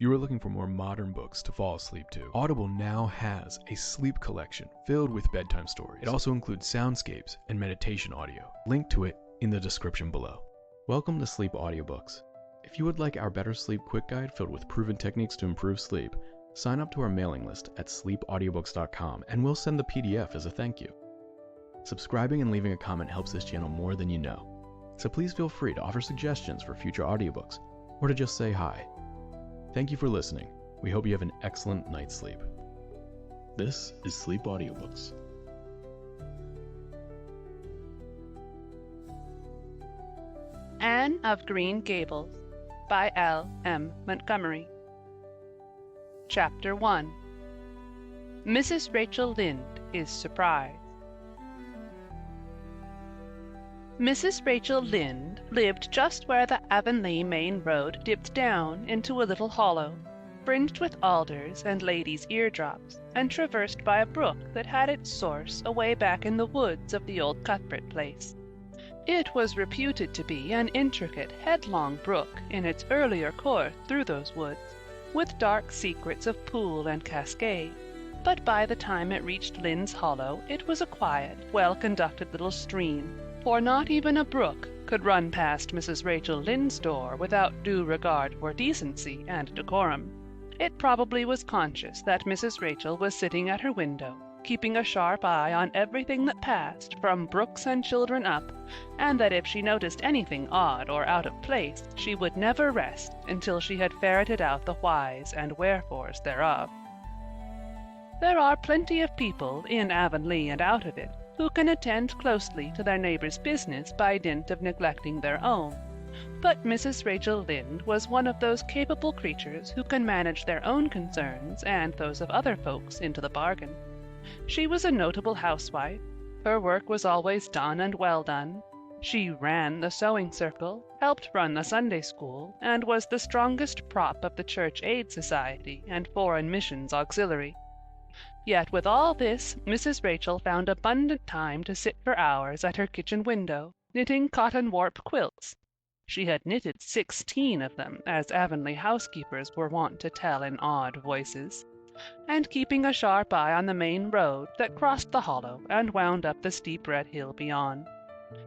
You are looking for more modern books to fall asleep to. Audible now has a sleep collection filled with bedtime stories. It also includes soundscapes and meditation audio. Link to it in the description below. Welcome to Sleep Audiobooks. If you would like our Better Sleep Quick Guide filled with proven techniques to improve sleep, sign up to our mailing list at sleepaudiobooks.com and we'll send the PDF as a thank you. Subscribing and leaving a comment helps this channel more than you know. So please feel free to offer suggestions for future audiobooks or to just say hi. Thank you for listening. We hope you have an excellent night's sleep. This is Sleep Audiobooks. Anne of Green Gables by L.M. Montgomery. Chapter 1. Mrs. Rachel Lynde is surprised. Mrs. Rachel Lynde lived just where the Avonlea main road dipped down into a little hollow, fringed with alders and ladies' eardrops, and traversed by a brook that had its source away back in the woods of the old Cuthbert place. It was reputed to be an intricate, headlong brook in its earlier course through those woods, with dark secrets of pool and cascade, but by the time it reached Lynde's Hollow it was a quiet, well-conducted little stream, for not even a brook could run past Mrs. Rachel Lynde's door without due regard for decency and decorum. It probably was conscious that Mrs. Rachel was sitting at her window, keeping a sharp eye on everything that passed from brooks and children up, and that if she noticed anything odd or out of place, she would never rest until she had ferreted out the whys and wherefores thereof. There are plenty of people, in Avonlea and out of it, who can attend closely to their neighbors' business by dint of neglecting their own, but Mrs. Rachel Lynde was one of those capable creatures who can manage their own concerns and those of other folks into the bargain. She was a notable housewife. Her work was always done and well done. She ran the sewing circle, helped run the Sunday school, and was the strongest prop of the Church Aid Society and Foreign Missions Auxiliary. Yet with all this, Mrs. Rachel found abundant time to sit for hours at her kitchen window, knitting cotton warp quilts. She had knitted 16 of them, as Avonlea housekeepers were wont to tell in awed voices, and keeping a sharp eye on the main road that crossed the hollow and wound up the steep red hill beyond.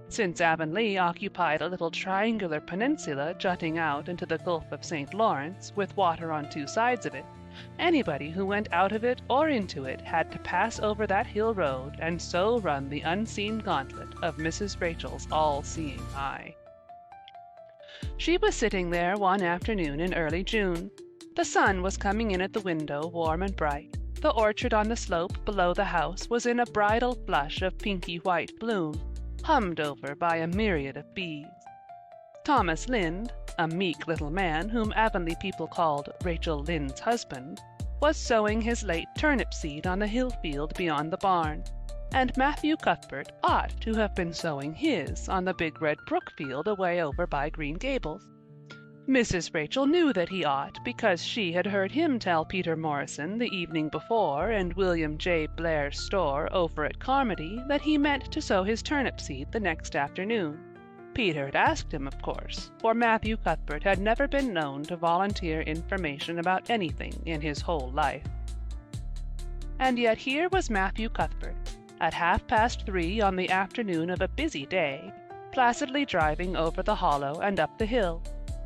Since Avonlea occupied a little triangular peninsula jutting out into the Gulf of St. Lawrence, with water on two sides of it, anybody who went out of it or into it had to pass over that hill road and so run the unseen gauntlet of Mrs. Rachel's all-seeing eye. She was sitting there one afternoon in early June. The sun was coming in at the window warm and bright. The orchard on the slope below the house was in a bridal flush of pinky-white bloom, hummed over by a myriad of bees. Thomas Lynde, a meek little man whom Avonlea people called Rachel Lynde's husband, was sowing his late turnip seed on the hill field beyond the barn, and Matthew Cuthbert ought to have been sowing his on the big red brook field away over by Green Gables. Mrs. Rachel knew that he ought, because she had heard him tell Peter Morrison the evening before in William J. Blair's store over at Carmody that he meant to sow his turnip seed the next afternoon. Peter had asked him, of course, for Matthew Cuthbert had never been known to volunteer information about anything in his whole life. And yet here was Matthew Cuthbert, at 3:30 on the afternoon of a busy day, placidly driving over the hollow and up the hill.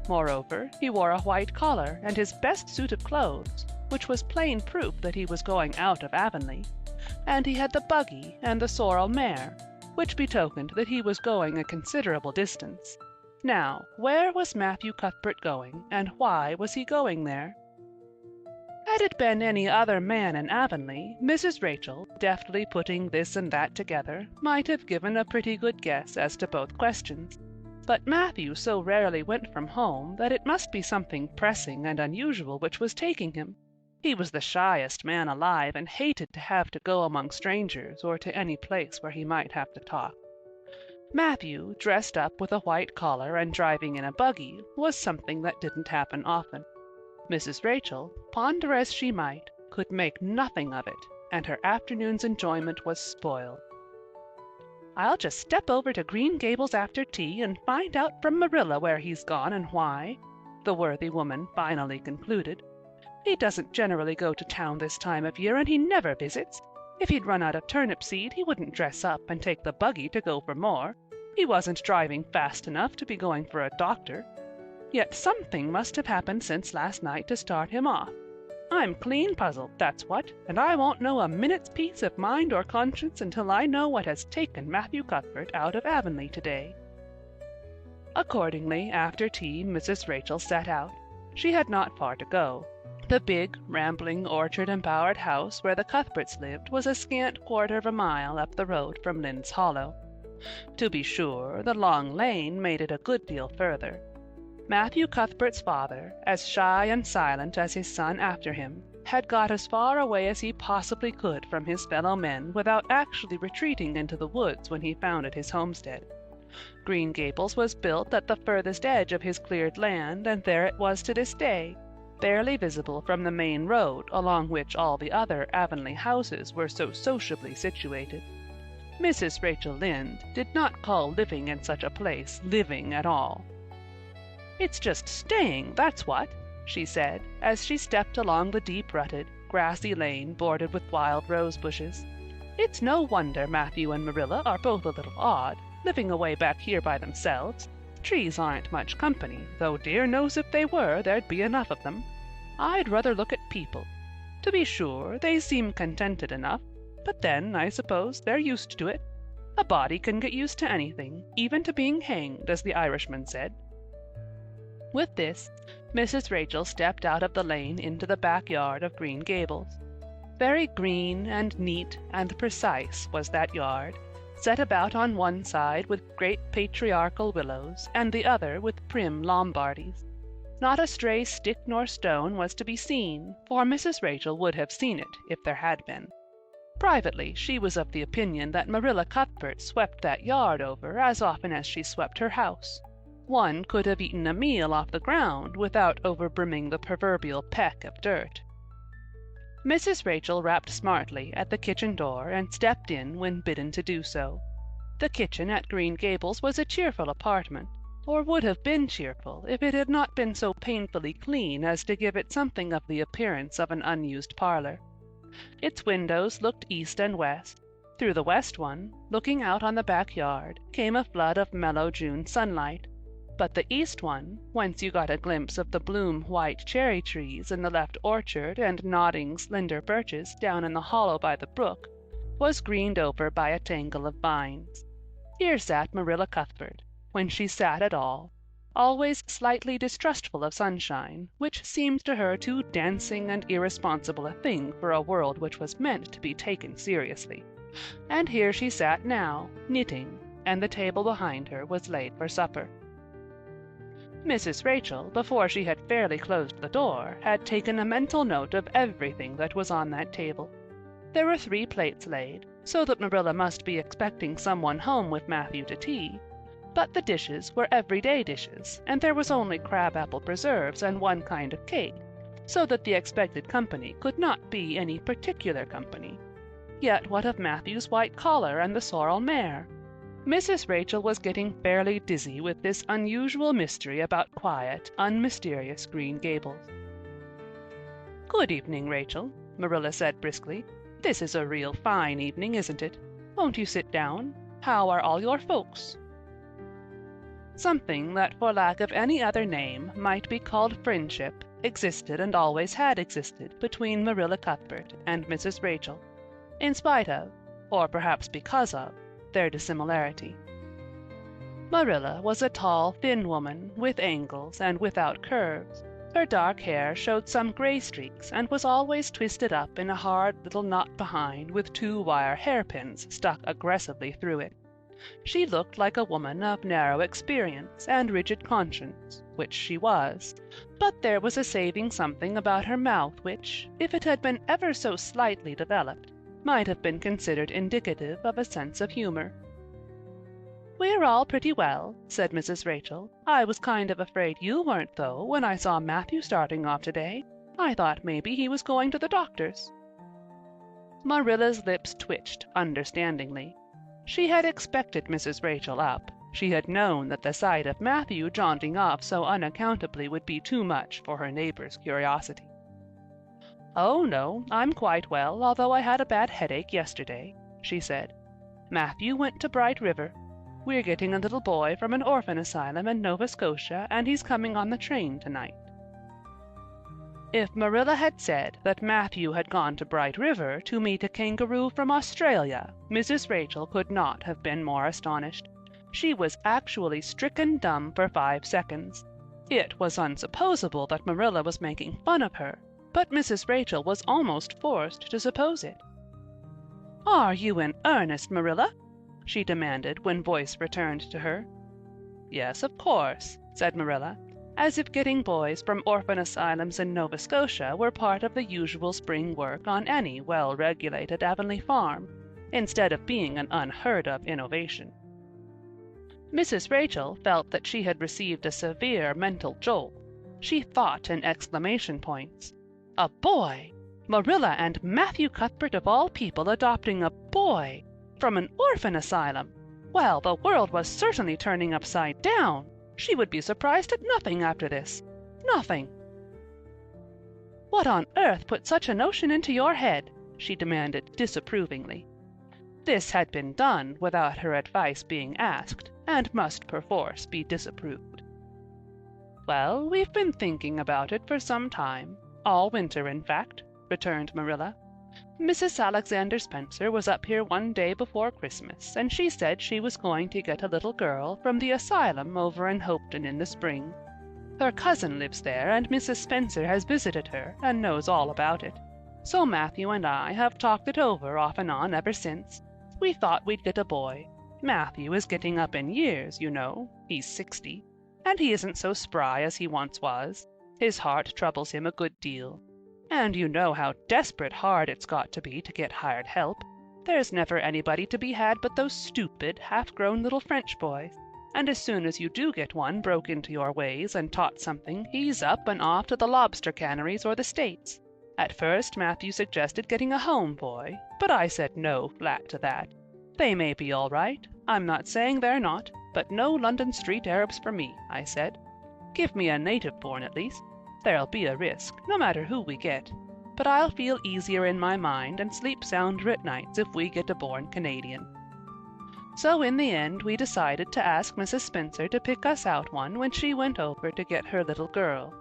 Moreover, he wore a white collar and his best suit of clothes, which was plain proof that he was going out of Avonlea, and he had the buggy and the sorrel mare, which betokened that he was going a considerable distance. Now, where was Matthew Cuthbert going, and why was he going there? Had it been any other man in Avonlea, Mrs. Rachel, deftly putting this and that together, might have given a pretty good guess as to both questions. But Matthew so rarely went from home that it must be something pressing and unusual which was taking him. He was the shyest man alive and hated to have to go among strangers or to any place where he might have to talk. Matthew, dressed up with a white collar and driving in a buggy, was something that didn't happen often. Mrs. Rachel, ponder as she might, could make nothing of it, and her afternoon's enjoyment was spoiled. "I'll just step over to Green Gables after tea and find out from Marilla where he's gone and why," the worthy woman finally concluded, He doesn't generally go to town this time of year, and he never visits. If he'd run out of turnip seed, he wouldn't dress up and take the buggy to go for more. He wasn't driving fast enough to be going for a doctor. Yet something must have happened since last night to start him off. I'm clean puzzled, that's what, and I won't know a minute's peace of mind or conscience until I know what has taken Matthew Cuthbert out of Avonlea today." Accordingly, after tea, Mrs. Rachel set out. She had not far to go. The big, rambling, orchard-embowered house where the Cuthberts lived was a scant quarter of a mile up the road from Lynn's Hollow. To be sure, the long lane made it a good deal further. Matthew Cuthbert's father, as shy and silent as his son after him, had got as far away as he possibly could from his fellow men without actually retreating into the woods when he founded his homestead. Green Gables was built at the furthest edge of his cleared land, and there it was to this day, barely visible from the main road along which all the other Avonlea houses were so sociably situated. Mrs. Rachel Lynde did not call living in such a place living at all. "It's just staying, that's what," she said, as she stepped along the deep-rutted, grassy lane bordered with wild rose bushes. "It's no wonder Matthew and Marilla are both a little odd, living away back here by themselves. Trees aren't much company, though dear knows if they were, there'd be enough of them. I'd rather look at people. To be sure, they seem contented enough, but then, I suppose, they're used to it. A body can get used to anything, even to being hanged, as the Irishman said." With this, Mrs. Rachel stepped out of the lane into the backyard of Green Gables. Very green and neat and precise was that yard, set about on one side with great patriarchal willows, and the other with prim Lombardies. Not a stray stick nor stone was to be seen, for Mrs. Rachel would have seen it if there had been. Privately, she was of the opinion that Marilla Cuthbert swept that yard over as often as she swept her house. One could have eaten a meal off the ground without overbrimming the proverbial peck of dirt. Mrs. Rachel rapped smartly at the kitchen door and stepped in when bidden to do so. The kitchen at Green Gables was a cheerful apartment, or would have been cheerful if it had not been so painfully clean as to give it something of the appearance of an unused parlor. Its windows looked east and west. Through the west one, looking out on the backyard, came a flood of mellow June sunlight, but the east one, whence you got a glimpse of the bloom-white cherry trees in the left orchard and nodding slender birches down in the hollow by the brook, was greened over by a tangle of vines. Here sat Marilla Cuthbert, when she sat at all, always slightly distrustful of sunshine, which seemed to her too dancing and irresponsible a thing for a world which was meant to be taken seriously. And here she sat now, knitting, and the table behind her was laid for supper. Mrs. Rachel, before she had fairly closed the door, had taken a mental note of everything that was on that table. There were 3 plates laid, so that Marilla must be expecting someone home with Matthew to tea, but the dishes were everyday dishes, and there was only crab-apple preserves and one kind of cake, so that the expected company could not be any particular company. Yet what of Matthew's white collar and the sorrel mare? Mrs. Rachel was getting fairly dizzy with this unusual mystery about quiet, unmysterious Green Gables. "Good evening, Rachel," Marilla said briskly. "This is a real fine evening, isn't it? Won't you sit down? How are all your folks?" Something that for lack of any other name might be called friendship existed and always had existed between Marilla Cuthbert and Mrs. Rachel, in spite of, or perhaps because of, their dissimilarity. Marilla was a tall, thin woman, with angles and without curves. Her dark hair showed some gray streaks and was always twisted up in a hard little knot behind with 2 wire hairpins stuck aggressively through it. She looked like a woman of narrow experience and rigid conscience, which she was, but there was a saving something about her mouth which, if it had been ever so slightly developed, might have been considered indicative of a sense of humor. "We're all pretty well," said Mrs. Rachel. "I was kind of afraid you weren't, though, when I saw Matthew starting off today. I thought maybe he was going to the doctor's." Marilla's lips twitched understandingly. She had expected Mrs. Rachel up. She had known that the sight of Matthew jaunting off so unaccountably would be too much for her neighbor's curiosity. "Oh, no, I'm quite well, although I had a bad headache yesterday," she said. "Matthew went to Bright River. We're getting a little boy from an orphan asylum in Nova Scotia, and he's coming on the train tonight." If Marilla had said that Matthew had gone to Bright River to meet a kangaroo from Australia, Mrs. Rachel could not have been more astonished. She was actually stricken dumb for 5 seconds. It was unsupposable that Marilla was making fun of her, but Mrs. Rachel was almost forced to suppose it. "Are you in earnest, Marilla?" she demanded when voice returned to her. "Yes, of course," said Marilla, as if getting boys from orphan asylums in Nova Scotia were part of the usual spring work on any well-regulated Avonlea farm, instead of being an unheard-of innovation. Mrs. Rachel felt that she had received a severe mental jolt. She thought in exclamation points. A boy! Marilla and Matthew Cuthbert of all people adopting a boy from an orphan asylum! Well, the world was certainly turning upside down. She would be surprised at nothing after this. Nothing. "What on earth put such a notion into your head?" she demanded disapprovingly. This had been done without her advice being asked, and must perforce be disapproved. "Well, we've been thinking about it for some time, all winter in fact," returned Marilla. "Mrs. Alexander Spencer was up here one day before Christmas, and she said she was going to get a little girl from the asylum over in Hopeton in the spring. Her cousin lives there, and Mrs. Spencer has visited her and knows all about it. So Matthew and I have talked it over off and on ever since. We thought we'd get a boy. Matthew is getting up in years, you know. He's 60. And he isn't so spry as he once was. His heart troubles him a good deal. And you know how desperate hard it's got to be to get hired help. There's never anybody to be had but those stupid, half-grown little French boys. And as soon as you do get one broke into your ways and taught something, he's up and off to the lobster canneries or the States. At first Matthew suggested getting a home boy, but I said no flat to that. They may be all right. I'm not saying they're not, but no London street Arabs for me, I said. Give me a native-born at least. There'll be a risk, no matter who we get. But I'll feel easier in my mind and sleep sounder at nights if we get a born Canadian. So in the end we decided to ask Mrs. Spencer to pick us out one when she went over to get her little girl.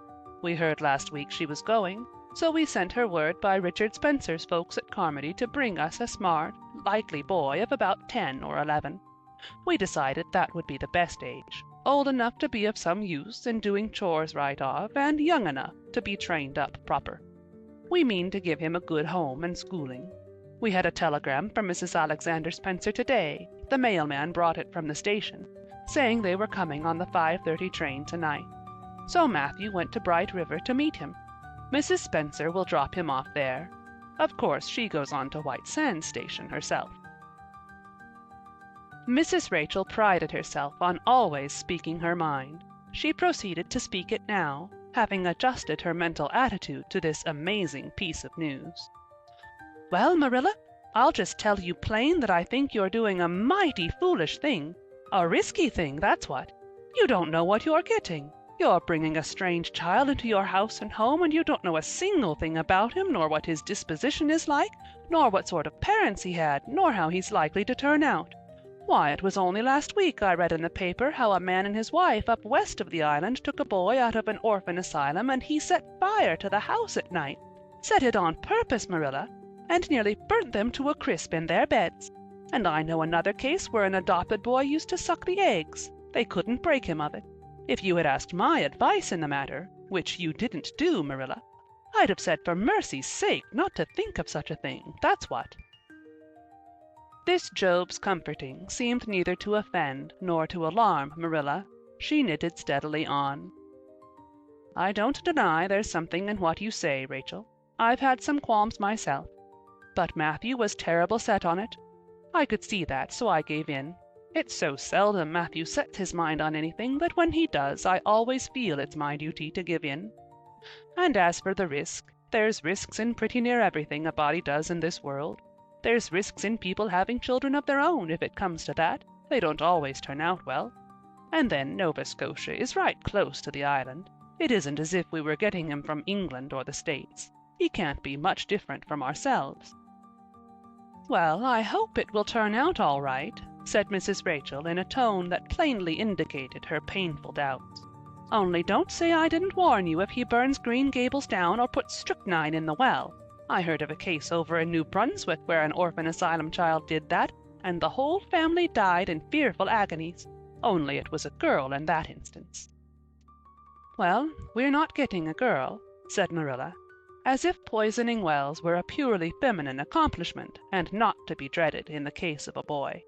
We heard last week she was going, so we sent her word by Richard Spencer's folks at Carmody to bring us a smart, likely boy of about 10 or 11. We decided that would be the best age. Old enough to be of some use in doing chores right off, and young enough to be trained up proper. We mean to give him a good home and schooling. We had a telegram from Mrs. Alexander Spencer today. The mailman brought it from the station, saying they were coming on the 5:30 train tonight. So Matthew went to Bright River to meet him. Mrs. Spencer will drop him off there. Of course, she goes on to White Sands Station herself. Mrs. Rachel prided herself on always speaking her mind. She proceeded to speak it now, having adjusted her mental attitude to this amazing piece of news. "Well, Marilla, I'll just tell you plain that I think you're doing a mighty foolish thing. A risky thing, that's what. You don't know what you're getting. You're bringing a strange child into your house and home, and you don't know a single thing about him, nor what his disposition is like, nor what sort of parents he had, nor how he's likely to turn out. Why, it was only last week I read in the paper how a man and his wife up west of the island took a boy out of an orphan asylum, and he set fire to the house at night. Set it on purpose, Marilla, and nearly burnt them to a crisp in their beds. And I know another case where an adopted boy used to suck the eggs. They couldn't break him of it. If you had asked my advice in the matter, which you didn't do, Marilla, I'd have said for mercy's sake not to think of such a thing, that's what." This Job's comforting seemed neither to offend nor to alarm Marilla. She knitted steadily on. "I don't deny there's something in what you say, Rachel. I've had some qualms myself. But Matthew was terrible set on it. I could see that, so I gave in. It's so seldom Matthew sets his mind on anything that when he does I always feel it's my duty to give in. And as for the risk, there's risks in pretty near everything a body does in this world. There's risks in people having children of their own, if it comes to that. They don't always turn out well. And then Nova Scotia is right close to the island. It isn't as if we were getting him from England or the States. He can't be much different from ourselves." "Well, I hope it will turn out all right," said Mrs. Rachel in a tone that plainly indicated her painful doubts. "Only don't say I didn't warn you if he burns Green Gables down or puts strychnine in the well. I heard of a case over in New Brunswick where an orphan asylum child did that, and the whole family died in fearful agonies. Only it was a girl in that instance." "Well, we're not getting a girl," said Marilla, as if poisoning wells were a purely feminine accomplishment and not to be dreaded in the case of a boy.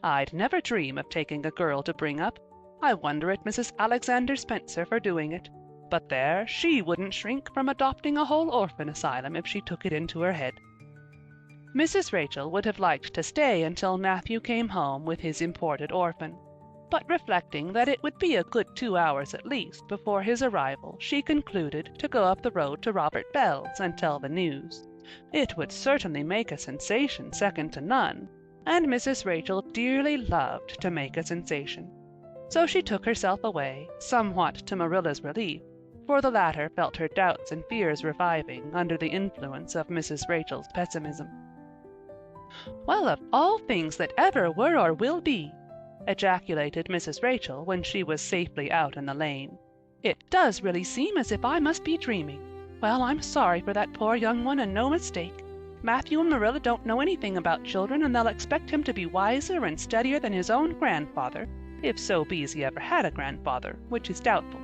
"I'd never dream of taking a girl to bring up. I wonder at Mrs. Alexander Spencer for doing it. But there, she wouldn't shrink from adopting a whole orphan asylum if she took it into her head." Mrs. Rachel would have liked to stay until Matthew came home with his imported orphan. But reflecting that it would be a good 2 hours at least before his arrival, she concluded to go up the road to Robert Bell's and tell the news. It would certainly make a sensation second to none, and Mrs. Rachel dearly loved to make a sensation. So she took herself away, somewhat to Marilla's relief, for the latter felt her doubts and fears reviving under the influence of Mrs. Rachel's pessimism. "Well, of all things that ever were or will be!" ejaculated Mrs. Rachel when she was safely out in the lane. "It does really seem as if I must be dreaming. Well, I'm sorry for that poor young one, and no mistake. Matthew and Marilla don't know anything about children, and they'll expect him to be wiser and steadier than his own grandfather, if so be's he ever had a grandfather, which is doubtful.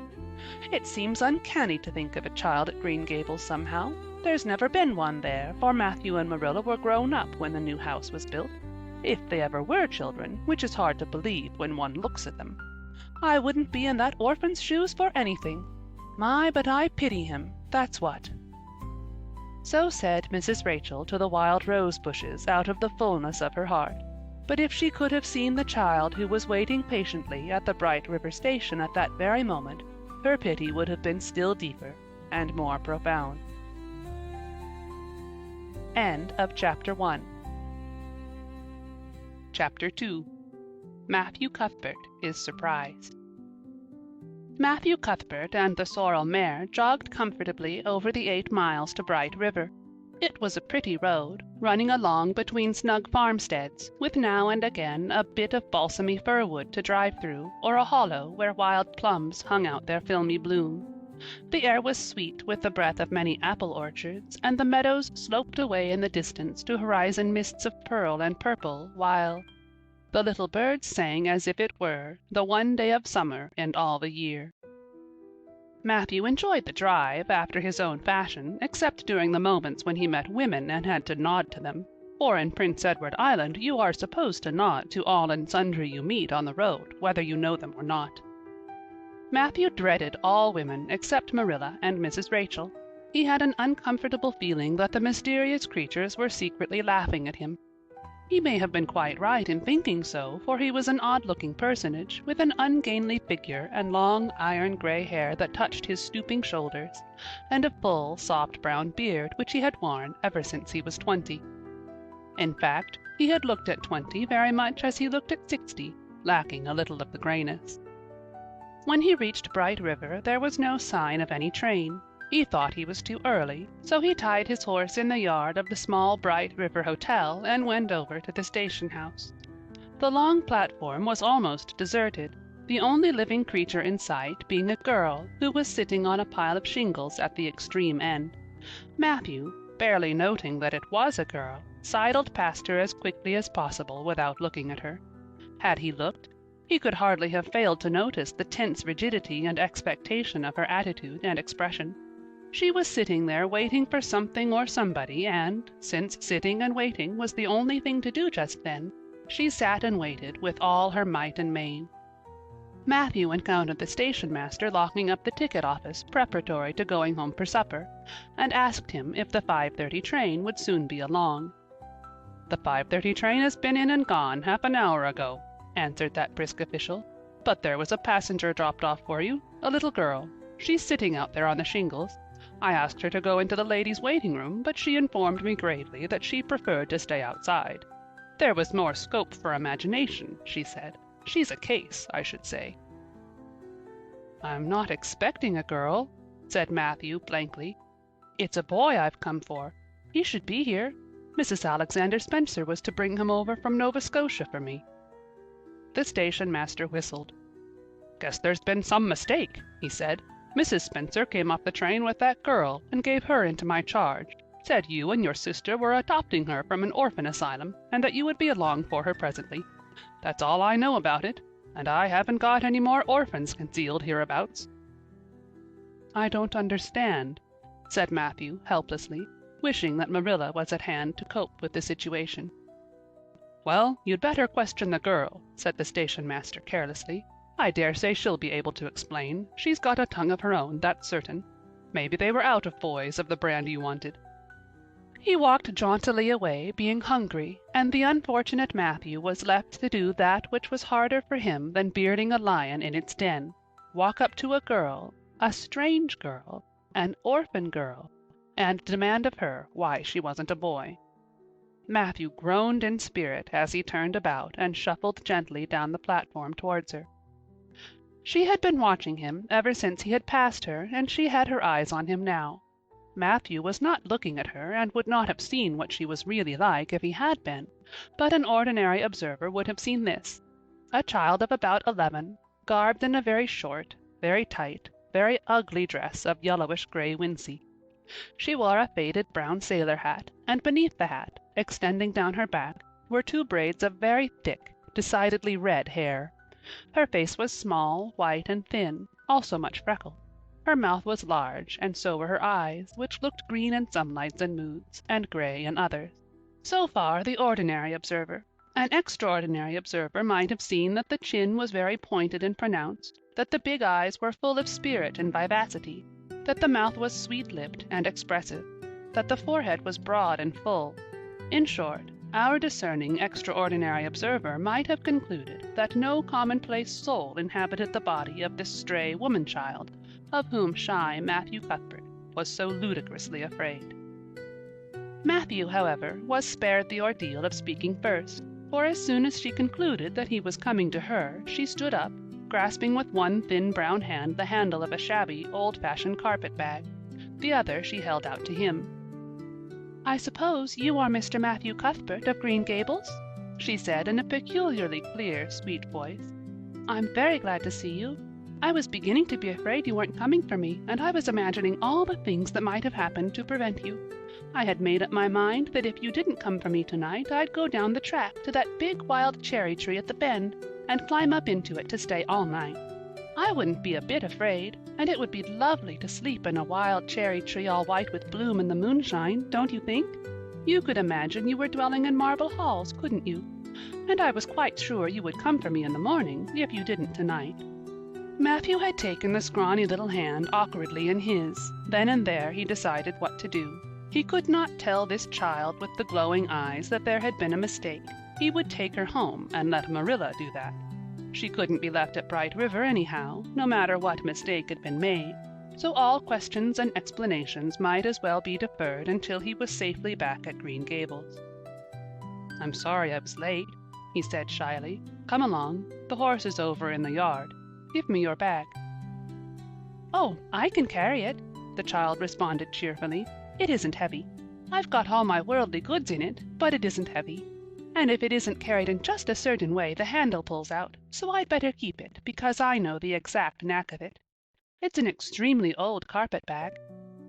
It seems uncanny to think of a child at Green Gables somehow. There's never been one there, for Matthew and Marilla were grown up when the new house was built. If they ever were children, which is hard to believe when one looks at them. I wouldn't be in that orphan's shoes for anything. My, but I pity him, that's what." So said Mrs. Rachel to the wild rose bushes out of the fullness of her heart. But if she could have seen the child who was waiting patiently at the Bright River station at that very moment, her pity would have been still deeper and more profound. End of Chapter 1. Chapter 2. Matthew Cuthbert is surprised. Matthew Cuthbert and the sorrel mare jogged comfortably over the 8 miles to Bright River. It was a pretty road, running along between snug farmsteads, with now and again a bit of balsamy firwood to drive through, or a hollow where wild plums hung out their filmy bloom. The air was sweet with the breath of many apple orchards, and the meadows sloped away in the distance to horizon mists of pearl and purple, while the little birds sang as if it were the one day of summer in all the year. Matthew enjoyed the drive after his own fashion, except during the moments when he met women and had to nod to them, for in Prince Edward Island you are supposed to nod to all and sundry you meet on the road, whether you know them or not. Matthew dreaded all women except Marilla and Mrs. Rachel. He had an uncomfortable feeling that the mysterious creatures were secretly laughing at him. He may have been quite right in thinking so, for he was an odd-looking personage, with an ungainly figure and long iron-gray hair that touched his stooping shoulders, and a full, soft brown beard which he had worn ever since he was 20. In fact, he had looked at 20 very much as he looked at 60, lacking a little of the grayness. When he reached Bright River, there was no sign of any train. He thought he was too early, so he tied his horse in the yard of the small Bright River Hotel and went over to the station house. The long platform was almost deserted, the only living creature in sight being a girl who was sitting on a pile of shingles at the extreme end. Matthew, barely noting that it was a girl, sidled past her as quickly as possible without looking at her. Had he looked, he could hardly have failed to notice the tense rigidity and expectation of her attitude and expression. She was sitting there waiting for something or somebody, and, since sitting and waiting was the only thing to do just then, she sat and waited with all her might and main. Matthew encountered the station-master locking up the ticket office preparatory to going home for supper, and asked him if the 5:30 train would soon be along. "The 5:30 train has been in and gone half an hour ago," answered that brisk official. "But there was a passenger dropped off for you, a little girl. She's sitting out there on the shingles. I asked her to go into the ladies' waiting room, but she informed me gravely that she preferred to stay outside. There was more scope for imagination, she said. She's a case, I should say." "I'm not expecting a girl," said Matthew blankly. "It's a boy I've come for. He should be here. Mrs. Alexander Spencer was to bring him over from Nova Scotia for me." The station master whistled. "Guess there's been some mistake," he said. "Mrs. Spencer came off the train with that girl and gave her into my charge. Said you and your sister were adopting her from an orphan asylum and that you would be along for her presently. That's all I know about it, and I haven't got any more orphans concealed hereabouts." "I don't understand," said Matthew helplessly, wishing that Marilla was at hand to cope with the situation. "Well, you'd better question the girl," said the station master carelessly. "I dare say she'll be able to explain. She's got a tongue of her own, that's certain. Maybe they were out of boys of the brand you wanted." He walked jauntily away, being hungry, and the unfortunate Matthew was left to do that which was harder for him than bearding a lion in its den, walk up to a girl, a strange girl, an orphan girl, and demand of her why she wasn't a boy. Matthew groaned in spirit as he turned about and shuffled gently down the platform towards her. She had been watching him ever since he had passed her, and she had her eyes on him now. Matthew was not looking at her and would not have seen what she was really like if he had been, but an ordinary observer would have seen this: a child of about 11, garbed in a very short, very tight, very ugly dress of yellowish-gray wincey. She wore a faded brown sailor hat, and beneath the hat, extending down her back, were 2 braids of very thick, decidedly red hair. Her face was small, white, and thin, also much freckled. Her mouth was large, and so were her eyes, which looked green in some lights and moods, and gray in others. So far the ordinary observer. An extraordinary observer might have seen that the chin was very pointed and pronounced, that the big eyes were full of spirit and vivacity, that the mouth was sweet-lipped and expressive, that the forehead was broad and full. In short, our discerning extraordinary observer might have concluded that no commonplace soul inhabited the body of this stray woman-child, of whom shy Matthew Cuthbert was so ludicrously afraid. Matthew, however, was spared the ordeal of speaking first, for as soon as she concluded that he was coming to her, she stood up, grasping with one thin brown hand the handle of a shabby, old-fashioned carpet-bag. The other she held out to him. "I suppose you are Mr. Matthew Cuthbert of Green Gables?" she said in a peculiarly clear, sweet voice. "I'm very glad to see you. I was beginning to be afraid you weren't coming for me, and I was imagining all the things that might have happened to prevent you. I had made up my mind that if you didn't come for me tonight, I'd go down the track to that big wild cherry tree at the bend and climb up into it to stay all night. I wouldn't be a bit afraid, and it would be lovely to sleep in a wild cherry tree all white with bloom in the moonshine, don't you think? You could imagine you were dwelling in marble halls, couldn't you? And I was quite sure you would come for me in the morning, if you didn't tonight." Matthew had taken the scrawny little hand awkwardly in his. Then and there he decided what to do. He could not tell this child with the glowing eyes that there had been a mistake. He would take her home and let Marilla do that. She couldn't be left at Bright River anyhow, no matter what mistake had been made, so all questions and explanations might as well be deferred until he was safely back at Green Gables. "I'm sorry I was late," he said shyly. "Come along. The horse is over in the yard. Give me your bag." "Oh, I can carry it," the child responded cheerfully. "It isn't heavy. I've got all my worldly goods in it, but it isn't heavy. And if it isn't carried in just a certain way, the handle pulls out, so I'd better keep it, because I know the exact knack of it. It's an extremely old carpet-bag.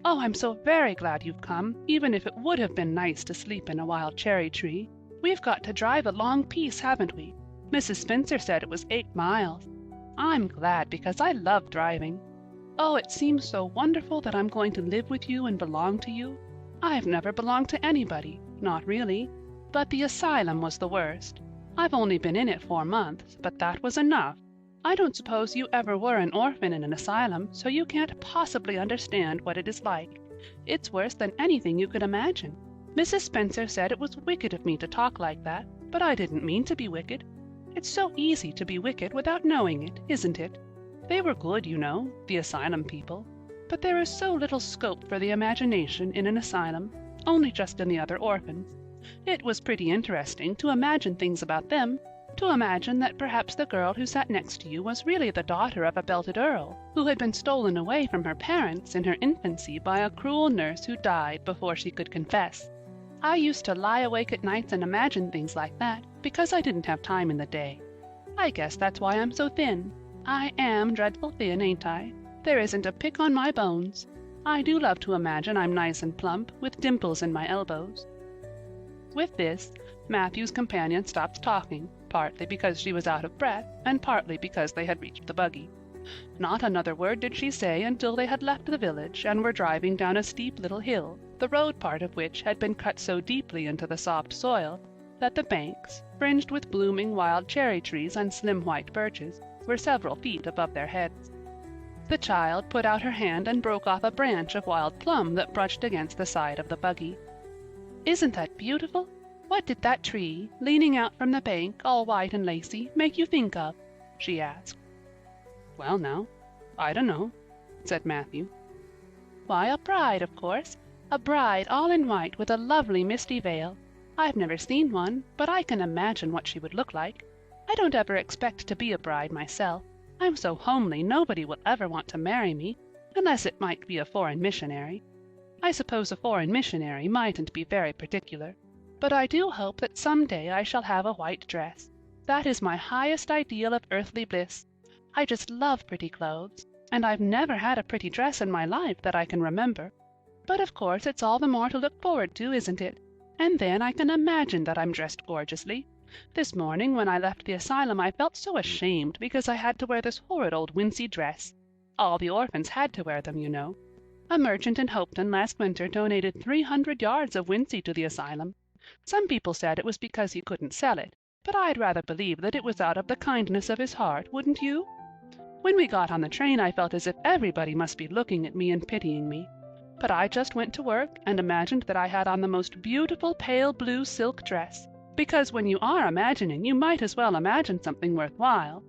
Oh, I'm so very glad you've come, even if it would have been nice to sleep in a wild cherry tree. We've got to drive a long piece, haven't we? Mrs. Spencer said it was 8 miles. I'm glad, because I love driving. Oh, it seems so wonderful that I'm going to live with you and belong to you. I've never belonged to anybody, not really. But the asylum was the worst. I've only been in it 4 months, but that was enough. I don't suppose you ever were an orphan in an asylum, so you can't possibly understand what it is like. It's worse than anything you could imagine. Mrs. Spencer said it was wicked of me to talk like that, but I didn't mean to be wicked. It's so easy to be wicked without knowing it, isn't it? They were good, you know, the asylum people. But there is so little scope for the imagination in an asylum, only just in the other orphans. It was pretty interesting to imagine things about them, To imagine that perhaps the girl who sat next to you was really the daughter of a belted earl, who had been stolen away from her parents in her infancy by a cruel nurse who died before she could confess. I used to lie awake at nights and imagine things like that, because I didn't have time in the day. I guess that's why I'm so thin. I am dreadful thin, ain't I? There isn't a pick on my bones. I do love to imagine I'm nice and plump, with dimples in my elbows." With this, Matthew's companion stopped talking, partly because she was out of breath, and partly because they had reached the buggy. Not another word did she say until they had left the village and were driving down a steep little hill, the road part of which had been cut so deeply into the soft soil that the banks, fringed with blooming wild cherry trees and slim white birches, were several feet above their heads. The child put out her hand and broke off a branch of wild plum that brushed against the side of the buggy. "Isn't that beautiful? What did that tree, leaning out from the bank, all white and lacy, make you think of?" she asked. "Well now, I dunno," said Matthew. "Why, a bride, of course. A bride all in white with a lovely misty veil. I've never seen one, but I can imagine what she would look like. I don't ever expect to be a bride myself. I'm so homely nobody will ever want to marry me, unless it might be a foreign missionary. I suppose a foreign missionary mightn't be very particular. But I do hope that some day I shall have a white dress. That is my highest ideal of earthly bliss. I just love pretty clothes, and I've never had a pretty dress in my life that I can remember. But of course it's all the more to look forward to, isn't it? And then I can imagine that I'm dressed gorgeously. This morning when I left the asylum I felt so ashamed because I had to wear this horrid old wincey dress. All the orphans had to wear them, you know. A merchant in Hopeton last winter donated 300 yards of wincey to the asylum. Some people said it was because he couldn't sell it, but I'd rather believe that it was out of the kindness of his heart, wouldn't you? When we got on the train I felt as if everybody must be looking at me and pitying me. But I just went to work and imagined that I had on the most beautiful pale blue silk dress, because when you are imagining you might as well imagine something worthwhile,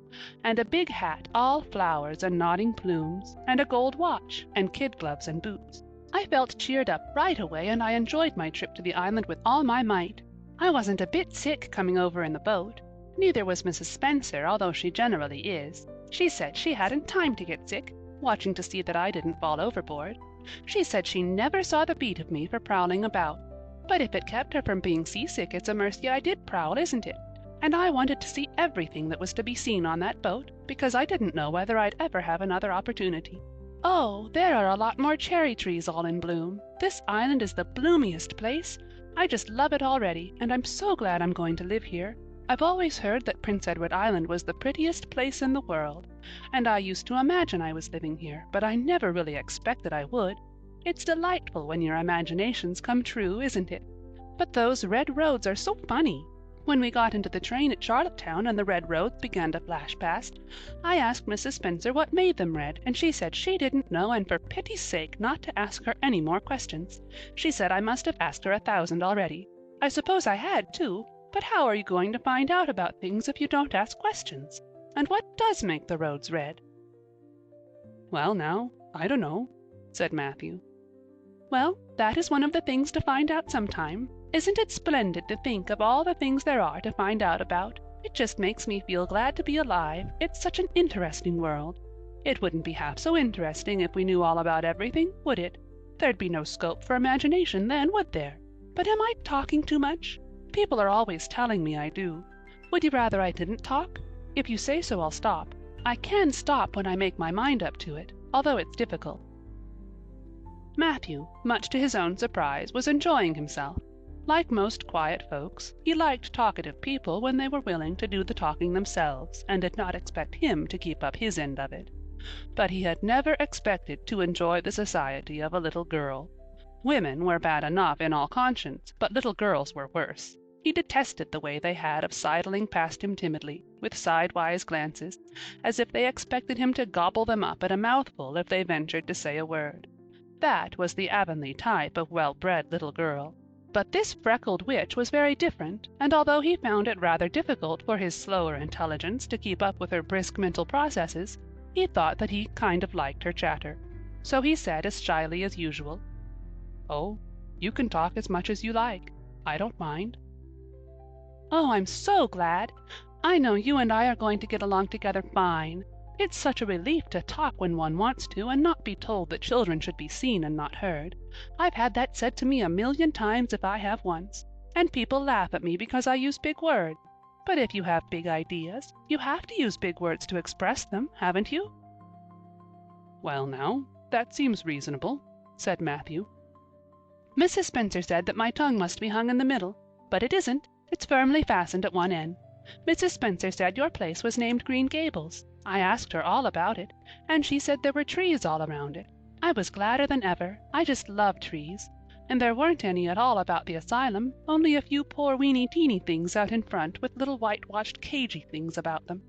and a big hat all flowers and nodding plumes, and a gold watch, and kid gloves and boots. I felt cheered up right away, and I enjoyed my trip to the island with all my might. I wasn't a bit sick coming over in the boat. Neither was Mrs. Spencer, although she generally is. She said she hadn't time to get sick, watching to see that I didn't fall overboard. She said she never saw the beat of me for prowling about. But if it kept her from being seasick, it's a mercy I did prowl, isn't it? And I wanted to see everything that was to be seen on that boat, because I didn't know whether I'd ever have another opportunity. Oh, there are a lot more cherry trees all in bloom. This island is the bloomiest place. I just love it already, and I'm so glad I'm going to live here. I've always heard that Prince Edward Island was the prettiest place in the world, and I used to imagine I was living here, but I never really expected I would. It's delightful when your imaginations come true, isn't it? But those red roads are so funny. When we got into the train at Charlottetown and the red roads began to flash past, I asked Mrs. Spencer what made them red, and she said she didn't know and for pity's sake not to ask her any more questions. She said I must have asked her 1,000 already. I suppose I had, too, but how are you going to find out about things if you don't ask questions? And what does make the roads red? Well now, I don't know, said Matthew. Well, that is one of the things to find out sometime. Isn't it splendid to think of all the things there are to find out about? It just makes me feel glad to be alive. It's such an interesting world. It wouldn't be half so interesting if we knew all about everything, would it? There'd be no scope for imagination then, would there? But am I talking too much? People are always telling me I do. Would you rather I didn't talk? If you say so, I'll stop. I can stop when I make my mind up to it, although it's difficult. Matthew, much to his own surprise, was enjoying himself. Like most quiet folks, he liked talkative people when they were willing to do the talking themselves and did not expect him to keep up his end of it. But he had never expected to enjoy the society of a little girl. Women were bad enough in all conscience, but little girls were worse. He detested the way they had of sidling past him timidly, with sidewise glances, as if they expected him to gobble them up at a mouthful if they ventured to say a word. That was the Avonlea type of well-bred little girl. But this freckled witch was very different, and although he found it rather difficult for his slower intelligence to keep up with her brisk mental processes, he thought that he kind of liked her chatter. So he said as shyly as usual, "Oh, you can talk as much as you like. I don't mind." "Oh, I'm so glad! I know you and I are going to get along together fine. It's such a relief to talk when one wants to and not be told that children should be seen and not heard. I've had that said to me 1,000,000 times if I have once. And people laugh at me because I use big words. But if you have big ideas, you have to use big words to express them, haven't you? Well now, that seems reasonable, said Matthew. Mrs. Spencer said that my tongue must be hung in the middle, but it isn't. It's firmly fastened at one end. Mrs. Spencer said your place was named Green Gables. I asked her all about it, and she said there were trees all around it. I was gladder than ever. I just love trees. And there weren't any at all about the asylum, only a few poor weeny-teeny things out in front with little whitewashed cagey things about them.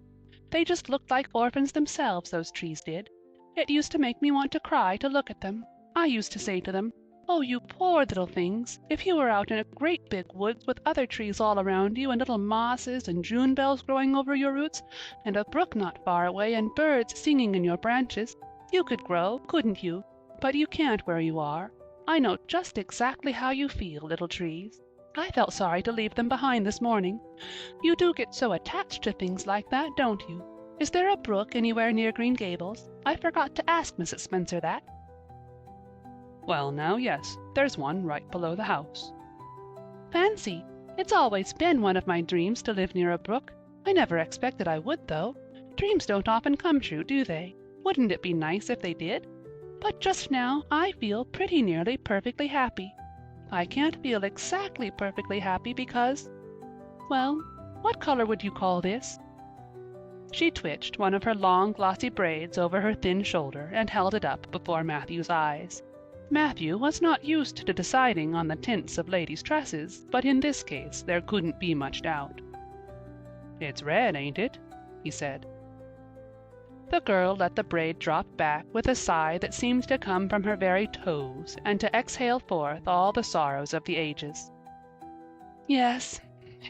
They just looked like orphans themselves, those trees did. It used to make me want to cry to look at them. I used to say to them, "Oh, you poor little things, if you were out in a great big woods with other trees all around you and little mosses and June bells growing over your roots and a brook not far away and birds singing in your branches, you could grow, couldn't you? But you can't where you are. I know just exactly how you feel, little trees. I felt sorry to leave them behind this morning. You do get so attached to things like that, don't you? Is there a brook anywhere near Green Gables? I forgot to ask Mrs. Spencer that." "Well now, yes, there's one right below the house." "Fancy! It's always been one of my dreams to live near a brook. I never expected I would, though. Dreams don't often come true, do they? Wouldn't it be nice if they did? But just now I feel pretty nearly perfectly happy. I can't feel exactly perfectly happy because, well, what color would you call this?" She twitched one of her long glossy braids over her thin shoulder and held it up before Matthew's eyes. Matthew was not used to deciding on the tints of ladies' tresses, but in this case there couldn't be much doubt. "It's red, ain't it?" he said. The girl let the braid drop back with a sigh that seemed to come from her very toes and to exhale forth all the sorrows of the ages. "Yes,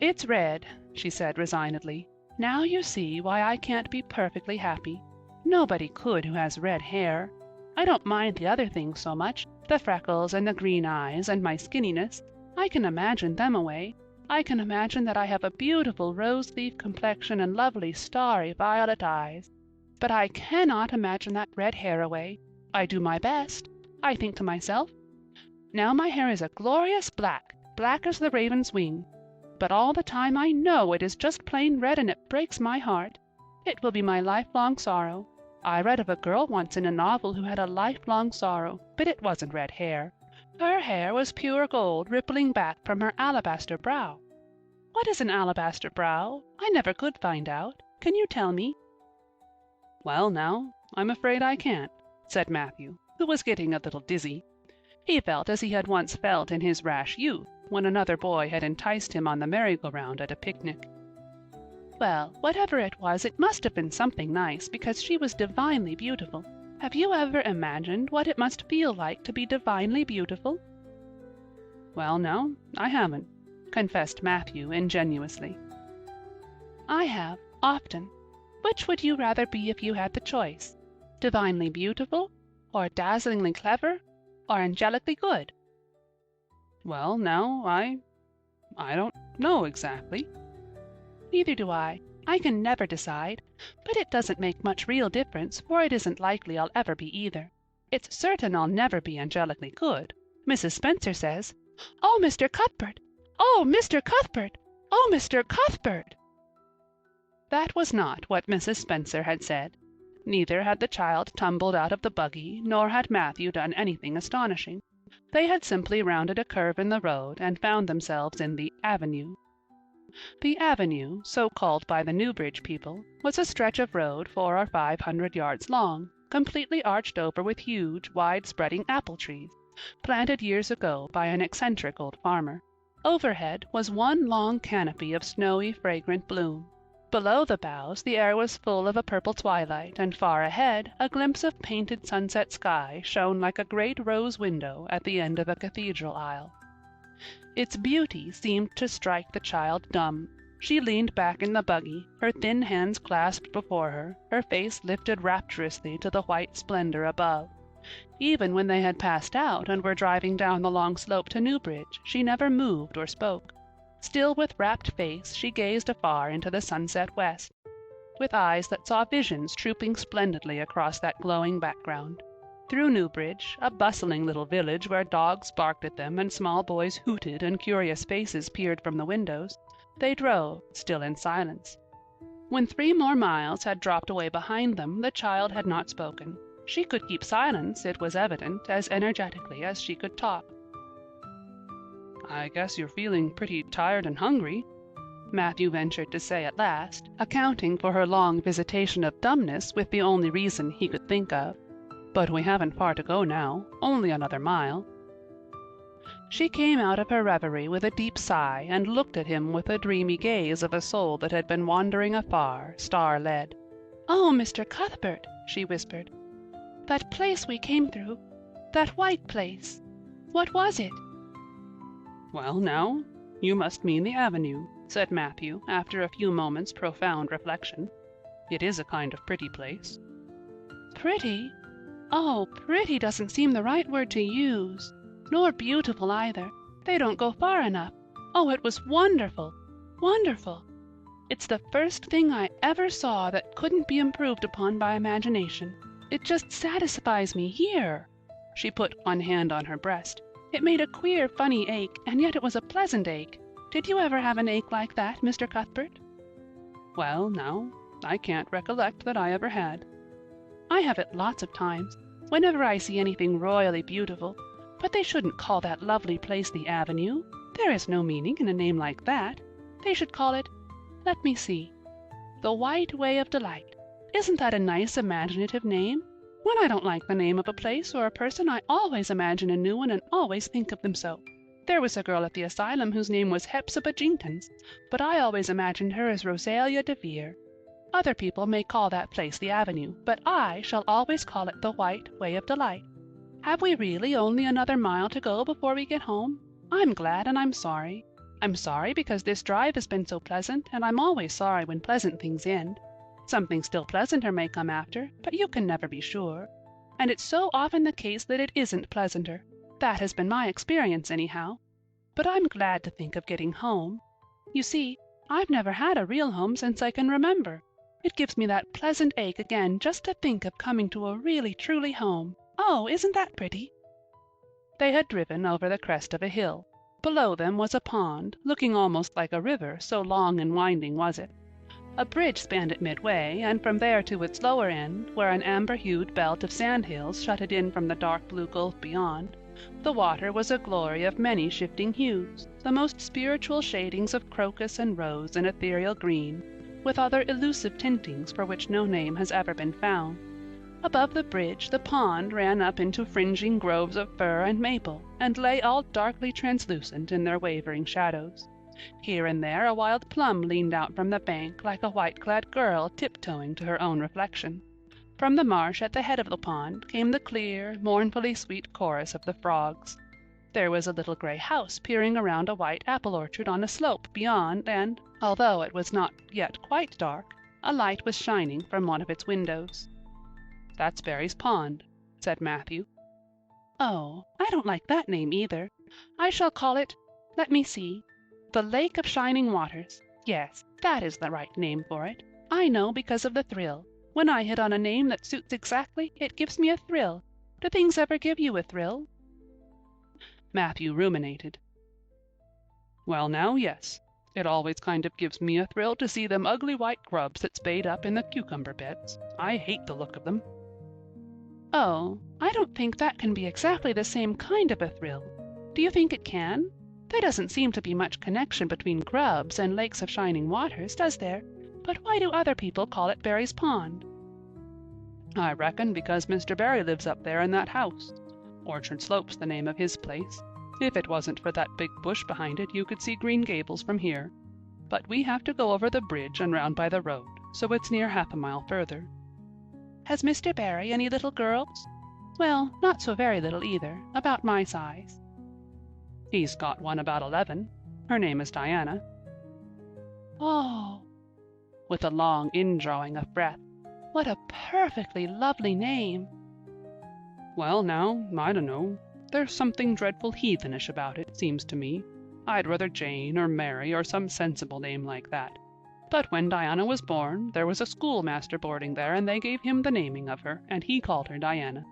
it's red," she said resignedly. "Now you see why I can't be perfectly happy. Nobody could who has red hair. I don't mind the other things so much, the freckles and the green eyes and my skinniness. I can imagine them away. I can imagine that I have a beautiful rose-leaf complexion and lovely starry violet eyes. But I cannot imagine that red hair away. I do my best. I think to myself, now my hair is a glorious black, black as the raven's wing. But all the time I know it is just plain red and it breaks my heart. It will be my lifelong sorrow. I read of a girl once in a novel who had a lifelong sorrow, but it wasn't red hair. Her hair was pure gold rippling back from her alabaster brow. What is an alabaster brow? I never could find out. Can you tell me?" "Well now, I'm afraid I can't," said Matthew, who was getting a little dizzy. He felt as he had once felt in his rash youth, when another boy had enticed him on the merry-go-round at a picnic. "Well, whatever it was, it must have been something nice, because she was divinely beautiful. Have you ever imagined what it must feel like to be divinely beautiful?" "Well now, I haven't," confessed Matthew ingenuously. "I have, often. Which would you rather be if you had the choice? Divinely beautiful, or dazzlingly clever, or angelically good?" "Well now, I don't know exactly." "Neither do I. I can never decide. But it doesn't make much real difference, for it isn't likely I'll ever be either. It's certain I'll never be angelically good. Mrs. Spencer says, 'Oh, Mr. Cuthbert! Oh, Mr. Cuthbert! Oh, Mr. Cuthbert!'" That was not what Mrs. Spencer had said. Neither had the child tumbled out of the buggy, nor had Matthew done anything astonishing. They had simply rounded a curve in the road and found themselves in the Avenue. The Avenue, so called by the Newbridge people, was a stretch of road 400 or 500 yards long, completely arched over with huge, wide-spreading apple trees, planted years ago by an eccentric old farmer. Overhead was one long canopy of snowy, fragrant bloom. Below the boughs the air was full of a purple twilight, and far ahead a glimpse of painted sunset sky shone like a great rose window at the end of a cathedral aisle. Its beauty seemed to strike the child dumb. She leaned back in the buggy, her thin hands clasped before her, her face lifted rapturously to the white splendor above. Even when they had passed out and were driving down the long slope to Newbridge, she never moved or spoke. Still with rapt face she gazed afar into the sunset west, with eyes that saw visions trooping splendidly across that glowing background. Through Newbridge, a bustling little village where dogs barked at them and small boys hooted and curious faces peered from the windows, they drove, still in silence. When 3 more miles had dropped away behind them, the child had not spoken. She could keep silence, it was evident, as energetically as she could talk. "I guess you're feeling pretty tired and hungry," Matthew ventured to say at last, accounting for her long visitation of dumbness with the only reason he could think of. "But we haven't far to go now, only another mile." She came out of her reverie with a deep sigh and looked at him with the dreamy gaze of a soul that had been wandering afar, star-led. "Oh, Mr. Cuthbert," she whispered, "that place we came through, that white place, what was it?" "Well, now, you must mean the avenue," said Matthew, after a few moments' profound reflection. "It is a kind of pretty place." "Pretty? Oh, pretty doesn't seem the right word to use. Nor beautiful either. They don't go far enough. Oh, it was wonderful, wonderful. It's the first thing I ever saw that couldn't be improved upon by imagination. It just satisfies me here." She put one hand on her breast. "It made a queer, funny ache, and yet it was a pleasant ache. Did you ever have an ache like that, Mr. Cuthbert?" "Well, now, I can't recollect that I ever had." "I have it lots of times, whenever I see anything royally beautiful. But they shouldn't call that lovely place the Avenue. There is no meaning in a name like that. They should call it, let me see, the White Way of Delight. Isn't that a nice imaginative name? When I don't like the name of a place or a person, I always imagine a new one and always think of them so. There was a girl at the asylum whose name was Hepzibah Jenkins, but I always imagined her as Rosalia DeVere. Other people may call that place the Avenue, but I shall always call it the White Way of Delight. Have we really only another mile to go before we get home? I'm glad and I'm sorry. I'm sorry because this drive has been so pleasant, and I'm always sorry when pleasant things end. Something still pleasanter may come after, but you can never be sure. And it's so often the case that it isn't pleasanter. That has been my experience anyhow. But I'm glad to think of getting home. You see, I've never had a real home since I can remember. It gives me that pleasant ache again just to think of coming to a really truly home. Oh, isn't that pretty?" They had driven over the crest of a hill. Below them was a pond, looking almost like a river, so long and winding was it. A bridge spanned it midway, and from there to its lower end, where an amber-hued belt of sandhills shut it in from the dark blue gulf beyond, the water was a glory of many shifting hues, the most spiritual shadings of crocus and rose and ethereal green, with other elusive tintings for which no name has ever been found. Above the bridge the pond ran up into fringing groves of fir and maple, and lay all darkly translucent in their wavering shadows. Here and there a wild plum leaned out from the bank like a white-clad girl tiptoeing to her own reflection. From the marsh at the head of the pond came the clear, mournfully sweet chorus of the frogs. There was a little gray house peering around a white apple orchard on a slope beyond, and, although it was not yet quite dark, a light was shining from one of its windows. "That's Barry's Pond," said Matthew. "Oh, I don't like that name either. I shall call it, let me see, the Lake of Shining Waters. Yes, that is the right name for it. I know because of the thrill. When I hit on a name that suits exactly, it gives me a thrill. Do things ever give you a thrill?" Matthew ruminated. "Well now, yes. It always kind of gives me a thrill to see them ugly white grubs that spade up in the cucumber beds. I hate the look of them." "Oh, I don't think that can be exactly the same kind of a thrill. Do you think it can? There doesn't seem to be much connection between grubs and lakes of shining waters, does there? But why do other people call it Barry's Pond?" "I reckon because Mr. Barry lives up there in that house. Orchard Slope's the name of his place. If it wasn't for that big bush behind it, you could see Green Gables from here. But we have to go over the bridge and round by the road, so it's near half a mile further." "Has Mr. Barry any little girls? Well, not so very little either, about my size." "He's got one about 11. Her name is Diana." "Oh," with a long indrawing of breath, "what a perfectly lovely name." "Well now, I dunno. There's something dreadful heathenish about it, seems to me. I'd rather Jane or Mary or some sensible name like that. But when Diana was born, there was a schoolmaster boarding there, and they gave him the naming of her, and he called her Diana."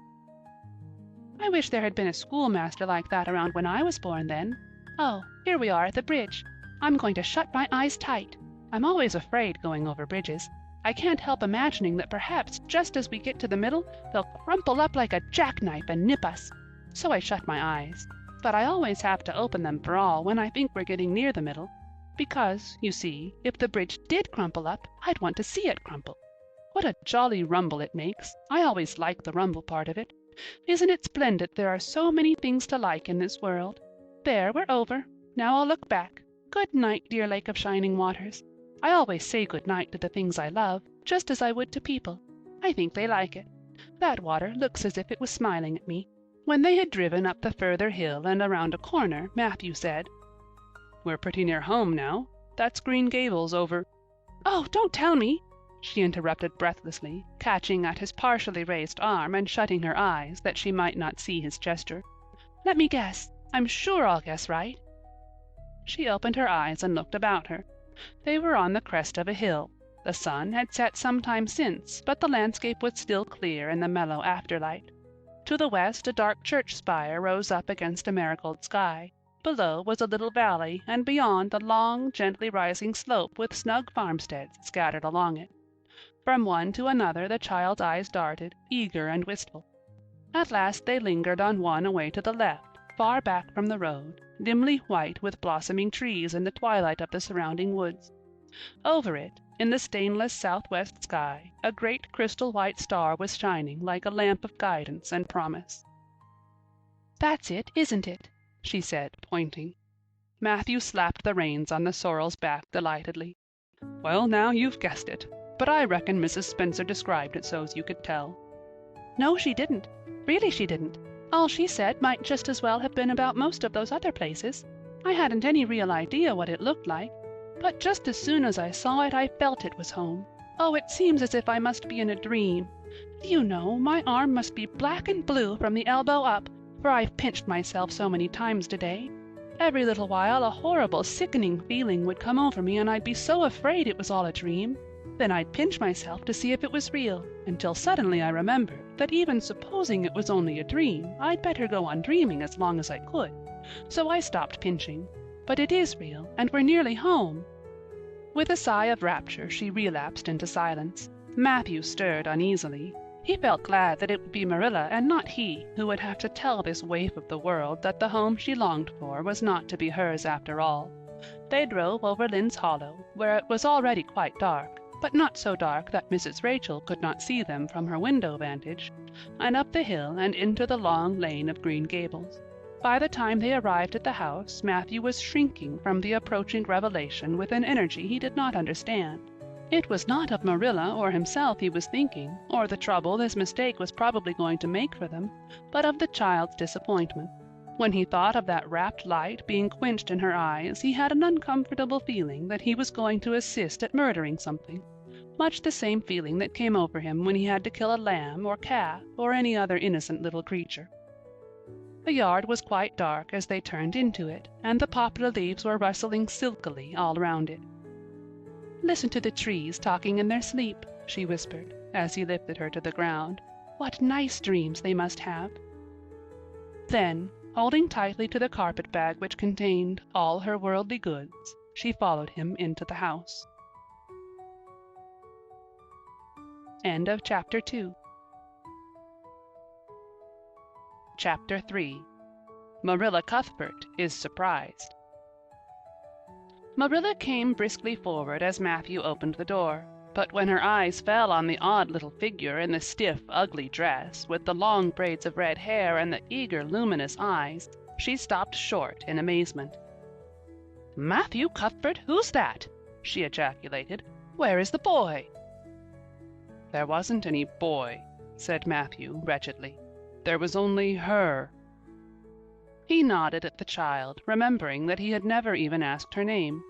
"I wish there had been a schoolmaster like that around when I was born then. Oh, here we are at the bridge. I'm going to shut my eyes tight. I'm always afraid going over bridges. I can't help imagining that perhaps just as we get to the middle, they'll crumple up like a jackknife and nip us. So I shut my eyes. But I always have to open them for all when I think we're getting near the middle. Because, you see, if the bridge did crumple up, I'd want to see it crumple. What a jolly rumble it makes. I always like the rumble part of it. Isn't it splendid there are so many things to like in this world? There, we're over. Now I'll look back. Good night, dear Lake of Shining Waters. I always say good night to the things I love, just as I would to people. I think they like it. That water looks as if it was smiling at me." When they had driven up the further hill and around a corner, Matthew said, "We're pretty near home now. That's Green Gables over—" "Oh, don't tell me!" she interrupted breathlessly, catching at his partially raised arm and shutting her eyes that she might not see his gesture. "Let me guess. I'm sure I'll guess right." She opened her eyes and looked about her. They were on the crest of a hill. The sun had set some time since, but the landscape was still clear in the mellow afterlight. To the west a dark church spire rose up against a marigold sky. Below was a little valley, and beyond a long, gently rising slope with snug farmsteads scattered along it. From one to another the child's eyes darted, eager and wistful. At last they lingered on one away to the left, far back from the road, dimly white with blossoming trees in the twilight of the surrounding woods. Over it, in the stainless southwest sky, a great crystal-white star was shining like a lamp of guidance and promise. "That's it, isn't it?" she said, pointing. Matthew slapped the reins on the sorrel's back delightedly. "Well, now you've guessed it. But I reckon Mrs. Spencer described it so's you could tell." "No, she didn't. Really she didn't. All she said might just as well have been about most of those other places. I hadn't any real idea what it looked like. But just as soon as I saw it, I felt it was home. Oh, it seems as if I must be in a dream. Do you know, my arm must be black and blue from the elbow up, for I've pinched myself so many times today. Every little while a horrible, sickening feeling would come over me, and I'd be so afraid it was all a dream. Then I'd pinch myself to see if it was real, until suddenly I remembered that even supposing it was only a dream, I'd better go on dreaming as long as I could. So I stopped pinching. But it is real, and we're nearly home." With a sigh of rapture she relapsed into silence. Matthew stirred uneasily. He felt glad that it would be Marilla and not he who would have to tell this waif of the world that the home she longed for was not to be hers after all. They drove over Lynn's Hollow, where it was already quite dark, but not so dark that Mrs. Rachel could not see them from her window vantage, and up the hill and into the long lane of Green Gables. By the time they arrived at the house, Matthew was shrinking from the approaching revelation with an energy he did not understand. It was not of Marilla or himself he was thinking, or the trouble this mistake was probably going to make for them, but of the child's disappointment. When he thought of that rapt light being quenched in her eyes, he had an uncomfortable feeling that he was going to assist at murdering something, much the same feeling that came over him when he had to kill a lamb or calf or any other innocent little creature. The yard was quite dark as they turned into it, and the poplar leaves were rustling silkily all round it. "Listen to the trees talking in their sleep," she whispered, as he lifted her to the ground. "What nice dreams they must have." Then, holding tightly to the carpet-bag which contained all her worldly goods, she followed him into the house. End of Chapter 2. Chapter 3. Marilla Cuthbert is Surprised. Marilla came briskly forward as Matthew opened the door, but when her eyes fell on the odd little figure in the stiff, ugly dress, with the long braids of red hair and the eager, luminous eyes, she stopped short in amazement. "Matthew Cuthbert, who's that?" she ejaculated. "Where is the boy?" "There wasn't any boy," said Matthew wretchedly. "There was only her." He nodded at the child, remembering that he had never even asked her name.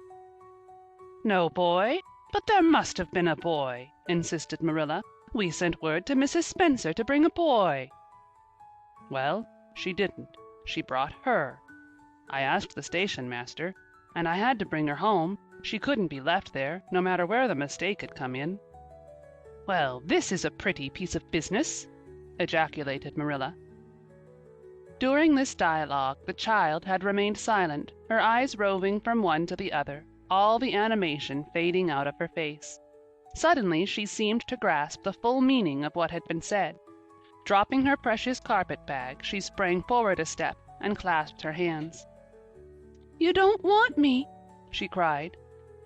"No boy? But there must have been a boy," insisted Marilla. "We sent word to Mrs. Spencer to bring a boy." "Well, she didn't. She brought her." I asked the station master, and I had to bring her home. She couldn't be left there, no matter where the mistake had come in." "Well, this is a pretty piece of business!" ejaculated Marilla. During this dialogue the child had remained silent, her eyes roving from one to the other, all the animation fading out of her face. Suddenly she seemed to grasp the full meaning of what had been said. Dropping her precious carpet-bag, she sprang forward a step and clasped her hands. "You don't want me," she cried.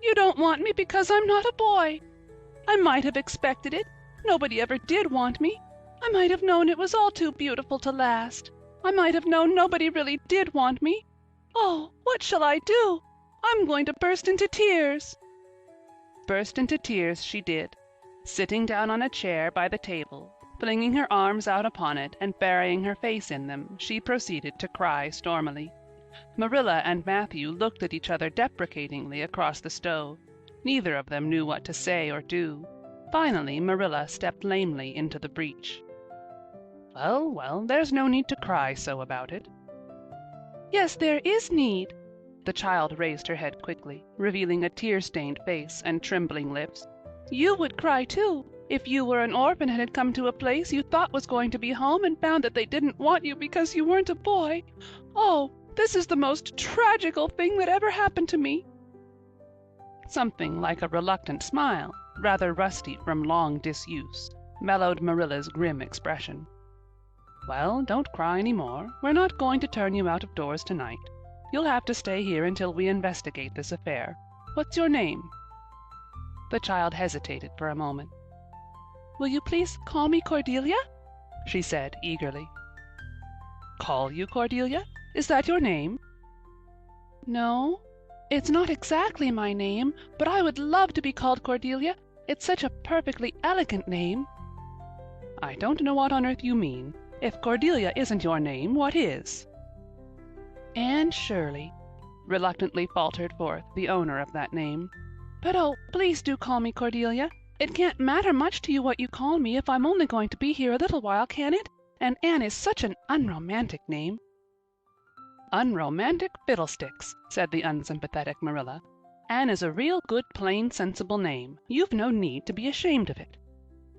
"You don't want me because I'm not a boy. I might have expected it. Nobody ever did want me. I might have known it was all too beautiful to last. I might have known nobody really did want me. Oh, what shall I do? I'm going to burst into tears." Burst into tears she did, sitting down on a chair by the table. Flinging her arms out upon it and burying her face in them, she proceeded to cry stormily. Marilla and Matthew looked at each other deprecatingly across the stove. Neither of them knew what to say or do. Finally Marilla stepped lamely into the breach. "Well, well, there's no need to cry so about it." "Yes, there is need." The child raised her head quickly, revealing a tear-stained face and trembling lips. "You would cry too, if you were an orphan and had come to a place you thought was going to be home and found that they didn't want you because you weren't a boy. Oh, this is the most tragical thing that ever happened to me." Something like a reluctant smile, rather rusty from long disuse, mellowed Marilla's grim expression. "Well, don't cry any more. We're not going to turn you out of doors tonight. You'll have to stay here until we investigate this affair. What's your name?" The child hesitated for a moment. "Will you please call me Cordelia?" she said eagerly. "Call you Cordelia? Is that your name?" "No, it's not exactly my name, but I would love to be called Cordelia. It's such a perfectly elegant name." "I don't know what on earth you mean. If Cordelia isn't your name, what is?" "Anne Shirley," reluctantly faltered forth the owner of that name. "But oh, please do call me Cordelia. It can't matter much to you what you call me if I'm only going to be here a little while, can it? And Anne is such an unromantic name." "Unromantic fiddlesticks," said the unsympathetic Marilla. "Anne is a real good plain sensible name. You've no need to be ashamed of it."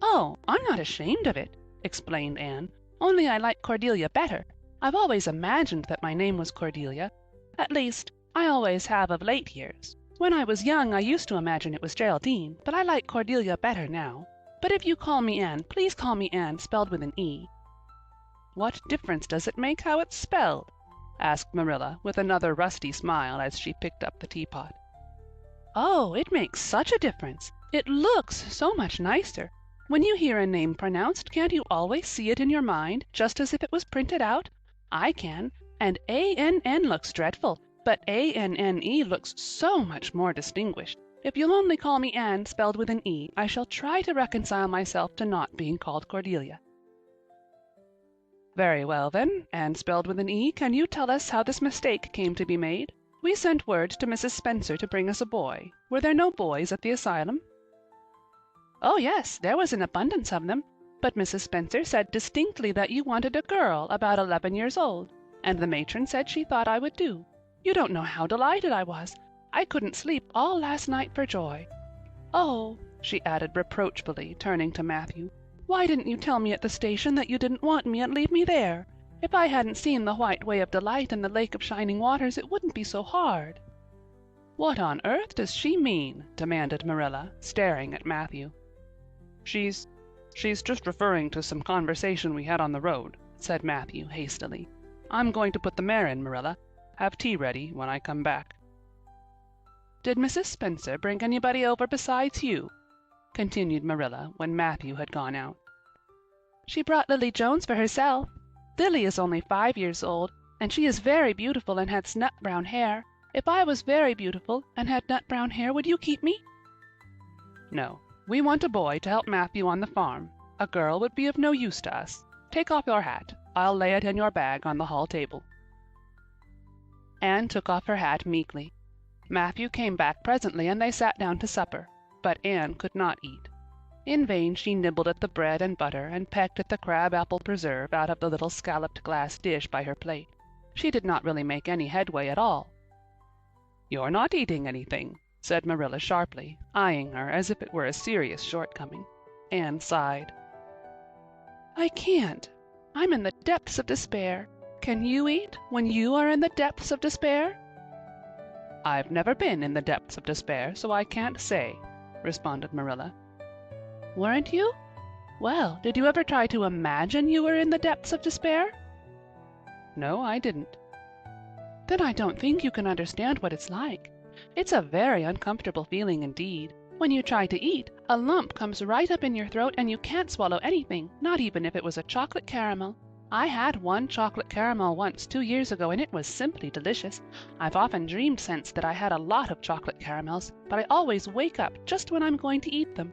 "Oh, I'm not ashamed of it," explained Anne. "Only I like Cordelia better. I've always imagined that my name was Cordelia. At least, I always have of late years. When I was young I used to imagine it was Geraldine, but I like Cordelia better now. But if you call me Anne, please call me Anne spelled with an E." "What difference does it make how it's spelled?" asked Marilla with another rusty smile as she picked up the teapot. "Oh, it makes such a difference. It looks so much nicer. When you hear a name pronounced, can't you always see it in your mind, just as if it was printed out? I can, and A-N-N looks dreadful, but A-N-N-E looks so much more distinguished. If you'll only call me Anne spelled with an E, I shall try to reconcile myself to not being called Cordelia." "Very well, then, Anne spelled with an E, can you tell us how this mistake came to be made? We sent word to Mrs. Spencer to bring us a boy. Were there no boys at the asylum?" "Oh, yes, there was an abundance of them. But Mrs. Spencer said distinctly that you wanted a girl about 11 years old, and the matron said she thought I would do. You don't know how delighted I was. I couldn't sleep all last night for joy. Oh," she added reproachfully, turning to Matthew, "why didn't you tell me at the station that you didn't want me and leave me there? If I hadn't seen the White Way of Delight and the Lake of Shining Waters, it wouldn't be so hard." "What on earth does she mean?" demanded Marilla, staring at Matthew. She's just referring to some conversation we had on the road," said Matthew hastily. "I'm going to put the mare in, Marilla. Have tea ready when I come back." "Did Mrs. Spencer bring anybody over besides you?" continued Marilla when Matthew had gone out. "She brought Lily Jones for herself. Lily is only 5 years old, and she is very beautiful and has nut brown hair. If I was very beautiful and had nut brown hair, would you keep me?" "No. We want a boy to help Matthew on the farm. A girl would be of no use to us. Take off your hat. I'll lay it in your bag on the hall table." Anne took off her hat meekly. Matthew came back presently and they sat down to supper, but Anne could not eat. In vain she nibbled at the bread and butter and pecked at the crab-apple preserve out of the little scalloped glass dish by her plate. She did not really make any headway at all. "You're not eating anything," said Marilla sharply, eyeing her as if it were a serious shortcoming. Anne sighed. "I can't. I'm in the depths of despair. Can you eat when you are in the depths of despair?" "I've never been in the depths of despair, so I can't say," responded Marilla. "Weren't you? Well, did you ever try to imagine you were in the depths of despair?" "No, I didn't." "Then I don't think you can understand what it's like. It's a very uncomfortable feeling indeed. When you try to eat, a lump comes right up in your throat and you can't swallow anything, not even if it was a chocolate caramel. I had one chocolate caramel once 2 years ago and it was simply delicious. I've often dreamed since that I had a lot of chocolate caramels, but I always wake up just when I'm going to eat them.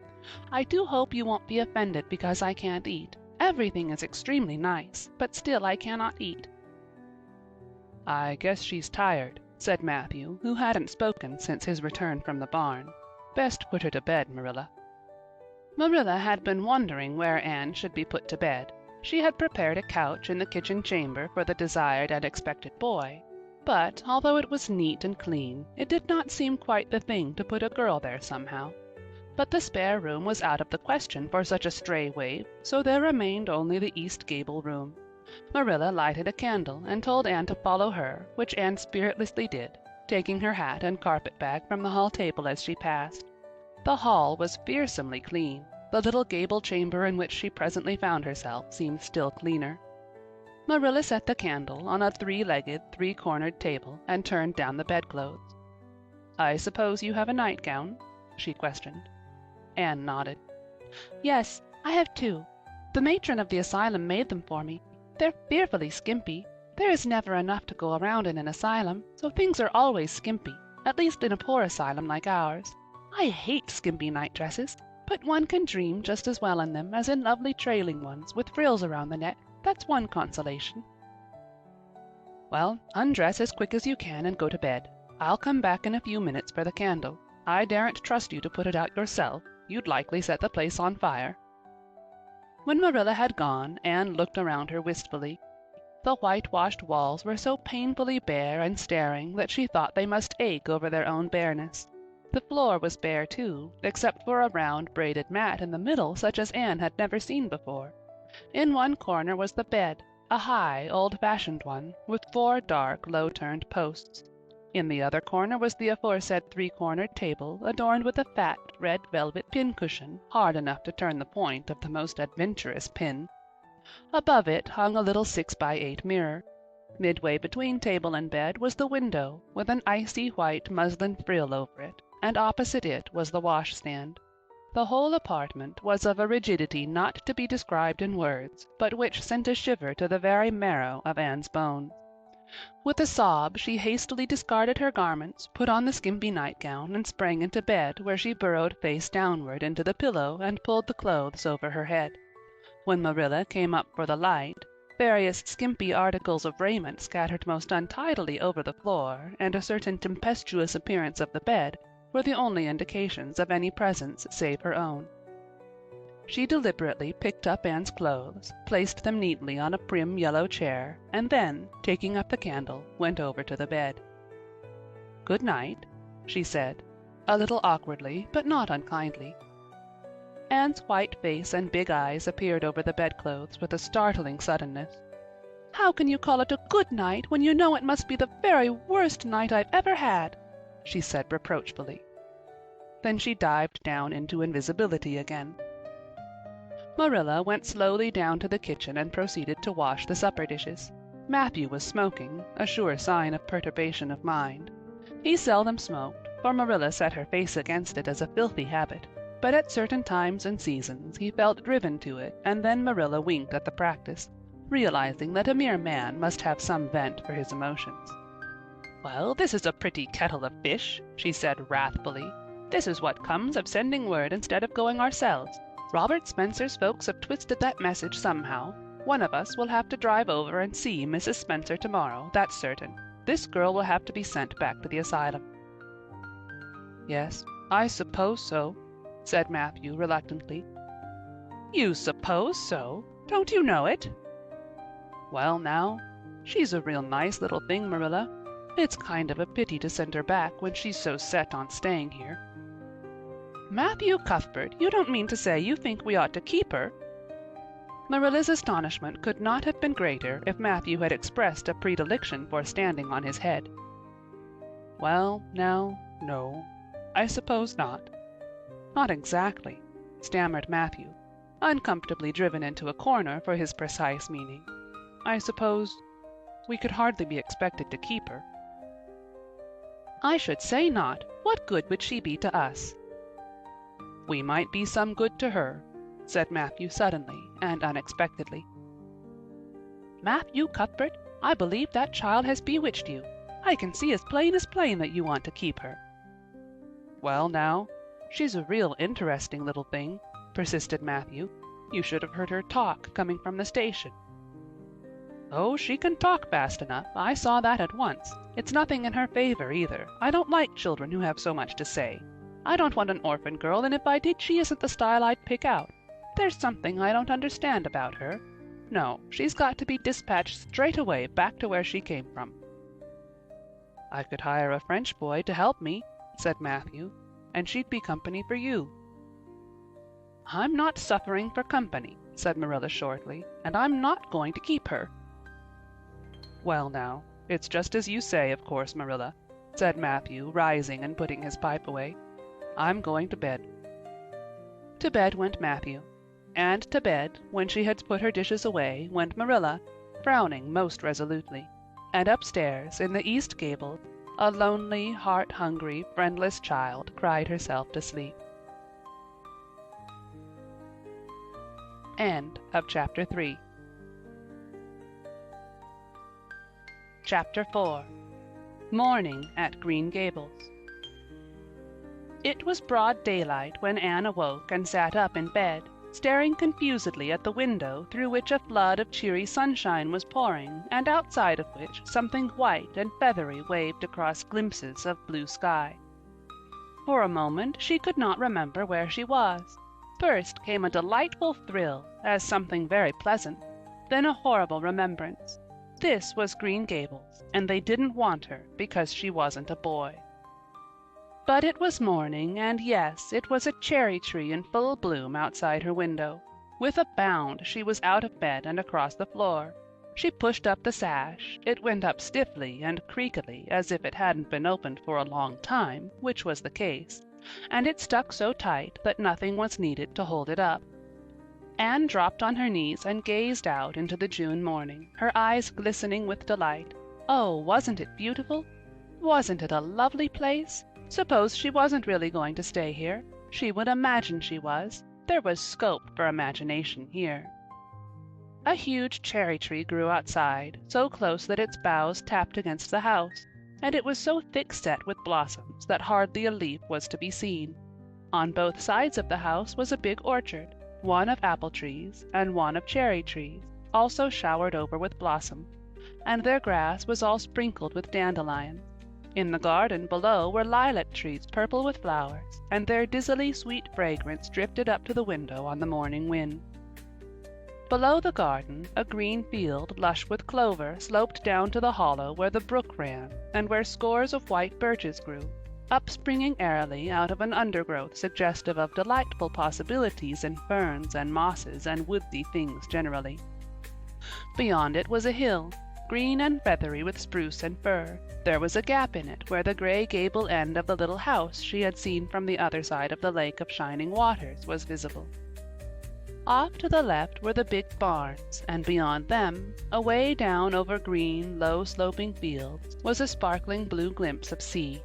I do hope you won't be offended because I can't eat. Everything is extremely nice, but still I cannot eat." "I guess she's tired," said Matthew, who hadn't spoken since his return from the barn. "Best put her to bed, Marilla." Marilla had been wondering where Anne should be put to bed. She had prepared a couch in the kitchen chamber for the desired and expected boy, but although it was neat and clean, it did not seem quite the thing to put a girl there somehow. But the spare room was out of the question for such a stray waif, so there remained only the east gable room. Marilla lighted a candle and told Anne to follow her, which Anne spiritlessly did, taking her hat and carpet-bag from the hall table as she passed. The hall was fearsomely clean. The little gable chamber in which she presently found herself seemed still cleaner. Marilla set the candle on a 3-legged, 3-cornered table and turned down the bedclothes. "I suppose you have a nightgown?" she questioned. Anne nodded. "Yes, I have 2. The matron of the asylum made them for me. They're fearfully skimpy. There is never enough to go around in an asylum, so things are always skimpy, at least in a poor asylum like ours. I hate skimpy night dresses, but one can dream just as well in them as in lovely trailing ones with frills around the neck. That's one consolation." "Well, undress as quick as you can and go to bed. I'll come back in a few minutes for the candle. I daren't trust you to put it out yourself. You'd likely set the place on fire." When Marilla had gone, Anne looked around her wistfully. The whitewashed walls were so painfully bare and staring that she thought they must ache over their own bareness. The floor was bare, too, except for a round braided mat in the middle such as Anne had never seen before. In one corner was the bed, a high, old-fashioned one, with 4 dark, low-turned posts. In the other corner was the aforesaid 3-cornered table, adorned with a fat, red velvet pincushion, hard enough to turn the point of the most adventurous pin. Above it hung a little 6-by-8 mirror. Midway between table and bed was the window, with an icy white muslin frill over it, and opposite it was the washstand. The whole apartment was of a rigidity not to be described in words, but which sent a shiver to the very marrow of Anne's bones. With a sob she hastily discarded her garments, put on the skimpy nightgown, and sprang into bed, where she burrowed face downward into the pillow and pulled the clothes over her head. When Marilla came up for the light, various skimpy articles of raiment scattered most untidily over the floor, and a certain tempestuous appearance of the bed, were the only indications of any presence save her own. She deliberately picked up Anne's clothes, placed them neatly on a prim yellow chair, and then, taking up the candle, went over to the bed. "Good night," she said, a little awkwardly, but not unkindly. Anne's white face and big eyes appeared over the bedclothes with a startling suddenness. "How can you call it a good night when you know it must be the very worst night I've ever had?" she said reproachfully. Then she dived down into invisibility again. Marilla went slowly down to the kitchen and proceeded to wash the supper dishes. Matthew was smoking, a sure sign of perturbation of mind. He seldom smoked, for Marilla set her face against it as a filthy habit, but at certain times and seasons he felt driven to it, and then Marilla winked at the practice, realizing that a mere man must have some vent for his emotions. "Well, this is a pretty kettle of fish," she said wrathfully. "This is what comes of sending word instead of going ourselves. Robert Spencer's folks have twisted that message somehow. One of us will have to drive over and see Mrs. Spencer tomorrow, that's certain. This girl will have to be sent back to the asylum." "Yes, I suppose so," said Matthew reluctantly. "You suppose so? Don't you know it?" "Well now," She's a real nice little thing, Marilla. It's kind of a pity to send her back when she's so set on staying here." "Matthew Cuthbert, you don't mean to say you think we ought to keep her?" Marilla's astonishment could not have been greater if Matthew had expressed a predilection for standing on his head. "Well, now, no, I suppose not." "Not exactly," stammered Matthew, uncomfortably driven into a corner for his precise meaning. "I suppose we could hardly be expected to keep her." "I should say not. What good would she be to us?" "We might be some good to her," said Matthew suddenly and unexpectedly. "Matthew Cuthbert, I believe that child has bewitched you. I can see as plain that you want to keep her." "Well now, she's a real interesting little thing," persisted Matthew. "You should have heard her talk coming from the station." "Oh, she can talk fast enough. I saw that at once. It's nothing in her favor either. I don't like children who have so much to say. I don't want an orphan girl, and if I did, she isn't the style I'd pick out. There's something I don't understand about her. No, she's got to be dispatched straight away back to where she came from." "I could hire a French boy to help me," said Matthew, "and she'd be company for you." "I'm not suffering for company," said Marilla shortly, "and I'm not going to keep her." "Well now, it's just as you say, of course, Marilla," said Matthew, rising and putting his pipe away. "I'm going to bed." To bed went Matthew, and to bed, when she had put her dishes away, went Marilla, frowning most resolutely, and upstairs in the east gable a lonely, heart-hungry, friendless child cried herself to sleep. End of Chapter 3. Chapter 4. Morning at Green Gables. It was broad daylight when Anne awoke and sat up in bed, staring confusedly at the window through which a flood of cheery sunshine was pouring, and outside of which something white and feathery waved across glimpses of blue sky. For a moment she could not remember where she was. First came a delightful thrill, as something very pleasant, then a horrible remembrance. This was Green Gables, and they didn't want her because she wasn't a boy. But it was morning, and yes, it was a cherry tree in full bloom outside her window. With a bound she was out of bed and across the floor. She pushed up the sash. It went up stiffly and creakily as if it hadn't been opened for a long time, which was the case, and it stuck so tight that nothing was needed to hold it up. Anne dropped on her knees and gazed out into the June morning, her eyes glistening with delight. Oh, wasn't it beautiful? Wasn't it a lovely place? Suppose she wasn't really going to stay here. She would imagine she was. There was scope for imagination here. A huge cherry tree grew outside, so close that its boughs tapped against the house, and it was so thick-set with blossoms that hardly a leaf was to be seen. On both sides of the house was a big orchard, one of apple trees and one of cherry trees, also showered over with blossom, and their grass was all sprinkled with dandelions. In the garden below were lilac trees purple with flowers, and their dizzily sweet fragrance drifted up to the window on the morning wind. Below the garden, a green field lush with clover sloped down to the hollow where the brook ran, and where scores of white birches grew, upspringing airily out of an undergrowth suggestive of delightful possibilities in ferns and mosses and woodsy things generally. Beyond it was a hill, green and feathery with spruce and fir. There was a gap in it where the gray gable end of the little house she had seen from the other side of the lake of shining waters was visible. Off to the left were the big barns, and beyond them, away down over green, low-sloping fields, was a sparkling blue glimpse of sea.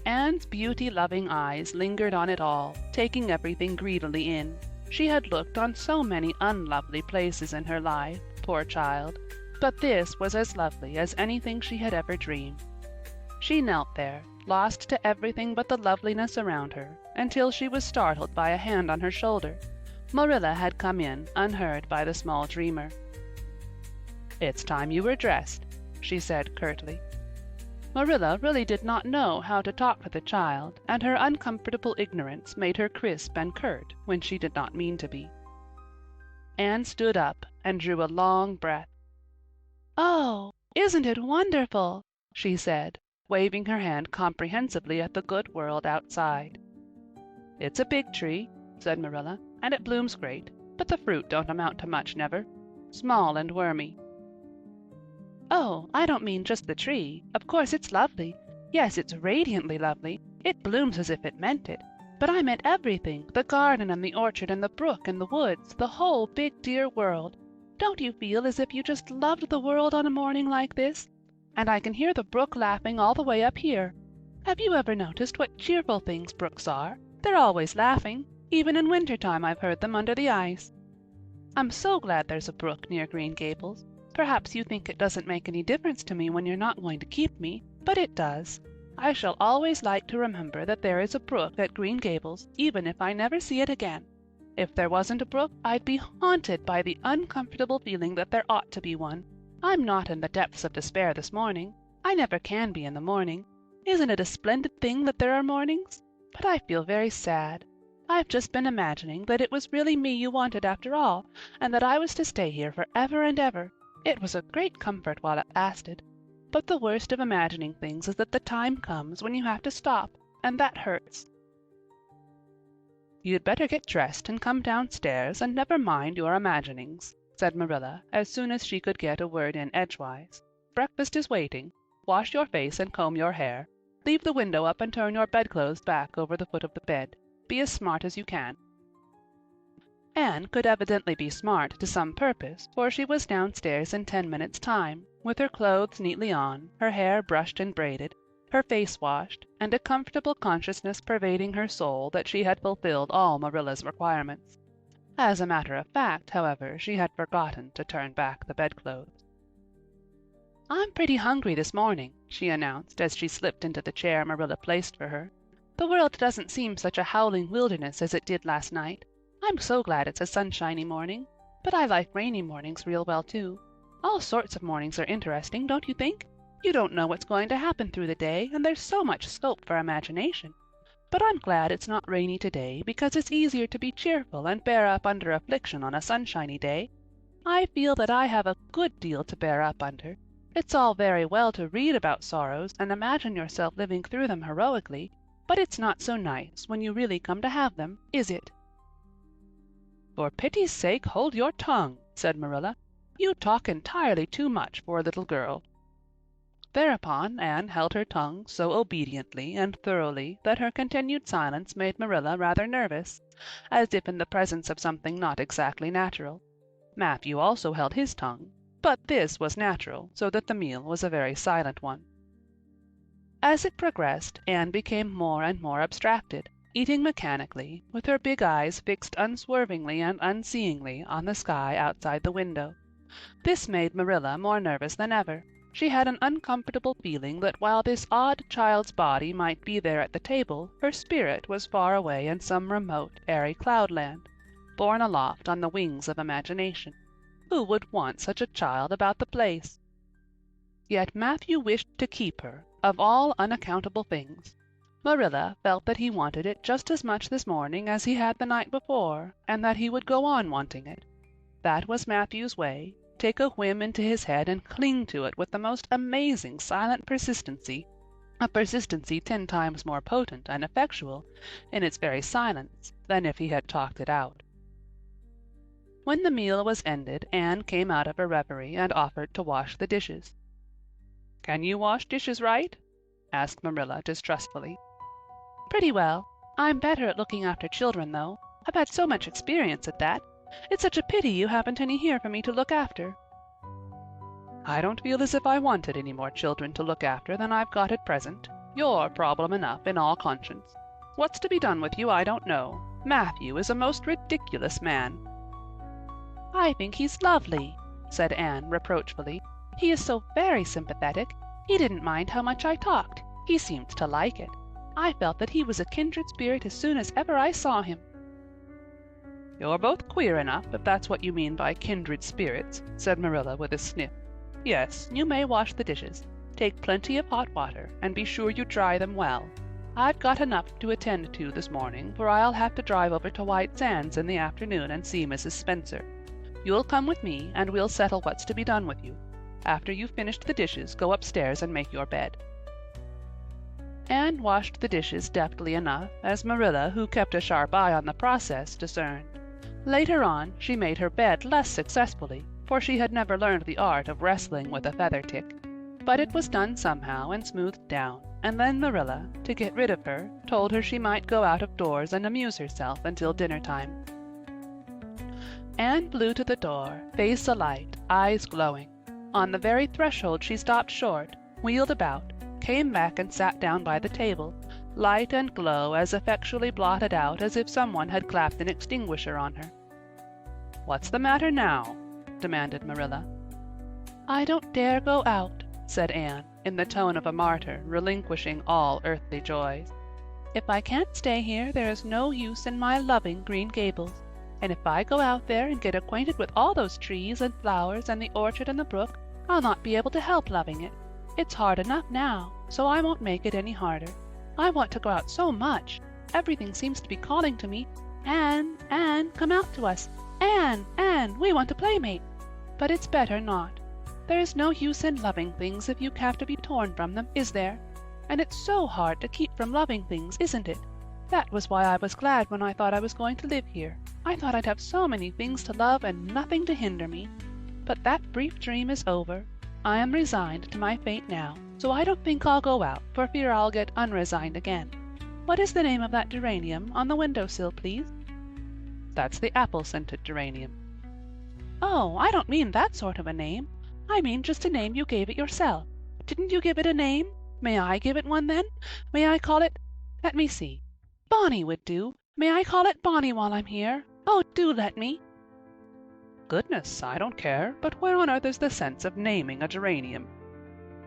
Anne's beauty-loving eyes lingered on it all, taking everything greedily in. She had looked on so many unlovely places in her life, poor child, but this was as lovely as anything she had ever dreamed. She knelt there, lost to everything but the loveliness around her, until she was startled by a hand on her shoulder. Marilla had come in, unheard by the small dreamer. "It's time you were dressed," she said curtly. Marilla really did not know how to talk to the child, and her uncomfortable ignorance made her crisp and curt when she did not mean to be. Anne stood up and drew a long breath. "Oh, isn't it wonderful?" she said, waving her hand comprehensively at the good world outside. "It's a big tree," said Marilla, "and it blooms great, but the fruit don't amount to much never. Small and wormy." "Oh, I don't mean just the tree. Of course it's lovely. Yes, it's radiantly lovely. It blooms as if it meant it. But I meant everything, the garden and the orchard and the brook and the woods, the whole big dear world. Don't you feel as if you just loved the world on a morning like this? And I can hear the brook laughing all the way up here. Have you ever noticed what cheerful things brooks are? They're always laughing. Even in winter time I've heard them under the ice. I'm so glad there's a brook near Green Gables. Perhaps you think it doesn't make any difference to me when you're not going to keep me, but it does. I shall always like to remember that there is a brook at Green Gables, even if I never see it again. If there wasn't a brook, I'd be haunted by the uncomfortable feeling that there ought to be one. I'm not in the depths of despair this morning. I never can be in the morning. Isn't it a splendid thing that there are mornings? But I feel very sad. I've just been imagining that it was really me you wanted after all, and that I was to stay here for ever and ever. It was a great comfort while it lasted. But the worst of imagining things is that the time comes when you have to stop, and that hurts. "You'd better get dressed and come downstairs and never mind your imaginings," said Marilla as soon as she could get a word in edgewise. "Breakfast is waiting. Wash your face and comb your hair. Leave the window up and turn your bedclothes back over the foot of the bed. Be as smart as you can." Anne could evidently be smart to some purpose, for she was downstairs in 10 minutes' time, with her clothes neatly on, her hair brushed and braided, her face washed, and a comfortable consciousness pervading her soul that she had fulfilled all Marilla's requirements. As a matter of fact, however, she had forgotten to turn back the bedclothes. "I'm pretty hungry this morning," she announced as she slipped into the chair Marilla placed for her. "The world doesn't seem such a howling wilderness as it did last night. I'm so glad it's a sunshiny morning. But I like rainy mornings real well, too. All sorts of mornings are interesting, don't you think? You don't know what's going to happen through the day, and there's so much scope for imagination. But I'm glad it's not rainy today, because it's easier to be cheerful and bear up under affliction on a sunshiny day. I feel that I have a good deal to bear up under. It's all very well to read about sorrows and imagine yourself living through them heroically, but it's not so nice when you really come to have them, is it?" "For pity's sake, hold your tongue," said Marilla. "You talk entirely too much for a little girl." Thereupon Anne held her tongue so obediently and thoroughly that her continued silence made Marilla rather nervous, as if in the presence of something not exactly natural. Matthew also held his tongue, but this was natural, so that the meal was a very silent one. As it progressed, Anne became more and more abstracted, eating mechanically, with her big eyes fixed unswervingly and unseeingly on the sky outside the window. This made Marilla more nervous than ever. She had an uncomfortable feeling that while this odd child's body might be there at the table, her spirit was far away in some remote, airy cloudland, borne aloft on the wings of imagination. Who would want such a child about the place? Yet Matthew wished to keep her, of all unaccountable things. Marilla felt that he wanted it just as much this morning as he had the night before, and that he would go on wanting it. That was Matthew's way, take a whim into his head and cling to it with the most amazing silent persistency, a persistency 10 times more potent and effectual in its very silence than if he had talked it out. When the meal was ended, Anne came out of her reverie and offered to wash the dishes. "Can you wash dishes right?" asked Marilla distrustfully. "Pretty well. I'm better at looking after children, though. I've had so much experience at that. It's such a pity you haven't any here for me to look after." "I don't feel as if I wanted any more children to look after than I've got at present. You're problem enough, in all conscience. What's to be done with you, I don't know. Matthew is a most ridiculous man." "I think he's lovely," said Anne reproachfully. "He is so very sympathetic. He didn't mind how much I talked. He seemed to like it. I felt that he was a kindred spirit as soon as ever I saw him." "You're both queer enough, if that's what you mean by kindred spirits," said Marilla with a sniff. "Yes, you may wash the dishes. Take plenty of hot water, and be sure you dry them well. I've got enough to attend to this morning, for I'll have to drive over to White Sands in the afternoon and see Mrs. Spencer. You'll come with me, and we'll settle what's to be done with you. After you've finished the dishes, go upstairs and make your bed." Anne washed the dishes deftly enough, as Marilla, who kept a sharp eye on the process, discerned. Later on, she made her bed less successfully, for she had never learned the art of wrestling with a feather tick. But it was done somehow and smoothed down, and then Marilla, to get rid of her, told her she might go out of doors and amuse herself until dinner time. Anne flew to the door, face alight, eyes glowing. On the very threshold she stopped short, wheeled about, came back and sat down by the table, light and glow as effectually blotted out as if someone had clapped an extinguisher on her. "What's the matter now?" demanded Marilla. "I don't dare go out," said Anne, in the tone of a martyr, relinquishing all earthly joys. "If I can't stay here, there is no use in my loving Green Gables. And if I go out there and get acquainted with all those trees and flowers and the orchard and the brook, I'll not be able to help loving it. It's hard enough now, so I won't make it any harder. I want to go out so much. Everything seems to be calling to me, 'Anne, Anne, come out to us. Anne, Anne, we want a playmate.' But it's better not. There is no use in loving things if you have to be torn from them, is there? And it's so hard to keep from loving things, isn't it? That was why I was glad when I thought I was going to live here. I thought I'd have so many things to love and nothing to hinder me. But that brief dream is over. I am resigned to my fate now, so I don't think I'll go out for fear I'll get unresigned again. What is the name of that geranium on the window-sill, please?" "That's the apple-scented geranium." "Oh, I don't mean that sort of a name. I mean just a name you gave it yourself. Didn't you give it a name? May I give it one then? May I call it— let me see. Bonnie would do. May I call it Bonnie while I'm here? Oh, do let me." "Goodness, I don't care, but where on earth is the sense of naming a geranium?"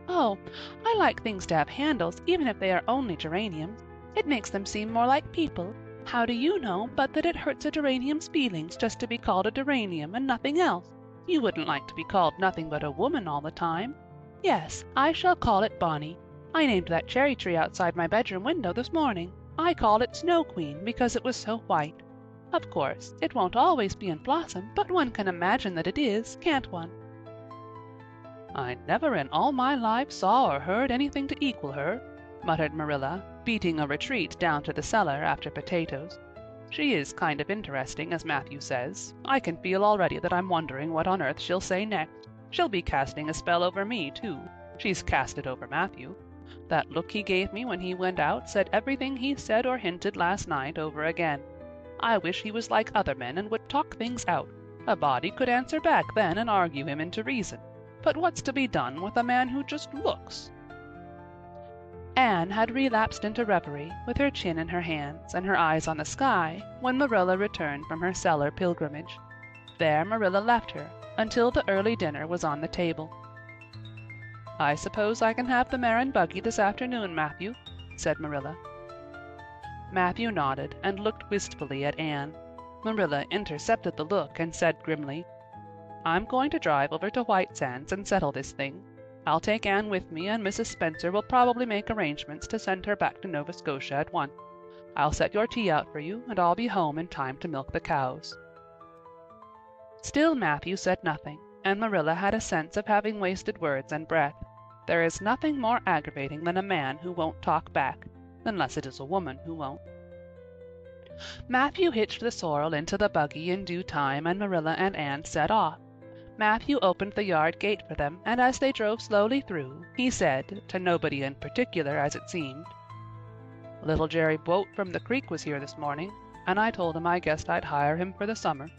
"Oh, I like things to have handles, even if they are only geraniums. It makes them seem more like people. How do you know but that it hurts a geranium's feelings just to be called a geranium and nothing else? You wouldn't like to be called nothing but a woman all the time. Yes, I shall call it Bonnie. I named that cherry tree outside my bedroom window this morning. I called it Snow Queen because it was so white. Of course, it won't always be in blossom, but one can imagine that it is, can't one?" "I never in all my life saw or heard anything to equal her," muttered Marilla, beating a retreat down to the cellar after potatoes. "She is kind of interesting, as Matthew says. I can feel already that I'm wondering what on earth she'll say next. She'll be casting a spell over me, too. She's cast it over Matthew. That look he gave me when he went out said everything he said or hinted last night over again. I wish he was like other men and would talk things out. A body could answer back then and argue him into reason. But what's to be done with a man who just looks?" Anne had relapsed into reverie, with her chin in her hands and her eyes on the sky, when Marilla returned from her cellar pilgrimage. There Marilla left her, until the early dinner was on the table. "I suppose I can have the mare and buggy this afternoon, Matthew," said Marilla. Matthew nodded and looked wistfully at Anne. Marilla intercepted the look and said grimly, "I'm going to drive over to White Sands and settle this thing. I'll take Anne with me, and Mrs. Spencer will probably make arrangements to send her back to Nova Scotia at once. I'll set your tea out for you, and I'll be home in time to milk the cows." Still Matthew said nothing, and Marilla had a sense of having wasted words and breath. There is nothing more aggravating than a man who won't talk back, unless it is a woman who won't. Matthew hitched the sorrel into the buggy in due time, and Marilla and Anne set off. Matthew opened the yard gate for them, and as they drove slowly through, he said, to nobody in particular as it seemed, "Little Jerry Boat from the creek was here this morning, and I told him I guessed I'd hire him for the summer."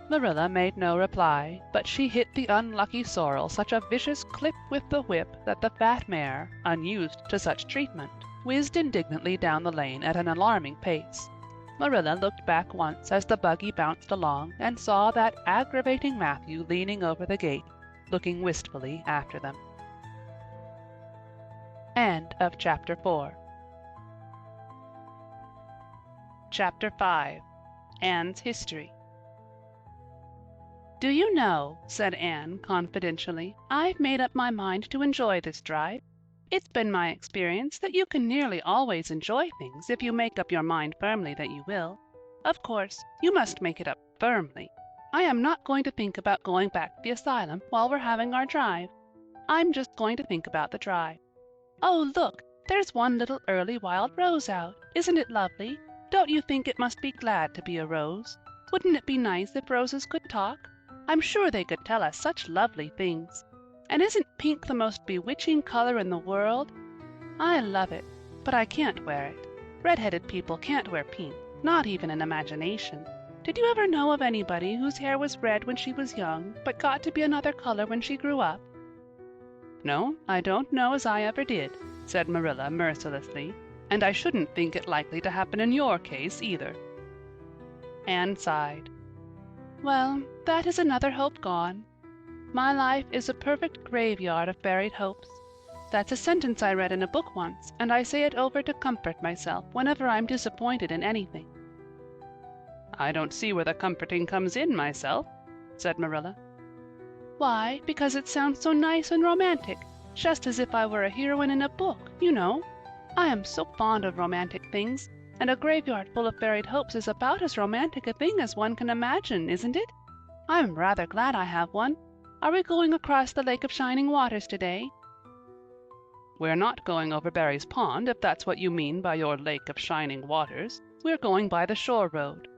Marilla made no reply, but she hit the unlucky sorrel such a vicious clip with the whip that the fat mare, unused to such treatment, whizzed indignantly down the lane at an alarming pace. Marilla looked back once as the buggy bounced along and saw that aggravating Matthew leaning over the gate, looking wistfully after them. End of Chapter 4. Chapter 5. Anne's History. "Do you know," said Anne confidentially, "I've made up my mind to enjoy this drive. It's been my experience that you can nearly always enjoy things if you make up your mind firmly that you will. Of course, you must make it up firmly. I am not going to think about going back to the asylum while we're having our drive. I'm just going to think about the drive. Oh, look, there's one little early wild rose out. Isn't it lovely? Don't you think it must be glad to be a rose? Wouldn't it be nice if roses could talk? I'm sure they could tell us such lovely things. And isn't pink the most bewitching color in the world? I love it, but I can't wear it. Red-headed people can't wear pink, not even in imagination. Did you ever know of anybody whose hair was red when she was young, but got to be another color when she grew up? No, I don't know as I ever did, said Marilla mercilessly, and I shouldn't think it likely to happen in your case either. Anne sighed. Well, that is another hope gone. My life is a perfect graveyard of buried hopes. That's a sentence I read in a book once, and I say it over to comfort myself whenever I'm disappointed in anything. I don't see where the comforting comes in myself, said Marilla. Why, because it sounds so nice and romantic, just as if I were a heroine in a book, you know. I am so fond of romantic things, and a graveyard full of buried hopes is about as romantic a thing as one can imagine, isn't it? I'm rather glad I have one. Are we going across the Lake of Shining Waters today? We're not going over Barry's Pond, if that's what you mean by your Lake of Shining Waters. We're going by the shore road.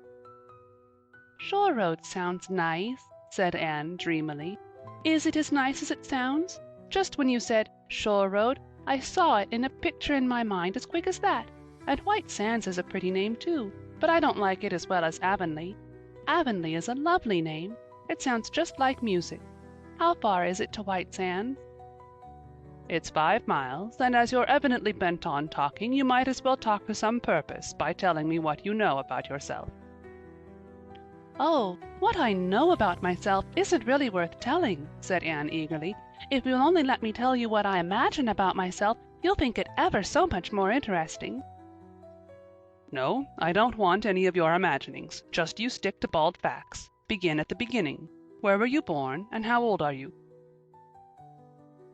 Shore road sounds nice, said Anne dreamily. Is it as nice as it sounds? Just when you said shore road, I saw it in a picture in my mind as quick as that. And White Sands is a pretty name too, but I don't like it as well as Avonlea. Avonlea is a lovely name. It sounds just like music. How far is it to White Sands? It's 5 miles, and as you're evidently bent on talking, you might as well talk to some purpose by telling me what you know about yourself. Oh, what I know about myself isn't really worth telling, said Anne eagerly. If you'll only let me tell you what I imagine about myself, you'll think it ever so much more interesting. No, I don't want any of your imaginings. Just you stick to bald facts. Begin at the beginning. Where were you born, and how old are you?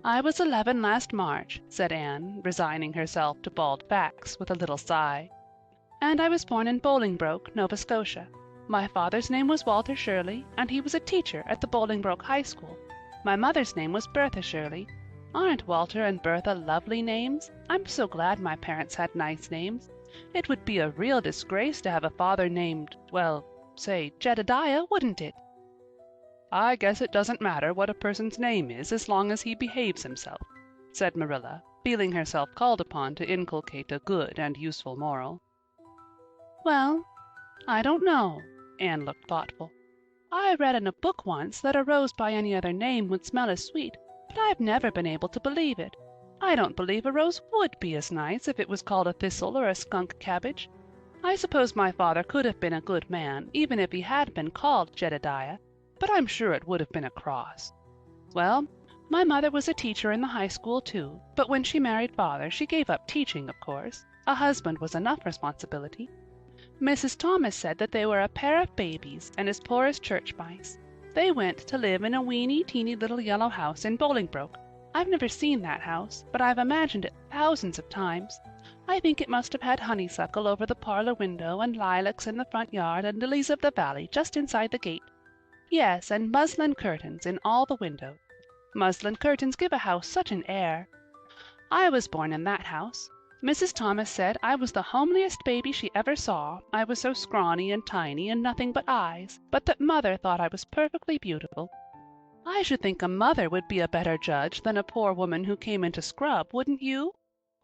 I was 11 last March, said Anne, resigning herself to bald facts with a little sigh. And I was born in Bolingbroke, Nova Scotia. My father's name was Walter Shirley, and he was a teacher at the Bolingbroke High School. My mother's name was Bertha Shirley. Aren't Walter and Bertha lovely names? I'm so glad my parents had nice names. It would be a real disgrace to have a father named, well, say, Jedediah, wouldn't it? I guess it doesn't matter what a person's name is as long as he behaves himself, said Marilla, feeling herself called upon to inculcate a good and useful moral. Well, I don't know. Anne looked thoughtful. I read in a book once that a rose by any other name would smell as sweet, but I've never been able to believe it. I don't believe a rose would be as nice if it was called a thistle or a skunk cabbage. I suppose my father could have been a good man, even if he had been called Jedediah, but I'm sure it would have been a cross. Well, my mother was a teacher in the high school too, but when she married father she gave up teaching, of course. A husband was enough responsibility. Mrs. Thomas said that they were a pair of babies and as poor as church mice. They went to live in a weeny-teeny little yellow house in Bolingbroke. I've never seen that house, but I've imagined it thousands of times. I think it must have had honeysuckle over the parlor window and lilacs in the front yard and lilies of the valley just inside the gate. Yes, and muslin curtains in all the windows. Muslin curtains give a house such an air. I was born in that house. Mrs. Thomas said I was the homeliest baby she ever saw, I was so scrawny and tiny and nothing but eyes, but that Mother thought I was perfectly beautiful. I should think a mother would be a better judge than a poor woman who came into scrub, wouldn't you?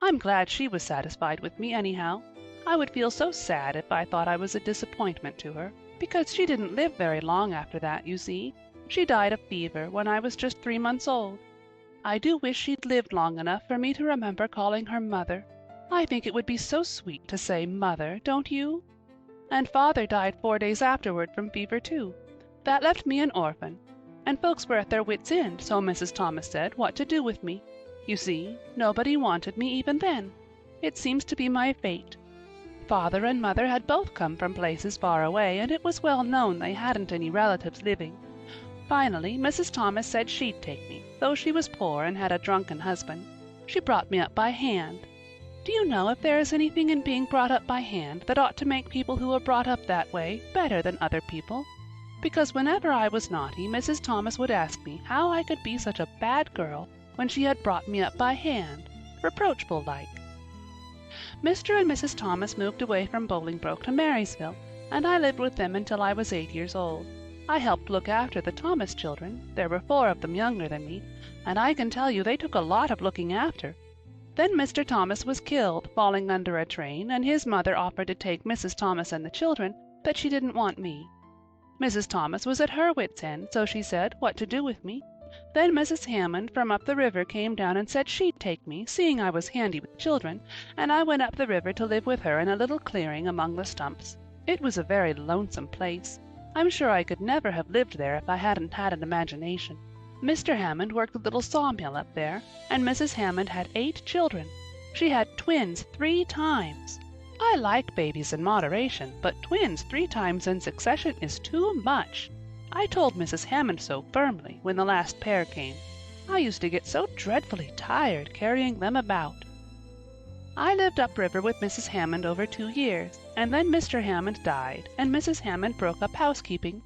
I'm glad she was satisfied with me anyhow. I would feel so sad if I thought I was a disappointment to her, because she didn't live very long after that, you see. She died of fever when I was just 3 months old. I do wish she'd lived long enough for me to remember calling her Mother. I think it would be so sweet to say Mother, don't you? And Father died 4 days afterward from fever too. That left me an orphan, and folks were at their wits' end, so Mrs. Thomas said, what to do with me. You see, nobody wanted me even then. It seems to be my fate. Father and Mother had both come from places far away, and it was well known they hadn't any relatives living. Finally, Mrs. Thomas said she'd take me, though she was poor and had a drunken husband. She brought me up by hand. Do you know if there is anything in being brought up by hand that ought to make people who are brought up that way better than other people? because whenever I was naughty, Mrs. Thomas would ask me how I could be such a bad girl when she had brought me up by hand, reproachful-like. Mr. and Mrs. Thomas moved away from Bolingbroke to Marysville, and I lived with them until I was 8 years old. I helped look after the Thomas children. There were 4 of them younger than me, and I can tell you they took a lot of looking after. Then Mr. Thomas was killed, falling under a train, and his mother offered to take Mrs. Thomas and the children, but she didn't want me. Mrs. Thomas was at her wits' end, so she said what to do with me. Then Mrs. Hammond from up the river came down and said she'd take me, seeing I was handy with children, and I went up the river to live with her in a little clearing among the stumps. It was a very lonesome place. I'm sure I could never have lived there if I hadn't had an imagination. Mr. Hammond worked a little sawmill up there, and Mrs. Hammond had 8 children. She had twins 3 times. I like babies in moderation, but twins 3 times in succession is too much. I told Mrs. Hammond so firmly when the last pair came. I used to get so dreadfully tired carrying them about. I lived upriver with Mrs. Hammond over 2 years, and then Mr. Hammond died, and Mrs. Hammond broke up housekeeping.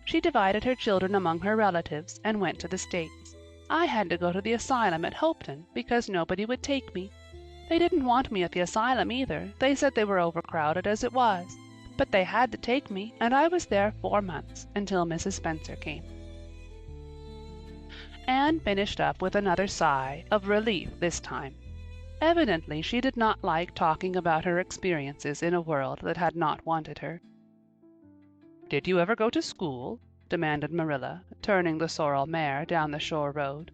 She divided her children among her relatives and went to the States. I had to go to the asylum at Hopeton because nobody would take me. They didn't want me at the asylum either. They said they were overcrowded as it was. But they had to take me, and I was there 4 months, until Mrs. Spencer came. Anne finished up with another sigh, of relief this time. Evidently she did not like talking about her experiences in a world that had not wanted her. "Did you ever go to school?" demanded Marilla, turning the sorrel mare down the shore road.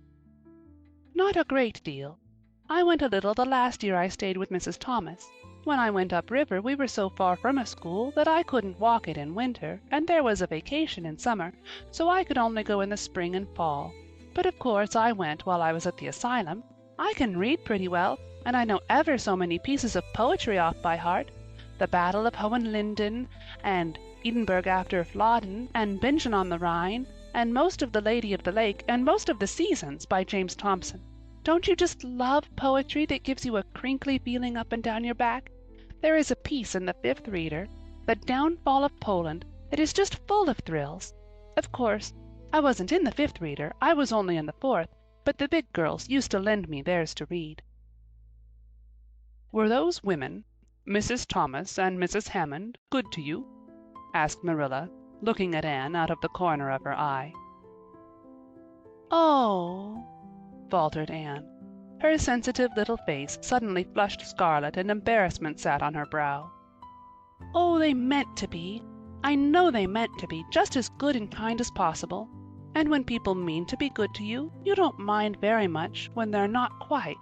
"Not a great deal. I went a little the last year I stayed with Mrs. Thomas. When I went up river we were so far from a school that I couldn't walk it in winter, and there was a vacation in summer, so I could only go in the spring and fall. But of course I went while I was at the asylum. I can read pretty well, and I know ever so many pieces of poetry off by heart. The Battle of Hohenlinden, and Edinburgh after Flodden, and Bingen on the Rhine, and most of The Lady of the Lake, and most of The Seasons by James Thomson. Don't you just love poetry that gives you a crinkly feeling up and down your back? There is a piece in the 5th Reader, The Downfall of Poland, that is just full of thrills. Of course, I wasn't in the 5th Reader, I was only in the 4th, but the big girls used to lend me theirs to read." "Were those women, Mrs. Thomas and Mrs. Hammond, good to you?" asked Marilla, looking at Anne out of the corner of her eye. "Oh," faltered Anne. Her sensitive little face suddenly flushed scarlet and embarrassment sat on her brow. "Oh, they meant to be. I know they meant to be, just as good and kind as possible. And when people mean to be good to you, you don't mind very much when they're not quite.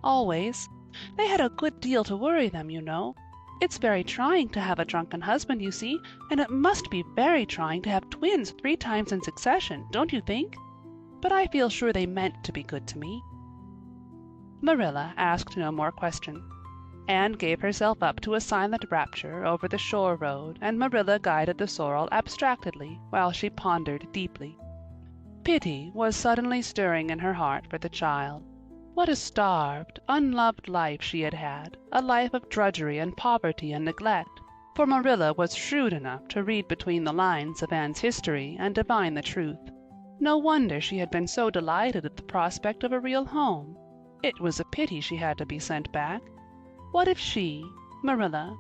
Always. They had a good deal to worry them, you know. It's very trying to have a drunken husband, you see, and it must be very trying to have twins 3 times in succession, don't you think? But I feel sure they meant to be good to me." Marilla asked no more questions. Anne gave herself up to a silent rapture over the shore road, and Marilla guided the sorrel abstractedly while she pondered deeply. Pity was suddenly stirring in her heart for the child. What a starved, unloved life she had had, a life of drudgery and poverty and neglect, for Marilla was shrewd enough to read between the lines of Anne's history and divine the truth. No wonder she had been so delighted at the prospect of a real home. It was a pity she had to be sent back. What if she, Marilla,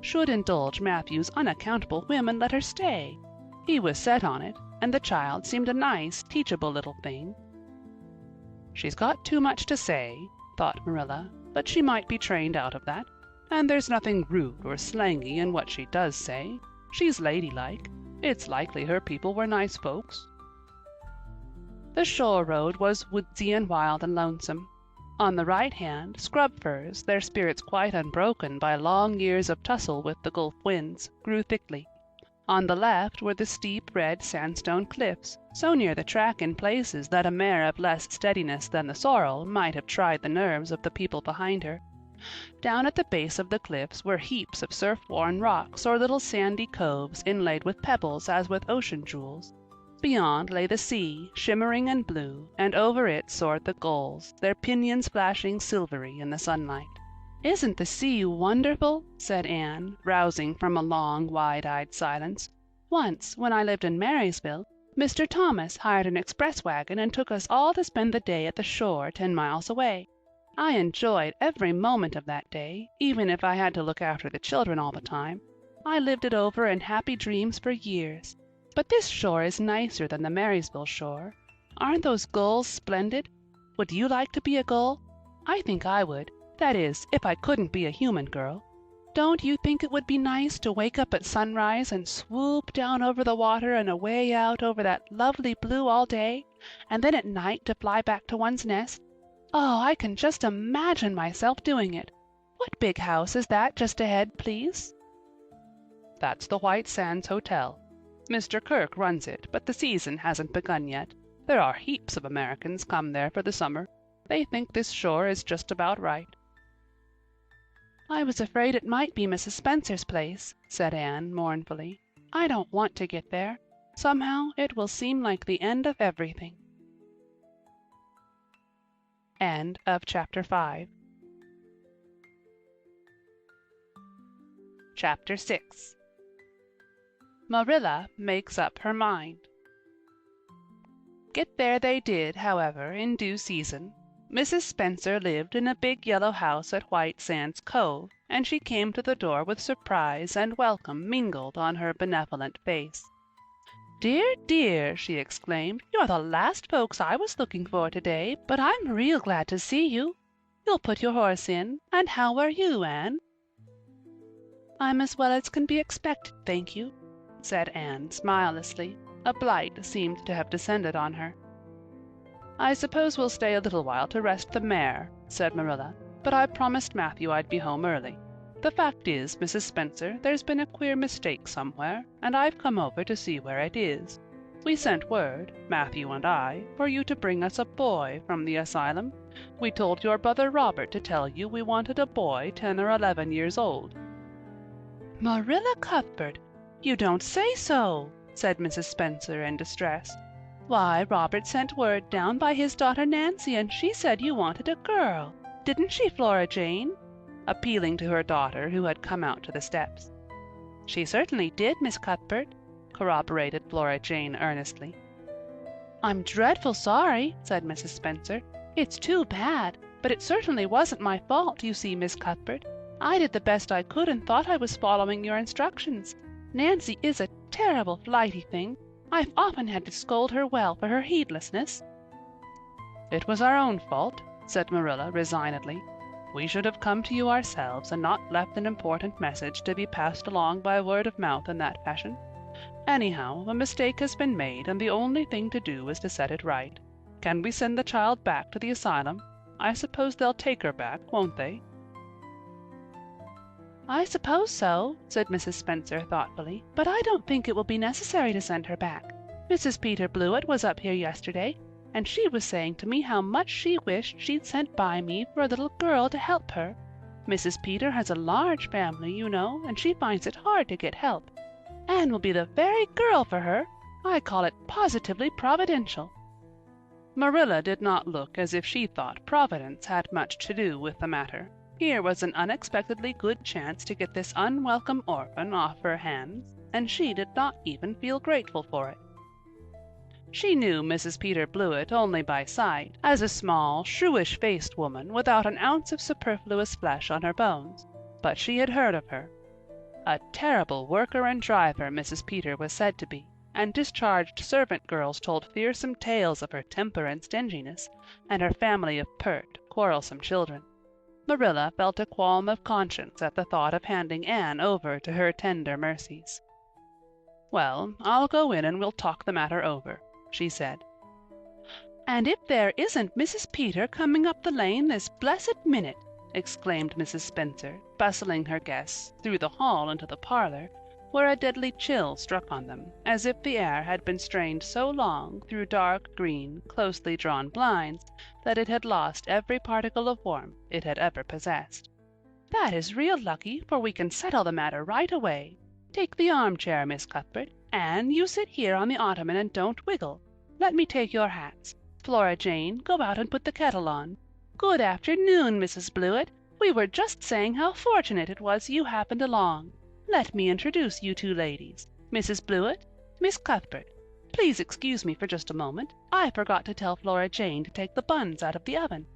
should indulge Matthew's unaccountable whim and let her stay? He was set on it, and the child seemed a nice, teachable little thing. "She's got too much to say," thought Marilla, "but she might be trained out of that. And there's nothing rude or slangy in what she does say. She's ladylike. It's likely her people were nice folks." The shore road was woodsy and wild and lonesome. On the right hand, scrub firs, their spirits quite unbroken by long years of tussle with the gulf winds, grew thickly. On the left were the steep red sandstone cliffs, so near the track in places that a mare of less steadiness than the sorrel might have tried the nerves of the people behind her. Down at the base of the cliffs were heaps of surf-worn rocks or little sandy coves inlaid with pebbles as with ocean jewels. Beyond lay the sea, shimmering and blue, and over it soared the gulls, their pinions flashing silvery in the sunlight. "Isn't the sea wonderful?" said Anne, rousing from a long, wide-eyed silence. Once, when I lived in Marysville, Mr. Thomas hired an express wagon and took us all to spend the day at the shore 10 miles away. I enjoyed every moment of that day, even if I had to look after the children all the time. I lived it over in happy dreams for years. But this shore is nicer than the Marysville shore. Aren't those gulls splendid? Would you like to be a gull? I think I would. That is, if I couldn't be a human girl. Don't you think it would be nice to wake up at sunrise and swoop down over the water and away out over that lovely blue all day, and then at night to fly back to one's nest? Oh, I can just imagine myself doing it. What big house is that just ahead, please? That's the White Sands Hotel. Mr. Kirke runs it, but the season hasn't begun yet. There are heaps of Americans come there for the summer. They think this shore is just about right. I was afraid it might be Mrs. Spencer's place, said Anne mournfully. I don't want to get there. Somehow it will seem like the end of everything. End of chapter 5. Chapter 6. Marilla makes up her mind. Get there they did, however, in due season. Mrs. Spencer lived in a big yellow house at White Sands Cove, and she came to the door with surprise and welcome mingled on her benevolent face. "Dear, dear!" she exclaimed. "You're the last folks I was looking for today, but I'm real glad to see you. You'll put your horse in. And how are you, Anne?" "I'm as well as can be expected, thank you," said Anne smilelessly. A blight seemed to have descended on her. "I suppose we'll stay a little while to rest the mare," said Marilla, "but I promised Matthew I'd be home early. The fact is, Mrs. Spencer, there's been a queer mistake somewhere, and I've come over to see where it is. We sent word, Matthew and I, for you to bring us a boy from the asylum. We told your brother Robert to tell you we wanted a boy 10 or 11 years old." "Marilla Cuthbert, you don't say so," said Mrs. Spencer in distress. "Why, Robert sent word down by his daughter Nancy, and she said you wanted a girl. Didn't she, Flora Jane?" appealing to her daughter, who had come out to the steps. "She certainly did, Miss Cuthbert," corroborated Flora Jane earnestly. "I'm dreadful sorry," said Mrs. Spencer. "It's too bad, but it certainly wasn't my fault, you see, Miss Cuthbert. I did the best I could and thought I was following your instructions. Nancy is a terrible flighty thing. I've often had to scold her well for her heedlessness." "It was our own fault," said Marilla resignedly. "We should have come to you ourselves and not left an important message to be passed along by word of mouth in that fashion. Anyhow, a mistake has been made and the only thing to do is to set it right. Can we send the child back to the asylum? I suppose they'll take her back, won't they?" "I suppose so," said Mrs. Spencer thoughtfully, "but I don't think it will be necessary to send her back. Mrs. Peter Blewett was up here yesterday, and she was saying to me how much she wished she'd sent by me for a little girl to help her. Mrs. Peter has a large family, you know, and she finds it hard to get help. Anne will be the very girl for her. I call it positively providential." Marilla did not look as if she thought Providence had much to do with the matter. Here was an unexpectedly good chance to get this unwelcome orphan off her hands, and she did not even feel grateful for it. She knew Mrs. Peter Blewett only by sight, as a small, shrewish-faced woman without an ounce of superfluous flesh on her bones, but she had heard of her. A terrible worker and driver Mrs. Peter was said to be, and discharged servant girls told fearsome tales of her temper and stinginess, and her family of pert, quarrelsome children. Marilla felt a qualm of conscience at the thought of handing Anne over to her tender mercies. "Well, I'll go in and we'll talk the matter over," she said. "And if there isn't Mrs. Peter coming up the lane this blessed minute!" exclaimed Mrs. Spencer, bustling her guests through the hall into the parlor, where a deadly chill struck on them, as if the air had been strained so long through dark green, closely drawn blinds that it had lost every particle of warmth it had ever possessed. "That is real lucky, for we can settle the matter right away. Take the armchair, Miss Cuthbert. Anne, you sit here on the ottoman and don't wiggle. Let me take your hats. Flora Jane, go out and put the kettle on. Good afternoon, Mrs. Blewett. We were just saying how fortunate it was you happened along. Let me introduce you two ladies. Mrs. Blewett, Miss Cuthbert, please excuse me for just a moment. I forgot to tell Flora Jane to take the buns out of the oven."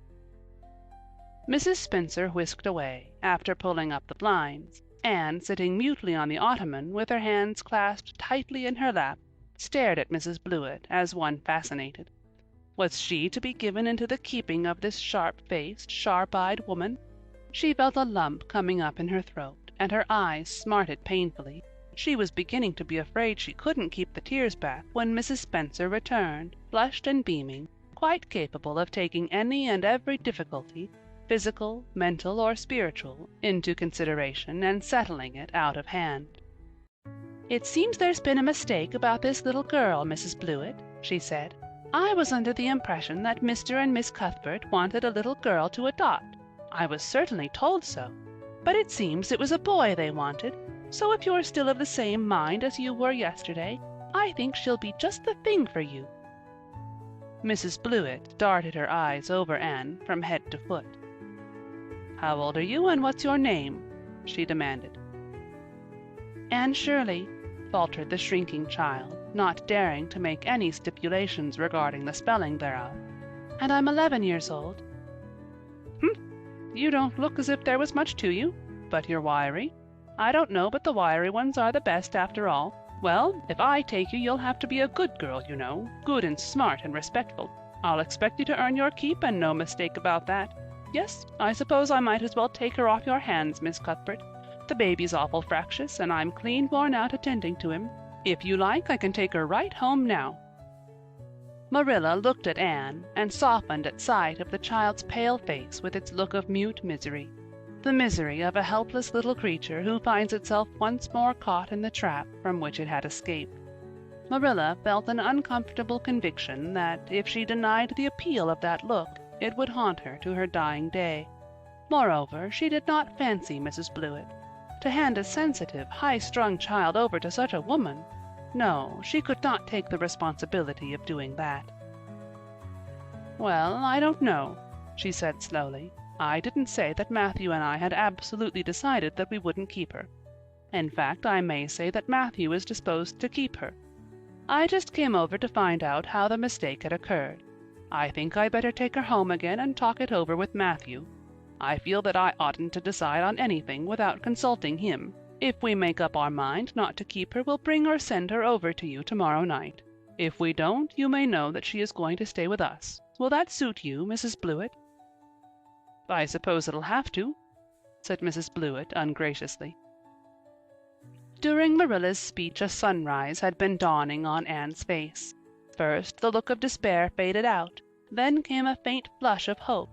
Mrs. Spencer whisked away, after pulling up the blinds. Anne, sitting mutely on the ottoman, with her hands clasped tightly in her lap, stared at Mrs. Blewett as one fascinated. Was she to be given into the keeping of this sharp-faced, sharp-eyed woman? She felt a lump coming up in her throat, and her eyes smarted painfully. She was beginning to be afraid she couldn't keep the tears back when Mrs. Spencer returned, flushed and beaming, quite capable of taking any and every difficulty, physical, mental, or spiritual, into consideration and settling it out of hand. "It seems there's been a mistake about this little girl, Mrs. Blewett," she said. "I was under the impression that Mr. and Miss Cuthbert wanted a little girl to adopt. I was certainly told so. But it seems it was a boy they wanted, so if you're still of the same mind as you were yesterday, I think she'll be just the thing for you." Mrs. Blewett darted her eyes over Anne from head to foot. "How old are you, and what's your name?" she demanded. "Anne Shirley," faltered the shrinking child, not daring to make any stipulations regarding the spelling thereof. "And I'm 11 years old." You don't look as if there was much to you, but you're wiry. I don't know but the wiry ones are the best after all. Well, if I take you, you'll have to be a good girl, you know, good and smart and respectful. I'll expect you to earn your keep, and no mistake about that. Yes, I suppose I might as well take her off your hands, Miss Cuthbert. The baby's awful fractious, and I'm clean worn out attending to him. If you like, I can take her right home now." Marilla looked at Anne and softened at sight of the child's pale face with its look of mute misery, the misery of a helpless little creature who finds itself once more caught in the trap from which it had escaped. Marilla felt an uncomfortable conviction that if she denied the appeal of that look, it would haunt her to her dying day. Moreover, she did not fancy Mrs. Blewett. To hand a sensitive, high-strung child over to such a woman— no, she could not take the responsibility of doing that. "Well, I don't know," she said slowly. "I didn't say that Matthew and I had absolutely decided that we wouldn't keep her. In fact, I may say that Matthew is disposed to keep her. I just came over to find out how the mistake had occurred. I think I'd better take her home again and talk it over with Matthew. I feel that I oughtn't to decide on anything without consulting him. If we make up our mind not to keep her, we'll bring or send her over to you tomorrow night. If we don't, you may know that she is going to stay with us. Will that suit you, Mrs. Blewett?" "I suppose it'll have to," said Mrs. Blewett ungraciously. During Marilla's speech a sunrise had been dawning on Anne's face. First the look of despair faded out, then came a faint flush of hope.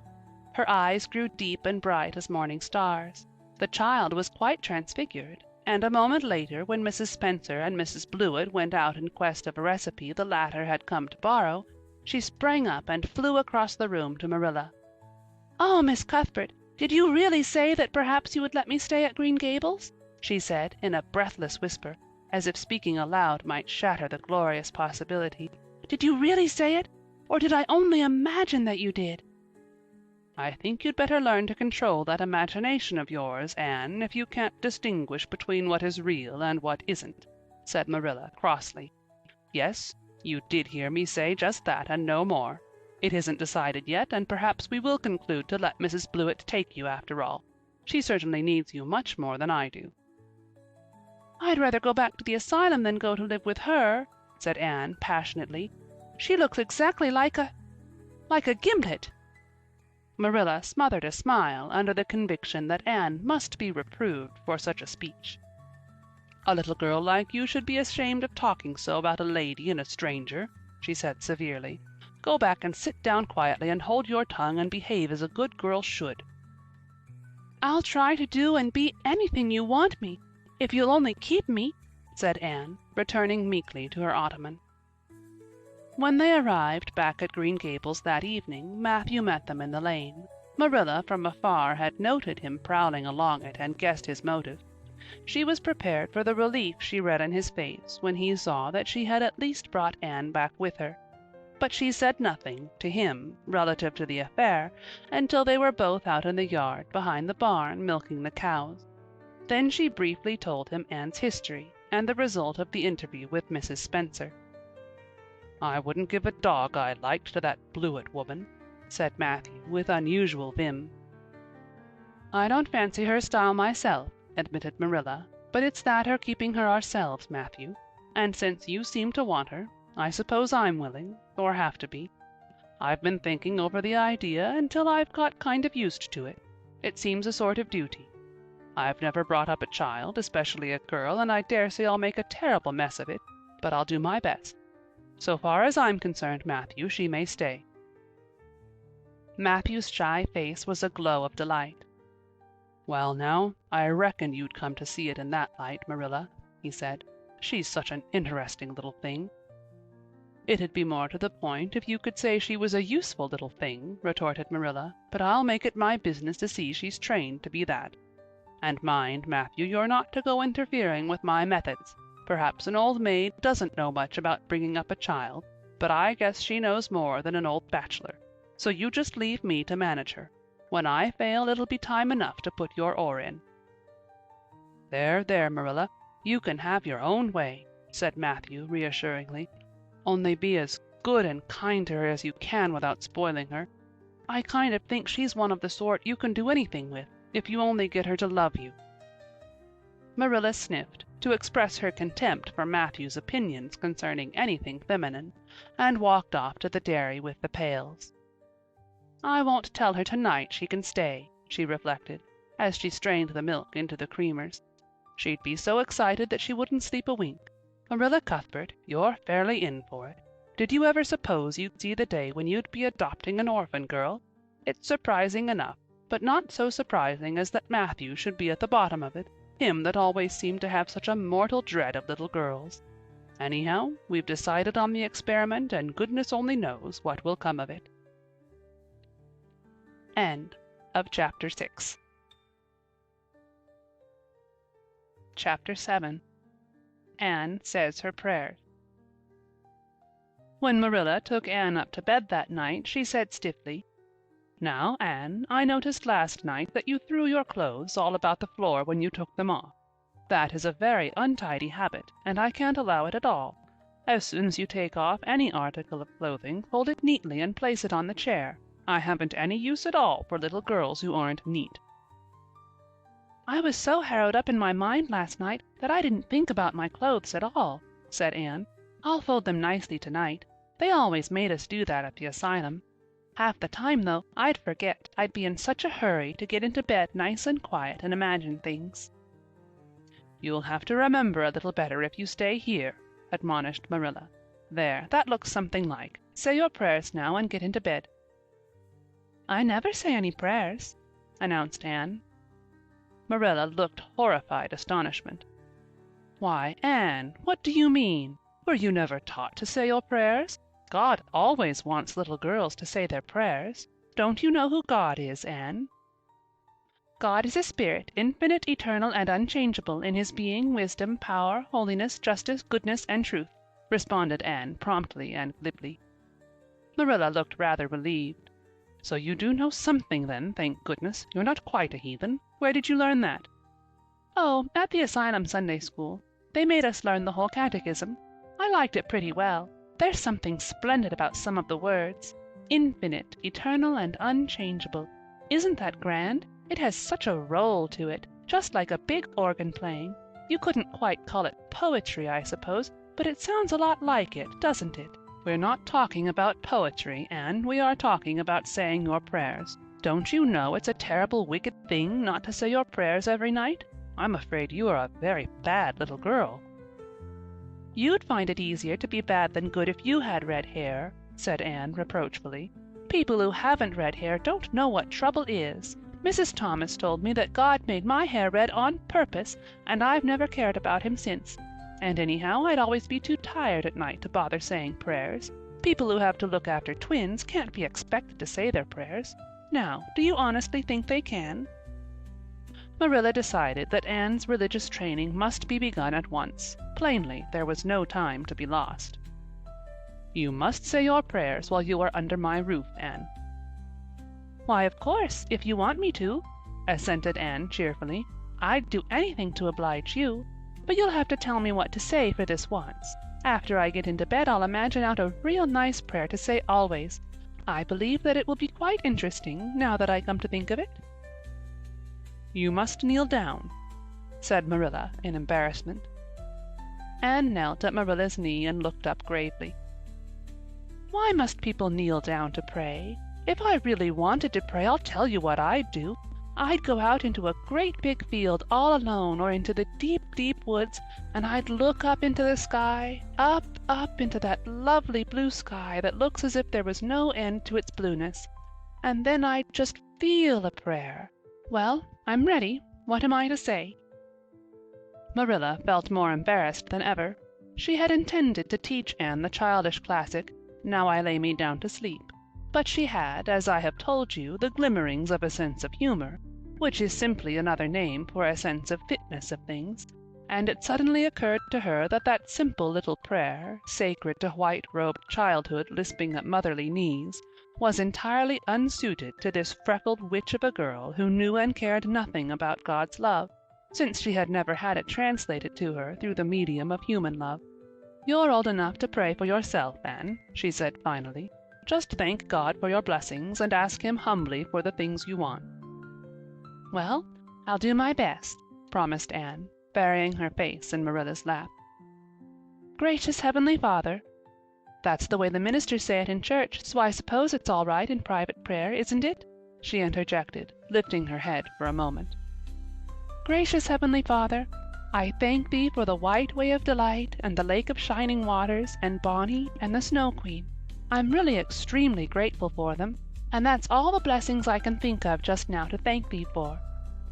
Her eyes grew deep and bright as morning stars. The child was quite transfigured, and a moment later, when Mrs. Spencer and Mrs. Blewett went out in quest of a recipe the latter had come to borrow, she sprang up and flew across the room to Marilla. "Oh, Miss Cuthbert, did you really say that perhaps you would let me stay at Green Gables?" she said in a breathless whisper, as if speaking aloud might shatter the glorious possibility. "Did you really say it? Or did I only imagine that you did?" "I think you'd better learn to control that imagination of yours, Anne, if you can't distinguish between what is real and what isn't," said Marilla crossly. "Yes, you did hear me say just that and no more. It isn't decided yet, and perhaps we will conclude to let Mrs. Blewett take you after all. She certainly needs you much more than I do." "I'd rather go back to the asylum than go to live with her," said Anne passionately. "She looks exactly like a gimlet." Marilla smothered a smile under the conviction that Anne must be reproved for such a speech. "A little girl like you should be ashamed of talking so about a lady and a stranger," she said severely. "Go back and sit down quietly and hold your tongue and behave as a good girl should." "I'll try to do and be anything you want me, if you'll only keep me," said Anne, returning meekly to her ottoman. When they arrived back at Green Gables that evening, Matthew met them in the lane. Marilla from afar had noted him prowling along it and guessed his motive. She was prepared for the relief she read in his face when he saw that she had at least brought Anne back with her. But she said nothing, to him, relative to the affair, until they were both out in the yard behind the barn milking the cows. Then she briefly told him Anne's history, and the result of the interview with Mrs. Spencer. "I wouldn't give a dog I liked to that Blewett woman," said Matthew, with unusual vim. "I don't fancy her style myself," admitted Marilla, "but it's that or keeping her ourselves, Matthew. And since you seem to want her, I suppose I'm willing, or have to be. I've been thinking over the idea until I've got kind of used to it. It seems a sort of duty. I've never brought up a child, especially a girl, and I dare say I'll make a terrible mess of it, but I'll do my best. So far as I'm concerned, Matthew, she may stay." Matthew's shy face was a glow of delight. "Well now, I reckoned you'd come to see it in that light, Marilla," he said. "She's such an interesting little thing." "It'd be more to the point if you could say she was a useful little thing," retorted Marilla, "but I'll make it my business to see she's trained to be that. And mind, Matthew, you're not to go interfering with my methods. Perhaps an old maid doesn't know much about bringing up a child, but I guess she knows more than an old bachelor. So you just leave me to manage her. When I fail, it'll be time enough to put your oar in." "There, there, Marilla, you can have your own way," said Matthew reassuringly. "Only be as good and kind to her as you can without spoiling her. I kind of think she's one of the sort you can do anything with, if you only get her to love you." Marilla sniffed, to express her contempt for Matthew's opinions concerning anything feminine, and walked off to the dairy with the pails. "I won't tell her tonight she can stay," she reflected, as she strained the milk into the creamers. "She'd be so excited that she wouldn't sleep a wink. Marilla Cuthbert, you're fairly in for it. Did you ever suppose you'd see the day when you'd be adopting an orphan girl? It's surprising enough, but not so surprising as that Matthew should be at the bottom of it, him that always seemed to have such a mortal dread of little girls. Anyhow, we've decided on the experiment, and goodness only knows what will come of it." End of Chapter 6. Chapter 7. Anne Says Her Prayers. When Marilla took Anne up to bed that night, she said stiffly, "Now, Anne, I noticed last night that you threw your clothes all about the floor when you took them off. That is a very untidy habit, and I can't allow it at all. As soon as you take off any article of clothing, fold it neatly and place it on the chair. I haven't any use at all for little girls who aren't neat." "I was so harrowed up in my mind last night that I didn't think about my clothes at all," said Anne. "I'll fold them nicely tonight. They always made us do that at the asylum. Half the time, though, I'd forget. I'd be in such a hurry to get into bed nice and quiet and imagine things." "You'll have to remember a little better if you stay here," admonished Marilla. "There, that looks something like. Say your prayers now and get into bed." "I never say any prayers," announced Anne. Marilla looked horrified astonishment. "Why, Anne, what do you mean? Were you never taught to say your prayers? God always wants little girls to say their prayers. Don't you know who God is, Anne?" "God is a spirit, infinite, eternal, and unchangeable in his being, wisdom, power, holiness, justice, goodness, and truth," responded Anne promptly and glibly. Marilla looked rather relieved. "So you do know something, then, thank goodness. You're not quite a heathen. Where did you learn that?" "Oh, at the asylum Sunday school. They made us learn the whole catechism. I liked it pretty well. There's something splendid about some of the words. Infinite, eternal, and unchangeable. Isn't that grand? It has such a roll to it, just like a big organ playing. You couldn't quite call it poetry, I suppose, but it sounds a lot like it, doesn't it?" "We're not talking about poetry, Anne. We are talking about saying your prayers. Don't you know it's a terrible wicked thing not to say your prayers every night? I'm afraid you are a very bad little girl." "You'd find it easier to be bad than good if you had red hair," said Anne reproachfully. "People who haven't red hair don't know what trouble is. Mrs. Thomas told me that God made my hair red on purpose, and I've never cared about him since. And anyhow, I'd always be too tired at night to bother saying prayers. People who have to look after twins can't be expected to say their prayers. Now, do you honestly think they can?" Marilla decided that Anne's religious training must be begun at once. Plainly, there was no time to be lost. "You must say your prayers while you are under my roof, Anne." "Why, of course, if you want me to," assented Anne cheerfully. "I'd do anything to oblige you. but you'll have to tell me what to say for this once. After I get into bed I'll imagine out a real nice prayer to say always. I believe that it will be quite interesting, now that I come to think of it." "You must kneel down," said Marilla in embarrassment. Anne knelt at Marilla's knee and looked up gravely. "Why must people kneel down to pray? If I really wanted to pray, I'll tell you what I'd do. I'd go out into a great big field all alone, or into the deep, deep woods, and I'd look up into the sky, up into that lovely blue sky that looks as if there was no end to its blueness. And then I'd just feel a prayer. Well, I'm ready. What am I to say?" Marilla felt more embarrassed than ever. She had intended to teach Anne the childish classic, "Now I lay me down to sleep," but she had, as I have told you, the glimmerings of a sense of humor, which is simply another name for a sense of fitness of things, and it suddenly occurred to her that that simple little prayer, sacred to white-robed childhood lisping at motherly knees, was entirely unsuited to this freckled witch of a girl who knew and cared nothing about God's love, since she had never had it translated to her through the medium of human love. "You're old enough to pray for yourself, Anne," she said finally. "Just thank God for your blessings and ask him humbly for the things you want." "Well, I'll do my best," promised Anne, burying her face in Marilla's lap. "Gracious Heavenly Father," "That's the way the ministers say it in church, so I suppose it's all right in private prayer, isn't it?" she interjected, lifting her head for a moment. "Gracious Heavenly Father, I thank thee for the white way of delight, and the lake of shining waters, and Bonnie, and the Snow Queen. I'm really extremely grateful for them, and that's all the blessings I can think of just now to thank thee for.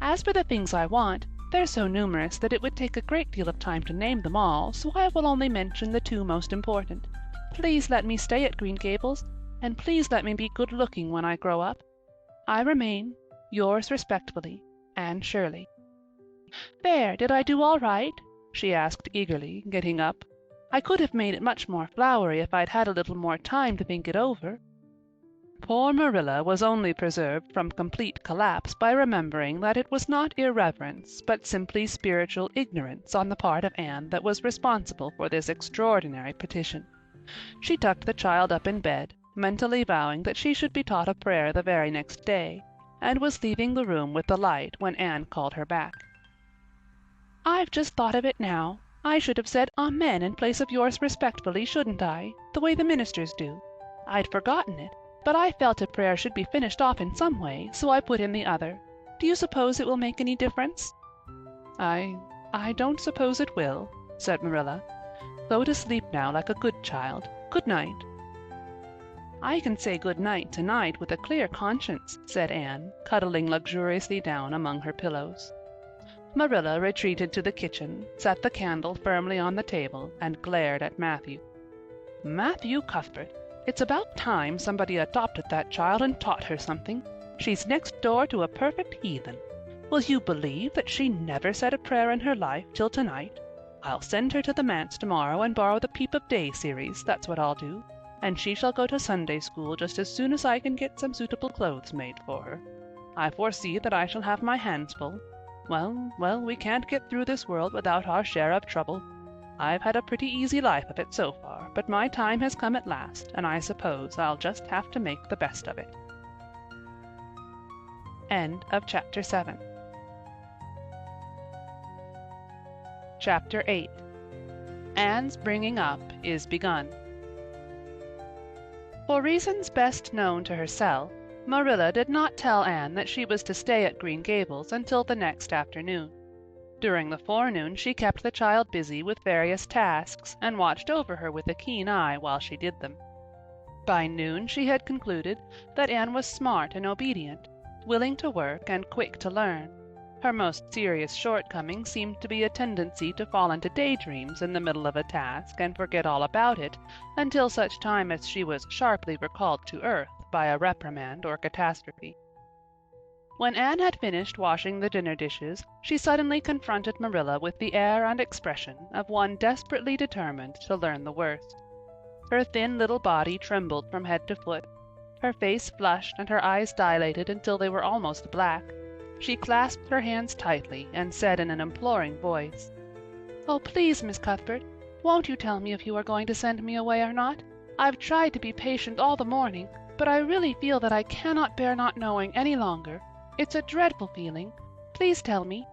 As for the things I want, they're so numerous that it would take a great deal of time to name them all, so I will only mention the two most important. Please let me stay at Green Gables, and please let me be good-looking when I grow up. I remain, yours respectfully, Anne Shirley." "There, did I do all right?" she asked eagerly, getting up. "I could have made it much more flowery if I'd had a little more time to think it over." Poor Marilla was only preserved from complete collapse by remembering that it was not irreverence, but simply spiritual ignorance on the part of Anne that was responsible for this extraordinary petition. She tucked the child up in bed, mentally vowing that she should be taught a prayer the very next day, and was leaving the room with the light when Anne called her back. "I've just thought of it now. I should have said Amen in place of yours respectfully, shouldn't I, the way the ministers do? I'd forgotten it, but I felt a prayer should be finished off in some way, so I put in the other. Do you suppose it will make any difference?" I don't suppose it will," said Marilla. "Go to sleep now like a good child. Good night." "I can say good night tonight with a clear conscience," said Anne, cuddling luxuriously down among her pillows. Marilla retreated to the kitchen, set the candle firmly on the table, and glared at Matthew. "Matthew Cuthbert, it's about time somebody adopted that child and taught her something. She's next door to a perfect heathen. Will you believe that she never said a prayer in her life till tonight? I'll send her to the manse tomorrow and borrow the Peep of Day series, that's what I'll do, and she shall go to Sunday school just as soon as I can get some suitable clothes made for her. I foresee that I shall have my hands full. Well, we can't get through this world without our share of trouble. I've had a pretty easy life of it so far, but my time has come at last, and I suppose I'll just have to make the best of it." End of Chapter 7. Chapter 8. Anne's bringing up is begun. For reasons best known to herself, Marilla did not tell Anne that she was to stay at Green Gables until the next afternoon. During the forenoon she kept the child busy with various tasks and watched over her with a keen eye while she did them. By noon she had concluded that Anne was smart and obedient, willing to work and quick to learn. Her most serious shortcoming seemed to be a tendency to fall into daydreams in the middle of a task and forget all about it until such time as she was sharply recalled to earth by a reprimand or catastrophe. When Anne had finished washing the dinner dishes, she suddenly confronted Marilla with the air and expression of one desperately determined to learn the worst. Her thin little body trembled from head to foot. Her face flushed and her eyes dilated until they were almost black. She clasped her hands tightly and said in an imploring voice, "Oh, please, Miss Cuthbert, won't you tell me if you are going to send me away or not? I've tried to be patient all the morning, but I really feel that I cannot bear not knowing any longer. It's a dreadful feeling. Please tell me."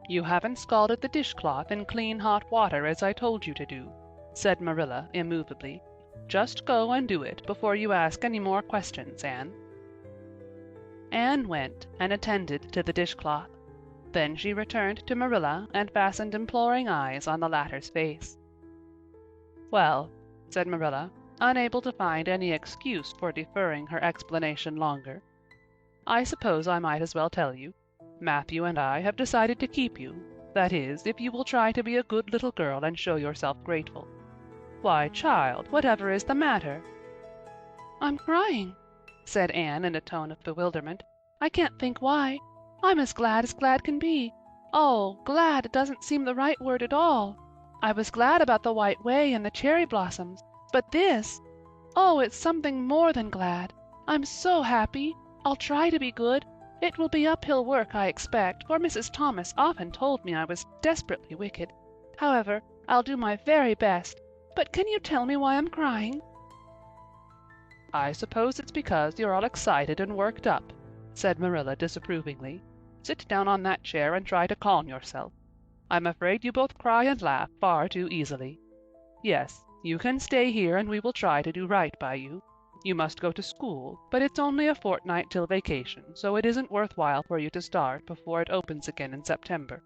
"You haven't scalded the dishcloth in clean hot water as I told you to do," said Marilla immovably. "Just go and do it before you ask any more questions, Anne." Anne went and attended to the dishcloth. Then she returned to Marilla and fastened imploring eyes on the latter's face. "Well," said Marilla, unable to find any excuse for deferring her explanation longer, "I suppose I might as well tell you. Matthew and I have decided to keep you, that is, if you will try to be a good little girl and show yourself grateful. Why, child, whatever is the matter?" "I'm crying," said Anne in a tone of bewilderment. "I can't think why. I'm as glad can be. Oh, glad doesn't seem the right word at all. I was glad about the White Way and the cherry blossoms, but this, oh, it's something more than glad. I'm so happy. I'll try to be good. It will be uphill work, I expect, for Mrs. Thomas often told me I was desperately wicked. However, I'll do my very best. But can you tell me why I'm crying?" "I suppose it's because you're all excited and worked up," said Marilla disapprovingly. "Sit down on that chair and try to calm yourself. I'm afraid you both cry and laugh far too easily. Yes, you can stay here and we will try to do right by you. You must go to school, but it's only a fortnight till vacation, so it isn't worthwhile for you to start before it opens again in September."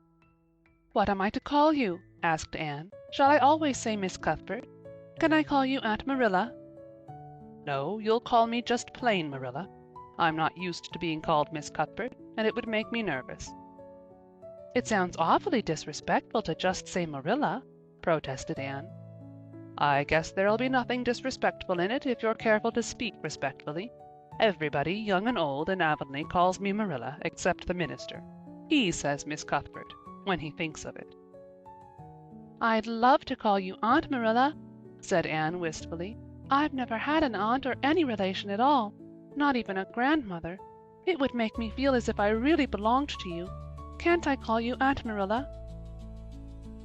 "What am I to call you?" asked Anne. "Shall I always say Miss Cuthbert? Can I call you Aunt Marilla?" "No, you'll call me just plain Marilla. I'm not used to being called Miss Cuthbert, and it would make me nervous." "It sounds awfully disrespectful to just say Marilla," protested Anne. "I guess there'll be nothing disrespectful in it if you're careful to speak respectfully. Everybody, young and old, in Avonlea calls me Marilla except the minister. He says Miss Cuthbert when he thinks of it." "I'd love to call you Aunt Marilla," said Anne wistfully. "I've never had an aunt or any relation at all, not even a grandmother. It would make me feel as if I really belonged to you. Can't I call you Aunt Marilla?"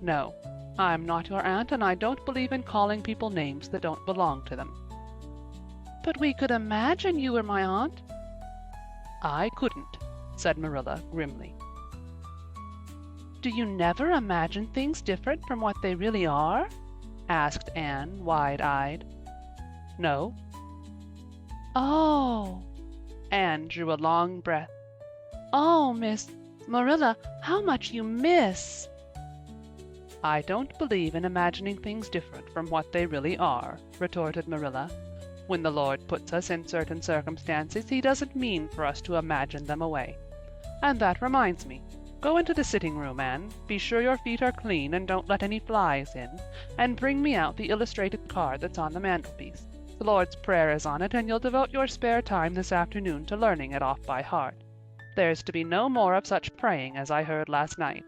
"No, I'm not your aunt, and I don't believe in calling people names that don't belong to them." "But we could imagine you were my aunt." "I couldn't," said Marilla grimly. "Do you never imagine things different from what they really are?" asked Anne, wide-eyed. "No." "Oh!" Anne drew a long breath. "Oh, Miss Marilla, how much you miss!" "I don't believe in imagining things different from what they really are," retorted Marilla. "When the Lord puts us in certain circumstances, he doesn't mean for us to imagine them away. And that reminds me. Go into the sitting room, Anne. Be sure your feet are clean and don't let any flies in. And bring me out the illustrated card that's on the mantelpiece. The Lord's Prayer is on it, and you'll devote your spare time this afternoon to learning it off by heart. There's to be no more of such praying as I heard last night."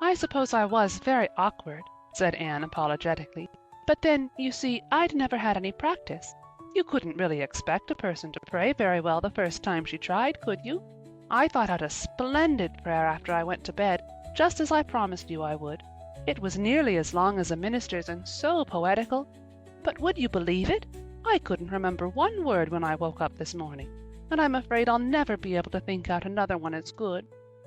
"I suppose I was very awkward," said Anne apologetically. "But then, you see, I'd never had any practice. You couldn't really expect a person to pray very well the first time she tried, could you? I thought out a splendid prayer after I went to bed, just as I promised you I would. It was nearly as long as a minister's and so poetical. But would you believe it? I couldn't remember one word when I woke up this morning, and I'm afraid I'll never be able to think out another one as good.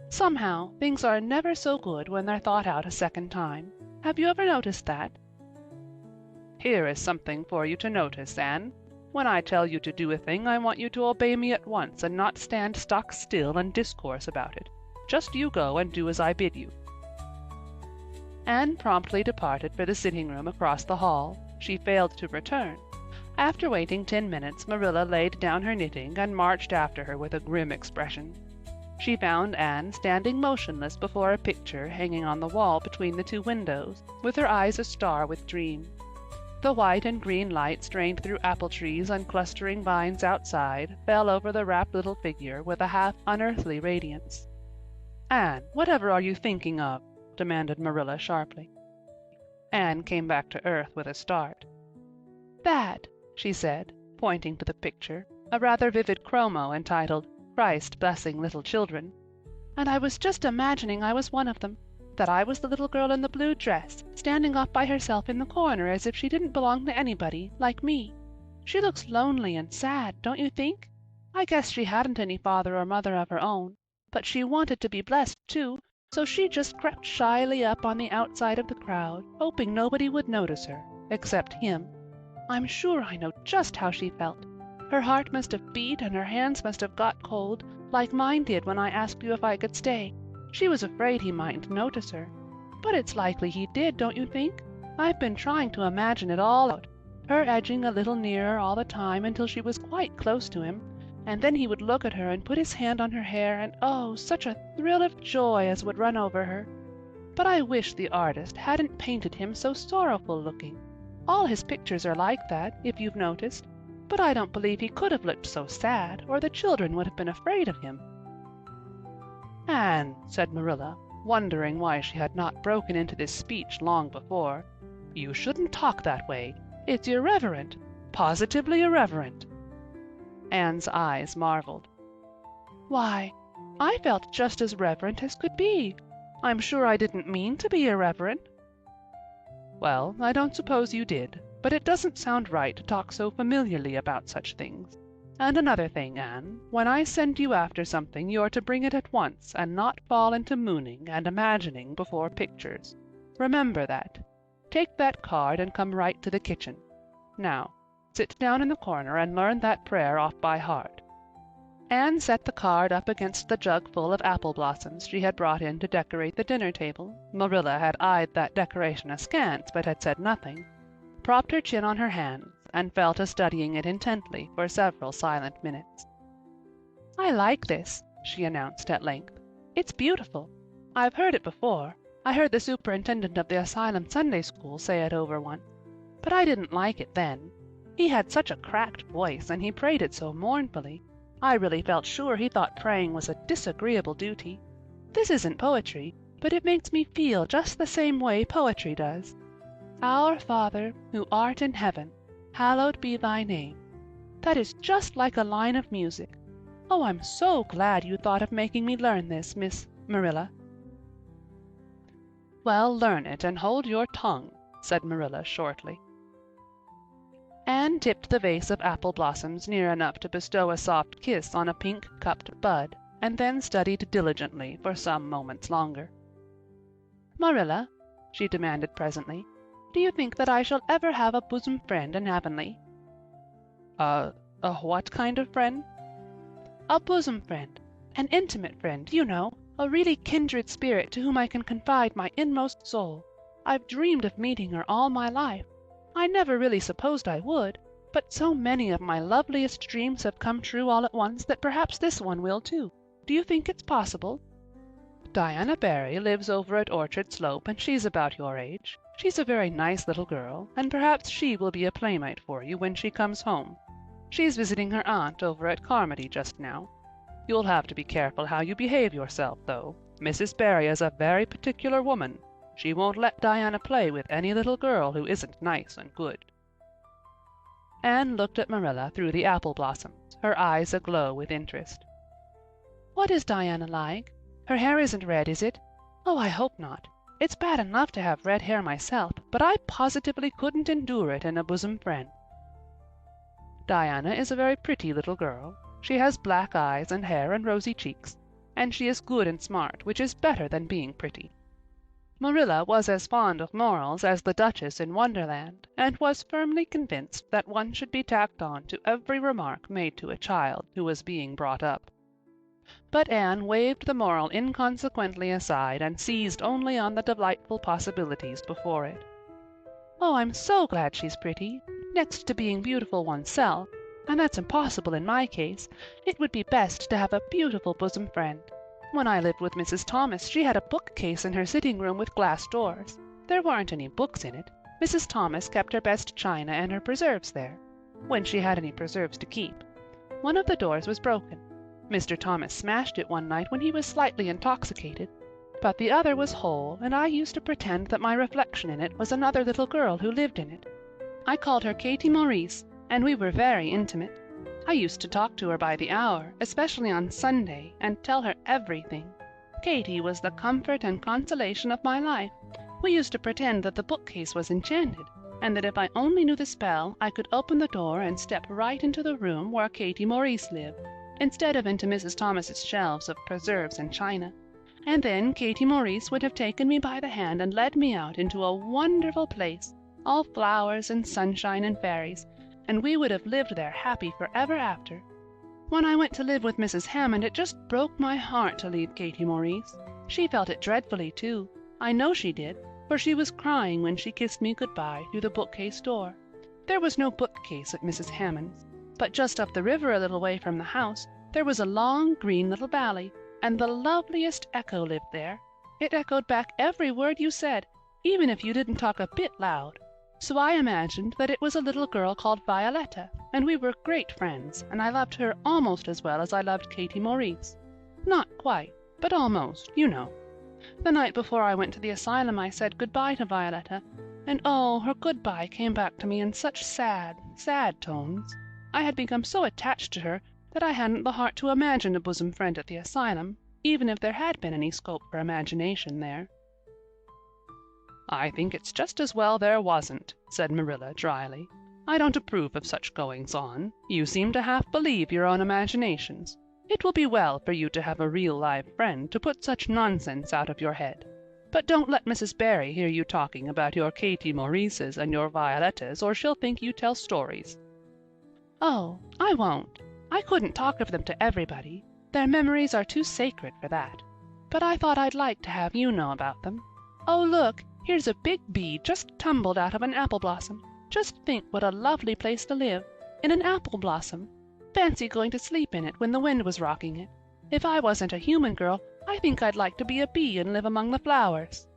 Somehow, things are never so good when they're thought out a second time. Have you ever noticed that?" "Here is something for you to notice, Anne. When I tell you to do a thing, I want you to obey me at once and not stand stock still and discourse about it. Just you go and do as I bid you." Anne promptly departed for the sitting-room across the hall. She failed to return. After waiting 10 minutes, Marilla laid down her knitting and marched after her with a grim expression. She found Anne standing motionless before a picture hanging on the wall between the two windows, with her eyes astar with dream. The white and green light strained through apple trees and clustering vines outside fell over the rapt little figure with a half-unearthly radiance. "Anne, whatever are you thinking of?" demanded Marilla sharply. Anne came back to earth with a start. "That," she said, pointing to the picture, a rather vivid chromo entitled Christ Blessing Little Children. "And I was just imagining I was one of them. that I was the little girl in the blue dress, standing off by herself in the corner as if she didn't belong to anybody, like me. She looks lonely and sad, don't you think? I guess she hadn't any father or mother of her own, but she wanted to be blessed too, so she just crept shyly up on the outside of the crowd, hoping nobody would notice her, except him. I'm sure I know just how she felt. Her heart must have beat and her hands must have got cold, like mine did when I asked you if I could stay. She was afraid he mightn't notice her. But it's likely he did, don't you think? I've been trying to imagine it all out, her edging a little nearer all the time until she was quite close to him, and then he would look at her and put his hand on her hair, and oh, such a thrill of joy as would run over her. But I wish the artist hadn't painted him so sorrowful looking. All his pictures are like that, if you've noticed, but I don't believe he could have looked so sad, or the children would have been afraid of him." "Anne," said Marilla, wondering why she had not broken into this speech long before, "you shouldn't talk that way. It's irreverent, positively irreverent." Anne's eyes marveled. "Why, I felt just as reverent as could be. I'm sure I didn't mean to be irreverent." "Well, I don't suppose you did, but it doesn't sound right to talk so familiarly about such things. And another thing, Anne, when I send you after something you're to bring it at once and not fall into mooning and imagining before pictures. Remember that. Take that card and come right to the kitchen. Now, sit down in the corner and learn that prayer off by heart." Anne set the card up against the jug full of apple blossoms she had brought in to decorate the dinner table. Marilla had eyed that decoration askance, but had said nothing, propped her chin on her hands, and fell to studying it intently for several silent minutes. "I like this," she announced at length. "It's beautiful. I've heard it before. I heard the superintendent of the asylum Sunday school say it over once. But I didn't like it then. He had such a cracked voice, and he prayed it so mournfully. I really felt sure he thought praying was a disagreeable duty. This isn't poetry, but it makes me feel just the same way poetry does. Our Father, who art in heaven, hallowed be thy name. That is just like a line of music. Oh, I'm so glad you thought of making me learn this, Miss Marilla." "Well, learn it and hold your tongue," said Marilla shortly. Anne tipped the vase of apple blossoms near enough to bestow a soft kiss on a pink-cupped bud, and then studied diligently for some moments longer. "Marilla," she demanded presently, "do you think that I shall ever have a bosom friend in Avonlea?" A what kind of friend?" "A bosom friend. An intimate friend, you know, a really kindred spirit to whom I can confide my inmost soul. I've dreamed of meeting her all my life. I never really supposed I would, but so many of my loveliest dreams have come true all at once that perhaps this one will too. Do you think it's possible?" "Diana Barry lives over at Orchard Slope, and she's about your age. She's a very nice little girl, and perhaps she will be a playmate for you when she comes home. She's visiting her aunt over at Carmody just now. You'll have to be careful how you behave yourself, though. Mrs. Barry is a very particular woman. She won't let Diana play with any little girl who isn't nice and good." Anne looked at Marilla through the apple blossoms, her eyes aglow with interest. "What is Diana like? Her hair isn't red, is it? Oh, I hope not. It's bad enough to have red hair myself, but I positively couldn't endure it in a bosom friend." "Diana is a very pretty little girl. She has black eyes and hair and rosy cheeks, and she is good and smart, which is better than being pretty." Marilla was as fond of morals as the Duchess in Wonderland, and was firmly convinced that one should be tacked on to every remark made to a child who was being brought up. But Anne waved the moral inconsequently aside and seized only on the delightful possibilities before it. "Oh, I'm so glad she's pretty. Next to being beautiful oneself, and that's impossible in my case, it would be best to have a beautiful bosom friend. When I lived with Mrs. Thomas, she had a bookcase in her sitting room with glass doors. There weren't any books in it. Mrs. Thomas kept her best china and her preserves there, when she had any preserves to keep. One of the doors was broken. Mr. Thomas smashed it one night when he was slightly intoxicated, but the other was whole, and I used to pretend that my reflection in it was another little girl who lived in it. I called her Katie Maurice, and we were very intimate. I used to talk to her by the hour, especially on Sunday, and tell her everything. Katy was the comfort and consolation of my life. We used to pretend that the bookcase was enchanted, and that if I only knew the spell I could open the door and step right into the room where Katy Maurice lived, instead of into Mrs. Thomas's shelves of preserves and china. And then Katy Maurice would have taken me by the hand and led me out into a wonderful place, all flowers and sunshine and fairies, and we would have lived there happy forever after. When I went to live with Mrs. Hammond, it just broke my heart to leave Katy Maurice. She felt it dreadfully, too. I know she did, for she was crying when she kissed me good-bye through the bookcase door. There was no bookcase at Mrs. Hammond's, but just up the river a little way from the house there was a long green little valley, and the loveliest echo lived there. It echoed back every word you said, even if you didn't talk a bit loud. So I imagined that it was a little girl called Violetta, and we were great friends, and I loved her almost as well as I loved Katy Maurice. Not quite, but almost, you know. The night before I went to the asylum I said good-bye to Violetta, and oh, her good-bye came back to me in such sad, sad tones. I had become so attached to her that I hadn't the heart to imagine a bosom friend at the asylum, even if there had been any scope for imagination there. "I think it's just as well there wasn't," said Marilla dryly. "I don't approve of such goings-on. You seem to half believe your own imaginations. It will be well for you to have a real live friend to put such nonsense out of your head. But don't let Mrs. Barry hear you talking about your Katy Maurices and your Violettas, or she'll think you tell stories." "Oh, I won't. I couldn't talk of them to everybody. Their memories are too sacred for that. But I thought I'd like to have you know about them. Oh, look, here's a big bee just tumbled out of an apple blossom. Just think what a lovely place to live, in an apple blossom. Fancy going to sleep in it when the wind was rocking it. If I wasn't a human girl, I think I'd like to be a bee and live among the flowers."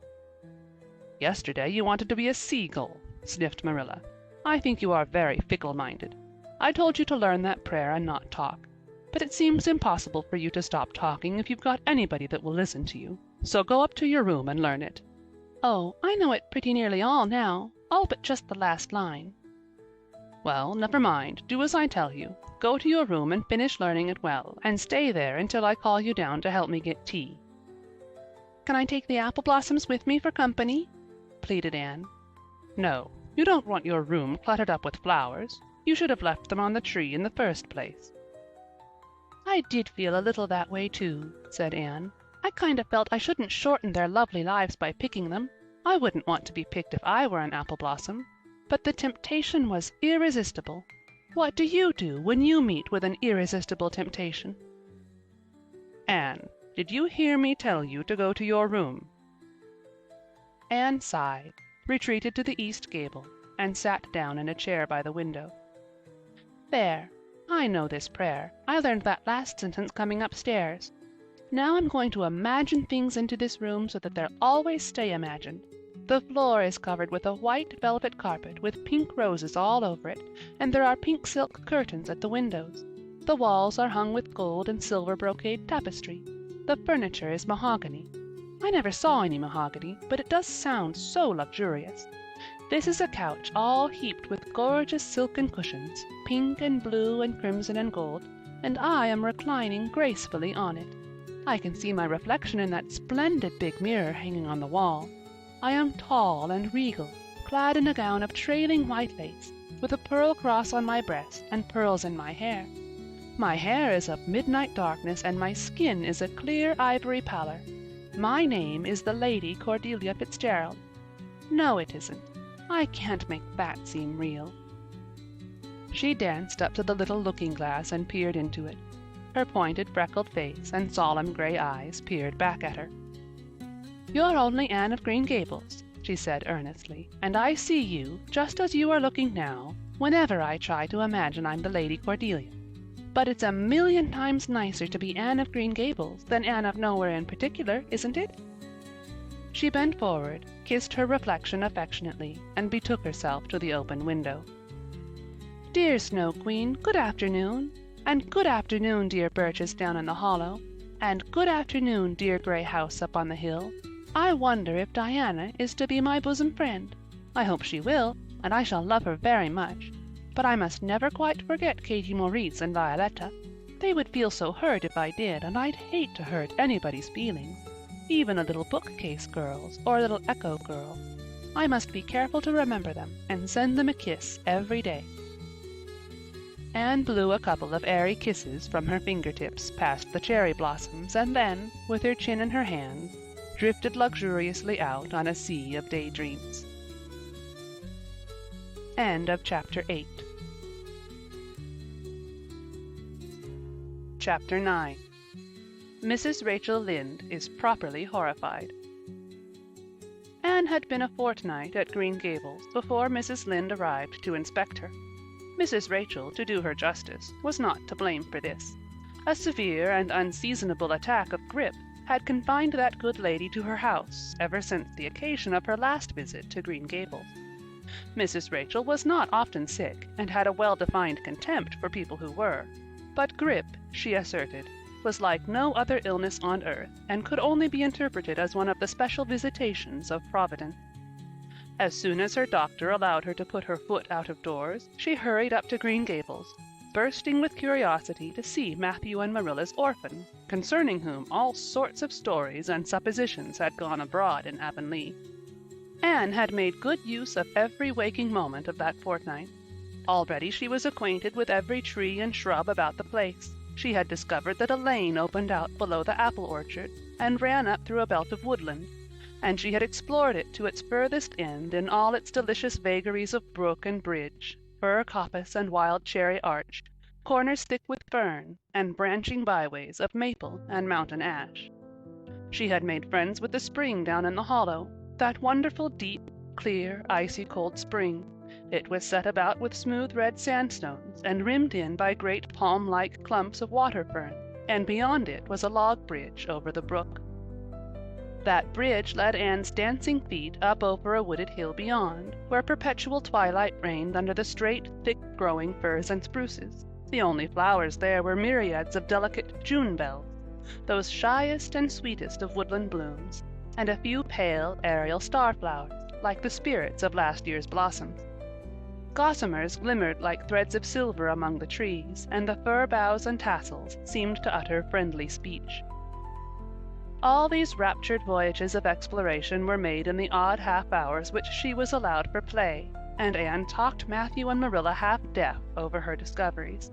"Yesterday you wanted to be a seagull," sniffed Marilla. "I think you are very fickle-minded. I told you to learn that prayer and not talk. But it seems impossible for you to stop talking if you've got anybody that will listen to you. So go up to your room and learn it." "Oh, I know it pretty nearly all now, all but just the last line." "Well, never mind. Do as I tell you. Go to your room and finish learning it well, and stay there until I call you down to help me get tea." "Can I take the apple blossoms with me for company?" pleaded Anne. "No, you don't want your room cluttered up with flowers. You should have left them on the tree in the first place." "I did feel a little that way, too," said Anne. "I kind of felt I shouldn't shorten their lovely lives by picking them. I wouldn't want to be picked if I were an apple blossom. But the temptation was irresistible. What do you do when you meet with an irresistible temptation?" "Anne, did you hear me tell you to go to your room?" Anne sighed, retreated to the east gable, and sat down in a chair by the window. "There, I know this prayer. I learned that last sentence coming upstairs. Now I'm going to imagine things into this room so that they'll always stay imagined. The floor is covered with a white velvet carpet with pink roses all over it, and there are pink silk curtains at the windows. The walls are hung with gold and silver brocade tapestry. The furniture is mahogany. I never saw any mahogany, but it does sound so luxurious. This is a couch all heaped with gorgeous silken cushions, pink and blue and crimson and gold, and I am reclining gracefully on it. I can see my reflection in that splendid big mirror hanging on the wall. I am tall and regal, clad in a gown of trailing white lace, with a pearl cross on my breast and pearls in my hair. My hair is of midnight darkness, and my skin is a clear ivory pallor. My name is the Lady Cordelia Fitzgerald. No, it isn't. I can't make that seem real." She danced up to the little looking-glass and peered into it. Her pointed freckled face and solemn gray eyes peered back at her. "You're only Anne of Green Gables," she said earnestly, "and I see you, just as you are looking now, whenever I try to imagine I'm the Lady Cordelia. But it's a million times nicer to be Anne of Green Gables than Anne of Nowhere in particular, isn't it?" She bent forward, kissed her reflection affectionately, and betook herself to the open window. "Dear Snow Queen, good afternoon. And good afternoon, dear birches down in the hollow. And good afternoon, dear gray house up on the hill. I wonder if Diana is to be my bosom friend. I hope she will, and I shall love her very much. But I must never quite forget Katy Maurice and Violetta. They would feel so hurt if I did, and I'd hate to hurt anybody's feelings. even a little bookcase girl's or a little echo girl. I must be careful to remember them and send them a kiss every day." Anne blew a couple of airy kisses from her fingertips past the cherry blossoms, and then, with her chin in her hands, drifted luxuriously out on a sea of daydreams. End of Chapter 8. Chapter 9. Mrs. Rachel Lynde is properly horrified. Anne had been a fortnight at Green Gables before Mrs. Lynde arrived to inspect her. Mrs. Rachel, to do her justice, was not to blame for this. A severe and unseasonable attack of grippe had confined that good lady to her house ever since the occasion of her last visit to Green Gables. Mrs. Rachel was not often sick, and had a well-defined contempt for people who were, but grippe, she asserted, was like no other illness on earth, and could only be interpreted as one of the special visitations of Providence. As soon as her doctor allowed her to put her foot out of doors, she hurried up to Green Gables, bursting with curiosity to see Matthew and Marilla's orphan, concerning whom all sorts of stories and suppositions had gone abroad in Avonlea. Anne had made good use of every waking moment of that fortnight. Already she was acquainted with every tree and shrub about the place. She had discovered that a lane opened out below the apple orchard and ran up through a belt of woodland, and she had explored it to its furthest end in all its delicious vagaries of brook and bridge, fir coppice and wild cherry arch, corners thick with fern, and branching byways of maple and mountain ash. She had made friends with the spring down in the hollow, that wonderful deep, clear, icy cold spring. It was set about with smooth red sandstones, and rimmed in by great palm-like clumps of water fern, and beyond it was a log bridge over the brook. That bridge led Anne's dancing feet up over a wooded hill beyond, where perpetual twilight reigned under the straight, thick-growing firs and spruces. The only flowers there were myriads of delicate June bells, those shyest and sweetest of woodland blooms, and a few pale, aerial star-flowers, like the spirits of last year's blossoms. Gossamers glimmered like threads of silver among the trees, and the fir boughs and tassels seemed to utter friendly speech. All these raptured voyages of exploration were made in the odd half-hours which she was allowed for play, and Anne talked Matthew and Marilla half-deaf over her discoveries.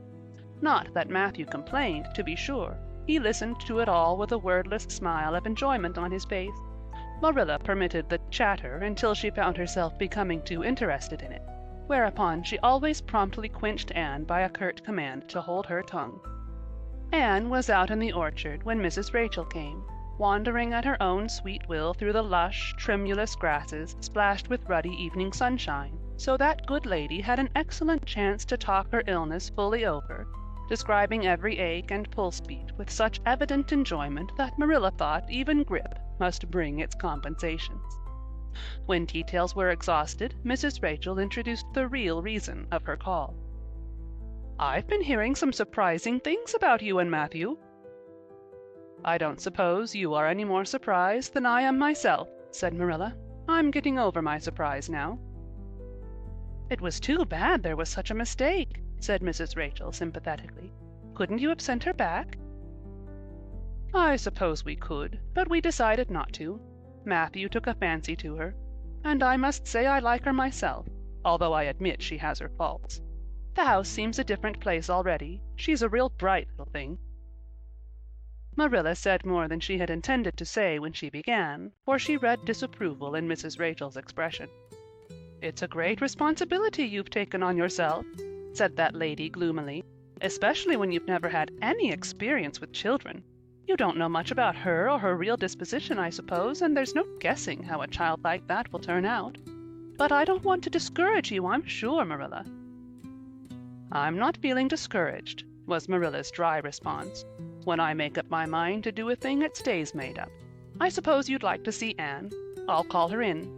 Not that Matthew complained, to be sure. He listened to it all with a wordless smile of enjoyment on his face. Marilla permitted the chatter until she found herself becoming too interested in it, whereupon she always promptly quenched Anne by a curt command to hold her tongue. Anne was out in the orchard when Mrs. Rachel came, wandering at her own sweet will through the lush, tremulous grasses splashed with ruddy evening sunshine, so that good lady had an excellent chance to talk her illness fully over, describing every ache and pulse-beat with such evident enjoyment that Marilla thought even grippe must bring its compensations. When details were exhausted, Mrs. Rachel introduced the real reason of her call. "I've been hearing some surprising things about you and Matthew." "I don't suppose you are any more surprised than I am myself," said Marilla. "I'm getting over my surprise now." "It was too bad there was such a mistake," said Mrs. Rachel sympathetically. "Couldn't you have sent her back?" "I suppose we could, but we decided not to. Matthew took a fancy to her, and I must say I like her myself, although I admit she has her faults. The house seems a different place already. She's a real bright little thing." Marilla said more than she had intended to say when she began, for she read disapproval in Mrs. Rachel's expression. "It's a great responsibility you've taken on yourself," said that lady gloomily, "especially when you've never had any experience with children. You don't know much about her or her real disposition, I suppose, and there's no guessing how a child like that will turn out. But I don't want to discourage you, I'm sure, Marilla." "I'm not feeling discouraged," was Marilla's dry response. "When I make up my mind to do a thing, it stays made up. I suppose you'd like to see Anne. I'll call her in."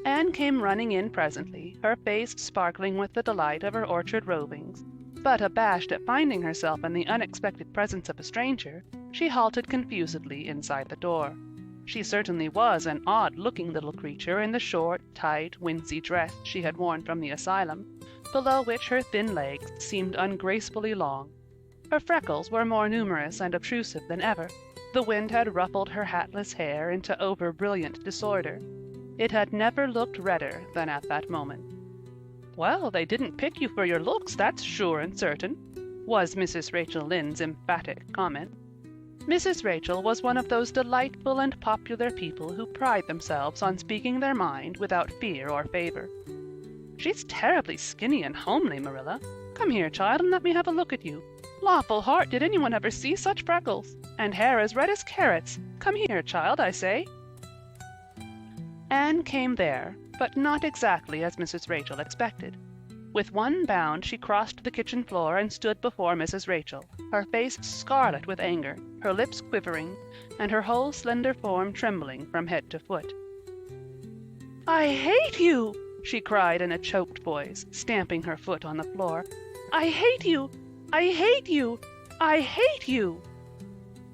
Anne came running in presently, her face sparkling with the delight of her orchard rovings. But abashed at finding herself in the unexpected presence of a stranger, she halted confusedly inside the door. She certainly was an odd-looking little creature in the short, tight, wincey dress she had worn from the asylum, below which her thin legs seemed ungracefully long. Her freckles were more numerous and obtrusive than ever, The wind had ruffled her hatless hair into over-brilliant disorder. It had never looked redder than at that moment. "Well, they didn't pick you for your looks, that's sure and certain," was Mrs. Rachel Lynde's emphatic comment. Mrs. Rachel was one of those delightful and popular people who pride themselves on speaking their mind without fear or favor. "She's terribly skinny and homely, Marilla. Come here, child, and let me have a look at you. Lawful heart, did anyone ever see such freckles? And hair as red as carrots. Come here, child, I say." Anne came there, but not exactly as Mrs. Rachel expected. With one bound she crossed the kitchen floor and stood before Mrs. Rachel, her face scarlet with anger, her lips quivering, and her whole slender form trembling from head to foot. "I hate you!" she cried in a choked voice, stamping her foot on the floor. "I hate you! I hate you! I hate you!"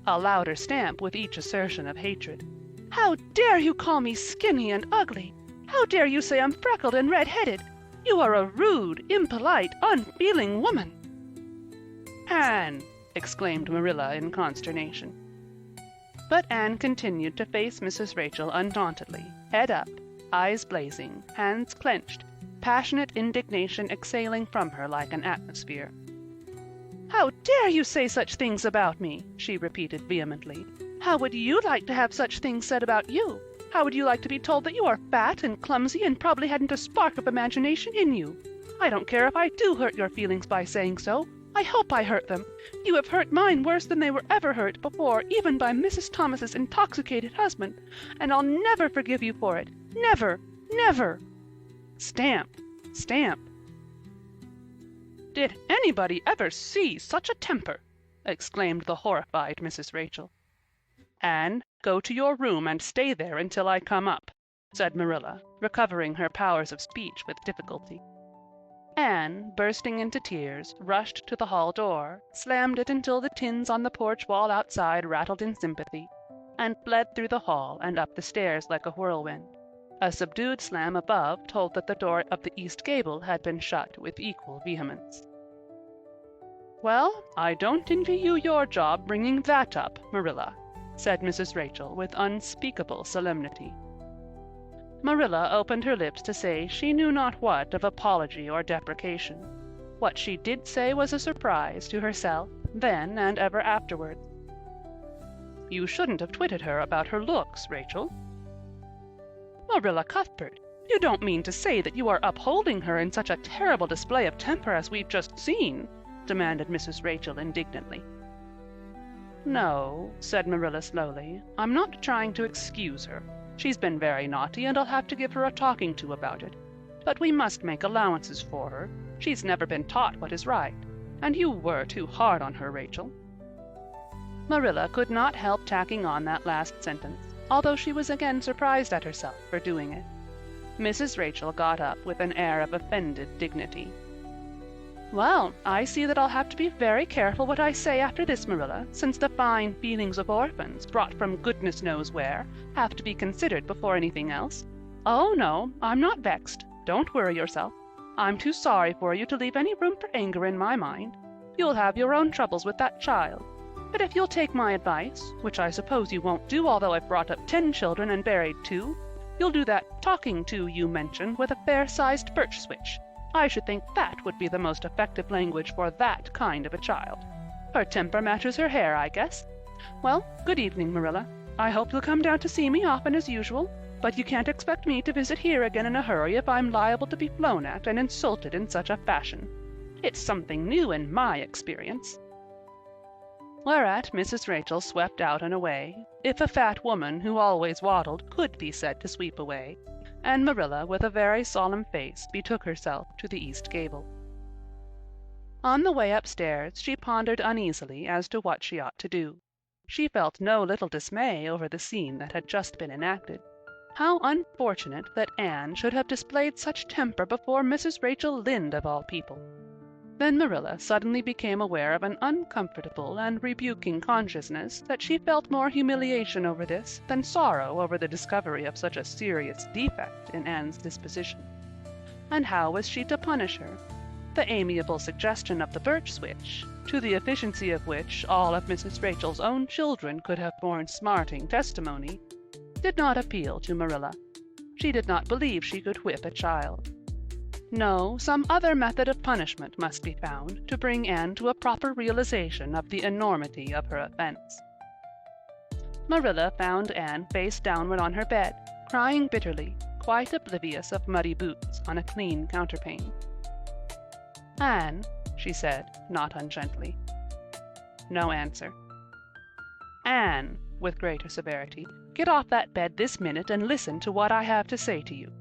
A louder stamp with each assertion of hatred. "How dare you call me skinny and ugly? How dare you say I'm freckled and red-headed? You are a rude, impolite, unfeeling woman!" "Anne!" exclaimed Marilla in consternation. But Anne continued to face Mrs. Rachel undauntedly, head up, eyes blazing, hands clenched, passionate indignation exhaling from her like an atmosphere. "How dare you say such things about me?" she repeated vehemently. "How would you like to have such things said about you? How would you like to be told that you are fat and clumsy and probably hadn't a spark of imagination in you? I don't care if I do hurt your feelings by saying so. I hope I hurt them. You have hurt mine worse than they were ever hurt before, even by Mrs. Thomas's intoxicated husband, and I'll never forgive you for it. Never, never!" Stamp, stamp. "Did anybody ever see such a temper?" exclaimed the horrified Mrs. Rachel. "Anne, go to your room and stay there until I come up," said Marilla, recovering her powers of speech with difficulty. Anne, bursting into tears, rushed to the hall door, slammed it until the tins on the porch wall outside rattled in sympathy, and fled through the hall and up the stairs like a whirlwind. A subdued slam above told that the door of the east gable had been shut with equal vehemence. "Well, I don't envy you your job bringing that up, Marilla," said Mrs. Rachel with unspeakable solemnity. Marilla opened her lips to say she knew not what of apology or deprecation. What she did say was a surprise to herself, then and ever afterward. "You shouldn't have twitted her about her looks, Rachel." "Marilla Cuthbert, you don't mean to say that you are upholding her in such a terrible display of temper as we've just seen?" demanded Mrs. Rachel indignantly. "No," said Marilla slowly, "I'm not trying to excuse her. She's been very naughty, and I'll have to give her a talking to about it. But we must make allowances for her. She's never been taught what is right. And you were too hard on her, Rachel." Marilla could not help tacking on that last sentence, although she was again surprised at herself for doing it. Mrs. Rachel got up with an air of offended dignity. "Well, I see that I'll have to be very careful what I say after this, Marilla, since the fine feelings of orphans, brought from goodness knows where, have to be considered before anything else. Oh, no, I'm not vexed. Don't worry yourself. I'm too sorry for you to leave any room for anger in my mind. You'll have your own troubles with that child. But if you'll take my advice, which I suppose you won't do although I've brought up 10 children and buried 2, you'll do that talking to you mentioned with a fair-sized birch switch. I should think that would be the most effective language for that kind of a child. Her temper matches her hair, I guess. Well, good evening, Marilla. I hope you'll come down to see me often as usual, but you can't expect me to visit here again in a hurry if I'm liable to be flown at and insulted in such a fashion. It's something new in my experience." Whereat Mrs. Rachel swept out and away, if a fat woman who always waddled could be said to sweep away, and Marilla, with a very solemn face, betook herself to the east gable. On the way upstairs she pondered uneasily as to what she ought to do. She felt no little dismay over the scene that had just been enacted. How unfortunate that Anne should have displayed such temper before Mrs. Rachel Lynde of all people! Then Marilla suddenly became aware of an uncomfortable and rebuking consciousness that she felt more humiliation over this than sorrow over the discovery of such a serious defect in Anne's disposition. And how was she to punish her? The amiable suggestion of the birch switch, to the efficiency of which all of Mrs. Rachel's own children could have borne smarting testimony, did not appeal to Marilla. She did not believe she could whip a child. No, some other method of punishment must be found to bring Anne to a proper realization of the enormity of her offense. Marilla found Anne face downward on her bed, crying bitterly, quite oblivious of muddy boots on a clean counterpane. "Anne," she said, not ungently. No answer. "Anne," with greater severity, "get off that bed this minute and listen to what I have to say to you."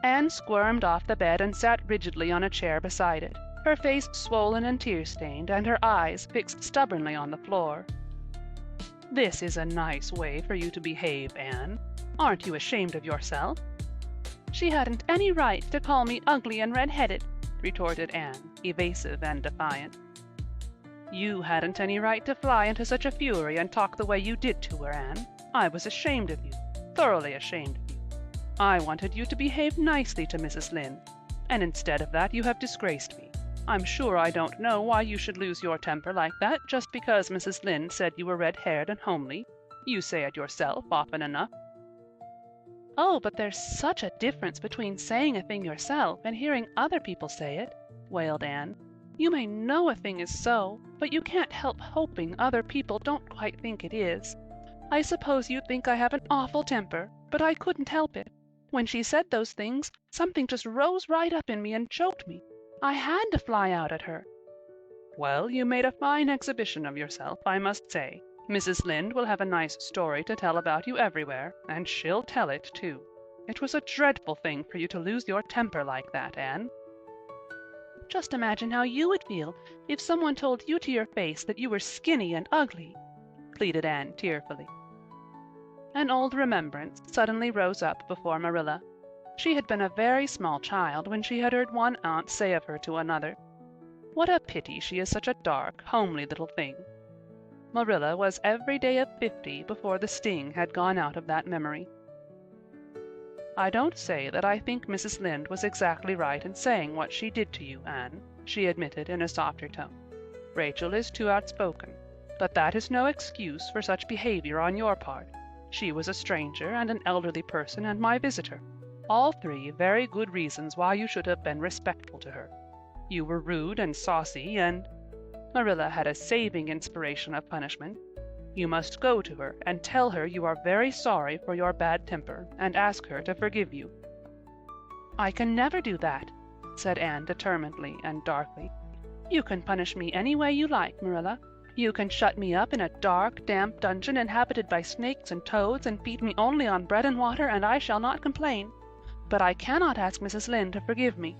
Anne squirmed off the bed and sat rigidly on a chair beside it, her face swollen and tear-stained, and her eyes fixed stubbornly on the floor. "This is a nice way for you to behave, Anne. Aren't you ashamed of yourself?" "She hadn't any right to call me ugly and red-headed," retorted Anne, evasive and defiant. "You hadn't any right to fly into such a fury and talk the way you did to her, Anne. I was ashamed of you, thoroughly ashamed of you. I wanted you to behave nicely to Mrs. Lynde, and instead of that you have disgraced me. I'm sure I don't know why you should lose your temper like that just because Mrs. Lynde said you were red-haired and homely. You say it yourself often enough." "Oh, but there's such a difference between saying a thing yourself and hearing other people say it," wailed Anne. "You may know a thing is so, but you can't help hoping other people don't quite think it is. I suppose you think I have an awful temper, but I couldn't help it. When she said those things, something just rose right up in me and choked me. I had to fly out at her." "Well, you made a fine exhibition of yourself, I must say. Mrs. Lynde will have a nice story to tell about you everywhere, and she'll tell it, too. It was a dreadful thing for you to lose your temper like that, Anne." "Just imagine how you would feel if someone told you to your face that you were skinny and ugly," pleaded Anne tearfully. An old remembrance suddenly rose up before Marilla. She had been a very small child when she had heard one aunt say of her to another, "What a pity she is such a dark, homely little thing." Marilla was every day of 50 before the sting had gone out of that memory. "I don't say that I think Mrs. Lynde was exactly right in saying what she did to you, Anne," she admitted in a softer tone. "Rachel is too outspoken, but that is no excuse for such behavior on your part. She was a stranger and an elderly person and my visitor. All three very good reasons why you should have been respectful to her. You were rude and saucy, and—" Marilla had a saving inspiration of punishment. "You must go to her and tell her you are very sorry for your bad temper and ask her to forgive you." "I can never do that," said Anne determinedly and darkly. "You can punish me any way you like, Marilla. You can shut me up in a dark, damp dungeon inhabited by snakes and toads and feed me only on bread and water, and I shall not complain. But I cannot ask Mrs. Lynde to forgive me."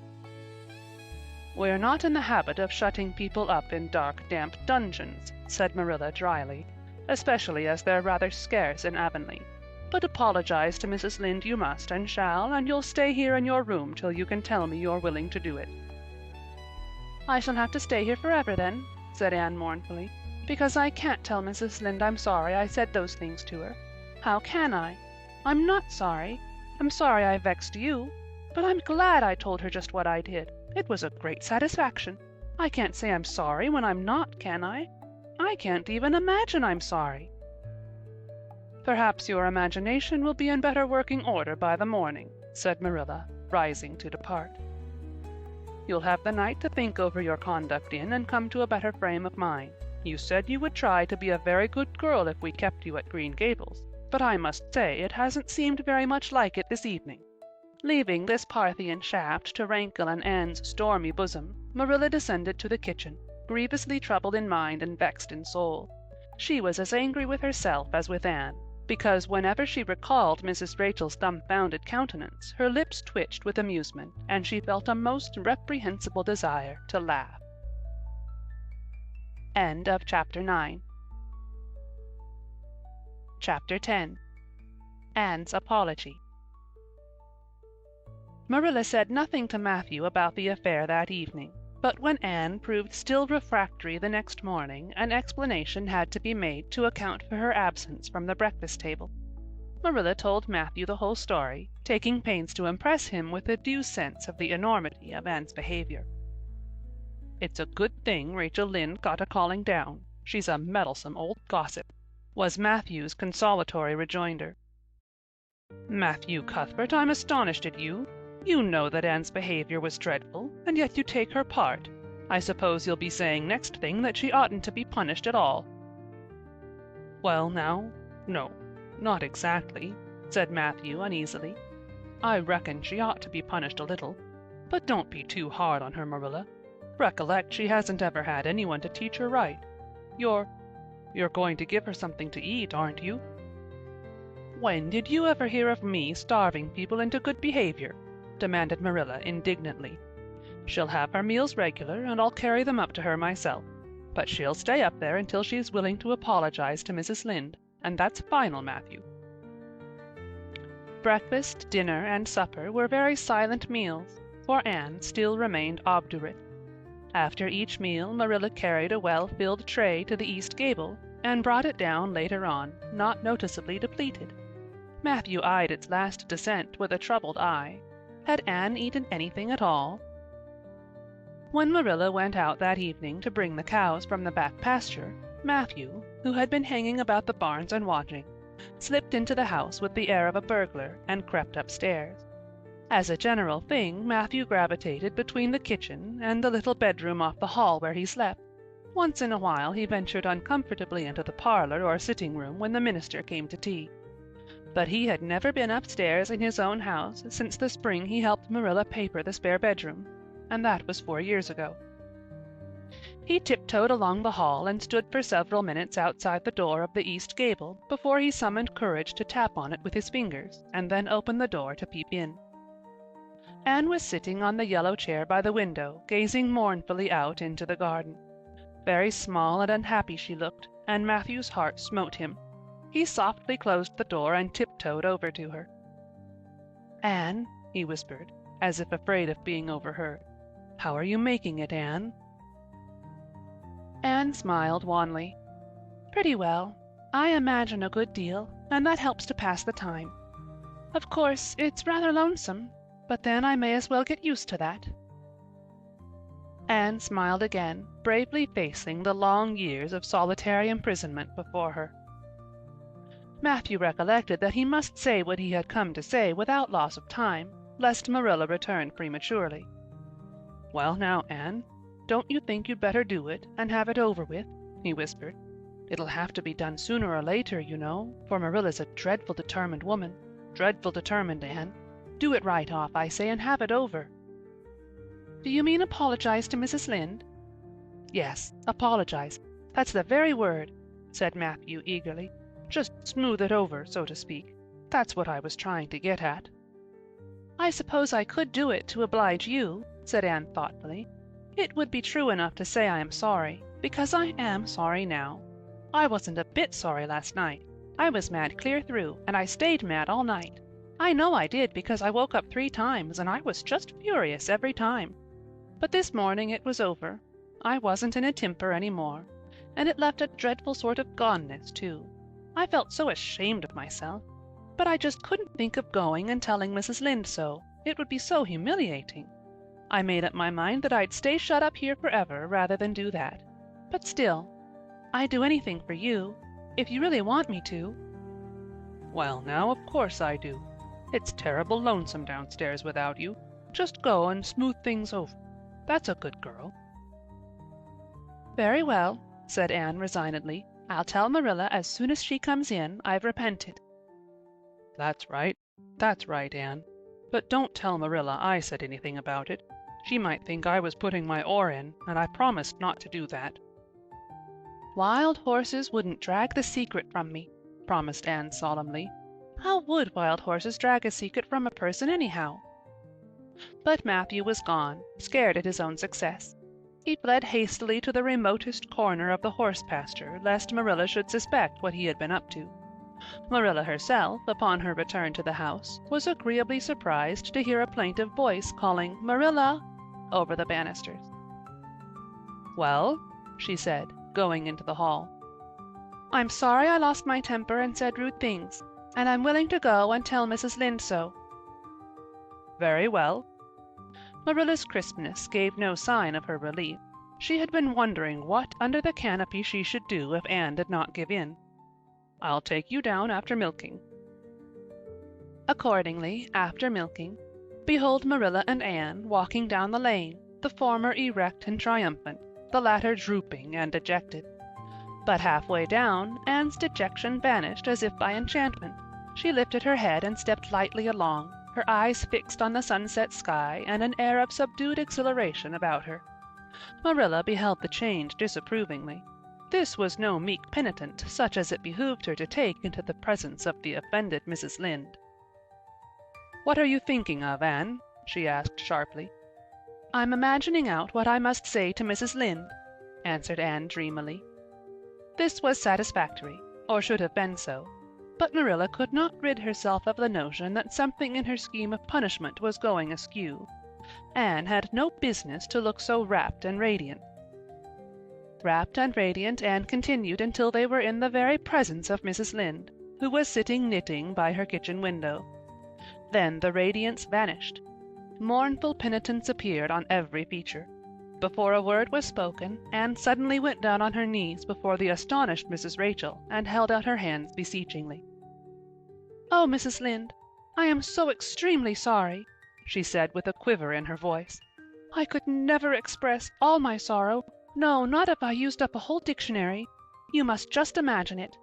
"We're not in the habit of shutting people up in dark, damp dungeons," said Marilla dryly, "especially as they're rather scarce in Avonlea. But apologize to Mrs. Lynde you must and shall, and you'll stay here in your room till you can tell me you're willing to do it." "I shall have to stay here forever then," said Anne mournfully, "because I can't tell Mrs. Lynde I'm sorry I said those things to her. How can I? I'm not sorry. I'm sorry I vexed you, but I'm glad I told her just what I did. It was a great satisfaction. I can't say I'm sorry when I'm not, can I? I can't even imagine I'm sorry." "Perhaps your imagination will be in better working order by the morning," said Marilla, rising to depart. "You'll have the night to think over your conduct in and come to a better frame of mind. You said you would try to be a very good girl if we kept you at Green Gables, but I must say it hasn't seemed very much like it this evening." Leaving this Parthian shaft to rankle in Anne's stormy bosom, Marilla descended to the kitchen, grievously troubled in mind and vexed in soul. She was as angry with herself as with Anne, because whenever she recalled Mrs. Rachel's dumbfounded countenance, her lips twitched with amusement, and she felt a most reprehensible desire to laugh. End of Chapter 9. Chapter 10. Anne's Apology. Marilla said nothing to Matthew about the affair that evening, but when Anne proved still refractory the next morning, an explanation had to be made to account for her absence from the breakfast table. Marilla told Matthew the whole story, taking pains to impress him with a due sense of the enormity of Anne's behavior. "It's a good thing Rachel Lynde got a calling down. She's a meddlesome old gossip," was Matthew's consolatory rejoinder. "Matthew Cuthbert, I'm astonished at you. You know that Anne's behavior was dreadful, and yet you take her part. I suppose you'll be saying next thing that she oughtn't to be punished at all." "Well now, no, not exactly," said Matthew uneasily. "I reckon she ought to be punished a little. But don't be too hard on her, Marilla. Recollect she hasn't ever had anyone to teach her right. You're going to give her something to eat, aren't you?" "When did you ever hear of me starving people into good behavior?" demanded Marilla indignantly. "She'll have her meals regular, and I'll carry them up to her myself. But she'll stay up there until she's willing to apologize to Mrs. Lynde, and that's final, Matthew." Breakfast, dinner, and supper were very silent meals, for Anne still remained obdurate. After each meal Marilla carried a well-filled tray to the east gable, and brought it down later on, not noticeably depleted. Matthew eyed its last descent with a troubled eye. Had Anne eaten anything at all? When Marilla went out that evening to bring the cows from the back pasture, Matthew, who had been hanging about the barns and watching, slipped into the house with the air of a burglar and crept upstairs. As a general thing, Matthew gravitated between the kitchen and the little bedroom off the hall where he slept. Once in a while he ventured uncomfortably into the parlor or sitting room when the minister came to tea. But he had never been upstairs in his own house since the spring he helped Marilla paper the spare bedroom, and that was 4 years ago. He tiptoed along the hall and stood for several minutes outside the door of the east gable before he summoned courage to tap on it with his fingers and then open the door to peep in. Anne was sitting on the yellow chair by the window, gazing mournfully out into the garden. Very small and unhappy she looked, and Matthew's heart smote him. He softly closed the door and tiptoed over to her. "Anne," he whispered, as if afraid of being overheard, "how are you making it, Anne?" Anne smiled wanly. "Pretty well. I imagine a good deal, and that helps to pass the time. Of course, it's rather lonesome, but then I may as well get used to that." Anne smiled again, bravely facing the long years of solitary imprisonment before her. Matthew recollected that he must say what he had come to say without loss of time, lest Marilla return prematurely. "Well now, Anne, don't you think you'd better do it and have it over with?" he whispered. "It'll have to be done sooner or later, you know, for Marilla's a dreadful determined woman. Dreadful determined, Anne. Do it right off, I say, and have it over." "Do you mean apologize to Mrs. Lynde?" "Yes, apologize. That's the very word," said Matthew eagerly. "Just smooth it over, so to speak. That's what I was trying to get at." "I suppose I could do it to oblige you," said Anne thoughtfully. "It would be true enough to say I am sorry, because I am sorry now. I wasn't a bit sorry last night. I was mad clear through, and I stayed mad all night. I know I did because I woke up 3 times, and I was just furious every time. But this morning it was over. I wasn't in a temper any more, and it left a dreadful sort of goneness, too. I felt so ashamed of myself. But I just couldn't think of going and telling Mrs. Lynde so. It would be so humiliating. I made up my mind that I'd stay shut up here forever rather than do that. But still, I'd do anything for you, if you really want me to." "Well now, of course I do. It's terrible lonesome downstairs without you. Just go and smooth things over. That's a good girl." "Very well," said Anne resignedly. "I'll tell Marilla as soon as she comes in I've repented." That's right, Anne. But don't tell Marilla I said anything about it. She might think I was putting my oar in, and I promised not to do that." "Wild horses wouldn't drag the secret from me," promised Anne solemnly. "How would wild horses drag a secret from a person anyhow?" But Matthew was gone, scared at his own success. He fled hastily to the remotest corner of the horse pasture lest Marilla should suspect what he had been up to. Marilla herself, upon her return to the house, was agreeably surprised to hear a plaintive voice calling "Marilla" over the banisters. "Well?" she said, going into the hall. "I'm sorry I lost my temper and said rude things, and I'm willing to go and tell Mrs. Lynde so." "Very well." Marilla's crispness gave no sign of her relief. She had been wondering what under the canopy she should do if Anne did not give in. "I'll take you down after milking." Accordingly, after milking, behold Marilla and Anne walking down the lane, the former erect and triumphant, the latter drooping and dejected. But halfway down, Anne's dejection vanished as if by enchantment. She lifted her head and stepped lightly along, her eyes fixed on the sunset sky and an air of subdued exhilaration about her. Marilla beheld the change disapprovingly. This was no meek penitent, such as it behooved her to take into the presence of the offended Mrs. Lynde. "What are you thinking of, Anne?" she asked sharply. "I'm imagining out what I must say to Mrs. Lynde," answered Anne dreamily. This was satisfactory, or should have been so, but Marilla could not rid herself of the notion that something in her scheme of punishment was going askew. Anne had no business to look so rapt and radiant. Rapt and radiant Anne continued until they were in the very presence of Mrs. Lynde, who was sitting knitting by her kitchen window. Then the radiance vanished. Mournful penitence appeared on every feature. Before a word was spoken, Anne suddenly went down on her knees before the astonished Mrs. Rachel and held out her hands beseechingly. "Oh, Mrs. Lynde, I am so extremely sorry," she said with a quiver in her voice. "I could never express all my sorrow. No, not if I used up a whole dictionary. You must just imagine it.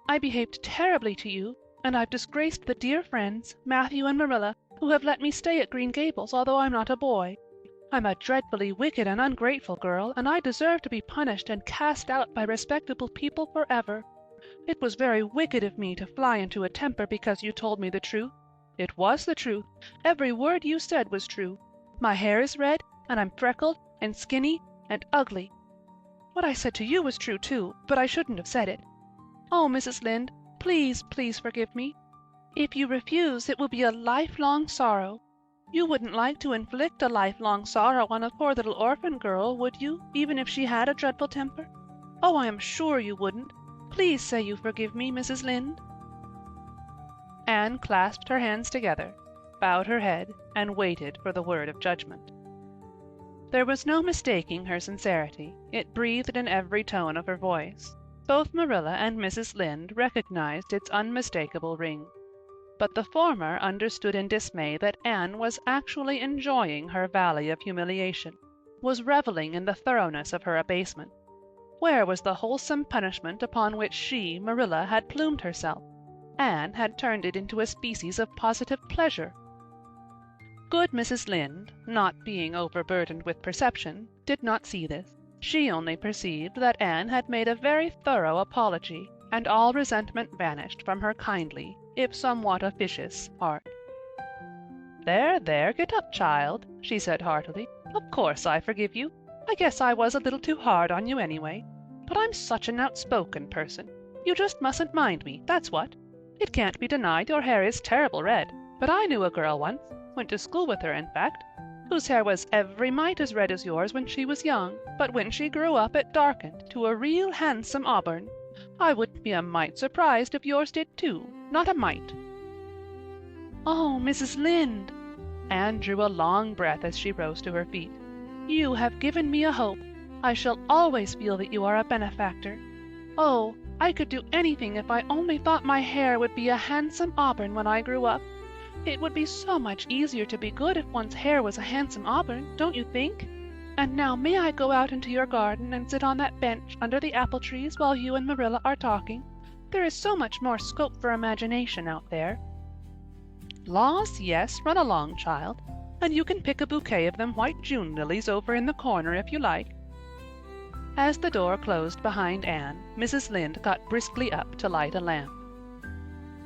I behaved terribly to you, and I've disgraced the dear friends, Matthew and Marilla, who have let me stay at Green Gables, although I'm not a boy. I'm a dreadfully wicked and ungrateful girl, and I deserve to be punished and cast out by respectable people forever. It was very wicked of me to fly into a temper because you told me the truth. It was the truth. Every word you said was true. My hair is red, and I'm freckled and skinny and ugly. What I said to you was true, too, but I shouldn't have said it. Oh, Mrs. Lynde, please, please forgive me. If you refuse, it will be a lifelong sorrow. You wouldn't like to inflict a lifelong sorrow on a poor little orphan girl, would you, even if she had a dreadful temper? Oh, I am sure you wouldn't. Please say you forgive me, Mrs. Lynde." Anne clasped her hands together, bowed her head, and waited for the word of judgment. There was no mistaking her sincerity. It breathed in every tone of her voice. Both Marilla and Mrs. Lynde recognized its unmistakable ring. But the former understood in dismay that Anne was actually enjoying her valley of humiliation, was reveling in the thoroughness of her abasement. Where was the wholesome punishment upon which she, Marilla, had plumed herself? Anne had turned it into a species of positive pleasure. Good Mrs. Lynde, not being overburdened with perception, did not see this. She only perceived that Anne had made a very thorough apology, and all resentment vanished from her kindly, if somewhat officious, heart. "There, there, get up, child," she said heartily. "Of course I forgive you. I guess I was a little too hard on you anyway. But I'm such an outspoken person. You just mustn't mind me, that's what. It can't be denied your hair is terrible red, but I knew a girl once, went to school with her in fact, whose hair was every mite as red as yours when she was young, but when she grew up it darkened to a real handsome auburn. I wouldn't be a mite surprised if yours did too, not a mite." "Oh, Mrs. Lynde!" Anne drew a long breath as she rose to her feet. "You have given me a hope. I shall always feel that you are a benefactor. Oh, I could do anything if I only thought my hair would be a handsome auburn when I grew up. It would be so much easier to be good if one's hair was a handsome auburn, don't you think? And now may I go out into your garden and sit on that bench under the apple trees while you and Marilla are talking? There is so much more scope for imagination out there." "Laws, yes, run along, child, and you can pick a bouquet of them white June lilies over in the corner if you like." As the door closed behind Anne, Mrs. Lynde got briskly up to light a lamp.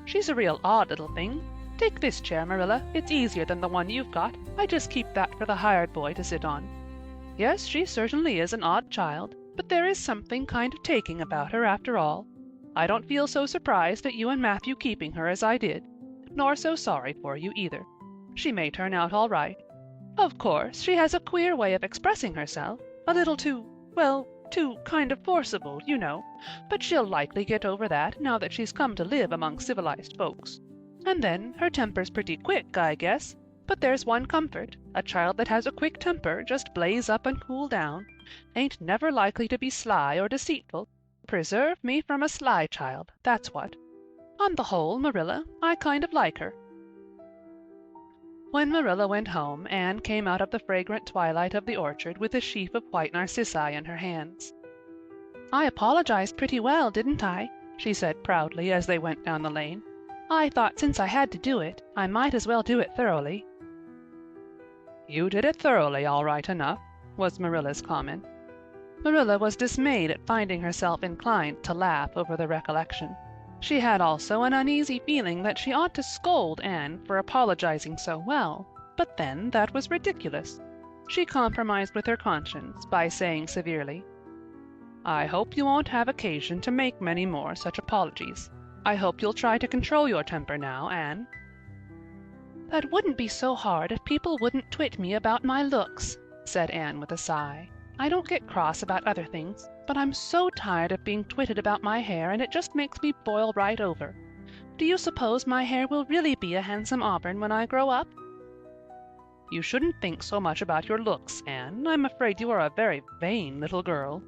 "She's a real odd little thing. Take this chair, Marilla. It's easier than the one you've got. I just keep that for the hired boy to sit on. Yes, she certainly is an odd child, but there is something kind of taking about her after all. I don't feel so surprised at you and Matthew keeping her as I did, nor so sorry for you either. She may turn out all right. Of course, she has a queer way of expressing herself, a little too, well, too kind of forcible, you know, but she'll likely get over that now that she's come to live among civilized folks. And then, her temper's pretty quick, I guess. But there's one comfort, a child that has a quick temper just blaze up and cool down, ain't never likely to be sly or deceitful. Preserve me from a sly child, that's what. On the whole, Marilla, I kind of like her." When Marilla went home, Anne came out of the fragrant twilight of the orchard with a sheaf of white narcissi in her hands. "I apologized pretty well, didn't I?" she said proudly as they went down the lane. "I thought since I had to do it, I might as well do it thoroughly." "You did it thoroughly, all right enough," was Marilla's comment. Marilla was dismayed at finding herself inclined to laugh over the recollection. She had also an uneasy feeling that she ought to scold Anne for apologizing so well, but then that was ridiculous. She compromised with her conscience by saying severely, "I hope you won't have occasion to make many more such apologies. I hope you'll try to control your temper now, Anne." "That wouldn't be so hard if people wouldn't twit me about my looks," said Anne with a sigh. "I don't get cross about other things, but I'm so tired of being twitted about my hair, and it just makes me boil right over. Do you suppose my hair will really be a handsome auburn when I grow up?" "You shouldn't think so much about your looks, Anne. I'm afraid you are a very vain little girl."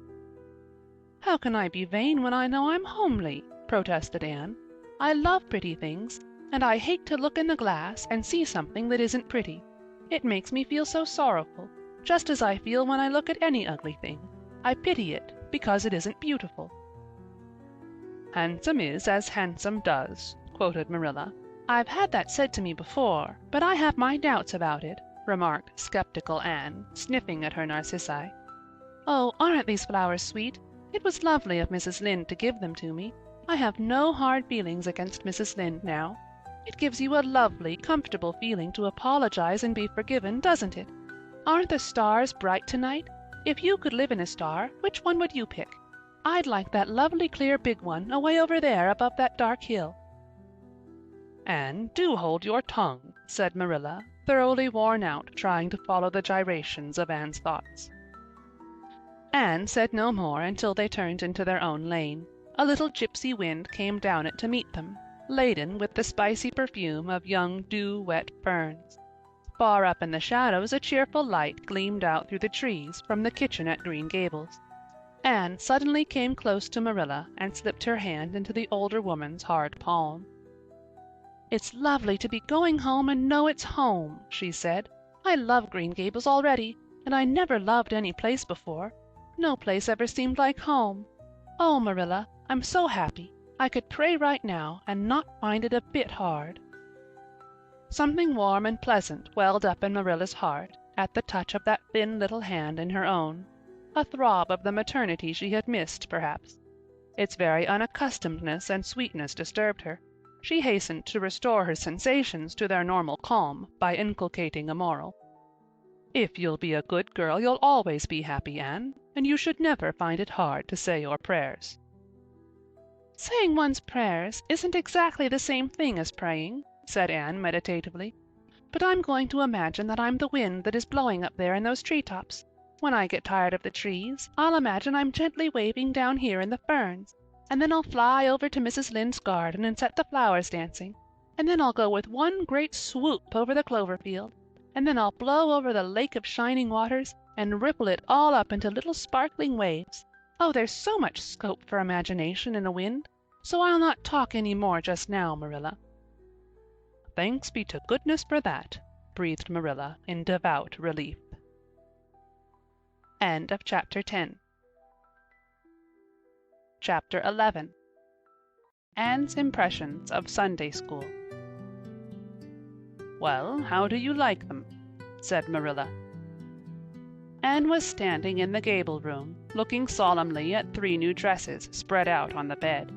"How can I be vain when I know I'm homely?" protested Anne. "I love pretty things, and I hate to look in the glass and see something that isn't pretty. It makes me feel so sorrowful, just as I feel when I look at any ugly thing. I pity it because it isn't beautiful." "Handsome is as handsome does," quoted Marilla. "I've had that said to me before, but I have my doubts about it," remarked skeptical Anne, sniffing at her narcissi. "Oh, aren't these flowers sweet? It was lovely of Mrs. Lynde to give them to me. I have no hard feelings against Mrs. Lynde now. It gives you a lovely, comfortable feeling to apologize and be forgiven, doesn't it? Aren't the stars bright tonight? If you could live in a star, which one would you pick? I'd like that lovely clear big one away over there above that dark hill." "Anne, do hold your tongue," said Marilla, thoroughly worn out trying to follow the gyrations of Anne's thoughts. Anne said no more until they turned into their own lane. A little gypsy wind came down it to meet them, laden with the spicy perfume of young dew-wet ferns. Far up in the shadows a cheerful light gleamed out through the trees from the kitchen at Green Gables. Anne suddenly came close to Marilla and slipped her hand into the older woman's hard palm. "It's lovely to be going home and know it's home," she said. "I love Green Gables already, and I never loved any place before. No place ever seemed like home. Oh, Marilla, I'm so happy. I could pray right now and not find it a bit hard." Something warm and pleasant welled up in Marilla's heart at the touch of that thin little hand in her own. A throb of the maternity she had missed, perhaps. Its very unaccustomedness and sweetness disturbed her. She hastened to restore her sensations to their normal calm by inculcating a moral. "If you'll be a good girl, you'll always be happy, Anne, and you should never find it hard to say your prayers." "Saying one's prayers isn't exactly the same thing as praying," said Anne meditatively. "But I'm going to imagine that I'm the wind that is blowing up there in those treetops. When I get tired of the trees, I'll imagine I'm gently waving down here in the ferns, and then I'll fly over to Mrs. Lynde's garden and set the flowers dancing, and then I'll go with one great swoop over the clover field, and then I'll blow over the lake of shining waters and ripple it all up into little sparkling waves. Oh, there's so much scope for imagination in a wind, so I'll not talk any more just now, Marilla." "Thanks be to goodness for that," breathed Marilla in devout relief. End of chapter 10. Chapter 11. Anne's Impressions of Sunday School. "Well, how do you like them?" said Marilla. Anne was standing in the gable room, looking solemnly at 3 new dresses spread out on the bed.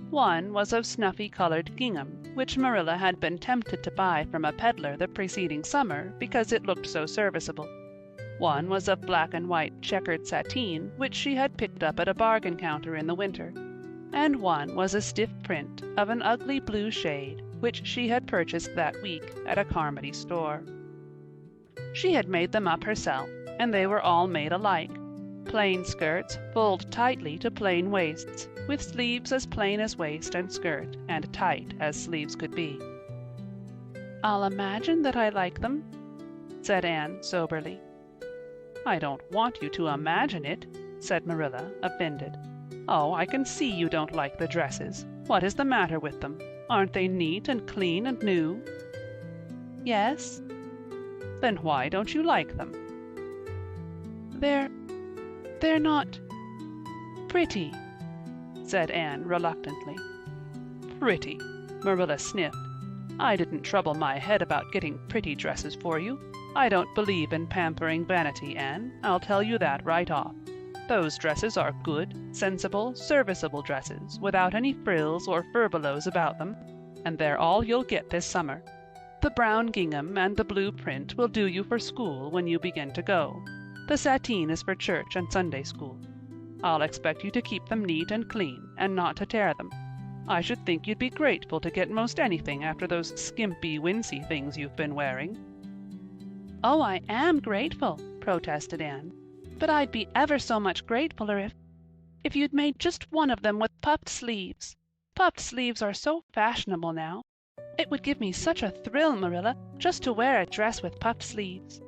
One was of snuffy-colored gingham, which Marilla had been tempted to buy from a peddler the preceding summer because it looked so serviceable. One was of black and white checkered sateen, which she had picked up at a bargain counter in the winter, and one was a stiff print of an ugly blue shade, which she had purchased that week at a Carmody store. She had made them up herself, and they were all made alike. Plain skirts fulled tightly to plain waists, with sleeves as plain as waist and skirt, and tight as sleeves could be. "I'll imagine that I like them," said Anne soberly. "I don't want you to imagine it," said Marilla, offended. "Oh, I can see you don't like the dresses. What is the matter with them? Aren't they neat and clean and new?" "Yes." "Then why don't you like them?" They're not pretty," said Anne reluctantly. "Pretty," Marilla sniffed. "I didn't trouble my head about getting pretty dresses for you. I don't believe in pampering vanity, Anne. I'll tell you that right off. Those dresses are good, sensible, serviceable dresses, without any frills or furbelows about them, and they're all you'll get this summer. The brown gingham and the blue print will do you for school when you begin to go. The sateen is for church and Sunday school. I'll expect you to keep them neat and clean, and not to tear them. I should think you'd be grateful to get most anything after those skimpy, wincey things you've been wearing." "Oh, I am grateful," protested Anne. "But I'd be ever so much gratefuler if you'd made just one of them with puffed sleeves. Puffed sleeves are so fashionable now. It would give me such a thrill, Marilla, just to wear a dress with puffed sleeves."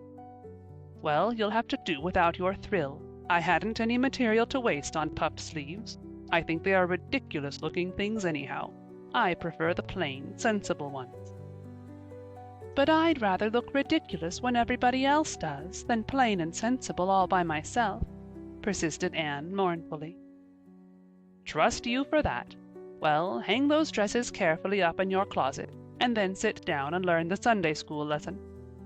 "Well, you'll have to do without your thrill. I hadn't any material to waste on puffed sleeves. I think they are ridiculous-looking things anyhow. I prefer the plain, sensible ones." "But I'd rather look ridiculous when everybody else does than plain and sensible all by myself," persisted Anne mournfully. "Trust you for that. Well, hang those dresses carefully up in your closet, and then sit down and learn the Sunday school lesson.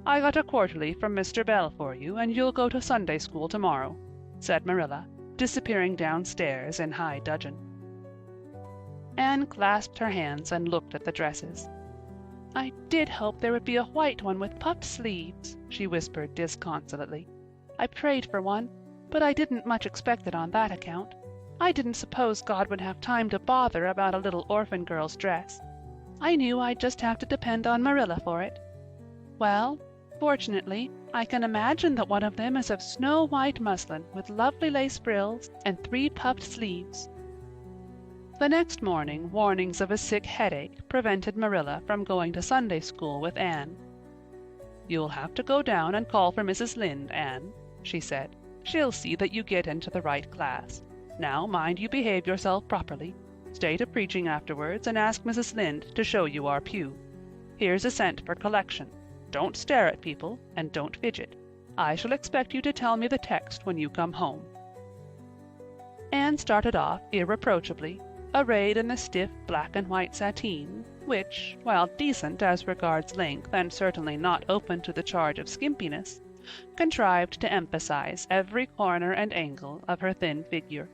I got a quarterly from Mr. Bell for you, and you'll go to Sunday school tomorrow," said Marilla, disappearing downstairs in high dudgeon. Anne clasped her hands and looked at the dresses. "I did hope there would be a white one with puffed sleeves," she whispered disconsolately. "I prayed for one, but I didn't much expect it on that account. I didn't suppose God would have time to bother about a little orphan girl's dress. I knew I'd just have to depend on Marilla for it. Well, fortunately, I can imagine that one of them is of snow-white muslin with lovely lace frills and 3 puffed sleeves." The next morning warnings of a sick headache prevented Marilla from going to Sunday school with Anne. "You'll have to go down and call for Mrs. Lynde, Anne," she said. "She'll see that you get into the right class. Now mind you behave yourself properly. Stay to preaching afterwards and ask Mrs. Lynde to show you our pew. Here's a cent for collection. Don't stare at people, and don't fidget. I shall expect you to tell me the text when you come home." Anne started off irreproachably, arrayed in the stiff black and white sateen, which, while decent as regards length and certainly not open to the charge of skimpiness, contrived to emphasize every corner and angle of her thin figure.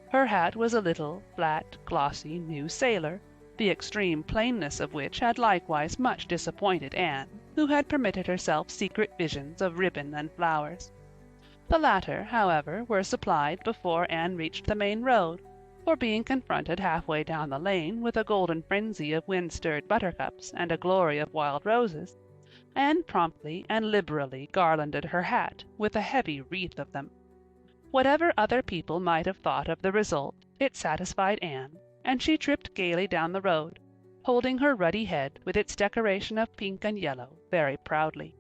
Her hat was a little, flat, glossy, new sailor, the extreme plainness of which had likewise much disappointed Anne, who had permitted herself secret visions of ribbon and flowers. The latter, however, were supplied before Anne reached the main road, for being confronted halfway down the lane with a golden frenzy of wind-stirred buttercups and a glory of wild roses, Anne promptly and liberally garlanded her hat with a heavy wreath of them. Whatever other people might have thought of the result, it satisfied Anne, and she tripped gaily down the road, holding her ruddy head with its decoration of pink and yellow very proudly.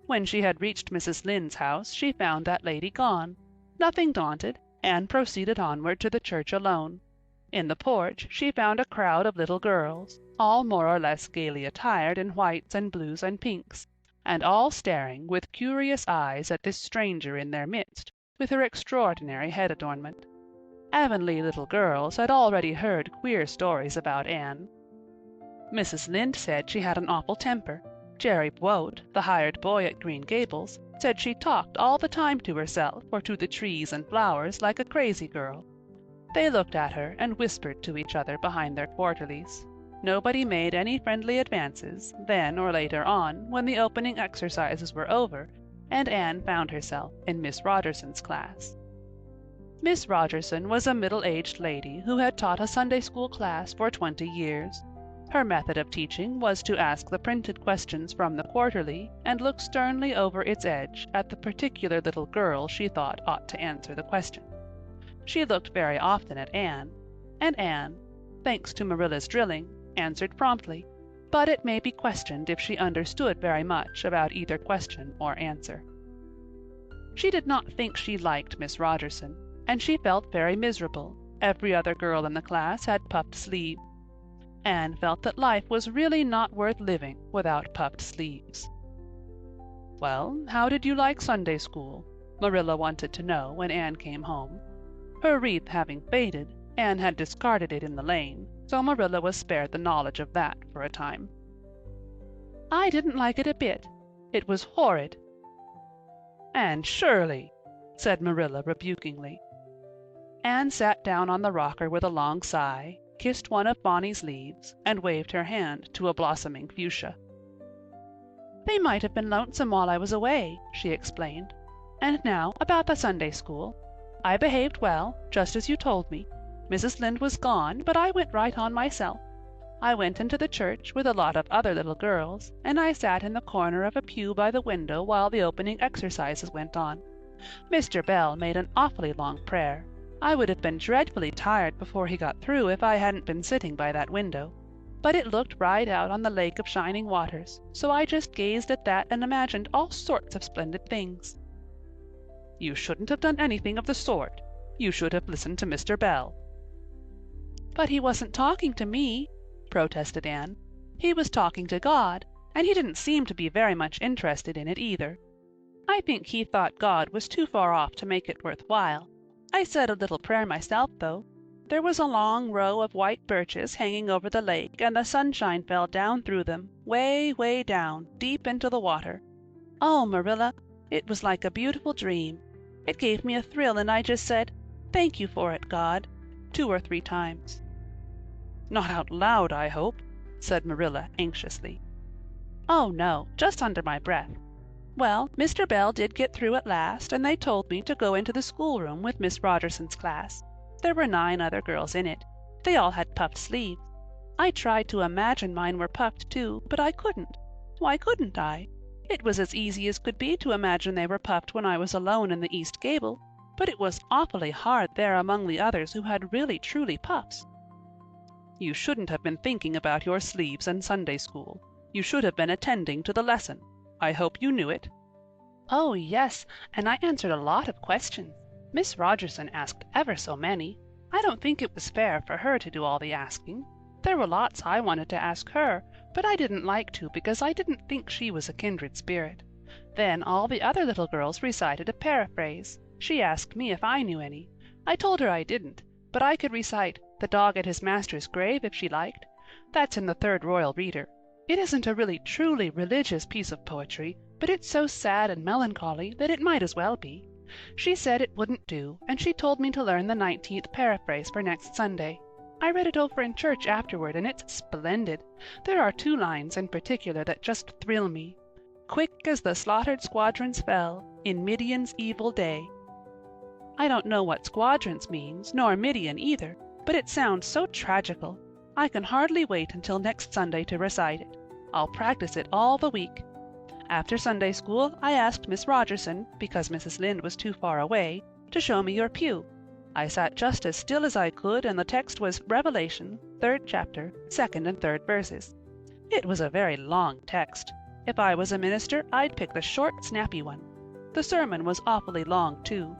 When she had reached Mrs. Lynde's house, she found that lady gone. Nothing daunted, Anne proceeded onward to the church alone. In the porch she found a crowd of little girls, all more or less gaily attired in whites and blues and pinks, and all staring with curious eyes at this stranger in their midst, with her extraordinary head adornment. Avonlea little girls had already heard queer stories about Anne. Mrs. Lynde said she had an awful temper. Jerry Buote, the hired boy at Green Gables, said she talked all the time to herself or to the trees and flowers like a crazy girl. They looked at her and whispered to each other behind their quarterlies. Nobody made any friendly advances, then or later on, when the opening exercises were over, and Anne found herself in Miss Rogerson's class. Miss Rogerson was a middle-aged lady who had taught a Sunday school class for 20 years. Her method of teaching was to ask the printed questions from the quarterly and look sternly over its edge at the particular little girl she thought ought to answer the question. She looked very often at Anne, and Anne, thanks to Marilla's drilling, answered promptly, but it may be questioned if she understood very much about either question or answer. She did not think she liked Miss Rogerson, and she felt very miserable. Every other girl in the class had puffed sleeves. Anne felt that life was really not worth living without puffed sleeves. "Well, how did you like Sunday school?" Marilla wanted to know when Anne came home. Her wreath having faded, Anne had discarded it in the lane, so Marilla was spared the knowledge of that for a time. "I didn't like it a bit. It was horrid." "Anne Shirley!" said Marilla rebukingly. Anne sat down on the rocker with a long sigh, kissed one of Bonny's leaves, and waved her hand to a blossoming fuchsia. "They might have been lonesome while I was away," she explained. "And now about the Sunday school. I behaved well, just as you told me. Mrs. Lynde was gone, but I went right on myself. I went into the church with a lot of other little girls, and I sat in the corner of a pew by the window while the opening exercises went on. Mr. Bell made an awfully long prayer. I would have been dreadfully tired before he got through if I hadn't been sitting by that window. But it looked right out on the lake of shining waters, so I just gazed at that and imagined all sorts of splendid things." "You shouldn't have done anything of the sort. You should have listened to Mr. Bell." "But he wasn't talking to me," protested Anne. "He was talking to God, and he didn't seem to be very much interested in it either. I think he thought God was too far off to make it worth while. I said a little prayer myself, though. There was a long row of white birches hanging over the lake, and the sunshine fell down through them, way, way down, deep into the water. Oh, Marilla, it was like a beautiful dream. It gave me a thrill, and I just said, 'Thank you for it, God,' 2 or 3 times. "Not out loud, I hope," said Marilla anxiously. "Oh, no, just under my breath. Well, Mr. Bell did get through at last, and they told me to go into the schoolroom with Miss Rogerson's class. There were 9 other girls in it. They all had puffed sleeves. I tried to imagine mine were puffed too, but I couldn't. Why couldn't I? It was as easy as could be to imagine they were puffed when I was alone in the east gable, but it was awfully hard there among the others who had really truly puffs." "You shouldn't have been thinking about your sleeves and Sunday school. You should have been attending to the lesson. I hope you knew it." "Oh, yes, and I answered a lot of questions. Miss Rogerson asked ever so many. I don't think it was fair for her to do all the asking. There were lots I wanted to ask her, but I didn't like to because I didn't think she was a kindred spirit. Then all the other little girls recited a paraphrase. She asked me if I knew any. I told her I didn't, but I could recite 'The Dog at His Master's Grave' if she liked. That's in the Third Royal Reader. It isn't a really truly religious piece of poetry, but it's so sad and melancholy that it might as well be. She said it wouldn't do, and she told me to learn the 19th paraphrase for next Sunday. I read it over in church afterward, and it's splendid. There are 2 lines in particular that just thrill me. 'Quick as the slaughtered squadrons fell in Midian's evil day.' I don't know what squadrons means, nor Midian either, but it sounds so tragical. I can hardly wait until next Sunday to recite it. I'll practice it all the week. After Sunday school, I asked Miss Rogerson, because Mrs. Lynde was too far away, to show me your pew. I sat just as still as I could, and the text was Revelation, 3rd chapter, 2nd and 3rd verses. It was a very long text. If I was a minister, I'd pick the short, snappy one. The sermon was awfully long, too.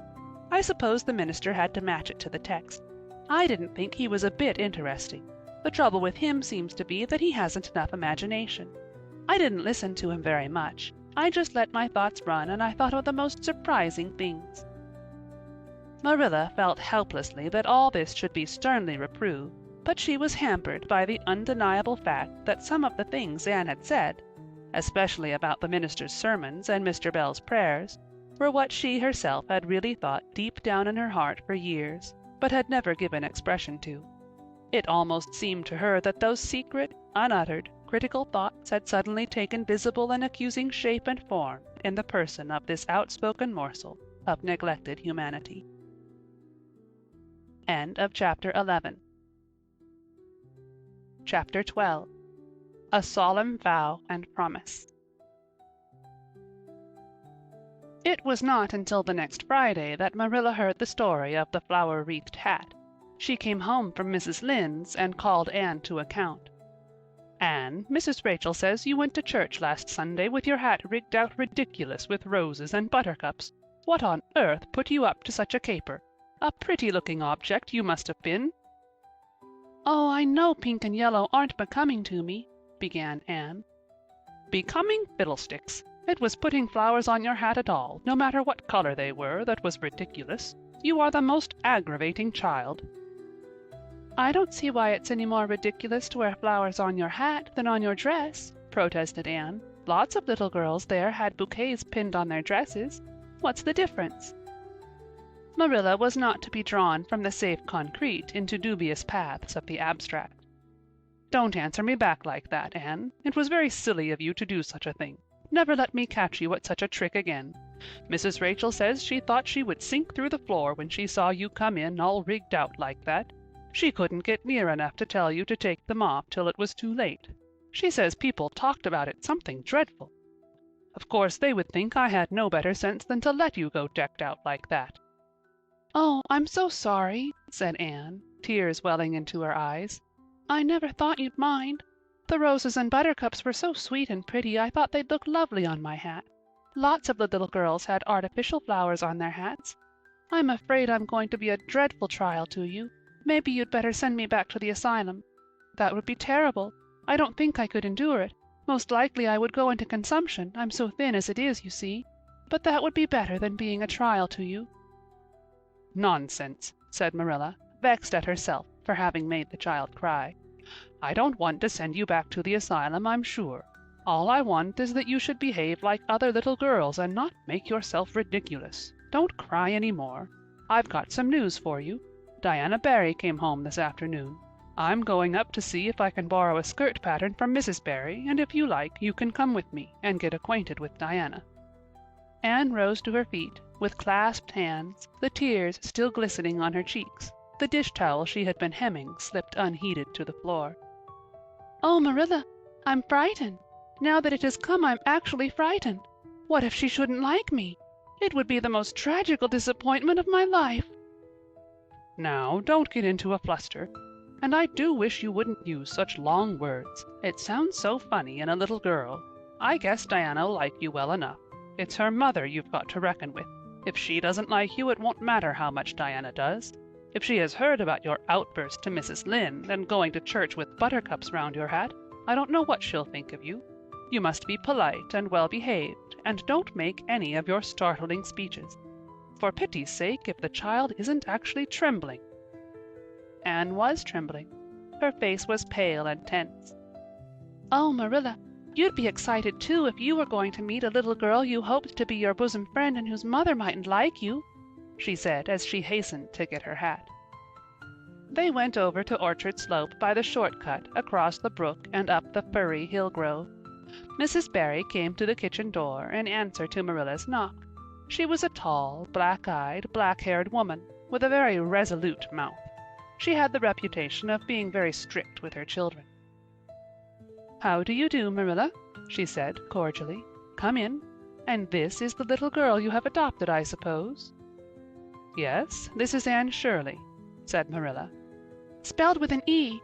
I suppose the minister had to match it to the text. I didn't think he was a bit interesting. The trouble with him seems to be that he hasn't enough imagination. I didn't listen to him very much. I just let my thoughts run, and I thought of the most surprising things." Marilla felt helplessly that all this should be sternly reproved, but she was hampered by the undeniable fact that some of the things Anne had said, especially about the minister's sermons and Mr. Bell's prayers, were what she herself had really thought deep down in her heart for years, but had never given expression to. It almost seemed to her that those secret, unuttered, critical thoughts had suddenly taken visible and accusing shape and form in the person of this outspoken morsel of neglected humanity. End of chapter 11. Chapter 12. A Solemn Vow and Promise. It was not until the next Friday that Marilla heard the story of the flower-wreathed hat. She came home from Mrs. Lynde's and called Anne to account. "Anne, Mrs. Rachel says you went to church last Sunday with your hat rigged out ridiculous with roses and buttercups. What on earth put you up to such a caper? A pretty-looking object you must have been." "Oh, I know pink and yellow aren't becoming to me," began Anne. "Becoming fiddlesticks! It was putting flowers on your hat at all, no matter what color they were, that was ridiculous. You are the most aggravating child." "I don't see why it's any more ridiculous to wear flowers on your hat than on your dress," protested Anne. "Lots of little girls there had bouquets pinned on their dresses. What's the difference?" Marilla was not to be drawn from the safe concrete into dubious paths of the abstract. "Don't answer me back like that, Anne. It was very silly of you to do such a thing. Never let me catch you at such a trick again. Mrs. Rachel says she thought she would sink through the floor when she saw you come in all rigged out like that. She couldn't get near enough to tell you to take them off till it was too late. She says people talked about it something dreadful. Of course they would think I had no better sense than to let you go decked out like that." "Oh, I'm so sorry," said Anne, tears welling into her eyes. "I never thought you'd mind. The roses and buttercups were so sweet and pretty I thought they'd look lovely on my hat. Lots of the little girls had artificial flowers on their hats. I'm afraid I'm going to be a dreadful trial to you. Maybe you'd better send me back to the asylum. That would be terrible. I don't think I could endure it. Most likely I would go into consumption. I'm so thin as it is, you see. But that would be better than being a trial to you." "Nonsense," said Marilla, vexed at herself for having made the child cry. "I don't want to send you back to the asylum, I'm sure. All I want is that you should behave like other little girls and not make yourself ridiculous. Don't cry any more. I've got some news for you. Diana Barry came home this afternoon. I'm going up to see if I can borrow a skirt pattern from Mrs. Barry, and if you like, you can come with me and get acquainted with Diana." Anne rose to her feet, with clasped hands, the tears still glistening on her cheeks. The dish towel she had been hemming slipped unheeded to the floor. "Oh, Marilla, I'm frightened. Now that it has come, I'm actually frightened. What if she shouldn't like me? It would be the most tragical disappointment of my life." "Now, don't get into a fluster. And I do wish you wouldn't use such long words. It sounds so funny in a little girl. I guess Diana'll like you well enough. It's her mother you've got to reckon with. If she doesn't like you, it won't matter how much Diana does. If she has heard about your outburst to Mrs. Lynde and going to church with buttercups round your hat, I don't know what she'll think of you. You must be polite and well-behaved, and don't make any of your startling speeches. For pity's sake, if the child isn't actually trembling." Anne was trembling. Her face was pale and tense. "Oh, Marilla, you'd be excited too if you were going to meet a little girl you hoped to be your bosom friend and whose mother mightn't like you," she said as she hastened to get her hat. They went over to Orchard Slope by the short-cut across the brook and up the firry hill grove. Mrs. Barry came to the kitchen door in answer to Marilla's knock. She was a tall, black-eyed, black-haired woman with a very resolute mouth. She had the reputation of being very strict with her children. "How do you do, Marilla?" she said cordially. "Come in. And this is the little girl you have adopted, I suppose?" "Yes, this is Anne Shirley," said Marilla. "Spelled with an E,"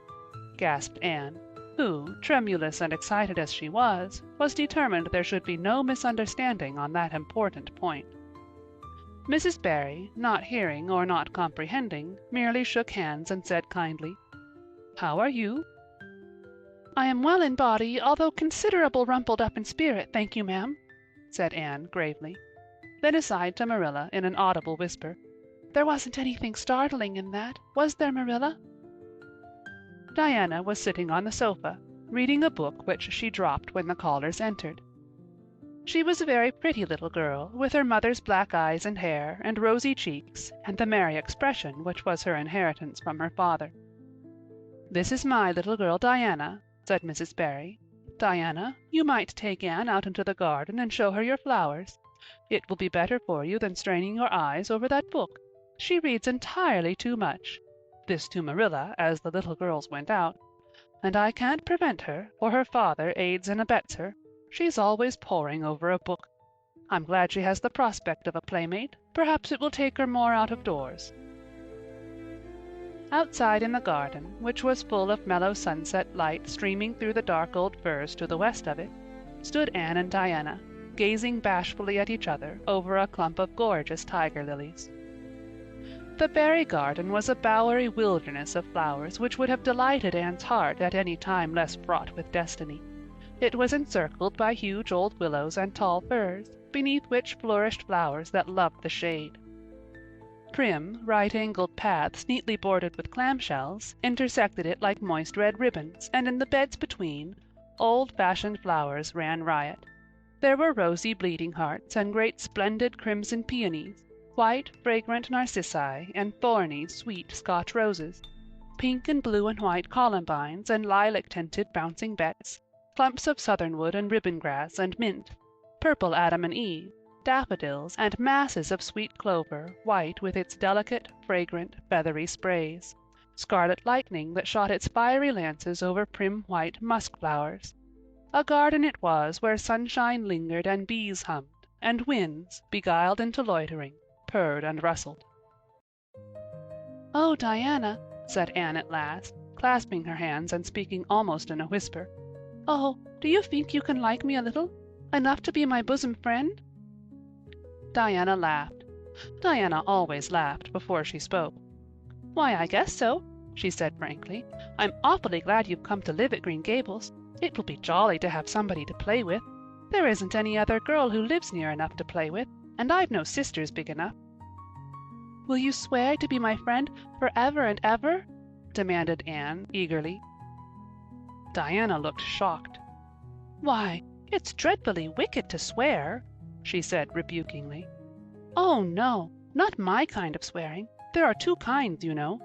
gasped Anne, who, tremulous and excited as she was determined there should be no misunderstanding on that important point. Mrs. Barry, not hearing or not comprehending, merely shook hands and said kindly, "How are you?" "I am well in body, although considerable rumpled up in spirit, thank you, ma'am," said Anne gravely. Then aside to Marilla in an audible whisper, "There wasn't anything startling in that, was there, Marilla?" Diana was sitting on the sofa, reading a book which she dropped when the callers entered. She was a very pretty little girl, with her mother's black eyes and hair, and rosy cheeks, and the merry expression which was her inheritance from her father. "This is my little girl Diana," said Mrs. Barry. "Diana, you might take Anne out into the garden and show her your flowers. It will be better for you than straining your eyes over that book. She reads entirely too much." This to Marilla as the little girls went out. "And I can't prevent her, for her father aids and abets her. She's always poring over a book. I'm glad she has the prospect of a playmate. Perhaps it will take her more out of doors." Outside in the garden, which was full of mellow sunset light streaming through the dark old firs to the west of it, stood Anne and Diana, gazing bashfully at each other over a clump of gorgeous tiger lilies. The berry garden was a bowery wilderness of flowers which would have delighted Anne's heart at any time less fraught with destiny. It was encircled by huge old willows and tall firs, beneath which flourished flowers that loved the shade. Prim, right-angled paths neatly bordered with clamshells intersected it like moist red ribbons, and in the beds between, old-fashioned flowers ran riot. There were rosy bleeding hearts and great splendid crimson peonies, white, fragrant narcissi, and thorny, sweet Scotch roses, pink and blue and white columbines and lilac-tinted bouncing bets, clumps of southernwood and ribbon-grass and mint, purple Adam and Eve, daffodils, and masses of sweet clover, white with its delicate, fragrant, feathery sprays, scarlet lightning that shot its fiery lances over prim white musk-flowers. A garden it was where sunshine lingered and bees hummed, and winds, beguiled into loitering, purred and rustled. "Oh, Diana," said Anne at last, clasping her hands and speaking almost in a whisper, "oh, do you think you can like me a little? Enough to be my bosom friend?" Diana laughed. Diana always laughed before she spoke. "Why, I guess so," she said frankly. "I'm awfully glad you've come to live at Green Gables. It will be jolly to have somebody to play with. There isn't any other girl who lives near enough to play with, and I've no sisters big enough." "Will you swear to be my friend forever and ever?" demanded Anne eagerly. Diana looked shocked. "Why, it's dreadfully wicked to swear," she said rebukingly. "Oh, no, not my kind of swearing. There are two kinds, you know."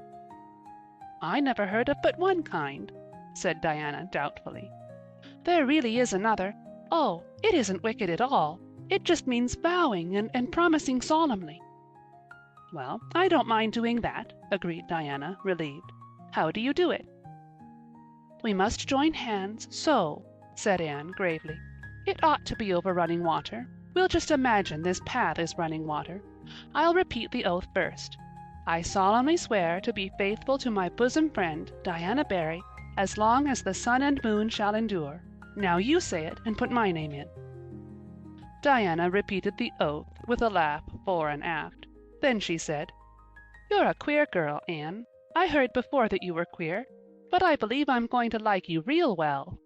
"I never heard of but one kind," said Diana doubtfully. "There really is another. Oh, it isn't wicked at all. It just means vowing and promising solemnly." "Well, I don't mind doing that," agreed Diana, relieved. "How do you do it?" "We must join hands, so," said Anne gravely. "It ought to be over running water. We'll just imagine this path is running water. I'll repeat the oath first. I solemnly swear to be faithful to my bosom friend, Diana Barry, as long as the sun and moon shall endure. Now you say it and put my name in." Diana repeated the oath with a laugh fore and aft. Then she said, "You're a queer girl, Anne. I heard before that you were queer, but I believe I'm going to like you real well."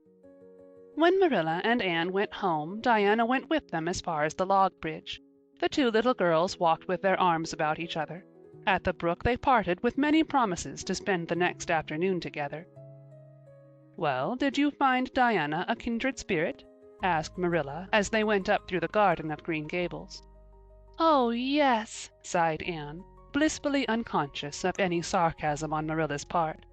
When Marilla and Anne went home, Diana went with them as far as the log bridge. The two little girls walked with their arms about each other. At the brook they parted with many promises to spend the next afternoon together. "Well, did you find Diana a kindred spirit?" asked Marilla as they went up through the garden of Green Gables. "Oh, yes," sighed Anne, blissfully unconscious of any sarcasm on Marilla's part.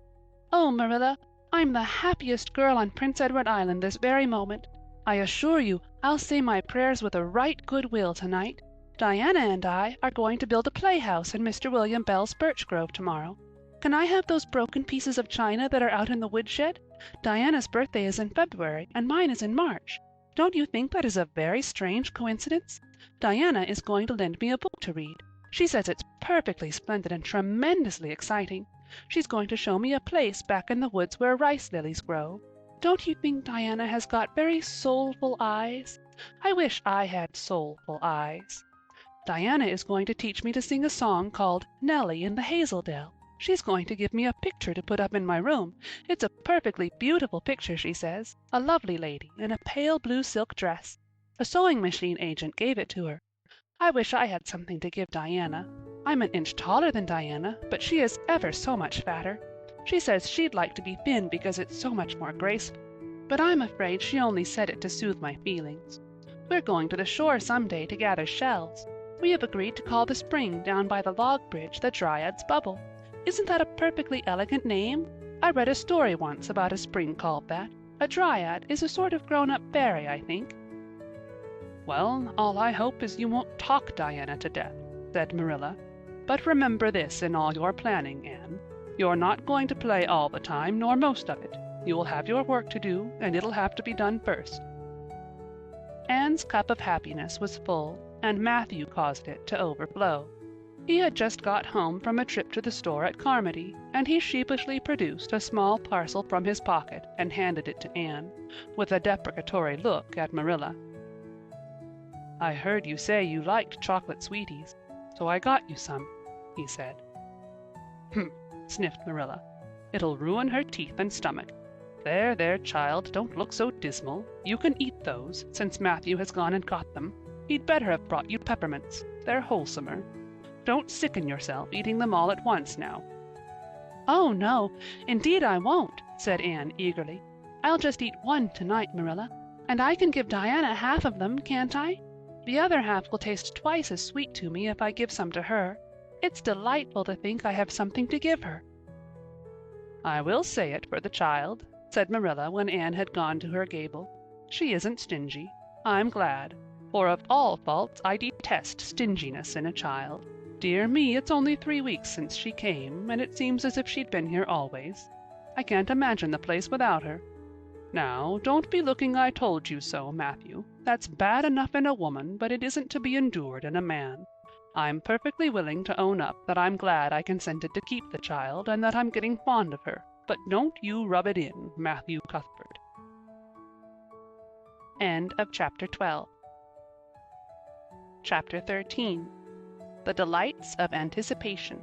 "Oh, Marilla, I'm the happiest girl on Prince Edward Island this very moment. I assure you I'll say my prayers with a right good will tonight. Diana and I are going to build a playhouse in Mr. William Bell's birch grove tomorrow. Can I have those broken pieces of china that are out in the woodshed? Diana's birthday is in February and mine is in March. Don't you think that is a very strange coincidence? Diana is going to lend me a book to read. She says it's perfectly splendid and tremendously exciting. She's going to show me a place back in the woods where rice lilies grow. Don't you think Diana has got very soulful eyes? I wish I had soulful eyes. Diana is going to teach me to sing a song called Nellie in the Hazel Dell. She's going to give me a picture to put up in my room. It's a perfectly beautiful picture, she says. A lovely lady in a pale blue silk dress. A sewing machine agent gave it to her. I wish I had something to give Diana. I'm an inch taller than Diana, but she is ever so much fatter. She says she'd like to be thin because it's so much more graceful. But I'm afraid she only said it to soothe my feelings. We're going to the shore some day to gather shells. We have agreed to call the spring down by the log bridge the Dryad's Bubble. Isn't that a perfectly elegant name? I read a story once about a spring called that. A dryad is a sort of grown-up fairy, I think. "Well, all I hope is you won't talk Diana to death," said Marilla. "But remember this in all your planning, Anne. You're not going to play all the time, nor most of it. You will have your work to do, and it'll have to be done first." Anne's cup of happiness was full, and Matthew caused it to overflow. He had just got home from a trip to the store at Carmody, and he sheepishly produced a small parcel from his pocket and handed it to Anne, with a deprecatory look at Marilla. "I heard you say you liked chocolate sweeties, so I got you some," he said. "Hm," sniffed Marilla. "It'll ruin her teeth and stomach. There, there, child, don't look so dismal. You can eat those, since Matthew has gone and got them. He'd better have brought you peppermints. They're wholesomer. Don't sicken yourself eating them all at once now." "Oh, no, indeed I won't," said Anne eagerly. "I'll just eat one tonight, Marilla. And I can give Diana half of them, can't I? The other half will taste twice as sweet to me if I give some to her. It's delightful to think I have something to give her." "I will say it for the child," said Marilla when Anne had gone to her gable. "She isn't stingy. I'm glad, for of all faults I detest stinginess in a child. Dear me, it's only 3 weeks since she came, and it seems as if she'd been here always. I can't imagine the place without her. Now, don't be looking I told you so, Matthew. That's bad enough in a woman, but it isn't to be endured in a man. I'm perfectly willing to own up that I'm glad I consented to keep the child, and that I'm getting fond of her, but don't you rub it in, Matthew Cuthbert." End of chapter 12. Chapter 13. The Delights of Anticipation.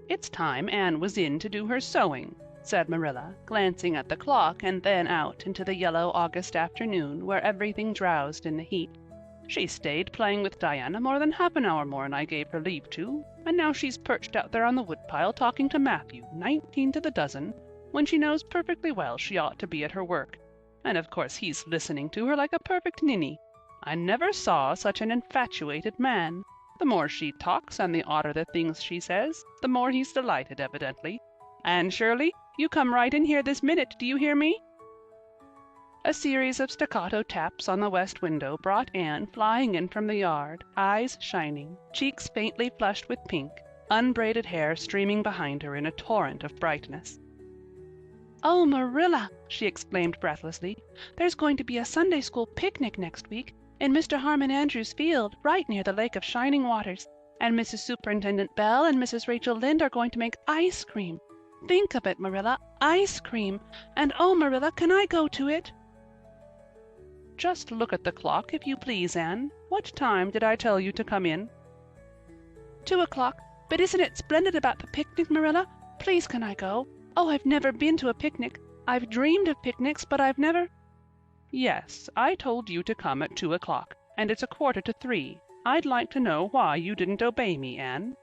"It's time Anne was in to do her sewing," said Marilla, glancing at the clock and then out into the yellow August afternoon where everything drowsed in the heat. "She stayed playing with Diana more than half an hour more'n I gave her leave to, and now she's perched out there on the woodpile talking to Matthew, 19 to the dozen, when she knows perfectly well she ought to be at her work. And of course he's listening to her like a perfect ninny. I never saw such an infatuated man. The more she talks and the odder the things she says, the more he's delighted, evidently. Anne Shirley, you come right in here this minute, do you hear me?" A series of staccato taps on the west window brought Anne flying in from the yard, eyes shining, cheeks faintly flushed with pink, unbraided hair streaming behind her in a torrent of brightness. "Oh, Marilla," she exclaimed breathlessly, "there's going to be a Sunday school picnic next week in Mr. Harmon Andrews' field right near the Lake of Shining Waters, and Mrs. Superintendent Bell and Mrs. Rachel Lynde are going to make ice cream. Think of it, Marilla, ice cream! And oh, Marilla, can I go to it?" "Just look at the clock, if you please, Anne. What time did I tell you to come in?" 2 o'clock. But isn't it splendid about the picnic, Marilla? Please can I go? Oh, I've never been to a picnic. I've dreamed of picnics, but I've never— "Yes, I told you to come at 2 o'clock, and it's 2:45. I'd like to know why you didn't obey me, Anne."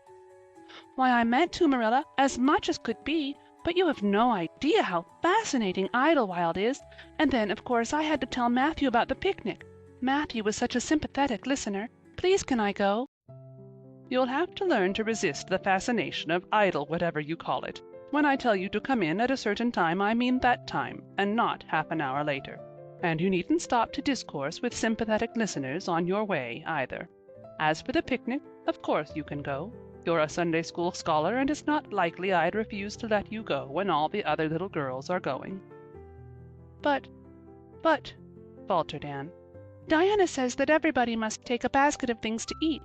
Why, I meant to, Marilla, as much as could be, but you have no idea how fascinating Idlewild is, and then, of course, I had to tell Matthew about the picnic. Matthew was such a sympathetic listener. Please can I go?" "You'll have to learn to resist the fascination of idle whatever you call it. When I tell you to come in at a certain time, I mean that time, and not half an hour later. And you needn't stop to discourse with sympathetic listeners on your way, either. As for the picnic, of course you can go. You're a Sunday school scholar, and it's not likely I'd refuse to let you go when all the other little girls are going." But, faltered Anne, Diana says that everybody must take a basket of things to eat.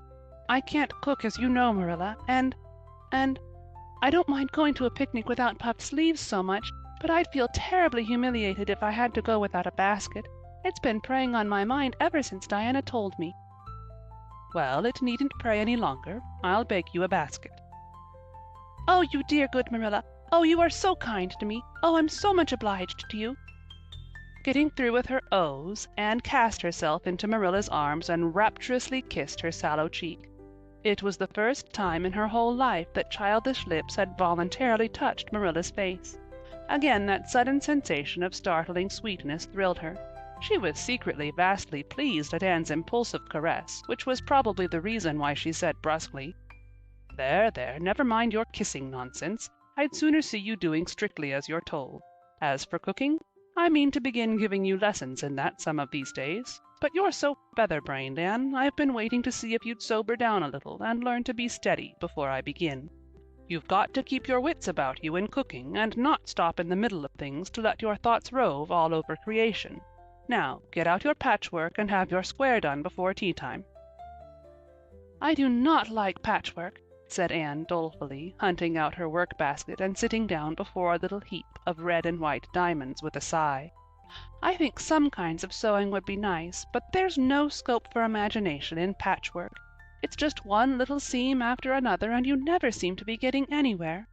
I can't cook, as you know, Marilla, and I don't mind going to a picnic without puffed sleeves so much, but I'd feel terribly humiliated if I had to go without a basket. It's been preying on my mind ever since Diana told me." "Well, it needn't prey any longer. I'll bake you a basket." "Oh, you dear good Marilla. Oh, you are so kind to me. Oh, I'm so much obliged to you." Getting through with her ohs, Anne cast herself into Marilla's arms and rapturously kissed her sallow cheek. It was the first time in her whole life that childish lips had voluntarily touched Marilla's face. Again that sudden sensation of startling sweetness thrilled her. She was secretly vastly pleased at Anne's impulsive caress, which was probably the reason why she said brusquely, "There, there, never mind your kissing nonsense. I'd sooner see you doing strictly as you're told. As for cooking, I mean to begin giving you lessons in that some of these days. But you're so feather-brained, Anne, I've been waiting to see if you'd sober down a little and learn to be steady before I begin. You've got to keep your wits about you in cooking, and not stop in the middle of things to let your thoughts rove all over creation. Now, get out your patchwork and have your square done before tea-time." "I do not like patchwork," said Anne dolefully, hunting out her work-basket and sitting down before a little heap of red and white diamonds with a sigh. I think some kinds of sewing would be nice, but there's no scope for imagination in patchwork. It's just one little seam after another, and you never seem to be getting anywhere.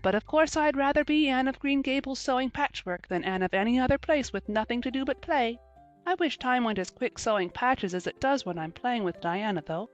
But of course I'd rather be Anne of Green Gables sewing patchwork than Anne of any other place with nothing to do but play. I wish time went as quick sewing patches as it does when I'm playing with Diana, though.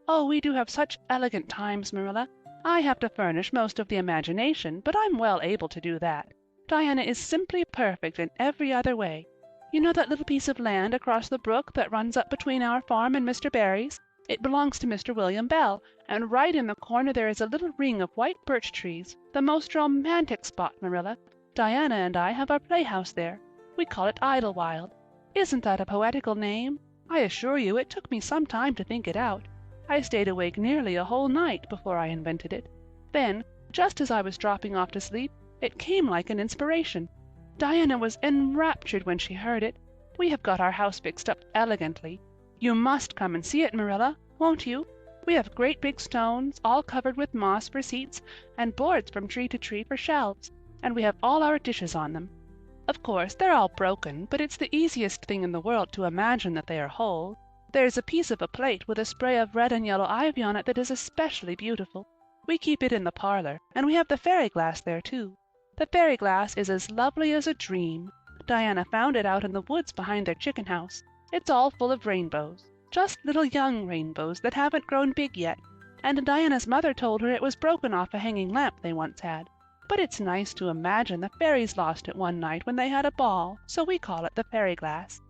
Oh, we do have such elegant times, Marilla. I have to furnish most of the imagination, but I'm well able to do that. Diana is simply perfect in every other way. You know that little piece of land across the brook that runs up between our farm and Mr. Barry's? It belongs to Mr. William Bell, and right in the corner there is a little ring of white birch trees, the most romantic spot, Marilla. Diana and I have our playhouse there. We call it Idlewild. Isn't that a poetical name? I assure you it took me some time to think it out. I stayed awake nearly a whole night before I invented it. Then, just as I was dropping off to sleep, it came like an inspiration. Diana was enraptured when she heard it. We have got our house fixed up elegantly. You must come and see it, Marilla, won't you? We have great big stones, all covered with moss for seats, and boards from tree to tree for shelves, and we have all our dishes on them. Of course, they're all broken, but it's the easiest thing in the world to imagine that they are whole. There's a piece of a plate with a spray of red and yellow ivy on it that is especially beautiful. We keep it in the parlor, and we have the fairy glass there, too. The fairy glass is as lovely as a dream. Diana found it out in the woods behind their chicken house. It's all full of rainbows, just little young rainbows that haven't grown big yet, and Diana's mother told her it was broken off a hanging lamp they once had. But it's nice to imagine the fairies lost it one night when they had a ball, so we call it the fairy glass.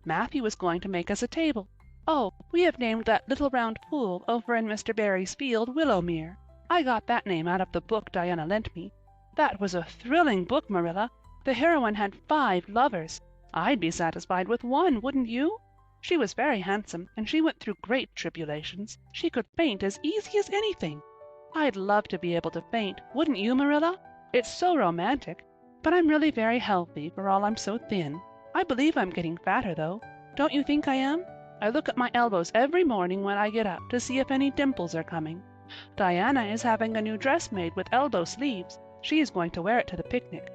Matthew was going to make us a table. Oh, we have named that little round pool over in Mr. Barry's field Willowmere. I got that name out of the book Diana lent me. That was a thrilling book, Marilla. The heroine had 5 lovers. I'd be satisfied with one, wouldn't you? She was very handsome, and she went through great tribulations. She could faint as easy as anything. I'd love to be able to faint, wouldn't you, Marilla? It's so romantic. But I'm really very healthy for all I'm so thin. I believe I'm getting fatter, though. Don't you think I am? I look at my elbows every morning when I get up to see if any dimples are coming. Diana is having a new dress made with elbow sleeves. She is going to wear it to the picnic.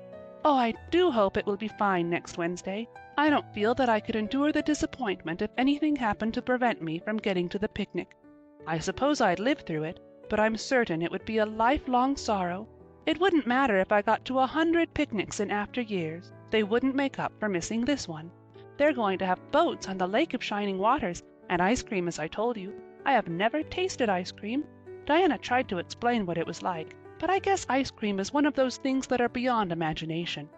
Oh, I do hope it will be fine next Wednesday. I don't feel that I could endure the disappointment if anything happened to prevent me from getting to the picnic. I suppose I'd live through it, but I'm certain it would be a lifelong sorrow. It wouldn't matter if I got to 100 picnics in after years. They wouldn't make up for missing this one. They're going to have boats on the Lake of Shining Waters, and ice cream, as I told you. I have never tasted ice cream. Diana tried to explain what it was like, but I guess ice cream is one of those things that are beyond imagination.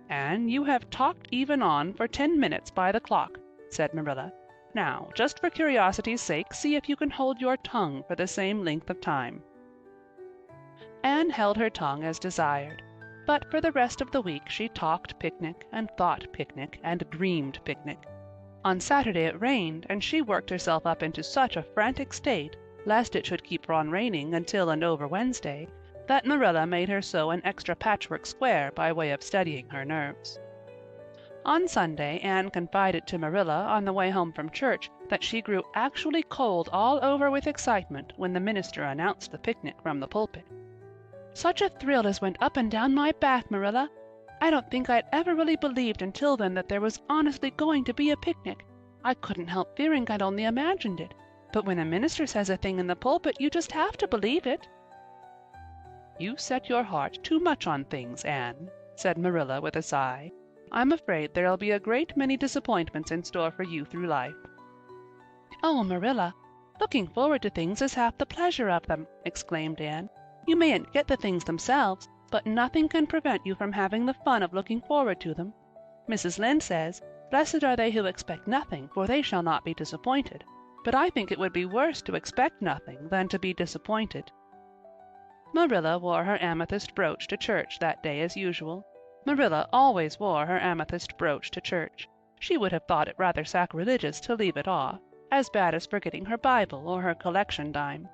"Anne, you have talked even on for 10 minutes by the clock," said Marilla. "Now, just for curiosity's sake, see if you can hold your tongue for the same length of time." Anne held her tongue as desired, but for the rest of the week she talked picnic and thought picnic and dreamed picnic. On Saturday it rained, and she worked herself up into such a frantic state, lest it should keep on raining until and over Wednesday, that Marilla made her sew an extra patchwork square by way of steadying her nerves. On Sunday Anne confided to Marilla on the way home from church that she grew actually cold all over with excitement when the minister announced the picnic from the pulpit. "Such a thrill as went up and down my back, Marilla. I don't think I'd ever really believed until then that there was honestly going to be a picnic. I couldn't help fearing I'd only imagined it. But when a minister says a thing in the pulpit, you just have to believe it." "You set your heart too much on things, Anne," said Marilla with a sigh. "I'm afraid there'll be a great many disappointments in store for you through life." "Oh, Marilla, looking forward to things is half the pleasure of them," exclaimed Anne. "You mayn't get the things themselves, but nothing can prevent you from having the fun of looking forward to them. Mrs. Lynde says, 'Blessed are they who expect nothing, for they shall not be disappointed.' But I think it would be worse to expect nothing than to be disappointed." Marilla wore her amethyst brooch to church that day as usual. Marilla always wore her amethyst brooch to church. She would have thought it rather sacrilegious to leave it off, as bad as forgetting her Bible or her collection dime.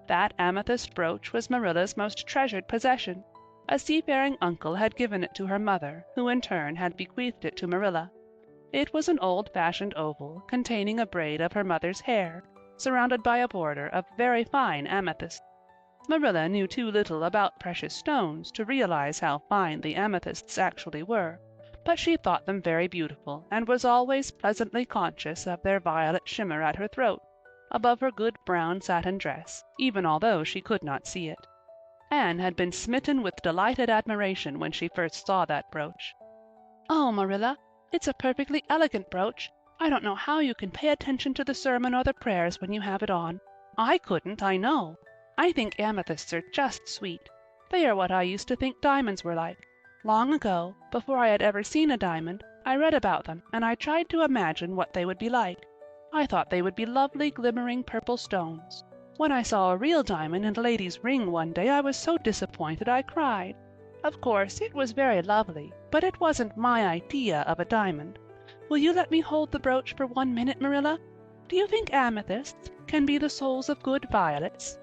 That amethyst brooch was Marilla's most treasured possession. A seafaring uncle had given it to her mother, who in turn had bequeathed it to Marilla. It was an old-fashioned oval, containing a braid of her mother's hair, surrounded by a border of very fine amethyst. Marilla knew too little about precious stones to realize how fine the amethysts actually were, but she thought them very beautiful, and was always pleasantly conscious of their violet shimmer at her throat, above her good brown satin dress, even although she could not see it. Anne had been smitten with delighted admiration when she first saw that brooch. "Oh, Marilla, it's a perfectly elegant brooch. I don't know how you can pay attention to the sermon or the prayers when you have it on. I couldn't, I know. I think amethysts are just sweet. They are what I used to think diamonds were like. Long ago, before I had ever seen a diamond, I read about them and I tried to imagine what they would be like. I thought they would be lovely glimmering purple stones. When I saw a real diamond in a lady's ring one day I was so disappointed I cried. Of course, it was very lovely, but it wasn't my idea of a diamond. Will you let me hold the brooch for 1 minute, Marilla? Do you think amethysts can be the souls of good violets?"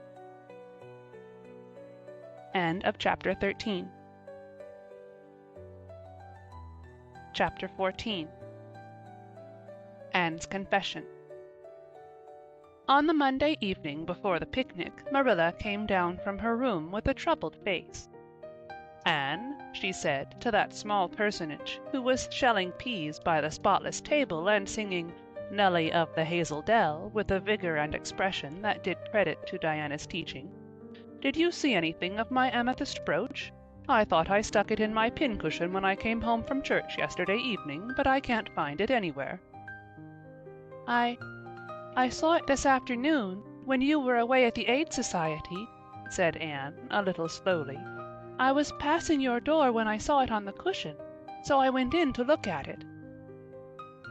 End of chapter 13. Chapter 14. Anne's Confession. On the Monday evening before the picnic, Marilla came down from her room with a troubled face. "Anne," she said to that small personage who was shelling peas by the spotless table and singing Nellie of the Hazel Dell with a vigor and expression that did credit to Diana's teaching, "did you see anything of my amethyst brooch? I thought I stuck it in my pincushion when I came home from church yesterday evening, but I can't find it anywhere." I saw it this afternoon, when you were away at the Aid Society," said Anne, a little slowly. "I was passing your door when I saw it on the cushion, so I went in to look at it."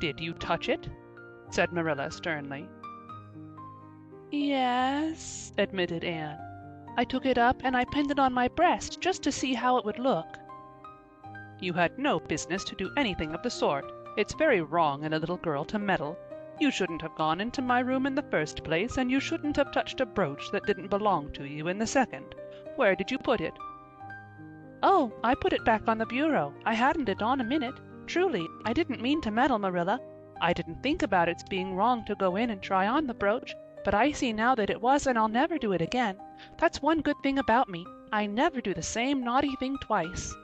"Did you touch it?" said Marilla sternly. "Yes," admitted Anne. "I took it up and I pinned it on my breast just to see how it would look." "You had no business to do anything of the sort. It's very wrong in a little girl to meddle. You shouldn't have gone into my room in the first place, and you shouldn't have touched a brooch that didn't belong to you in the second. Where did you put it?" "Oh, I put it back on the bureau. I hadn't it on a minute. Truly, I didn't mean to meddle, Marilla. I didn't think about its being wrong to go in and try on the brooch, but I see now that it was, and I'll never do it again. That's one good thing about me. I never do the same naughty thing twice."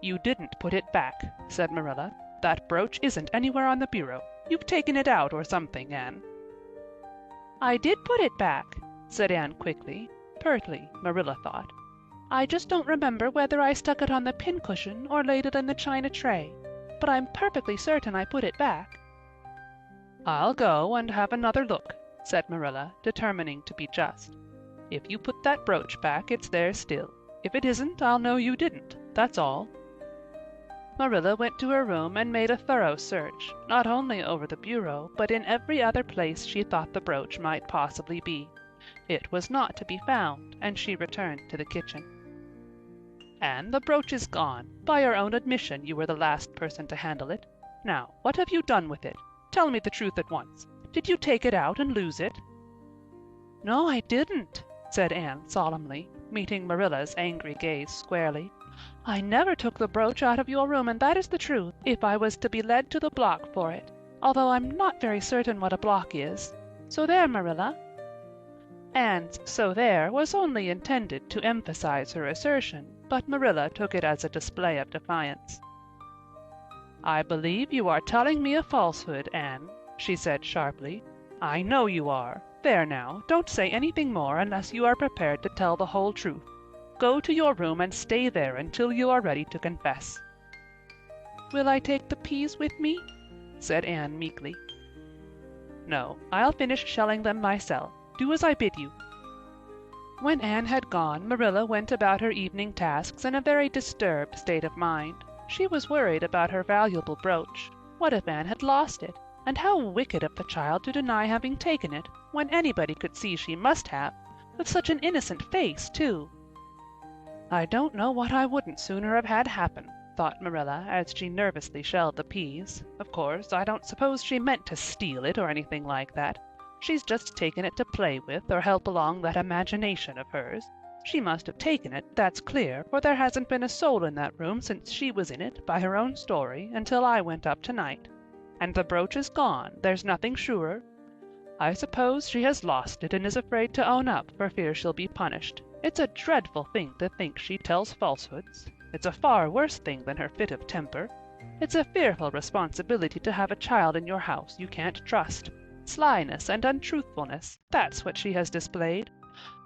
"You didn't put it back," said Marilla. "That brooch isn't anywhere on the bureau. You've taken it out or something, Anne." "I did put it back," said Anne quickly, pertly, Marilla thought. "I just don't remember whether I stuck it on the pincushion or laid it in the china tray, but I'm perfectly certain I put it back." "I'll go and have another look," said Marilla, determining to be just. "If you put that brooch back, it's there still. If it isn't, I'll know you didn't, that's all." Marilla went to her room and made a thorough search, not only over the bureau, but in every other place she thought the brooch might possibly be. It was not to be found, and she returned to the kitchen. "Anne, the brooch is gone. By your own admission you were the last person to handle it. Now, what have you done with it? Tell me the truth at once. Did you take it out and lose it?" "No, I didn't," said Anne solemnly, meeting Marilla's angry gaze squarely. "I never took the brooch out of your room, and that is the truth, if I was to be led to the block for it, although I'm not very certain what a block is. So there, Marilla." Anne's "so there" was only intended to emphasize her assertion, but Marilla took it as a display of defiance. "I believe you are telling me a falsehood, Anne," she said sharply. "I know you are. There now, don't say anything more unless you are prepared to tell the whole truth. Go to your room and stay there until you are ready to confess." "Will I take the peas with me?" said Anne meekly. "No, I'll finish shelling them myself. Do as I bid you." When Anne had gone, Marilla went about her evening tasks in a very disturbed state of mind. She was worried about her valuable brooch. What if Anne had lost it? And how wicked of the child to deny having taken it, when anybody could see she must have, with such an innocent face, too. "I don't know what I wouldn't sooner have had happen," thought Marilla as she nervously shelled the peas. "Of course, I don't suppose she meant to steal it or anything like that. She's just taken it to play with or help along that imagination of hers. She must have taken it, that's clear, for there hasn't been a soul in that room since she was in it, by her own story, until I went up tonight. And the brooch is gone, there's nothing surer. I suppose she has lost it and is afraid to own up for fear she'll be punished. It's a dreadful thing to think she tells falsehoods. It's a far worse thing than her fit of temper. It's a fearful responsibility to have a child in your house you can't trust. Slyness and untruthfulness, that's what she has displayed.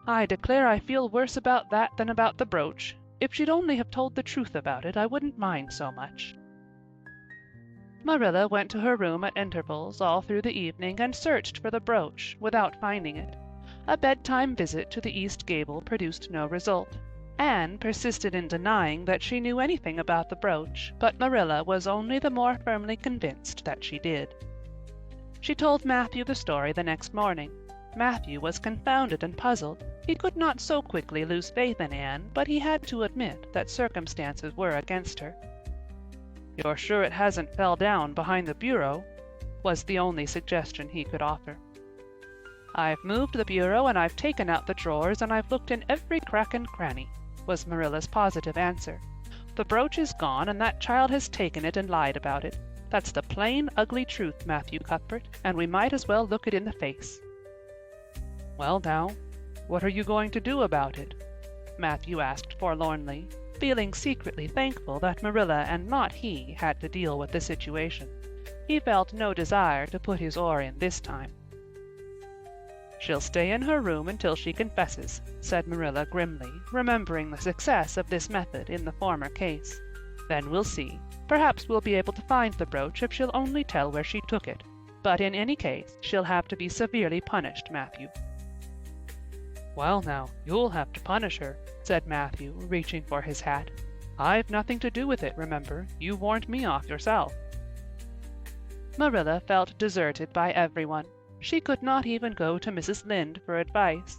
I declare I feel worse about that than about the brooch. If she'd only have told the truth about it, I wouldn't mind so much." Marilla went to her room at intervals all through the evening and searched for the brooch without finding it. A bedtime visit to the east gable produced no result. Anne persisted in denying that she knew anything about the brooch, but Marilla was only the more firmly convinced that she did. She told Matthew the story the next morning. Matthew was confounded and puzzled. He could not so quickly lose faith in Anne, but he had to admit that circumstances were against her. "You're sure it hasn't fell down behind the bureau?" was the only suggestion he could offer. "I've moved the bureau and I've taken out the drawers and I've looked in every crack and cranny," was Marilla's positive answer. "The brooch is gone and that child has taken it and lied about it. That's the plain, ugly truth, Matthew Cuthbert, and we might as well look it in the face." "Well now, what are you going to do about it?" Matthew asked forlornly, feeling secretly thankful that Marilla and not he had to deal with the situation. He felt no desire to put his oar in this time. "She'll stay in her room until she confesses," said Marilla grimly, remembering the success of this method in the former case. "Then we'll see. Perhaps we'll be able to find the brooch if she'll only tell where she took it. But in any case, she'll have to be severely punished, Matthew." "Well now, you'll have to punish her," said Matthew, reaching for his hat. "I've nothing to do with it, remember. You warned me off yourself." Marilla felt deserted by everyone. She could not even go to Mrs. Lynde for advice.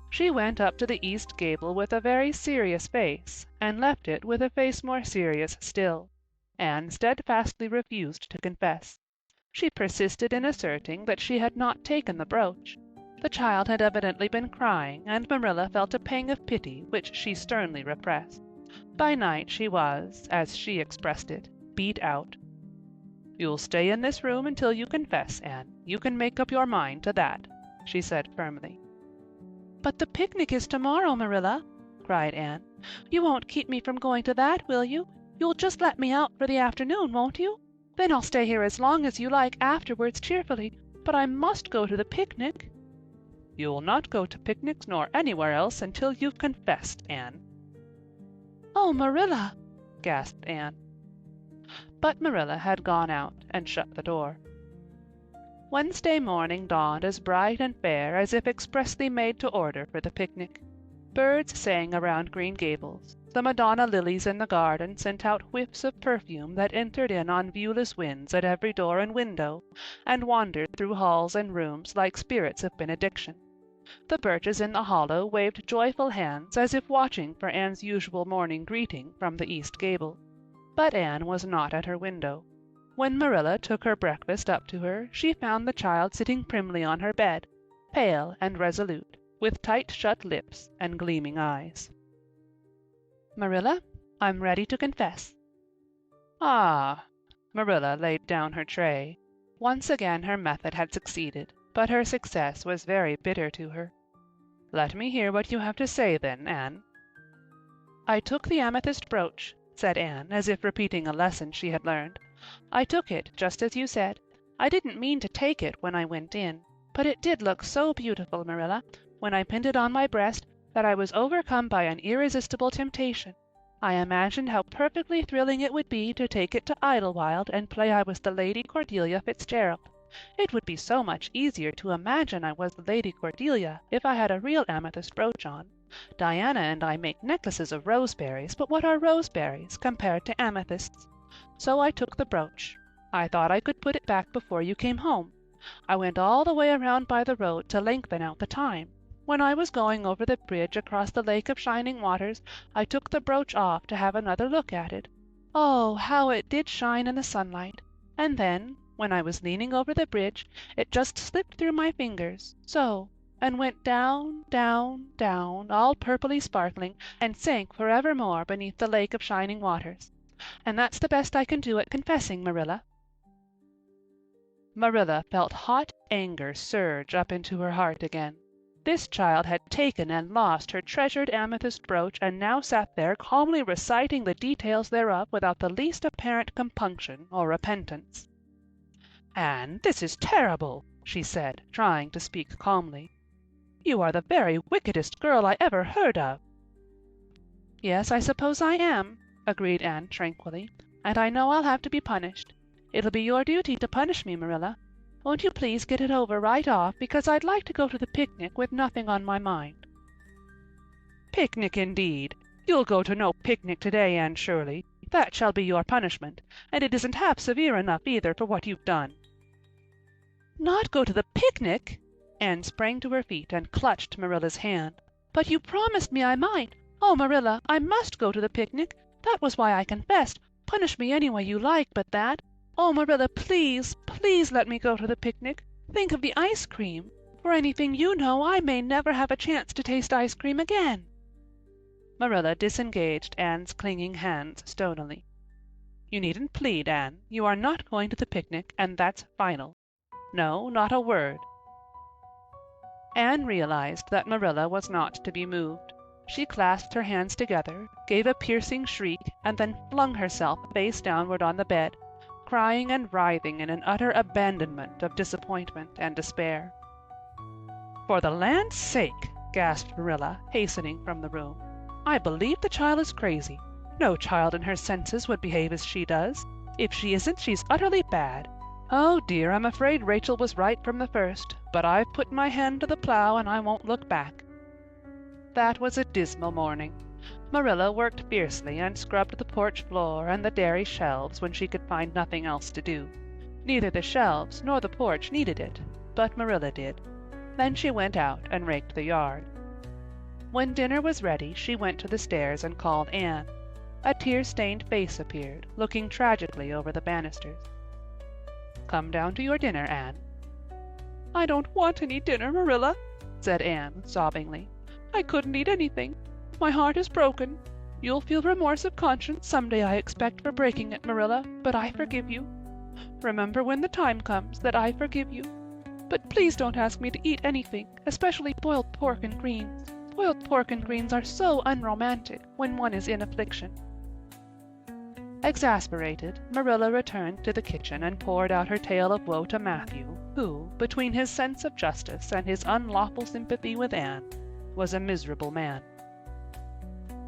She went up to the east gable with a very serious face, and left it with a face more serious still. Anne steadfastly refused to confess. She persisted in asserting that she had not taken the brooch. The child had evidently been crying, and Marilla felt a pang of pity which she sternly repressed. By night she was, as she expressed it, beat out. "You'll stay in this room until you confess, Anne. You can make up your mind to that," she said firmly. "But the picnic is tomorrow, Marilla," cried Anne. "You won't keep me from going to that, will you? You'll just let me out for the afternoon, won't you? Then I'll stay here as long as you like afterwards cheerfully, but I must go to the picnic." "You'll not go to picnics nor anywhere else until you've confessed, Anne." "Oh, Marilla!" gasped Anne. But Marilla had gone out and shut the door. Wednesday morning dawned as bright and fair as if expressly made to order for the picnic. Birds sang around Green Gables. The Madonna lilies in the garden sent out whiffs of perfume that entered in on viewless winds at every door and window, and wandered through halls and rooms like spirits of benediction. The birches in the hollow waved joyful hands as if watching for Anne's usual morning greeting from the east gable. But Anne was not at her window. When Marilla took her breakfast up to her, she found the child sitting primly on her bed, pale and resolute, with tight-shut lips and gleaming eyes. "Marilla, I'm ready to confess." "Ah!" Marilla laid down her tray. Once again her method had succeeded, but her success was very bitter to her. "Let me hear what you have to say then, Anne." "I took the amethyst brooch," said Anne, as if repeating a lesson she had learned. "I took it just as you said. I didn't mean to take it when I went in, but it did look so beautiful, Marilla, when I pinned it on my breast, that I was overcome by an irresistible temptation. I imagined how perfectly thrilling it would be to take it to Idlewild and play I was the Lady Cordelia Fitzgerald. It would be so much easier to imagine I was the Lady Cordelia if I had a real amethyst brooch on. Diana and I make necklaces of roseberries, but what are roseberries compared to amethysts? So I took the brooch. I thought I could put it back before you came home. I went all the way around by the road to lengthen out the time. When I was going over the bridge across the Lake of Shining Waters, I took the brooch off to have another look at it. Oh, how it did shine in the sunlight! And then, when I was leaning over the bridge, it just slipped through my fingers, so, and went down, down, down, all purply sparkling, and sank forevermore beneath the Lake of Shining Waters. And that's the best I can do at confessing, Marilla." Marilla felt hot anger surge up into her heart again. This child had taken and lost her treasured amethyst brooch, and now sat there calmly reciting the details thereof without the least apparent compunction or repentance. "Anne, this is terrible," she said, trying to speak calmly. "You are the very wickedest girl I ever heard of." "Yes, I suppose I am," agreed Anne tranquilly, "and I know I'll have to be punished. It'll be your duty to punish me, Marilla. Won't you please get it over right off, because I'd like to go to the picnic with nothing on my mind." "Picnic indeed! You'll go to no picnic today, Anne Shirley. That shall be your punishment, and it isn't half severe enough either for what you've done." "Not go to the picnic!" Anne sprang to her feet and clutched Marilla's hand. "But you promised me I might. Oh, Marilla, I must go to the picnic. That was why I confessed. Punish me any way you like but that. Oh, Marilla, please, please let me go to the picnic. Think of the ice cream. For anything you know, I may never have a chance to taste ice cream again." Marilla disengaged Anne's clinging hands stonily. "You needn't plead, Anne. You are not going to the picnic, and that's final. No, not a word." Anne realized that Marilla was not to be moved. She clasped her hands together, gave a piercing shriek, and then flung herself face downward on the bed, crying and writhing in an utter abandonment of disappointment and despair. "For the land's sake!" gasped Marilla, hastening from the room. "I believe the child is crazy. No child in her senses would behave as she does. If she isn't, she's utterly bad. Oh dear, I'm afraid Rachel was right from the first, but I've put my hand to the plow and I won't look back." That was a dismal morning. Marilla worked fiercely and scrubbed the porch floor and the dairy shelves when she could find nothing else to do. Neither the shelves nor the porch needed it, but Marilla did. Then she went out and raked the yard. When dinner was ready, she went to the stairs and called Anne. A tear-stained face appeared, looking tragically over the banisters. "Come down to your dinner, Anne." "I don't want any dinner, Marilla," said Anne sobbingly. "I couldn't eat anything. My heart is broken. You'll feel remorse of conscience some day, I expect, for breaking it, Marilla, but I forgive you. Remember when the time comes that I forgive you. But please don't ask me to eat anything, especially boiled pork and greens. Boiled pork and greens are so unromantic when one is in affliction." Exasperated, Marilla returned to the kitchen and poured out her tale of woe to Matthew, who, between his sense of justice and his unlawful sympathy with Anne, was a miserable man.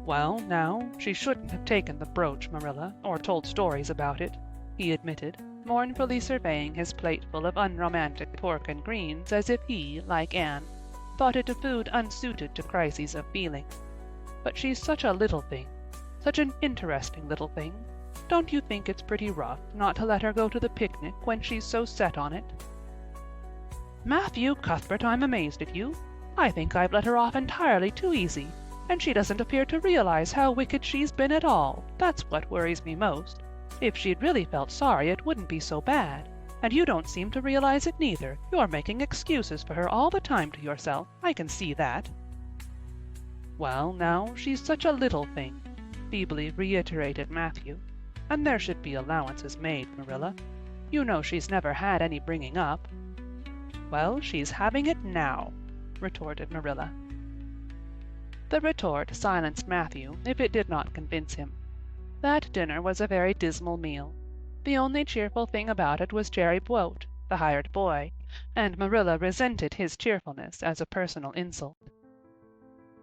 "Well, now, she shouldn't have taken the brooch, Marilla, or told stories about it," he admitted, mournfully surveying his plateful of unromantic pork and greens as if he, like Anne, thought it a food unsuited to crises of feeling. "But she's such a little thing, such an interesting little thing. Don't you think it's pretty rough not to let her go to the picnic when she's so set on it?" "Matthew Cuthbert, I'm amazed at you. I think I've let her off entirely too easy, and she doesn't appear to realize how wicked she's been at all. That's what worries me most. If she'd really felt sorry, it wouldn't be so bad. And you don't seem to realize it neither. You're making excuses for her all the time to yourself. I can see that." "Well, now, she's such a little thing," feebly reiterated Matthew. "And there should be allowances made, Marilla. You know she's never had any bringing up." "Well, she's having it now," retorted Marilla. The retort silenced Matthew, if it did not convince him. That dinner was a very dismal meal. The only cheerful thing about it was Jerry Buote, the hired boy, and Marilla resented his cheerfulness as a personal insult.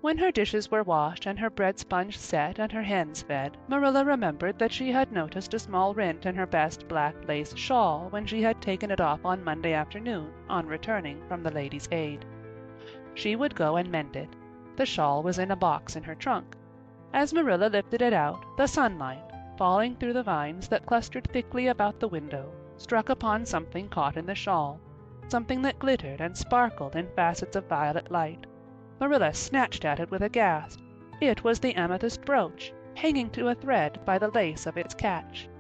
When her dishes were washed and her bread sponge set and her hens fed, Marilla remembered that she had noticed a small rent in her best black lace shawl when she had taken it off on Monday afternoon on returning from the Ladies' Aid. She would go and mend it. The shawl was in a box in her trunk. As Marilla lifted it out, the sunlight, falling through the vines that clustered thickly about the window, struck upon something caught in the shawl, something that glittered and sparkled in facets of violet light. Marilla snatched at it with a gasp. It was the amethyst brooch, hanging to a thread by the lace of its catch.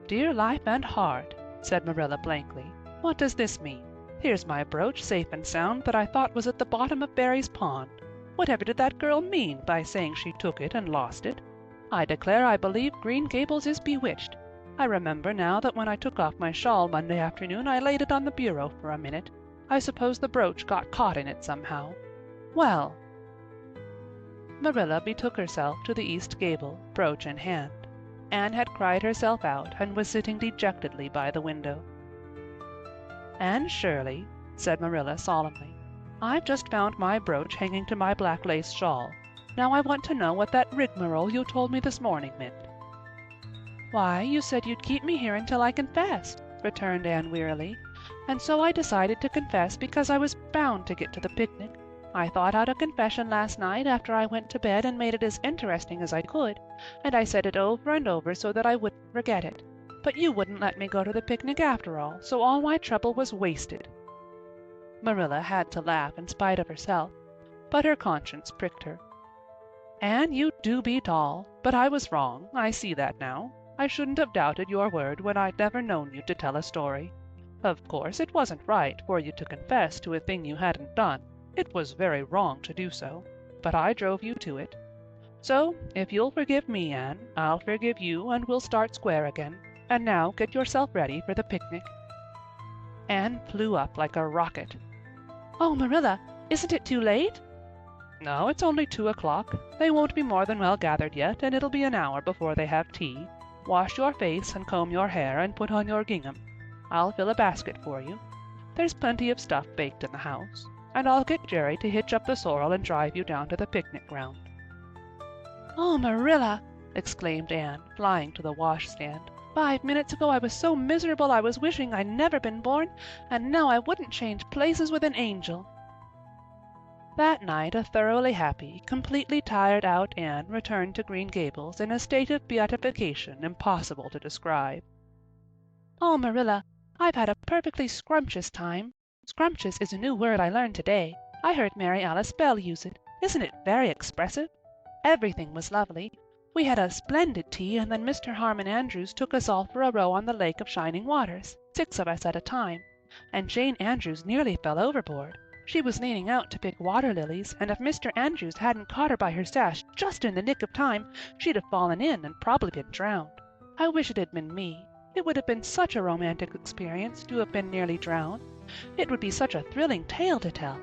"Dear life and heart," said Marilla blankly, "what does this mean? Here's my brooch safe and sound that I thought was at the bottom of Barry's pond. Whatever did that girl mean by saying she took it and lost it? I declare I believe Green Gables is bewitched. I remember now that when I took off my shawl Monday afternoon I laid it on the bureau for a minute. I suppose the brooch got caught in it somehow. Well—" Marilla betook herself to the east gable, brooch in hand. Anne had cried herself out and was sitting dejectedly by the window. "Anne Shirley," said Marilla solemnly, "I've just found my brooch hanging to my black lace shawl. Now I want to know what that rigmarole you told me this morning meant." "Why, you said you'd keep me here until I confessed," returned Anne wearily, "and so I decided to confess because I was bound to get to the picnic. I thought out a confession last night after I went to bed and made it as interesting as I could, and I said it over and over so that I wouldn't forget it. But you wouldn't let me go to the picnic after all, so all my trouble was wasted." Marilla had to laugh in spite of herself, but her conscience pricked her. "Anne, you do beat all, but I was wrong. I see that now. I shouldn't have doubted your word when I'd never known you to tell a story. Of course, it wasn't right for you to confess to a thing you hadn't done. It was very wrong to do so, but I drove you to it. So, if you'll forgive me, Anne, I'll forgive you and we'll start square again. And now get yourself ready for the picnic." Anne flew up like a rocket. "Oh, Marilla, isn't it too late?" "No, it's only 2 o'clock. They won't be more than well gathered yet, and it'll be an hour before they have tea. Wash your face and comb your hair and put on your gingham. I'll fill a basket for you. There's plenty of stuff baked in the house. And I'll get Jerry to hitch up the sorrel and drive you down to the picnic ground." "Oh, Marilla!" exclaimed Anne, flying to the washstand. 5 minutes ago I was so miserable I was wishing I'd never been born, and now I wouldn't change places with an angel." That night a thoroughly happy, completely tired out Anne returned to Green Gables in a state of beatification impossible to describe. "Oh, Marilla, I've had a perfectly scrumptious time. Scrumptious is a new word I learned today. I heard Mary Alice Bell use it. Isn't it very expressive? Everything was lovely. We had a splendid tea, and then Mr. Harmon Andrews took us all for a row on the Lake of Shining Waters, 6 of us at a time, and Jane Andrews nearly fell overboard. She was leaning out to pick water lilies, and if Mr. Andrews hadn't caught her by her sash just in the nick of time, she'd have fallen in and probably been drowned. I wish it had been me. It would have been such a romantic experience to have been nearly drowned. It would be such a thrilling tale to tell.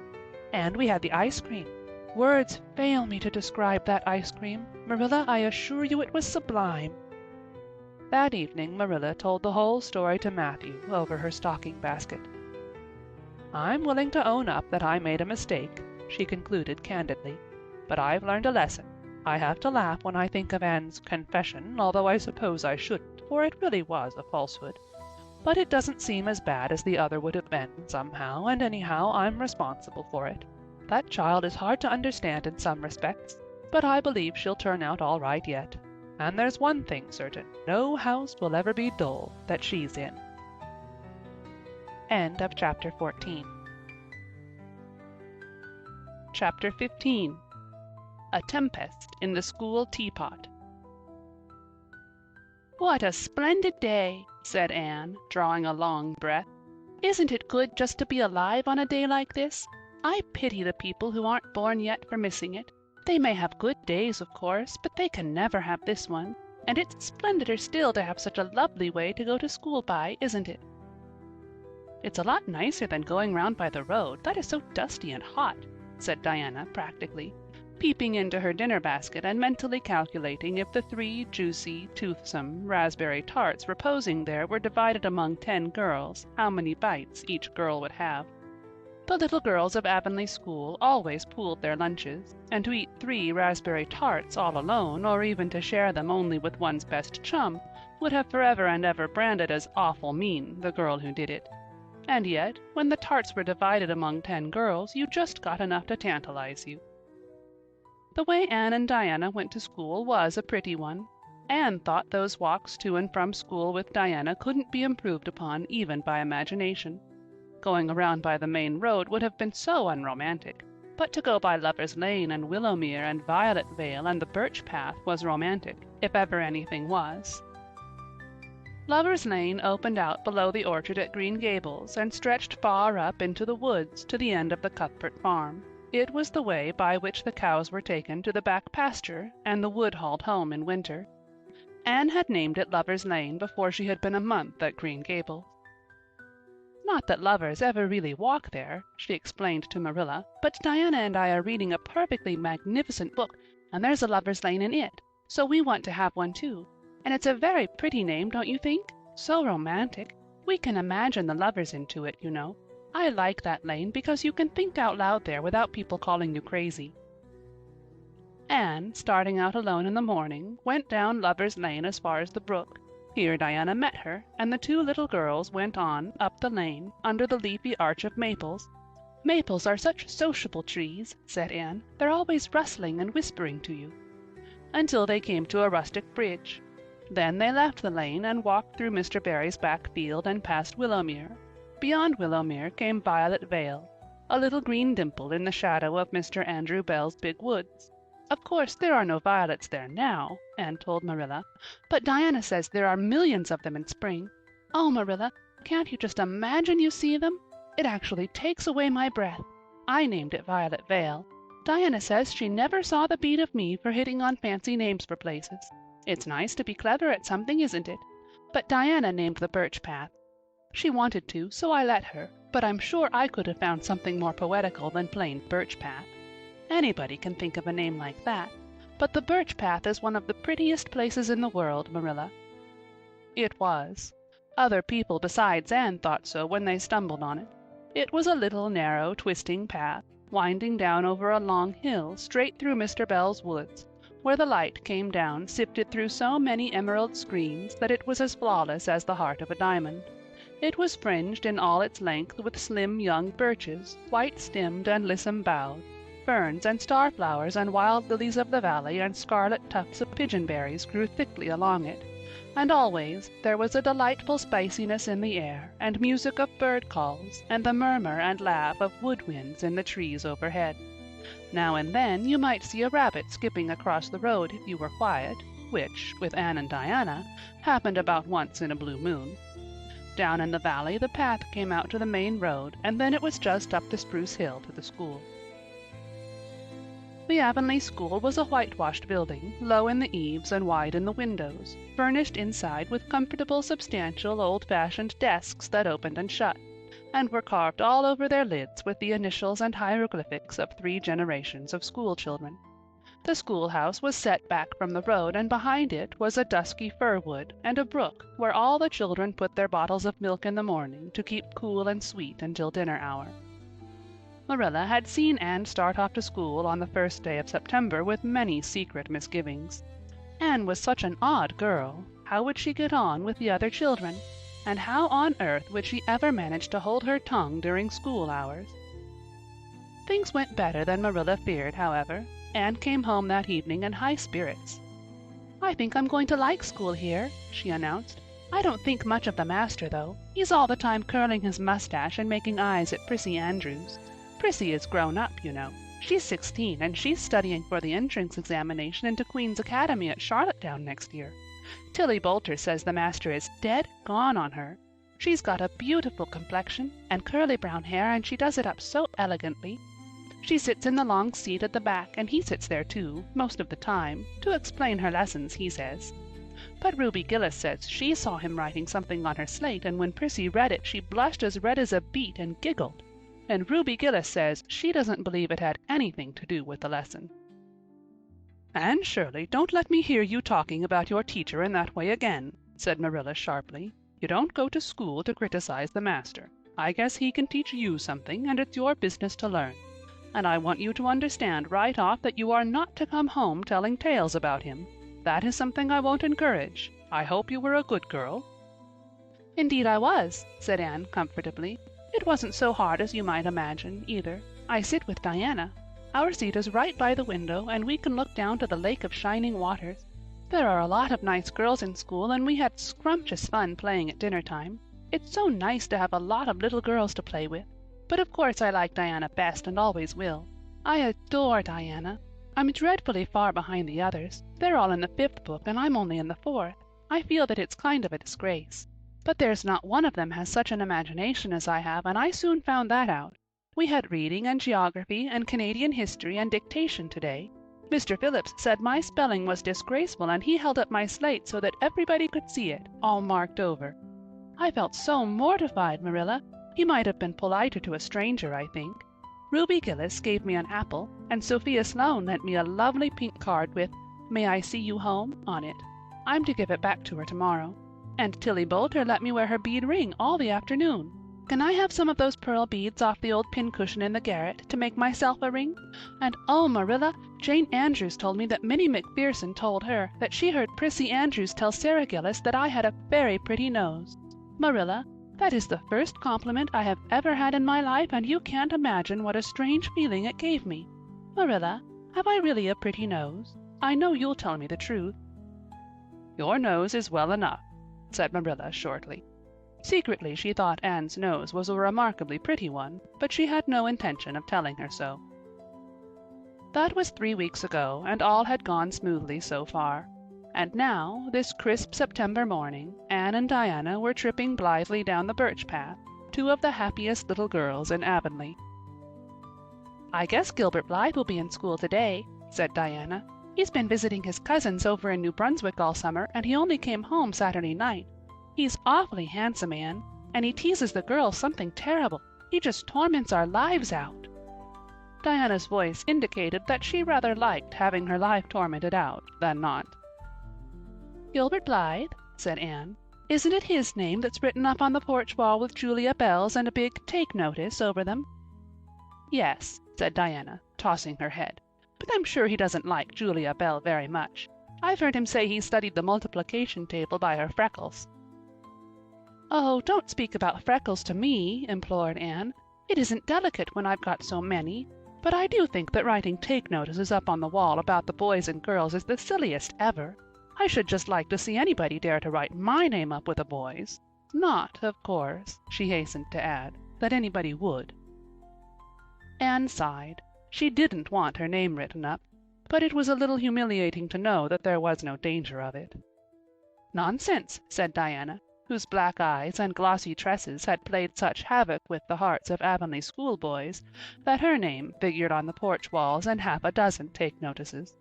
And we had the ice cream. Words fail me to describe that ice cream. Marilla, I assure you it was sublime." That evening Marilla told the whole story to Matthew over her stocking basket. "I'm willing to own up that I made a mistake," she concluded candidly. "But I've learned a lesson. I have to laugh when I think of Anne's confession, although I suppose I shouldn't, for it really was a falsehood. But it doesn't seem as bad as the other would have been, somehow, and anyhow I'm responsible for it. That child is hard to understand in some respects, but I believe she'll turn out all right yet. And there's one thing certain, no house will ever be dull that she's in." End of chapter 14. Chapter 15. A Tempest in the School Teapot. "What a splendid day!" said Anne, drawing a long breath. "Isn't it good just to be alive on a day like this? I pity the people who aren't born yet for missing it. They may have good days, of course, but they can never have this one. And it's splendider still to have such a lovely way to go to school by, isn't it?" "It's a lot nicer than going round by the road. That is so dusty and hot," said Diana practically, peeping into her dinner basket and mentally calculating if the 3 juicy, toothsome raspberry tarts reposing there were divided among 10 girls, how many bites each girl would have. The little girls of Avonlea School always pooled their lunches, and to eat 3 raspberry tarts all alone, or even to share them only with one's best chum, would have forever and ever branded as awful mean the girl who did it. And yet, when the tarts were divided among 10 girls, you just got enough to tantalize you. The way Anne and Diana went to school was a pretty one. Anne thought those walks to and from school with Diana couldn't be improved upon even by imagination. Going around by the main road would have been so unromantic, but to go by Lover's Lane and Willowmere and Violet Vale and the Birch Path was romantic, if ever anything was. Lover's Lane opened out below the orchard at Green Gables and stretched far up into the woods to the end of the Cuthbert farm. It was the way by which the cows were taken to the back pasture and the wood hauled home in winter. Anne had named it Lover's Lane before she had been a month at Green Gables. Not that lovers ever really walk there, she explained to Marilla, but Diana and I are reading a perfectly magnificent book, and there's a lover's lane in it, so we want to have one too. And it's a very pretty name, don't you think? So romantic. We can imagine the lovers into it, you know. I like that lane because you can think out loud there without people calling you crazy. Anne, starting out alone in the morning, went down Lover's Lane as far as the brook. Here Diana met her, and the two little girls went on up the lane, under the leafy arch of maples. "Maples are such sociable trees," said Anne. "They're always rustling and whispering to you." Until they came to a rustic bridge. Then they left the lane and walked through Mr. Barry's back field and past Willowmere. Beyond Willowmere came Violet Vale, a little green dimple in the shadow of Mr. Andrew Bell's big woods. "Of course there are no violets there now," Anne told Marilla, "but Diana says there are millions of them in spring. Oh, Marilla, can't you just imagine you see them? It actually takes away my breath. I named it Violet Vale. Diana says she never saw the beat of me for hitting on fancy names for places. It's nice to be clever at something, isn't it? But Diana named the Birch Path. She wanted to, so I let her, but I'm sure I could have found something more poetical than plain Birch Path. Anybody can think of a name like that, but the Birch Path is one of the prettiest places in the world, Marilla." It was. Other people besides Anne thought so when they stumbled on it. It was a little narrow, twisting path, winding down over a long hill straight through Mr. Bell's woods, where the light came down sifted through so many emerald screens that it was as flawless as the heart of a diamond. It was fringed in all its length with slim young birches, white-stemmed and lissom-boughed. Ferns and starflowers and wild lilies of the valley and scarlet tufts of pigeonberries grew thickly along it, and always there was a delightful spiciness in the air, and music of bird calls, and the murmur and laugh of woodwinds in the trees overhead. Now and then you might see a rabbit skipping across the road if you were quiet, which, with Anne and Diana, happened about once in a blue moon. Down in the valley the path came out to the main road, and then it was just up the spruce hill to the school. The Avonlea School was a whitewashed building, low in the eaves and wide in the windows, furnished inside with comfortable, substantial, old-fashioned desks that opened and shut, and were carved all over their lids with the initials and hieroglyphics of 3 generations of school-children. The schoolhouse was set back from the road, and behind it was a dusky fir-wood and a brook where all the children put their bottles of milk in the morning to keep cool and sweet until dinner hour. Marilla had seen Anne start off to school on the first day of September with many secret misgivings. Anne was such an odd girl. How would she get on with the other children? And how on earth would she ever manage to hold her tongue during school hours? Things went better than Marilla feared, however. Anne came home that evening in high spirits. "I think I'm going to like school here," she announced. "I don't think much of the master, though. He's all the time curling his mustache and making eyes at Prissy Andrews. Prissy is grown up, you know. She's 16, and she's studying for the entrance examination into Queen's Academy at Charlottetown next year. Tilly Boulter says the master is dead gone on her. She's got a beautiful complexion and curly brown hair, and she does it up so elegantly. She sits in the long seat at the back, and he sits there too, most of the time, to explain her lessons, he says. But Ruby Gillis says she saw him writing something on her slate, and when Prissy read it she blushed as red as a beet and giggled. And Ruby Gillis says she doesn't believe it had anything to do with the lesson." "Anne Shirley, don't let me hear you talking about your teacher in that way again," said Marilla sharply. "You don't go to school to criticize the master. I guess he can teach you something, and it's your business to learn. And I want you to understand right off that you are not to come home telling tales about him. That is something I won't encourage. I hope you were a good girl." "Indeed I was," said Anne comfortably. "It wasn't so hard as you might imagine, either. I sit with Diana. Our seat is right by the window, and we can look down to the lake of shining waters. There are a lot of nice girls in school, and we had scrumptious fun playing at dinner time. It's so nice to have a lot of little girls to play with. But of course I like Diana best and always will. I adore Diana. I'm dreadfully far behind the others. They're all in the 5th book, and I'm only in the 4th. I feel that it's kind of a disgrace. But there's not one of them has such an imagination as I have, and I soon found that out. We had reading and geography and Canadian history and dictation today. Mr. Phillips said my spelling was disgraceful, and he held up my slate so that everybody could see it, all marked over. I felt so mortified, Marilla. You might have been politer to a stranger, I think. Ruby Gillis gave me an apple, and Sophia Sloane lent me a lovely pink card with 'May I see you home' on it. I'm to give it back to her tomorrow. And Tilly Boulter let me wear her bead ring all the afternoon. Can I have some of those pearl beads off the old pincushion in the garret to make myself a ring? And oh, Marilla, Jane Andrews told me that Minnie MacPherson told her that she heard Prissy Andrews tell Sarah Gillis that I had a very pretty nose. Marilla, that is the first compliment I have ever had in my life, and you can't imagine what a strange feeling it gave me. Marilla, have I really a pretty nose? I know you'll tell me the truth." "Your nose is well enough," said Marilla shortly. Secretly she thought Anne's nose was a remarkably pretty one, but she had no intention of telling her so. That was 3 weeks ago, and all had gone smoothly so far. And now, this crisp September morning, Anne and Diana were tripping blithely down the birch path, two of the happiest little girls in Avonlea. "I guess Gilbert Blythe will be in school today," said Diana. "He's been visiting his cousins over in New Brunswick all summer, and he only came home Saturday night. He's awfully handsome, Anne, and he teases the girls something terrible. He just torments our lives out." Diana's voice indicated that she rather liked having her life tormented out than not. "Gilbert Blythe," said Anne. "Isn't it his name that's written up on the porch wall with Julia Bell's and a big 'Take Notice' over them?" "Yes," said Diana, tossing her head. "But I'm sure he doesn't like Julia Bell very much. I've heard him say he studied the multiplication table by her freckles." "Oh, don't speak about freckles to me," implored Anne. "It isn't delicate when I've got so many. But I do think that writing 'take notices' up on the wall about the boys and girls is the silliest ever. I should just like to see anybody dare to write my name up with a boy's. Not, of course," she hastened to add, "that anybody would." Anne sighed. She didn't want her name written up, but it was a little humiliating to know that there was no danger of it. "Nonsense," said Diana, whose black eyes and glossy tresses had played such havoc with the hearts of Avonlea schoolboys that her name figured on the porch walls and half a dozen take notices.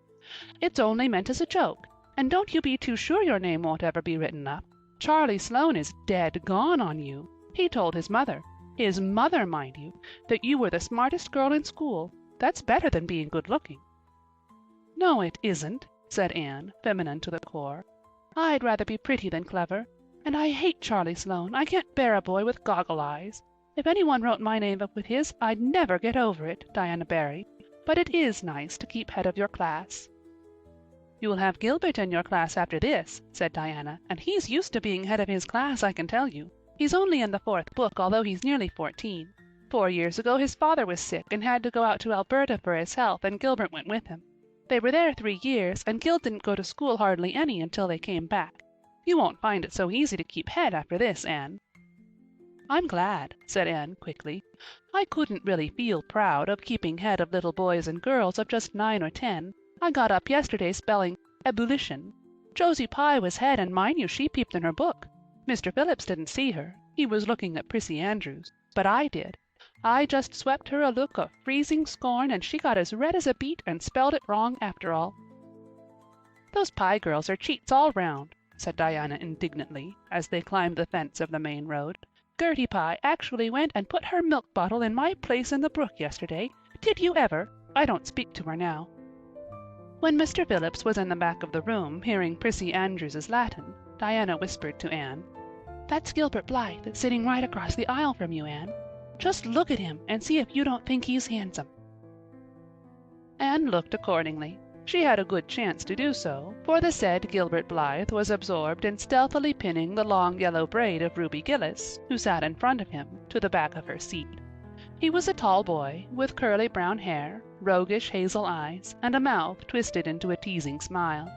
"It's only meant as a joke, and don't you be too sure your name won't ever be written up. Charlie Sloane is dead gone on you. He told his mother, mind you, that you were the smartest girl in school. That's better than being good-looking." "No, it isn't," said Anne, feminine to the core. "I'd rather be pretty than clever. And I hate Charlie Sloane. I can't bear a boy with goggle eyes. If anyone wrote my name up with his, I'd never get over it, Diana Barry. But it is nice to keep head of your class." "You'll have Gilbert in your class after this," said Diana, "and he's used to being head of his class, I can tell you. He's only in the 4th book, although he's nearly 14. 4 years ago his father was sick and had to go out to Alberta for his health, and Gilbert went with him. They were there 3 years, and Gil didn't go to school hardly any until they came back. You won't find it so easy to keep head after this, Anne." "I'm glad," said Anne quickly. "I couldn't really feel proud of keeping head of little boys and girls of just 9 or 10. I got up yesterday spelling ebullition. Josie Pye was head, and mind you, she peeped in her book. Mr. Phillips didn't see her. He was looking at Prissy Andrews. But I did. I just swept her a look of freezing scorn, and she got as red as a beet and spelled it wrong after all." "Those Pye girls are cheats all round," said Diana indignantly, as they climbed the fence of the main road. "Gertie Pye actually went and put her milk bottle in my place in the brook yesterday. Did you ever? I don't speak to her now." When Mr. Phillips was in the back of the room, hearing Prissy Andrews's Latin, Diana whispered to Anne, "That's Gilbert Blythe sitting right across the aisle from you, Anne. Just look at him and see if you don't think he's handsome." Anne looked accordingly. She had a good chance to do so, for the said Gilbert Blythe was absorbed in stealthily pinning the long yellow braid of Ruby Gillis, who sat in front of him, to the back of her seat. He was a tall boy, with curly brown hair, roguish hazel eyes, and a mouth twisted into a teasing smile.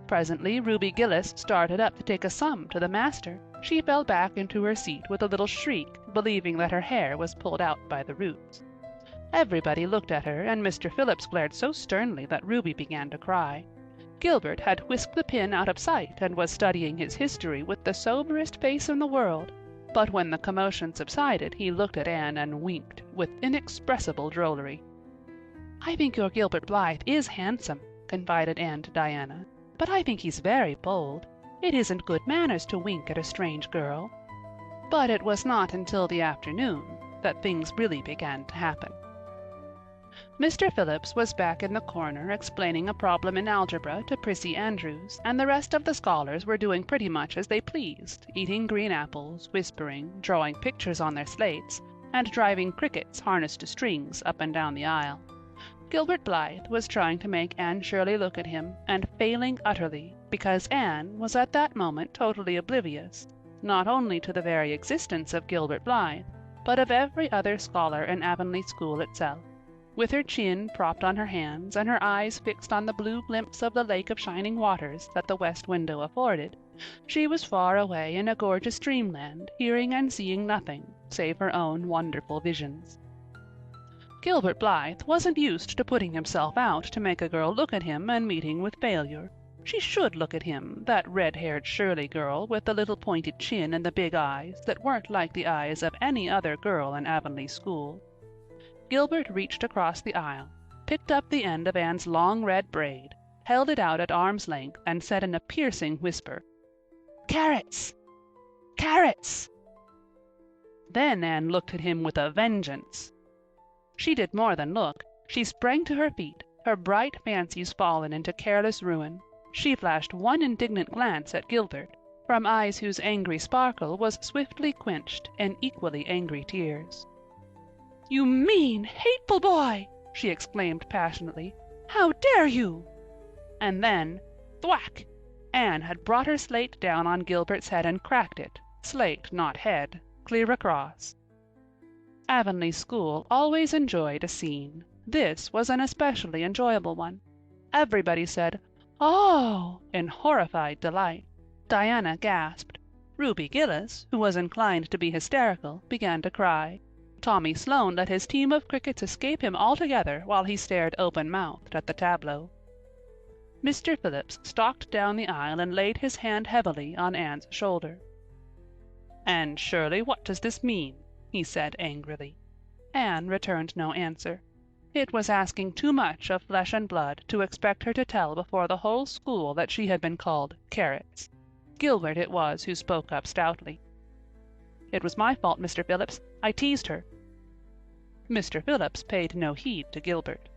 Presently Ruby Gillis started up to take a sum to the master. She fell back into her seat with a little shriek, believing that her hair was pulled out by the roots. Everybody looked at her, and Mr. Phillips glared so sternly that Ruby began to cry. Gilbert had whisked the pin out of sight and was studying his history with the soberest face in the world, but when the commotion subsided he looked at Anne and winked with inexpressible drollery. "I think your Gilbert Blythe is handsome," confided Anne to Diana, "but I think he's very bold. It isn't good manners to wink at a strange girl." But it was not until the afternoon that things really began to happen. Mr. Phillips was back in the corner explaining a problem in algebra to Prissy Andrews, and the rest of the scholars were doing pretty much as they pleased, eating green apples, whispering, drawing pictures on their slates, and driving crickets harnessed to strings up and down the aisle. Gilbert Blythe was trying to make Anne Shirley look at him, and failing utterly, because Anne was at that moment totally oblivious, not only to the very existence of Gilbert Blythe, but of every other scholar in Avonlea school itself. With her chin propped on her hands, and her eyes fixed on the blue glimpse of the lake of shining waters that the west window afforded, she was far away in a gorgeous dreamland, hearing and seeing nothing save her own wonderful visions. Gilbert Blythe wasn't used to putting himself out to make a girl look at him and meeting with failure. She should look at him, that red-haired Shirley girl with the little pointed chin and the big eyes that weren't like the eyes of any other girl in Avonlea school. Gilbert reached across the aisle, picked up the end of Anne's long red braid, held it out at arm's length, and said in a piercing whisper, "Carrots! Carrots!" Then Anne looked at him with a vengeance. She did more than look. She sprang to her feet, her bright fancies fallen into careless ruin. She flashed one indignant glance at Gilbert, from eyes whose angry sparkle was swiftly quenched in equally angry tears. "You mean, hateful boy!" she exclaimed passionately. "How dare you!" And then, thwack! Anne had brought her slate down on Gilbert's head and cracked it, slate not head, clear across. Avonlea school always enjoyed a scene. This was an especially enjoyable one. Everybody said, "Oh!" in horrified delight. Diana gasped. Ruby Gillis, who was inclined to be hysterical, began to cry. Tommy Sloane let his team of crickets escape him altogether while he stared open-mouthed at the tableau. Mr. Phillips stalked down the aisle and laid his hand heavily on Anne's shoulder. "Anne Shirley, what does this mean?" he said angrily. Anne returned no answer. It was asking too much of flesh and blood to expect her to tell before the whole school that she had been called carrots. Gilbert it was who spoke up stoutly. "It was my fault, Mr. Phillips. I teased her." Mr. Phillips paid no heed to Gilbert.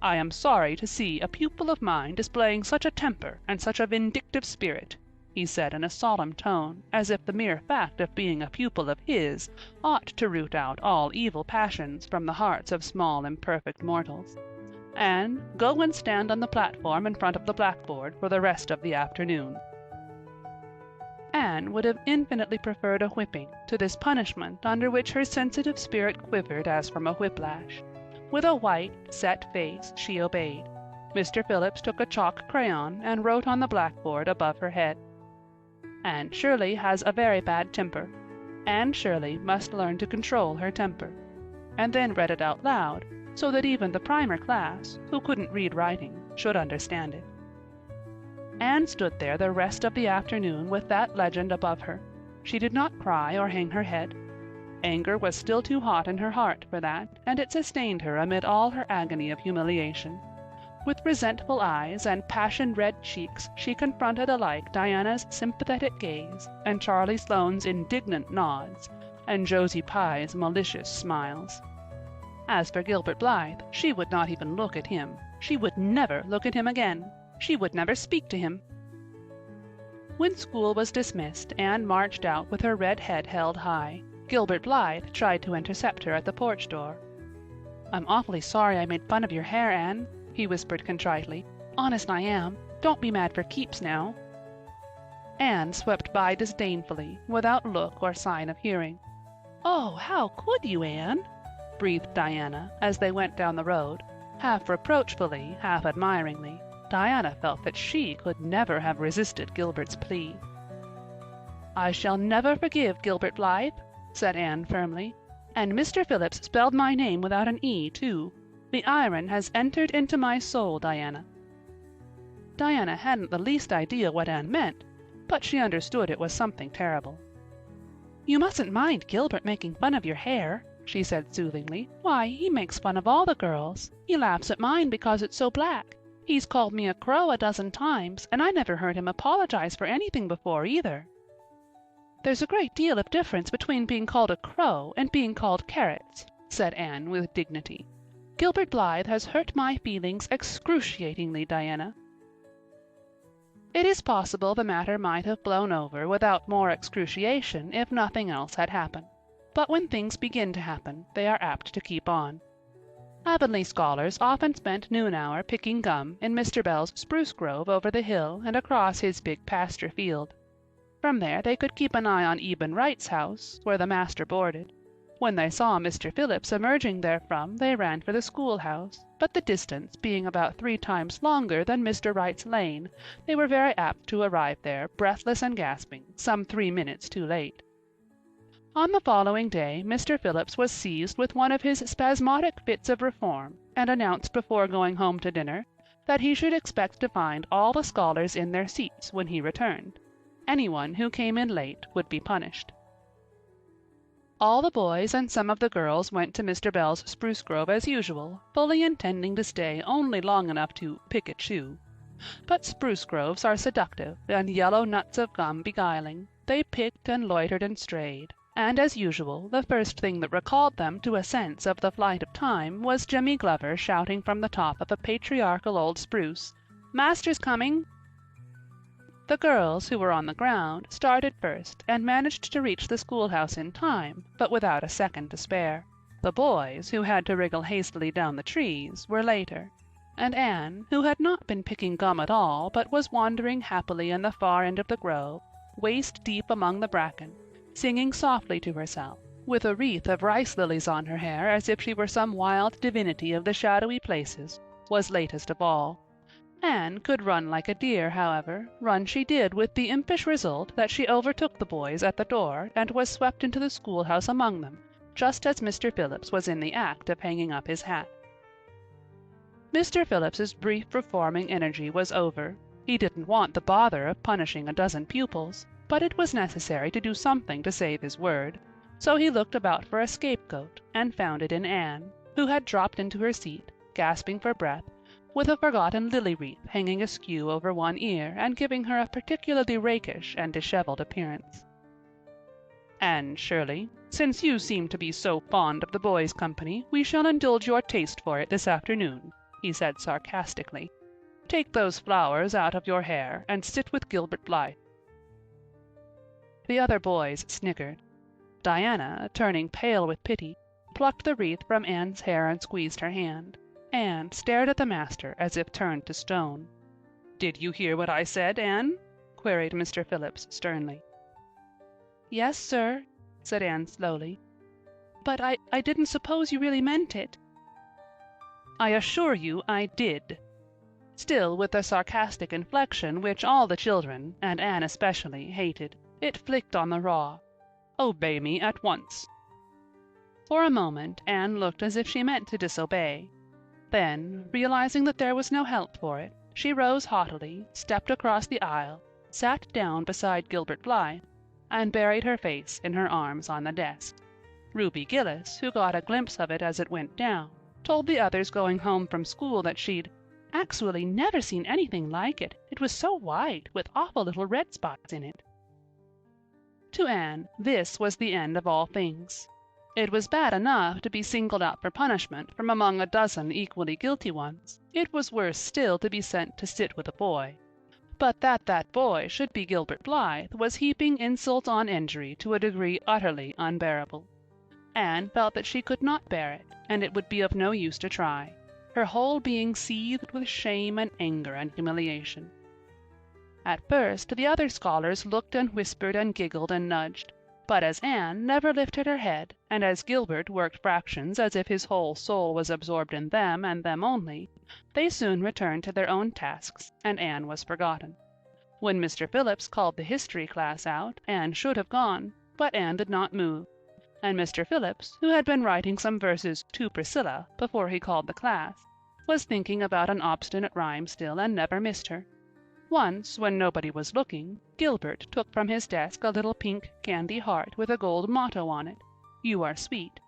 "I am sorry to see a pupil of mine displaying such a temper and such a vindictive spirit," he said in a solemn tone, as if the mere fact of being a pupil of his ought to root out all evil passions from the hearts of small imperfect mortals. "Anne, go and stand on the platform in front of the blackboard for the rest of the afternoon." Anne would have infinitely preferred a whipping to this punishment under which her sensitive spirit quivered as from a whiplash. With a white, set face she obeyed. Mr. Phillips took a chalk crayon and wrote on the blackboard above her head, "Anne Shirley has a very bad temper. Anne Shirley must learn to control her temper," and then read it out loud so that even the primer class, who couldn't read writing, should understand it. Anne stood there the rest of the afternoon with that legend above her. She did not cry or hang her head. Anger was still too hot in her heart for that, and it sustained her amid all her agony of humiliation. With resentful eyes and passion-red cheeks she confronted alike Diana's sympathetic gaze and Charlie Sloane's indignant nods and Josie Pye's malicious smiles. As for Gilbert Blythe, she would not even look at him. She would never look at him again. She would never speak to him. When school was dismissed, Anne marched out with her red head held high. Gilbert Blythe tried to intercept her at the porch door. "I'm awfully sorry I made fun of your hair, Anne," he whispered contritely. "Honest I am. Don't be mad for keeps now." Anne swept by disdainfully, without look or sign of hearing. "Oh, how could you, Anne?" breathed Diana, as they went down the road, half reproachfully, half admiringly. Diana felt that she could never have resisted Gilbert's plea. "I shall never forgive Gilbert Blythe," said Anne firmly. "And Mr. Phillips spelled my name without an E, too. The iron has entered into my soul, Diana." Diana hadn't the least idea what Anne meant, but she understood it was something terrible. "You mustn't mind Gilbert making fun of your hair," she said soothingly. "Why, he makes fun of all the girls. He laughs at mine because it's so black. He's called me a crow a dozen times, and I never heard him apologize for anything before, either." "There's a great deal of difference between being called a crow and being called carrots," said Anne with dignity. "Gilbert Blythe has hurt my feelings excruciatingly, Diana." It is possible the matter might have blown over without more excruciation if nothing else had happened. But when things begin to happen, they are apt to keep on. Avonlea scholars often spent noon hour picking gum in Mr. Bell's spruce grove over the hill and across his big pasture field. From there they could keep an eye on Eben Wright's house, where the master boarded. When they saw Mr. Phillips emerging therefrom, they ran for the schoolhouse, but the distance being about 3 times longer than Mr. Wright's lane, they were very apt to arrive there, breathless and gasping, some 3 minutes too late. On the following day Mr. Phillips was seized with one of his spasmodic fits of reform, and announced before going home to dinner that he should expect to find all the scholars in their seats when he returned. Anyone who came in late would be punished. All the boys and some of the girls went to Mr. Bell's spruce grove as usual, fully intending to stay only long enough to pick a chew. But spruce groves are seductive, and yellow nuts of gum beguiling. They picked and loitered and strayed, and as usual the first thing that recalled them to a sense of the flight of time was Jimmy Glover shouting from the top of a patriarchal old spruce, "Master's coming!" The girls, who were on the ground, started first and managed to reach the schoolhouse in time, but without a second to spare. The boys, who had to wriggle hastily down the trees, were later, and Anne, who had not been picking gum at all but was wandering happily in the far end of the grove, waist deep among the bracken, singing softly to herself, with a wreath of rice lilies on her hair as if she were some wild divinity of the shadowy places, was latest of all. Anne could run like a deer, however. Run she did, with the impish result that she overtook the boys at the door and was swept into the schoolhouse among them, just as Mr. Phillips was in the act of hanging up his hat. Mr. Phillips's brief reforming energy was over. He didn't want the bother of punishing a dozen pupils, but it was necessary to do something to save his word, so he looked about for a scapegoat and found it in Anne, who had dropped into her seat, gasping for breath, with a forgotten lily wreath hanging askew over one ear and giving her a particularly rakish and disheveled appearance. "Anne Shirley, since you seem to be so fond of the boys' company, we shall indulge your taste for it this afternoon," he said sarcastically. "Take those flowers out of your hair and sit with Gilbert Blythe." The other boys snickered. Diana, turning pale with pity, plucked the wreath from Anne's hair and squeezed her hand. Anne stared at the master as if turned to stone. "Did you hear what I said, Anne?" queried Mr. Phillips sternly. "Yes, sir," said Anne slowly. "But I didn't suppose you really meant it." "I assure you I did." Still with the sarcastic inflection which all the children, and Anne especially, hated. It flicked on the raw. "Obey me at once." For a moment Anne looked as if she meant to disobey. Then, realizing that there was no help for it, she rose haughtily, stepped across the aisle, sat down beside Gilbert Blythe, and buried her face in her arms on the desk. Ruby Gillis, who got a glimpse of it as it went down, told the others going home from school that she'd "actually never seen anything like it. It was so white, with awful little red spots in it." To Anne, this was the end of all things. It was bad enough to be singled out for punishment from among a dozen equally guilty ones. It was worse still to be sent to sit with a boy. But that boy should be Gilbert Blythe was heaping insult on injury to a degree utterly unbearable. Anne felt that she could not bear it, and it would be of no use to try. Her whole being seethed with shame and anger and humiliation. At first the other scholars looked and whispered and giggled and nudged. But as Anne never lifted her head, and as Gilbert worked fractions as if his whole soul was absorbed in them and them only, they soon returned to their own tasks, and Anne was forgotten. When Mr. Phillips called the history class out, Anne should have gone, but Anne did not move, and Mr. Phillips, who had been writing some verses to Priscilla before he called the class, was thinking about an obstinate rhyme still and never missed her. Once, when nobody was looking, Gilbert took from his desk a little pink candy heart with a gold motto on it, "You are sweet,"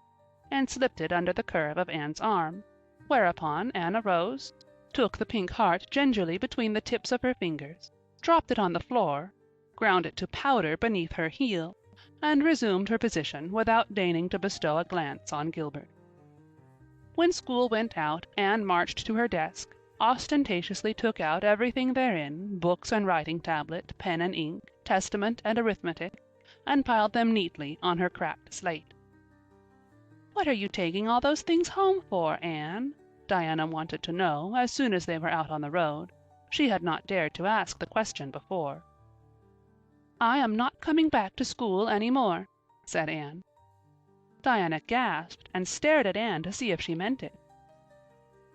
and slipped it under the curve of Anne's arm, whereupon Anne arose, took the pink heart gingerly between the tips of her fingers, dropped it on the floor, ground it to powder beneath her heel, and resumed her position without deigning to bestow a glance on Gilbert. When school went out, Anne marched to her desk, ostentatiously took out everything therein, books and writing tablet, pen and ink, testament and arithmetic, and piled them neatly on her cracked slate. "What are you taking all those things home for, Anne?" Diana wanted to know as soon as they were out on the road. She had not dared to ask the question before. "I am not coming back to school any more," said Anne. Diana gasped and stared at Anne to see if she meant it.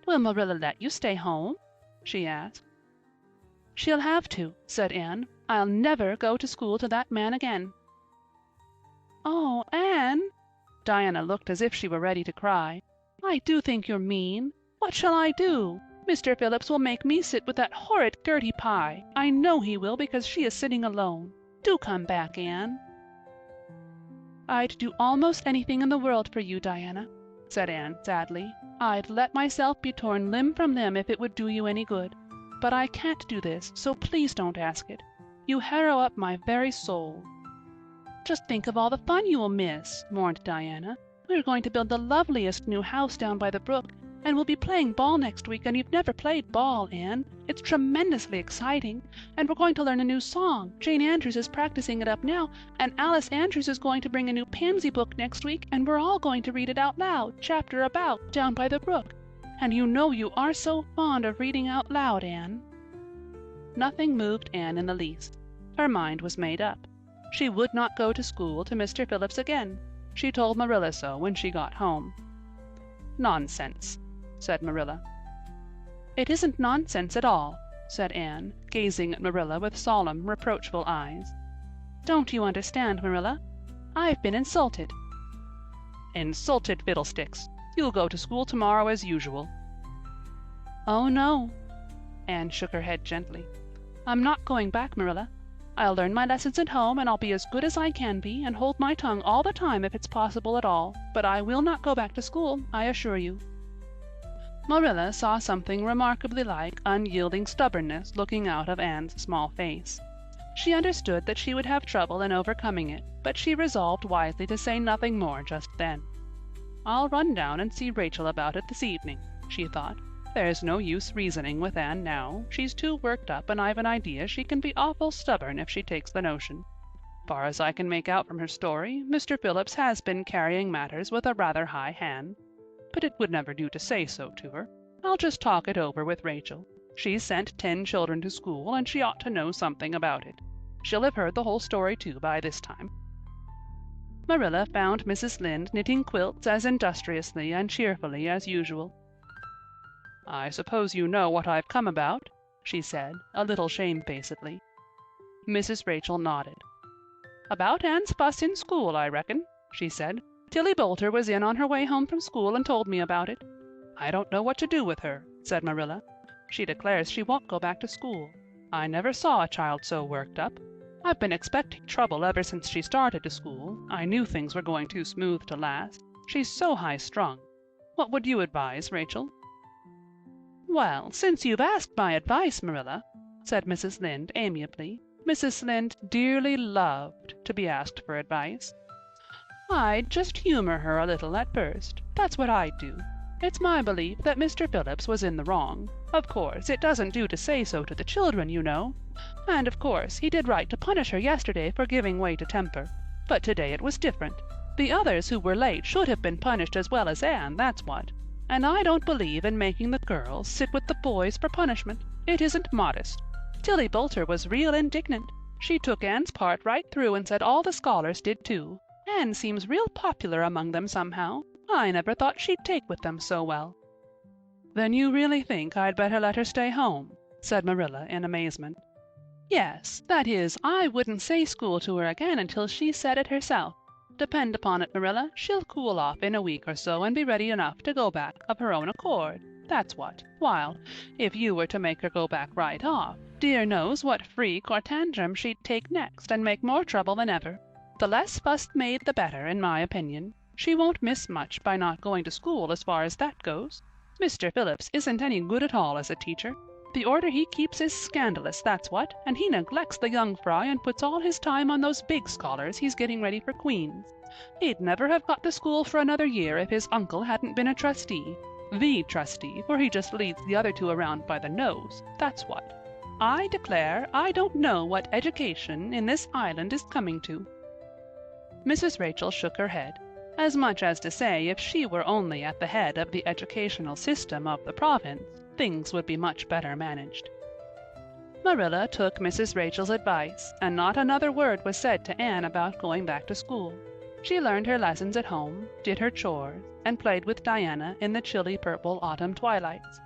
"Will Marilla let you stay home?" she asked. "She'll have to," said Anne. "I'll never go to school to that man again." "Oh, Anne!" Diana looked as if she were ready to cry. "I do think you're mean. What shall I do? Mr. Phillips will make me sit with that horrid Gertie Pye. I know he will because she is sitting alone. Do come back, Anne." "I'd do almost anything in the world for you, Diana," said Anne sadly. "I'd let myself be torn limb from limb if it would do you any good. But I can't do this, so please don't ask it. You harrow up my very soul." "Just think of all the fun you will miss," mourned Diana. "We're going to build the loveliest new house down by the brook, and we'll be playing ball next week, and you've never played ball, Anne. It's tremendously exciting. And we're going to learn a new song. Jane Andrews is practicing it up now, and Alice Andrews is going to bring a new pansy book next week, and we're all going to read it out loud, chapter about, down by the brook. And you know you are so fond of reading out loud, Anne." Nothing moved Anne in the least. Her mind was made up. She would not go to school to Mr. Phillips again. She told Marilla so when she got home. "Nonsense," said Marilla. "It isn't nonsense at all," said Anne, gazing at Marilla with solemn, reproachful eyes. "Don't you understand, Marilla? I've been insulted." "Insulted fiddlesticks! You'll go to school tomorrow as usual." "Oh, no." Anne shook her head gently. "I'm not going back, Marilla. I'll learn my lessons at home, and I'll be as good as I can be, and hold my tongue all the time if it's possible at all. But I will not go back to school, I assure you." Marilla saw something remarkably like unyielding stubbornness looking out of Anne's small face. She understood that she would have trouble in overcoming it, but she resolved wisely to say nothing more just then. "I'll run down and see Rachel about it this evening," she thought. "There's no use reasoning with Anne now. She's too worked up, and I've an idea she can be awful stubborn if she takes the notion. Far as I can make out from her story, Mr. Phillips has been carrying matters with a rather high hand. But it would never do to say so to her. I'll just talk it over with Rachel. She's sent 10 children to school, and she ought to know something about it. She'll have heard the whole story, too, by this time." Marilla found Mrs. Lynde knitting quilts as industriously and cheerfully as usual. "I suppose you know what I've come about?" she said, a little shamefacedly. Mrs. Rachel nodded. "About Anne's fuss in school, I reckon," she said. "Tilly Boulter was in on her way home from school and told me about it." "I don't know what to do with her," said Marilla. "She declares she won't go back to school. I never saw a child so worked up. I've been expecting trouble ever since she started to school. I knew things were going too smooth to last. She's so high-strung. What would you advise, Rachel?" "Well, since you've asked my advice, Marilla," said Mrs. Lynde amiably. Mrs. Lynde dearly loved to be asked for advice. "I'd just humor her a little at first. That's what I'd do. It's my belief that Mr. Phillips was in the wrong. Of course, it doesn't do to say so to the children, you know. And of course, he did right to punish her yesterday for giving way to temper. But today it was different. The others who were late should have been punished as well as Anne, that's what. And I don't believe in making the girls sit with the boys for punishment. It isn't modest. Tilly Boulter was real indignant. She took Anne's part right through and said all the scholars did too. Anne seems real popular among them somehow. I never thought she'd take with them so well." "Then you really think I'd better let her stay home?" said Marilla in amazement. "Yes, that is, I wouldn't say school to her again until she said it herself. Depend upon it, Marilla, she'll cool off in a week or so and be ready enough to go back of her own accord. That's what. While, if you were to make her go back right off, dear knows what freak or tantrum she'd take next and make more trouble than ever. The less fuss made the better, in my opinion. She won't miss much by not going to school as far as that goes. Mr. Phillips isn't any good at all as a teacher. The order he keeps is scandalous, that's what, and he neglects the young fry and puts all his time on those big scholars he's getting ready for queens. He'd never have got to school for another year if his uncle hadn't been a trustee. The trustee, for he just leads the other two around by the nose, that's what. I declare I don't know what education in this island is coming to." Mrs. Rachel shook her head, as much as to say if she were only at the head of the educational system of the province, things would be much better managed. Marilla took Mrs. Rachel's advice, and not another word was said to Anne about going back to school. She learned her lessons at home, did her chores, and played with Diana in the chilly purple autumn twilights.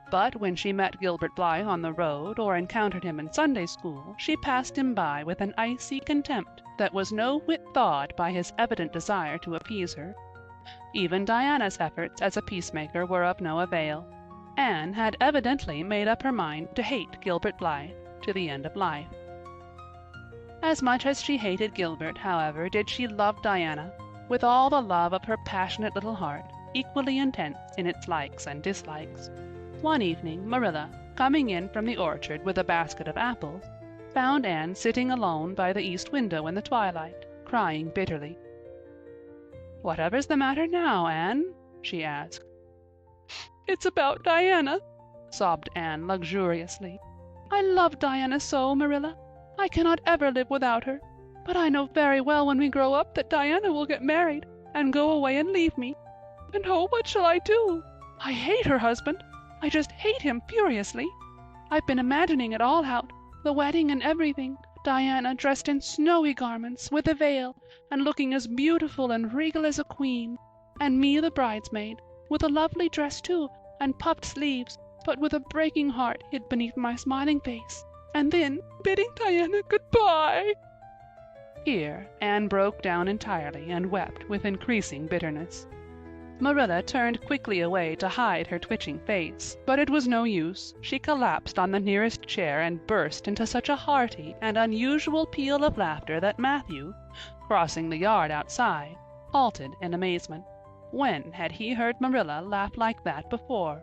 But when she met Gilbert Blythe on the road or encountered him in Sunday school, she passed him by with an icy contempt that was no whit thawed by his evident desire to appease her. Even Diana's efforts as a peacemaker were of no avail. Anne had evidently made up her mind to hate Gilbert Blythe to the end of life. As much as she hated Gilbert, however, did she love Diana, with all the love of her passionate little heart, equally intense in its likes and dislikes. One evening Marilla, coming in from the orchard with a basket of apples, found Anne sitting alone by the east window in the twilight, crying bitterly. "Whatever's the matter now, Anne?" she asked. "It's about Diana," sobbed Anne luxuriously. "I love Diana so, Marilla. I cannot ever live without her. But I know very well when we grow up that Diana will get married and go away and leave me. And oh, what shall I do? I hate her husband. I just hate him furiously. I've been imagining it all out, the wedding and everything, Diana dressed in snowy garments, with a veil, and looking as beautiful and regal as a queen, and me the bridesmaid, with a lovely dress too, and puffed sleeves, but with a breaking heart hid beneath my smiling face, and then bidding Diana good-bye." Here Anne broke down entirely and wept with increasing bitterness. Marilla turned quickly away to hide her twitching face, but it was no use. She collapsed on the nearest chair and burst into such a hearty and unusual peal of laughter that Matthew, crossing the yard outside, halted in amazement. When had he heard Marilla laugh like that before?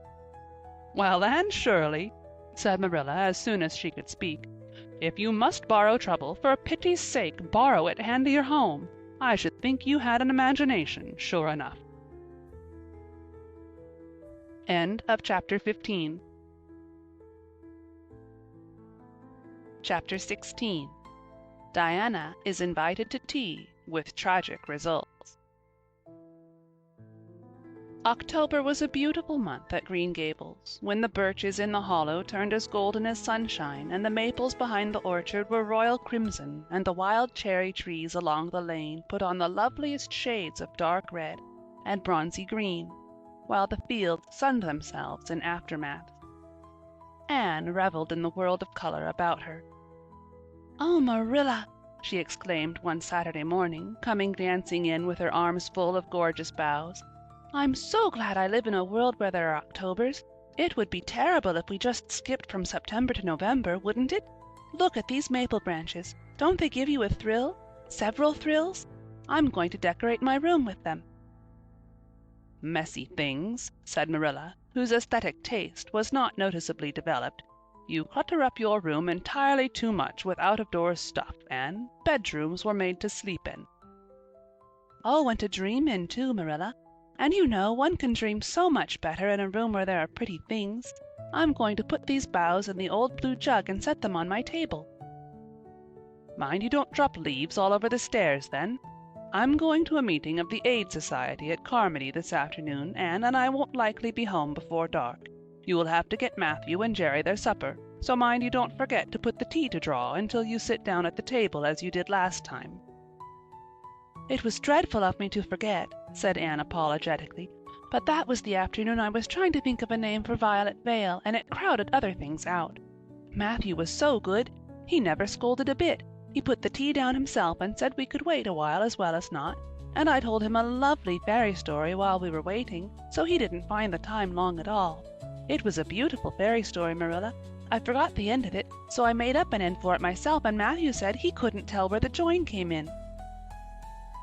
"Well, Anne Shirley," said Marilla as soon as she could speak, "if you must borrow trouble, for pity's sake borrow it handier home. I should think you had an imagination, sure enough." End of chapter 15. Chapter 16. Diana is invited to tea with tragic results. October was a beautiful month at Green Gables, when the birches in the hollow turned as golden as sunshine, and the maples behind the orchard were royal crimson, and the wild cherry trees along the lane put on the loveliest shades of dark red and bronzy green, while the fields sunned themselves in aftermath. Anne reveled in the world of color about her. "Oh, Marilla," she exclaimed one Saturday morning, coming dancing in with her arms full of gorgeous boughs, "I'm so glad I live in a world where there are Octobers. It would be terrible if we just skipped from September to November, wouldn't it? Look at these maple branches. Don't they give you a thrill? Several thrills? I'm going to decorate my room with them." "Messy things," said Marilla, whose aesthetic taste was not noticeably developed. "You clutter up your room entirely too much with out-of-doors stuff, Anne. Bedrooms were made to sleep in." "Oh, and to dream in, too, Marilla. And you know, one can dream so much better in a room where there are pretty things. I'm going to put these boughs in the old blue jug and set them on my table." "Mind you don't drop leaves all over the stairs, then. I'm going to a meeting of the Aid Society at Carmody this afternoon, Anne, and I won't likely be home before dark. You will have to get Matthew and Jerry their supper, so mind you don't forget to put the tea to draw until you sit down at the table as you did last time." "It was dreadful of me to forget," said Anne apologetically, "but that was the afternoon I was trying to think of a name for Violet Vale, and it crowded other things out. Matthew was so good. He never scolded a bit. He put the tea down himself and said we could wait a while as well as not, and I told him a lovely fairy story while we were waiting, so he didn't find the time long at all. It was a beautiful fairy story, Marilla. I forgot the end of it, so I made up an end for it myself, and Matthew said he couldn't tell where the join came in."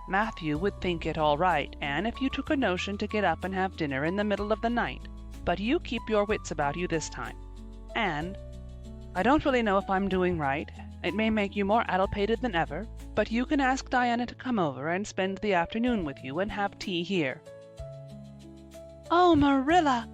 "Matthew would think it all right, Anne, if you took a notion to get up and have dinner in the middle of the night, but you keep your wits about you this time. and I don't really know if I'm doing right. It may make you more addlepated than ever, but you can ask Diana to come over and spend the afternoon with you and have tea here." "Oh, Marilla!"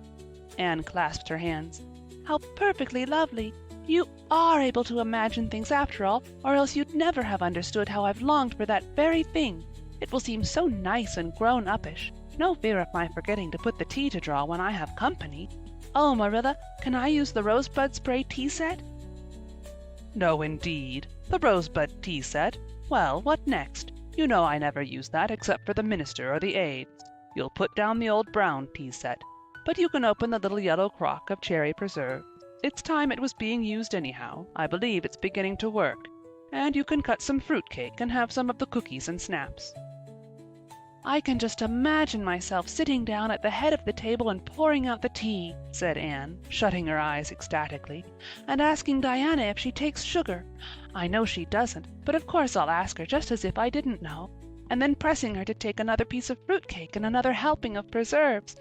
Anne clasped her hands. "How perfectly lovely! You are able to imagine things after all, or else you'd never have understood how I've longed for that very thing. It will seem so nice and grown-uppish. No fear of my forgetting to put the tea to draw when I have company. Oh, Marilla, can I use the rosebud spray tea set?" "No, indeed. The rosebud tea set? Well, what next? You know I never use that except for the minister or the aides. You'll put down the old brown tea set. But you can open the little yellow crock of cherry preserve. It's time it was being used anyhow. I believe it's beginning to work. And you can cut some fruit cake and have some of the cookies and snaps." "I can just imagine myself sitting down at the head of the table and pouring out the tea," said Anne, shutting her eyes ecstatically, "and asking Diana if she takes sugar. I know she doesn't, but of course I'll ask her just as if I didn't know. And then pressing her to take another piece of fruit cake and another helping of preserves.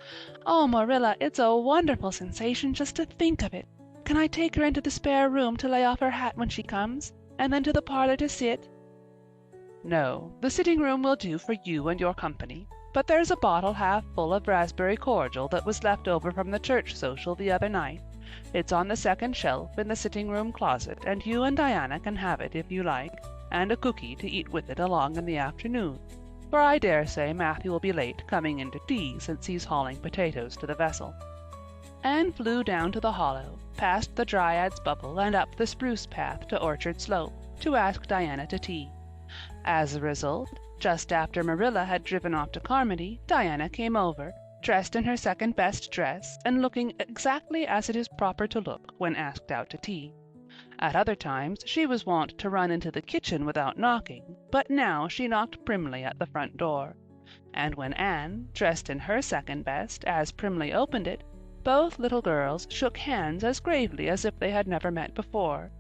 Oh, Marilla, it's a wonderful sensation just to think of it. Can I take her into the spare room to lay off her hat when she comes, and then to the parlor to sit?" "No, the sitting room will do for you and your company. But there's a bottle half full of raspberry cordial that was left over from the church social the other night. It's on the second shelf in the sitting room closet, and you and Diana can have it if you like, and a cookie to eat with it along in the afternoon, for I dare say Matthew will be late coming in to tea since he's hauling potatoes to the vessel." Anne flew down to the hollow, past the Dryad's Bubble and up the spruce path to Orchard Slope, to ask Diana to tea. As a result, just after Marilla had driven off to Carmody, Diana came over, dressed in her second-best dress and looking exactly as it is proper to look when asked out to tea. At other times she was wont to run into the kitchen without knocking, but now she knocked primly at the front door. And when Anne, dressed in her second-best, as primly opened it, both little girls shook hands as gravely as if they had never met before.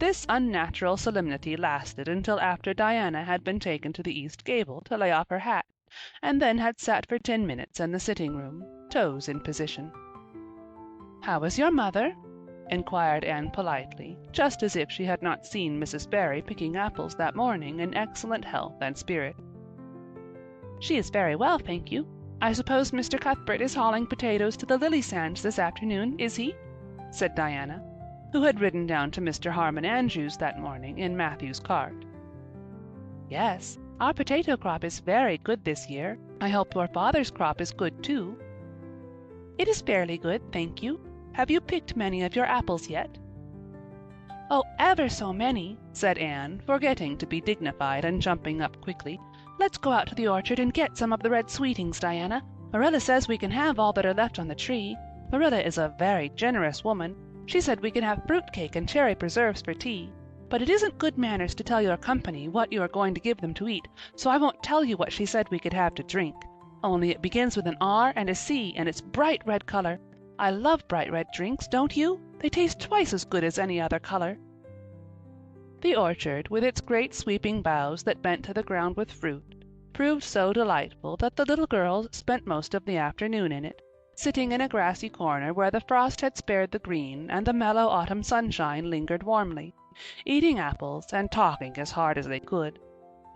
This unnatural solemnity lasted until after Diana had been taken to the east gable to lay off her hat, and then had sat for 10 minutes in the sitting-room, toes in position. "How is your mother?" inquired Anne politely, just as if she had not seen Mrs. Barry picking apples that morning in excellent health and spirit. "She is very well, thank you. I suppose Mr. Cuthbert is hauling potatoes to the lily sands this afternoon, is he?" said Diana, who had ridden down to Mr. Harmon Andrews that morning in Matthew's cart. "Yes, our potato crop is very good this year. I hope your father's crop is good too." "It is fairly good, thank you. Have you picked many of your apples yet?" "Oh, ever so many," said Anne, forgetting to be dignified and jumping up quickly. "Let's go out to the orchard and get some of the red sweetings, Diana. Marilla says we can have all that are left on the tree. Marilla is a very generous woman. She said we can have fruit cake and cherry preserves for tea. But it isn't good manners to tell your company what you are going to give them to eat, so I won't tell you what she said we could have to drink. Only it begins with an R and a C, and it's bright red color. I love bright red drinks, don't you? They taste twice as good as any other color." The orchard, with its great sweeping boughs that bent to the ground with fruit, proved so delightful that the little girls spent most of the afternoon in it, sitting in a grassy corner where the frost had spared the green and the mellow autumn sunshine lingered warmly, eating apples and talking as hard as they could.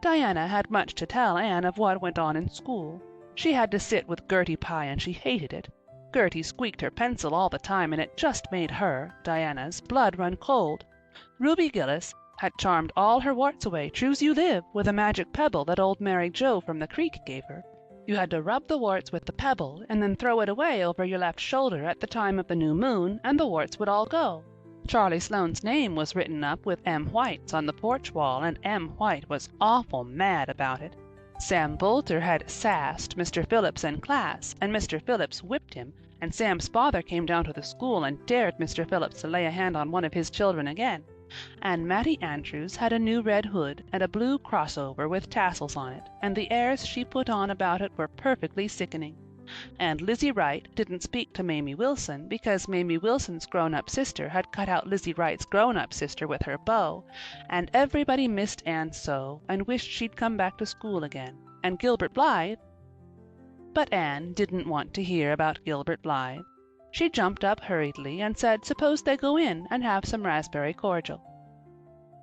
Diana had much to tell Anne of what went on in school. She had to sit with Gertie Pye and she hated it. Gertie squeaked her pencil all the time and it just made her, Diana's, blood run cold. Ruby Gillis had charmed all her warts away, true's you live, with a magic pebble that old Mary Joe from the creek gave her. You had to rub the warts with the pebble and then throw it away over your left shoulder at the time of the new moon, and the warts would all go. Charlie Sloane's name was written up with M. White's on the porch wall, and M. White was awful mad about it. Sam Boulter had sassed Mr. Phillips in class, and Mr. Phillips whipped him, and Sam's father came down to the school and dared Mr. Phillips to lay a hand on one of his children again. And Mattie Andrews had a new red hood and a blue crossover with tassels on it, and the airs she put on about it were perfectly sickening. And Lizzie Wright didn't speak to Mamie Wilson because Mamie Wilson's grown-up sister had cut out Lizzie Wright's grown-up sister with her bow, and everybody missed Anne so and wished she'd come back to school again. And Gilbert Blythe— But Anne didn't want to hear about Gilbert Blythe. She jumped up hurriedly and said suppose they go in and have some raspberry cordial.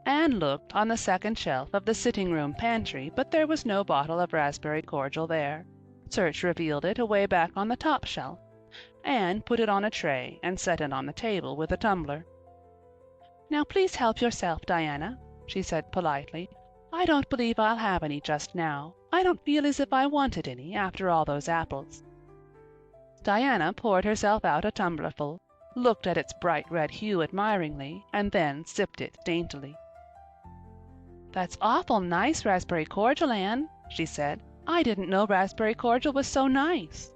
Anne looked on the second shelf of the sitting-room pantry, but there was no bottle of raspberry cordial there. Search revealed it away back on the top shelf. Anne put it on a tray and set it on the table with a tumbler. "Now please help yourself, Diana," she said politely. "I don't believe I'll have any just now. I don't feel as if I wanted any after all those apples." Diana poured herself out a tumblerful, looked at its bright red hue admiringly, and then sipped it daintily. "That's awful nice raspberry cordial, Anne," she said. "I didn't know raspberry cordial was so nice."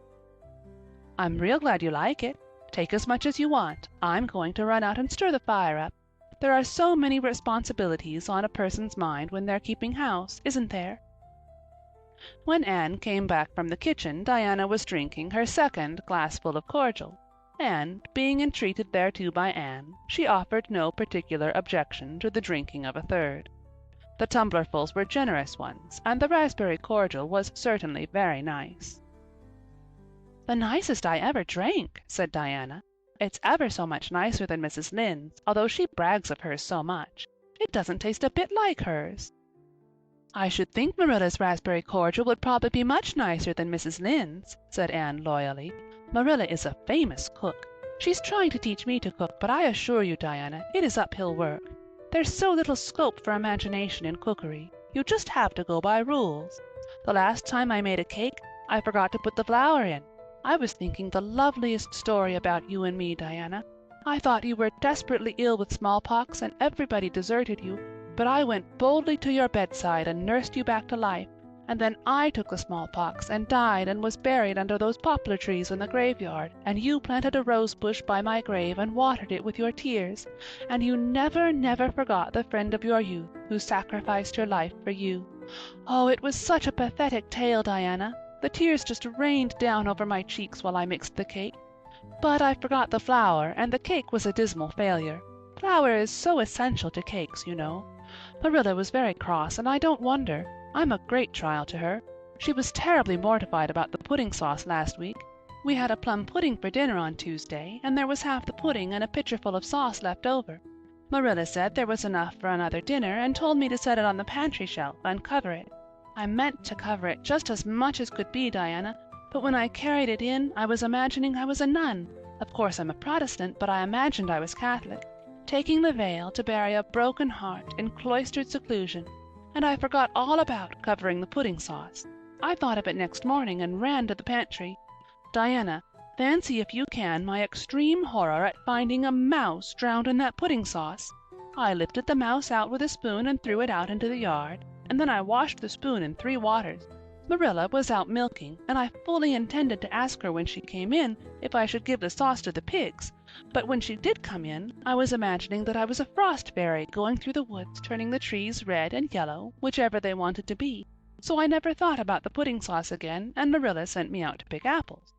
"I'm real glad you like it. Take as much as you want. I'm going to run out and stir the fire up. There are so many responsibilities on a person's mind when they're keeping house, isn't there?" When Anne came back from the kitchen, Diana was drinking her second glassful of cordial, and, being entreated thereto by Anne, she offered no particular objection to the drinking of a third. The tumblerfuls were generous ones, and the raspberry cordial was certainly very nice. "The nicest I ever drank," said Diana. "It's ever so much nicer than Mrs. Lynde's, although she brags of hers so much. It doesn't taste a bit like hers." "I should think Marilla's raspberry cordial would probably be much nicer than Mrs. Lynde's," said Anne loyally. "Marilla is a famous cook. She's trying to teach me to cook, but I assure you, Diana, it is uphill work. There's so little scope for imagination in cookery. You just have to go by rules. The last time I made a cake, I forgot to put the flour in. I was thinking the loveliest story about you and me, Diana. I thought you were desperately ill with smallpox and everybody deserted you, but I went boldly to your bedside and nursed you back to life, and then I took the smallpox and died and was buried under those poplar trees in the graveyard, and you planted a rose bush by my grave and watered it with your tears, and you never forgot the friend of your youth who sacrificed her life for you. Oh, it was such a pathetic tale, Diana. The tears just rained down over my cheeks while I mixed the cake. But I forgot the flour, and the cake was a dismal failure. Flour is so essential to cakes, you know. Marilla was very cross, and I don't wonder. I'm a great trial to her. She was terribly mortified about the pudding sauce last week. We had a plum pudding for dinner on Tuesday, and there was half the pudding and a pitcherful of sauce left over. Marilla said there was enough for another dinner and told me to set it on the pantry shelf and cover it. I meant to cover it just as much as could be, Diana, but when I carried it in I was imagining I was a nun. Of course I'm a Protestant, but I imagined I was Catholic, taking the veil to bury a broken heart in cloistered seclusion, and I forgot all about covering the pudding sauce. I thought of it next morning and ran to the pantry. Diana, fancy if you can my extreme horror at finding a mouse drowned in that pudding sauce. I lifted the mouse out with a spoon and threw it out into the yard, and then I washed the spoon in 3 waters. Marilla was out milking, and I fully intended to ask her when she came in if I should give the sauce to the pigs, but when she did come in, I was imagining that I was a frost fairy going through the woods turning the trees red and yellow, whichever they wanted to be, so I never thought about the pudding sauce again, and Marilla sent me out to pick apples.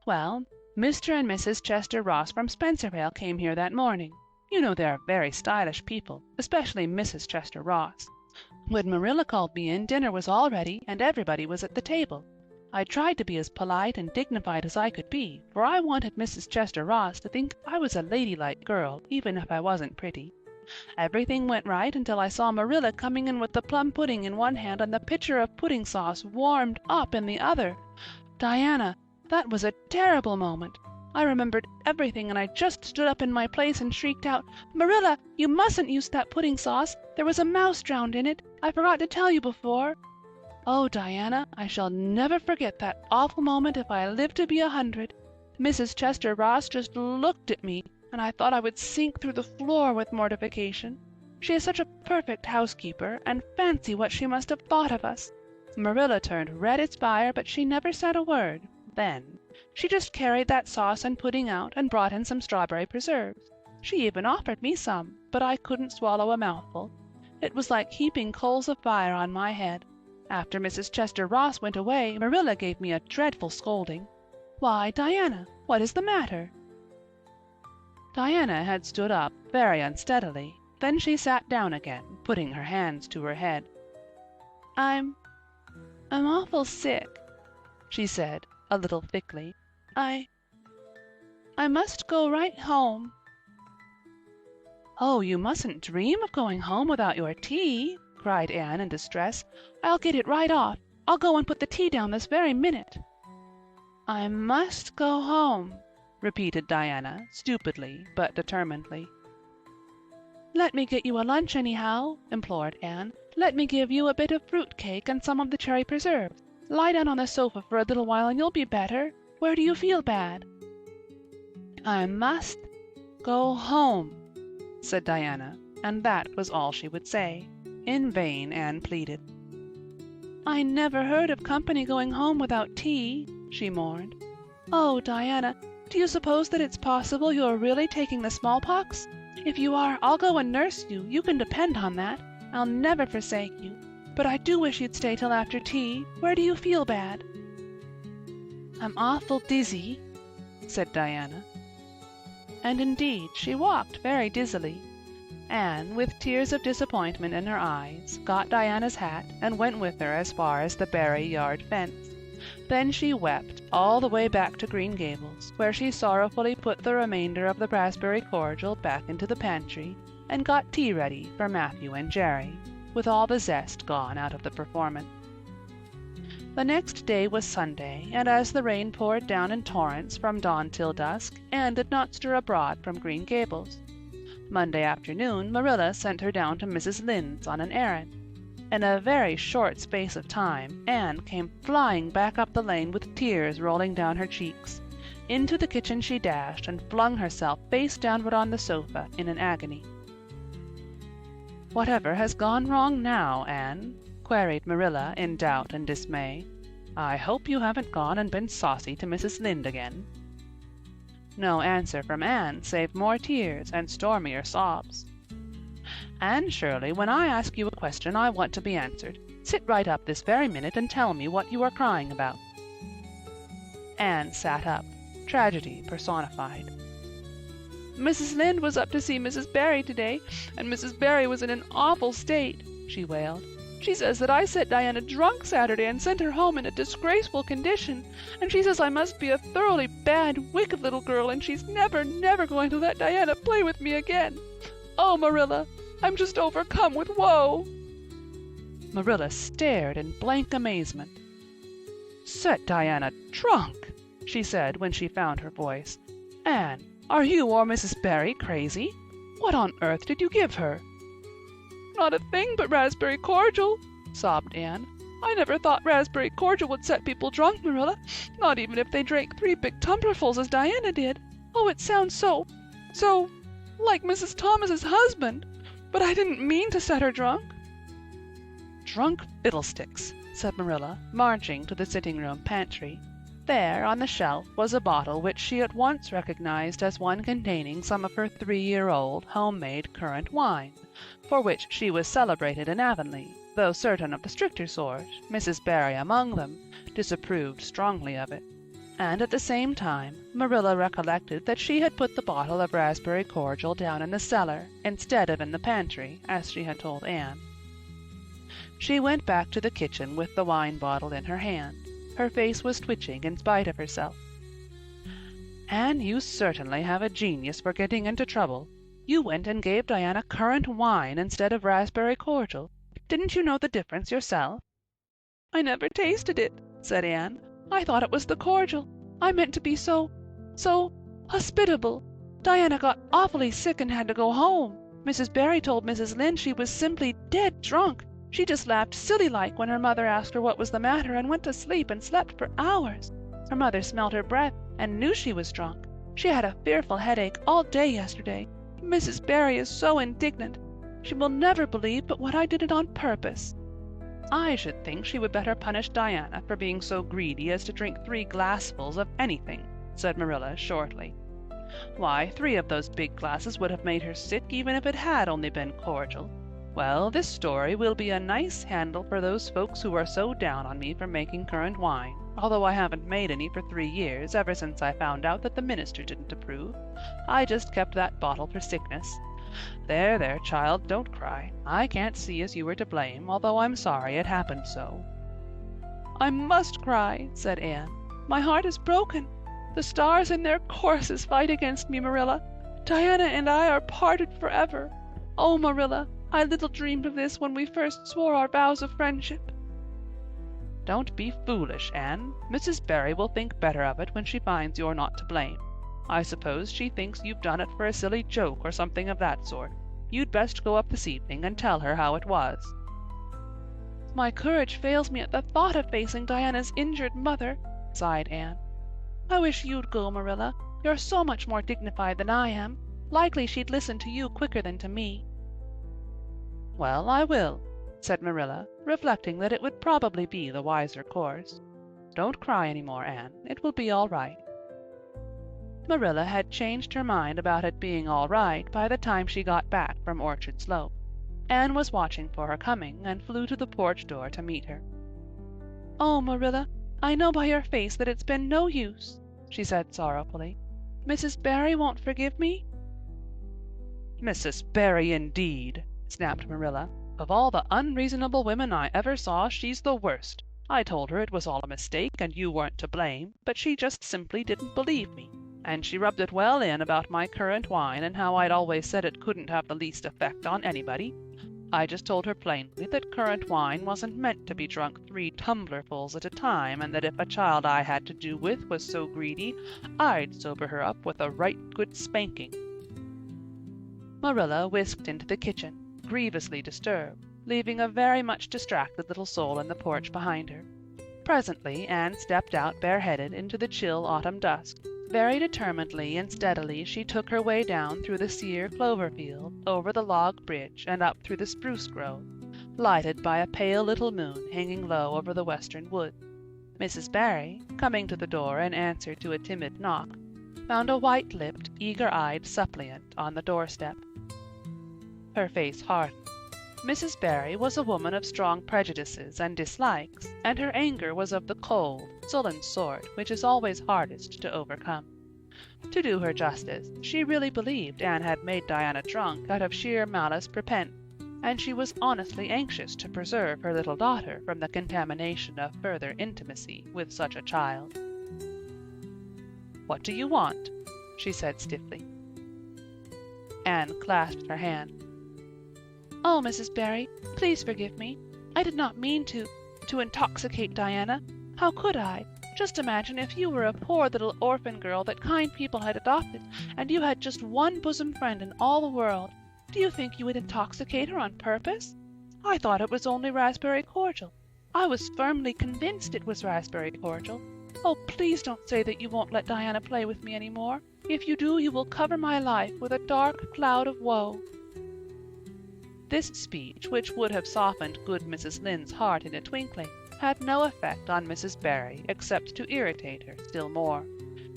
Well, Mr. and Mrs. Chester Ross from Spencervale came here that morning. You know they're very stylish people, especially Mrs. Chester Ross. When Marilla called me in, dinner was all ready and everybody was at the table. I tried to be as polite and dignified as I could be, for I wanted Mrs. Chester Ross to think I was a ladylike girl, even if I wasn't pretty. Everything went right until I saw Marilla coming in with the plum pudding in one hand and the pitcher of pudding sauce warmed up in the other. Diana, that was a terrible moment. I remembered everything and I just stood up in my place and shrieked out, "Marilla, you mustn't use that pudding sauce. There was a mouse drowned in it. I forgot to tell you before." Oh, Diana, I shall never forget that awful moment if I live to be 100. Mrs. Chester Ross just looked at me, and I thought I would sink through the floor with mortification. She is such a perfect housekeeper, and fancy what she must have thought of us. Marilla turned red as fire, but she never said a word. Then she just carried that sauce and pudding out and brought in some strawberry preserves. She even offered me some, but I couldn't swallow a mouthful. It was like heaping coals of fire on my head. After Mrs. Chester Ross went away, Marilla gave me a dreadful scolding. Why, Diana, what is the matter? Diana had stood up very unsteadily. Then she sat down again, putting her hands to her head. I'm awful sick," she said, a little thickly. I I must go right home." "Oh, you mustn't dream of going home without your tea," cried Anne in distress. "I'll get it right off. I'll go and put the tea down this very minute." "I must go home," repeated Diana, stupidly but determinedly. "Let me get you a lunch anyhow," implored Anne. "Let me give you a bit of fruit cake and some of the cherry preserves. Lie down on the sofa for a little while and you'll be better. Where do you feel bad?" "I must go home," said Diana, and that was all she would say. In vain Anne pleaded. "I never heard of company going home without tea," she mourned. "Oh, Diana, do you suppose that it's possible you're really taking the smallpox? If you are, I'll go and nurse you. You can depend on that. I'll never forsake you. But I do wish you'd stay till after tea. Where do you feel bad?" "I'm awful dizzy," said Diana. And indeed she walked very dizzily. Anne, with tears of disappointment in her eyes, got Diana's hat and went with her as far as the Barry yard fence. Then she wept all the way back to Green Gables, where she sorrowfully put the remainder of the raspberry cordial back into the pantry and got tea ready for Matthew and Jerry, with all the zest gone out of the performance. The next day was Sunday, and as the rain poured down in torrents from dawn till dusk, Anne did not stir abroad from Green Gables. Monday afternoon Marilla sent her down to Mrs. Lynde's on an errand. In a very short space of time Anne came flying back up the lane with tears rolling down her cheeks. Into the kitchen she dashed and flung herself face downward on the sofa in an agony. "Whatever has gone wrong now, Anne?" queried Marilla in doubt and dismay. "I hope you haven't gone and been saucy to Mrs. Lynde again." No answer from Anne save more tears and stormier sobs. "Anne Shirley, when I ask you a question I want to be answered. Sit right up this very minute and tell me what you are crying about." Anne sat up, tragedy personified. "Mrs. Lynde was up to see Mrs. Barry today, and Mrs. Barry was in an awful state," she wailed. "She says that I set Diana drunk Saturday and sent her home in a disgraceful condition, and she says I must be a thoroughly bad, wicked little girl, and she's never, never going to let Diana play with me again. Oh, Marilla, I'm just overcome with woe." Marilla stared in blank amazement. "Set Diana drunk!" she said when she found her voice. "Anne, are you or Mrs. Barry crazy? What on earth did you give her?" "Not a thing but raspberry cordial," sobbed Anne. "I never thought raspberry cordial would set people drunk, Marilla, not even if they drank 3 big tumblerfuls as Diana did. Oh, it sounds so like Mrs. Thomas's husband. But I didn't mean to set her drunk." "Drunk fiddlesticks," said Marilla, marching to the sitting-room pantry. There, on the shelf, was a bottle which she at once recognized as one containing some of her 3-year-old homemade currant wine, for which she was celebrated in Avonlea, though certain of the stricter sort, Mrs. Barry among them, disapproved strongly of it. And at the same time Marilla recollected that she had put the bottle of raspberry cordial down in the cellar instead of in the pantry, as she had told Anne. She went back to the kitchen with the wine bottle in her hand. Her face was twitching in spite of herself. "Anne, you certainly have a genius for getting into trouble. You went and gave Diana currant wine instead of raspberry cordial. Didn't you know the difference yourself?" "I never tasted it," said Anne. "I thought it was the cordial. I meant to be so hospitable. Diana got awfully sick and had to go home. Mrs. Barry told Mrs. Lynde she was simply dead drunk. She just laughed silly-like when her mother asked her what was the matter and went to sleep and slept for hours. Her mother smelled her breath and knew she was drunk. She had a fearful headache all day yesterday. Mrs. Barry is so indignant. She will never believe but what I did it on purpose." "I should think she would better punish Diana for being so greedy as to drink 3 glassfuls of anything," said Marilla shortly. "Why, 3 of those big glasses would have made her sick even if it had only been cordial. Well, this story will be a nice handle for those folks who are so down on me for making currant wine, although I haven't made any for 3 years, ever since I found out that the minister didn't approve. I just kept that bottle for sickness. There, there, child, don't cry. I can't see as you were to blame, although I'm sorry it happened so." "I must cry," said Anne. "My heart is broken. The stars in their courses fight against me, Marilla. Diana and I are parted forever. Oh, Marilla, I little dreamed of this when we first swore our vows of friendship." "Don't be foolish, Anne. Mrs. Barry will think better of it when she finds you're not to blame. I suppose she thinks you've done it for a silly joke or something of that sort. You'd best go up this evening and tell her how it was." "My courage fails me at the thought of facing Diana's injured mother," sighed Anne. "I wish you'd go, Marilla. You're so much more dignified than I am. Likely she'd listen to you quicker than to me." "Well, I will," said Marilla, reflecting that it would probably be the wiser course. "Don't cry any more, Anne. It will be all right." Marilla had changed her mind about it being all right by the time she got back from Orchard Slope. Anne was watching for her coming and flew to the porch door to meet her. "Oh, Marilla, I know by your face that it's been no use," she said sorrowfully. "Mrs. Barry won't forgive me?" "Mrs. Barry, indeed!" snapped Marilla. "Of all the unreasonable women I ever saw, she's the worst. I told her it was all a mistake and you weren't to blame, but she just simply didn't believe me. And she rubbed it well in about my currant wine and how I'd always said it couldn't have the least effect on anybody. I just told her plainly that currant wine wasn't meant to be drunk 3 tumblerfuls at a time, and that if a child I had to do with was so greedy, I'd sober her up with a right good spanking." Marilla whisked into the kitchen, grievously disturbed, leaving a very much distracted little soul in the porch behind her. Presently Anne stepped out bareheaded into the chill autumn dusk. Very determinedly and steadily she took her way down through the sere clover field, over the log bridge, and up through the spruce grove, lighted by a pale little moon hanging low over the western wood. Mrs. Barry, coming to the door in answer to a timid knock, found a white-lipped, eager-eyed suppliant on the doorstep. Her face hardened. Mrs. Barry was a woman of strong prejudices and dislikes, and her anger was of the cold, sullen sort which is always hardest to overcome. To do her justice, she really believed Anne had made Diana drunk out of sheer malice prepense, and she was honestly anxious to preserve her little daughter from the contamination of further intimacy with such a child. "What do you want?" she said stiffly. Anne clasped her hand. "Oh, Mrs. Barry, please forgive me. I did not mean to intoxicate Diana. How could I? Just imagine if you were a poor little orphan girl that kind people had adopted, and you had just one bosom friend in all the world. Do you think you would intoxicate her on purpose? I thought it was only raspberry cordial. I was firmly convinced it was raspberry cordial. Oh, please don't say that you won't let Diana play with me any more. If you do, you will cover my life with a dark cloud of woe." This speech, which would have softened good Mrs. Lynde's heart in a twinkling, had no effect on Mrs. Barry except to irritate her still more.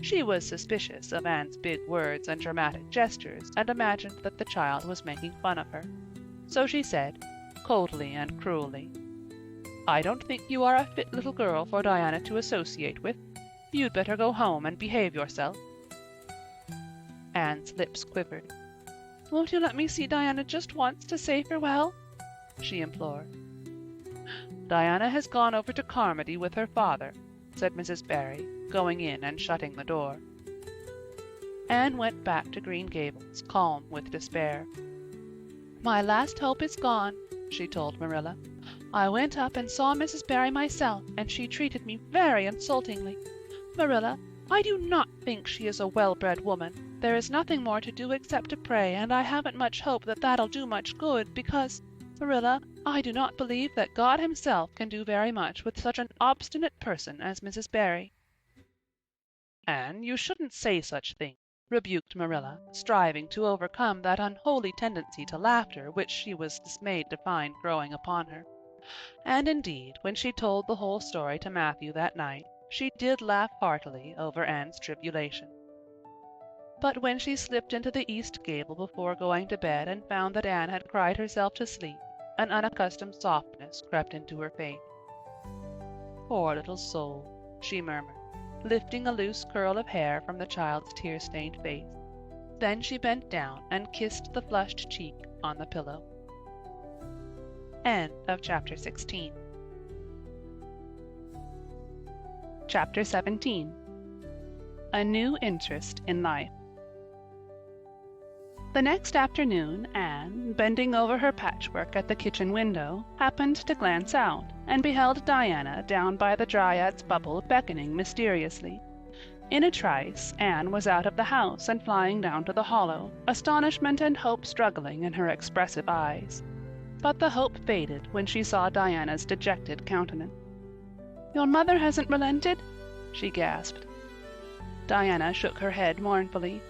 She was suspicious of Anne's big words and dramatic gestures, and imagined that the child was making fun of her. So she said, coldly and cruelly, "I don't think you are a fit little girl for Diana to associate with. You'd better go home and behave yourself." Anne's lips quivered. "Won't you let me see Diana just once to say farewell?" she implored. "Diana has gone over to Carmody with her father," said Mrs. Barry, going in and shutting the door. Anne went back to Green Gables, calm with despair. "My last hope is gone," she told Marilla. "I went up and saw Mrs. Barry myself, and she treated me very insultingly. Marilla, I do not think she is a well-bred woman. There is nothing more to do except to pray, and I haven't much hope that that'll do much good, because, Marilla, I do not believe that God himself can do very much with such an obstinate person as Mrs. Barry." "Anne, you shouldn't say such things," rebuked Marilla, striving to overcome that unholy tendency to laughter which she was dismayed to find growing upon her. And indeed, when she told the whole story to Matthew that night, she did laugh heartily over Anne's tribulation. But when she slipped into the east gable before going to bed and found that Anne had cried herself to sleep, an unaccustomed softness crept into her face. "Poor little soul," she murmured, lifting a loose curl of hair from the child's tear-stained face. Then she bent down and kissed the flushed cheek on the pillow. End of chapter 16. Chapter 17. A new interest in life. The next afternoon Anne, bending over her patchwork at the kitchen window, happened to glance out, and beheld Diana down by the Dryad's bubble beckoning mysteriously. In a trice Anne was out of the house and flying down to the hollow, astonishment and hope struggling in her expressive eyes. But the hope faded when she saw Diana's dejected countenance. "Your mother hasn't relented?" she gasped. Diana shook her head mournfully.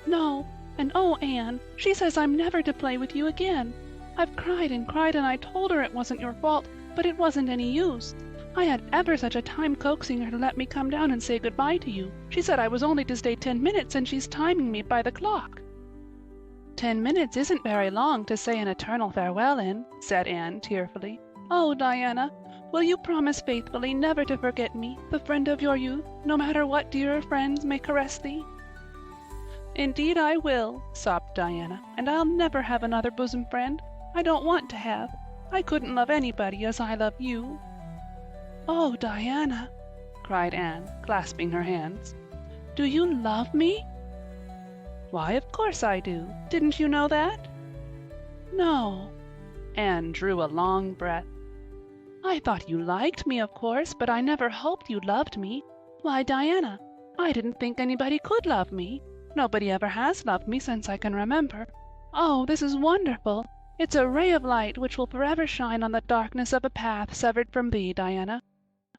"No, and oh, Anne, she says I'm never to play with you again. I've cried and I told her it wasn't your fault, but it wasn't any use. I had ever such a time coaxing her to let me come down and say good-bye to you. She said I was only to stay 10 minutes, and she's timing me by the clock." "10 minutes isn't very long to say an eternal farewell in," said Anne tearfully. "Oh, Diana, will you promise faithfully never to forget me, the friend of your youth, no matter what dearer friends may caress thee?" "Indeed I will," sobbed Diana, "and I'll never have another bosom friend. I don't want to have. I couldn't love anybody as I love you." "Oh, Diana," cried Anne, clasping her hands, "do you love me?" "Why, of course I do. Didn't you know that?" "No." Anne drew a long breath. "I thought you liked me, of course, but I never hoped you loved me. Why, Diana, I didn't think anybody could love me. Nobody ever has loved me since I can remember. Oh, this is wonderful! It's a ray of light which will forever shine on the darkness of a path severed from thee, Diana.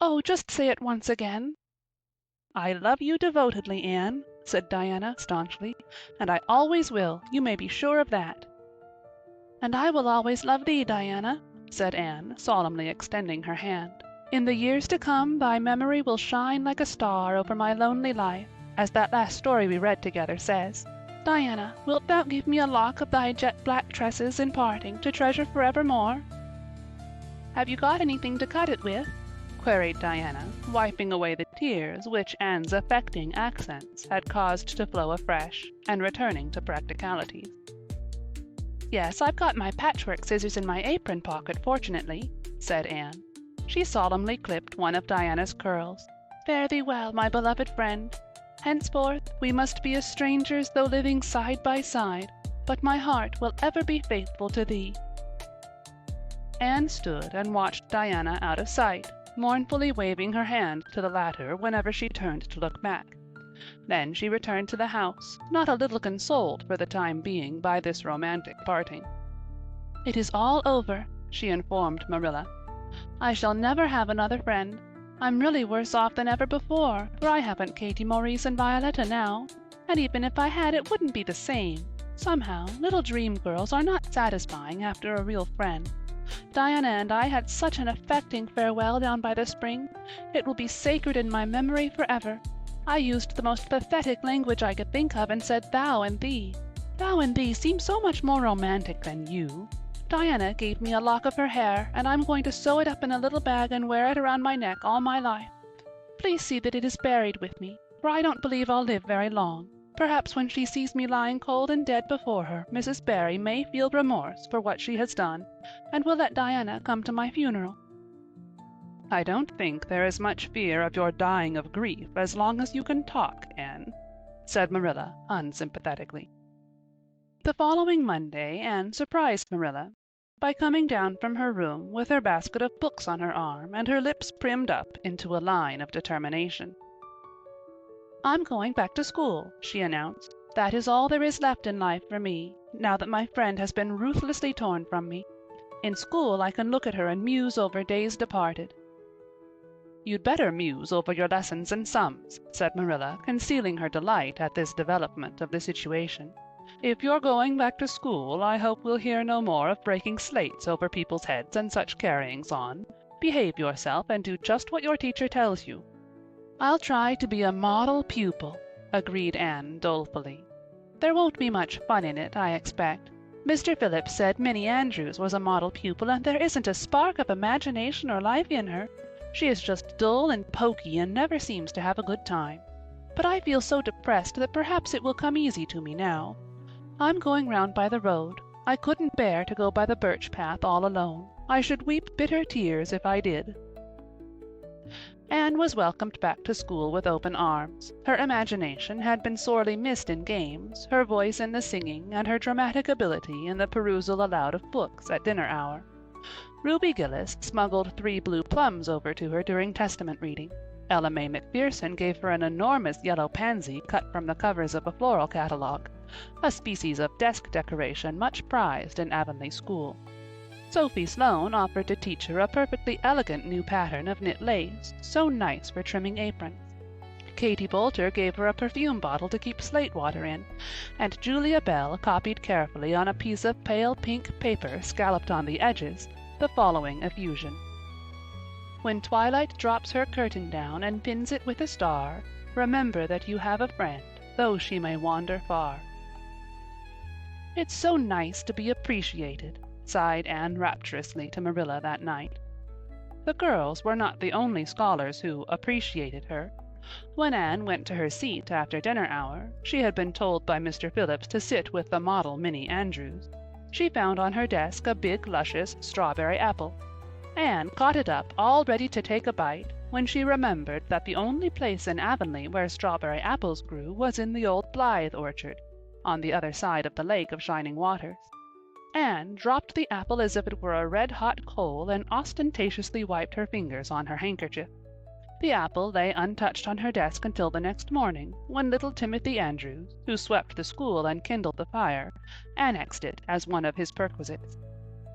Oh, just say it once again." "I love you devotedly, Anne," said Diana staunchly, "and I always will, you may be sure of that." "And I will always love thee, Diana," said Anne, solemnly extending her hand. "In the years to come thy memory will shine like a star over my lonely life, as that last story we read together says. Diana, wilt thou give me a lock of thy jet-black tresses in parting to treasure forevermore?" "Have you got anything to cut it with?" queried Diana, wiping away the tears which Anne's affecting accents had caused to flow afresh, and returning to practicalities. "Yes, I've got my patchwork scissors in my apron pocket, fortunately," said Anne. She solemnly clipped one of Diana's curls. "Fare thee well, my beloved friend. Henceforth we must be as strangers though living side by side, but my heart will ever be faithful to thee." Anne stood and watched Diana out of sight, mournfully waving her hand to the latter whenever she turned to look back. Then she returned to the house, not a little consoled for the time being by this romantic parting. "It is all over," she informed Marilla. "I shall never have another friend. I'm really worse off than ever before, for I haven't Katie Maurice and Violetta now, and even if I had it wouldn't be the same. Somehow, little dream girls are not satisfying after a real friend. Diana and I had such an affecting farewell down by the spring. It will be sacred in my memory forever. I used the most pathetic language I could think of and said thou and thee. Thou and thee seem so much more romantic than you. Diana gave me a lock of her hair, and I'm going to sew it up in a little bag and wear it around my neck all my life. Please see that it is buried with me, for I don't believe I'll live very long. Perhaps when she sees me lying cold and dead before her, Mrs. Barry may feel remorse for what she has done, and will let Diana come to my funeral." "I don't think there is much fear of your dying of grief as long as you can talk, Anne," said Marilla unsympathetically. The following Monday Anne surprised Marilla by coming down from her room with her basket of books on her arm and her lips primmed up into a line of determination. "I'm going back to school," she announced. "That is all there is left in life for me, now that my friend has been ruthlessly torn from me. In school I can look at her and muse over days departed." "You'd better muse over your lessons and sums," said Marilla, concealing her delight at this development of the situation. "If you're going back to school, I hope we'll hear no more of breaking slates over people's heads and such carryings on. Behave yourself and do just what your teacher tells you." "I'll try to be a model pupil," agreed Anne dolefully. "There won't be much fun in it, I expect. Mr. Phillips said Minnie Andrews was a model pupil, and there isn't a spark of imagination or life in her. She is just dull and poky and never seems to have a good time. But I feel so depressed that perhaps it will come easy to me now. I'm going round by the road. I couldn't bear to go by the birch path all alone. I should weep bitter tears if I did." Anne was welcomed back to school with open arms. Her imagination had been sorely missed in games, her voice in the singing, and her dramatic ability in the perusal aloud of books at dinner hour. Ruby Gillis smuggled 3 blue plums over to her during Testament reading. Ella May Macpherson gave her an enormous yellow pansy cut from the covers of a floral catalogue, a species of desk decoration much prized in Avonlea school. Sophie Sloane offered to teach her a perfectly elegant new pattern of knit lace, so nice for trimming aprons. Katie Boulter gave her a perfume bottle to keep slate water in, and Julia Bell copied carefully on a piece of pale pink paper scalloped on the edges the following effusion: "When twilight drops her curtain down and pins it with a star, remember that you have a friend, though she may wander far." "It's so nice to be appreciated," sighed Anne rapturously to Marilla that night. The girls were not the only scholars who appreciated her. When Anne went to her seat after dinner hour, she had been told by Mr. Phillips to sit with the model Minnie Andrews. She found on her desk a big, luscious strawberry apple. Anne caught it up, all ready to take a bite, when she remembered that the only place in Avonlea where strawberry apples grew was in the old Blythe orchard, on the other side of the Lake of Shining Waters. Anne dropped the apple as if it were a red-hot coal and ostentatiously wiped her fingers on her handkerchief. The apple lay untouched on her desk until the next morning, when little Timothy Andrews, who swept the school and kindled the fire, annexed it as one of his perquisites.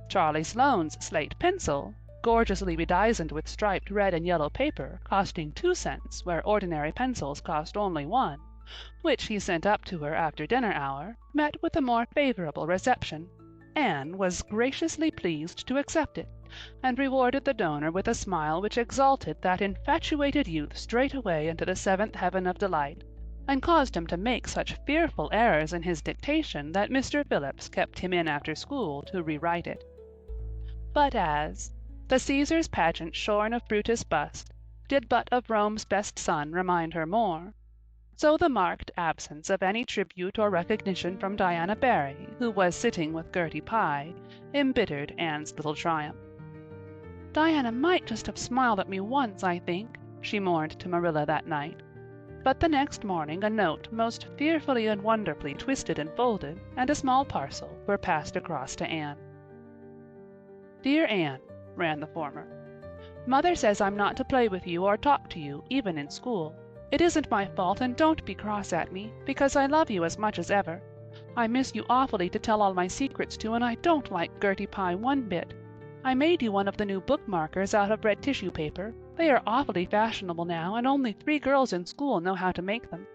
Charlie Sloane's slate pencil, gorgeously bedizened with striped red and yellow paper, costing 2 cents where ordinary pencils cost only 1, which he sent up to her after dinner hour, met with a more favorable reception. Anne was graciously pleased to accept it, and rewarded the donor with a smile which exalted that infatuated youth straightway into the 7th heaven of delight, and caused him to make such fearful errors in his dictation that Mr. Phillips kept him in after school to rewrite it. But as the Caesar's pageant shorn of Brutus' bust did but of Rome's best son remind her more, so the marked absence of any tribute or recognition from Diana Barry, who was sitting with Gertie Pye, embittered Anne's little triumph. "Diana might just have smiled at me once, I think," she mourned to Marilla that night. But the next morning a note most fearfully and wonderfully twisted and folded, and a small parcel, were passed across to Anne. "Dear Anne," ran the former, "Mother says I'm not to play with you or talk to you, even in school. It isn't my fault, and don't be cross at me, because I love you as much as ever. I miss you awfully to tell all my secrets to, and I don't like Gertie Pye one bit. I made you one of the new bookmarkers out of red tissue paper. They are awfully fashionable now, and only 3 girls in school know how to make them.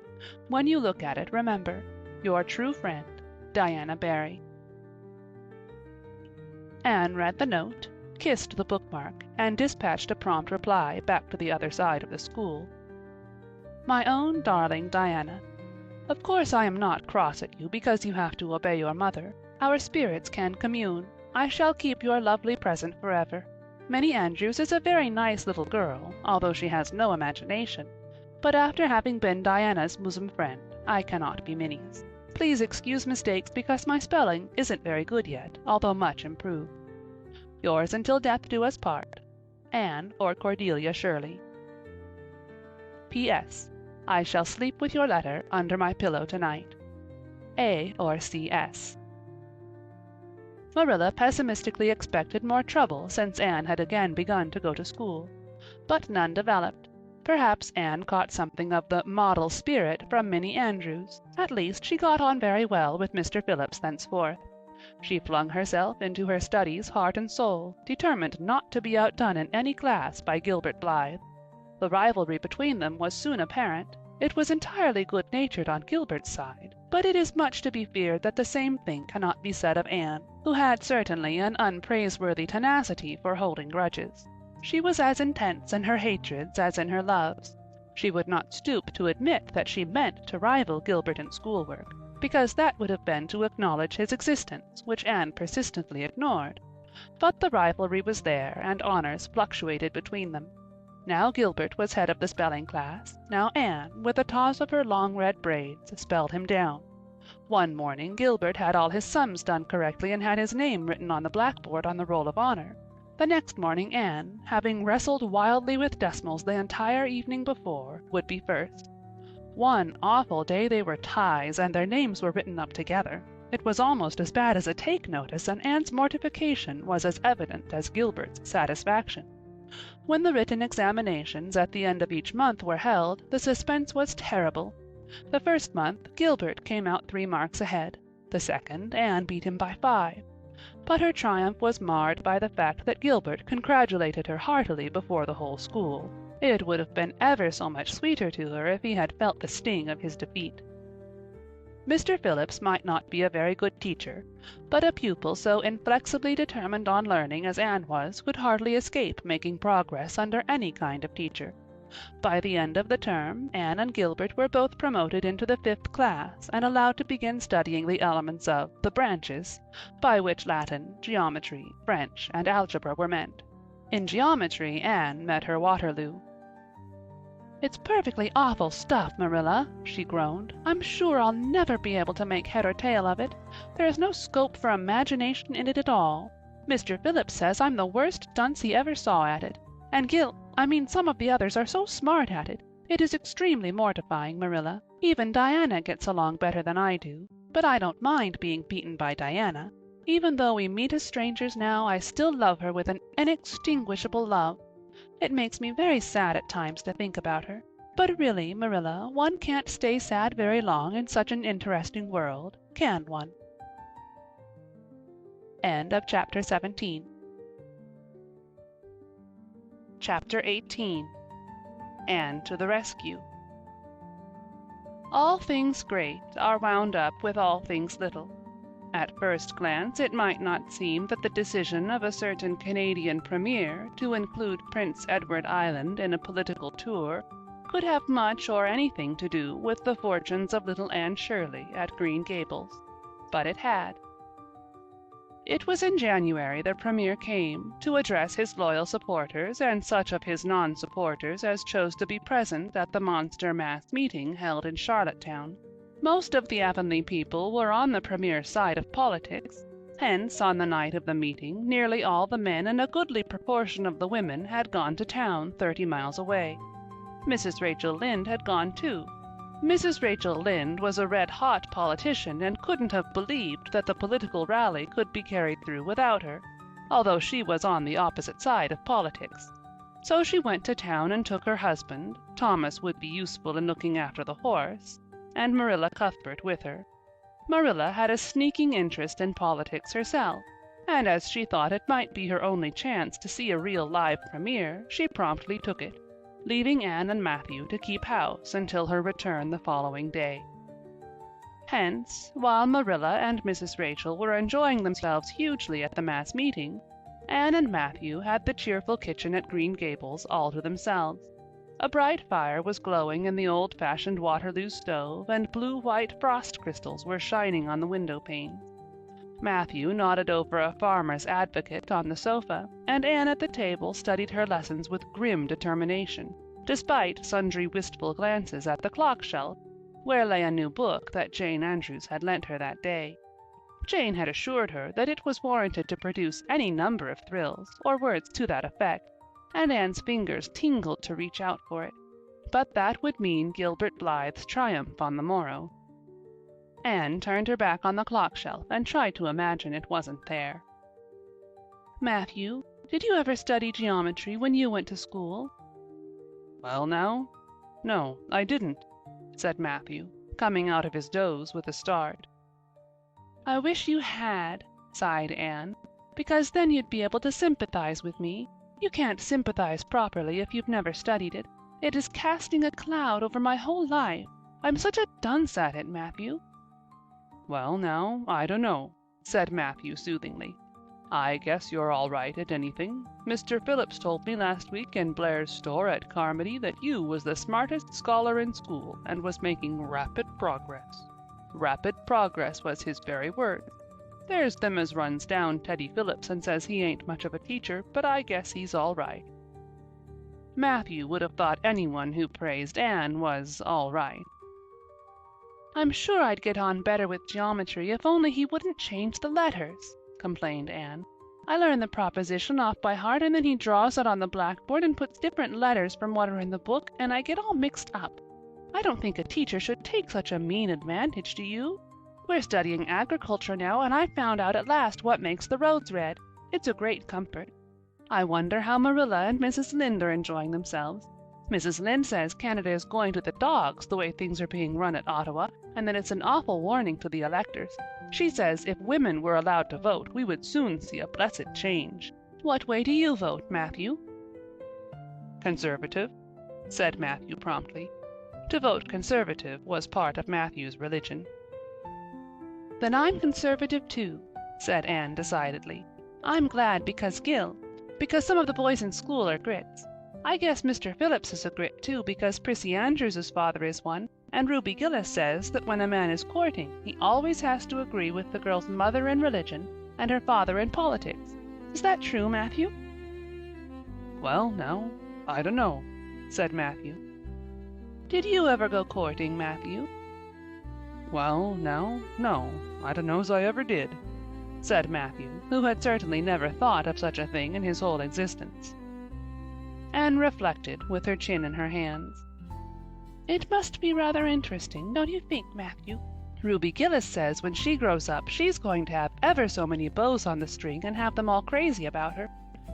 When you look at it, remember, your true friend, Diana Barry." Anne read the note, kissed the bookmark, and dispatched a prompt reply back to the other side of the school. "My own darling Diana, of course I am not cross at you because you have to obey your mother. Our spirits can commune. I shall keep your lovely present forever. Minnie Andrews is a very nice little girl, although she has no imagination, but after having been Diana's bosom friend, I cannot be Minnie's. Please excuse mistakes because my spelling isn't very good yet, although much improved. Yours until death do us part, Anne or Cordelia Shirley. P.S. I shall sleep with your letter under my pillow tonight. A or C.S." Marilla pessimistically expected more trouble since Anne had again begun to go to school, but none developed. Perhaps Anne caught something of the model spirit from Minnie Andrews. At least she got on very well with Mr. Phillips thenceforth. She flung herself into her studies heart and soul, determined not to be outdone in any class by Gilbert Blythe. The rivalry between them was soon apparent. It was entirely good-natured on Gilbert's side, but it is much to be feared that the same thing cannot be said of Anne, who had certainly an unpraiseworthy tenacity for holding grudges. She was as intense in her hatreds as in her loves. She would not stoop to admit that she meant to rival Gilbert in schoolwork, because that would have been to acknowledge his existence, which Anne persistently ignored. But the rivalry was there, and honors fluctuated between them. Now Gilbert was head of the spelling class. Now Anne, with a toss of her long red braids, spelled him down. One morning Gilbert had all his sums done correctly and had his name written on the blackboard on the roll of honor. The next morning Anne, having wrestled wildly with decimals the entire evening before, would be first. One awful day they were ties, and their names were written up together. It was almost as bad as a take notice, and Anne's mortification was as evident as Gilbert's satisfaction. When the written examinations at the end of each month were held, the suspense was terrible. The first month Gilbert came out 3 marks ahead. The second, Anne beat him by 5. But her triumph was marred by the fact that Gilbert congratulated her heartily before the whole school. It would have been ever so much sweeter to her if he had felt the sting of his defeat. Mr. Phillips might not be a very good teacher, but a pupil so inflexibly determined on learning as Anne was could hardly escape making progress under any kind of teacher. By the end of the term, Anne and Gilbert were both promoted into the 5th class and allowed to begin studying the elements of the branches, by which Latin, geometry, French, and algebra were meant. In geometry Anne met her Waterloo. "It's perfectly awful stuff, Marilla," she groaned. "I'm sure I'll never be able to make head or tail of it. There is no scope for imagination in it at all. Mr. Phillips says I'm the worst dunce he ever saw at it. And some of the others are so smart at it. It is extremely mortifying, Marilla. Even Diana gets along better than I do. But I don't mind being beaten by Diana. Even though we meet as strangers now, I still love her with an inextinguishable love. It makes me very sad at times to think about her. But really, Marilla, one can't stay sad very long in such an interesting world, can one?" End of chapter 17. Chapter 18. Anne to the Rescue. All things great are wound up with all things little. At first glance it might not seem that the decision of a certain Canadian premier to include Prince Edward Island in a political tour could have much or anything to do with the fortunes of little Anne Shirley at Green Gables. But it had. It was in January the premier came to address his loyal supporters and such of his non-supporters as chose to be present at the monster mass meeting held in Charlottetown. Most of the Avonlea people were on the premier's side of politics. Hence, on the night of the meeting, nearly all the men and a goodly proportion of the women had gone to town 30 miles away. Mrs. Rachel Lynde had gone too. Mrs. Rachel Lynde was a red-hot politician and couldn't have believed that the political rally could be carried through without her, although she was on the opposite side of politics. So she went to town and took her husband, Thomas would be useful in looking after the horse, and Marilla Cuthbert with her. Marilla had a sneaking interest in politics herself, and as she thought it might be her only chance to see a real live premier, she promptly took it, leaving Anne and Matthew to keep house until her return the following day. Hence, while Marilla and Mrs. Rachel were enjoying themselves hugely at the mass meeting, Anne and Matthew had the cheerful kitchen at Green Gables all to themselves. A bright fire was glowing in the old-fashioned Waterloo stove, and blue-white frost crystals were shining on the window-panes. Matthew nodded over a Farmer's Advocate on the sofa, and Anne at the table studied her lessons with grim determination, despite sundry wistful glances at the clock shelf, where lay a new book that Jane Andrews had lent her that day. Jane had assured her that it was warranted to produce any number of thrills, or words to that effect, and Anne's fingers tingled to reach out for it. But that would mean Gilbert Blythe's triumph on the morrow. Anne turned her back on the clock shelf and tried to imagine it wasn't there. "Matthew, did you ever study geometry when you went to school?" "Well now, no, I didn't," said Matthew, coming out of his doze with a start. "I wish you had," sighed Anne, "because then you'd be able to sympathize with me. You can't sympathize properly if you've never studied it. It is casting a cloud over my whole life. I'm such a dunce at it, Matthew." "Well now, I dunno," said Matthew soothingly. "I guess you're all right at anything. Mr. Phillips told me last week in Blair's store at Carmody that you was the smartest scholar in school and was making rapid progress. Rapid progress was his very word. There's them as runs down Teddy Phillips and says he ain't much of a teacher, but I guess he's all right." Matthew would have thought anyone who praised Anne was all right. "I'm sure I'd get on better with geometry if only he wouldn't change the letters," complained Anne. I learn the proposition off by heart, and then he draws it on the blackboard and puts different letters from what are in the book, and I get all mixed up. I don't think a teacher should take such a mean advantage, do you? We're studying agriculture now, and I've found out at last what makes the roads red. It's a great comfort. I wonder how Marilla and Mrs. Lynde are enjoying themselves. Mrs. Lynde says Canada is going to the dogs the way things are being run at Ottawa, and that it's an awful warning to the electors. She says if women were allowed to vote, we would soon see a blessed change. What way do you vote, Matthew? Conservative, said Matthew promptly. To vote conservative was part of Matthew's religion. Then I'm conservative too, said Anne decidedly. I'm glad because some of the boys in school are Grits. I guess Mr. Phillips is a Grit too because Prissy Andrews's father is one, and Ruby Gillis says that when a man is courting, he always has to agree with the girl's mother in religion and her father in politics. Is that true, Matthew? Well, now, I don't know, said Matthew. Did you ever go courting, Matthew? Well, now, no, I don't know's I ever did, said Matthew, who had certainly never thought of such a thing in his whole existence. Anne reflected, with her chin in her hands. It must be rather interesting, don't you think, Matthew? Ruby Gillis says when she grows up she's going to have ever so many bows on the string and have them all crazy about her.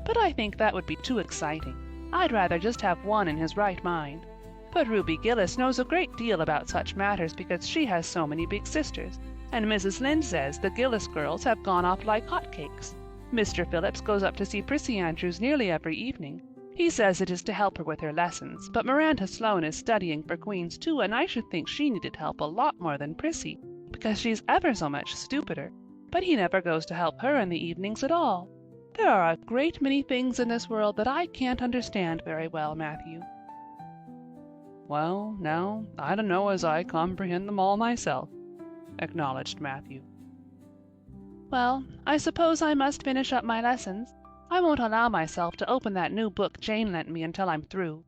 But I think that would be too exciting. I'd rather just have one in his right mind. But Ruby Gillis knows a great deal about such matters because she has so many big sisters, and Mrs. Lynde says the Gillis girls have gone off like hotcakes. Mr. Phillips goes up to see Prissy Andrews nearly every evening. He says it is to help her with her lessons, but Miranda Sloane is studying for Queen's too, and I should think she needed help a lot more than Prissy, because she's ever so much stupider. But he never goes to help her in the evenings at all. There are a great many things in this world that I can't understand very well, Matthew. Well, now, I don't know as I comprehend them all myself, acknowledged Matthew. Well, I suppose I must finish up my lessons. I won't allow myself to open that new book Jane lent me until I'm through.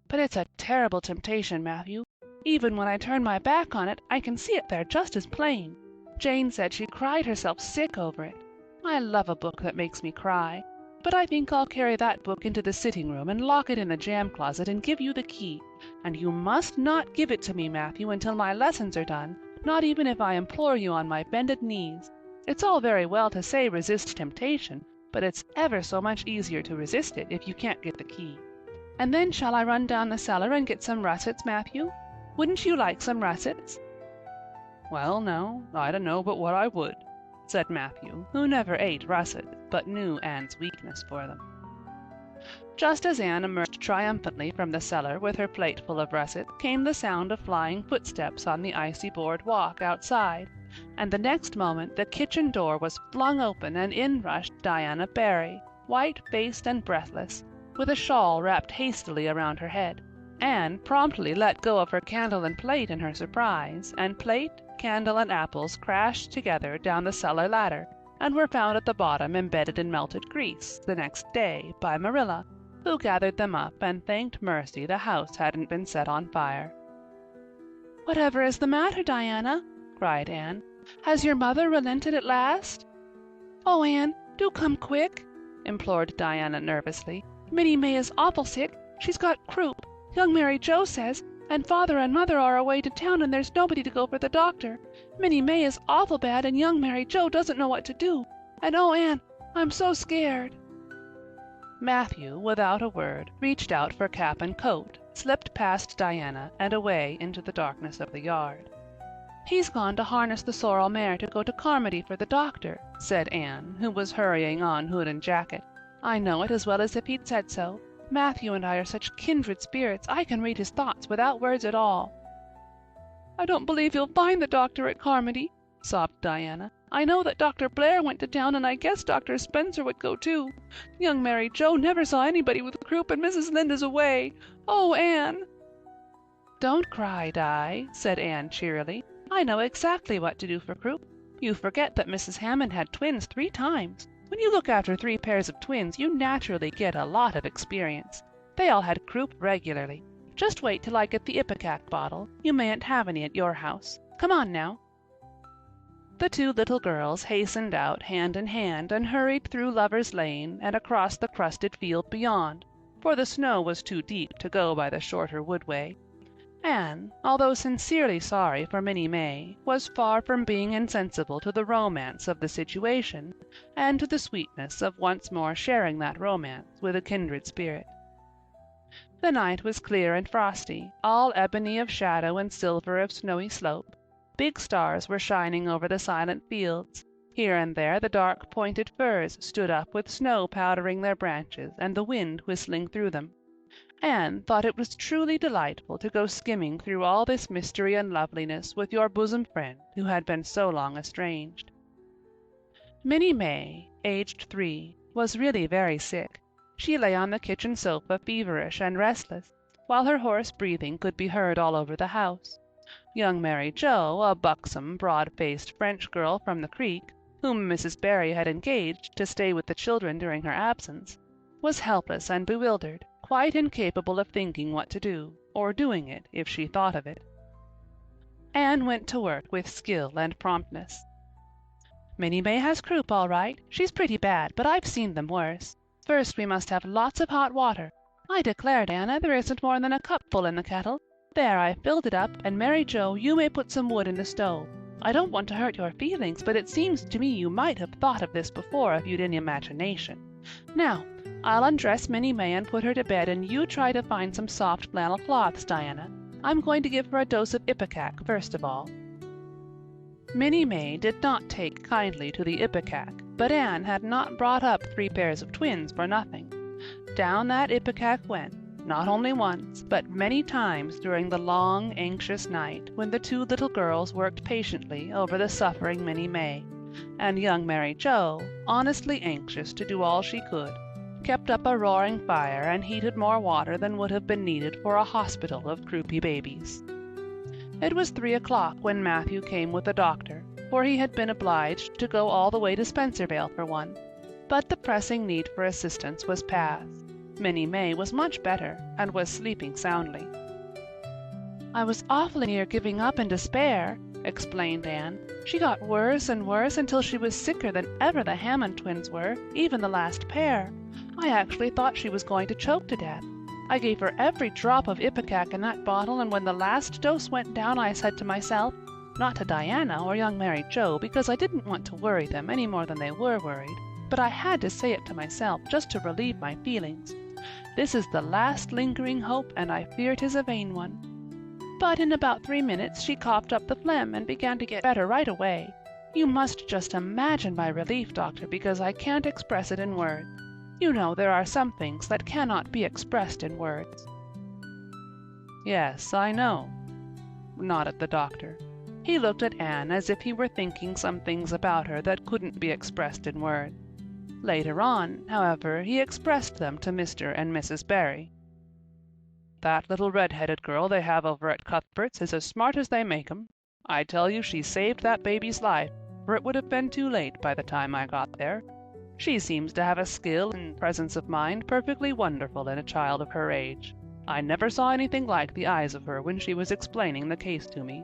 But it's a terrible temptation, Matthew. Even when I turn my back on it, I can see it there just as plain. Jane said she cried herself sick over it. I love a book that makes me cry. But I think I'll carry that book into the sitting room and lock it in the jam closet and give you the key. And you must not give it to me, Matthew, until my lessons are done, not even if I implore you on my bended knees. It's all very well to say resist temptation, but it's ever so much easier to resist it if you can't get the key. And then shall I run down the cellar and get some russets, Matthew? Wouldn't you like some russets? Well, now, I don't know but what I would, said Matthew, who never ate russets, but knew Anne's weakness for them. Just as Anne emerged triumphantly from the cellar with her plate full of russets, came the sound of flying footsteps on the icy board walk outside, and the next moment the kitchen door was flung open and in rushed Diana Barry, white-faced and breathless, with a shawl wrapped hastily around her head. Anne promptly let go of her candle and plate in her surprise, and plate, candle, and apples crashed together down the cellar ladder, and were found at the bottom embedded in melted grease the next day by Marilla, who gathered them up and thanked mercy the house hadn't been set on fire. "Whatever is the matter, Diana?" cried Anne. "Has your mother relented at last?" "Oh, Anne, do come quick," implored Diana nervously. "Minnie May is awful sick. She's got croup, young Mary Joe says, and father and mother are away to town and there's nobody to go for the doctor. Minnie May is awful bad and young Mary Joe doesn't know what to do. And oh, Anne, I'm so scared." Matthew, without a word, reached out for cap and coat, slipped past Diana and away into the darkness of the yard. "He's gone to harness the sorrel mare to go to Carmody for the doctor," said Anne, who was hurrying on hood and jacket. "I know it as well as if he'd said so. Matthew and I are such kindred spirits, I can read his thoughts without words at all." "I don't believe he'll find the doctor at Carmody," sobbed Diana. "I know that Dr. Blair went to town, and I guess Dr. Spencer would go too. Young Mary Joe never saw anybody with croup, and Mrs. Lynde is away. Oh, Anne!" "Don't cry, Di," said Anne cheerily. "I know exactly what to do for croup. You forget that Mrs. Hammond had twins 3 times. When you look after 3 pairs of twins, you naturally get a lot of experience. They all had croup regularly. Just wait till I get the ipecac bottle. You mayn't have any at your house. Come on now." The two little girls hastened out hand in hand and hurried through Lover's Lane and across the crusted field beyond, for the snow was too deep to go by the shorter woodway. Anne, although sincerely sorry for Minnie May, was far from being insensible to the romance of the situation and to the sweetness of once more sharing that romance with a kindred spirit. The night was clear and frosty, all ebony of shadow and silver of snowy slope. Big stars were shining over the silent fields. Here and there the dark pointed firs stood up with snow powdering their branches and the wind whistling through them. Anne thought it was truly delightful to go skimming through all this mystery and loveliness with your bosom friend who had been so long estranged. Minnie May, aged 3, was really very sick. She lay on the kitchen sofa feverish and restless, while her hoarse breathing could be heard all over the house. Young Mary Joe, a buxom, broad-faced French girl from the creek, whom Mrs. Barry had engaged to stay with the children during her absence, was helpless and bewildered, quite incapable of thinking what to do, or doing it if she thought of it. Anne went to work with skill and promptness. "Minnie May has croup all right. She's pretty bad, but I've seen them worse. First we must have lots of hot water. I declare, Diana, there isn't more than a cupful in the kettle. There, I've filled it up, and Mary Joe, you may put some wood in the stove. I don't want to hurt your feelings, but it seems to me you might have thought of this before if you'd any imagination. Now, I'll undress Minnie May and put her to bed, and you try to find some soft flannel cloths, Diana. I'm going to give her a dose of ipecac first of all." Minnie May did not take kindly to the ipecac, but Anne had not brought up 3 pairs of twins for nothing. Down that ipecac went, not only once, but many times during the long, anxious night when the two little girls worked patiently over the suffering Minnie May, and young Mary Joe, honestly anxious to do all she could, kept up a roaring fire and heated more water than would have been needed for a hospital of croupy babies. It was 3 o'clock when Matthew came with the doctor, for he had been obliged to go all the way to Spencervale for one, but the pressing need for assistance was past. Minnie May was much better, and was sleeping soundly. "I was awfully near giving up in despair," explained Anne. "She got worse and worse until she was sicker than ever the Hammond twins were, even the last pair. I actually thought she was going to choke to death. I gave her every drop of ipecac in that bottle, and when the last dose went down I said to myself, not to Diana or young Mary Joe, because I didn't want to worry them any more than they were worried, but I had to say it to myself just to relieve my feelings. This is the last lingering hope, and I fear 'tis a vain one. But in about 3 minutes she coughed up the phlegm and began to get better right away. You must just imagine my relief, doctor, because I can't express it in words. You know there are some things that cannot be expressed in words." "Yes, I know," nodded the doctor. He looked at Anne as if he were thinking some things about her that couldn't be expressed in words. Later on, however, he expressed them to Mr. and Mrs. Barry. "That little red-headed girl they have over at Cuthberts is as smart as they make 'em. I tell you she saved that baby's life, for it would have been too late by the time I got there. She seems to have a skill and presence of mind perfectly wonderful in a child of her age. I never saw anything like the eyes of her when she was explaining the case to me."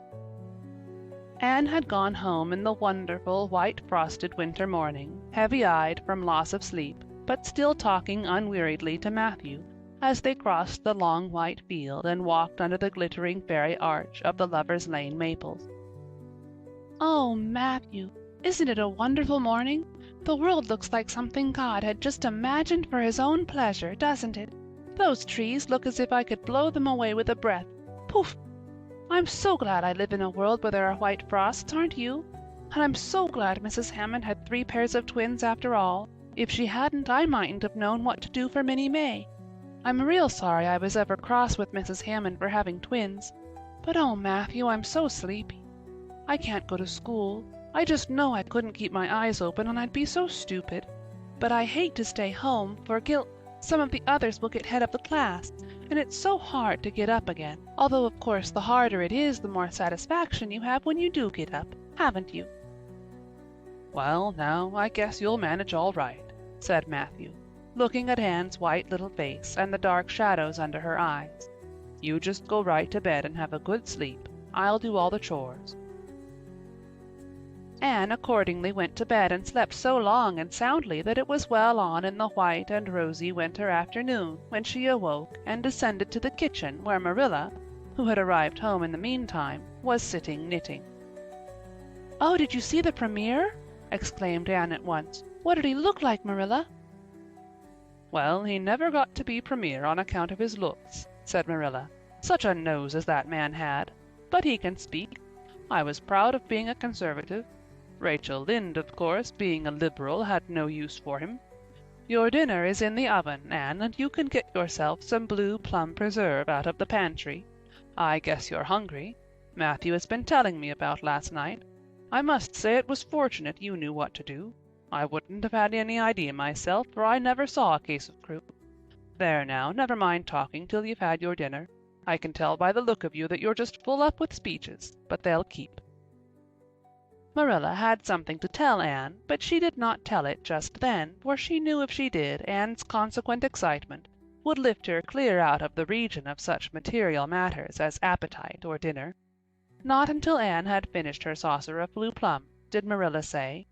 Anne had gone home in the wonderful, white-frosted winter morning, heavy-eyed from loss of sleep, but still talking unweariedly to Matthew as they crossed the long white field and walked under the glittering fairy arch of the Lover's Lane maples. "Oh, Matthew, isn't it a wonderful morning? The world looks like something God had just imagined for his own pleasure, doesn't it? Those trees look as if I could blow them away with a breath. Poof! I'm so glad I live in a world where there are white frosts, aren't you? And I'm so glad Mrs. Hammond had 3 pairs of twins after all. If she hadn't, I mightn't have known what to do for Minnie May. I'm real sorry I was ever cross with Mrs. Hammond for having twins. But oh, Matthew, I'm so sleepy. I can't go to school. I just know I couldn't keep my eyes open, and I'd be so stupid. But I hate to stay home, for some of the others will get head of the class, and it's so hard to get up again, although of course the harder it is the more satisfaction you have when you do get up, haven't you?" "Well, now, I guess you'll manage all right," said Matthew, looking at Anne's white little face and the dark shadows under her eyes. "You just go right to bed and have a good sleep. I'll do all the chores." Anne accordingly went to bed and slept so long and soundly that it was well on in the white and rosy winter afternoon when she awoke and descended to the kitchen where Marilla, who had arrived home in the meantime, was sitting knitting. "Oh, did you see the premier?" exclaimed Anne at once. "What did he look like, Marilla?" "Well, he never got to be premier on account of his looks," said Marilla. "Such a nose as that man had! But he can speak. I was proud of being a conservative. Rachel Lynde, of course, being a liberal, had no use for him. Your dinner is in the oven, Anne, and you can get yourself some blue plum preserve out of the pantry. I guess you're hungry. Matthew has been telling me about last night. I must say it was fortunate you knew what to do. I wouldn't have had any idea myself, for I never saw a case of croup. There now, never mind talking till you've had your dinner. I can tell by the look of you that you're just full up with speeches, but they'll keep." Marilla had something to tell Anne, but she did not tell it just then, for she knew if she did, Anne's consequent excitement would lift her clear out of the region of such material matters as appetite or dinner. Not until Anne had finished her saucer of blue plum did Marilla say,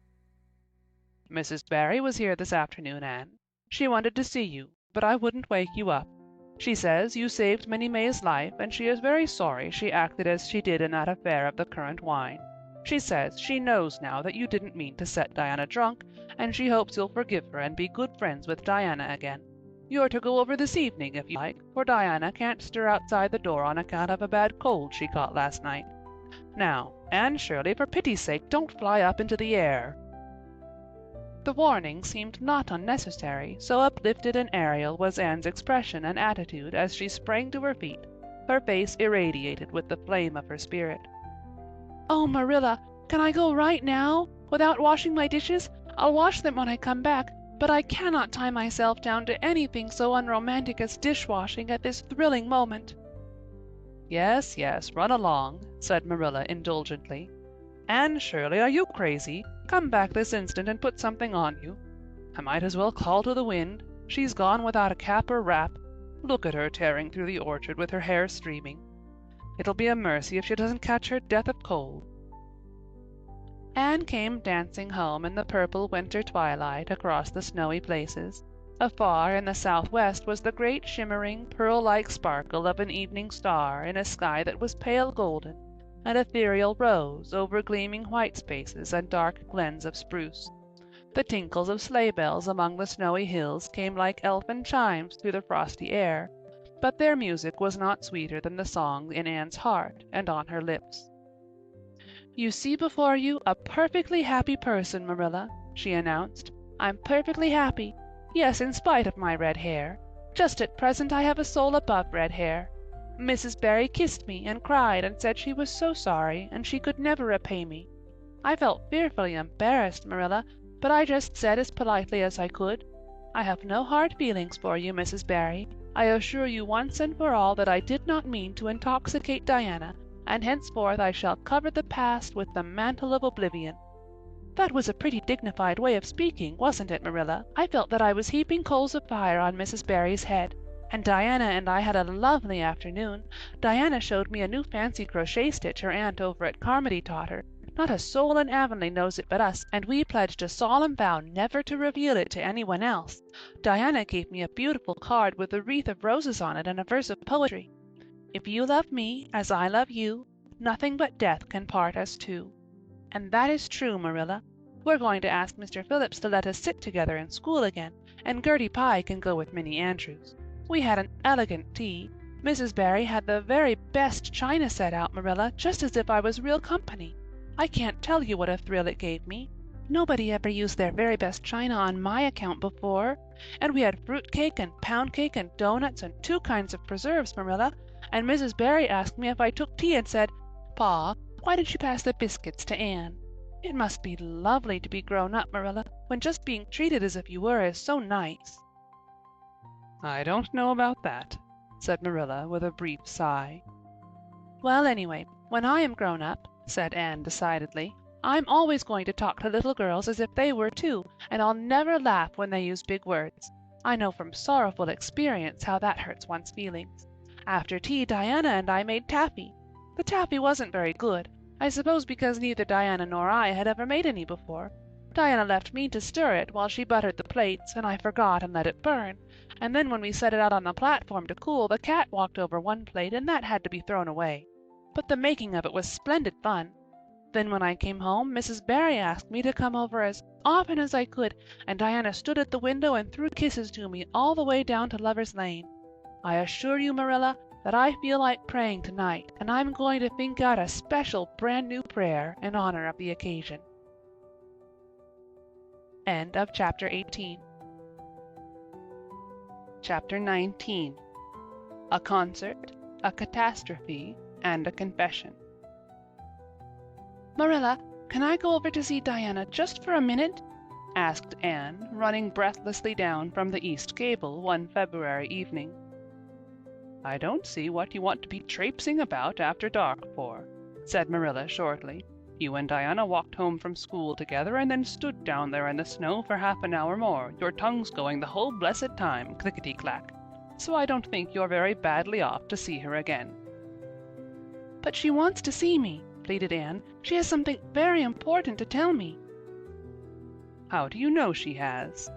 "Mrs. Barry was here this afternoon, Anne. She wanted to see you, but I wouldn't wake you up. She says you saved Minnie May's life, and she is very sorry she acted as she did in that affair of the currant wine. She says she knows now that you didn't mean to set Diana drunk, and she hopes you'll forgive her and be good friends with Diana again. You're to go over this evening if you like, for Diana can't stir outside the door on account of a bad cold she caught last night. Now, Anne Shirley, for pity's sake, don't fly up into the air." The warning seemed not unnecessary, so uplifted and aerial was Anne's expression and attitude as she sprang to her feet, her face irradiated with the flame of her spirit. "Oh, Marilla, can I go right now, without washing my dishes? I'll wash them when I come back, but I cannot tie myself down to anything so unromantic as dishwashing at this thrilling moment." "Yes, yes, run along," said Marilla indulgently. "Anne Shirley, are you crazy? Come back this instant and put something on you. I might as well call to the wind. She's gone without a cap or wrap. Look at her tearing through the orchard with her hair streaming. It'll be a mercy if she doesn't catch her death of cold." Anne came dancing home in the purple winter twilight across the snowy places. Afar in the southwest was the great shimmering, pearl-like sparkle of an evening star in a sky that was pale golden, an ethereal rose over gleaming white spaces and dark glens of spruce. The tinkles of sleigh bells among the snowy hills came like elfin chimes through the frosty air, but their music was not sweeter than the song in Anne's heart and on her lips. "You see before you a perfectly happy person, Marilla," she announced. "I'm perfectly happy. Yes, in spite of my red hair. Just at present I have a soul above red hair. Mrs. Barry kissed me and cried and said she was so sorry and she could never repay me. I felt fearfully embarrassed, Marilla, but I just said as politely as I could, 'I have no hard feelings for you, Mrs. Barry. I assure you once and for all that I did not mean to intoxicate Diana, and henceforth I shall cover the past with the mantle of oblivion.' That was a pretty dignified way of speaking, wasn't it, Marilla? I felt that I was heaping coals of fire on Mrs. Barry's head. And Diana and I had a lovely afternoon. Diana showed me a new fancy crochet stitch her aunt over at Carmody taught her. Not a soul in Avonlea knows it but us, and we pledged a solemn vow never to reveal it to anyone else. Diana gave me a beautiful card with a wreath of roses on it and a verse of poetry. 'If you love me as I love you, nothing but death can part us two.' And that is true, Marilla. We're going to ask Mr. Phillips to let us sit together in school again, and Gertie Pye can go with Minnie Andrews. We had an elegant tea. Mrs. Barry had the very best china set out, Marilla, just as if I was real company. I can't tell you what a thrill it gave me. Nobody ever used their very best china on my account before. And we had fruit cake and pound cake and doughnuts and 2 kinds of preserves, Marilla. And Mrs. Barry asked me if I took tea and said, 'Pa, why did you pass the biscuits to Anne?' It must be lovely to be grown up, Marilla, when just being treated as if you were is so nice." "I don't know about that," said Marilla with a brief sigh. "Well, anyway, when I am grown up," said Anne decidedly, "I'm always going to talk to little girls as if they were too, and I'll never laugh when they use big words. I know from sorrowful experience how that hurts one's feelings. After tea Diana and I made taffy. The taffy wasn't very good, I suppose because neither Diana nor I had ever made any before. Diana left me to stir it while she buttered the plates, and I forgot and let it burn. And then when we set it out on the platform to cool, the cat walked over one plate, and that had to be thrown away. But the making of it was splendid fun. Then when I came home, Mrs. Barry asked me to come over as often as I could, and Diana stood at the window and threw kisses to me all the way down to Lover's Lane. I assure you, Marilla, that I feel like praying tonight, and I'm going to think out a special brand new prayer in honor of the occasion. End of chapter 18. Chapter 19. A concert, a catastrophe, and a confession. Marilla, can I go over to see Diana just for a minute? Asked Anne, running breathlessly down from the east gable one February evening. I don't see what you want to be traipsing about after dark for, said Marilla shortly. You and Diana walked home from school together and then stood down there in the snow for half an hour more, your tongues going the whole blessed time, clickety-clack. So I don't think you're very badly off to see her again. But she wants to see me, pleaded Anne. She has something very important to tell me. How do you know she has?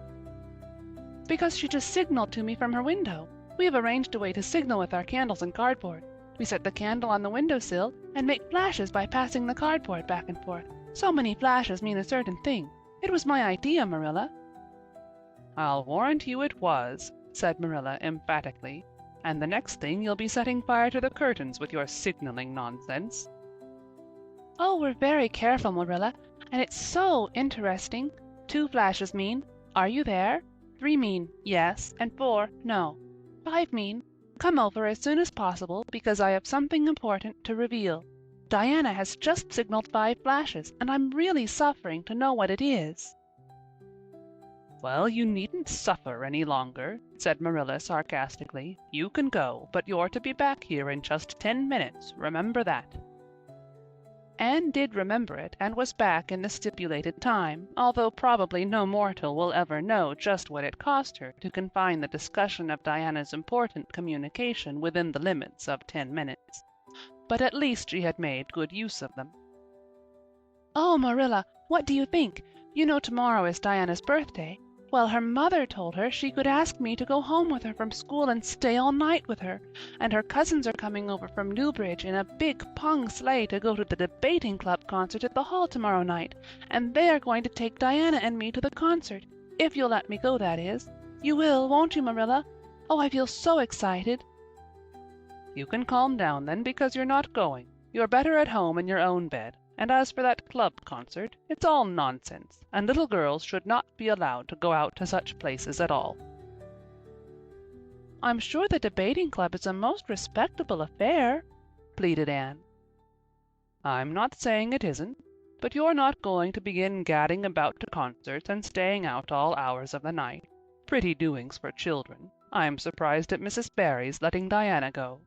Because she just signaled to me from her window. We have arranged a way to signal with our candles and cardboard. We set the candle on the windowsill and make flashes by passing the cardboard back and forth. So many flashes mean a certain thing. It was my idea, Marilla. I'll warrant you it was, said Marilla emphatically. And the next thing you'll be setting fire to the curtains with your signaling nonsense. Oh, we're very careful, Marilla, and it's so interesting. 2 flashes mean, are you there? 3 mean, yes, and 4, no. 5 mean, come over as soon as possible because I have something important to reveal. Diana has just signaled 5 flashes, and I'm really suffering to know what it is. Well, you needn't suffer any longer, said Marilla sarcastically. You can go, but you're to be back here in just 10 minutes. Remember that. Anne did remember it, and was back in the stipulated time, although probably no mortal will ever know just what it cost her to confine the discussion of Diana's important communication within the limits of 10 minutes. But at least she had made good use of them. Oh, Marilla, what do you think? You know tomorrow is Diana's birthday. Well, her mother told her she could ask me to go home with her from school and stay all night with her, and her cousins are coming over from Newbridge in a big pung sleigh to go to the debating club concert at the hall tomorrow night, and they are going to take Diana and me to the concert, if you'll let me go, that is. You will, won't you, Marilla? Oh, I feel so excited. You can calm down then, because you're not going. You're better at home in your own bed. And as for that club concert, it's all nonsense, and little girls should not be allowed to go out to such places at all. I'm sure the debating club is a most respectable affair, pleaded Anne. I'm not saying it isn't, but you're not going to begin gadding about to concerts and staying out all hours of the night. Pretty doings for children. I'm surprised at Mrs. Barry's letting Diana go.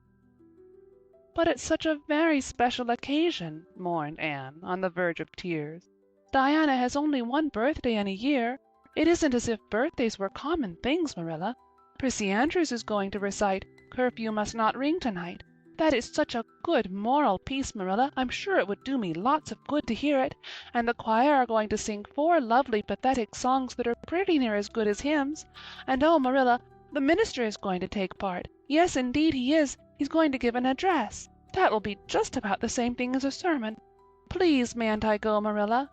But it's such a very special occasion, mourned Anne, on the verge of tears. Diana has only 1 birthday in a year. It isn't as if birthdays were common things, Marilla. Prissy Andrews is going to recite Curfew Must Not Ring tonight. That is such a good moral piece, Marilla. I'm sure it would do me lots of good to hear it. And the choir are going to sing 4 lovely pathetic songs that are pretty near as good as hymns. And oh, Marilla, the minister is going to take part. Yes, indeed he is. He's going to give an address. That will be just about the same thing as a sermon. Please, mayn't I go, Marilla?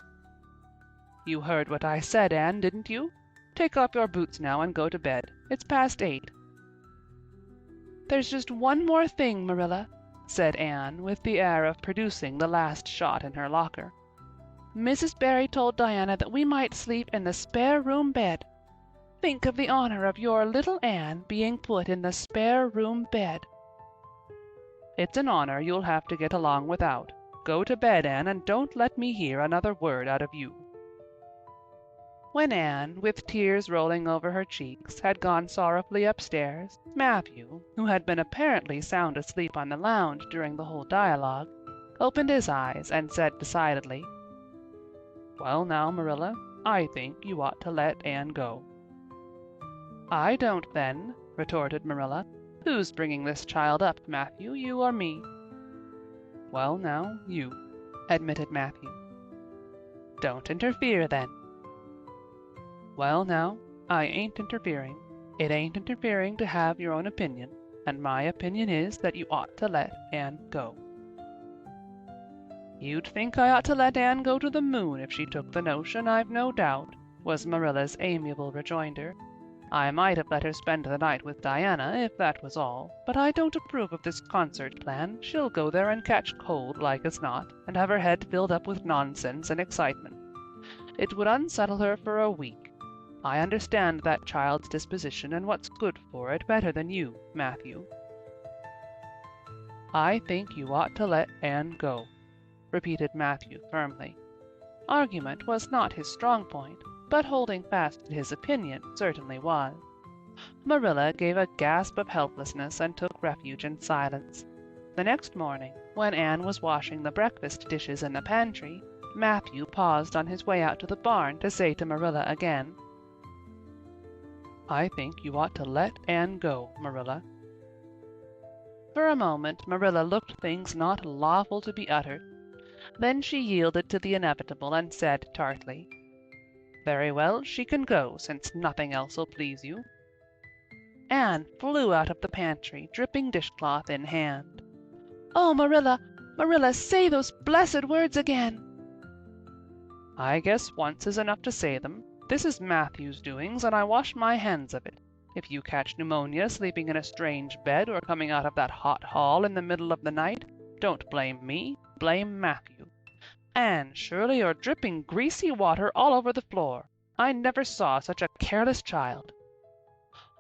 You heard what I said, Anne, didn't you? Take off your boots now and go to bed. It's past 8. There's just one more thing, Marilla, said Anne, with the air of producing the last shot in her locker. Mrs. Barry told Diana that we might sleep in the spare room bed. Think of the honor of your little Anne being put in the spare room bed. It's an honor you'll have to get along without. Go to bed, Anne, and don't let me hear another word out of you. When Anne, with tears rolling over her cheeks, had gone sorrowfully upstairs, Matthew, who had been apparently sound asleep on the lounge during the whole dialogue, opened his eyes and said decidedly, Well now, Marilla, I think you ought to let Anne go. I don't, then, retorted Marilla. Who's bringing this child up, Matthew, you or me? Well now, you. admitted Matthew. "Don't interfere, then." "Well, now, I ain't interfering. It ain't interfering to have your own opinion, and my opinion is that you ought to let Anne go." "You'd think I ought to let Anne go to the moon if she took the notion, I've no doubt," was Marilla's amiable rejoinder. "I might have let her spend the night with Diana, if that was all, but I don't approve of this concert plan. She'll go there and catch cold, like as not, and have her head filled up with nonsense and excitement. It would unsettle her for a week. I understand that child's disposition and what's good for it better than you, Matthew." "I think you ought to let Anne go," repeated Matthew firmly. Argument was not his strong point, but holding fast to his opinion certainly was. Marilla gave a gasp of helplessness and took refuge in silence. The next morning, when Anne was washing the breakfast dishes in the pantry, Matthew paused on his way out to the barn to say to Marilla again, "I think you ought to let Anne go, Marilla." For a moment Marilla looked things not lawful to be uttered. Then she yielded to the inevitable and said tartly, "Very well, she can go, since nothing else'll please you." Anne flew out of the pantry, dripping dishcloth in hand. "Oh, Marilla, Marilla, say those blessed words again!" "I guess once is enough to say them. This is Matthew's doings, and I wash my hands of it. If you catch pneumonia sleeping in a strange bed or coming out of that hot hall in the middle of the night, don't blame me, blame Matthew. Anne Shirley, you're dripping greasy water all over the floor. I never saw such a careless child."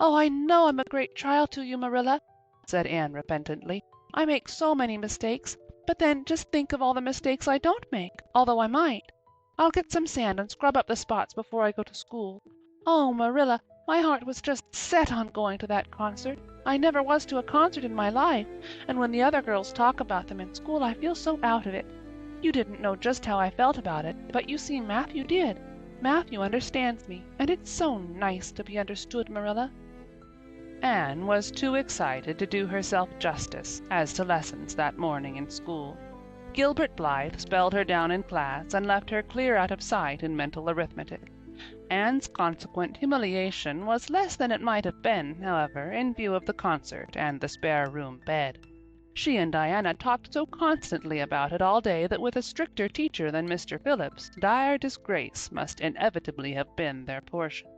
"Oh, I know I'm a great trial to you, Marilla," said Anne repentantly. "I make so many mistakes, but then just think of all the mistakes I don't make, although I might. I'll get some sand and scrub up the spots before I go to school. Oh, Marilla, my heart was just set on going to that concert. I never was to a concert in my life, and when the other girls talk about them in school I feel so out of it. You didn't know just how I felt about it, but you see Matthew did. Matthew understands me, and it's so nice to be understood, Marilla." Anne was too excited to do herself justice as to lessons that morning in school. Gilbert Blythe spelled her down in class and left her clear out of sight in mental arithmetic. Anne's consequent humiliation was less than it might have been, however, in view of the concert and the spare-room bed. She and Diana talked so constantly about it all day that with a stricter teacher than Mr. Phillips, dire disgrace must inevitably have been their portion.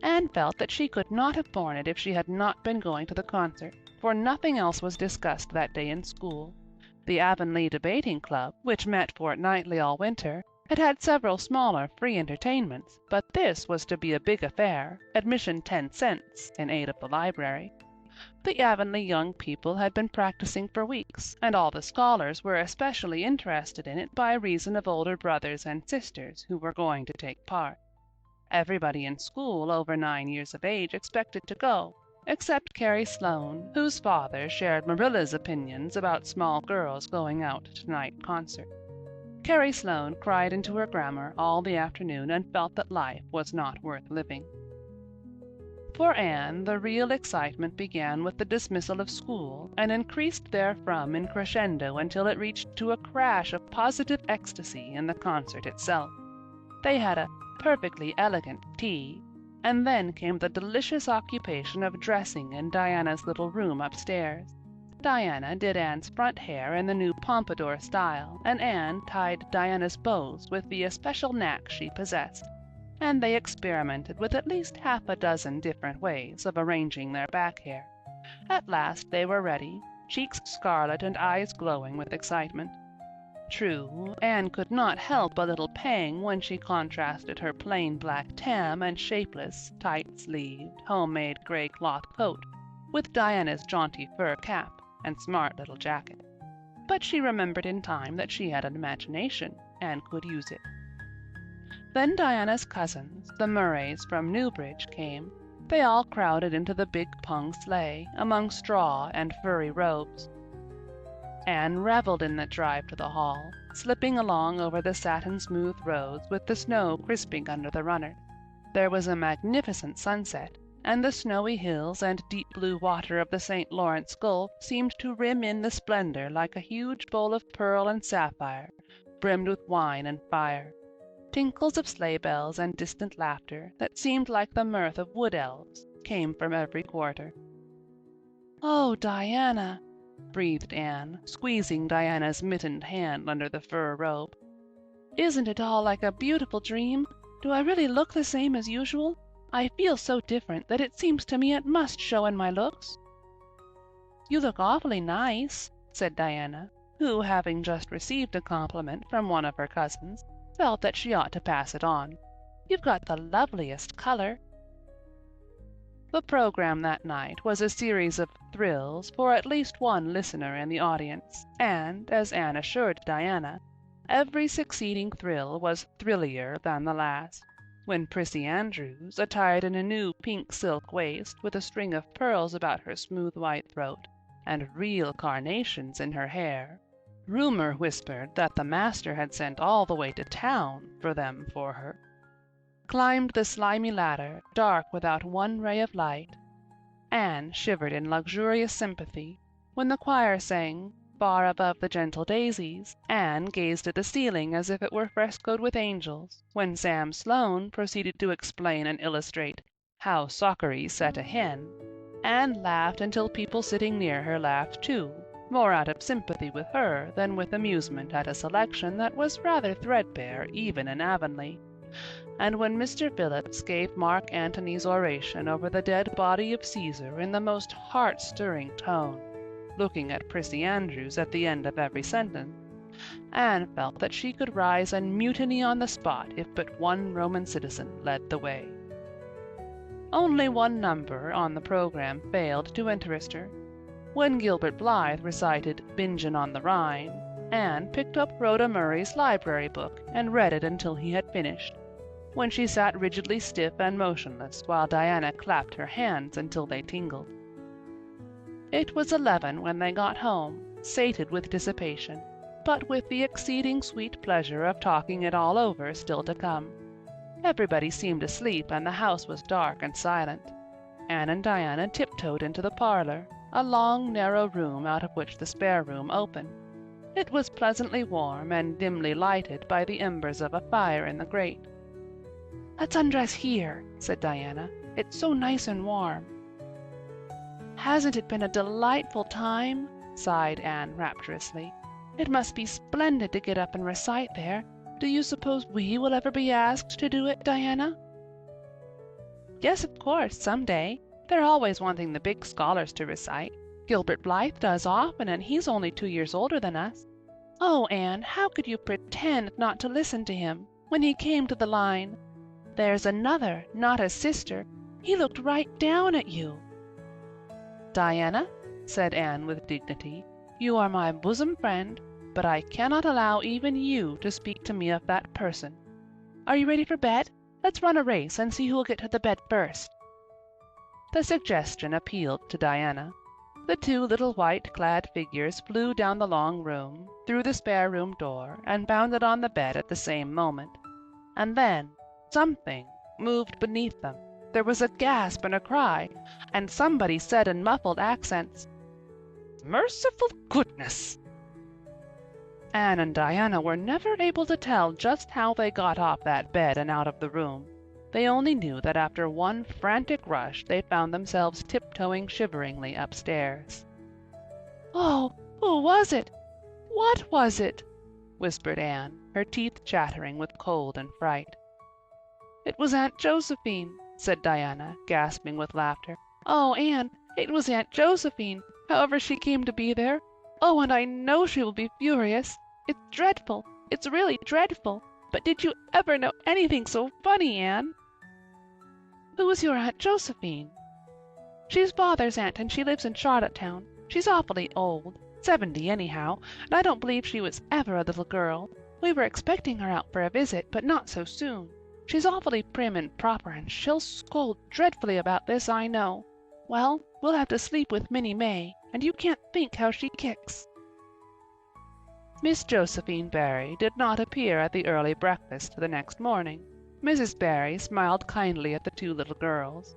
Anne felt that she could not have borne it if she had not been going to the concert, for nothing else was discussed that day in school. The Avonlea Debating Club, which met fortnightly all winter, had had several smaller free entertainments, but this was to be a big affair, admission 10 cents, in aid of the library. The Avonlea young people had been practicing for weeks, and all the scholars were especially interested in it by reason of older brothers and sisters who were going to take part. Everybody in school over 9 years of age expected to go, except Carrie Sloane, whose father shared Marilla's opinions about small girls going out to night concert. Carrie Sloane cried into her grammar all the afternoon and felt that life was not worth living. For Anne, the real excitement began with the dismissal of school and increased therefrom in crescendo until it reached to a crash of positive ecstasy in the concert itself. They had a perfectly elegant tea, and then came the delicious occupation of dressing in Diana's little room upstairs. Diana did Anne's front hair in the new pompadour style, and Anne tied Diana's bows with the especial knack she possessed, and they experimented with at least half a dozen different ways of arranging their back hair. At last they were ready, cheeks scarlet and eyes glowing with excitement. True, Anne could not help a little pang when she contrasted her plain black tam and shapeless, tight-sleeved, homemade gray cloth coat with Diana's jaunty fur cap and smart little jacket. But she remembered in time that she had an imagination and could use it. Then Diana's cousins, the Murrays from Newbridge, came. They all crowded into the big pung sleigh, among straw and furry robes. Anne reveled in the drive to the hall, slipping along over the satin-smooth roads with the snow crisping under the runner. There was a magnificent sunset, and the snowy hills and deep blue water of the St. Lawrence Gulf seemed to rim in the splendor like a huge bowl of pearl and sapphire, brimmed with wine and fire. Tinkles of sleigh bells and distant laughter that seemed like the mirth of wood elves came from every quarter. "Oh, Diana," breathed Anne, squeezing Diana's mittened hand under the fur robe. "Isn't it all like a beautiful dream? Do I really look the same as usual? I feel so different that it seems to me it must show in my looks." "You look awfully nice," said Diana, who, having just received a compliment from one of her cousins, felt that she ought to pass it on. "You've got the loveliest color." The program that night was a series of thrills for at least one listener in the audience, and, as Anne assured Diana, every succeeding thrill was thrillier than the last. When Prissy Andrews, attired in a new pink silk waist with a string of pearls about her smooth white throat, and real carnations in her hair, rumor whispered that the master had sent all the way to town for them for her, climbed the slimy ladder, dark without one ray of light, Anne shivered in luxurious sympathy. When the choir sang "Far Above the Gentle Daisies," Anne gazed at the ceiling as if it were frescoed with angels. When Sam Sloane proceeded to explain and illustrate "How Sockery Set a Hen," Anne laughed until people sitting near her laughed too, more out of sympathy with her than with amusement at a selection that was rather threadbare even in Avonlea. And when Mr. Phillips gave Mark Antony's oration over the dead body of Caesar in the most heart-stirring tone, looking at Prissy Andrews at the end of every sentence, Anne felt that she could rise and mutiny on the spot if but one Roman citizen led the way. Only one number on the program failed to interest her. When Gilbert Blythe recited "Bingen on the Rhine," Anne picked up Rhoda Murray's library book and read it until he had finished, when she sat rigidly stiff and motionless while Diana clapped her hands until they tingled. It was 11 when they got home, sated with dissipation, but with the exceeding sweet pleasure of talking it all over still to come. Everybody seemed asleep and the house was dark and silent. Anne and Diana tiptoed into the parlor, a long, narrow room out of which the spare room opened. It was pleasantly warm and dimly lighted by the embers of a fire in the grate. "Let's undress here," said Diana. "It's so nice and warm." "Hasn't it been a delightful time?" sighed Anne rapturously. "It must be splendid to get up and recite there. Do you suppose we will ever be asked to do it, Diana?" "Yes, of course, some day. They're always wanting the big scholars to recite. Gilbert Blythe does often, and he's only 2 years older than us. Oh, Anne, how could you pretend not to listen to him? When he came to the line, 'There's another, not a sister,' he looked right down at you." "Diana," said Anne with dignity, "you are my bosom friend, but I cannot allow even you to speak to me of that person. Are you ready for bed? Let's run a race and see who will get to the bed first." The suggestion appealed to Diana. The 2 little white-clad figures flew down the long room, through the spare room door, and bounded on the bed at the same moment. And then something moved beneath them. There was a gasp and a cry, and somebody said in muffled accents, "Merciful goodness!" Anne and Diana were never able to tell just how they got off that bed and out of the room. They only knew that after one frantic rush they found themselves tiptoeing shiveringly upstairs. "Oh, who was it? What was it?" whispered Anne, her teeth chattering with cold and fright. "It was Aunt Josephine," said Diana, gasping with laughter. "Oh, Anne, it was Aunt Josephine, however she came to be there. Oh, and I know she will be furious. It's dreadful. It's really dreadful. But did you ever know anything so funny, Anne?" "Who is your Aunt Josephine?" "She's Father's aunt, and she lives in Charlottetown. She's awfully old, 70 anyhow, and I don't believe she was ever a little girl. We were expecting her out for a visit, but not so soon. She's awfully prim and proper, and she'll scold dreadfully about this, I know. Well, we'll have to sleep with Minnie May, and you can't think how she kicks." Miss Josephine Barry did not appear at the early breakfast the next morning. Mrs. Barry smiled kindly at the 2 little girls.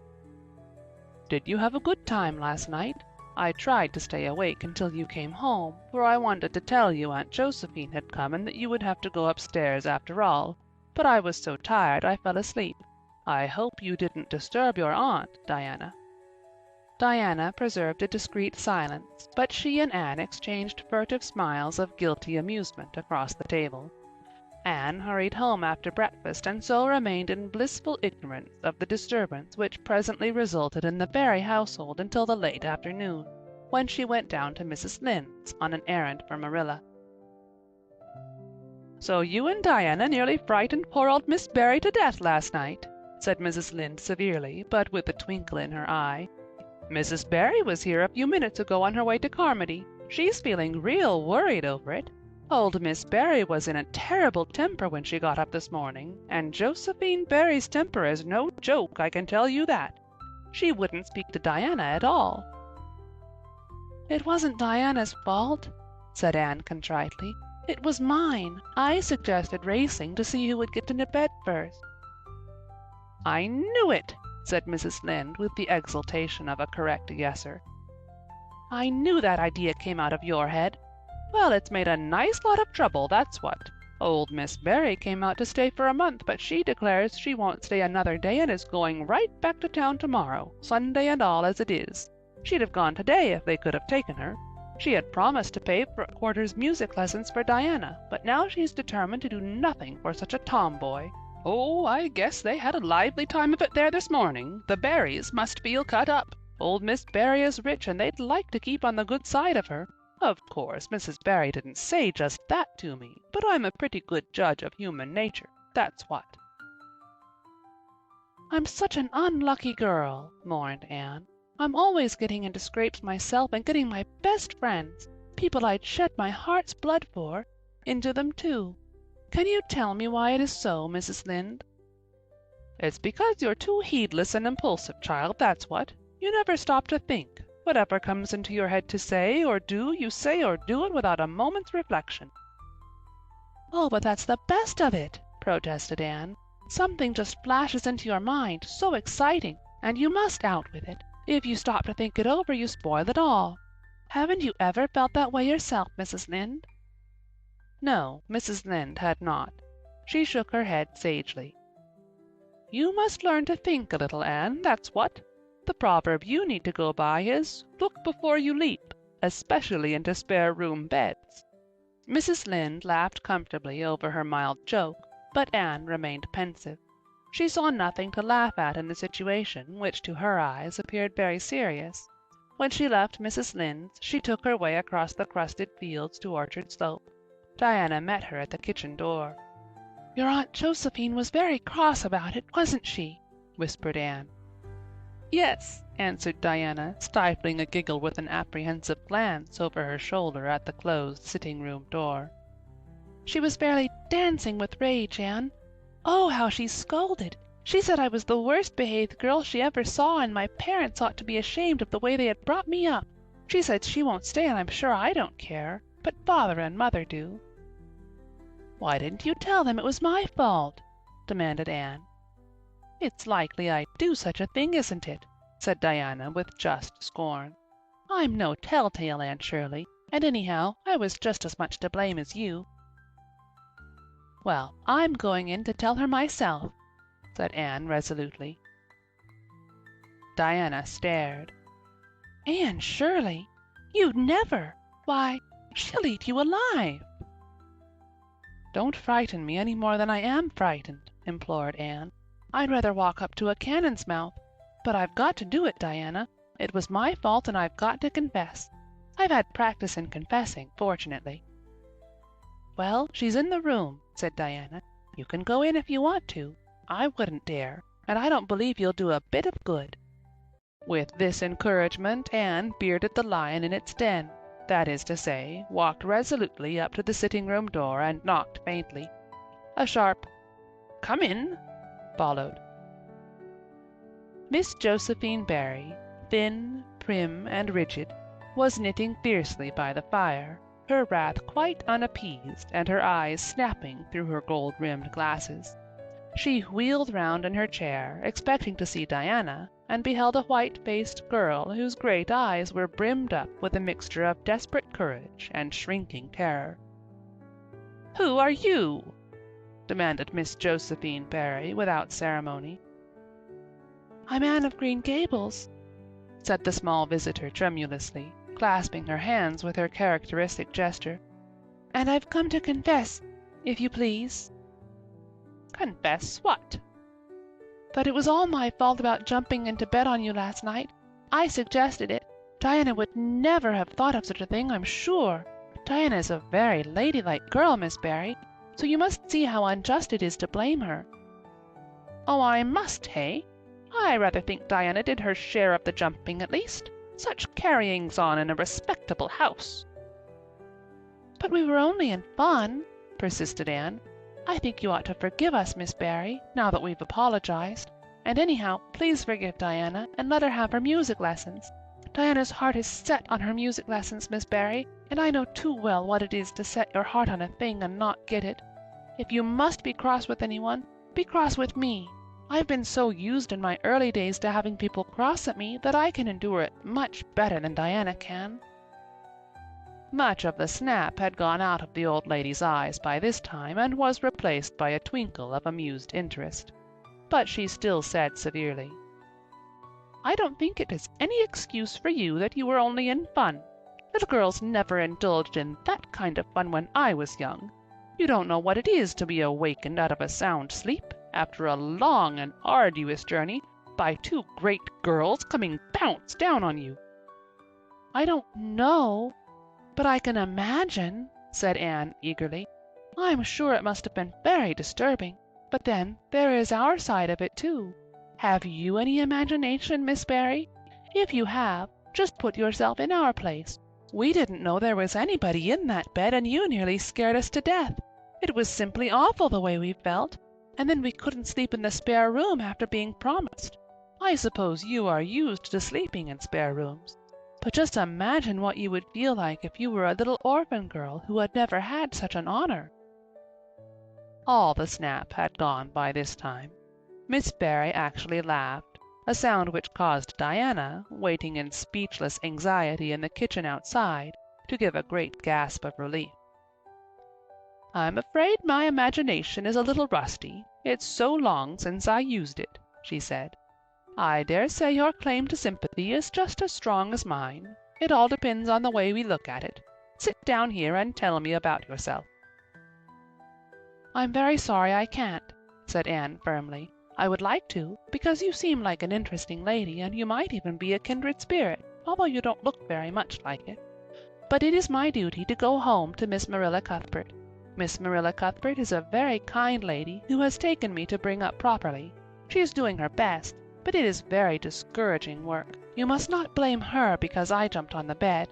"Did you have a good time last night? I tried to stay awake until you came home, for I wanted to tell you Aunt Josephine had come and that you would have to go upstairs after all, but I was so tired I fell asleep. I hope you didn't disturb your aunt, Diana." Diana preserved a discreet silence, but she and Anne exchanged furtive smiles of guilty amusement across the table. Anne hurried home after breakfast and so remained in blissful ignorance of the disturbance which presently resulted in the Barry household until the late afternoon, when she went down to Mrs. Lynde's on an errand for Marilla. "So you and Diana nearly frightened poor old Miss Barry to death last night," said Mrs. Lynde severely, but with a twinkle in her eye. "Mrs. Barry was here a few minutes ago on her way to Carmody. She's feeling real worried over it. Old Miss Barry was in a terrible temper when she got up this morning, and Josephine Barry's temper is no joke, I can tell you that. She wouldn't speak to Diana at all." "It wasn't Diana's fault," said Anne contritely. "It was mine. I suggested racing to see who would get into bed first." "I knew it," said Mrs. Lynde with the exultation of a correct guesser. "I knew that idea came out of your head. Well, it's made a nice lot of trouble, that's what. Old Miss Barry came out to stay for a month, but she declares she won't stay another day and is going right back to town tomorrow, Sunday and all as it is. She'd have gone today if they could have taken her. She had promised to pay for a quarter's music lessons for Diana, but now she's determined to do nothing for such a tomboy. Oh, I guess they had a lively time of it there this morning. The Barrys must feel cut up. Old Miss Barry is rich and they'd like to keep on the good side of her. Of course, Mrs. Barry didn't say just that to me, but I'm a pretty good judge of human nature, that's what." "I'm such an unlucky girl," mourned Anne. "I'm always getting into scrapes myself and getting my best friends, people I'd shed my heart's blood for, into them too. Can you tell me why it is so, Mrs. Lynde?" "It's because you're too heedless and impulsive, child, that's what. You never stop to think. Whatever comes into your head to say or do, you say or do it without a moment's reflection." "Oh, but that's the best of it," protested Anne. "Something just flashes into your mind, so exciting, and you must out with it. If you stop to think it over, you spoil it all. Haven't you ever felt that way yourself, Mrs. Lynde?" No, Mrs. Lynde had not. She shook her head sagely. "You must learn to think a little, Anne, that's what. The proverb you need to go by is, 'Look before you leap,' especially into spare-room beds." Mrs. Lynde laughed comfortably over her mild joke, but Anne remained pensive. She saw nothing to laugh at in the situation, which to her eyes appeared very serious. When she left Mrs. Lynde's, she took her way across the crusted fields to Orchard Slope. Diana met her at the kitchen door. "Your Aunt Josephine was very cross about it, wasn't she?" whispered Anne. "Yes," answered Diana, stifling a giggle with an apprehensive glance over her shoulder at the closed sitting-room door. "She was fairly dancing with rage, Anne. Oh, how she scolded! She said I was the worst-behaved girl she ever saw, and my parents ought to be ashamed of the way they had brought me up. She said she won't stay, and I'm sure I don't care, but father and mother do." "Why didn't you tell them it was my fault?" demanded Anne. "It's likely I'd do such a thing, isn't it?" said Diana with just scorn. "I'm no telltale, Anne Shirley, and anyhow I was just as much to blame as you." "Well, I'm going in to tell her myself," said Anne resolutely. Diana stared. "Anne Shirley, you'd never! Why, she'll eat you alive!" "Don't frighten me any more than I am frightened," implored Anne. "I'd rather walk up to a cannon's mouth. But I've got to do it, Diana. It was my fault and I've got to confess. I've had practice in confessing, fortunately." "Well, she's in the room," said Diana. "You can go in if you want to. I wouldn't dare, and I don't believe you'll do a bit of good." With this encouragement Anne bearded the lion in its den, that is to say, walked resolutely up to the sitting-room door and knocked faintly. A sharp "Come in" followed. Miss Josephine Barry, thin, prim, and rigid, was knitting fiercely by the fire, her wrath quite unappeased and her eyes snapping through her gold-rimmed glasses. She wheeled round in her chair, expecting to see Diana, and beheld a white-faced girl whose great eyes were brimmed up with a mixture of desperate courage and shrinking terror. "Who are you?" demanded Miss Josephine Barry without ceremony. "I'm Anne of Green Gables," said the small visitor tremulously, clasping her hands with her characteristic gesture. "and I've come to confess, if you please." "Confess what?" "That it was all my fault about jumping into bed on you last night. I suggested it. Diana would never have thought of such a thing, I'm sure. Diana is a very ladylike girl, Miss Barry, so you must see how unjust it is to blame her." "Oh, I must, hey? I rather think Diana did her share of the jumping at least. Such carryings on in a respectable house." "But we were only in fun," persisted Anne. "I think you ought to forgive us, Miss Barry, now that we've apologized. And anyhow, please forgive Diana, and let her have her music lessons. Diana's heart is set on her music lessons, Miss Barry, and I know too well what it is to set your heart on a thing and not get it. If you must be cross with anyone, be cross with me. I've been so used in my early days to having people cross at me that I can endure it much better than Diana can." Much of the snap had gone out of the old lady's eyes by this time and was replaced by a twinkle of amused interest. But she still said severely, "I don't think it is any excuse for you that you were only in fun. Little girls never indulged in that kind of fun when I was young. You don't know what it is to be awakened out of a sound sleep, after a long and arduous journey, by two great girls coming pounce down on you." "I don't know, but I can imagine," said Anne eagerly. "I'm sure it must have been very disturbing. But then, there is our side of it too. Have you any imagination, Miss Barry? If you have, just put yourself in our place. We didn't know there was anybody in that bed, and you nearly scared us to death. It was simply awful the way we felt. And then we couldn't sleep in the spare room after being promised. I suppose you are used to sleeping in spare rooms. But just imagine what you would feel like if you were a little orphan girl who had never had such an honor." All the snap had gone by this time. Miss Barry actually laughed, a sound which caused Diana, waiting in speechless anxiety in the kitchen outside, to give a great gasp of relief. "I'm afraid my imagination is a little rusty. It's so long since I used it," she said. "I dare say your claim to sympathy is just as strong as mine. It all depends on the way we look at it. Sit down here and tell me about yourself." "I'm very sorry I can't," said Anne firmly. "I would like to, because you seem like an interesting lady, and you might even be a kindred spirit, although you don't look very much like it. But it is my duty to go home to Miss Marilla Cuthbert. Miss Marilla Cuthbert is a very kind lady who has taken me to bring up properly. She is doing her best, but it is very discouraging work. You must not blame her because I jumped on the bed.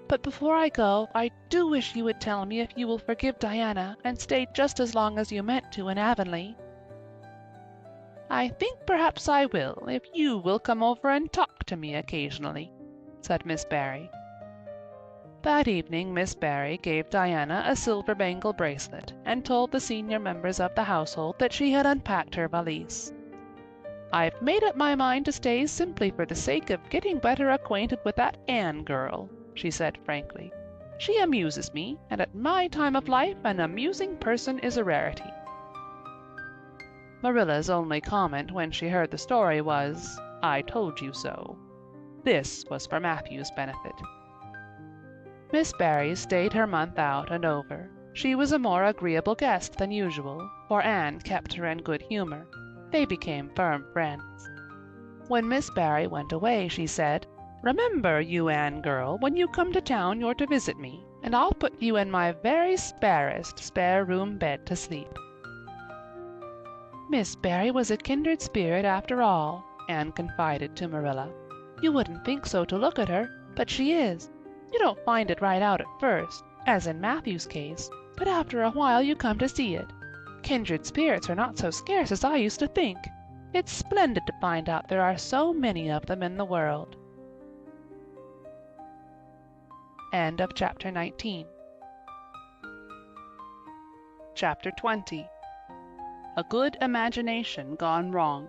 But before I go, I do wish you would tell me if you will forgive Diana and stay just as long as you meant to in Avonlea." "I think perhaps I will, if you will come over and talk to me occasionally," said Miss Barry. That evening Miss Barry gave Diana a silver bangle bracelet and told the senior members of the household that she had unpacked her valise. "I've made up my mind to stay simply for the sake of getting better acquainted with that Anne girl," she said frankly. "She amuses me, and at my time of life an amusing person is a rarity." Marilla's only comment when she heard the story was, "I told you so." This was for Matthew's benefit. Miss Barry stayed her month out and over. She was a more agreeable guest than usual, for Anne kept her in good humor. They became firm friends. When Miss Barry went away, she said, "Remember, you Anne girl, when you come to town you're to visit me, and I'll put you in my very sparest spare-room bed to sleep." "Miss Barry was a kindred spirit after all," Anne confided to Marilla. "You wouldn't think so to look at her, but she is. You don't find it right out at first, as in Matthew's case, but after a while you come to see it. Kindred spirits are not so scarce as I used to think. It's splendid to find out there are so many of them in the world." End of Chapter 19. Chapter 20. A Good Imagination Gone Wrong.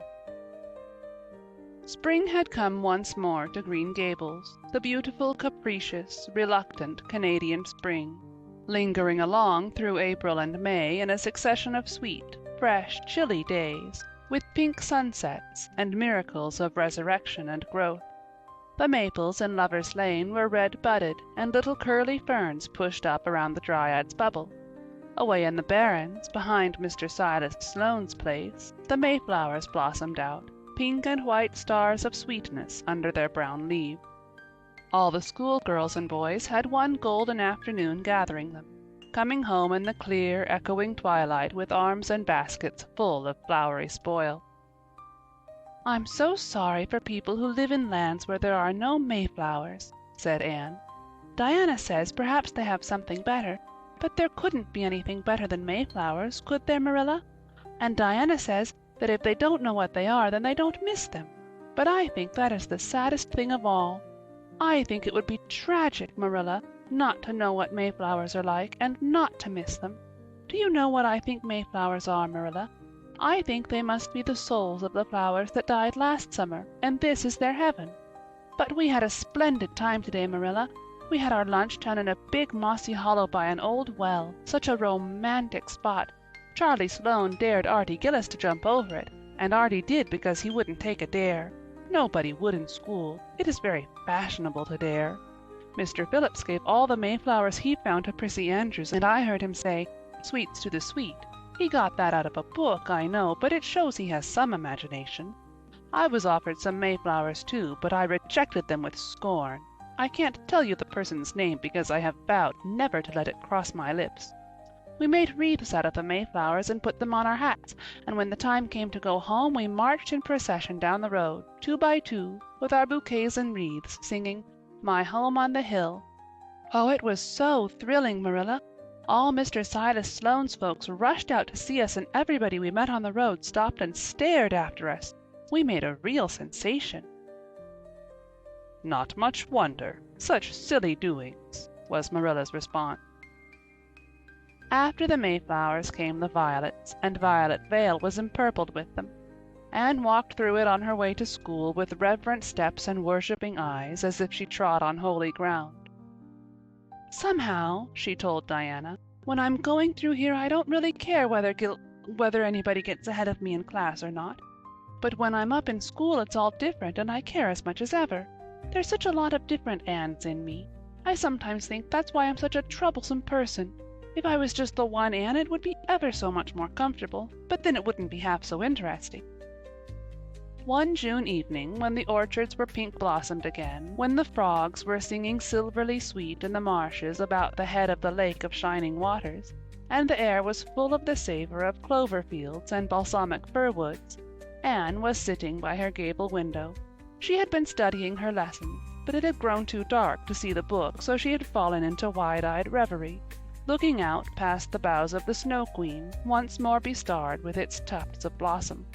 Spring had come once more to Green Gables, the beautiful, capricious, reluctant Canadian spring, lingering along through April and May in a succession of sweet, fresh, chilly days, with pink sunsets and miracles of resurrection and growth. The maples in Lover's Lane were red-budded, and little curly ferns pushed up around the Dryad's bubble. Away in the barrens, behind Mr. Silas Sloane's place, the mayflowers blossomed out, pink and white stars of sweetness under their brown leaves. All the schoolgirls and boys had one golden afternoon gathering them, coming home in the clear, echoing twilight with arms and baskets full of flowery spoil. "I'm so sorry for people who live in lands where there are no mayflowers," said Anne. "Diana says perhaps they have something better, but there couldn't be anything better than mayflowers, could there, Marilla? And Diana says that if they don't know what they are, then they don't miss them. But I think that is the saddest thing of all. I think it would be tragic, Marilla, not to know what mayflowers are like and not to miss them. Do you know what I think mayflowers are, Marilla? I think they must be the souls of the flowers that died last summer, and this is their heaven. But we had a splendid time today, Marilla. We had our lunch down in a big mossy hollow by an old well, such a romantic spot. Charlie Sloane dared Artie Gillis to jump over it, and Artie did because he wouldn't take a dare. Nobody would in school. It is very fashionable to dare. Mr. Phillips gave all the mayflowers he found to Prissy Andrews, and I heard him say, 'Sweets to the sweet.' He got that out of a book, I know, but it shows he has some imagination. I was offered some mayflowers too, but I rejected them with scorn. I can't tell you the person's name because I have vowed never to let it cross my lips. We made wreaths out of the mayflowers and put them on our hats, and when the time came to go home we marched in procession down the road, 2 by 2, with our bouquets and wreaths, singing 'My Home on the Hill.' Oh, it was so thrilling, Marilla. All Mr. Silas Sloane's folks rushed out to see us, and everybody we met on the road stopped and stared after us. We made a real sensation." "Not much wonder. Such silly doings," was Marilla's response. After the mayflowers came the violets, and Violet Vale was empurpled with them. Anne walked through it on her way to school with reverent steps and worshipping eyes, as if she trod on holy ground. "Somehow," she told Diana, "when I'm going through here I don't really care whether anybody gets ahead of me in class or not. But when I'm up in school it's all different, and I care as much as ever. There's such a lot of different Annes in me. I sometimes think that's why I'm such a troublesome person. If I was just the one Anne it would be ever so much more comfortable, but then it wouldn't be half so interesting." One June evening, when the orchards were pink-blossomed again, when the frogs were singing silverly sweet in the marshes about the head of the lake of shining waters, and the air was full of the savor of clover fields and balsamic fir woods, Anne was sitting by her gable window. She had been studying her lessons, but it had grown too dark to see the book, so she had fallen into wide-eyed reverie, looking out past the boughs of the Snow Queen, once more bestarred with its tufts of blossom.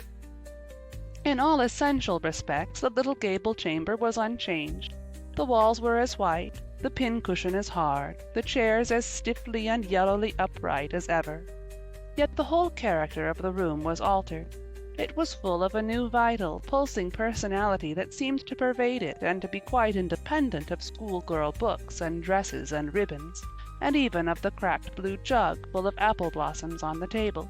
In all essential respects the little gable chamber was unchanged. The walls were as white, the pincushion as hard, the chairs as stiffly and yellowly upright as ever. Yet the whole character of the room was altered. It was full of a new vital, pulsing personality that seemed to pervade it and to be quite independent of schoolgirl books and dresses and ribbons, and even of the cracked blue jug full of apple blossoms on the table.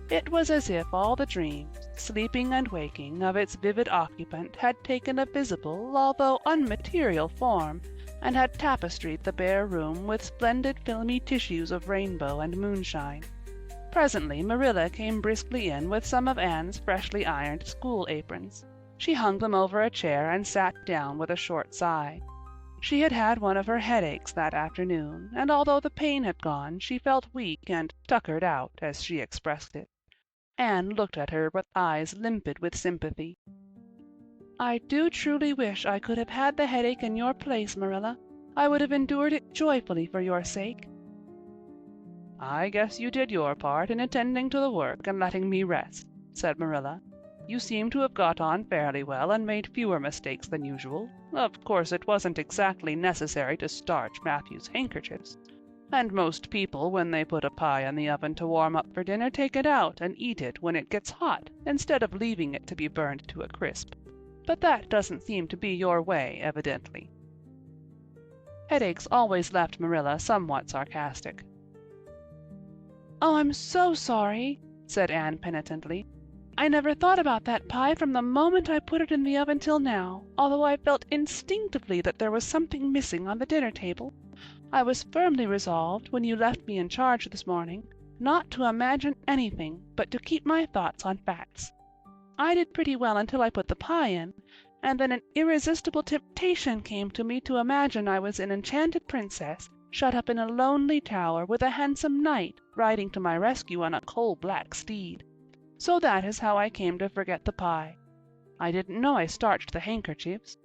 It was as if all the dreams, sleeping and waking, of its vivid occupant had taken a visible, although unmaterial form, and had tapestried the bare room with splendid filmy tissues of rainbow and moonshine. Presently Marilla came briskly in with some of Anne's freshly ironed school aprons. She hung them over a chair and sat down with a short sigh. She had had one of her headaches that afternoon, and although the pain had gone, she felt weak and tuckered out, as she expressed it. Anne looked at her with eyes limpid with sympathy. "I do truly wish I could have had the headache in your place, Marilla. I would have endured it joyfully for your sake." "I guess you did your part in attending to the work and letting me rest," said Marilla. "You seem to have got on fairly well and made fewer mistakes than usual. Of course it wasn't exactly necessary to starch Matthew's handkerchiefs. And most people, when they put a pie in the oven to warm up for dinner, take it out and eat it when it gets hot, instead of leaving it to be burned to a crisp. but that doesn't seem to be your way, evidently." Headaches always left Marilla somewhat sarcastic. "Oh, I'm so sorry," said Anne penitently. "I never thought about that pie from the moment I put it in the oven till now, although I felt instinctively that there was something missing on the dinner table. I was firmly resolved, when you left me in charge this morning, not to imagine anything, but to keep my thoughts on facts. I did pretty well until I put the pie in, and then an irresistible temptation came to me to imagine I was an enchanted princess shut up in a lonely tower with a handsome knight riding to my rescue on a coal-black steed. So that is how I came to forget the pie. I didn't know I starched the handkerchiefs.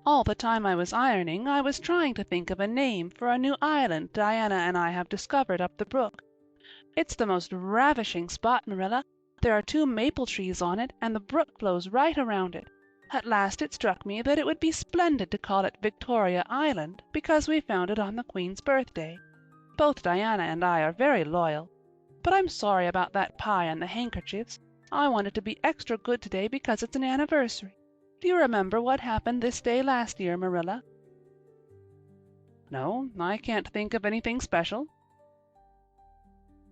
All the time I was ironing, I was trying to think of a name for a new island Diana and I have discovered up the brook. It's the most ravishing spot, Marilla. There are 2 maple trees on it, and the brook flows right around it. At last it struck me that it would be splendid to call it Victoria Island, because we found it on the Queen's birthday. Both Diana and I are very loyal. But I'm sorry about that pie and the handkerchiefs. I wanted to be extra good today because it's an anniversary. Do you remember what happened this day last year, Marilla?" "No, I can't think of anything special."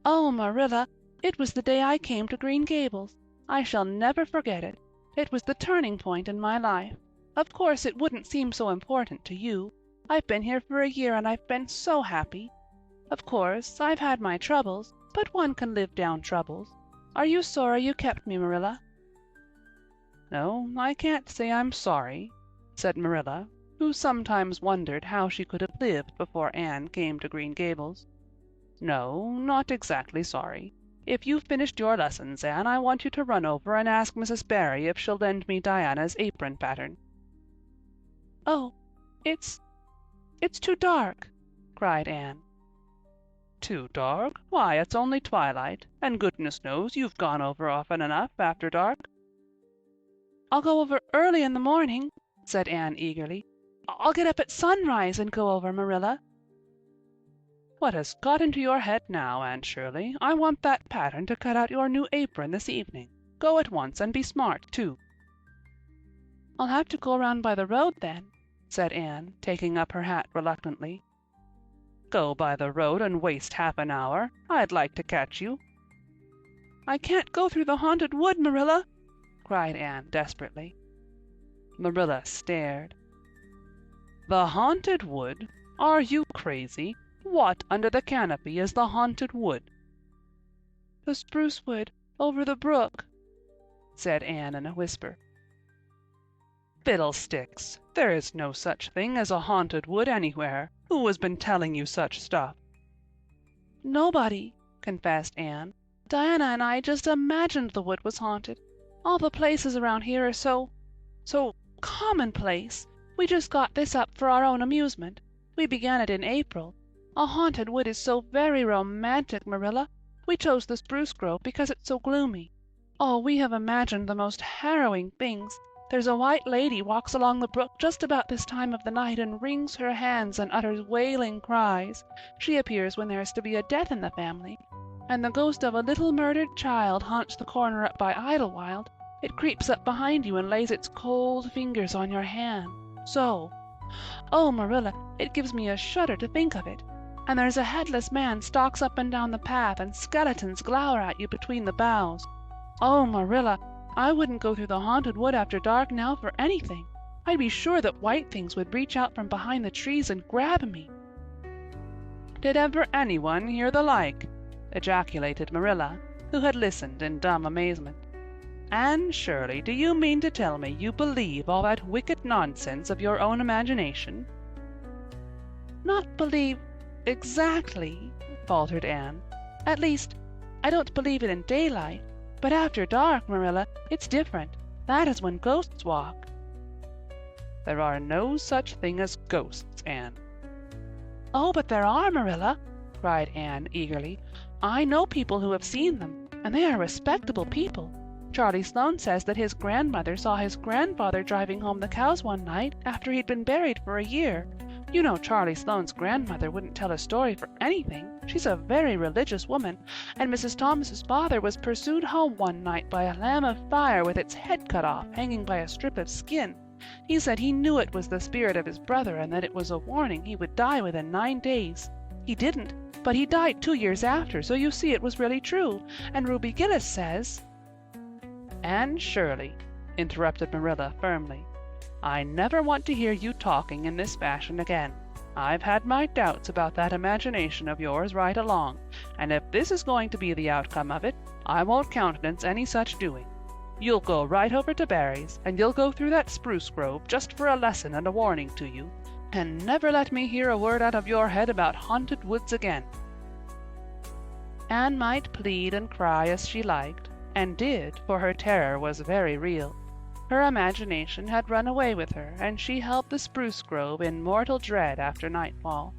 "Oh, Marilla, it was the day I came to Green Gables. I shall never forget it. It was the turning point in my life. Of course it wouldn't seem so important to you. I've been here for a year and I've been so happy. Of course, I've had my troubles, but one can live down troubles. Are you sorry you kept me, Marilla?" "No, I can't say I'm sorry," said Marilla, who sometimes wondered how she could have lived before Anne came to Green Gables. "No, not exactly sorry. If you've finished your lessons, Anne, I want you to run over and ask Mrs. Barry if she'll lend me Diana's apron pattern." "Oh, it's too dark," cried Anne. "Too dark? Why, it's only twilight, and goodness knows you've gone over often enough after dark." "I'll go over early in the morning," said Anne eagerly. "I'll get up at sunrise and go over, Marilla." "What has got into your head now, Anne Shirley? I want that pattern to cut out your new apron this evening. Go at once, and be smart, too." "I'll have to go around by the road then," said Anne, taking up her hat reluctantly. "Go by the road and waste half an hour? I'd like to catch you." "I can't go through the haunted wood, Marilla," cried Anne desperately. Marilla stared. "The haunted wood? Are you crazy? What under the canopy is the haunted wood?" "The spruce wood over the brook," said Anne in a whisper. "Fiddlesticks! There is no such thing as a haunted wood anywhere. Who has been telling you such stuff?" "Nobody," confessed Anne. "Diana and I just imagined the wood was haunted. All the places around here are so commonplace. We just got this up for our own amusement. We began it in April. A haunted wood is so very romantic, Marilla. We chose the spruce grove because it's so gloomy. Oh, we have imagined the most harrowing things. There's a white lady walks along the brook just about this time of the night and wrings her hands and utters wailing cries. She appears when there is to be a death in the family. And the ghost of a little murdered child haunts the corner up by Idlewild. It creeps up behind you and lays its cold fingers on your hand. So. Oh, Marilla, it gives me a shudder to think of it. And there's a headless man stalks up and down the path, and skeletons glower at you between the boughs. Oh, Marilla, I wouldn't go through the haunted wood after dark now for anything. I'd be sure that white things would reach out from behind the trees and grab me." "Did ever anyone hear the like?" ejaculated Marilla, who had listened in dumb amazement. "Anne Shirley, do you mean to tell me you believe all that wicked nonsense of your own imagination?" "Not believe exactly," faltered Anne. "At least, I don't believe it in daylight. But after dark, Marilla, it's different. That is when ghosts walk." "There are no such thing as ghosts, Anne." "Oh, but there are, Marilla," cried Anne eagerly. "I know people who have seen them, and they are respectable people. Charlie Sloane says that his grandmother saw his grandfather driving home the cows one night after he'd been buried for a year. You know Charlie Sloane's grandmother wouldn't tell a story for anything. She's a very religious woman, and Mrs. Thomas's father was pursued home one night by a lamb of fire with its head cut off, hanging by a strip of skin. He said he knew it was the spirit of his brother and that it was a warning he would die within 9 days. He didn't, but he died 2 years after, so you see it was really true. And Ruby Gillis says—" "Anne Shirley," interrupted Marilla firmly, "I never want to hear you talking in this fashion again. I've had my doubts about that imagination of yours right along, and if this is going to be the outcome of it, I won't countenance any such doing. You'll go right over to Barry's, and you'll go through that spruce grove just for a lesson and a warning to you, and never let me hear a word out of your head about haunted woods again." Anne might plead and cry as she liked, and did, for her terror was very real. Her imagination had run away with her, and she held the spruce grove in mortal dread after nightfall.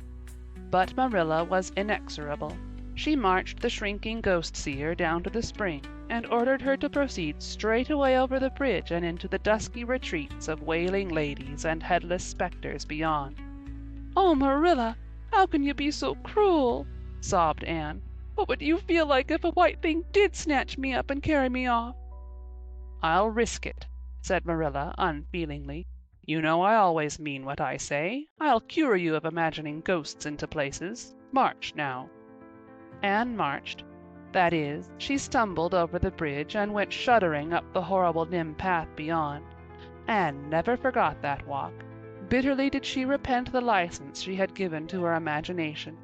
But Marilla was inexorable. She marched the shrinking ghost-seer down to the spring, and ordered her to proceed straight away over the bridge and into the dusky retreats of wailing ladies and headless specters beyond. "Oh, Marilla, how can you be so cruel?" sobbed Anne. "What would you feel like if a white thing did snatch me up and carry me off?" "I'll risk it," said Marilla unfeelingly. "You know I always mean what I say. I'll cure you of imagining ghosts into places. March now." Anne marched. That is, she stumbled over the bridge and went shuddering up the horrible dim path beyond. Anne never forgot that walk. Bitterly did she repent the license she had given to her imagination.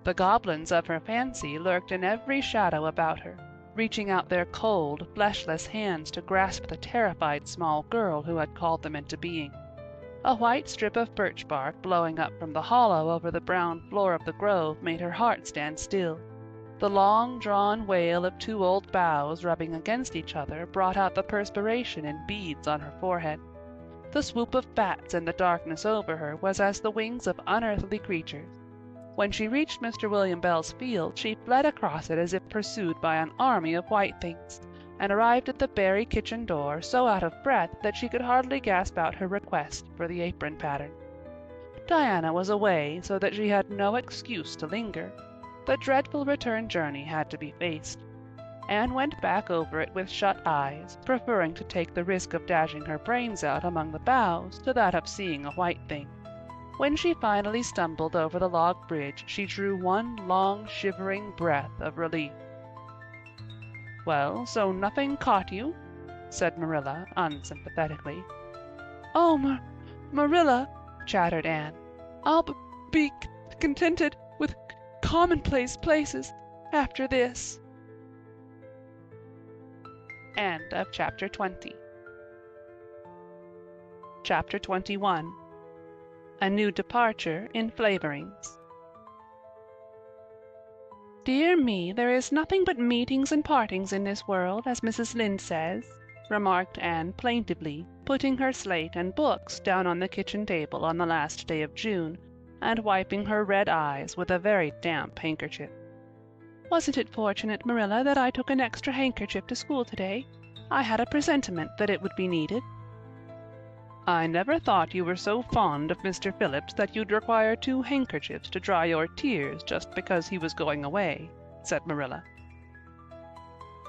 The goblins of her fancy lurked in every shadow about her, reaching out their cold, fleshless hands to grasp the terrified small girl who had called them into being. A white strip of birch bark blowing up from the hollow over the brown floor of the grove made her heart stand still. The long-drawn wail of 2 old boughs rubbing against each other brought out the perspiration in beads on her forehead. The swoop of bats in the darkness over her was as the wings of unearthly creatures. When she reached Mr. William Bell's field, she fled across it as if pursued by an army of white things, and arrived at the Barry kitchen door so out of breath that she could hardly gasp out her request for the apron pattern. Diana was away, so that she had no excuse to linger. The dreadful return journey had to be faced. Anne went back over it with shut eyes, preferring to take the risk of dashing her brains out among the boughs to that of seeing a white thing. When she finally stumbled over the log bridge, she drew one long, shivering breath of relief. "Well, so nothing caught you?" said Marilla unsympathetically. "Oh, Marilla," chattered Anne, "I'll be contented with commonplace places after this." End of chapter 20. Chapter 21. A New Departure in Flavorings. "Dear me, there is nothing but meetings and partings in this world, as Mrs. Lynde says," remarked Anne plaintively, putting her slate and books down on the kitchen table on the last day of June, and wiping her red eyes with a very damp handkerchief. "Wasn't it fortunate, Marilla, that I took an extra handkerchief to school today? I had a presentiment that it would be needed." "I never thought you were so fond of Mr. Phillips that you'd require 2 handkerchiefs to dry your tears just because he was going away," said Marilla.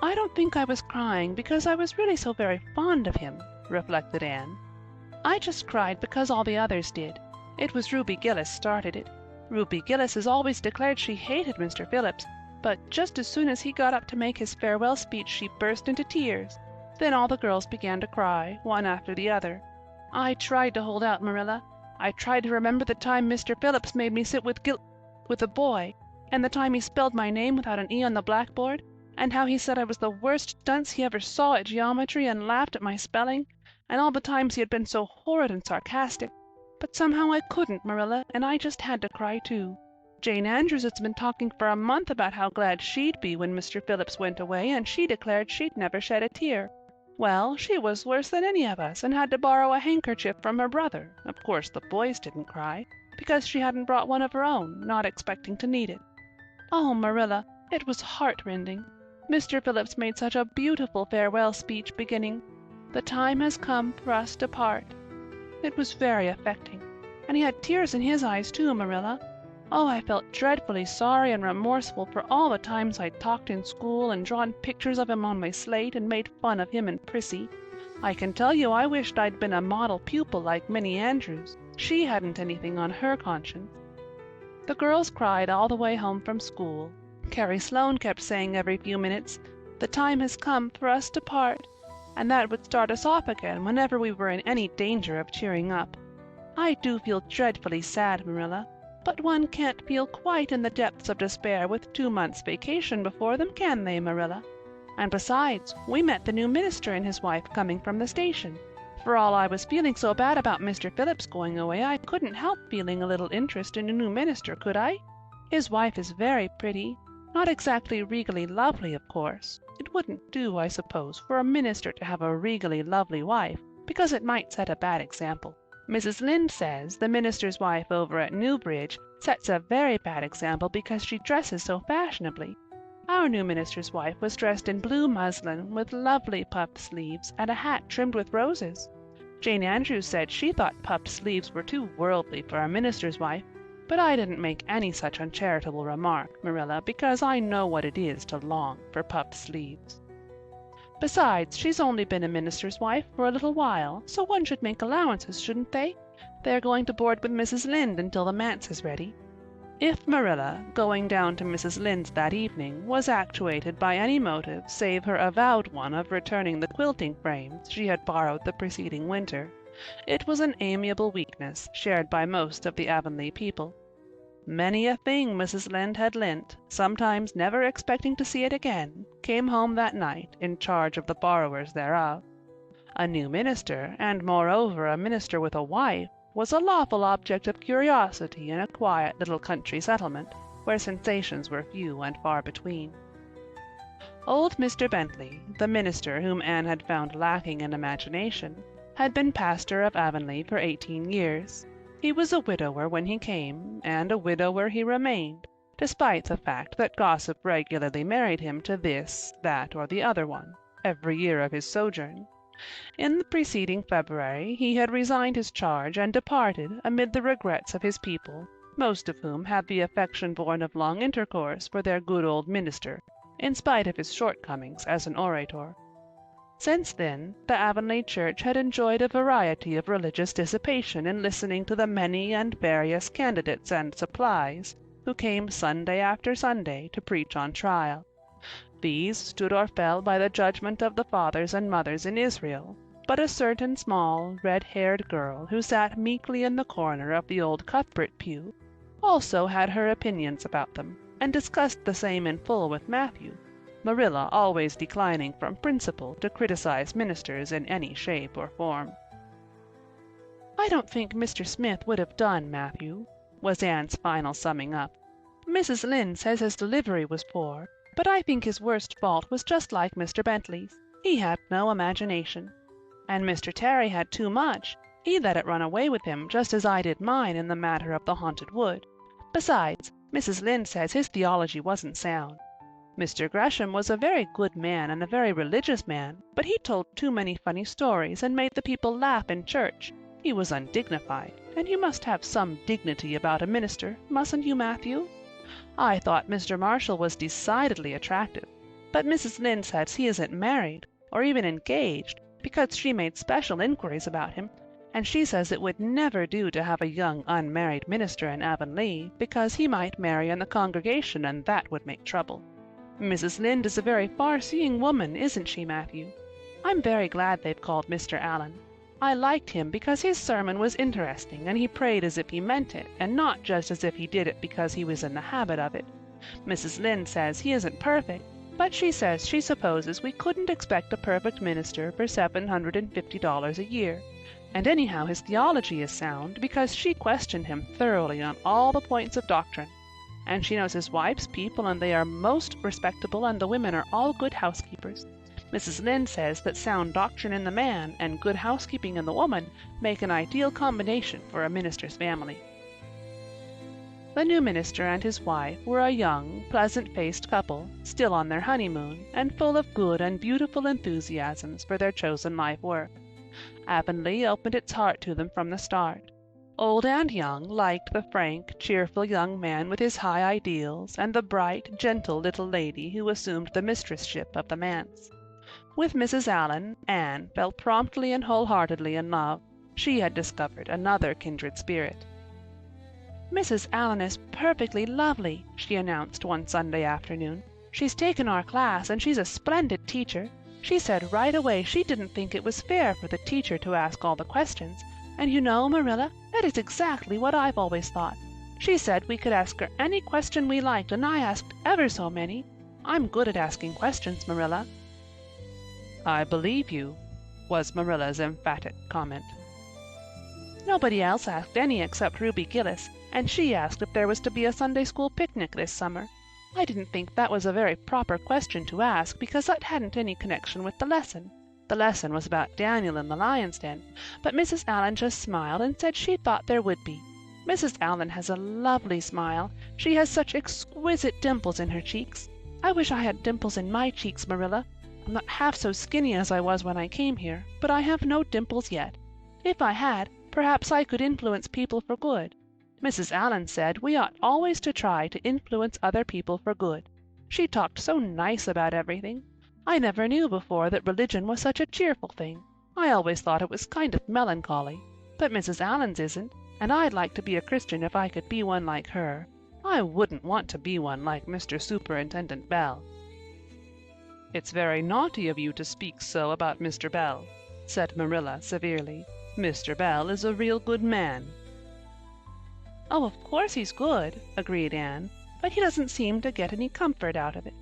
"I don't think I was crying because I was really so very fond of him," reflected Anne. "I just cried because all the others did. It was Ruby Gillis started it. Ruby Gillis has always declared she hated Mr. Phillips, but just as soon as he got up to make his farewell speech she burst into tears. Then all the girls began to cry, one after the other. I tried to hold out, Marilla. I tried to remember the time Mr. Phillips made me sit with a boy, and the time he spelled my name without an E on the blackboard, and how he said I was the worst dunce he ever saw at geometry and laughed at my spelling, and all the times he had been so horrid and sarcastic. But somehow I couldn't, Marilla, and I just had to cry too. Jane Andrews has been talking for a month about how glad she'd be when Mr. Phillips went away, and she declared she'd never shed a tear. Well, she was worse than any of us, and had to borrow a handkerchief from her brother. Of course the boys didn't cry, because she hadn't brought one of her own, not expecting to need it. Oh, Marilla, it was heart-rending. Mr. Phillips made such a beautiful farewell speech beginning, 'The time has come for us to part.' It was very affecting, and he had tears in his eyes too, Marilla. Oh, I felt dreadfully sorry and remorseful for all the times I'd talked in school and drawn pictures of him on my slate and made fun of him and Prissy. I can tell you I wished I'd been a model pupil like Minnie Andrews. She hadn't anything on her conscience. The girls cried all the way home from school. Carrie Sloane kept saying every few minutes, "The time has come for us to part," and that would start us off again whenever we were in any danger of cheering up. I do feel dreadfully sad, Marilla, but one can't feel quite in the depths of despair with 2 months' vacation before them, can they, Marilla? And besides, we met the new minister and his wife coming from the station. For all I was feeling so bad about Mr. Phillips going away, I couldn't help feeling a little interest in a new minister, could I? His wife is very pretty. Not exactly regally lovely, of course. It wouldn't do, I suppose, for a minister to have a regally lovely wife, because it might set a bad example. Mrs. Lynde says the minister's wife over at Newbridge sets a very bad example because she dresses so fashionably. Our new minister's wife was dressed in blue muslin with lovely puffed sleeves and a hat trimmed with roses. Jane Andrews said she thought puffed sleeves were too worldly for a minister's wife, but I didn't make any such uncharitable remark, Marilla, because I know what it is to long for puffed sleeves. Besides, she's only been a minister's wife for a little while, so one should make allowances, shouldn't they? They're going to board with Mrs. Lynde until the manse is ready. If Marilla, going down to Mrs. Lynde's that evening, was actuated by any motive save her avowed one of returning the quilting frames she had borrowed the preceding winter, it was an amiable weakness shared by most of the Avonlea people. Many a thing Mrs. Lynde had lent, sometimes never expecting to see it again, came home that night in charge of the borrowers thereof. A new minister, and moreover a minister with a wife, was a lawful object of curiosity in a quiet little country settlement, where sensations were few and far between. Old Mr. Bentley, the minister whom Anne had found lacking in imagination, had been pastor of Avonlea for 18 years. He was a widower when he came, and a widower he remained, despite the fact that gossip regularly married him to this, that, or the other one, every year of his sojourn. In the preceding February he had resigned his charge and departed amid the regrets of his people, most of whom had the affection born of long intercourse for their good old minister, in spite of his shortcomings as an orator. Since then, the Avonlea church had enjoyed a variety of religious dissipation in listening to the many and various candidates and supplies who came Sunday after Sunday to preach on trial. These stood or fell by the judgment of the fathers and mothers in Israel, but a certain small, red-haired girl who sat meekly in the corner of the old Cuthbert pew also had her opinions about them, and discussed the same in full with Matthew, Marilla always declining from principle to criticize ministers in any shape or form. "I don't think Mr. Smith would have done, Matthew," was Anne's final summing up. "Mrs. Lynde says his delivery was poor, but I think his worst fault was just like Mr. Bentley's. He had no imagination. And Mr. Terry had too much. He let it run away with him just as I did mine in the matter of the haunted wood. Besides, Mrs. Lynde says his theology wasn't sound. Mr. Gresham was a very good man and a very religious man, but he told too many funny stories and made the people laugh in church. He was undignified, and you must have some dignity about a minister, mustn't you, Matthew? I thought Mr. Marshall was decidedly attractive, but Mrs. Lynde says he isn't married, or even engaged, because she made special inquiries about him, and she says it would never do to have a young unmarried minister in Avonlea, because he might marry in the congregation and that would make trouble. Mrs. Lynde is a very far-seeing woman, isn't she, Matthew? I'm very glad they've called Mr. Allen. I liked him because his sermon was interesting and he prayed as if he meant it, and not just as if he did it because he was in the habit of it. Mrs. Lynde says he isn't perfect, but she says she supposes we couldn't expect a perfect minister for $750 a year. And anyhow his theology is sound because she questioned him thoroughly on all the points of doctrine. And she knows his wife's people, and they are most respectable, and the women are all good housekeepers. Mrs. Lynde says that sound doctrine in the man and good housekeeping in the woman make an ideal combination for a minister's family. The new minister and his wife were a young, pleasant-faced couple, still on their honeymoon, and full of good and beautiful enthusiasms for their chosen life work. Avonlea opened its heart to them from the start. Old and young liked the frank, cheerful young man with his high ideals, and the bright, gentle little lady who assumed the mistress-ship of the manse. With Mrs. Allan, Anne fell promptly and wholeheartedly in love. She had discovered another kindred spirit. "Mrs. Allan is perfectly lovely," she announced one Sunday afternoon. "She's taken our class, and she's a splendid teacher. She said right away she didn't think it was fair for the teacher to ask all the questions. And you know, Marilla, that is exactly what I've always thought. She said we could ask her any question we liked, and I asked ever so many. I'm good at asking questions, Marilla." "I believe you," was Marilla's emphatic comment. "Nobody else asked any except Ruby Gillis, and she asked if there was to be a Sunday school picnic this summer. I didn't think that was a very proper question to ask because that hadn't any connection with the lesson. The lesson was about Daniel in the lion's den, but Mrs. Allan just smiled and said she thought there would be. Mrs. Allan has a lovely smile. She has such exquisite dimples in her cheeks. I wish I had dimples in my cheeks, Marilla. I'm not half so skinny as I was when I came here, but I have no dimples yet. If I had, perhaps I could influence people for good. Mrs. Allan said we ought always to try to influence other people for good. She talked so nice about everything. I never knew before that religion was such a cheerful thing. I always thought it was kind of melancholy. But Mrs. Allan's isn't, and I'd like to be a Christian if I could be one like her. I wouldn't want to be one like Mr. Superintendent Bell." "It's very naughty of you to speak so about Mr. Bell," said Marilla severely. "Mr. Bell is a real good man." "Oh, of course he's good," agreed Anne, "but he doesn't seem to get any comfort out of it.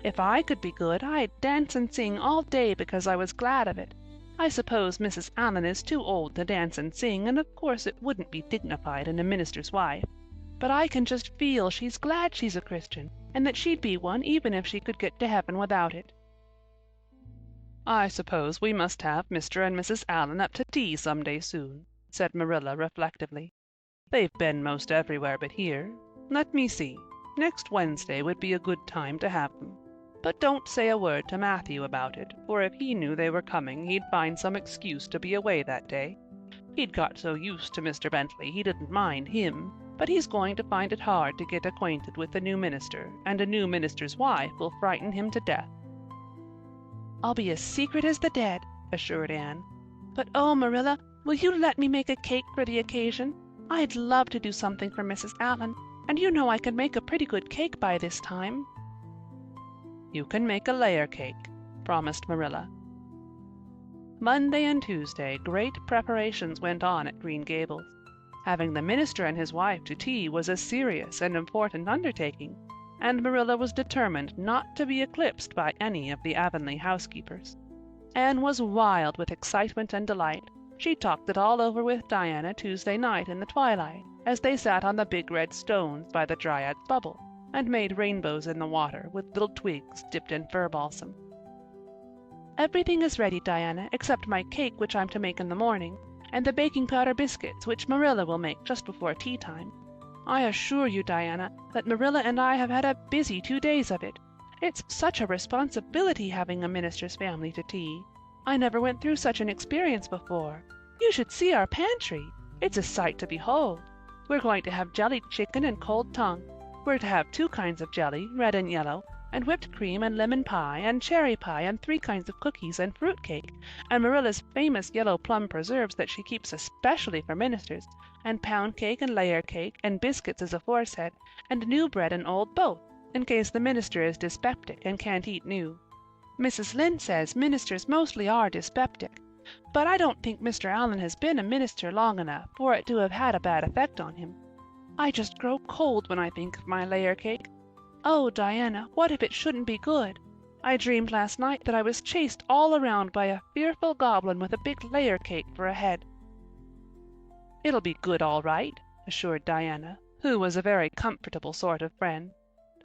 If I could be good, I'd dance and sing all day because I was glad of it. I suppose Mrs. Allan is too old to dance and sing, and of course it wouldn't be dignified in a minister's wife. But I can just feel she's glad she's a Christian, and that she'd be one even if she could get to heaven without it." "I suppose we must have Mr. and Mrs. Allan up to tea some day soon," said Marilla reflectively. "They've been most everywhere but here. Let me see. Next Wednesday would be a good time to have them. But don't say a word to Matthew about it, for if he knew they were coming he'd find some excuse to be away that day. He'd got so used to Mr. Bentley he didn't mind him, but he's going to find it hard to get acquainted with the new minister, and a new minister's wife will frighten him to death." "I'll be as secret as the dead," assured Anne. "But oh, Marilla, will you let me make a cake for the occasion? I'd love to do something for Mrs. Allan, and you know I can make a pretty good cake by this time." "You can make a layer cake," promised Marilla. Monday and Tuesday great preparations went on at Green Gables. Having the minister and his wife to tea was a serious and important undertaking, and Marilla was determined not to be eclipsed by any of the Avonlea housekeepers. Anne was wild with excitement and delight. She talked it all over with Diana Tuesday night in the twilight, as they sat on the big red stones by the Dryad's Bubble, and made rainbows in the water with little twigs dipped in fir balsam. "Everything is ready, Diana, except my cake which I'm to make in the morning, and the baking powder biscuits which Marilla will make just before tea time. I assure you, Diana, that Marilla and I have had a busy 2 days of it. It's such a responsibility having a minister's family to tea. I never went through such an experience before. You should see our pantry. It's a sight to behold. We're going to have jellied chicken and cold tongue. We're to have 2 kinds of jelly, red and yellow, and whipped cream and lemon pie and cherry pie and 3 kinds of cookies and fruit cake, and Marilla's famous yellow plum preserves that she keeps especially for ministers, and pound cake and layer cake and biscuits as aforesaid, and new bread and old both, in case the minister is dyspeptic and can't eat new. Mrs. Lynde says ministers mostly are dyspeptic, but I don't think Mr. Allan has been a minister long enough for it to have had a bad effect on him. I just grow cold when I think of my layer cake. Oh, Diana, what if it shouldn't be good? I dreamed last night that I was chased all around by a fearful goblin with a big layer cake for a head." "It'll be good all right," assured Diana, who was a very comfortable sort of friend.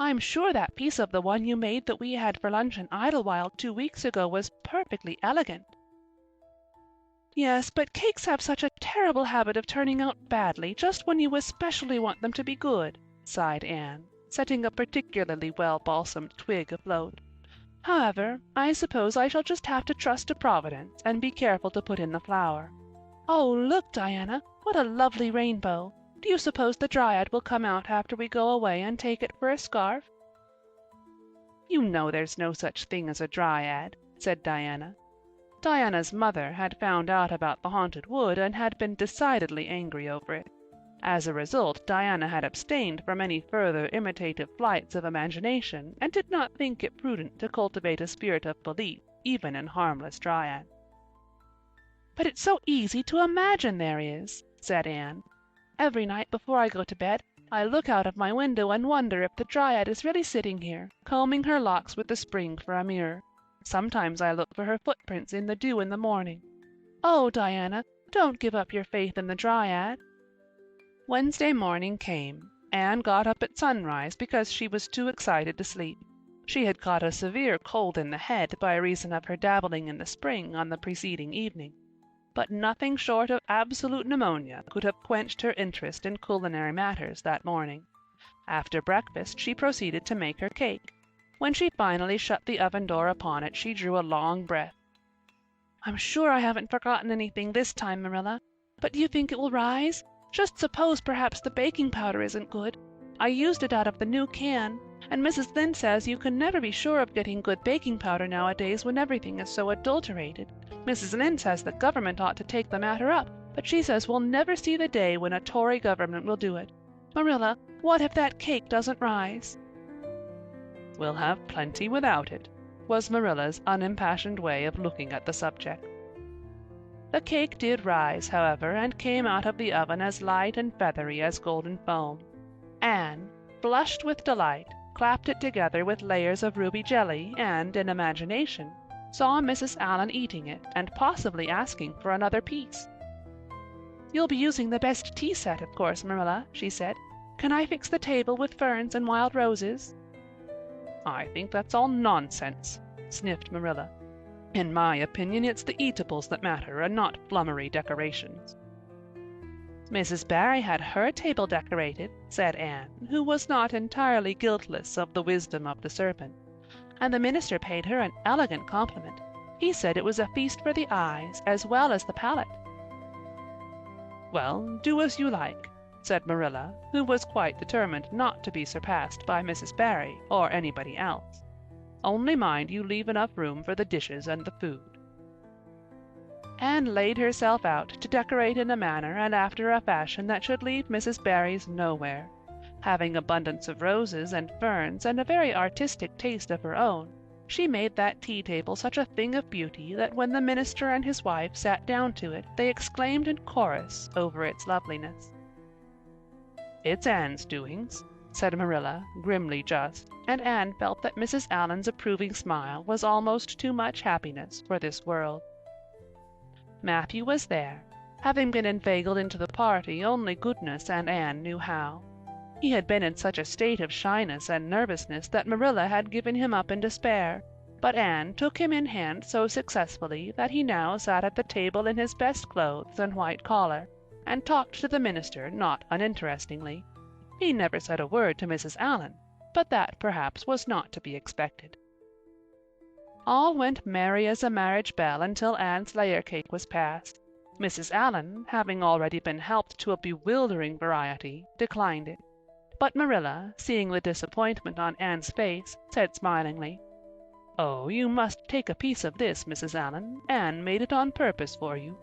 "I'm sure that piece of the one you made that we had for lunch in Idlewild 2 weeks ago was perfectly elegant." "Yes, but cakes have such a terrible habit of turning out badly just when you especially want them to be good," sighed Anne, setting a particularly well-balsamed twig afloat. "However, I suppose I shall just have to trust to Providence and be careful to put in the flour. "Oh, look, Diana, what a lovely rainbow! Do you suppose the Dryad will come out after we go away and take it for a scarf?" "You know there's no such thing as a Dryad," said Diana. Diana's mother had found out about the haunted wood and had been decidedly angry over it. As a result, Diana had abstained from any further imitative flights of imagination, and did not think it prudent to cultivate a spirit of belief even in harmless Dryads. "But it's so easy to imagine there is," said Anne. "Every night before I go to bed, I look out of my window and wonder if the Dryad is really sitting here, combing her locks with the spring for a mirror. Sometimes I look for her footprints in the dew in the morning. Oh, Diana, don't give up your faith in the Dryad." Wednesday morning came. Anne got up at sunrise because she was too excited to sleep. She had caught a severe cold in the head by reason of her dabbling in the spring on the preceding evening. But nothing short of absolute pneumonia could have quenched her interest in culinary matters that morning. After breakfast she proceeded to make her cake. When she finally shut the oven door upon it she drew a long breath. "I'm sure I haven't forgotten anything this time, Marilla. But do you think it will rise? Just suppose perhaps the baking powder isn't good. I used it out of the new can, and Mrs. Lynde says you can never be sure of getting good baking powder nowadays when everything is so adulterated. Mrs. Lynde says the government ought to take the matter up, but she says we'll never see the day when a Tory government will do it. Marilla, what if that cake doesn't rise?" "We'll have plenty without it," was Marilla's unimpassioned way of looking at the subject. The cake did rise, however, and came out of the oven as light and feathery as golden foam. Anne, blushed with delight, clapped it together with layers of ruby jelly, and, in imagination, saw Mrs. Allan eating it and possibly asking for another piece. "You'll be using the best tea set, of course, Marilla," she said. "Can I fix the table with ferns and wild roses?" "I think that's all nonsense," sniffed Marilla. "In my opinion it's the eatables that matter and not flummery decorations." "Mrs. Barry had her table decorated," said Anne, who was not entirely guiltless of the wisdom of the serpent, "and the minister paid her an elegant compliment. He said it was a feast for the eyes as well as the palate." "Well, do as you like," said Marilla, who was quite determined not to be surpassed by Mrs. Barry or anybody else. "Only mind you leave enough room for the dishes and the food." Anne laid herself out to decorate in a manner and after a fashion that should leave Mrs. Barry's nowhere. Having abundance of roses and ferns and a very artistic taste of her own, she made that tea table such a thing of beauty that when the minister and his wife sat down to it they exclaimed in chorus over its loveliness. "It's Anne's doings," said Marilla, grimly just, and Anne felt that Mrs. Allan's approving smile was almost too much happiness for this world. Matthew was there, having been inveigled into the party only goodness and Anne knew how. He had been in such a state of shyness and nervousness that Marilla had given him up in despair, but Anne took him in hand so successfully that he now sat at the table in his best clothes and white collar, and talked to the minister not uninterestingly. He never said a word to Mrs. Allan, but that perhaps was not to be expected. All went merry as a marriage bell until Anne's layer cake was passed. Mrs. Allan, having already been helped to a bewildering variety, declined it. But Marilla, seeing the disappointment on Anne's face, said smilingly, "Oh, you must take a piece of this, Mrs. Allan. Anne made it on purpose for you."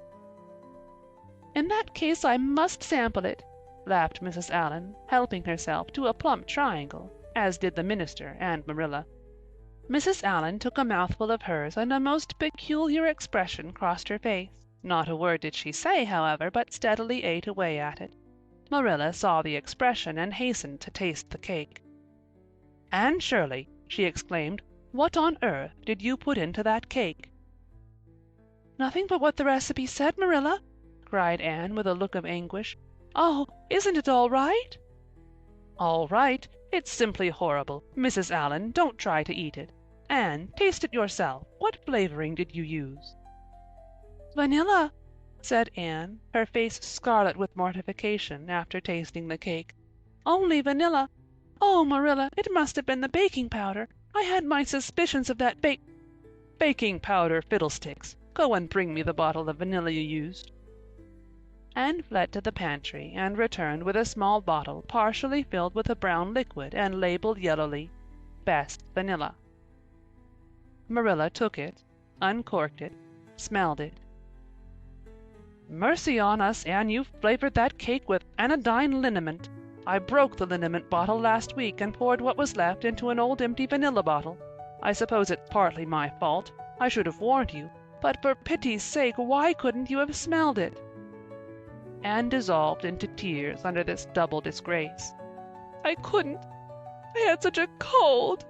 "In that case I must sample it," laughed Mrs. Allan, helping herself to a plump triangle, as did the minister and Marilla. Mrs. Allan took a mouthful of hers and a most peculiar expression crossed her face. Not a word did she say, however, but steadily ate away at it. Marilla saw the expression and hastened to taste the cake. "Anne Shirley," she exclaimed, "what on earth did you put into that cake?" "Nothing but what the recipe said, Marilla," cried Anne with a look of anguish. "Oh, isn't it all right?" "All right? It's simply horrible. Mrs. Allan, don't try to eat it. Anne, taste it yourself. What flavoring did you use?" "Vanilla," said Anne, her face scarlet with mortification after tasting the cake. "Only vanilla. Oh, Marilla, it must have been the baking powder. I had my suspicions of that "Baking powder fiddlesticks! Go and bring me the bottle of vanilla you used." Anne fled to the pantry and returned with a small bottle partially filled with a brown liquid and labeled yellowly, "Best vanilla." Marilla took it, uncorked it, smelled it. "Mercy on us, Anne, you've flavored that cake with anodyne liniment. I broke the liniment bottle last week and poured what was left into an old empty vanilla bottle. I suppose it's partly my fault. I should have warned you. But for pity's sake, why couldn't you have smelled it?" Anne dissolved into tears under this double disgrace. "I couldn't. I had such a cold."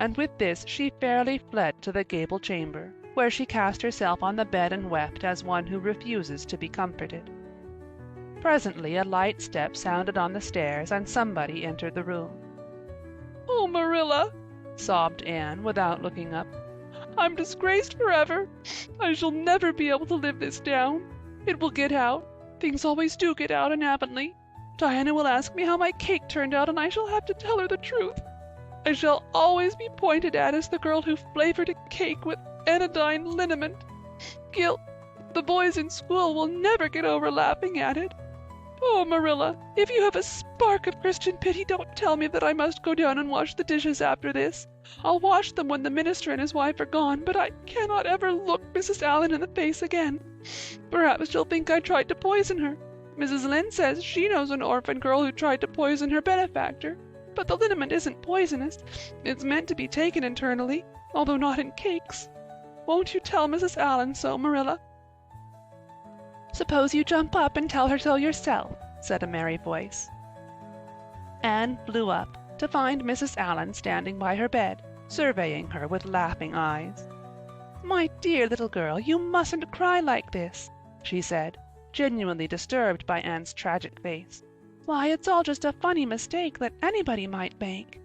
And with this she fairly fled to the gable chamber, where she cast herself on the bed and wept as one who refuses to be comforted. Presently a light step sounded on the stairs and somebody entered the room. "Oh, Marilla," sobbed Anne without looking up. "I'm disgraced forever. I shall never be able to live this down. It will get out. Things always do get out in Avonlea. Diana will ask me how my cake turned out and I shall have to tell her the truth. I shall always be pointed at as the girl who flavored a cake with anodyne liniment. Guilt. The boys in school will never get over laughing at it. Oh, Marilla, if you have a spark of Christian pity, don't tell me that I must go down and wash the dishes after this. I'll wash them when the minister and his wife are gone, but I cannot ever look Mrs. Allan in the face again. Perhaps she'll think I tried to poison her. Mrs. Lynde says she knows an orphan girl who tried to poison her benefactor. But the liniment isn't poisonous. It's meant to be taken internally, although not in cakes. Won't you tell Mrs. Allan so, Marilla?" "Suppose you jump up and tell her so yourself," said a merry voice. Anne flew up, to find Mrs. Allan standing by her bed, surveying her with laughing eyes. "My dear little girl, you mustn't cry like this," she said, genuinely disturbed by Anne's tragic face. "Why, it's all just a funny mistake that anybody might make."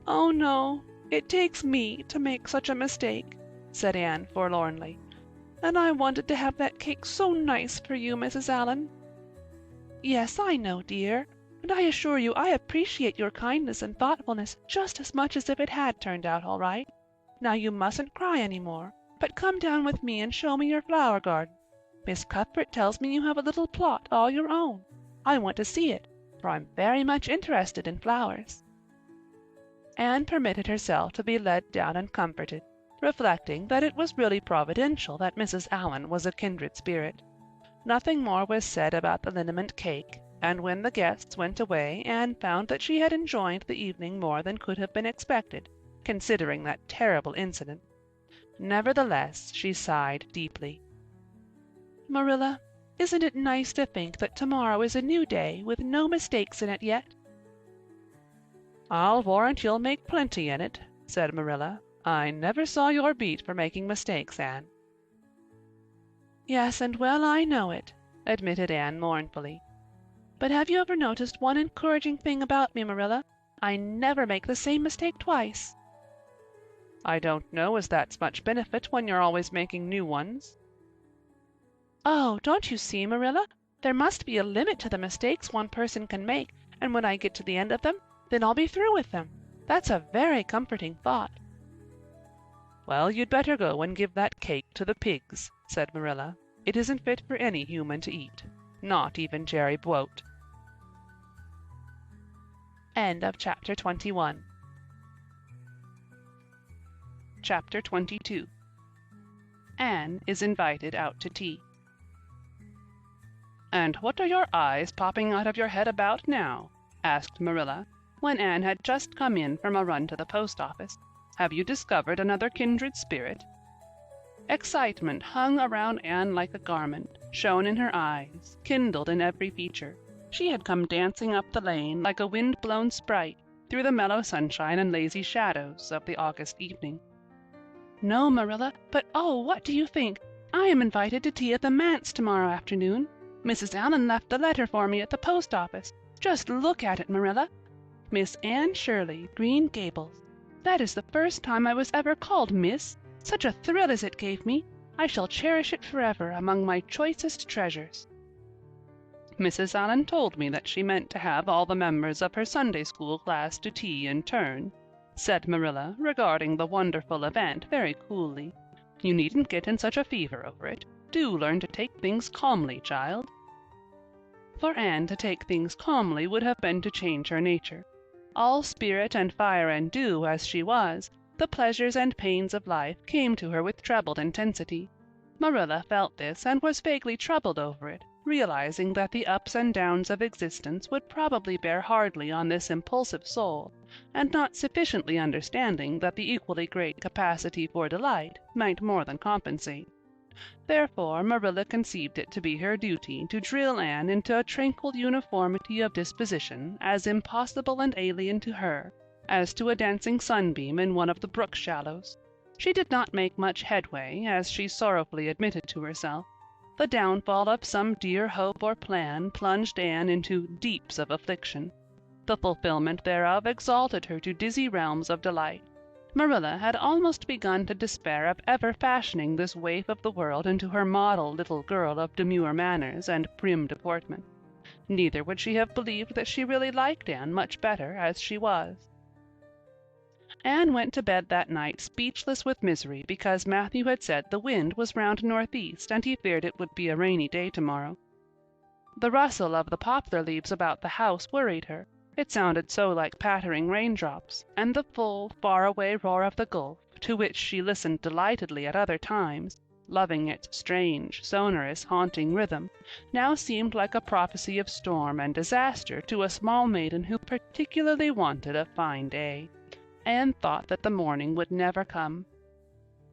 "Oh, no, it takes me to make such a mistake," said Anne forlornly. "And I wanted to have that cake so nice for you, Mrs. Allan." "Yes, I know, dear, and I assure you I appreciate your kindness and thoughtfulness just as much as if it had turned out all right. Now you mustn't cry any more, but come down with me and show me your flower garden. Miss Cuthbert tells me you have a little plot all your own. I want to see it, for I'm very much interested in flowers." Anne permitted herself to be led down and comforted, reflecting that it was really providential that Mrs. Allan was a kindred spirit. Nothing more was said about the liniment cake, and when the guests went away Anne found that she had enjoyed the evening more than could have been expected, considering that terrible incident. Nevertheless, she sighed deeply. "Marilla, isn't it nice to think that tomorrow is a new day with no mistakes in it yet?" "I'll warrant you'll make plenty in it," said Marilla. "I never saw your beat for making mistakes, Anne." "Yes, and well I know it," admitted Anne mournfully. "But have you ever noticed one encouraging thing about me, Marilla? I never make the same mistake twice." "I don't know as that's much benefit when you're always making new ones." "Oh, don't you see, Marilla? There must be a limit to the mistakes one person can make, and when I get to the end of them, then I'll be through with them. That's a very comforting thought." "Well, you'd better go and give that cake to the pigs," said Marilla. "It isn't fit for any human to eat, not even Jerry Buote." End of chapter 21. Chapter 22. Anne is invited out to tea. "And what are your eyes popping out of your head about now?" asked Marilla, when Anne had just come in from a run to the post office. "Have you discovered another kindred spirit?" Excitement hung around Anne like a garment, shone in her eyes, kindled in every feature. She had come dancing up the lane like a wind-blown sprite through the mellow sunshine and lazy shadows of the August evening. "No, Marilla, but oh, what do you think? I am invited to tea at the manse tomorrow afternoon. Mrs. Allan left a letter for me at the post office. Just look at it, Marilla. Miss Anne Shirley, Green Gables. That is the first time I was ever called Miss. Such a thrill as it gave me. I shall cherish it forever among my choicest treasures." "Mrs. Allan told me that she meant to have all the members of her Sunday school class to tea in turn," said Marilla, regarding the wonderful event very coolly. "You needn't get in such a fever over it. Do learn to take things calmly, child." For Anne to take things calmly would have been to change her nature. All spirit and fire and dew as she was, the pleasures and pains of life came to her with trebled intensity. Marilla felt this and was vaguely troubled over it, realizing that the ups and downs of existence would probably bear hardly on this impulsive soul, and not sufficiently understanding that the equally great capacity for delight might more than compensate. Therefore Marilla conceived it to be her duty to drill Anne into a tranquil uniformity of disposition as impossible and alien to her as to a dancing sunbeam in one of the brook shallows. She did not make much headway, as she sorrowfully admitted to herself. The downfall of some dear hope or plan plunged Anne into deeps of affliction. The fulfillment thereof exalted her to dizzy realms of delight. Marilla had almost begun to despair of ever fashioning this waif of the world into her model little girl of demure manners and prim deportment. Neither would she have believed that she really liked Anne much better as she was. Anne went to bed that night speechless with misery because Matthew had said the wind was round northeast and he feared it would be a rainy day tomorrow. The rustle of the poplar leaves about the house worried her. It sounded so like pattering raindrops, and the full, far-away roar of the Gulf, to which she listened delightedly at other times, loving its strange, sonorous, haunting rhythm, now seemed like a prophecy of storm and disaster to a small maiden who particularly wanted a fine day. Anne thought that the morning would never come.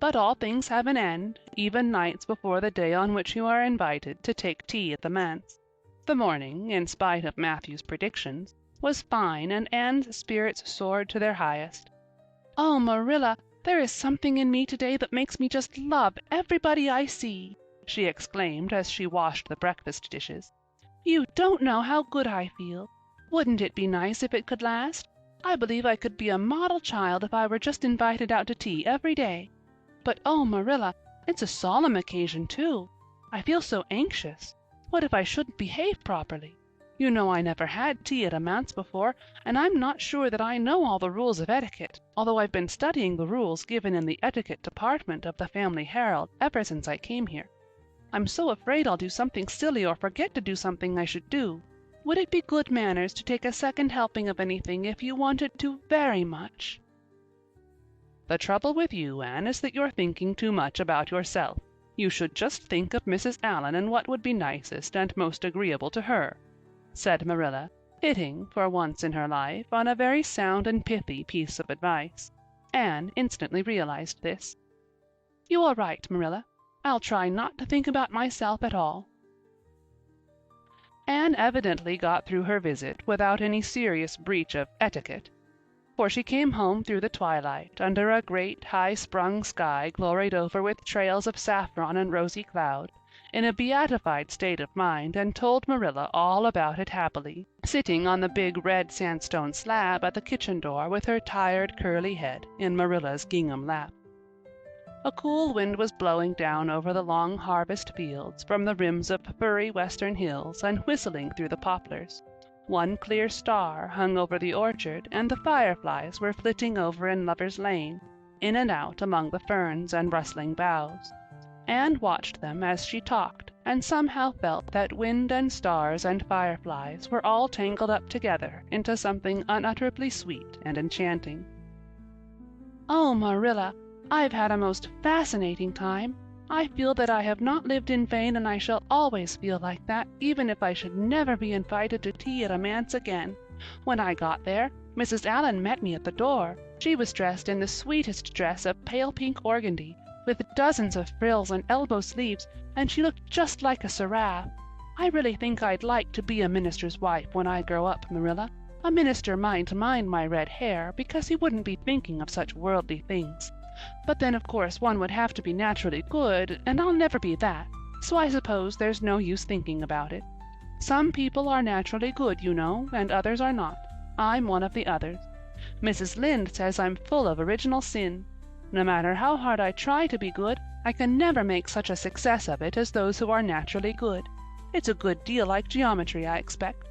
But all things have an end, even nights before the day on which you are invited to take tea at the manse. The morning, in spite of Matthew's predictions, was fine, and Anne's spirits soared to their highest. "Oh, Marilla, there is something in me today that makes me just love everybody I see," she exclaimed as she washed the breakfast dishes. "You don't know how good I feel. Wouldn't it be nice if it could last? I believe I could be a model child if I were just invited out to tea every day. But oh, Marilla, it's a solemn occasion, too. I feel so anxious. What if I shouldn't behave properly? You know I never had tea at a manse before, and I'm not sure that I know all the rules of etiquette, although I've been studying the rules given in the etiquette department of the Family Herald ever since I came here. I'm so afraid I'll do something silly or forget to do something I should do. Would it be good manners to take a second helping of anything if you wanted to very much?" "The trouble with you, Anne, is that you're thinking too much about yourself. You should just think of Mrs. Allan and what would be nicest and most agreeable to her," said Marilla, hitting, for once in her life, on a very sound and pithy piece of advice. Anne instantly realized this. "You are right, Marilla. I'll try not to think about myself at all." Anne evidently got through her visit without any serious breach of etiquette, for she came home through the twilight, under a great high-sprung sky gloried over with trails of saffron and rosy cloud, in a beatified state of mind, and told Marilla all about it happily, sitting on the big red sandstone slab at the kitchen door with her tired curly head in Marilla's gingham lap. A cool wind was blowing down over the long harvest fields from the rims of furry western hills and whistling through the poplars. One clear star hung over the orchard, and the fireflies were flitting over in Lover's Lane, in and out among the ferns and rustling boughs. Anne watched them as she talked, and somehow felt that wind and stars and fireflies were all tangled up together into something unutterably sweet and enchanting. "Oh, Marilla, I've had a most fascinating time. I feel that I have not lived in vain, and I shall always feel like that, even if I should never be invited to tea at a manse again. When I got there, Mrs. Allan met me at the door. She was dressed in the sweetest dress of pale pink organdy, with dozens of frills and elbow sleeves, and she looked just like a seraph. I really think I'd like to be a minister's wife when I grow up, Marilla. A minister might mind my red hair, because he wouldn't be thinking of such worldly things. But then, of course, one would have to be naturally good, and I'll never be that, so I suppose there's no use thinking about it. Some people are naturally good, you know, and others are not. I'm one of the others. Mrs. Lynde says I'm full of original sin. No matter how hard I try to be good, I can never make such a success of it as those who are naturally good. It's a good deal like geometry, I expect.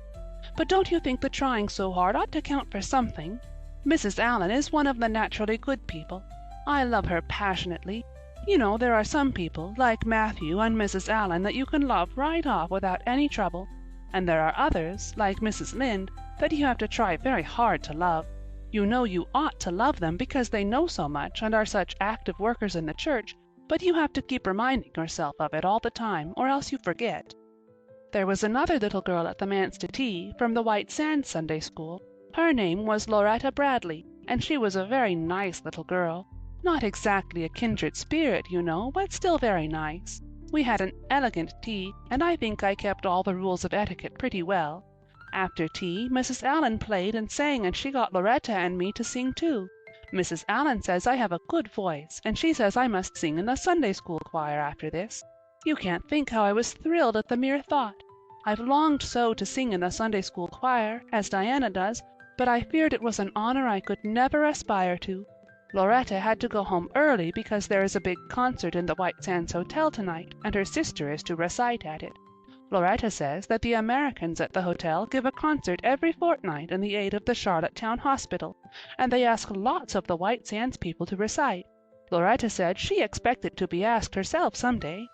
But don't you think the trying so hard ought to count for something? Mrs. Allan is one of the naturally good people. I love her passionately. You know, there are some people, like Matthew and Mrs. Allan, that you can love right off without any trouble, and there are others, like Mrs. Lynde, that you have to try very hard to love. You know you ought to love them because they know so much and are such active workers in the church, but you have to keep reminding yourself of it all the time, or else you forget. There was another little girl at the manse to tea, from the White Sands Sunday School. Her name was Lauretta Bradley, and she was a very nice little girl. Not exactly a kindred spirit, you know, but still very nice. We had an elegant tea, and I think I kept all the rules of etiquette pretty well. After tea, Mrs. Allan played and sang, and she got Lauretta and me to sing too. Mrs. Allan says I have a good voice, and she says I must sing in the Sunday school choir after this. You can't think how I was thrilled at the mere thought. I've longed so to sing in the Sunday school choir, as Diana does, but I feared it was an honor I could never aspire to. Lauretta had to go home early because there is a big concert in the White Sands Hotel tonight, and her sister is to recite at it. Lauretta says that the Americans at the hotel give a concert every fortnight in the aid of the Charlottetown Hospital, and they ask lots of the White Sands people to recite. Lauretta said she expected to be asked herself some day.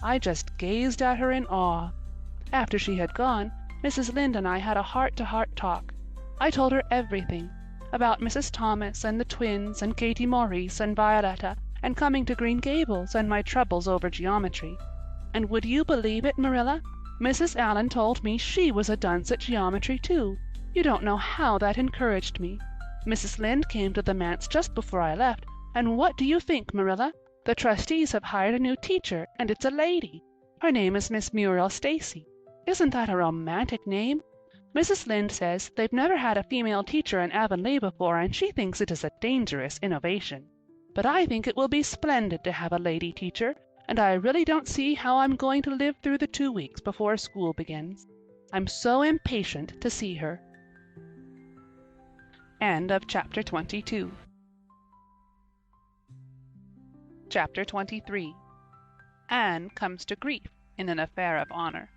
I just gazed at her in awe. After she had gone, Mrs. Lynde and I had a heart-to-heart talk. I told her everything, about Mrs. Thomas and the twins and Katie Maurice and Violetta and coming to Green Gables and my troubles over geometry. And would you believe it, Marilla? Mrs. Allan told me she was a dunce at geometry too. You don't know how that encouraged me. Mrs. Lynde came to the manse just before I left, and what do you think, Marilla? The trustees have hired a new teacher, and it's a lady. Her name is Miss Muriel Stacy. Isn't that a romantic name? Mrs. Lynde says they've never had a female teacher in Avonlea before, and she thinks it is a dangerous innovation. But I think it will be splendid to have a lady teacher, and I really don't see how I'm going to live through the 2 weeks before school begins. I'm so impatient to see her. End of Chapter 22. Chapter 23. Anne comes to grief in an affair of honor.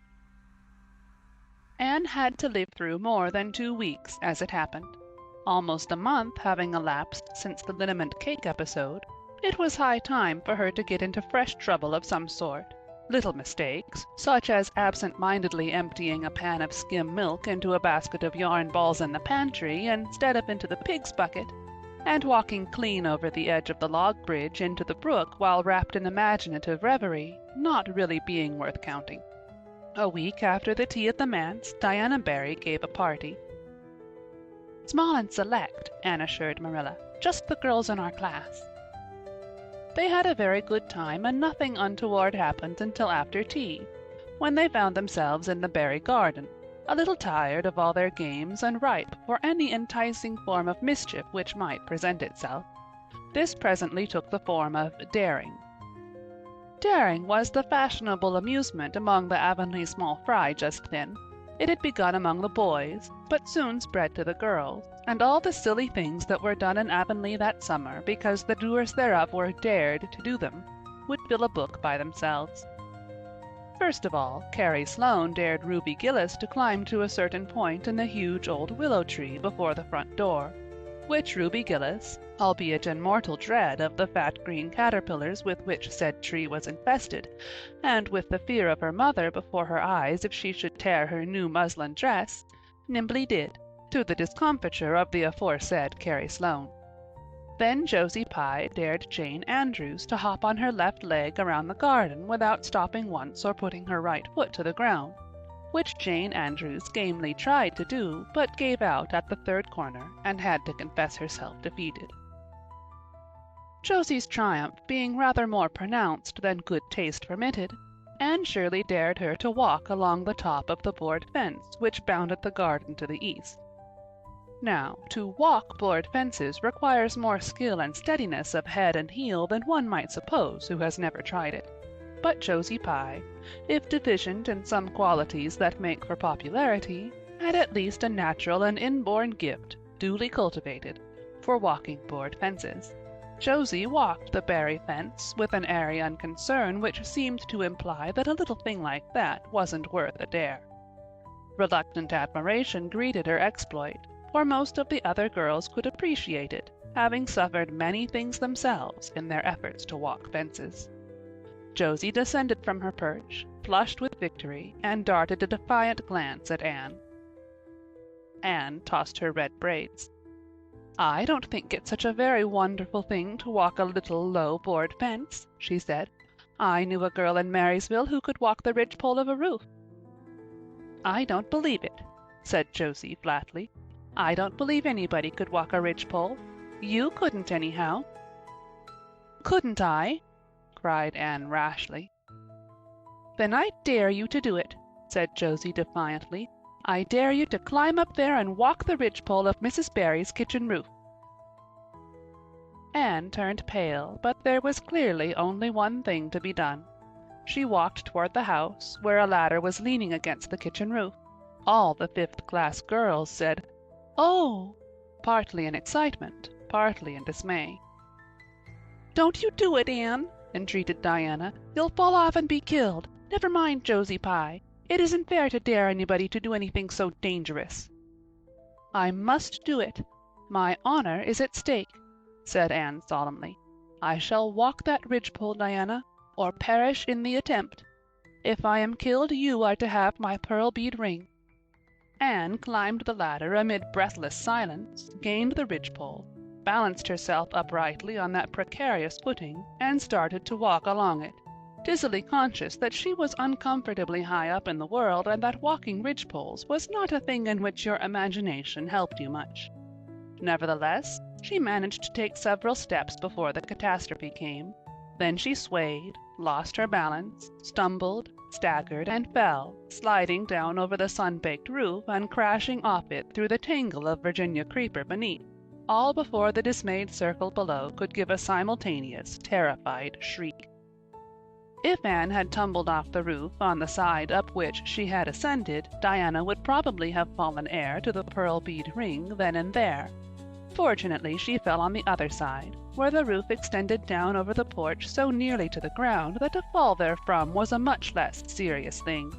Anne had to live through more than 2 weeks as it happened. Almost a month having elapsed since the liniment cake episode, it was high time for her to get into fresh trouble of some sort. Little mistakes, such as absent-mindedly emptying a pan of skim milk into a basket of yarn balls in the pantry instead of into the pig's bucket, and walking clean over the edge of the log bridge into the brook while wrapped in imaginative reverie, not really being worth counting. A week after the tea at the manse, Diana Barry gave a party. "Small and select," Anne assured Marilla. "Just the girls in our class." They had a very good time, and nothing untoward happened until after tea, when they found themselves in the Barry garden, a little tired of all their games and ripe for any enticing form of mischief which might present itself. This presently took the form of daring. Daring was the fashionable amusement among the Avonlea small fry just then. It had begun among the boys, but soon spread to the girls, and all the silly things that were done in Avonlea that summer because the doers thereof were dared to do them, would fill a book by themselves. First of all, Carrie Sloane dared Ruby Gillis to climb to a certain point in the huge old willow tree before the front door, which Ruby Gillis, albeit in mortal dread of the fat green caterpillars with which said tree was infested, and with the fear of her mother before her eyes if she should tear her new muslin dress, nimbly did, to the discomfiture of the aforesaid Carrie Sloane. Then Josie Pye dared Jane Andrews to hop on her left leg around the garden without stopping once or putting her right foot to the ground, which Jane Andrews gamely tried to do, but gave out at the third corner and had to confess herself defeated. Josie's triumph being rather more pronounced than good taste permitted, Anne Shirley dared her to walk along the top of the board fence which bounded the garden to the east. Now, to walk board fences requires more skill and steadiness of head and heel than one might suppose who has never tried it. But Josie Pye, if deficient in some qualities that make for popularity, had at least a natural and inborn gift, duly cultivated, for walking board fences. Josie walked the Barry fence with an airy unconcern which seemed to imply that a little thing like that wasn't worth a dare. Reluctant admiration greeted her exploit, for most of the other girls could appreciate it, having suffered many things themselves in their efforts to walk fences. Josie descended from her perch, flushed with victory, and darted a defiant glance at Anne. Anne tossed her red braids. "I don't think it's such a very wonderful thing to walk a little low board fence," she said. "I knew a girl in Marysville who could walk the ridgepole of a roof." "I don't believe it," said Josie flatly. "I don't believe anybody could walk a ridgepole. You couldn't anyhow." "Couldn't I?" cried Anne rashly. "Then I dare you to do it," said Josie defiantly. "I dare you to climb up there and walk the ridgepole of Mrs. Barry's kitchen roof." Anne turned pale, but there was clearly only one thing to be done. She walked toward the house, where a ladder was leaning against the kitchen roof. All the fifth-class girls said, "Oh!" partly in excitement, partly in dismay. "Don't you do it, Anne," entreated Diana. "You'll fall off and be killed. Never mind Josie Pye. It isn't fair to dare anybody to do anything so dangerous." "I must do it. My honor is at stake," said Anne solemnly. "I shall walk that ridgepole, Diana, or perish in the attempt. If I am killed, you are to have my pearl bead ring." Anne climbed the ladder amid breathless silence, gained the ridgepole, balanced herself uprightly on that precarious footing, and started to walk along it, dizzily conscious that she was uncomfortably high up in the world and that walking ridgepoles was not a thing in which your imagination helped you much. Nevertheless, she managed to take several steps before the catastrophe came. Then she swayed, lost her balance, stumbled, staggered, and fell, sliding down over the sun-baked roof and crashing off it through the tangle of Virginia creeper beneath, all before the dismayed circle below could give a simultaneous, terrified shriek. If Anne had tumbled off the roof on the side up which she had ascended, Diana would probably have fallen heir to the pearl bead ring then and there. Fortunately, she fell on the other side, where the roof extended down over the porch so nearly to the ground that a fall therefrom was a much less serious thing.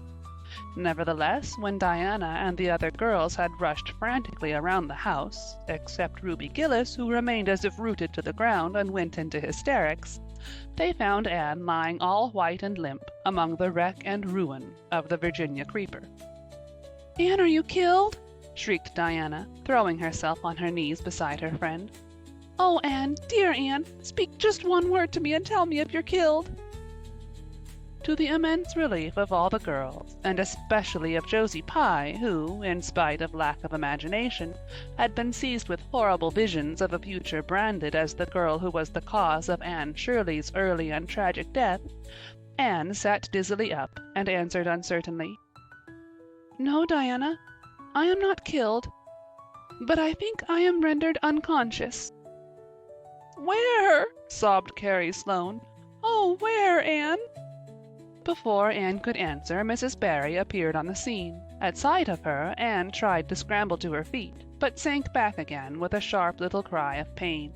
Nevertheless, when Diana and the other girls had rushed frantically around the house, except Ruby Gillis, who remained as if rooted to the ground and went into hysterics, they found Anne lying all white and limp among the wreck and ruin of the Virginia creeper. "Anne, are you killed?" shrieked Diana, throwing herself on her knees beside her friend. "Oh, Anne, dear Anne, speak just one word to me and tell me if you're killed." To the immense relief of all the girls, and especially of Josie Pye, who, in spite of lack of imagination, had been seized with horrible visions of a future branded as the girl who was the cause of Anne Shirley's early and tragic death, Anne sat dizzily up and answered uncertainly, "No, Diana, I am not killed, but I think I am rendered unconscious." "Where?" sobbed Carrie Sloane. "Oh, where, Anne?" Before Anne could answer, Mrs. Barry appeared on the scene. At sight of her, Anne tried to scramble to her feet, but sank back again with a sharp little cry of pain.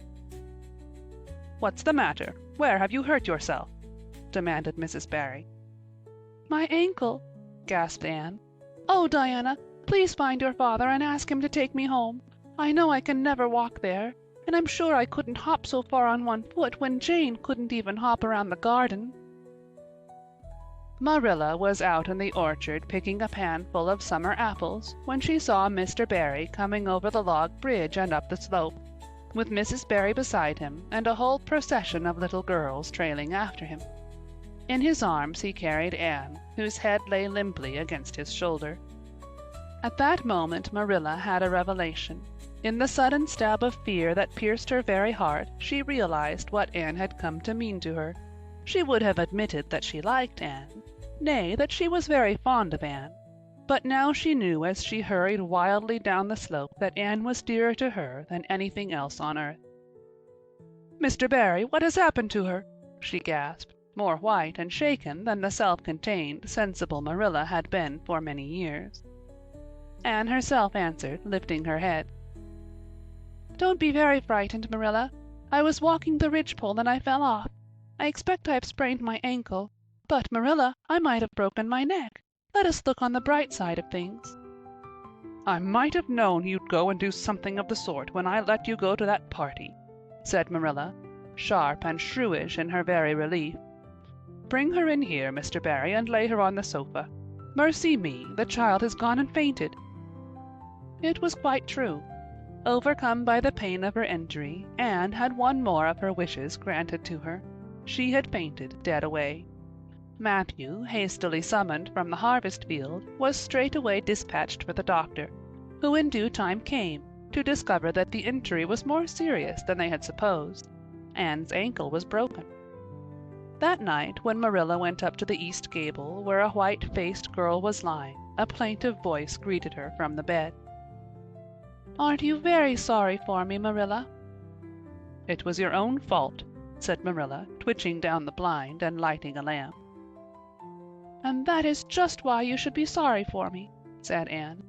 "What's the matter? Where have you hurt yourself?" demanded Mrs. Barry. "My ankle," gasped Anne. "Oh, Diana, please find your father and ask him to take me home. I know I can never walk there, and I'm sure I couldn't hop so far on one foot when Jane couldn't even hop around the garden." Marilla was out in the orchard picking a pan full of summer apples when she saw Mr. Barry coming over the log bridge and up the slope, with Mrs. Barry beside him and a whole procession of little girls trailing after him. In his arms he carried Anne, whose head lay limply against his shoulder. At that moment Marilla had a revelation. In the sudden stab of fear that pierced her very heart, she realized what Anne had come to mean to her. She would have admitted that she liked Anne, nay, that she was very fond of Anne. But now she knew as she hurried wildly down the slope that Anne was dearer to her than anything else on earth. "Mr. Barry, what has happened to her?" she gasped, more white and shaken than the self-contained, sensible Marilla had been for many years. Anne herself answered, lifting her head. "Don't be very frightened, Marilla. I was walking the ridgepole and I fell off. I expect I've sprained my ankle. But, Marilla, I might have broken my neck. Let us look on the bright side of things." "I might have known you'd go and do something of the sort when I let you go to that party," said Marilla, sharp and shrewish in her very relief. "Bring her in here, Mr. Barry, and lay her on the sofa. Mercy me, the child has gone and fainted." It was quite true. Overcome by the pain of her injury, Anne had one more of her wishes granted to her. She had fainted dead away. Matthew, hastily summoned from the harvest field, was straightway dispatched for the doctor, who in due time came, to discover that the injury was more serious than they had supposed. Anne's ankle was broken. That night, when Marilla went up to the east gable, where a white-faced girl was lying, a plaintive voice greeted her from the bed. "Aren't you very sorry for me, Marilla?" "It was your own fault," said Marilla, twitching down the blind and lighting a lamp. "And that is just why you should be sorry for me," said Anne,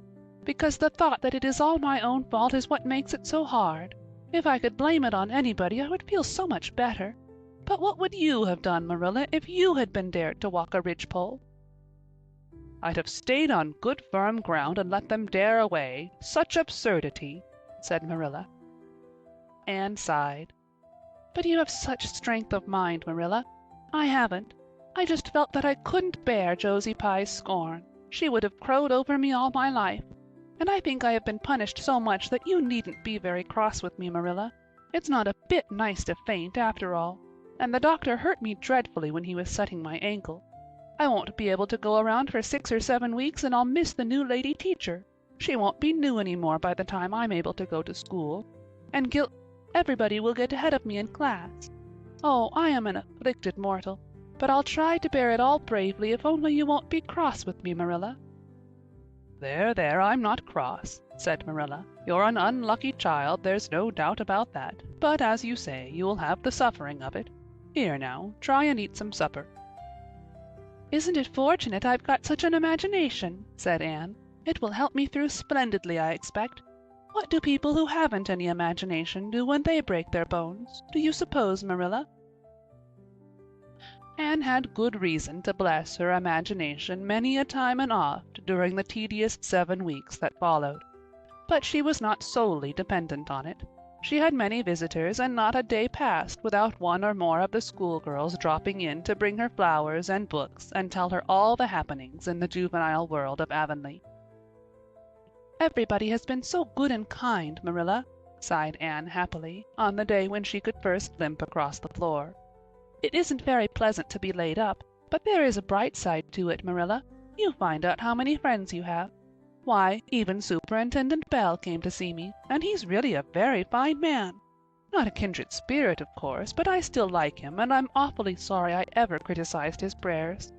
"because the thought that it is all my own fault is what makes it so hard. If I could blame it on anybody, I would feel so much better. But what would you have done, Marilla, if you had been dared to walk a ridgepole?" "I'd have stayed on good firm ground and let them dare away. Such absurdity," said Marilla. Anne sighed. "But you have such strength of mind, Marilla. I haven't. I just felt that I couldn't bear Josie Pye's scorn. She would have crowed over me all my life. And I think I have been punished so much that you needn't be very cross with me, Marilla. It's not a bit nice to faint, after all. And the doctor hurt me dreadfully when he was setting my ankle. I won't be able to go around for 6 or 7 weeks, and I'll miss the new lady teacher. She won't be new any more by the time I'm able to go to school. And everybody will get ahead of me in class. Oh, I am an afflicted mortal. But I'll try to bear it all bravely if only you won't be cross with me, Marilla." "There, I'm not cross," said Marilla. "You're an unlucky child, there's no doubt about that. But as you say, you'll have the suffering of it. Here now, try and eat some supper." "Isn't it fortunate I've got such an imagination?" said Anne. "It will help me through splendidly, I expect. What do people who haven't any imagination do when they break their bones, do you suppose, Marilla?" Anne had good reason to bless her imagination many a time and oft during the tedious 7 weeks that followed. But she was not solely dependent on it. She had many visitors, and not a day passed without one or more of the schoolgirls dropping in to bring her flowers and books and tell her all the happenings in the juvenile world of Avonlea. "Everybody has been so good and kind, Marilla," sighed Anne happily, on the day when she could first limp across the floor. "It isn't very pleasant to be laid up, but there is a bright side to it, Marilla. You find out how many friends you have. Why, even Superintendent Bell came to see me, and he's really a very fine man. Not a kindred spirit, of course, but I still like him, and I'm awfully sorry I ever criticized his prayers.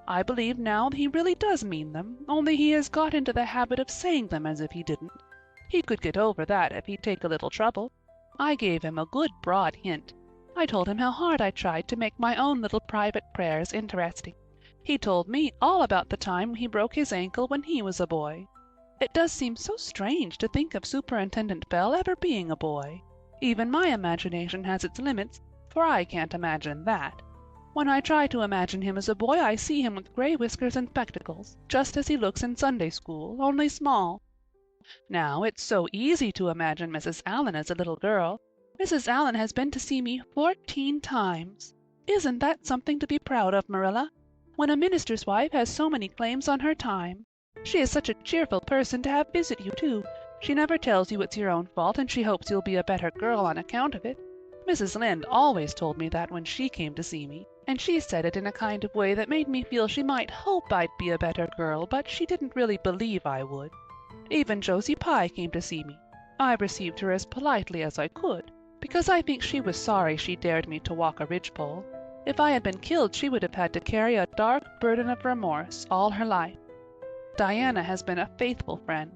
I believe now he really does mean them, only he has got into the habit of saying them as if he didn't. He could get over that if he'd take a little trouble. I gave him a good broad hint. I told him how hard I tried to make my own little private prayers interesting. He told me all about the time he broke his ankle when he was a boy. It does seem so strange to think of Superintendent Bell ever being a boy. Even my imagination has its limits, for I can't imagine that. When I try to imagine him as a boy, I see him with gray whiskers and spectacles, just as he looks in Sunday school, only small. Now, it's so easy to imagine Mrs. Allan as a little girl. Mrs. Allan has been to see me 14 times. Isn't that something to be proud of, Marilla? When a minister's wife has so many claims on her time. She is such a cheerful person to have visit you, too. She never tells you it's your own fault, and she hopes you'll be a better girl on account of it. Mrs. Lynde always told me that when she came to see me, and she said it in a kind of way that made me feel she might hope I'd be a better girl, but she didn't really believe I would. Even Josie Pye came to see me. I received her as politely as I could, because I think she was sorry she dared me to walk a ridgepole. If I had been killed, she would have had to carry a dark burden of remorse all her life. Diana has been a faithful friend.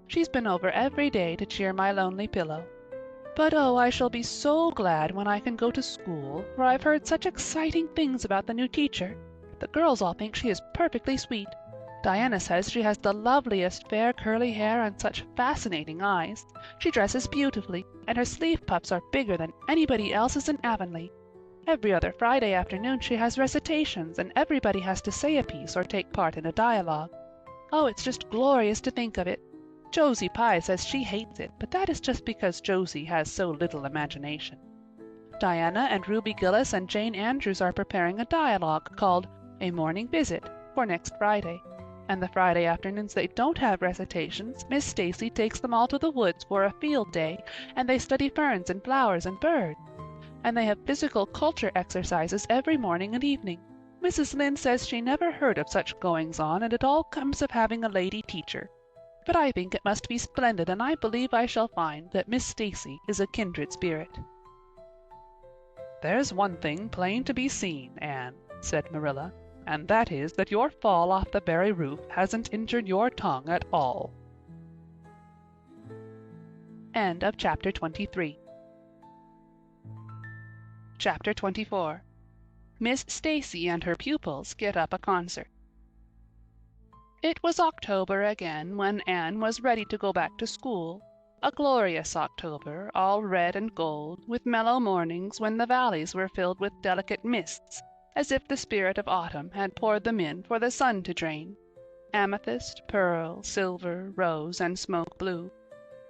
She's been over every day to cheer my lonely pillow. But oh, I shall be so glad when I can go to school, for I've heard such exciting things about the new teacher. The girls all think she is perfectly sweet. Diana says she has the loveliest fair curly hair and such fascinating eyes. She dresses beautifully, and her sleeve puffs are bigger than anybody else's in Avonlea. Every other Friday afternoon she has recitations, and everybody has to say a piece or take part in a dialogue. Oh, it's just glorious to think of it. Josie Pye says she hates it, but that is just because Josie has so little imagination. Diana and Ruby Gillis and Jane Andrews are preparing a dialogue called A Morning Visit for next Friday. And the Friday afternoons they don't have recitations, Miss Stacy takes them all to the woods for a field day, and they study ferns and flowers and birds. And they have physical culture exercises every morning and evening. Mrs. Lynde says she never heard of such goings-on, and it all comes of having a lady teacher. But I think it must be splendid, and I believe I shall find that Miss Stacy is a kindred spirit. "There's one thing plain to be seen, Anne," said Marilla, "and that is that your fall off the berry roof hasn't injured your tongue at all." End of chapter 23. Chapter 24. Miss Stacy and her pupils get up a concert. It was October again when Anne was ready to go back to school. A glorious October, all red and gold, with mellow mornings when the valleys were filled with delicate mists, as if the spirit of autumn had poured them in for the sun to drain. Amethyst, pearl, silver, rose, and smoke blue.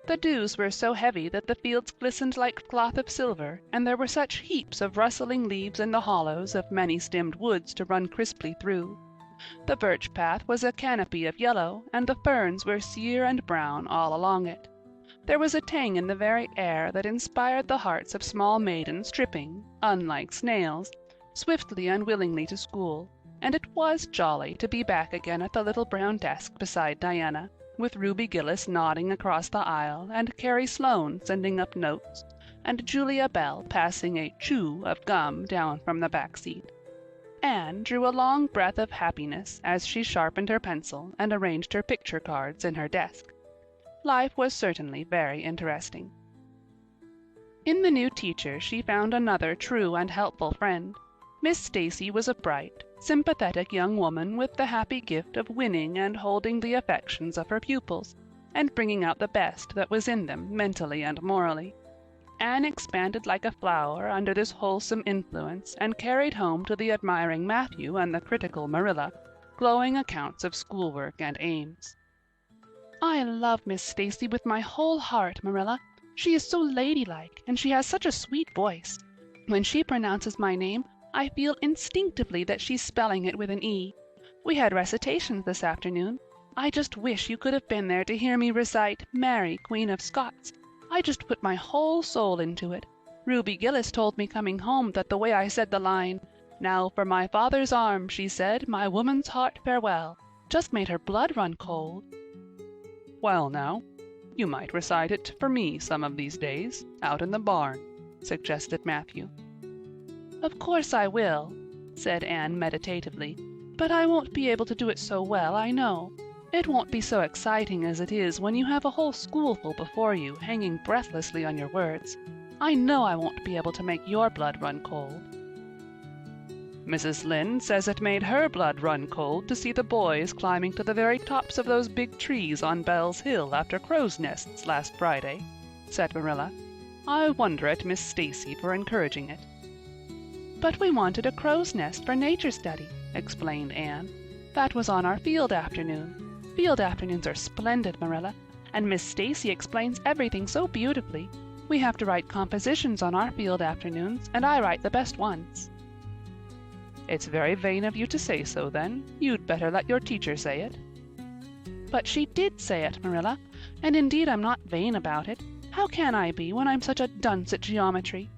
The dews were so heavy that the fields glistened like cloth of silver, and there were such heaps of rustling leaves in the hollows of many-stemmed woods to run crisply through. The birch path was a canopy of yellow, and the ferns were sere and brown all along it. There was a tang in the very air that inspired the hearts of small maidens tripping, unlike snails, swiftly and willingly to school, and it was jolly to be back again at the little brown desk beside Diana, with Ruby Gillis nodding across the aisle, and Carrie Sloane sending up notes, and Julia Bell passing a chew of gum down from the back seat. Anne drew a long breath of happiness as she sharpened her pencil and arranged her picture cards in her desk. Life was certainly very interesting. In the new teacher she found another true and helpful friend. Miss Stacy was a bright, sympathetic young woman with the happy gift of winning and holding the affections of her pupils, and bringing out the best that was in them mentally and morally. Anne expanded like a flower under this wholesome influence, and carried home to the admiring Matthew and the critical Marilla glowing accounts of schoolwork and aims. "I love Miss Stacy with my whole heart, Marilla. She is so ladylike, and she has such a sweet voice. When she pronounces my name, I feel instinctively that she's spelling it with an E. We had recitations this afternoon. I just wish you could have been there to hear me recite Mary, Queen of Scots. I just put my whole soul into it. Ruby Gillis told me coming home that the way I said the line, 'Now for my father's arms,' she said, 'my woman's heart farewell,' just made her blood run cold." "Well now, you might recite it for me some of these days, out in the barn," suggested Matthew. "Of course I will," said Anne meditatively, "but I won't be able to do it so well, I know. It won't be so exciting as it is when you have a whole schoolful before you hanging breathlessly on your words. I know I won't be able to make your blood run cold." "Mrs. Lynde says it made her blood run cold to see the boys climbing to the very tops of those big trees on Bell's Hill after crow's nests last Friday," said Marilla. "I wonder at Miss Stacy for encouraging it." "But we wanted a crow's nest for nature study," explained Anne. "That was on our field afternoon. Field afternoons are splendid, Marilla, and Miss Stacy explains everything so beautifully. We have to write compositions on our field afternoons, and I write the best ones." "It's very vain of you to say so, then. You'd better let your teacher say it." "But she did say it, Marilla, and indeed I'm not vain about it. How can I be when I'm such a dunce at geometry?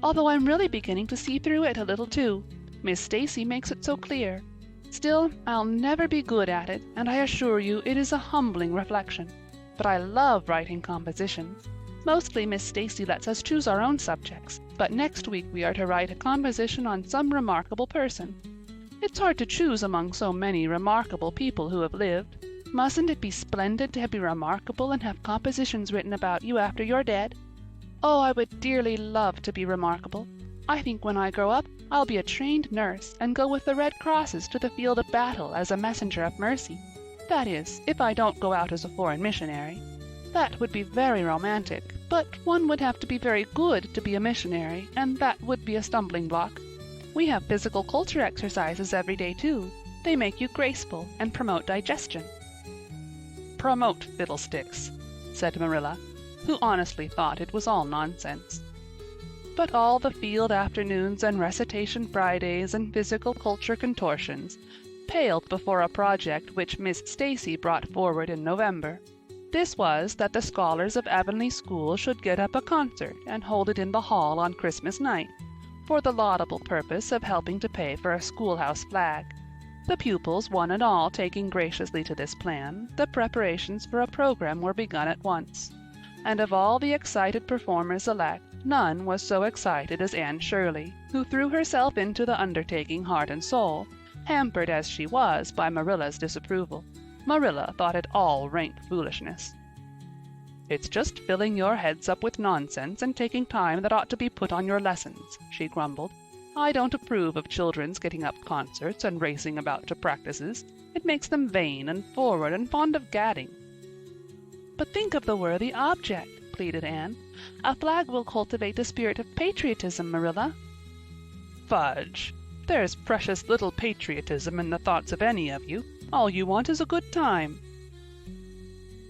Although I'm really beginning to see through it a little too. Miss Stacy makes it so clear. Still, I'll never be good at it, and I assure you it is a humbling reflection. But I love writing compositions. Mostly Miss Stacy lets us choose our own subjects, but next week we are to write a composition on some remarkable person. It's hard to choose among so many remarkable people who have lived. Mustn't it be splendid to be remarkable and have compositions written about you after you're dead? Oh, I would dearly love to be remarkable. I think when I grow up, I'll be a trained nurse and go with the Red Crosses to the field of battle as a messenger of mercy. That is, if I don't go out as a foreign missionary. That would be very romantic, but one would have to be very good to be a missionary, and that would be a stumbling block. We have physical culture exercises every day, too. They make you graceful and promote digestion." "Promote fiddlesticks," said Marilla, who honestly thought it was all nonsense. But all the field afternoons and recitation Fridays and physical culture contortions paled before a project which Miss Stacy brought forward in November. This was that the scholars of Avonlea School should get up a concert and hold it in the hall on Christmas night, for the laudable purpose of helping to pay for a schoolhouse flag. The pupils, one and all, taking graciously to this plan, the preparations for a program were begun at once. And of all the excited performers-elect, none was so excited as Anne Shirley, who threw herself into the undertaking heart and soul, hampered as she was by Marilla's disapproval. Marilla thought it all rank foolishness. "It's just filling your heads up with nonsense and taking time that ought to be put on your lessons," she grumbled. "I don't approve of children's getting up concerts and racing about to practices. It makes them vain and forward and fond of gadding." "But think of the worthy object," pleaded Anne. "A flag will cultivate a spirit of patriotism, Marilla." "Fudge! There's precious little patriotism in the thoughts of any of you. All you want is a good time."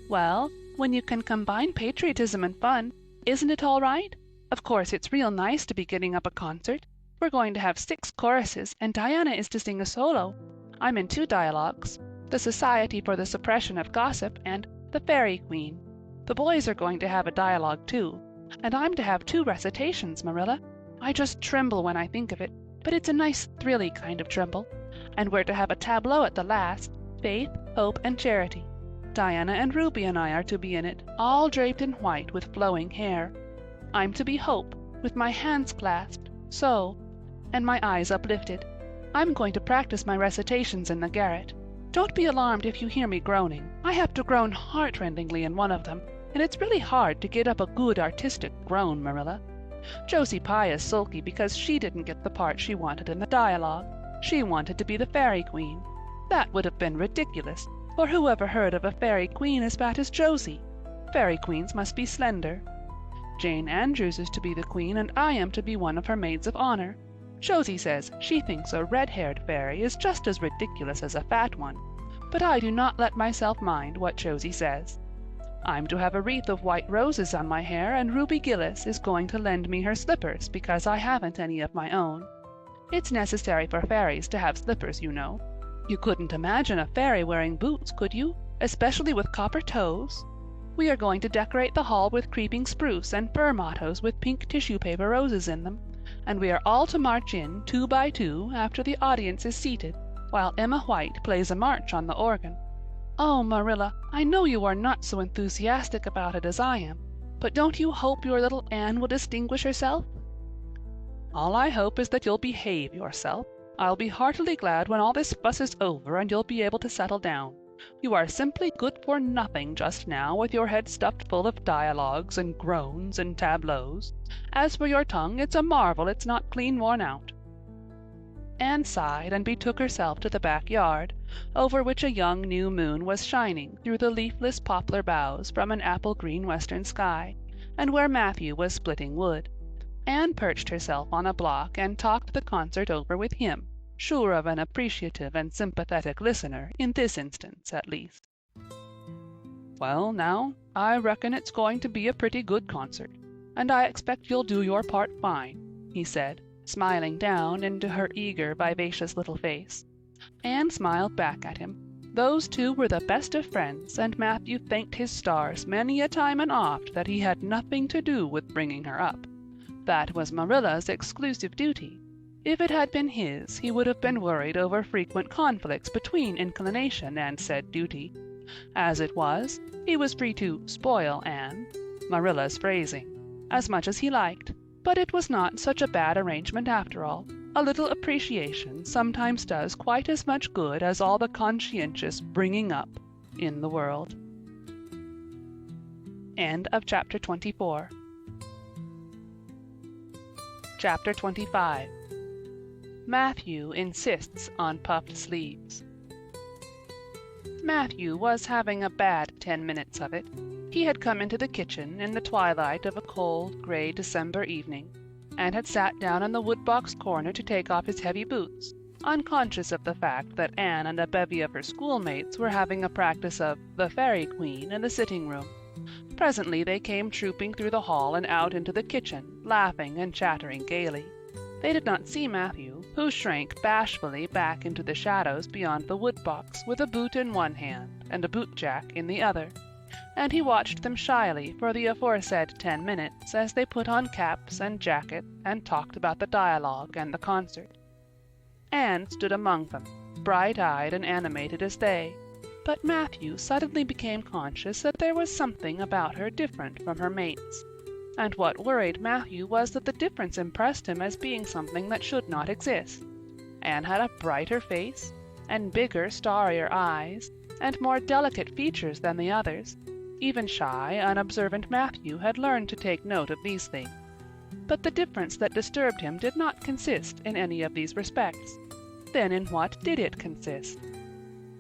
"Well, when you can combine patriotism and fun, isn't it all right? Of course it's real nice to be getting up a concert. We're going to have 6 choruses, and Diana is to sing a solo. I'm in 2 dialogues, the Society for the Suppression of Gossip and the Fairy Queen. The boys are going to have a dialogue too, and I'm to have 2 recitations, Marilla. I just tremble when I think of it, but it's a nice thrilly kind of tremble. And we're to have a tableau at the last, Faith, Hope, and Charity. Diana and Ruby and I are to be in it, all draped in white with flowing hair. I'm to be Hope, with my hands clasped, so, and my eyes uplifted. I'm going to practice my recitations in the garret. Don't be alarmed if you hear me groaning. I have to groan heart-rendingly in one of them, and it's really hard to get up a good artistic groan, Marilla. Josie Pye is sulky because she didn't get the part she wanted in the dialogue. She wanted to be the Fairy Queen. That would have been ridiculous, for who ever heard of a Fairy Queen as fat as Josie? Fairy Queens must be slender. Jane Andrews is to be the Queen, and I am to be one of her maids of honor. Josie says she thinks a red-haired fairy is just as ridiculous as a fat one, but I do not let myself mind what Josie says. I'm to have a wreath of white roses on my hair, and Ruby Gillis is going to lend me her slippers because I haven't any of my own. It's necessary for fairies to have slippers, you know. You couldn't imagine a fairy wearing boots, could you? Especially with copper toes. We are going to decorate the hall with creeping spruce and fir mottos with pink tissue paper roses in them, and we are all to march in 2 by 2 after the audience is seated, while Emma White plays a march on the organ. Oh, Marilla, I know you are not so enthusiastic about it as I am, but don't you hope your little Anne will distinguish herself? All I hope is that you'll behave yourself. I'll be heartily glad when all this fuss is over and you'll be able to settle down. You are simply good for nothing just now, with your head stuffed full of dialogues and groans and tableaux. As for your tongue, it's a marvel it's not clean worn out. Anne sighed and betook herself to the backyard, over which a young new moon was shining through the leafless poplar boughs from an apple-green western sky, and where Matthew was splitting wood. Anne perched herself on a block and talked the concert over with him, sure of an appreciative and sympathetic listener in this instance at least. "Well, now, I reckon it's going to be a pretty good concert, and I expect you'll do your part fine," he said, smiling down into her eager, vivacious little face. Anne smiled back at him. Those two were the best of friends, and Matthew thanked his stars many a time and oft that he had nothing to do with bringing her up. That was Marilla's exclusive duty. If it had been his, he would have been worried over frequent conflicts between inclination and said duty. As it was, he was free to "spoil Anne," Marilla's phrasing, as much as he liked, but it was not such a bad arrangement after all. A little appreciation sometimes does quite as much good as all the conscientious bringing up in the world. End of Chapter 24. Chapter 25. Matthew insists on puffed sleeves. Matthew was having a bad 10 minutes of it. He had come into the kitchen in the twilight of a cold, gray December evening, and had sat down in the wood-box corner to take off his heavy boots, unconscious of the fact that Anne and a bevy of her schoolmates were having a practice of the Fairy Queen in the sitting-room. Presently they came trooping through the hall and out into the kitchen, laughing and chattering gaily. They did not see Matthew, who shrank bashfully back into the shadows beyond the wood-box with a boot in one hand and a boot-jack in the other, and he watched them shyly for the aforesaid 10 minutes as they put on caps and jackets and talked about the dialogue and the concert. Anne stood among them, bright-eyed and animated as they, but Matthew suddenly became conscious that there was something about her different from her mates. And what worried Matthew was that the difference impressed him as being something that should not exist. Anne had a brighter face, and bigger, starrier eyes, and more delicate features than the others. Even shy, unobservant Matthew had learned to take note of these things. But the difference that disturbed him did not consist in any of these respects. Then in what did it consist?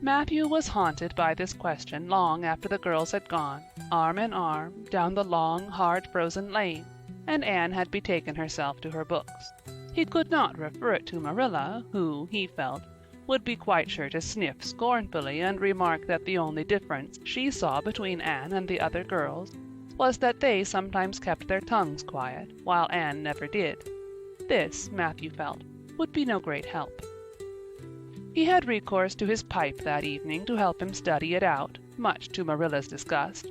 Matthew was haunted by this question long after the girls had gone, arm in arm, down the long, hard-frozen lane, and Anne had betaken herself to her books. He could not refer it to Marilla, who, he felt, would be quite sure to sniff scornfully and remark that the only difference she saw between Anne and the other girls was that they sometimes kept their tongues quiet, while Anne never did. This, Matthew felt, would be no great help. He had recourse to his pipe that evening to help him study it out, much to Marilla's disgust.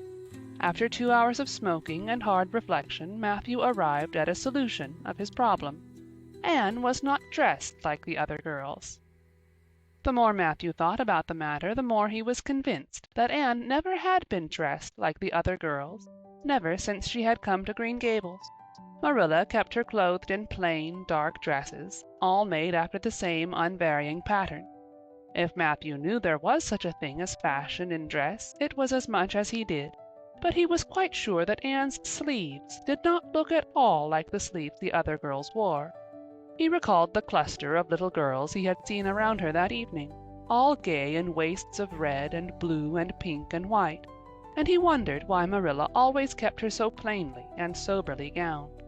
After 2 hours of smoking and hard reflection, Matthew arrived at a solution of his problem. Anne was not dressed like the other girls. The more Matthew thought about the matter, the more he was convinced that Anne never had been dressed like the other girls, never since she had come to Green Gables. Marilla kept her clothed in plain, dark dresses, all made after the same unvarying pattern. If Matthew knew there was such a thing as fashion in dress, it was as much as he did, but he was quite sure that Anne's sleeves did not look at all like the sleeves the other girls wore. He recalled the cluster of little girls he had seen around her that evening, all gay in waists of red and blue and pink and white, and he wondered why Marilla always kept her so plainly and soberly gowned.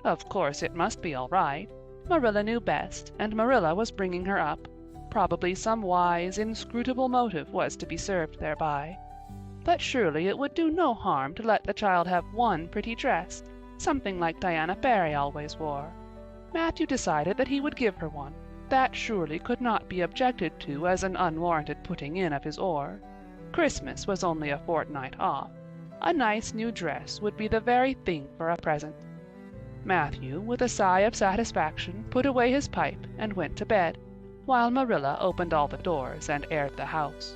Of course it must be all right. Marilla knew best, and Marilla was bringing her up. Probably some wise, inscrutable motive was to be served thereby. But surely it would do no harm to let the child have one pretty dress, something like Diana Barry always wore. Matthew decided that he would give her one. That surely could not be objected to as an unwarranted putting in of his oar. Christmas was only a fortnight off. A nice new dress would be the very thing for a present. Matthew, with a sigh of satisfaction, put away his pipe and went to bed, while Marilla opened all the doors and aired the house.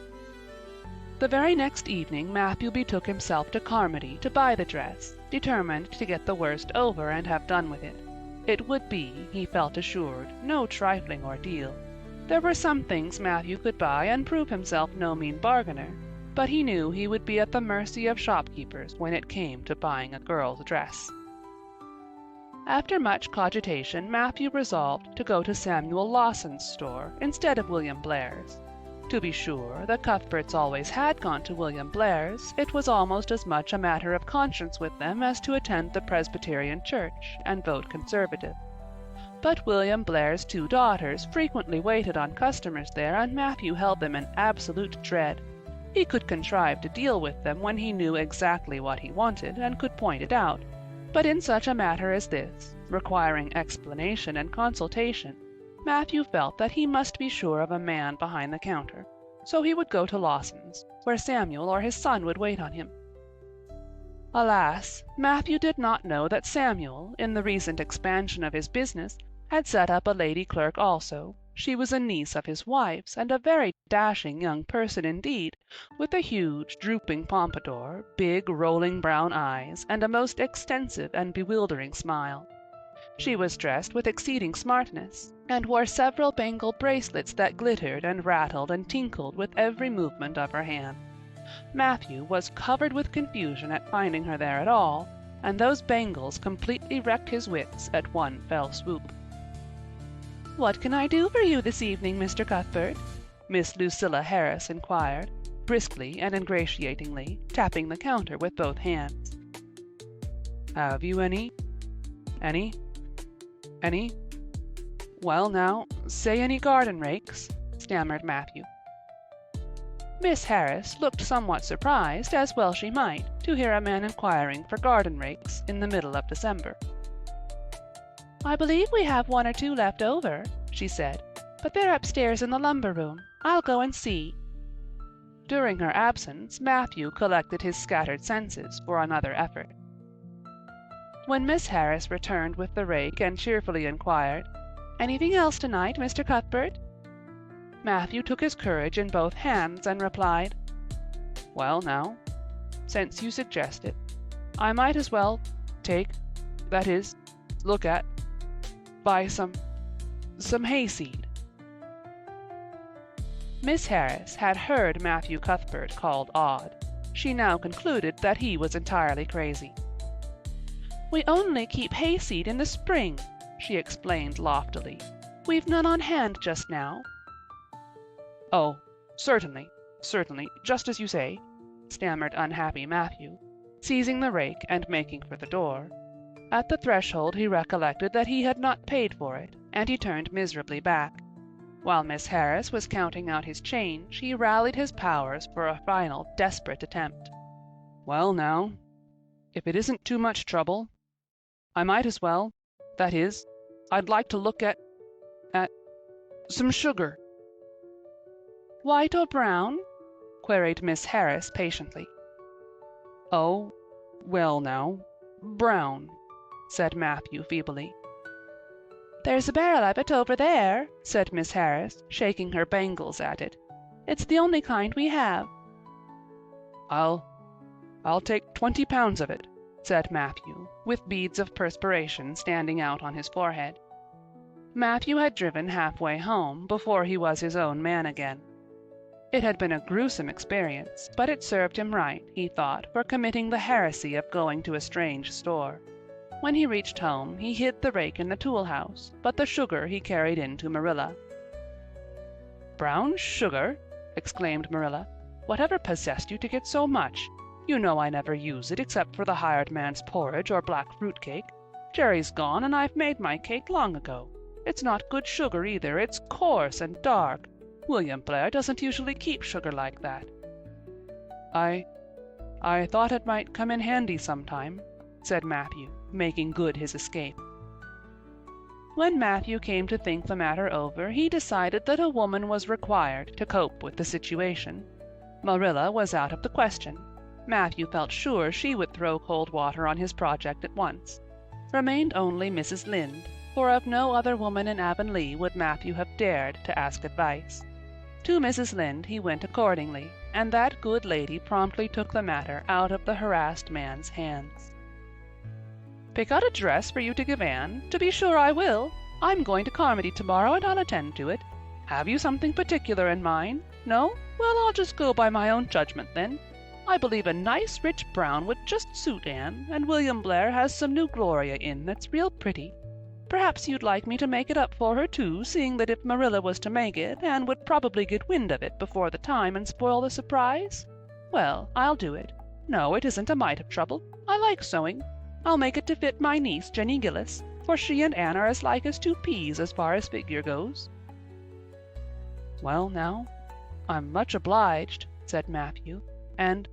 The very next evening Matthew betook himself to Carmody to buy the dress, determined to get the worst over and have done with it. It would be, he felt assured, no trifling ordeal. There were some things Matthew could buy and prove himself no mean bargainer, but he knew he would be at the mercy of shopkeepers when it came to buying a girl's dress. After much cogitation, Matthew resolved to go to Samuel Lawson's store instead of William Blair's. To be sure, the Cuthberts always had gone to William Blair's. It was almost as much a matter of conscience with them as to attend the Presbyterian church and vote conservative. But William Blair's 2 daughters frequently waited on customers there, and Matthew held them in absolute dread. He could contrive to deal with them when he knew exactly what he wanted and could point it out. But in such a matter as this, requiring explanation and consultation, Matthew felt that he must be sure of a man behind the counter, so he would go to Lawson's, where Samuel or his son would wait on him. Alas, Matthew did not know that Samuel, in the recent expansion of his business, had set up a lady clerk also. She was a niece of his wife's, and a very dashing young person indeed, with a huge, drooping pompadour, big, rolling brown eyes, and a most extensive and bewildering smile. She was dressed with exceeding smartness, and wore several bangle bracelets that glittered and rattled and tinkled with every movement of her hand. Matthew was covered with confusion at finding her there at all, and those bangles completely wrecked his wits at one fell swoop. "What can I do for you this evening, Mr. Cuthbert?" Miss Lucilla Harris inquired, briskly and ingratiatingly, tapping the counter with both hands. "Have you any? Well now, say any garden rakes," stammered Matthew. Miss Harris looked somewhat surprised, as well she might, to hear a man inquiring for garden rakes in the middle of December. "I believe we have one or two left over," she said, "but they're upstairs in the lumber room. I'll go and see." During her absence, Matthew collected his scattered senses for another effort. When Miss Harris returned with the rake and cheerfully inquired, "Anything else tonight, Mr. Cuthbert?" Matthew took his courage in both hands and replied, "Well now, since you suggest it, I might as well buy some hayseed." Miss Harris had heard Matthew Cuthbert called odd. She now concluded that he was entirely crazy. "We only keep hayseed in the spring," she explained loftily. "We've none on hand just now." "Oh, certainly, just as you say," stammered unhappy Matthew, seizing the rake and making for the door. At the threshold he recollected that he had not paid for it, and he turned miserably back. While Miss Harris was counting out his change, he rallied his powers for a final desperate attempt. "Well now, if it isn't too much trouble, I might as well, I'd like to look at some sugar." "White or brown?" queried Miss Harris patiently. "Oh, well now, brown," said Matthew feebly. "There's a barrel of it over there," said Miss Harris, shaking her bangles at it. "It's the only kind we have." I'll take 20 pounds of it," said Matthew, with beads of perspiration standing out on his forehead. Matthew had driven halfway home before he was his own man again. It had been a gruesome experience, but it served him right, he thought, for committing the heresy of going to a strange store. When he reached home, he hid the rake in the tool-house, but the sugar he carried in to Marilla. "Brown sugar!" exclaimed Marilla. "Whatever possessed you to get so much? You know I never use it except for the hired man's porridge or black fruit cake. Jerry's gone, and I've made my cake long ago. It's not good sugar either. It's coarse and dark. William Blair doesn't usually keep sugar like that." I thought it might come in handy sometime," said Matthew, making good his escape. When Matthew came to think the matter over, he decided that a woman was required to cope with the situation. Marilla was out of the question. Matthew felt sure she would throw cold water on his project at once. Remained only Mrs. Lynde, for of no other woman in Avonlea would Matthew have dared to ask advice. To Mrs. Lynde he went accordingly, and that good lady promptly took the matter out of the harassed man's hands. "Pick out a dress for you to give Anne? To be sure I will. I'm going to Carmody tomorrow, and I'll attend to it. Have you something particular in mind? No? Well, I'll just go by my own judgment then. I believe a nice rich brown would just suit Anne, and William Blair has some new Gloria in that's real pretty. Perhaps you'd like me to make it up for her too, seeing that if Marilla was to make it, Anne would probably get wind of it before the time and spoil the surprise? Well, I'll do it. No, it isn't a mite of trouble. I like sewing. I'll make it to fit my niece, Jenny Gillis, for she and Anne are as like as two peas as far as figure goes." "Well now, I'm much obliged," said Matthew, and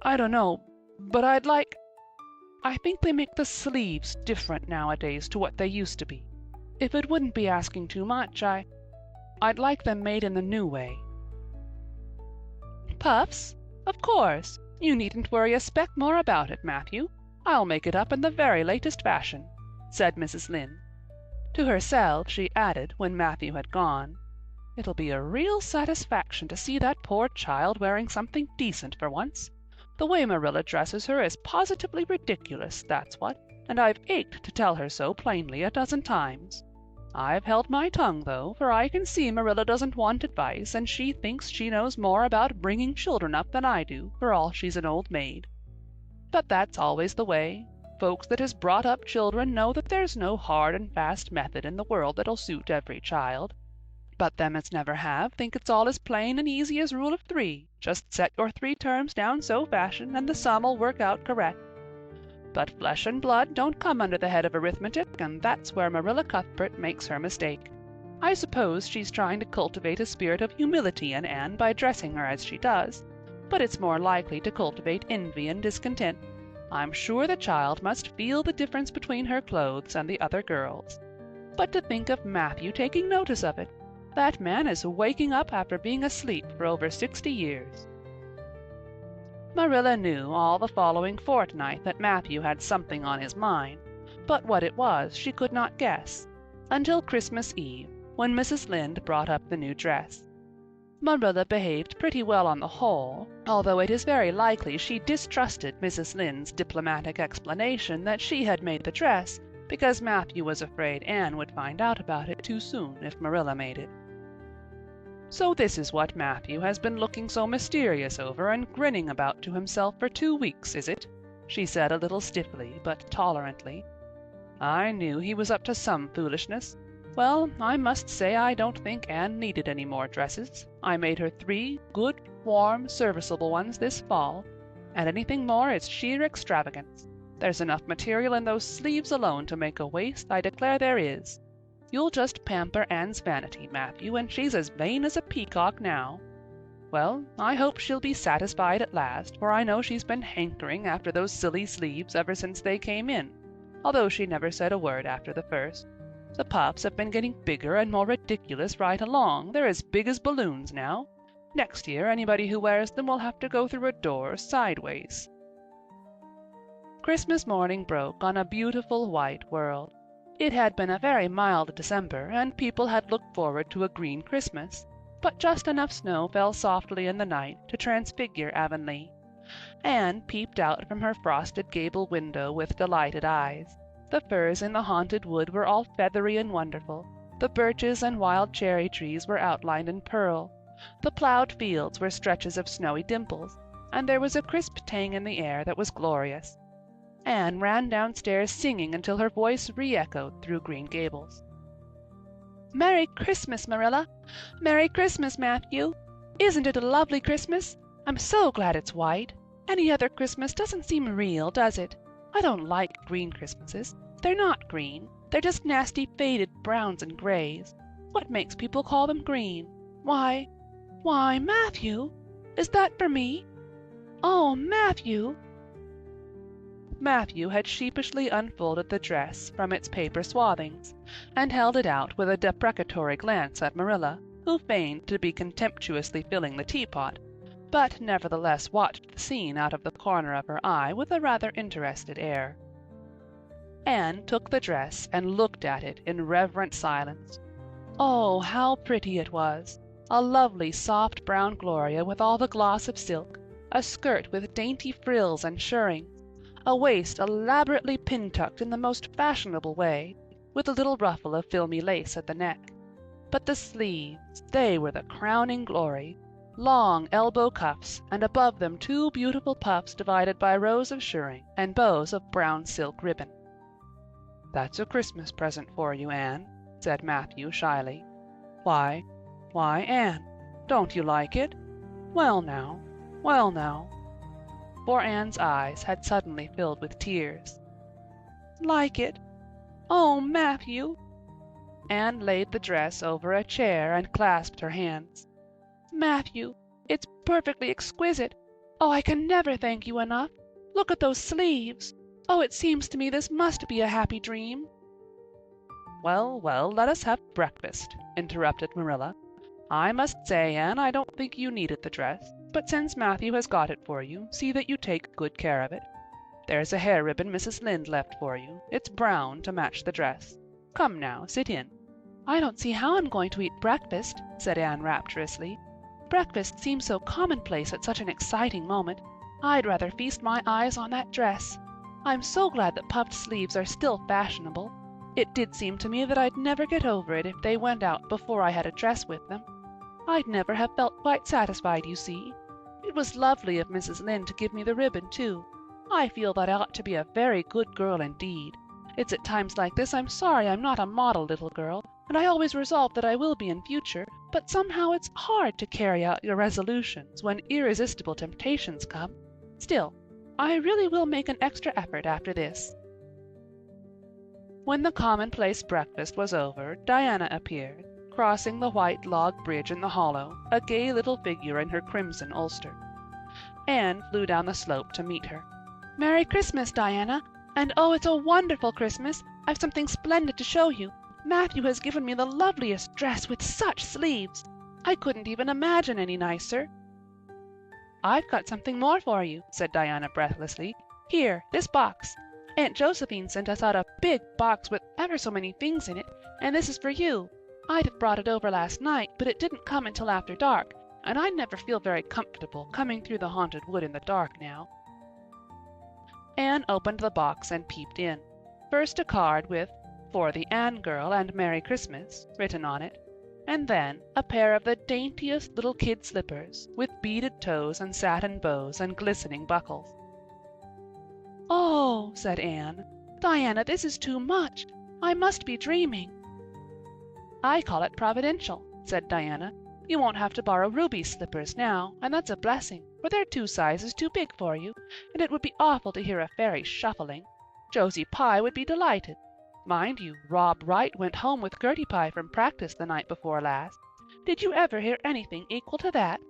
I don't know, but I think they make the sleeves different nowadays to what they used to be. If it wouldn't be asking too much, I'd like them made in the new way." "Puffs? Of course. You needn't worry a speck more about it, Matthew. I'll make it up in the very latest fashion," said Mrs. Lynde. To herself she added, when Matthew had gone, "It'll be a real satisfaction to see that poor child wearing something decent for once. The way Marilla dresses her is positively ridiculous, that's what, and I've ached to tell her so plainly a dozen times. I've held my tongue, though, for I can see Marilla doesn't want advice, and she thinks she knows more about bringing children up than I do, for all she's an old maid. But that's always the way. Folks that has brought up children know that there's no hard and fast method in the world that'll suit every child. But them as never have think it's all as plain and easy as rule of 3. Just set your 3 terms down so fashion, and the sum'll work out correct. But flesh and blood don't come under the head of arithmetic, and that's where Marilla Cuthbert makes her mistake. I suppose she's trying to cultivate a spirit of humility in Anne by dressing her as she does, but it's more likely to cultivate envy and discontent. I'm sure the child must feel the difference between her clothes and the other girls. But to think of Matthew taking notice of it! That man is waking up after being asleep for over 60 years. Marilla knew all the following fortnight that Matthew had something on his mind, but what it was she could not guess, until Christmas Eve, when Mrs. Lynde brought up the new dress. Marilla behaved pretty well on the whole, although it is very likely she distrusted Mrs. Lynde's diplomatic explanation that she had made the dress because Matthew was afraid Anne would find out about it too soon if Marilla made it. "So this is what Matthew has been looking so mysterious over and grinning about to himself for 2 weeks, is it?" she said a little stiffly, but tolerantly. "I knew he was up to some foolishness. Well, I must say I don't think Anne needed any more dresses. I made her 3 good, warm, serviceable ones this fall, and anything more is sheer extravagance. There's enough material in those sleeves alone to make a waist, I declare there is. You'll just pamper Anne's vanity, Matthew, and she's as vain as a peacock now. Well, I hope she'll be satisfied at last, for I know she's been hankering after those silly sleeves ever since they came in, although she never said a word after the first. The puffs have been getting bigger and more ridiculous right along. They're as big as balloons now. Next year anybody who wears them will have to go through a door sideways." Christmas morning broke on a beautiful white world. It had been a very mild December, and people had looked forward to a green Christmas, but just enough snow fell softly in the night to transfigure Avonlea. Anne peeped out from her frosted gable window with delighted eyes. The firs in the haunted wood were all feathery and wonderful. The birches and wild cherry trees were outlined in pearl. The plowed fields were stretches of snowy dimples, and there was a crisp tang in the air that was glorious. Anne ran downstairs singing until her voice re-echoed through Green Gables. "Merry Christmas, Marilla! Merry Christmas, Matthew! Isn't it a lovely Christmas? I'm so glad it's white. Any other Christmas doesn't seem real, does it? I don't like green Christmases. They're not green. They're just nasty faded browns and grays. What makes people call them green? Why, Matthew! Is that for me? Oh, Matthew!" Matthew had sheepishly unfolded the dress from its paper swathings, and held it out with a deprecatory glance at Marilla, who feigned to be contemptuously filling the teapot, but nevertheless watched the scene out of the corner of her eye with a rather interested air. Anne took the dress and looked at it in reverent silence. Oh, how pretty it was! A lovely soft brown gloria with all the gloss of silk, a skirt with dainty frills and shirrings, a waist elaborately pin-tucked in the most fashionable way, with a little ruffle of filmy lace at the neck. But the sleeves, they were the crowning glory. Long elbow cuffs, and above them 2 beautiful puffs divided by rows of shirring and bows of brown silk ribbon. "That's a Christmas present for you, Anne," said Matthew shyly. Why, Anne, don't you like it? Well now. For Anne's eyes had suddenly filled with tears. "Like it? Oh, Matthew!" Anne laid the dress over a chair and clasped her hands. "Matthew, it's perfectly exquisite. Oh, I can never thank you enough. Look at those sleeves. Oh, it seems to me this must be a happy dream." "Well, let us have breakfast," interrupted Marilla. "I must say, Anne, I don't think you needed the dress, but since Matthew has got it for you, see that you take good care of it. There's a hair ribbon Mrs. Lynde left for you. It's brown to match the dress. Come now, sit in." "I don't see how I'm going to eat breakfast," said Anne rapturously. "Breakfast seems so commonplace at such an exciting moment. I'd rather feast my eyes on that dress. I'm so glad that puffed sleeves are still fashionable. It did seem to me that I'd never get over it if they went out before I had a dress with them. I'd never have felt quite satisfied, you see. It was lovely of Mrs. Lynde to give me the ribbon, too. I feel that I ought to be a very good girl indeed. It's at times like this I'm sorry I'm not a model little girl, and I always resolve that I will be in future, but somehow it's hard to carry out your resolutions when irresistible temptations come. Still, I really will make an extra effort after this." When the commonplace breakfast was over, Diana appeared, crossing the white log bridge in the hollow, a gay little figure in her crimson ulster. Anne flew down the slope to meet her. Merry Christmas, Diana! And oh, it's a wonderful Christmas! I've something splendid to show you. Matthew has given me the loveliest dress with such sleeves. I couldn't even imagine any nicer. I've got something more for you, said Diana breathlessly. Here, this box. Aunt Josephine sent us out a big box with ever so many things in it, and this is for you. I'd have brought it over last night, but it didn't come until after dark, and I never feel very comfortable coming through the haunted wood in the dark now. Anne opened the box and peeped in. First a card with, "For the Anne girl and Merry Christmas," written on it, and then a pair of the daintiest little kid slippers, with beaded toes and satin bows and glistening buckles. "Oh," said Anne, "Diana, this is too much. I must be dreaming." "I call it providential," said Diana. "You won't have to borrow Ruby's slippers now, and that's a blessing, for they're 2 sizes too big for you, and it would be awful to hear a fairy shuffling. Josie Pye would be delighted. Mind you, Rob Wright went home with Gertie Pye from practice the night before last. Did you ever hear anything equal to that?"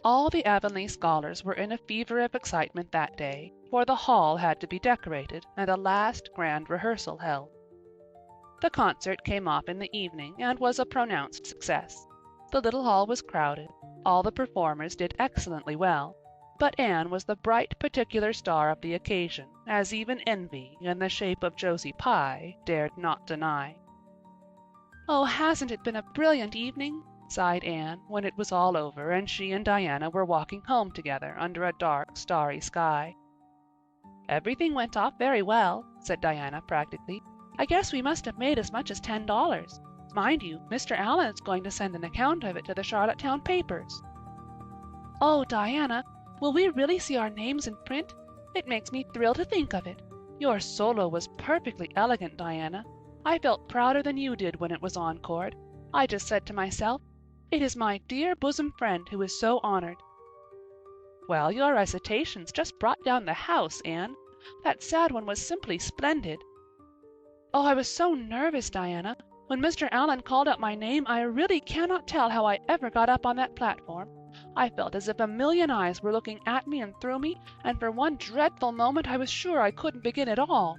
All the Avonlea scholars were in a fever of excitement that day, for the hall had to be decorated and a last grand rehearsal held. The concert came off in the evening and was a pronounced success. The little hall was crowded. All the performers did excellently well, but Anne was the bright particular star of the occasion, as even envy, in the shape of Josie Pye, dared not deny. "Oh, hasn't it been a brilliant evening?" sighed Anne, when it was all over and she and Diana were walking home together under a dark, starry sky. "Everything went off very well," said Diana practically. "I guess we must have made as much as $10. Mind you, Mr. Allen is going to send an account of it to the Charlottetown papers." "Oh, Diana, will we really see our names in print? It makes me thrill to think of it. Your solo was perfectly elegant, Diana. I felt prouder than you did when it was encored. I just said to myself, 'It is my dear bosom friend who is so honored.'" "Well, your recitations just brought down the house, Anne. That sad one was simply splendid." "Oh, I was so nervous, Diana. When Mr. Allen called out my name, I really cannot tell how I ever got up on that platform. I felt as if a million eyes were looking at me and through me, and for one dreadful moment I was sure I couldn't begin at all.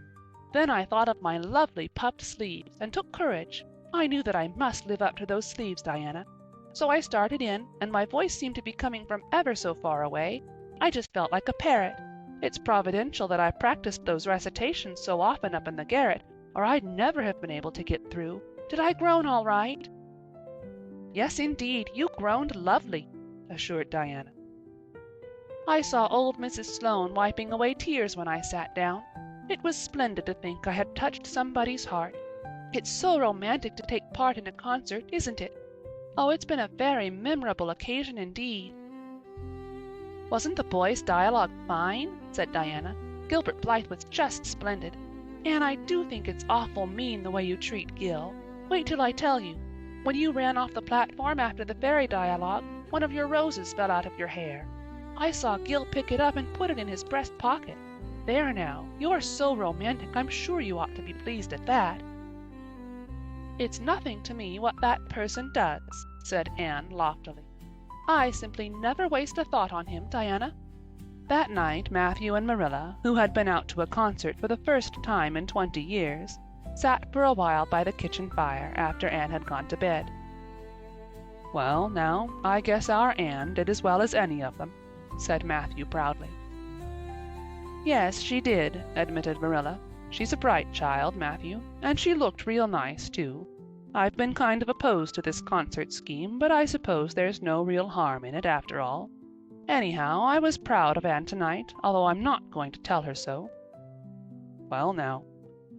Then I thought of my lovely puffed sleeves, and took courage. I knew that I must live up to those sleeves, Diana. So I started in, and my voice seemed to be coming from ever so far away. I just felt like a parrot. It's providential that I practiced those recitations so often up in the garret, or I'd never have been able to get through. Did I groan all right?" "Yes, indeed, you groaned lovely," assured Diana. "I saw old Mrs. Sloane wiping away tears when I sat down. It was splendid to think I had touched somebody's heart. It's so romantic to take part in a concert, isn't it? Oh, it's been a very memorable occasion indeed." "Wasn't the boys' dialogue fine?" said Diana. "Gilbert Blythe was just splendid. And I do think it's awful mean the way you treat Gil. Wait till I tell you. When you ran off the platform after the fairy dialogue, one of your roses fell out of your hair. I saw Gil pick it up and put it in his breast pocket. There now, you're so romantic, I'm sure you ought to be pleased at that." "It's nothing to me what that person does," said Anne loftily. "I simply never waste a thought on him, Diana." That night Matthew and Marilla, who had been out to a concert for the first time in 20 years, sat for a while by the kitchen fire after Anne had gone to bed. "Well, now, I guess our Anne did as well as any of them," said Matthew proudly. "Yes, she did," admitted Marilla. "She's a bright child, Matthew, and she looked real nice, too. I've been kind of opposed to this concert scheme, but I suppose there's no real harm in it after all. Anyhow, I was proud of Anne tonight, although I'm not going to tell her so." "Well, now,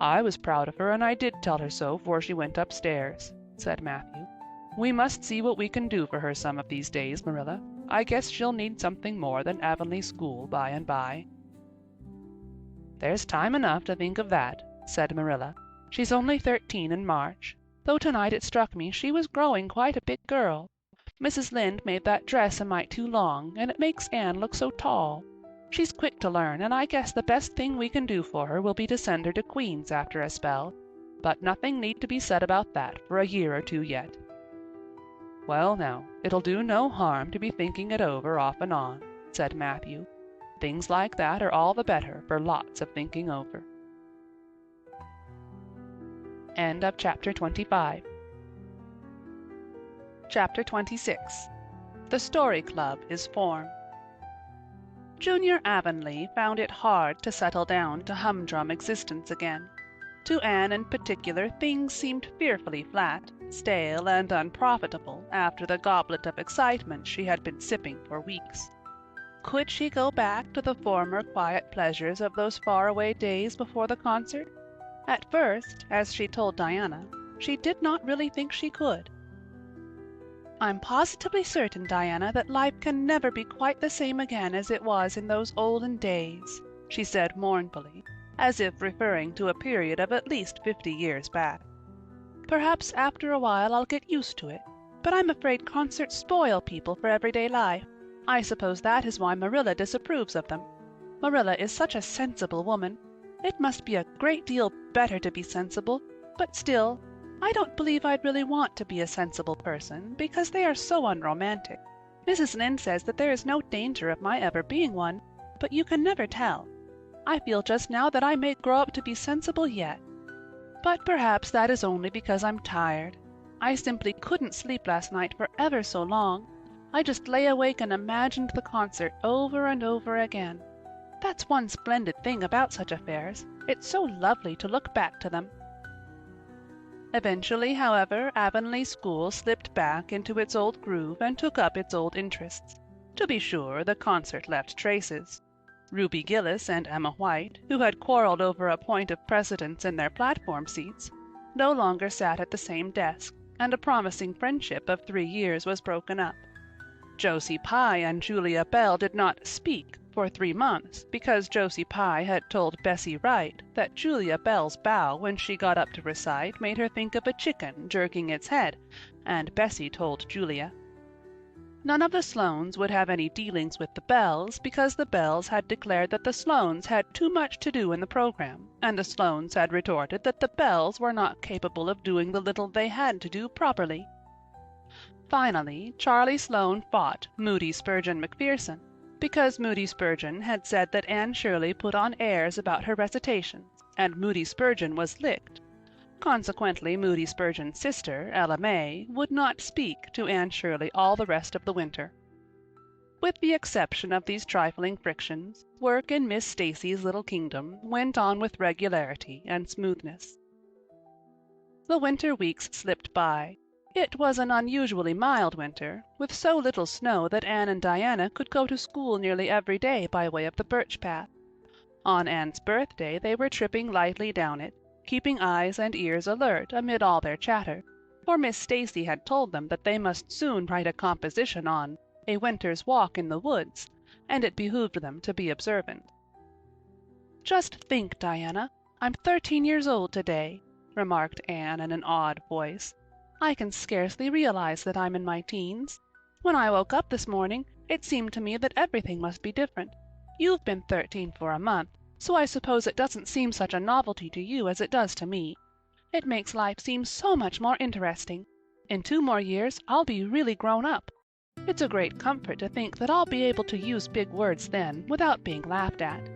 I was proud of her, and I did tell her so 'fore she went upstairs," said Matthew. "We must see what we can do for her some of these days, Marilla. I guess she'll need something more than Avonlea school by and by." "There's time enough to think of that," said Marilla. "She's only 13 in March, though tonight it struck me she was growing quite a big girl. Mrs. Lynde made that dress a mite too long, and it makes Anne look so tall. She's quick to learn, and I guess the best thing we can do for her will be to send her to Queen's after a spell. But nothing need to be said about that for a year or two yet. Well now, it'll do no harm to be thinking it over off and on, said Matthew. Things like that are all the better for lots of thinking over. End of chapter 25. Chapter 26. The Story Club is formed. Junior Avonlea found it hard to settle down to humdrum existence again. To Anne in particular things seemed fearfully flat, stale, and unprofitable after the goblet of excitement she had been sipping for weeks. Could she go back to the former quiet pleasures of those faraway days before the concert? At first, as she told Diana, she did not really think she could. "I'm positively certain, Diana, that life can never be quite the same again as it was in those olden days," she said mournfully, as if referring to a period of at least 50 years back. "Perhaps after a while I'll get used to it, but I'm afraid concerts spoil people for everyday life. I suppose that is why Marilla disapproves of them. Marilla is such a sensible woman. It must be a great deal better to be sensible, but still, I don't believe I'd really want to be a sensible person, because they are so unromantic. Mrs. Lynde says that there is no danger of my ever being one, but you can never tell. I feel just now that I may grow up to be sensible yet. But perhaps that is only because I'm tired. I simply couldn't sleep last night for ever so long. I just lay awake and imagined the concert over and over again. That's one splendid thing about such affairs. It's so lovely to look back to them." Eventually, however, Avonlea School slipped back into its old groove and took up its old interests. To be sure, the concert left traces. Ruby Gillis and Emma White, who had quarreled over a point of precedence in their platform seats, no longer sat at the same desk, and a promising friendship of 3 years was broken up. Josie Pye and Julia Bell did not "speak" for 3 months because Josie Pye had told Bessie Wright that Julia Bell's bow when she got up to recite made her think of a chicken jerking its head, and Bessie told Julia. None of the Sloanes would have any dealings with the Bells because the Bells had declared that the Sloanes had too much to do in the program, and the Sloanes had retorted that the Bells were not capable of doing the little they had to do properly. Finally, Charlie Sloane fought Moody Spurgeon McPherson, because Moody Spurgeon had said that Anne Shirley put on airs about her recitations, and Moody Spurgeon was licked. Consequently, Moody Spurgeon's sister, Ella May, would not speak to Anne Shirley all the rest of the winter. With the exception of these trifling frictions, work in Miss Stacy's little kingdom went on with regularity and smoothness. The winter weeks slipped by. It was an unusually mild winter, with so little snow that Anne and Diana could go to school nearly every day by way of the birch path. On Anne's birthday they were tripping lightly down it, keeping eyes and ears alert amid all their chatter, for Miss Stacy had told them that they must soon write a composition on "A Winter's Walk in the Woods," and it behooved them to be observant. "Just think, Diana, I'm 13 years old today," remarked Anne in an awed voice. "I can scarcely realize that I'm in my teens. When I woke up this morning, it seemed to me that everything must be different. You've been 13 for a month, so I suppose it doesn't seem such a novelty to you as it does to me. It makes life seem so much more interesting. In 2 more years I'll be really grown up. It's a great comfort to think that I'll be able to use big words then without being laughed at."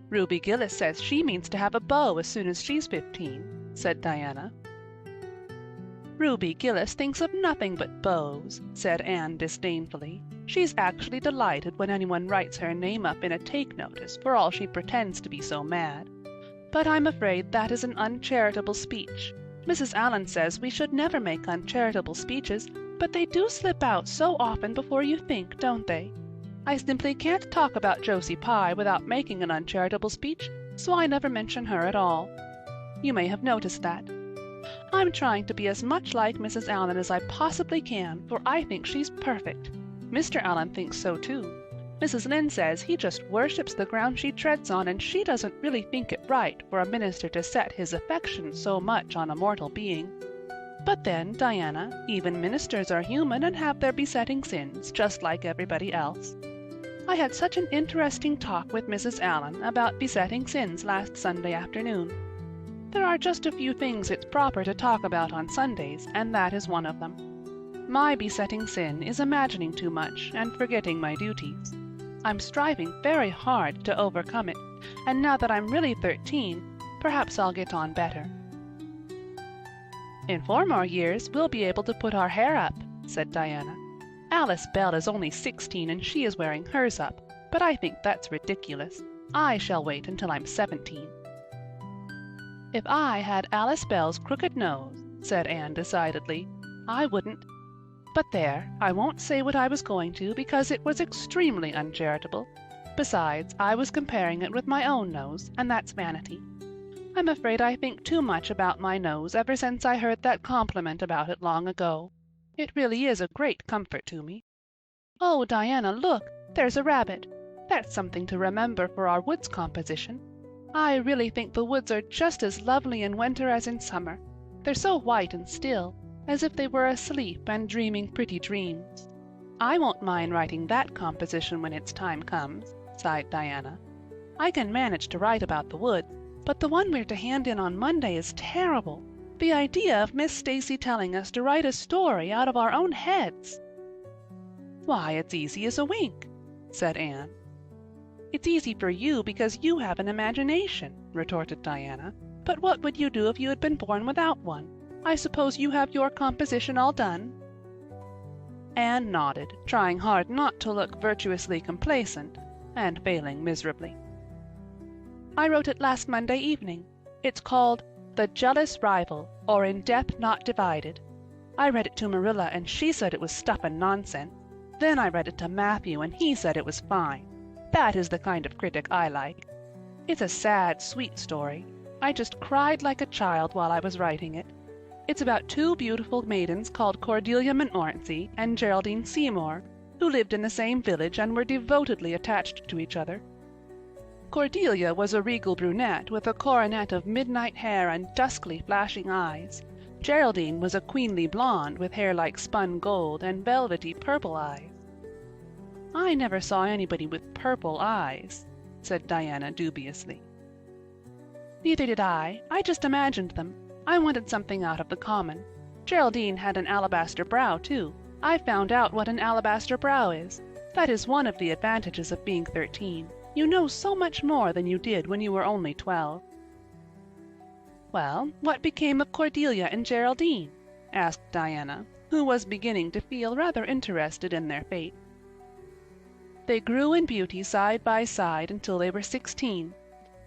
"Ruby Gillis says she means to have a beau as soon as she's 15, said Diana. "Ruby Gillis thinks of nothing but beaux," said Anne disdainfully. "She's actually delighted when anyone writes her name up in a take notice for all she pretends to be so mad. But I'm afraid that is an uncharitable speech. Mrs. Allan says we should never make uncharitable speeches, but they do slip out so often before you think, don't they? I simply can't talk about Josie Pye without making an uncharitable speech, so I never mention her at all. You may have noticed that. I'm trying to be as much like Mrs. Allan as I possibly can, for I think she's perfect. Mr. Allan thinks so too. Mrs. Lynde says he just worships the ground she treads on, and she doesn't really think it right for a minister to set his affection so much on a mortal being. But then, Diana, even ministers are human and have their besetting sins, just like everybody else. I had such an interesting talk with Mrs. Allan about besetting sins last Sunday afternoon. There are just a few things it's proper to talk about on Sundays, and that is one of them. My besetting sin is imagining too much and forgetting my duties. I'm striving very hard to overcome it, and now that I'm really 13, perhaps I'll get on better. In 4 more years, we'll be able to put our hair up, said Diana. Alice Bell is only 16 and she is wearing hers up, but I think that's ridiculous. I shall wait until I'm 17. If I had Alice Bell's crooked nose, said Anne decidedly, I wouldn't. But there, I won't say what I was going to because it was extremely uncharitable. Besides, I was comparing it with my own nose, and that's vanity. I'm afraid I think too much about my nose ever since I heard that compliment about it long ago. It really is a great comfort to me. Oh, Diana, look, there's a rabbit. That's something to remember for our woods composition. I really think the woods are just as lovely in winter as in summer. They're so white and still, as if they were asleep and dreaming pretty dreams. I won't mind writing that composition when its time comes, sighed Diana. I can manage to write about the woods, but the one we're to hand in on Monday is terrible. The idea of Miss Stacy telling us to write a story out of our own heads. Why, it's easy as a wink, said Anne. It's easy for you because you have an imagination, retorted Diana. But what would you do if you had been born without one? I suppose you have your composition all done? Anne nodded, trying hard not to look virtuously complacent, and failing miserably. I wrote it last Monday evening. It's called The Jealous Rival, or In Depth Not Divided. I read it to Marilla, and she said it was stuff and nonsense. Then I read it to Matthew, and he said it was fine. That is the kind of critic I like. It's a sad, sweet story. I just cried like a child while I was writing it. It's about 2 beautiful maidens called Cordelia Montmorency and Geraldine Seymour, who lived in the same village and were devotedly attached to each other. Cordelia was a regal brunette with a coronet of midnight hair and duskly flashing eyes. Geraldine was a queenly blonde with hair like spun gold and velvety purple eyes. I never saw anybody with purple eyes, said Diana dubiously. Neither did I just imagined them. I wanted something out of the common. Geraldine had an alabaster brow, too. I found out what an alabaster brow is. That is one of the advantages of being 13. You know so much more than you did when you were only 12. Well, what became of Cordelia and Geraldine? Asked Diana, who was beginning to feel rather interested in their fate. They grew in beauty side by side until they were 16.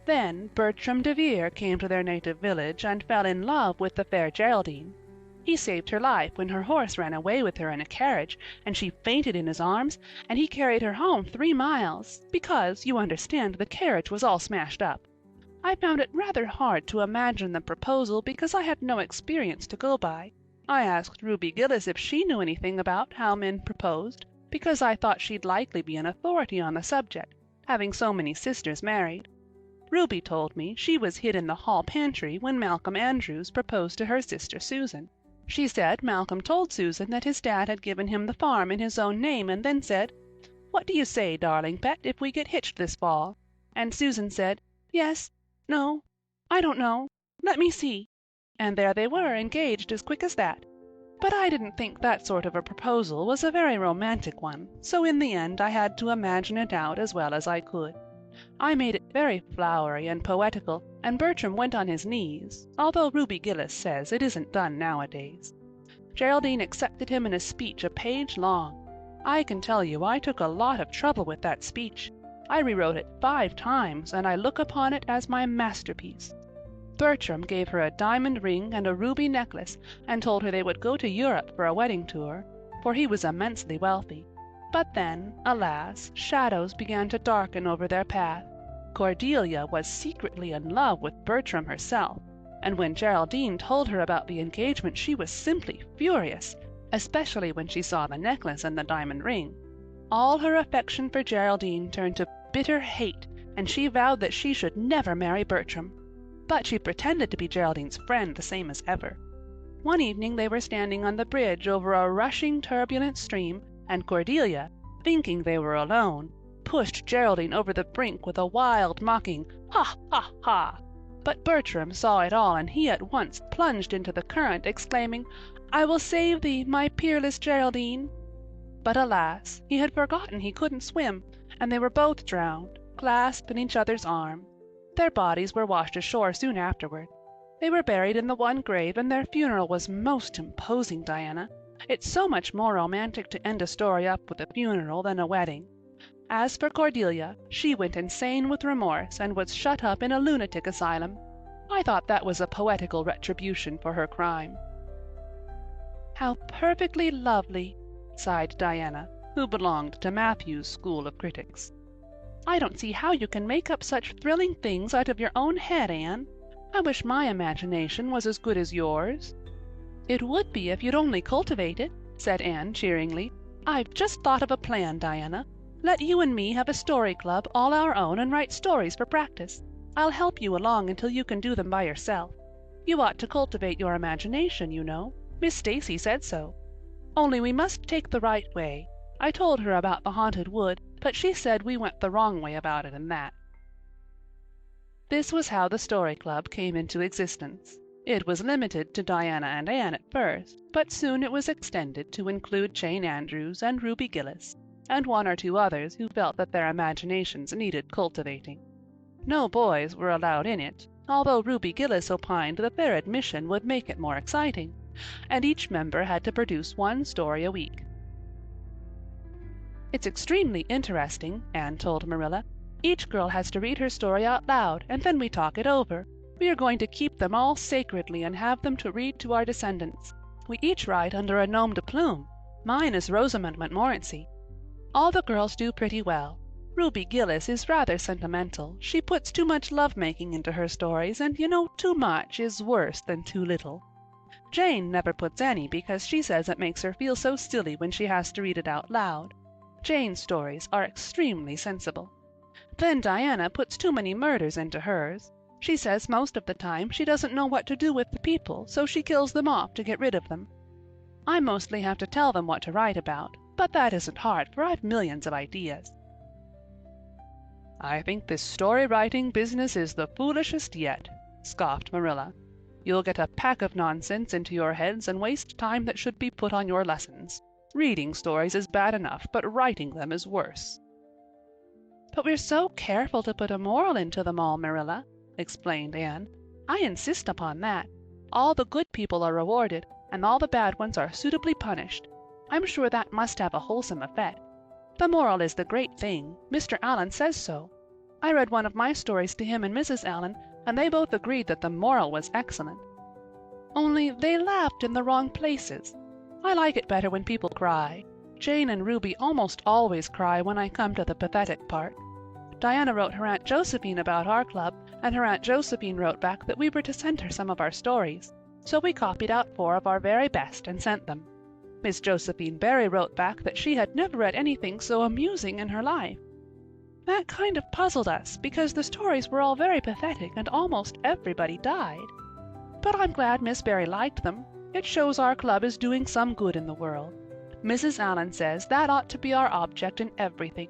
Then Bertram de Vere came to their native village and fell in love with the fair Geraldine. He saved her life when her horse ran away with her in a carriage, and she fainted in his arms, and he carried her home 3 miles, because, you understand, the carriage was all smashed up. I found it rather hard to imagine the proposal because I had no experience to go by. I asked Ruby Gillis if she knew anything about how men proposed, because I thought she'd likely be an authority on the subject, having so many sisters married. Ruby told me she was hid in the hall pantry when Malcolm Andrews proposed to her sister Susan. She said Malcolm told Susan that his dad had given him the farm in his own name, and then said, "What do you say, darling pet, if we get hitched this fall?" And Susan said, "Yes, no, I don't know, let me see." And there they were, engaged as quick as that. But I didn't think that sort of a proposal was a very romantic one, so in the end I had to imagine it out as well as I could. I made it very flowery and poetical, and Bertram went on his knees, although Ruby Gillis says it isn't done nowadays. Geraldine accepted him in a speech a page long. I can tell you I took a lot of trouble with that speech. I rewrote it 5 times, and I look upon it as my masterpiece. Bertram gave her a diamond ring and a ruby necklace, and told her they would go to Europe for a wedding tour, for he was immensely wealthy. But then, alas, shadows began to darken over their path. Cordelia was secretly in love with Bertram herself, and when Geraldine told her about the engagement she was simply furious, especially when she saw the necklace and the diamond ring. All her affection for Geraldine turned to bitter hate, and she vowed that she should never marry Bertram. But she pretended to be Geraldine's friend the same as ever. One evening they were standing on the bridge over a rushing, turbulent stream, and Cordelia, thinking they were alone, pushed Geraldine over the brink with a wild, mocking "Ha, ha, ha!" But Bertram saw it all, and he at once plunged into the current, exclaiming, "I will save thee, my peerless Geraldine!" But alas, he had forgotten he couldn't swim, and they were both drowned, clasped in each other's arms. Their bodies were washed ashore soon afterward. They were buried in the one grave, and their funeral was most imposing, Diana. It's so much more romantic to end a story up with a funeral than a wedding. As for Cordelia, she went insane with remorse and was shut up in a lunatic asylum. I thought that was a poetical retribution for her crime. "How perfectly lovely," sighed Diana, who belonged to Matthew's school of critics. "I don't see how you can make up such thrilling things out of your own head, Anne. I wish my imagination was as good as yours." "It would be if you'd only cultivate it," said Anne cheeringly. "I've just thought of a plan, Diana. Let you and me have a story club all our own and write stories for practice. I'll help you along until you can do them by yourself. You ought to cultivate your imagination, you know. Miss Stacy said so. Only we must take the right way. I told her about the haunted wood, but she said we went the wrong way about it in that." This was how the Story Club came into existence. It was limited to Diana and Anne at first, but soon it was extended to include Jane Andrews and Ruby Gillis, and one or two others who felt that their imaginations needed cultivating. No boys were allowed in it, although Ruby Gillis opined that their admission would make it more exciting, and each member had to produce one story a week. "It's extremely interesting," Anne told Marilla. "Each girl has to read her story out loud, and then we talk it over. We are going to keep them all sacredly and have them to read to our descendants. We each write under a nom de plume. Mine is Rosamond Montmorency. All the girls do pretty well. Ruby Gillis is rather sentimental. She puts too much love-making into her stories, and you know too much is worse than too little. Jane never puts any because she says it makes her feel so silly when she has to read it out loud. Jane's stories are extremely sensible. Then Diana puts too many murders into hers. She says most of the time she doesn't know what to do with the people, so she kills them off to get rid of them. I mostly have to tell them what to write about, but that isn't hard, for I've millions of ideas." "I think this story-writing business is the foolishest yet," scoffed Marilla. "You'll get a pack of nonsense into your heads and waste time that should be put on your lessons. Reading stories is bad enough, but writing them is worse." "But we're so careful to put a moral into them all, Marilla," explained Anne. "I insist upon that. All the good people are rewarded, and all the bad ones are suitably punished. I'm sure that must have a wholesome effect. The moral is the great thing. Mr. Allen says so. I read one of my stories to him and Mrs. Allen, and they both agreed that the moral was excellent. Only they laughed in the wrong places. I like it better when people cry. Jane and Ruby almost always cry when I come to the pathetic part. Diana wrote her Aunt Josephine about our club, and her Aunt Josephine wrote back that we were to send her some of our stories. So we copied out 4 of our very best and sent them. Miss Josephine Barry wrote back that she had never read anything so amusing in her life. That kind of puzzled us, because the stories were all very pathetic and almost everybody died. But I'm glad Miss Barry liked them. It shows our club is doing some good in the world. Mrs. Allen says that ought to be our object in everything.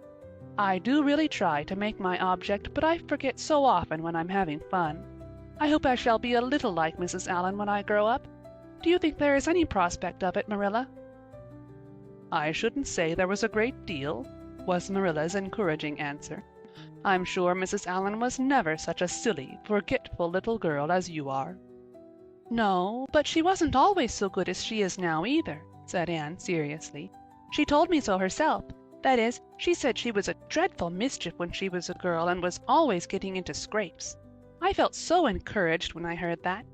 I do really try to make my object, but I forget so often when I'm having fun. I hope I shall be a little like Mrs. Allen when I grow up. Do you think there is any prospect of it, Marilla?" "I shouldn't say there was a great deal," was Marilla's encouraging answer. "I'm sure Mrs. Allen was never such a silly, forgetful little girl as you are." "No, but she wasn't always so good as she is now either," said Anne seriously. "She told me so herself. That is, she said she was a dreadful mischief when she was a girl and was always getting into scrapes. I felt so encouraged when I heard that.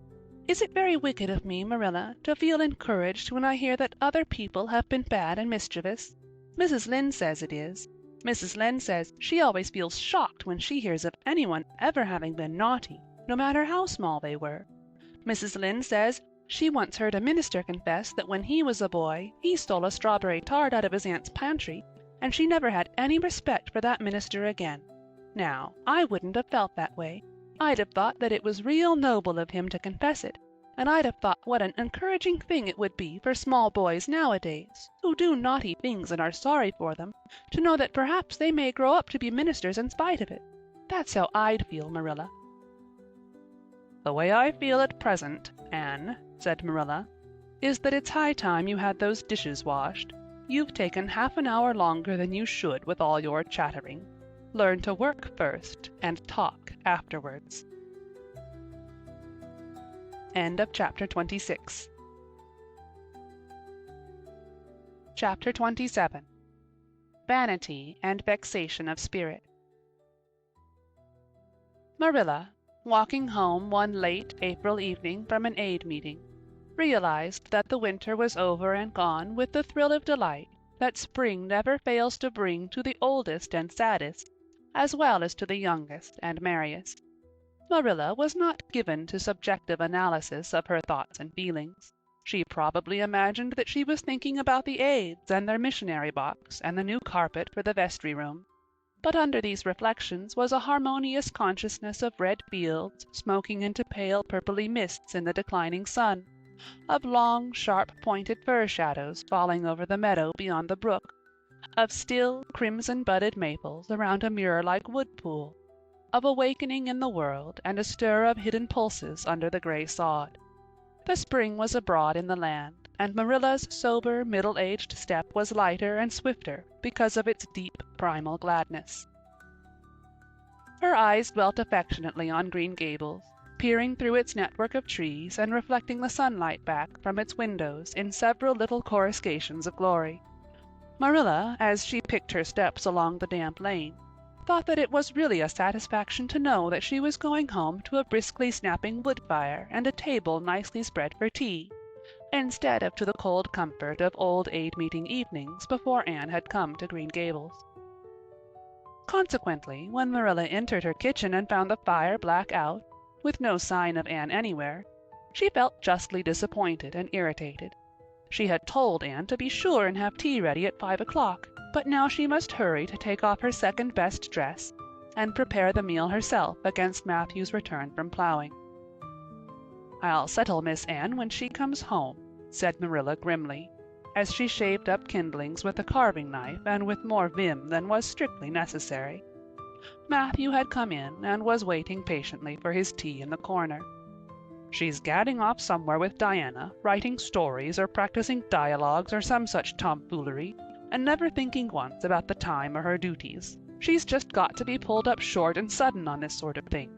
Is it very wicked of me, Marilla, to feel encouraged when I hear that other people have been bad and mischievous? Mrs. Lynde says it is. Mrs. Lynde says she always feels shocked when she hears of anyone ever having been naughty, no matter how small they were. Mrs. Lynde says she once heard a minister confess that when he was a boy he stole a strawberry tart out of his aunt's pantry, and she never had any respect for that minister again. Now, I wouldn't have felt that way. I'd have thought that it was real noble of him to confess it, and I'd have thought what an encouraging thing it would be for small boys nowadays, who do naughty things and are sorry for them, to know that perhaps they may grow up to be ministers in spite of it. That's how I'd feel, Marilla." "The way I feel at present, Anne," said Marilla, "is that it's high time you had those dishes washed. You've taken half an hour longer than you should with all your chattering. Learn to work first and talk afterwards." End of chapter 26. Chapter 27. Vanity and Vexation of Spirit. Marilla, walking home one late April evening from an aid meeting, realized that the winter was over and gone with the thrill of delight that spring never fails to bring to the oldest and saddest, as well as to the youngest and merriest. Marilla was not given to subjective analysis of her thoughts and feelings. She probably imagined that she was thinking about the aids and their missionary box and the new carpet for the vestry room. But under these reflections was a harmonious consciousness of red fields smoking into pale purply mists in the declining sun, of long, sharp-pointed fir shadows falling over the meadow beyond the brook, of still, crimson-budded maples around a mirror-like wood-pool, of awakening in the world and a stir of hidden pulses under the gray sod. The spring was abroad in the land, and Marilla's sober, middle-aged step was lighter and swifter because of its deep, primal gladness. Her eyes dwelt affectionately on Green Gables, peering through its network of trees and reflecting the sunlight back from its windows in several little coruscations of glory. Marilla, as she picked her steps along the damp lane, thought that it was really a satisfaction to know that she was going home to a briskly snapping wood fire and a table nicely spread for tea, instead of to the cold comfort of old aid-meeting evenings before Anne had come to Green Gables. Consequently, when Marilla entered her kitchen and found the fire black out, with no sign of Anne anywhere, she felt justly disappointed and irritated. She had told Anne to be sure and have tea ready at 5 o'clock, but now she must hurry to take off her second-best dress and prepare the meal herself against Matthew's return from plowing. "I'll settle Miss Anne when she comes home," said Marilla grimly, as she shaved up kindlings with a carving knife and with more vim than was strictly necessary. Matthew had come in and was waiting patiently for his tea in the corner. "She's gadding off somewhere with Diana, writing stories or practicing dialogues or some such tomfoolery, and never thinking once about the time or her duties. She's just got to be pulled up short and sudden on this sort of thing.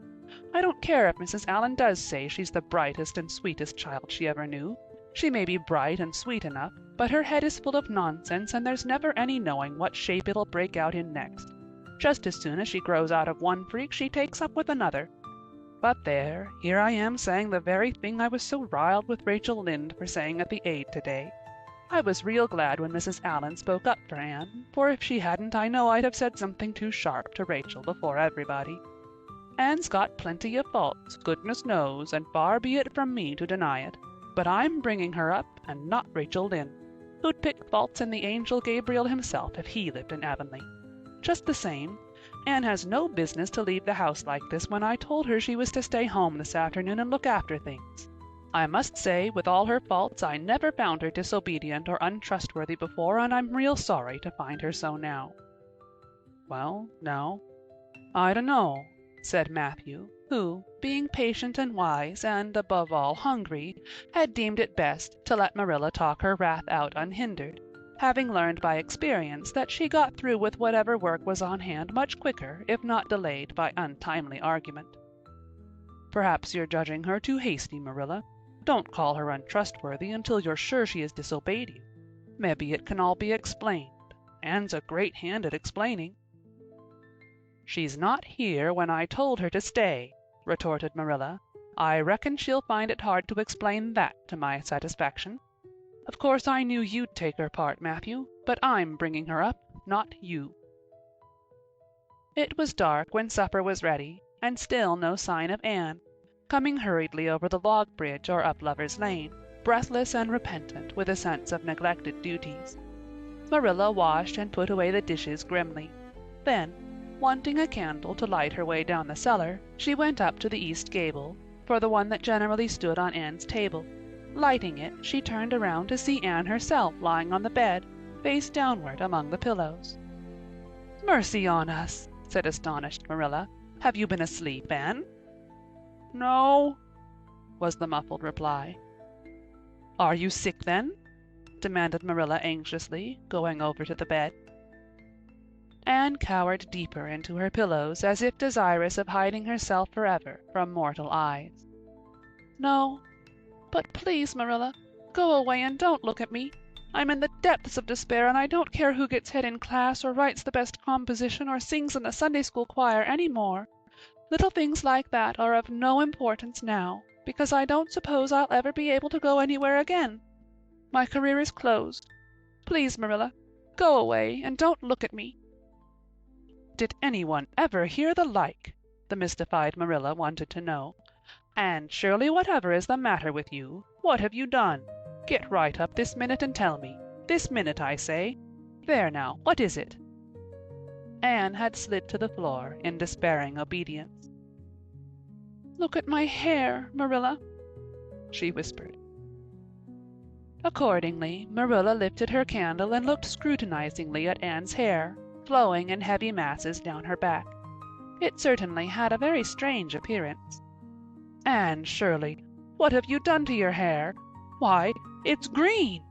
I don't care if Mrs. Allan does say she's the brightest and sweetest child she ever knew. She may be bright and sweet enough, but her head is full of nonsense and there's never any knowing what shape it'll break out in next. Just as soon as she grows out of one freak she takes up with another. But there, here I am saying the very thing I was so riled with Rachel Lynde for saying at the aid today. I was real glad when Mrs. Allan spoke up for Anne, for if she hadn't I know I'd have said something too sharp to Rachel before everybody. Anne's got plenty of faults, goodness knows, and far be it from me to deny it. But I'm bringing her up, and not Rachel Lynde, who'd pick faults in the angel Gabriel himself if he lived in Avonlea. Just the same, Anne has no business to leave the house like this when I told her she was to stay home this afternoon and look after things. I must say, with all her faults, I never found her disobedient or untrustworthy before, and I'm real sorry to find her so now." "Well, now, I dunno," said Matthew, who, being patient and wise and, above all, hungry, had deemed it best to let Marilla talk her wrath out unhindered, having learned by experience that she got through with whatever work was on hand much quicker if not delayed by untimely argument. "Perhaps you're judging her too hasty, Marilla. Don't call her untrustworthy until you're sure she has disobeyed you. Maybe it can all be explained. Anne's a great hand at explaining." "She's not here when I told her to stay," retorted Marilla. "I reckon she'll find it hard to explain that to my satisfaction. Of course I knew you'd take her part, Matthew, but I'm bringing her up, not you." It was dark when supper was ready, and still no sign of Anne, coming hurriedly over the log bridge or up Lover's Lane, breathless and repentant with a sense of neglected duties. Marilla washed and put away the dishes grimly. Then, wanting a candle to light her way down the cellar, she went up to the east gable, for the one that generally stood on Anne's table. Lighting it, she turned around to see Anne herself lying on the bed, face downward among the pillows. "Mercy on us!" said astonished Marilla. "Have you been asleep, Anne?" "No," was the muffled reply. "Are you sick, then?" demanded Marilla anxiously, going over to the bed. Anne cowered deeper into her pillows as if desirous of hiding herself forever from mortal eyes. "No, but please, Marilla, go away and don't look at me. I'm in the depths of despair, and I don't care who gets head in class or writes the best composition or sings in the Sunday school choir any more. Little things like that are of no importance now, because I don't suppose I'll ever be able to go anywhere again. My career is closed. Please, Marilla, go away and don't look at me." Did anyone ever hear the like? The mystified Marilla wanted to know. "Anne Shirley, whatever is the matter with you? What have you done? Get right up this minute and tell me. This minute, I say. There now, what is it?" Anne had slid to the floor in despairing obedience. "Look at my hair, Marilla," she whispered. Accordingly, Marilla lifted her candle and looked scrutinizingly at Anne's hair, flowing in heavy masses down her back. It certainly had a very strange appearance. "Anne Shirley, what have you done to your hair? Why, it's green!"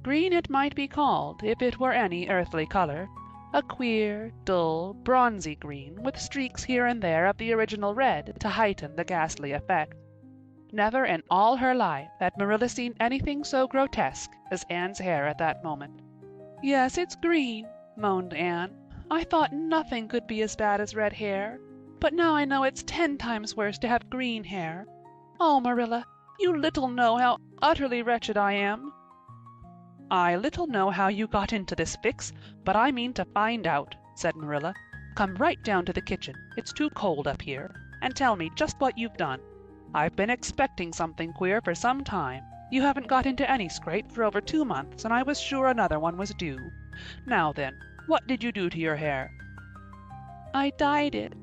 Green it might be called if it were any earthly color, a queer, dull, bronzy green, with streaks here and there of the original red to heighten the ghastly effect. Never in all her life had Marilla seen anything so grotesque as Anne's hair at that moment. "Yes, it's green," moaned Anne. "I thought nothing could be as bad as red hair, but now I know it's 10 times worse to have green hair. Oh, Marilla, you little know how utterly wretched I am." "I little know how you got into this fix, but I mean to find out," said Marilla. "Come right down to the kitchen, it's too cold up here, and tell me just what you've done. I've been expecting something queer for some time. You haven't got into any scrape for over 2 months, and I was sure another one was due. Now then, what did you do to your hair?" "I dyed it."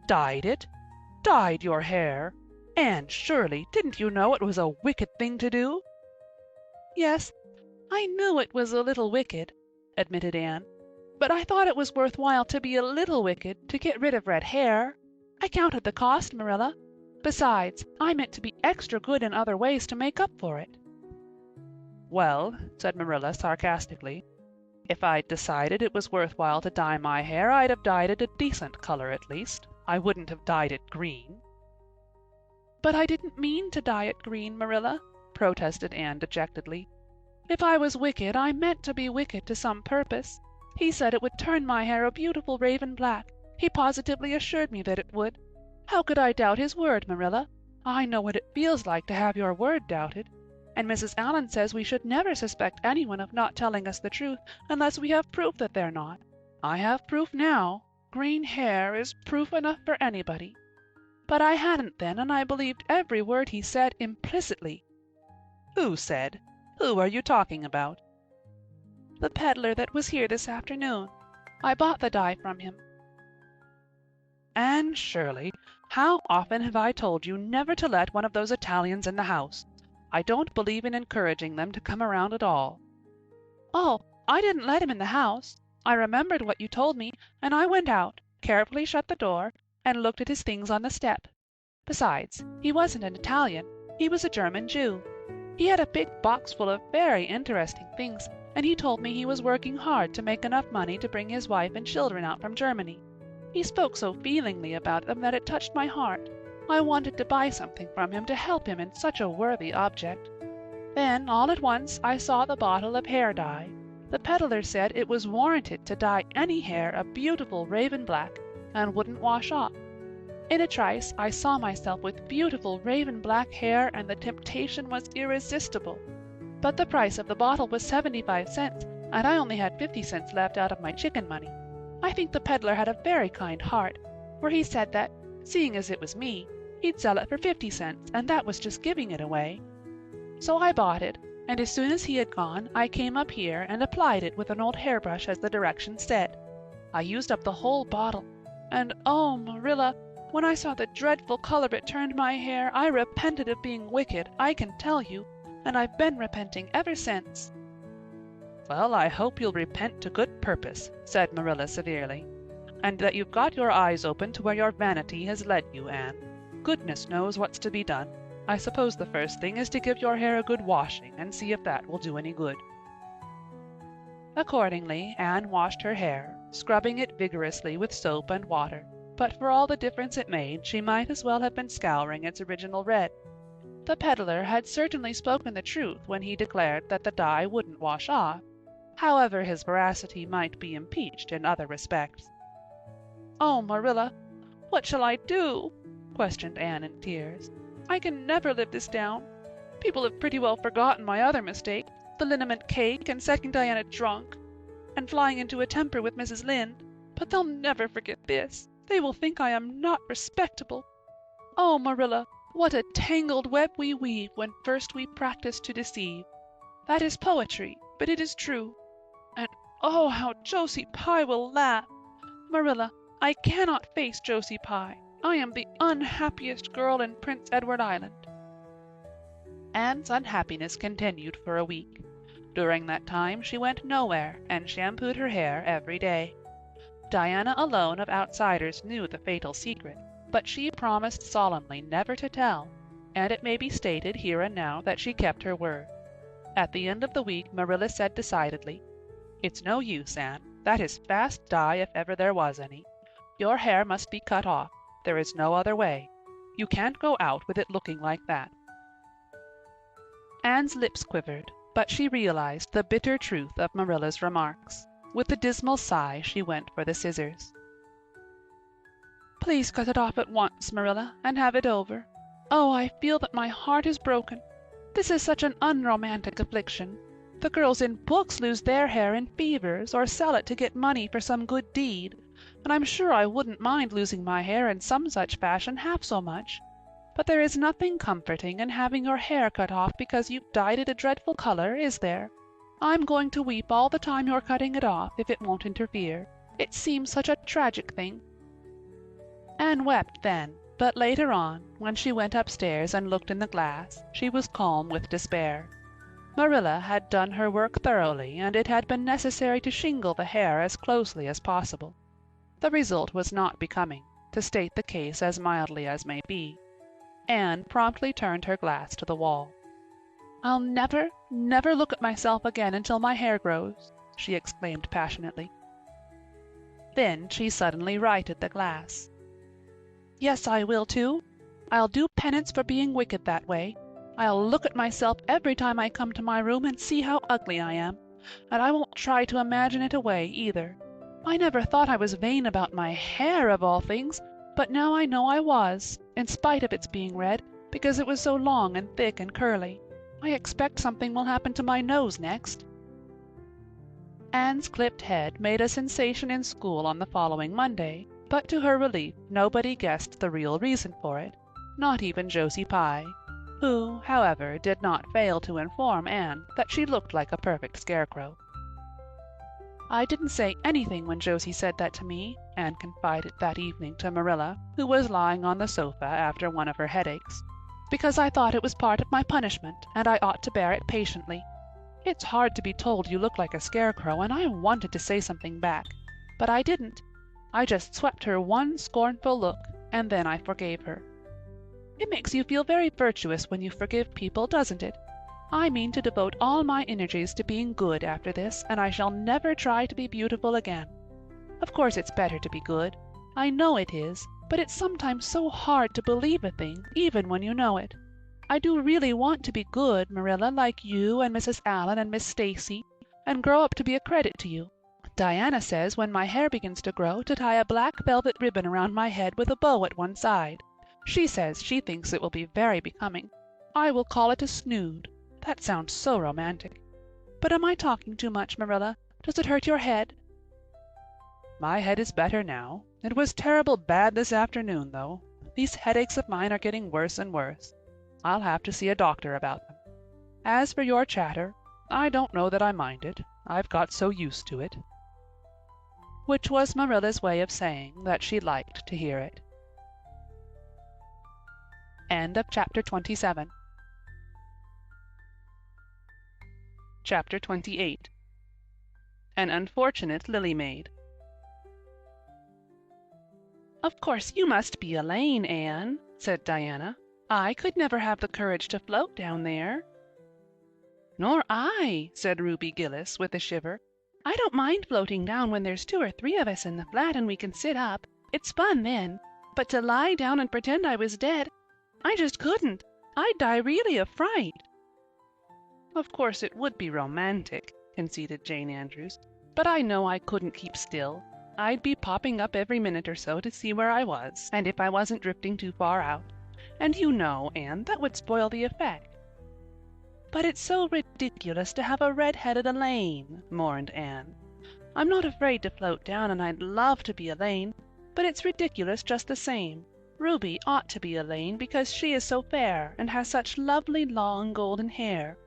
"Dyed it? Dyed your hair? Anne Shirley, didn't you know it was a wicked thing to do?" "Yes, I knew it was a little wicked," admitted Anne, "but I thought it was worth while to be a little wicked to get rid of red hair. I counted the cost, Marilla. Besides, I meant to be extra good in other ways to make up for it." "Well," said Marilla sarcastically, "if I'd decided it was worth while to dye my hair, I'd have dyed it a decent color at least. I wouldn't have dyed it green." "But I didn't mean to dye it green, Marilla," protested Anne dejectedly. "If I was wicked, I meant to be wicked to some purpose. He said it would turn my hair a beautiful raven black. He positively assured me that it would. How could I doubt his word, Marilla? I know what it feels like to have your word doubted. And Mrs. Allan says we should never suspect anyone of not telling us the truth unless we have proof that they're not. I have proof now. Green hair is proof enough for anybody. But I hadn't then, and I believed every word he said implicitly." "Who said? Who are you talking about?" "The peddler that was here this afternoon. I bought the dye from him." "Anne Shirley, how often have I told you never to let one of those Italians in the house? I don't believe in encouraging them to come around at all." "Oh, I didn't let him in the house. I remembered what you told me, and I went out, carefully shut the door, and looked at his things on the step. Besides, he wasn't an Italian. He was a German Jew. He had a big box full of very interesting things, and he told me he was working hard to make enough money to bring his wife and children out from Germany. He spoke so feelingly about them that it touched my heart. I wanted to buy something from him to help him in such a worthy object. Then, all at once, I saw the bottle of hair dye. The peddler said it was warranted to dye any hair a beautiful raven black, and wouldn't wash off. In a trice I saw myself with beautiful raven black hair, and the temptation was irresistible. But the price of the bottle was 75 cents, and I only had 50 cents left out of my chicken money. I think the peddler had a very kind heart, for he said that, seeing as it was me, he'd sell it for 50 cents, and that was just giving it away. So I bought it, and as soon as he had gone, I came up here and applied it with an old hairbrush as the directions said. I used up the whole bottle, and oh, Marilla, when I saw the dreadful color it turned my hair, I repented of being wicked, I can tell you, and I've been repenting ever since." "Well, I hope you'll repent to good purpose," said Marilla severely, "and that you've got your eyes open to where your vanity has led you, Anne. goodness knows what's to be done. I suppose the first thing is to give your hair a good washing and see if that will do any good." Accordingly, Anne washed her hair, scrubbing it vigorously with soap and water, but for all the difference it made, she might as well have been scouring its original red. The peddler had certainly spoken the truth when he declared that the dye wouldn't wash off, however his veracity might be impeached in other respects. "Oh, Marilla, what shall I do?" questioned Anne in tears. "I can never live this down. People have pretty well forgotten my other mistake, the liniment cake and second Diana drunk, and flying into a temper with Mrs. Lynde, but they'll never forget this. They will think I am not respectable. Oh, Marilla, what a tangled web we weave when first we practice to deceive. That is poetry, but it is true. And oh, how Josie Pye will laugh! Marilla, I cannot face Josie Pye. I am the unhappiest girl in Prince Edward Island." Anne's unhappiness continued for a week. During that time she went nowhere and shampooed her hair every day. Diana alone of outsiders knew the fatal secret, but she promised solemnly never to tell, and it may be stated here and now that she kept her word. At the end of the week Marilla said decidedly, "It's no use, Anne. That is fast dye if ever there was any. Your hair must be cut off. There is no other way. You can't go out with it looking like that." Anne's lips quivered, but she realized the bitter truth of Marilla's remarks. With a dismal sigh she went for the scissors. "Please cut it off at once, Marilla, and have it over. Oh, I feel that my heart is broken. This is such an unromantic affliction. The girls in books lose their hair in fevers, or sell it to get money for some good deed, and I'm sure I wouldn't mind losing my hair in some such fashion half so much. But there is nothing comforting in having your hair cut off because you've dyed it a dreadful color, is there? I'm going to weep all the time you're cutting it off, if it won't interfere. It seems such a tragic thing." Anne wept then, but later on, when she went upstairs and looked in the glass, she was calm with despair. Marilla had done her work thoroughly, and it had been necessary to shingle the hair as closely as possible. The result was not becoming, to state the case as mildly as may be. Anne promptly turned her glass to the wall. "I'll never, never look at myself again until my hair grows," she exclaimed passionately. Then she suddenly righted the glass. "Yes, I will too. I'll do penance for being wicked that way. I'll look at myself every time I come to my room and see how ugly I am, and I won't try to imagine it away either. I never thought I was vain about my hair of all things, but now I know I was, in spite of its being red, because it was so long and thick and curly. I expect something will happen to my nose next." Anne's clipped head made a sensation in school on the following Monday, but to her relief nobody guessed the real reason for it, not even Josie Pye, who, however, did not fail to inform Anne that she looked like a perfect scarecrow. "I didn't say anything when Josie said that to me," Anne confided that evening to Marilla, who was lying on the sofa after one of her headaches, "because I thought it was part of my punishment, and I ought to bear it patiently. It's hard to be told you look like a scarecrow, and I wanted to say something back, but I didn't. I just swept her one scornful look, and then I forgave her. It makes you feel very virtuous when you forgive people, doesn't it? I mean to devote all my energies to being good after this, and I shall never try to be beautiful again. Of course it's better to be good. I know it is, but it's sometimes so hard to believe a thing, even when you know it. I do really want to be good, Marilla, like you and Mrs. Allan and Miss Stacy, and grow up to be a credit to you. Diana says when my hair begins to grow to tie a black velvet ribbon around my head with a bow at one side. She says she thinks it will be very becoming. I will call it a snood. That sounds so romantic. But am I talking too much, Marilla? Does it hurt your head?" "My head is better now. It was terrible bad this afternoon, though. These headaches of mine are getting worse and worse. I'll have to see a doctor about them. As for your chatter, I don't know that I mind it. I've got so used to it." Which was Marilla's way of saying that she liked to hear it. End of chapter 27. Chapter 28. An Unfortunate Lily Maid. "Of course you must be Elaine, Anne. said Diana. "I could never have the courage to float down there." "Nor I," said Ruby Gillis with a shiver. "I don't mind floating down when there's 2 or 3 of us in the flat and we can sit up. It's fun then. But to lie down and pretend I was dead, I just couldn't. I'd die really of fright." "Of course it would be romantic," conceded Jane Andrews, "but I know I couldn't keep still. I'd be popping up every minute or so to see where I was, and if I wasn't drifting too far out. And you know, Anne, that would spoil the effect." "But it's so ridiculous to have a red-headed Elaine," mourned Anne. "I'm not afraid to float down, and I'd love to be Elaine, but it's ridiculous just the same. Ruby ought to be Elaine because she is so fair and has such lovely long golden hair.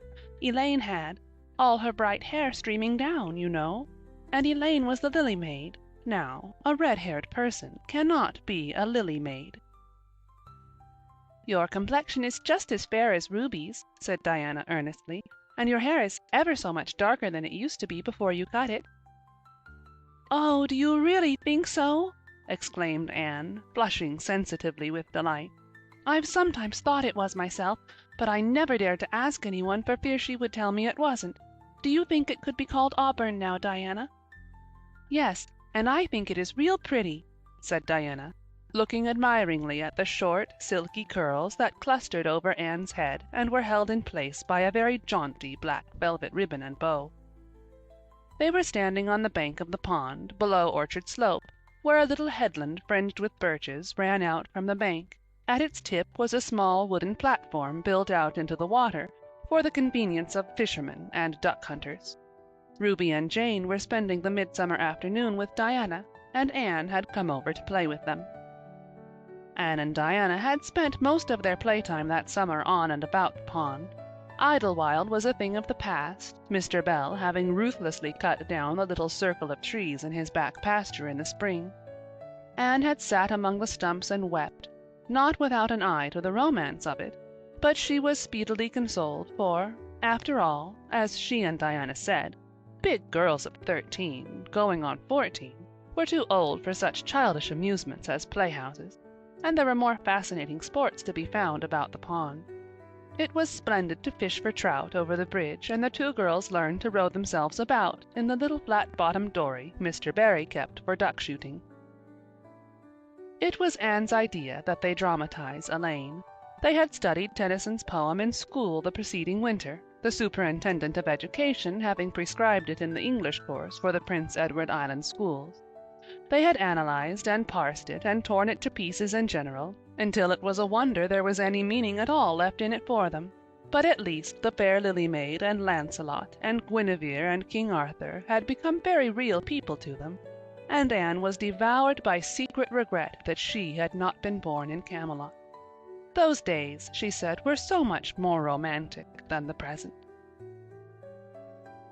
Elaine had, all her bright hair streaming down, you know. And Elaine was the Lily Maid. Now, a red-haired person cannot be a Lily Maid." "Your complexion is just as fair as Ruby's," said Diana earnestly, "and your hair is ever so much darker than it used to be before you cut it." "Oh, do you really think so?" exclaimed Anne, blushing sensitively with delight. "I've sometimes thought it was myself, but I never dared to ask anyone for fear she would tell me it wasn't. Do you think it could be called auburn now, Diana?" "Yes, and I think it is real pretty," said Diana, looking admiringly at the short, silky curls that clustered over Anne's head and were held in place by a very jaunty black velvet ribbon and bow. They were standing on the bank of the pond, below Orchard Slope, where a little headland fringed with birches ran out from the bank. At its tip was a small wooden platform built out into the water for the convenience of fishermen and duck hunters. Ruby and Jane were spending the midsummer afternoon with Diana, and Anne had come over to play with them. Anne and Diana had spent most of their playtime that summer on and about the pond. Idlewild was a thing of the past, Mr. Bell having ruthlessly cut down the little circle of trees in his back pasture in the spring. Anne had sat among the stumps and wept, not without an eye to the romance of it, but she was speedily consoled, for, after all, as she and Diana said, big girls of 13, going on 14, were too old for such childish amusements as playhouses, and there were more fascinating sports to be found about the pond. It was splendid to fish for trout over the bridge, and the 2 girls learned to row themselves about in the little flat-bottomed dory Mr. Barry kept for duck shooting. It was Anne's idea that they dramatize Elaine. They had studied Tennyson's poem in school the preceding winter, the superintendent of education having prescribed it in the English course for the Prince Edward Island schools. They had analyzed and parsed it and torn it to pieces in general, until it was a wonder there was any meaning at all left in it for them. But at least the fair Lily Maid and Lancelot and Guinevere and King Arthur had become very real people to them, and Anne was devoured by secret regret that she had not been born in Camelot. Those days, she said, were so much more romantic than the present.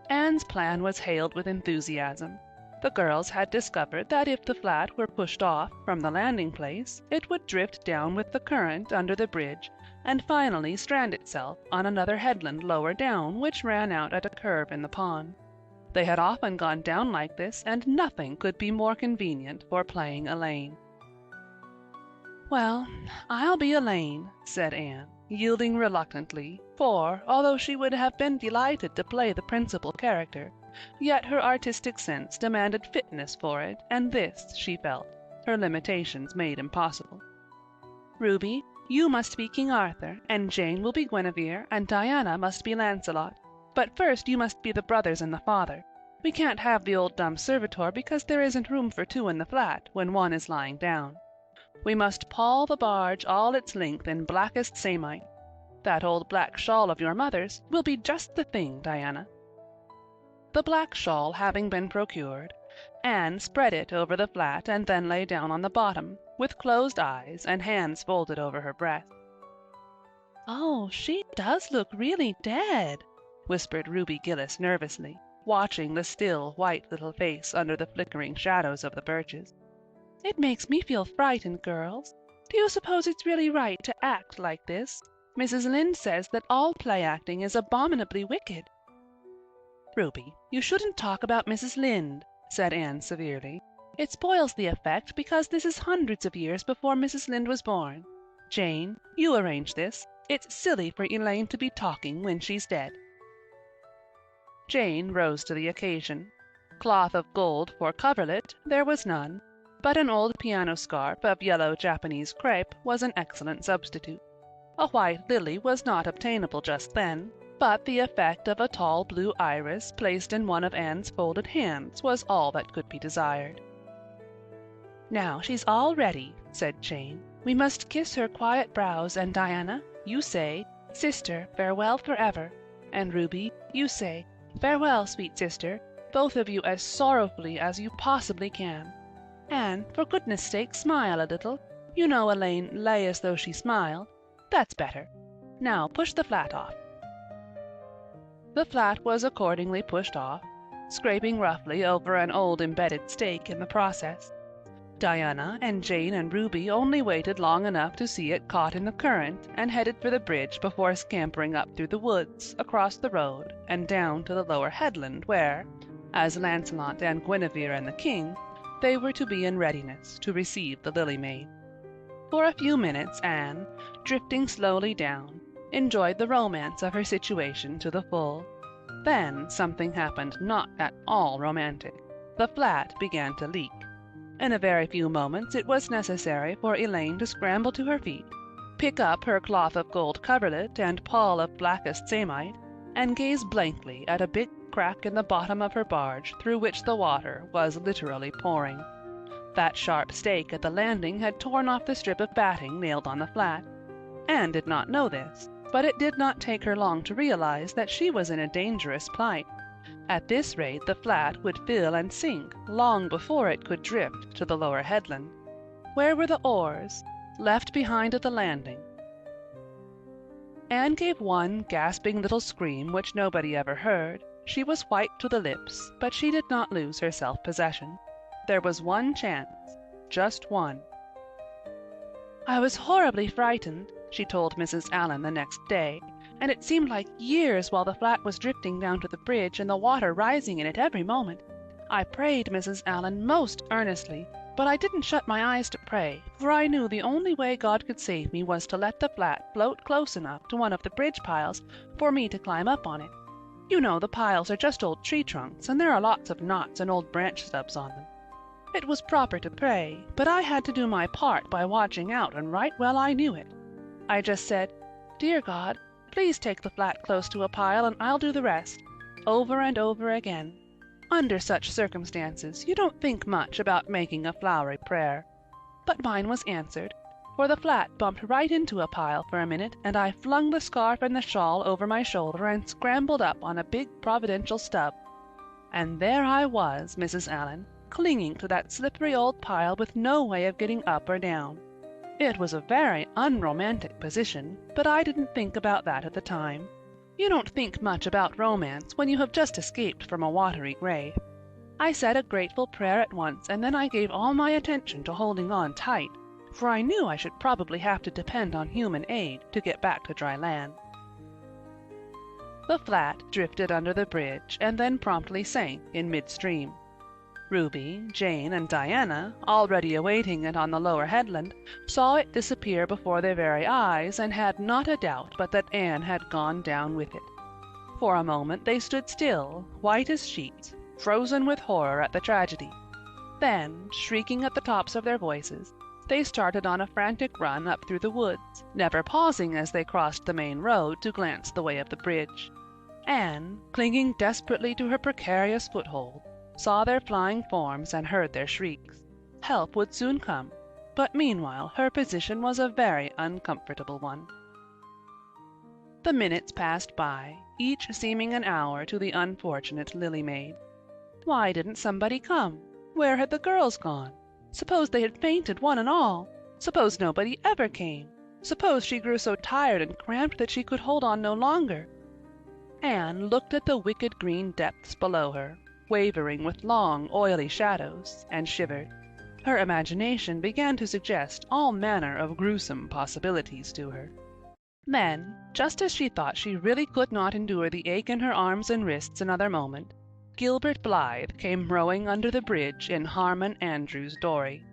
Anne's plan was hailed with enthusiasm. The girls had discovered that if the flat were pushed off from the landing place, it would drift down with the current under the bridge and finally strand itself on another headland lower down, which ran out at a curve in the pond. They had often gone down like this, and nothing could be more convenient for playing Elaine. "Well, I'll be Elaine," said Anne, yielding reluctantly, for, although she would have been delighted to play the principal character, yet her artistic sense demanded fitness for it, and this, she felt, her limitations made impossible. "Ruby, you must be King Arthur, and Jane will be Guinevere, and Diana must be Lancelot. But first you must be the brothers and the father. We can't have the old dumb servitor because there isn't room for 2 in the flat when one is lying down. We must pall the barge all its length in blackest samite. That old black shawl of your mother's will be just the thing, Diana." The black shawl having been procured, Anne spread it over the flat and then lay down on the bottom, with closed eyes and hands folded over her breast. "Oh, she does look really dead," whispered Ruby Gillis nervously, watching the still, white little face under the flickering shadows of the birches. "It makes me feel frightened, girls. Do you suppose it's really right to act like this? Mrs. Lynde says that all play acting is abominably wicked." "Ruby, you shouldn't talk about Mrs. Lynde," said Anne severely. "It spoils the effect because this is hundreds of years before Mrs. Lynde was born. Jane, you arrange this. It's silly for Elaine to be talking when she's dead." Jane rose to the occasion. Cloth of gold for coverlet there was none, but an old piano scarf of yellow Japanese crepe was an excellent substitute. A white lily was not obtainable just then, but the effect of a tall blue iris placed in one of Anne's folded hands was all that could be desired. "Now she's all ready," said Jane. "We must kiss her quiet brows, and Diana, you say, 'Sister, farewell forever,' and Ruby, you say, 'Farewell, sweet sister,' both of you as sorrowfully as you possibly can. Anne, for goodness sake, smile a little. You know Elaine lay as though she smiled. That's better. Now push the flat off." The flat was accordingly pushed off, scraping roughly over an old embedded stake in the process. Diana and Jane and Ruby only waited long enough to see it caught in the current and headed for the bridge before scampering up through the woods, across the road, and down to the lower headland where, as Lancelot and Guinevere and the king, they were to be in readiness to receive the Lily Maid. For a few minutes Anne, drifting slowly down, enjoyed the romance of her situation to the full. Then something happened not at all romantic. The flat began to leak. In a very few moments it was necessary for Elaine to scramble to her feet, pick up her cloth of gold coverlet and pall of blackest samite, and gaze blankly at a big crack in the bottom of her barge through which the water was literally pouring. That sharp stake at the landing had torn off the strip of batting nailed on the flat. Anne did not know this, but it did not take her long to realize that she was in a dangerous plight. At this rate the flat would fill and sink long before it could drift to the lower headland. Where were the oars, left behind at the landing? Anne gave one gasping little scream which nobody ever heard. She was white to the lips, but she did not lose her self-possession. There was one chance, just one. "I was horribly frightened," she told Mrs. Allan the next day, "and it seemed like years while the flat was drifting down to the bridge and the water rising in it every moment. I prayed, Mrs. Allan, most earnestly, but I didn't shut my eyes to pray, for I knew the only way God could save me was to let the flat float close enough to one of the bridge piles for me to climb up on it. You know the piles are just old tree trunks, and there are lots of knots and old branch stubs on them. It was proper to pray, but I had to do my part by watching out, and right well I knew it. I just said, 'Dear God, please take the flat close to a pile and I'll do the rest,' over and over again. Under such circumstances, you don't think much about making a flowery prayer. But mine was answered, for the flat bumped right into a pile for a minute, and I flung the scarf and the shawl over my shoulder and scrambled up on a big providential stub. And there I was, Mrs. Allan, clinging to that slippery old pile with no way of getting up or down. It was a very unromantic position, but I didn't think about that at the time. You don't think much about romance when you have just escaped from a watery grave. I said a grateful prayer at once, and then I gave all my attention to holding on tight, for I knew I should probably have to depend on human aid to get back to dry land. The flat drifted under the bridge and then promptly sank in midstream. Ruby, Jane, and Diana, already awaiting it on the lower headland, saw it disappear before their very eyes and had not a doubt but that Anne had gone down with it. For a moment they stood still, white as sheets, frozen with horror at the tragedy. Then, shrieking at the tops of their voices, they started on a frantic run up through the woods, never pausing as they crossed the main road to glance the way of the bridge. Anne, clinging desperately to her precarious foothold, saw their flying forms and heard their shrieks. Help would soon come, but meanwhile her position was a very uncomfortable one. The minutes passed by, each seeming an hour to the unfortunate Lily Maid. Why didn't somebody come? Where had the girls gone? Suppose they had fainted one and all? Suppose nobody ever came? Suppose she grew so tired and cramped that she could hold on no longer? Anne looked at the wicked green depths below her, wavering with long, oily shadows, and shivered. Her imagination began to suggest all manner of gruesome possibilities to her. Then, just as she thought she really could not endure the ache in her arms and wrists another moment, Gilbert Blythe came rowing under the bridge in Harmon Andrew's dory.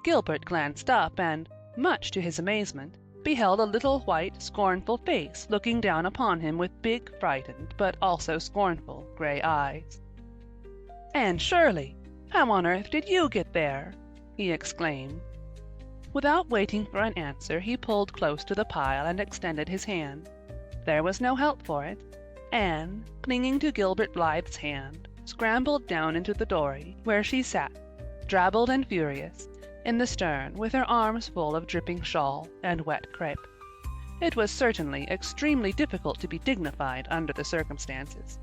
Gilbert glanced up and, much to his amazement, beheld a little white, scornful face looking down upon him with big, frightened, but also scornful, gray eyes. "Anne Shirley! How on earth did you get there?" he exclaimed. Without waiting for an answer, he pulled close to the pile and extended his hand. There was no help for it. Anne, clinging to Gilbert Blythe's hand, scrambled down into the dory, where she sat, drabbled and furious, in the stern, with her arms full of dripping shawl and wet crepe. It was certainly extremely difficult to be dignified under the circumstances.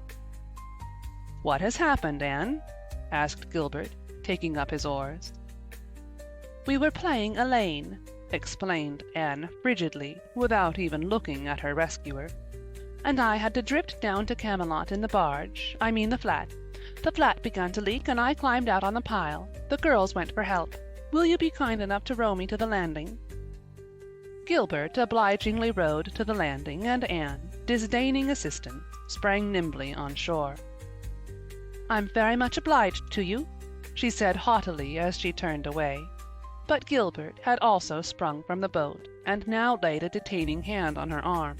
"What has happened, Anne?" asked Gilbert, taking up his oars. "We were playing Elaine," explained Anne frigidly, without even looking at her rescuer. "And I had to drift down to Camelot in the barge, I mean the flat. The flat began to leak and I climbed out on the pile. The girls went for help. Will you be kind enough to row me to the landing?" Gilbert obligingly rowed to the landing, and Anne, disdaining assistance, sprang nimbly on shore. "I'm very much obliged to you," she said haughtily as she turned away. But Gilbert had also sprung from the boat, and now laid a detaining hand on her arm.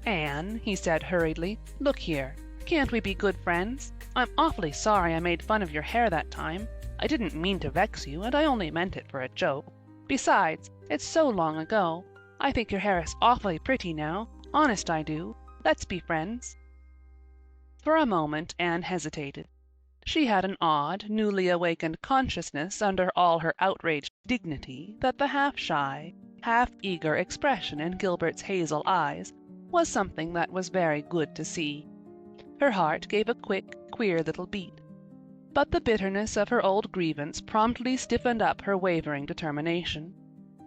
"Anne," he said hurriedly, "look here. Can't we be good friends? I'm awfully sorry I made fun of your hair that time. I didn't mean to vex you, and I only meant it for a joke. Besides, it's so long ago. I think your hair is awfully pretty now. Honest I do. Let's be friends." For a moment Anne hesitated. She had an odd, newly awakened consciousness under all her outraged dignity that the half-shy, half-eager expression in Gilbert's hazel eyes was something that was very good to see. Her heart gave a quick, queer little beat. But the bitterness of her old grievance promptly stiffened up her wavering determination.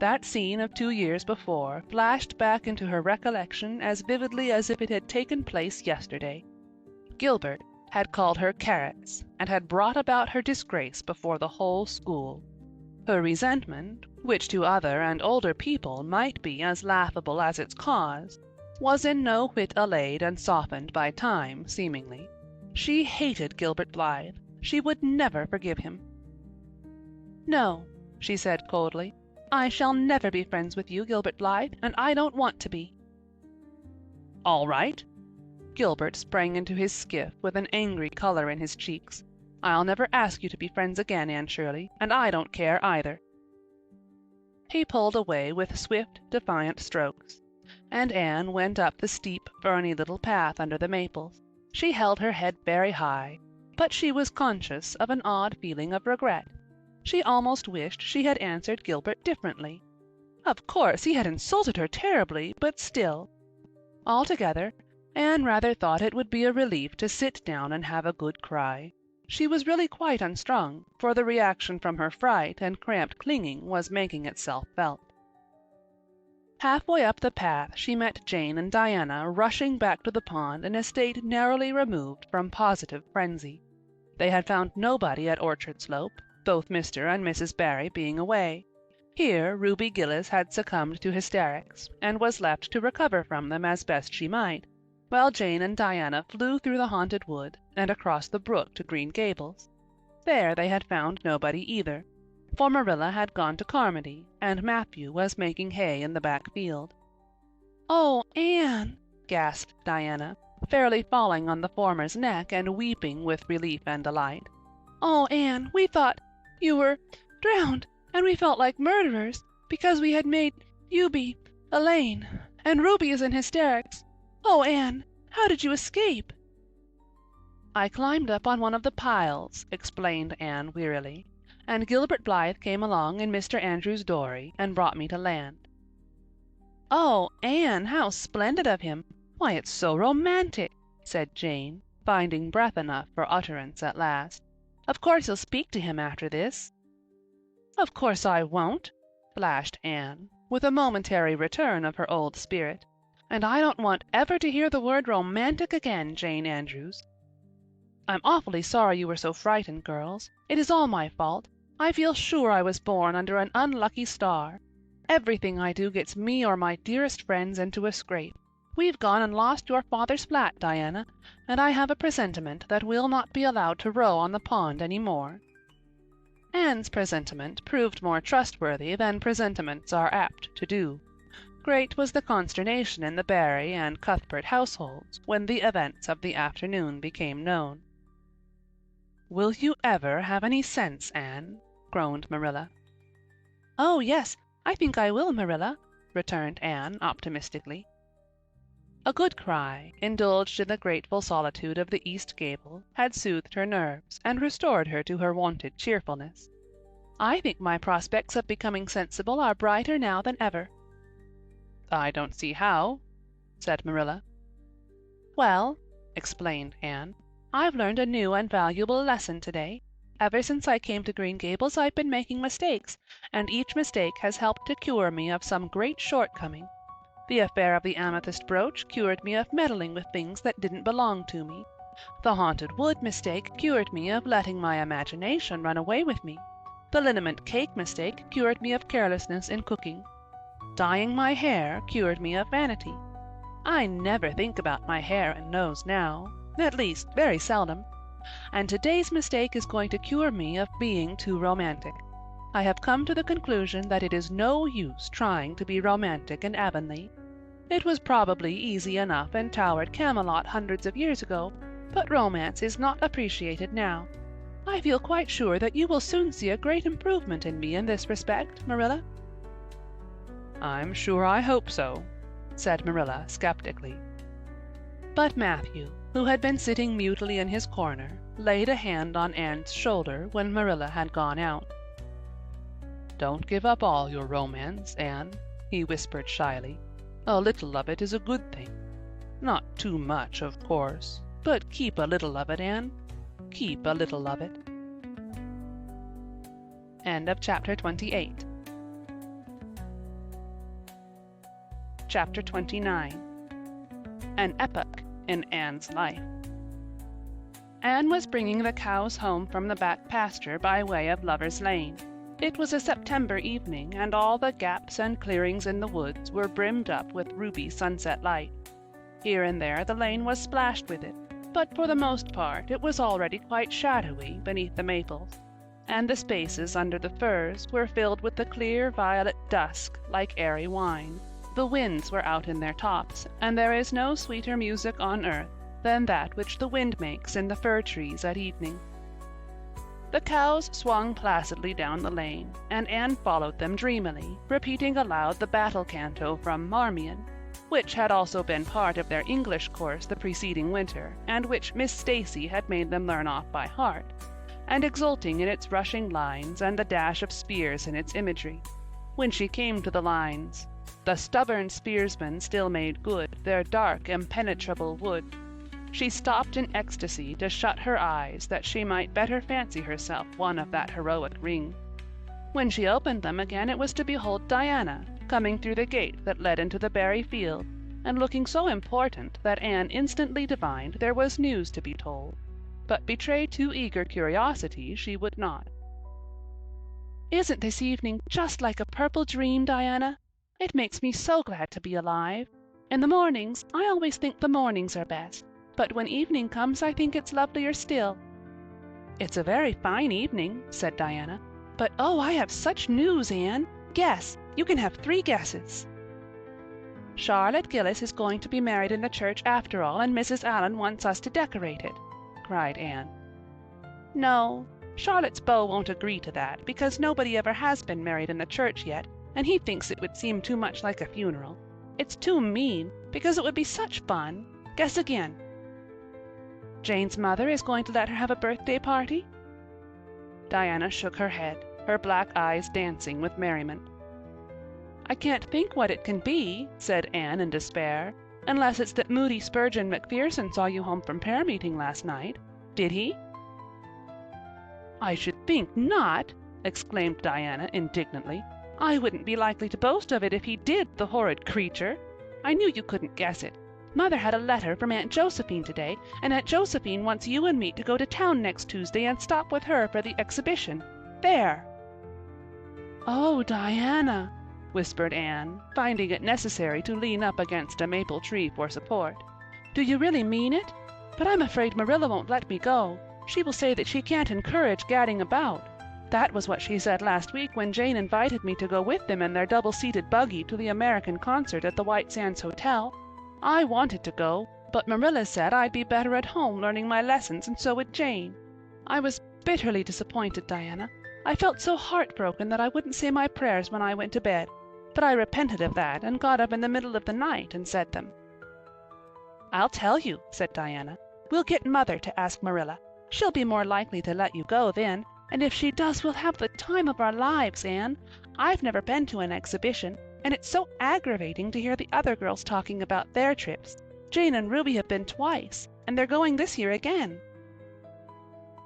That scene of 2 years before flashed back into her recollection as vividly as if it had taken place yesterday. Gilbert had called her carrots, and had brought about her disgrace before the whole school. Her resentment, which to other and older people might be as laughable as its cause, was in no whit allayed and softened by time, seemingly. She hated Gilbert Blythe. She would never forgive him. "No," she said coldly, "I shall never be friends with you, Gilbert Blythe, and I don't want to be." "All right." Gilbert sprang into his skiff with an angry color in his cheeks. "I'll never ask you to be friends again, Anne Shirley, and I don't care either." He pulled away with swift, defiant strokes, and Anne went up the steep, ferny little path under the maples. She held her head very high, but she was conscious of an odd feeling of regret. She almost wished she had answered Gilbert differently. Of course, he had insulted her terribly, but still. Altogether, Anne rather thought it would be a relief to sit down and have a good cry. She was really quite unstrung, for the reaction from her fright and cramped clinging was making itself felt. Halfway up the path she met Jane and Diana rushing back to the pond in a state narrowly removed from positive frenzy. They had found nobody at Orchard Slope, both Mr. and Mrs. Barry being away. Here Ruby Gillis had succumbed to hysterics, and was left to recover from them as best she might, while Jane and Diana flew through the haunted wood and across the brook to Green Gables. There they had found nobody either, for Marilla had gone to Carmody, and Matthew was making hay in the back field. "Oh, Anne," gasped Diana, fairly falling on the former's neck and weeping with relief and delight. "Oh, Anne, we thought you were drowned, and we felt like murderers, because we had made you be Elaine, and Ruby is in hysterics. Oh, Anne, how did you escape?" "I climbed up on one of the piles," explained Anne wearily, "and Gilbert Blythe came along in Mr. Andrew's dory and brought me to land." "Oh, Anne, how splendid of him! Why, it's so romantic," said Jane, finding breath enough for utterance at last. "Of course you'll speak to him after this." "Of course I won't," flashed Anne, with a momentary return of her old spirit. "And I don't want ever to hear the word romantic again, Jane Andrews. I'm awfully sorry you were so frightened, girls. It is all my fault. I feel sure I was born under an unlucky star. Everything I do gets me or my dearest friends into a scrape. We've gone and lost your father's flat, Diana, and I have a presentiment that we'll not be allowed to row on the pond any more." Anne's presentiment proved more trustworthy than presentiments are apt to do. Great was the consternation in the Barry and Cuthbert households when the events of the afternoon became known. "Will you ever have any sense, Anne?" groaned Marilla. "Oh, yes, I think I will, Marilla," returned Anne optimistically. A good cry, indulged in the grateful solitude of the east gable, had soothed her nerves and restored her to her wonted cheerfulness. "I think my prospects of becoming sensible are brighter now than ever." "I don't see how," said Marilla. "Well," explained Anne, "I've learned a new and valuable lesson today. Ever since I came to Green Gables I've been making mistakes, and each mistake has helped to cure me of some great shortcoming. The affair of the amethyst brooch cured me of meddling with things that didn't belong to me. The haunted wood mistake cured me of letting my imagination run away with me. The liniment cake mistake cured me of carelessness in cooking. Dyeing my hair cured me of vanity. I never think about my hair and nose now, at least very seldom. And today's mistake is going to cure me of being too romantic. I have come to the conclusion that it is no use trying to be romantic in Avonlea. It was probably easy enough in towered Camelot hundreds of years ago, but romance is not appreciated now. I feel quite sure that you will soon see a great improvement in me in this respect, Marilla." "I'm sure I hope so," said Marilla skeptically. But Matthew, who had been sitting mutely in his corner, laid a hand on Anne's shoulder when Marilla had gone out. "Don't give up all your romance, Anne," he whispered shyly. "A little of it is a good thing. Not too much, of course, but keep a little of it, Anne. Keep a little of it." End of chapter 28. Chapter 29. An epoch in Anne's life. Anne was bringing the cows home from the back pasture by way of Lover's Lane. It was a September evening, and all the gaps and clearings in the woods were brimmed up with ruby sunset light. Here and there the lane was splashed with it, but for the most part it was already quite shadowy beneath the maples, and the spaces under the firs were filled with the clear violet dusk like airy wine. The winds were out in their tops, and there is no sweeter music on earth than that which the wind makes in the fir trees at evening. The cows swung placidly down the lane, and Anne followed them dreamily, repeating aloud the battle canto from Marmion, which had also been part of their English course the preceding winter, and which Miss Stacy had made them learn off by heart, and exulting in its rushing lines and the dash of spears in its imagery. When she came to the lines, "The stubborn spearsmen still made good their dark impenetrable wood," she stopped in ecstasy to shut her eyes that she might better fancy herself one of that heroic ring. When she opened them again it was to behold Diana coming through the gate that led into the berry field, and looking so important that Anne instantly divined there was news to be told, but betray too eager curiosity she would not. "Isn't this evening just like a purple dream, Diana? It makes me so glad to be alive. In the mornings, I always think the mornings are best, but when evening comes I think it's lovelier still." "It's a very fine evening," said Diana. "But oh, I have such news, Anne! Guess! You can have 3 guesses." "Charlotte Gillis is going to be married in the church after all, and Mrs. Allan wants us to decorate it," cried Anne. "No, Charlotte's beau won't agree to that, because nobody ever has been married in the church yet, and he thinks it would seem too much like a funeral. It's too mean, because it would be such fun. Guess again." "Jane's mother is going to let her have a birthday party?" Diana shook her head, her black eyes dancing with merriment. "I can't think what it can be," said Anne in despair, "unless it's that Moody Spurgeon Macpherson saw you home from prayer meeting last night. Did he?" "I should think not!" exclaimed Diana indignantly. "I wouldn't be likely to boast of it if he did, the horrid creature! I knew you couldn't guess it. Mother had a letter from Aunt Josephine today, and Aunt Josephine wants you and me to go to town next Tuesday and stop with her for the exhibition. There!" "Oh, Diana!" whispered Anne, finding it necessary to lean up against a maple tree for support. "Do you really mean it? But I'm afraid Marilla won't let me go. She will say that she can't encourage gadding about." That was what she said last week when Jane invited me to go with them in their double-seated buggy to the American concert at the White Sands Hotel. I wanted to go, but Marilla said I'd be better at home learning my lessons, and so would Jane. I was bitterly disappointed, Diana. I felt so heartbroken that I wouldn't say my prayers when I went to bed, but I repented of that and got up in the middle of the night and said them. "I'll tell you," said Diana. "We'll get Mother to ask Marilla. She'll be more likely to let you go then, and if she does we'll have the time of our lives, Anne. I've never been to an exhibition, and it's so aggravating to hear the other girls talking about their trips. Jane and Ruby have been twice, and they're going this year again."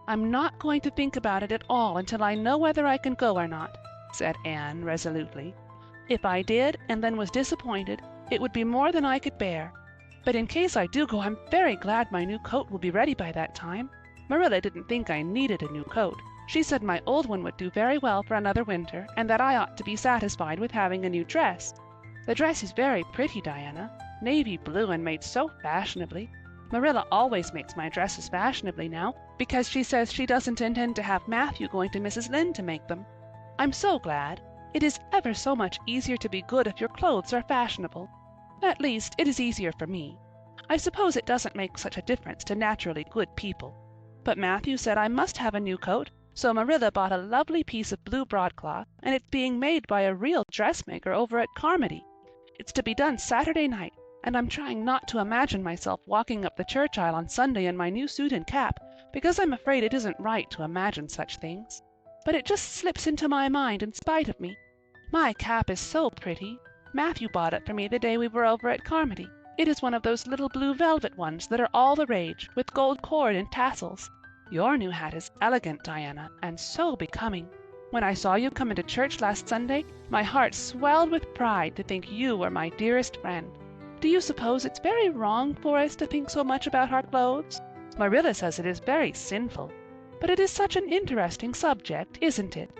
"I'm not going to think about it at all until I know whether I can go or not," said Anne resolutely. "If I did and then was disappointed, it would be more than I could bear. But in case I do go, I'm very glad my new coat will be ready by that time. Marilla didn't think I needed a new coat. She said my old one would do very well for another winter, and that I ought to be satisfied with having a new dress. The dress is very pretty, Diana. Navy blue and made so fashionably. Marilla always makes my dresses fashionably now, because she says she doesn't intend to have Matthew going to Mrs. Lynde to make them. I'm so glad. It is ever so much easier to be good if your clothes are fashionable. At least, it is easier for me. I suppose it doesn't make such a difference to naturally good people. But Matthew said I must have a new coat, so Marilla bought a lovely piece of blue broadcloth, and it's being made by a real dressmaker over at Carmody. It's to be done Saturday night, and I'm trying not to imagine myself walking up the church aisle on Sunday in my new suit and cap, because I'm afraid it isn't right to imagine such things. But it just slips into my mind in spite of me. My cap is so pretty. Matthew bought it for me the day we were over at Carmody. It is one of those little blue velvet ones that are all the rage, with gold cord and tassels. Your new hat is elegant, Diana, and so becoming. When I saw you come into church last Sunday, my heart swelled with pride to think you were my dearest friend. Do you suppose it's very wrong for us to think so much about our clothes? Marilla says it is very sinful. But it is such an interesting subject, isn't it?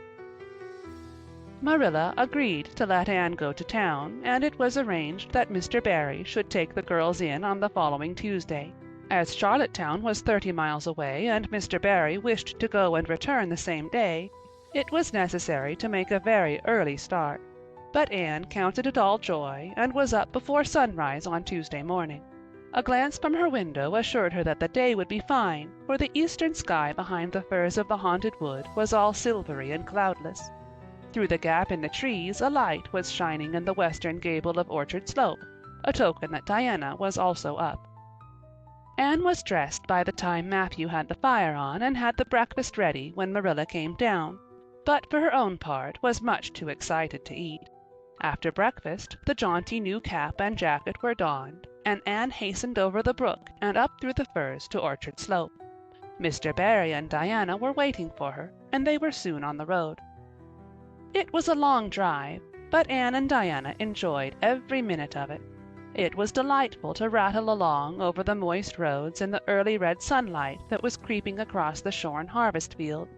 Marilla agreed to let Anne go to town, and it was arranged that Mr. Barry should take the girls in on the following Tuesday. As Charlottetown was 30 miles away, and Mr. Barry wished to go and return the same day, it was necessary to make a very early start. But Anne counted it all joy, and was up before sunrise on Tuesday morning. A glance from her window assured her that the day would be fine, for the eastern sky behind the firs of the haunted wood was all silvery and cloudless. Through the gap in the trees a light was shining in the western gable of Orchard Slope, a token that Diana was also up. Anne was dressed by the time Matthew had the fire on and had the breakfast ready when Marilla came down, but for her own part was much too excited to eat. After breakfast the jaunty new cap and jacket were donned, and Anne hastened over the brook and up through the firs to Orchard Slope. Mr. Barry and Diana were waiting for her, and they were soon on the road. It was a long drive, but Anne and Diana enjoyed every minute of it. It was delightful to rattle along over the moist roads in the early red sunlight that was creeping across the shorn harvest fields.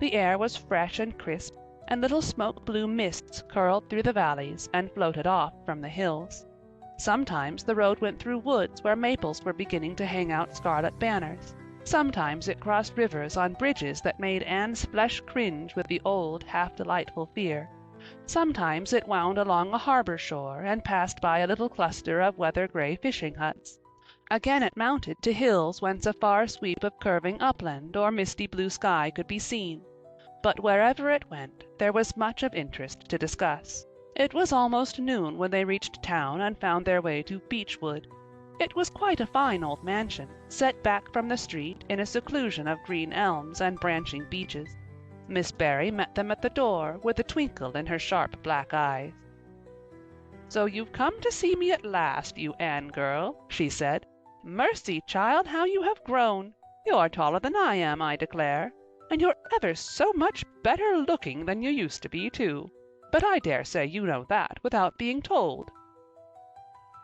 The air was fresh and crisp, and little smoke-blue mists curled through the valleys and floated off from the hills. Sometimes the road went through woods where maples were beginning to hang out scarlet banners. Sometimes it crossed rivers on bridges that made Anne's flesh cringe with the old, half-delightful fear. Sometimes it wound along a harbor shore and passed by a little cluster of weather-gray fishing huts. Again it mounted to hills whence a far sweep of curving upland or misty blue sky could be seen. But wherever it went, there was much of interest to discuss. It was almost noon when they reached town and found their way to Beechwood. It was quite a fine old mansion, set back from the street in a seclusion of green elms and branching beeches. Miss Barry met them at the door with a twinkle in her sharp black eyes. "So you've come to see me at last, you Anne girl," she said. "Mercy, child, how you have grown! You're taller than I am, I declare. And you're ever so much better looking than you used to be, too. But I dare say you know that without being told."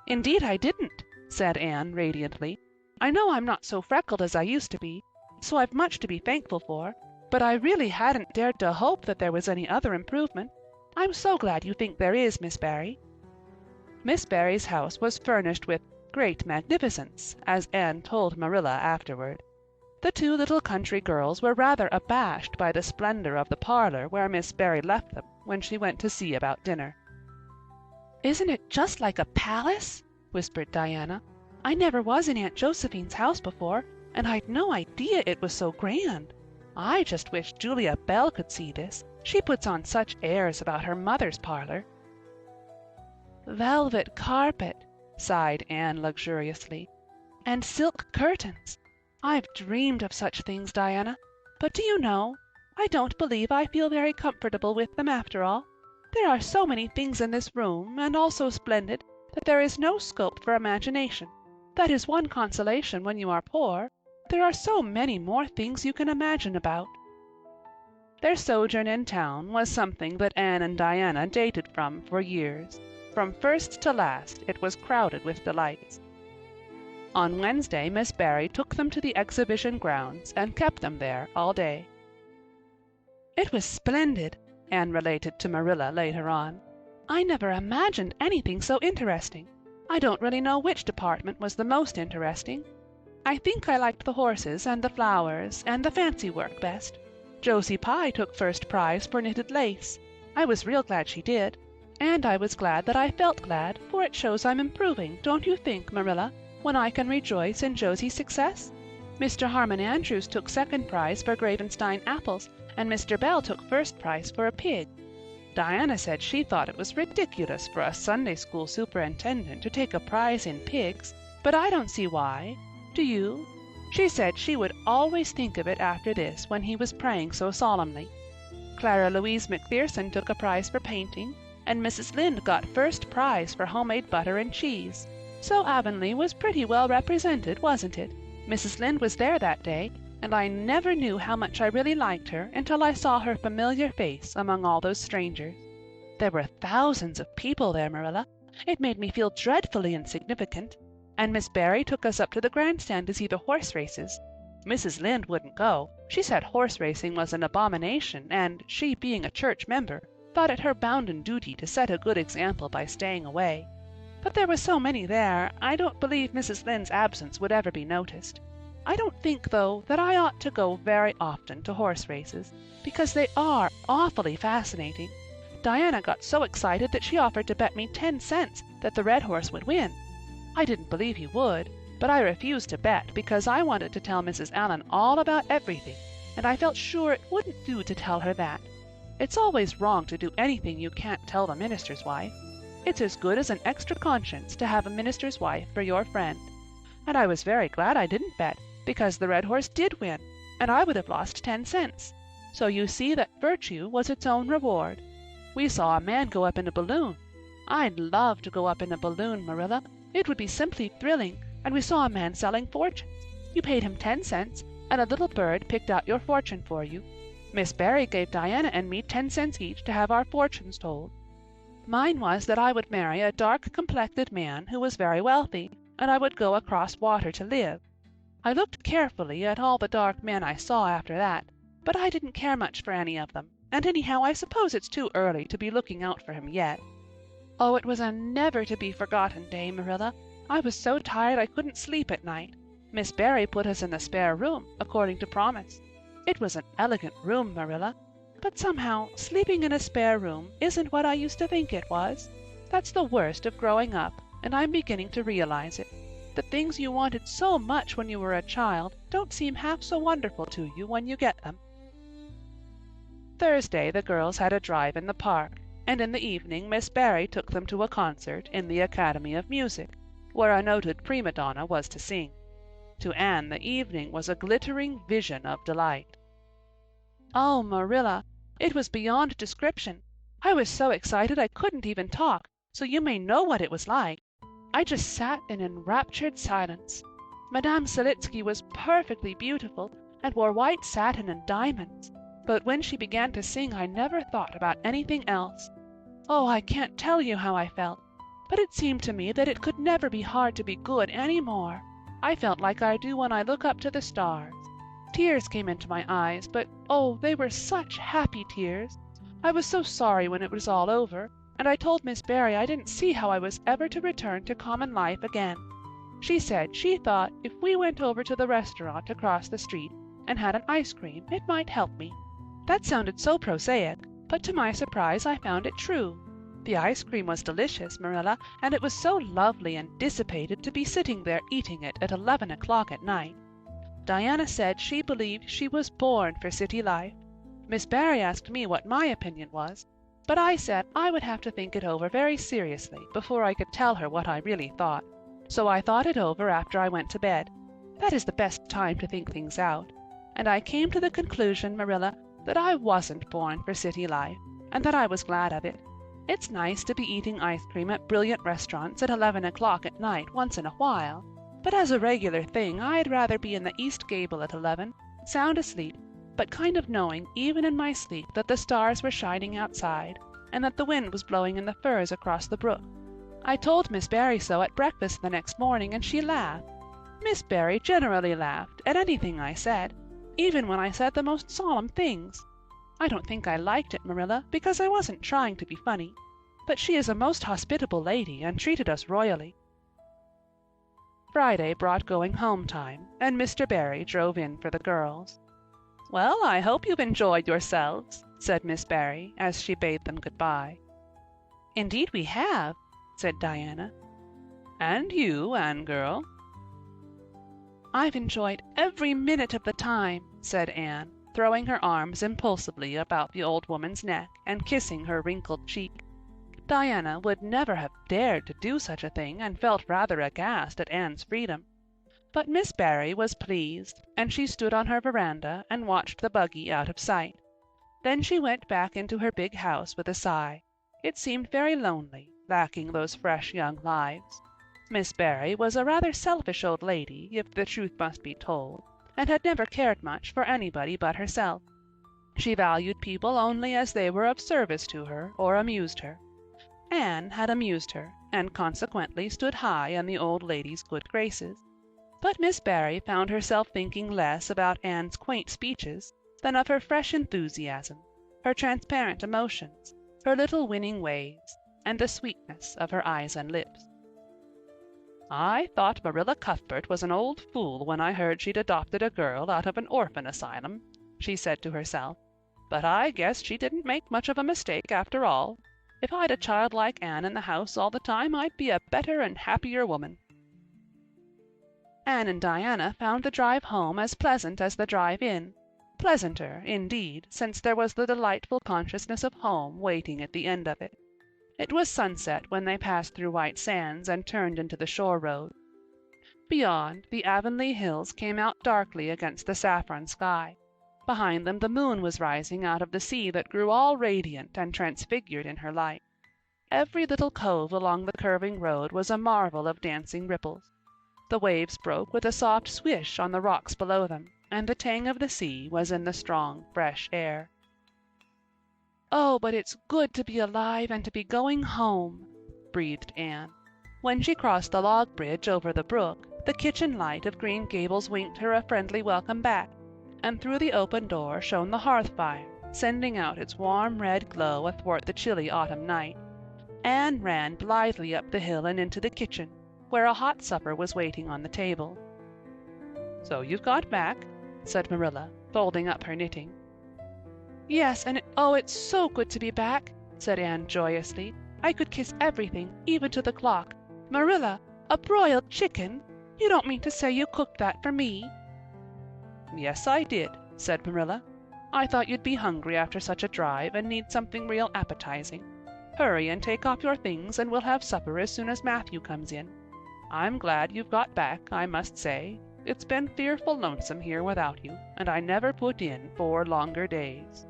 "Indeed I didn't," said Anne radiantly. "I know I'm not so freckled as I used to be, so I've much to be thankful for, but I really hadn't dared to hope that there was any other improvement. I'm so glad you think there is, Miss Barry." Miss Barry's house was furnished with great magnificence, as Anne told Marilla afterward. The two little country girls were rather abashed by the splendor of the parlor where Miss Barry left them when she went to see about dinner. "Isn't it just like a palace?" whispered Diana. "I never was in Aunt Josephine's house before, and I'd no idea it was so grand. I just wish Julia Bell could see this. She puts on such airs about her mother's parlor." "Velvet carpet," sighed Anne luxuriously, "and silk curtains. I've dreamed of such things, Diana. But do you know, I don't believe I feel very comfortable with them after all. There are so many things in this room, and all so splendid, that there is no scope for imagination. That is one consolation when you are poor. There are so many more things you can imagine about." Their sojourn in town was something that Anne and Diana dated from for years. From first to last it was crowded with delights. On Wednesday Miss Barry took them to the exhibition grounds and kept them there all day. "It was splendid," Anne related to Marilla later on. "I never imagined anything so interesting. I don't really know which department was the most interesting. I think I liked the horses and the flowers and the fancy work best. Josie Pye took first prize for knitted lace. I was real glad she did. And I was glad that I felt glad, for it shows I'm improving, don't you think, Marilla, when I can rejoice in Josie's success? Mr. Harmon Andrews took second prize for Gravenstein apples, and Mr. Bell took first prize for a pig. Diana said she thought it was ridiculous for a Sunday school superintendent to take a prize in pigs, but I don't see why. Do you? She said she would always think of it after this when he was praying so solemnly. Clara Louise McPherson took a prize for painting, and Mrs. Lynde got first prize for homemade butter and cheese. So Avonlea was pretty well represented, wasn't it? Mrs. Lynde was there that day, and I never knew how much I really liked her until I saw her familiar face among all those strangers. There were thousands of people there, Marilla. It made me feel dreadfully insignificant. And Miss Barry took us up to the grandstand to see the horse races. Mrs. Lynde wouldn't go. She said horse racing was an abomination, and, she being a church member, thought it her bounden duty to set a good example by staying away. But there were so many there, I don't believe Mrs. Lynde's absence would ever be noticed. I don't think, though, that I ought to go very often to horse races, because they are awfully fascinating. Diana got so excited that she offered to bet me 10 cents that the red horse would win. I didn't believe he would, but I refused to bet because I wanted to tell Mrs. Allan all about everything, and I felt sure it wouldn't do to tell her that. It's always wrong to do anything you can't tell the minister's wife. It's as good as an extra conscience to have a minister's wife for your friend. And I was very glad I didn't bet, because the red horse did win, and I would have lost 10 cents. So you see that virtue was its own reward. We saw a man go up in a balloon. I'd love to go up in a balloon, Marilla. It would be simply thrilling, and we saw a man selling fortunes. You paid him 10 cents, and a little bird picked out your fortune for you. Miss Barry gave Diana and me 10 cents each to have our fortunes told. Mine was that I would marry a dark-complected man who was very wealthy, and I would go across water to live. I looked carefully at all the dark men I saw after that, but I didn't care much for any of them, and anyhow I suppose it's too early to be looking out for him yet. Oh, it was a never-to-be-forgotten day, Marilla. I was so tired I couldn't sleep at night. Miss Barry put us in the spare room, according to promise. It was an elegant room, Marilla, but somehow sleeping in a spare room isn't what I used to think it was. That's the worst of growing up, and I'm beginning to realize it. The things you wanted so much when you were a child don't seem half so wonderful to you when you get them. Thursday the girls had a drive in the park, and in the evening Miss Barry took them to a concert in the Academy of Music, where a noted prima donna was to sing. To Anne the evening was a glittering vision of delight. Oh, Marilla, it was beyond description. I was so excited I couldn't even talk, so you may know what it was like. I just sat in enraptured silence. Madame Selitsky was perfectly beautiful and wore white satin and diamonds, but when she began to sing I never thought about anything else. Oh, I can't tell you how I felt, but it seemed to me that it could never be hard to be good any more. I felt like I do when I look up to the stars. Tears came into my eyes, but oh, they were such happy tears. I was so sorry when it was all over, and I told Miss Barry I didn't see how I was ever to return to common life again. She said she thought if we went over to the restaurant across the street and had an ice cream, it might help me. That sounded so prosaic, but to my surprise I found it true. The ice cream was delicious, Marilla, and it was so lovely and dissipated to be sitting there eating it at 11 o'clock at night. Diana said she believed she was born for city life. Miss Barry asked me what my opinion was, but I said I would have to think it over very seriously before I could tell her what I really thought. So I thought it over after I went to bed. That is the best time to think things out. And I came to the conclusion, Marilla, that I wasn't born for city life, and that I was glad of it. It's nice to be eating ice cream at brilliant restaurants at 11 o'clock at night once in a while, but as a regular thing I'd rather be in the East Gable at 11, sound asleep, but kind of knowing even in my sleep that the stars were shining outside, and that the wind was blowing in the firs across the brook. I told Miss Barry so at breakfast the next morning, and she laughed. Miss Barry generally laughed at anything I said, even when I said the most solemn things. I don't think I liked it, Marilla, because I wasn't trying to be funny, but she is a most hospitable lady and treated us royally. Friday brought going home time, and Mr. Barry drove in for the girls. "Well, I hope you've enjoyed yourselves," said Miss Barry as she bade them good-bye. "Indeed we have," said Diana. "And you, Anne girl?" "I've enjoyed every minute of the time," said Anne, throwing her arms impulsively about the old woman's neck and kissing her wrinkled cheek. Diana would never have dared to do such a thing and felt rather aghast at Anne's freedom. But Miss Barry was pleased, and she stood on her veranda and watched the buggy out of sight. Then she went back into her big house with a sigh. It seemed very lonely, lacking those fresh young lives. Miss Barry was a rather selfish old lady, if the truth must be told, and had never cared much for anybody but herself. She valued people only as they were of service to her or amused her. Anne had amused her, and consequently stood high in the old lady's good graces. But Miss Barry found herself thinking less about Anne's quaint speeches than of her fresh enthusiasm, her transparent emotions, her little winning ways, and the sweetness of her eyes and lips. "I thought Marilla Cuthbert was an old fool when I heard she'd adopted a girl out of an orphan asylum," she said to herself. "But I guess she didn't make much of a mistake after all. If I'd a child like Anne in the house all the time, I'd be a better and happier woman." Anne and Diana found the drive home as pleasant as the drive in, pleasanter, indeed, since there was the delightful consciousness of home waiting at the end of it. It was sunset when they passed through White Sands and turned into the shore road. Beyond, the Avonlea hills came out darkly against the saffron sky. Behind them the moon was rising out of the sea that grew all radiant and transfigured in her light. Every little cove along the curving road was a marvel of dancing ripples. The waves broke with a soft swish on the rocks below them, and the tang of the sea was in the strong, fresh air. "Oh, but it's good to be alive and to be going home," breathed Anne. When she crossed the log bridge over the brook, the kitchen light of Green Gables winked her a friendly welcome back, and through the open door shone the hearth fire, sending out its warm red glow athwart the chilly autumn night. Anne ran blithely up the hill and into the kitchen, where a hot supper was waiting on the table. "So you've got back," said Marilla, folding up her knitting. "Yes, and it's so good to be back," said Anne joyously. "I could kiss everything, even to the clock. Marilla, a broiled chicken? You don't mean to say you cooked that for me?" "Yes, I did," said Marilla. "I thought you'd be hungry after such a drive and need something real appetizing. Hurry and take off your things and we'll have supper as soon as Matthew comes in. I'm glad you've got back, I must say. It's been fearful lonesome here without you, and I never put in 4 longer days."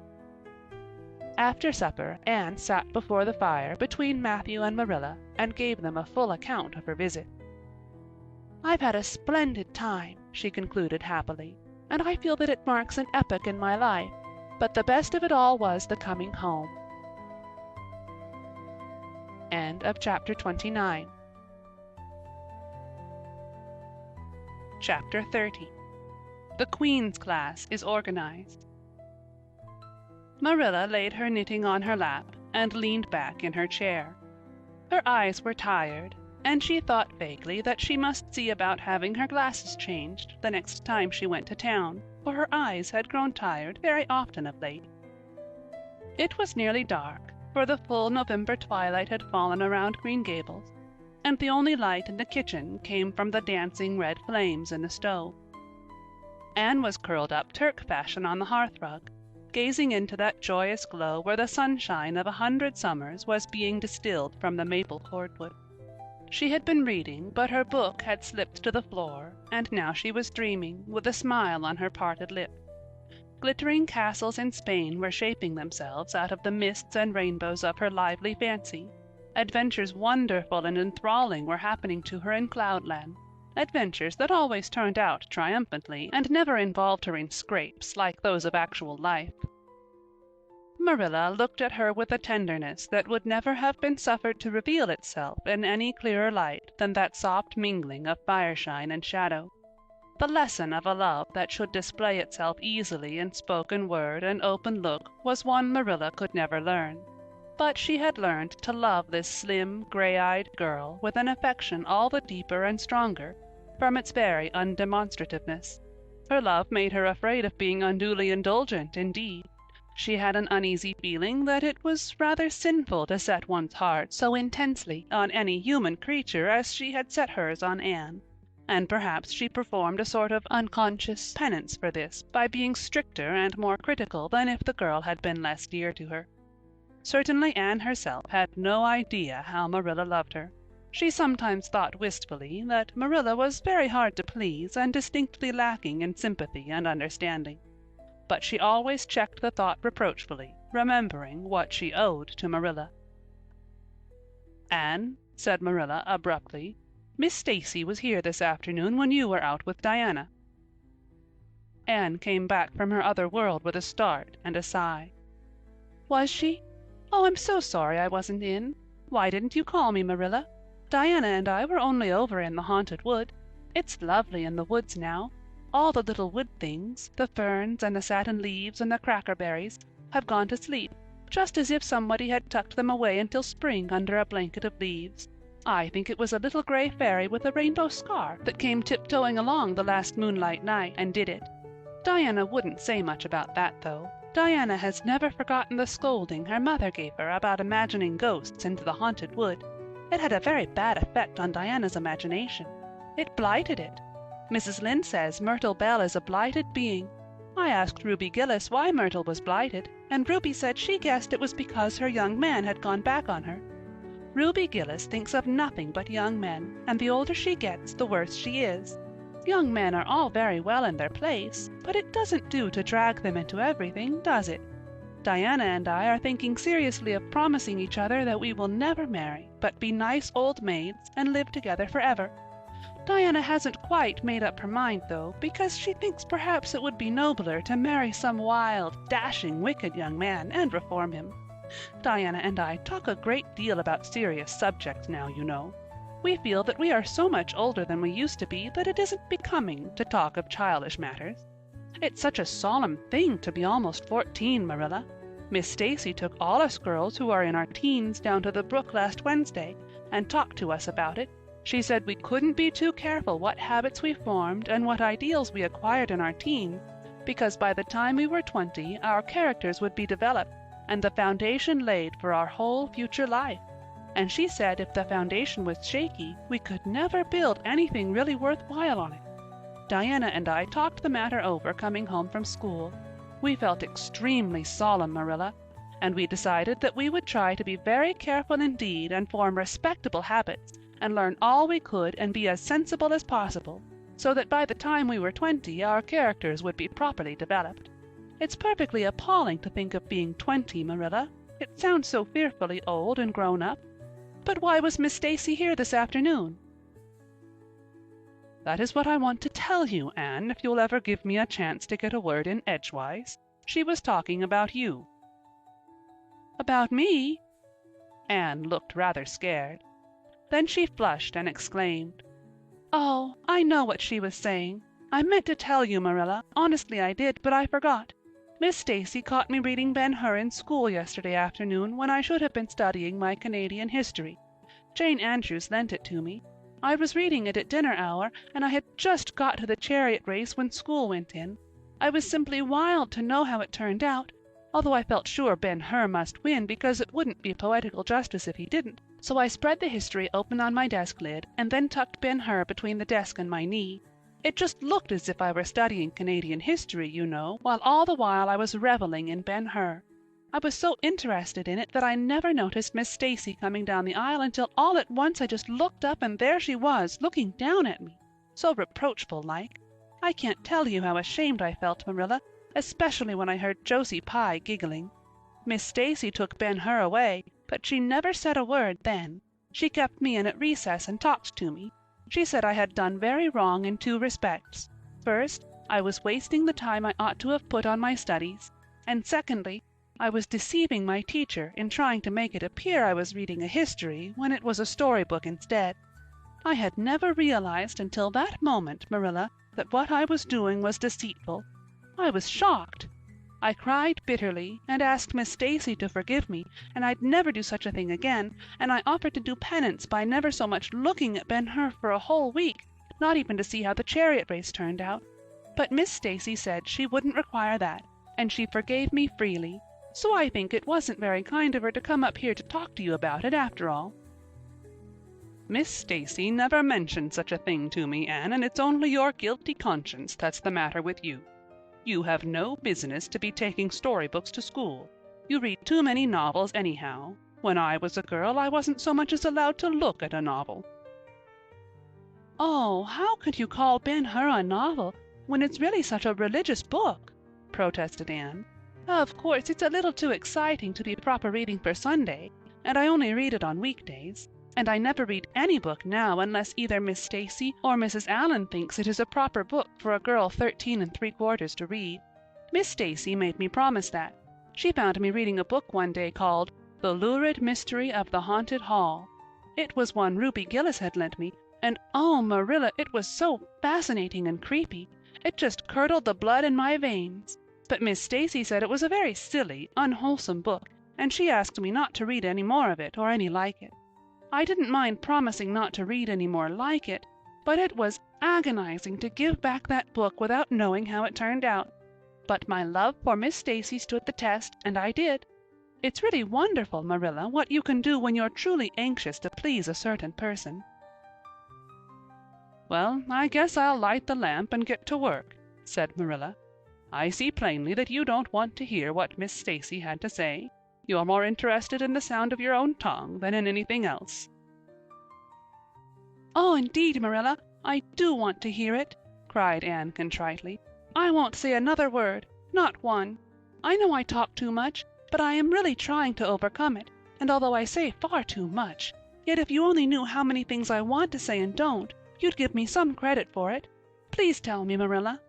After supper, Anne sat before the fire between Matthew and Marilla and gave them a full account of her visit. "I've had a splendid time," she concluded happily, "and I feel that it marks an epoch in my life, but the best of it all was the coming home." End of chapter 29. Chapter 30. The Queen's Class is Organized. Marilla laid her knitting on her lap and leaned back in her chair. Her eyes were tired, and she thought vaguely that she must see about having her glasses changed the next time she went to town, for her eyes had grown tired very often of late. It was nearly dark, for the full November twilight had fallen around Green Gables, and the only light in the kitchen came from the dancing red flames in the stove. Anne was curled up Turk fashion on the hearthrug, gazing into that joyous glow where the sunshine of 100 summers was being distilled from the maple cordwood. She had been reading, but her book had slipped to the floor, and now she was dreaming, with a smile on her parted lip. Glittering castles in Spain were shaping themselves out of the mists and rainbows of her lively fancy. Adventures wonderful and enthralling were happening to her in Cloudland, adventures that always turned out triumphantly and never involved her in scrapes like those of actual life. Marilla looked at her with a tenderness that would never have been suffered to reveal itself in any clearer light than that soft mingling of fireshine and shadow. The lesson of a love that should display itself easily in spoken word and open look was one Marilla could never learn. But she had learned to love this slim, gray-eyed girl with an affection all the deeper and stronger from its very undemonstrativeness. Her love made her afraid of being unduly indulgent, indeed. She had an uneasy feeling that it was rather sinful to set one's heart so intensely on any human creature as she had set hers on Anne, and perhaps she performed a sort of unconscious penance for this by being stricter and more critical than if the girl had been less dear to her. Certainly Anne herself had no idea how Marilla loved her. She sometimes thought wistfully that Marilla was very hard to please and distinctly lacking in sympathy and understanding. But she always checked the thought reproachfully, remembering what she owed to Marilla. "Anne," said Marilla abruptly, "Miss Stacy was here this afternoon when you were out with Diana." Anne came back from her other world with a start and a sigh. "Was she? Oh, I'm so sorry I wasn't in. Why didn't you call me, Marilla? Diana and I were only over in the Haunted Wood. It's lovely in the woods now. All the little wood things, the ferns and the satin leaves and the crackerberries, have gone to sleep, just as if somebody had tucked them away until spring under a blanket of leaves. I think it was a little gray fairy with a rainbow scarf that came tiptoeing along the last moonlight night and did it. Diana wouldn't say much about that, though. Diana has never forgotten the scolding her mother gave her about imagining ghosts into the Haunted Wood. It had a very bad effect on Diana's imagination. It blighted it. Mrs. Lynde says Myrtle Bell is a blighted being. I asked Ruby Gillis why Myrtle was blighted, and Ruby said she guessed it was because her young man had gone back on her. Ruby Gillis thinks of nothing but young men, and the older she gets, the worse she is. Young men are all very well in their place, but it doesn't do to drag them into everything, does it? Diana and I are thinking seriously of promising each other that we will never marry, but be nice old maids and live together forever. Diana hasn't quite made up her mind, though, because she thinks perhaps it would be nobler to marry some wild, dashing, wicked young man and reform him. Diana and I talk a great deal about serious subjects now, you know. We feel that we are so much older than we used to be that it isn't becoming to talk of childish matters. It's such a solemn thing to be almost 14, Marilla. Miss Stacy took all us girls who are in our teens down to the brook last Wednesday and talked to us about it. She said we couldn't be too careful what habits we formed and what ideals we acquired in our teens, because by the time we were 20 our characters would be developed and the foundation laid for our whole future life. And she said if the foundation was shaky, we could never build anything really worthwhile on it. Diana and I talked the matter over coming home from school. We felt extremely solemn, Marilla, and we decided that we would try to be very careful indeed and form respectable habits and learn all we could and be as sensible as possible, so that by the time we were 20 our characters would be properly developed. It's perfectly appalling to think of being 20, Marilla. It sounds so fearfully old and grown up. But why was Miss Stacy here this afternoon? That is what I want to tell you, Anne, if you'll ever give me a chance to get a word in edgewise. She was talking about you. About me? Anne looked rather scared. Then she flushed and exclaimed, "Oh, I know what she was saying. I meant to tell you, Marilla. Honestly I did, but I forgot. Miss Stacy caught me reading Ben-Hur in school yesterday afternoon when I should have been studying my Canadian history. Jane Andrews lent it to me. I was reading it at dinner hour, and I had just got to the chariot race when school went in. I was simply wild to know how it turned out, although I felt sure Ben-Hur must win because it wouldn't be poetical justice if he didn't. So I spread the history open on my desk lid, and then tucked Ben-Hur between the desk and my knee. It just looked as if I were studying Canadian history, you know, while all the while I was reveling in Ben-Hur. I was so interested in it that I never noticed Miss Stacy coming down the aisle until all at once I just looked up and there she was, looking down at me, so reproachful-like. I can't tell you how ashamed I felt, Marilla, especially when I heard Josie Pye giggling. Miss Stacy took Ben-Hur away, but she never said a word then. She kept me in at recess and talked to me. She said I had done very wrong in 2 respects. First, I was wasting the time I ought to have put on my studies, and secondly, I was deceiving my teacher in trying to make it appear I was reading a history when it was a storybook instead. I had never realized until that moment, Marilla, that what I was doing was deceitful. I was shocked. I cried bitterly and asked Miss Stacy to forgive me, and I'd never do such a thing again, and I offered to do penance by never so much looking at Ben-Hur for a whole week, not even to see how the chariot race turned out. But Miss Stacy said she wouldn't require that, and she forgave me freely, so I think it wasn't very kind of her to come up here to talk to you about it after all. Miss Stacy never mentioned such a thing to me, Anne, and it's only your guilty conscience that's the matter with you. You have no business to be taking storybooks to school. You read too many novels anyhow. When I was a girl, I wasn't so much as allowed to look at a novel. Oh, how could you call Ben-Hur a novel when it's really such a religious book? Protested Anne. Of course, it's a little too exciting to be proper reading for Sunday, and I only read it on weekdays. And I never read any book now unless either Miss Stacy or Mrs. Allan thinks it is a proper book for a girl 13 3/4 to read. Miss Stacy made me promise that. She found me reading a book one day called The Lurid Mystery of the Haunted Hall. It was one Ruby Gillis had lent me, and oh, Marilla, it was so fascinating and creepy. It just curdled the blood in my veins. But Miss Stacy said it was a very silly, unwholesome book, and she asked me not to read any more of it or any like it. I didn't mind promising not to read any more like it, but it was agonizing to give back that book without knowing how it turned out. But my love for Miss Stacy stood the test, and I did. It's really wonderful, Marilla, what you can do when you're truly anxious to please a certain person. Well, I guess I'll light the lamp and get to work, said Marilla. I see plainly that you don't want to hear what Miss Stacy had to say. You're more interested in the sound of your own tongue than in anything else. Oh, indeed, Marilla, I do want to hear it, cried Anne contritely. I won't say another word, not one. I know I talk too much, but I am really trying to overcome it, and although I say far too much, yet if you only knew how many things I want to say and don't, you'd give me some credit for it. Please tell me, Marilla.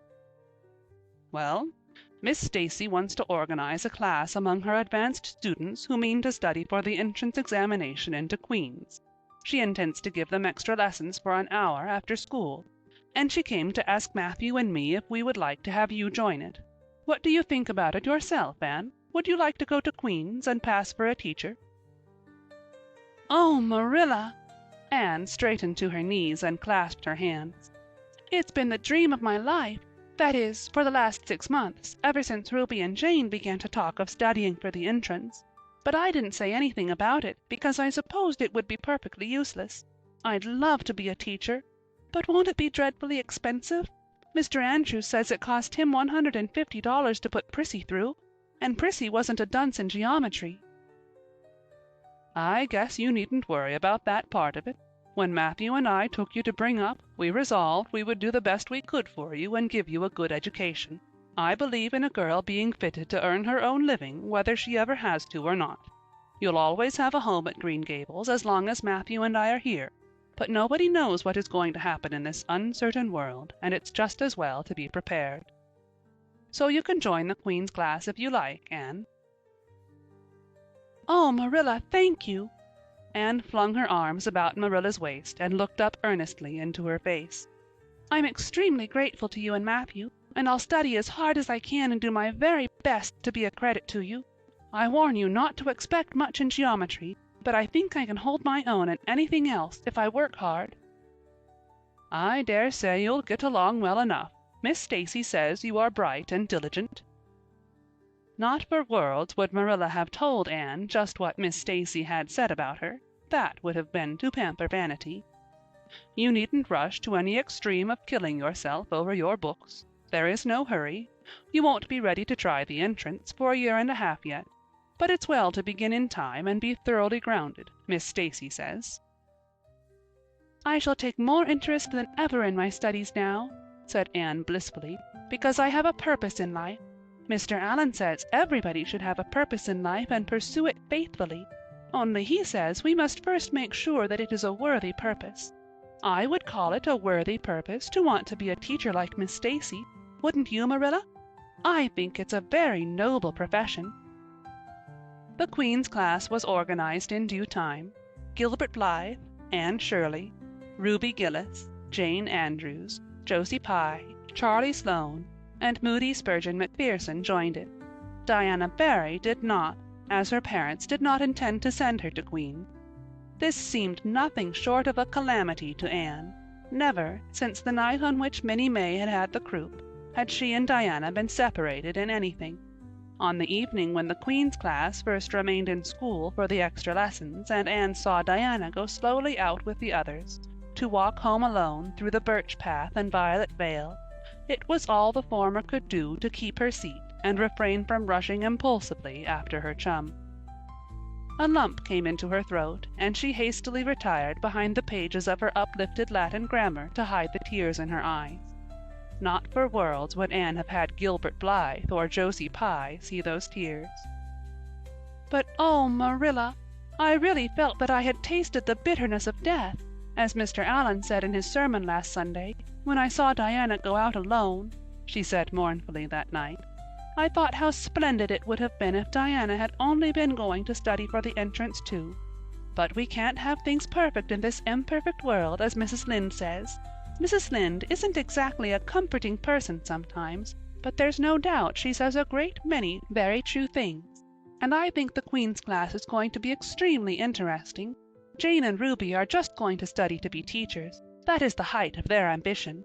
Well, Miss Stacy wants to organize a class among her advanced students who mean to study for the entrance examination into Queen's. She intends to give them extra lessons for an hour after school, and she came to ask Matthew and me if we would like to have you join it. What do you think about it yourself, Anne? Would you like to go to Queen's and pass for a teacher? Oh, Marilla! Anne straightened to her knees and clasped her hands. It's been the dream of my life. That is, for the last 6 months, ever since Ruby and Jane began to talk of studying for the entrance. But I didn't say anything about it, because I supposed it would be perfectly useless. I'd love to be a teacher, but won't it be dreadfully expensive? Mr. Andrews says it cost him $150 to put Prissy through, and Prissy wasn't a dunce in geometry. I guess you needn't worry about that part of it. When Matthew and I took you to bring up, we resolved we would do the best we could for you and give you a good education. I believe in a girl being fitted to earn her own living, whether she ever has to or not. You'll always have a home at Green Gables as long as Matthew and I are here, but nobody knows what is going to happen in this uncertain world, and it's just as well to be prepared. So you can join the Queen's class if you like, Anne. Oh, Marilla, thank you! Anne flung her arms about Marilla's waist and looked up earnestly into her face. I'm extremely grateful to you and Matthew, and I'll study as hard as I can and do my very best to be a credit to you. I warn you not to expect much in geometry, but I think I can hold my own in anything else if I work hard." "I dare say you'll get along well enough. Miss Stacy says you are bright and diligent." Not for worlds would Marilla have told Anne just what Miss Stacy had said about her. That would have been to pamper vanity. "You needn't rush to any extreme of killing yourself over your books. There is no hurry. You won't be ready to try the entrance for a year and a half yet. But it's well to begin in time and be thoroughly grounded, Miss Stacy says." "I shall take more interest than ever in my studies now," said Anne blissfully, "because I have a purpose in life. Mr. Allan says everybody should have a purpose in life and pursue it faithfully. Only he says we must first make sure that it is a worthy purpose. I would call it a worthy purpose to want to be a teacher like Miss Stacy. Wouldn't you, Marilla? I think it's a very noble profession." The Queen's class was organized in due time. Gilbert Blythe, Anne Shirley, Ruby Gillis, Jane Andrews, Josie Pye, Charlie Sloane, and Moody Spurgeon Macpherson joined it. Diana Barry did not, as her parents did not intend to send her to Queen. This seemed nothing short of a calamity to Anne. Never, since the night on which Minnie May had had the croup, had she and Diana been separated in anything. On the evening when the Queen's class first remained in school for the extra lessons, and Anne saw Diana go slowly out with the others, to walk home alone through the birch path and violet vale, it was all the former could do to keep her seat and refrain from rushing impulsively after her chum. A lump came into her throat, and she hastily retired behind the pages of her uplifted Latin grammar to hide the tears in her eyes. Not for worlds would Anne have had Gilbert Blythe or Josie Pye see those tears. "But oh, Marilla, I really felt that I had tasted the bitterness of death, as Mr. Allan said in his sermon last Sunday, when I saw Diana go out alone," she said mournfully that night. "I thought how splendid it would have been if Diana had only been going to study for the entrance too. But we can't have things perfect in this imperfect world, as Mrs. Lynde says. Mrs. Lynde isn't exactly a comforting person sometimes, but there's no doubt she says a great many very true things. And I think the Queen's class is going to be extremely interesting. Jane and Ruby are just going to study to be teachers. That is the height of their ambition.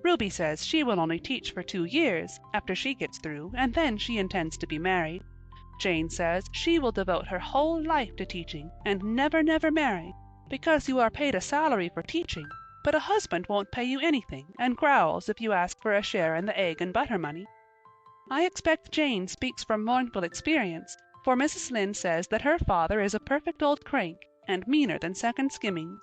Ruby says she will only teach for 2 years after she gets through, and then she intends to be married. Jane says she will devote her whole life to teaching and never marry, because you are paid a salary for teaching, but a husband won't pay you anything and growls if you ask for a share in the egg and butter money. I expect Jane speaks from mournful experience, for Mrs. Lynde says that her father is a perfect old crank and meaner than second skimmings.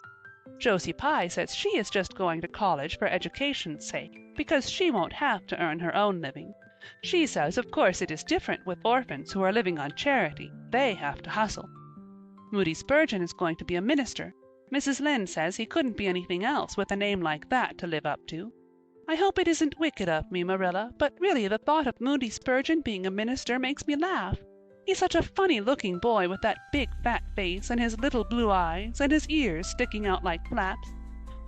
Josie Pye says she is just going to college for education's sake, because she won't have to earn her own living. She says of course it is different with orphans who are living on charity. They have to hustle. Moody Spurgeon is going to be a minister. Mrs. Lynde says he couldn't be anything else with a name like that to live up to. I hope it isn't wicked of me, Marilla, but really the thought of Moody Spurgeon being a minister makes me laugh. He's such a funny-looking boy with that big fat face and his little blue eyes and his ears sticking out like flaps.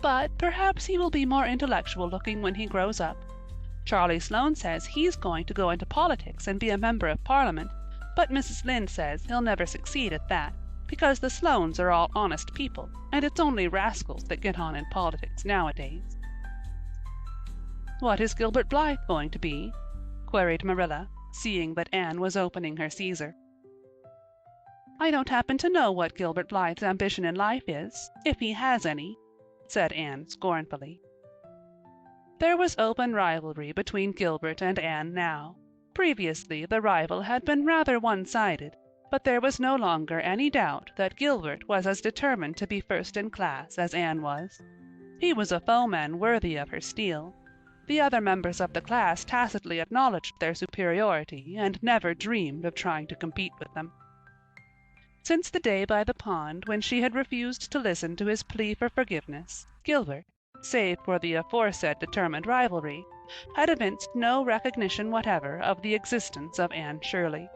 But perhaps he will be more intellectual-looking when he grows up. Charlie Sloane says he's going to go into politics and be a member of Parliament, but Mrs. Lynde says he'll never succeed at that, because the Sloanes are all honest people, and it's only rascals that get on in politics nowadays. "What is Gilbert Blythe going to be?" queried Marilla, seeing that Anne was opening her Caesar. "I don't happen to know what Gilbert Blythe's ambition in life is, if he has any," said Anne scornfully. There was open rivalry between Gilbert and Anne now. Previously the rival had been rather one-sided, but there was no longer any doubt that Gilbert was as determined to be first in class as Anne was. He was a foeman worthy of her steel. The other members of the class tacitly acknowledged their superiority and never dreamed of trying to compete with them. Since the day by the pond when she had refused to listen to his plea for forgiveness, Gilbert, save for the aforesaid determined rivalry, had evinced no recognition whatever of the existence of Anne Shirley.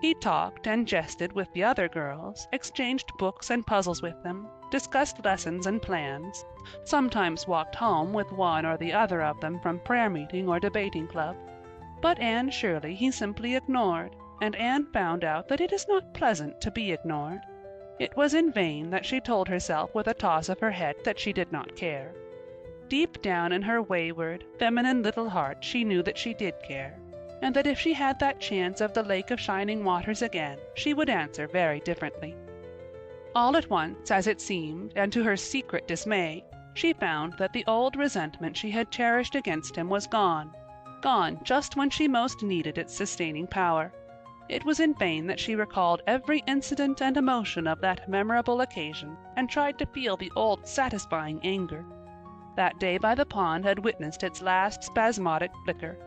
He talked and jested with the other girls, exchanged books and puzzles with them, discussed lessons and plans, sometimes walked home with one or the other of them from prayer meeting or debating club. But Anne Shirley he simply ignored, and Anne found out that it is not pleasant to be ignored. It was in vain that she told herself with a toss of her head that she did not care. Deep down in her wayward, feminine little heart she knew that she did care, and that if she had that chance of the Lake of Shining Waters again, she would answer very differently. All at once, as it seemed, and to her secret dismay, she found that the old resentment she had cherished against him was gone just when she most needed its sustaining power. It was in vain that she recalled every incident and emotion of that memorable occasion and tried to feel the old satisfying anger. That day by the pond had witnessed its last spasmodic flicker.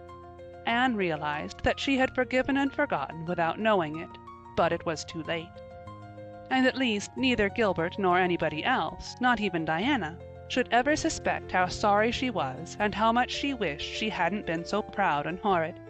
Anne realized that she had forgiven and forgotten without knowing it, but it was too late. And at least neither Gilbert nor anybody else, not even Diana, should ever suspect how sorry she was and how much she wished she hadn't been so proud and horrid.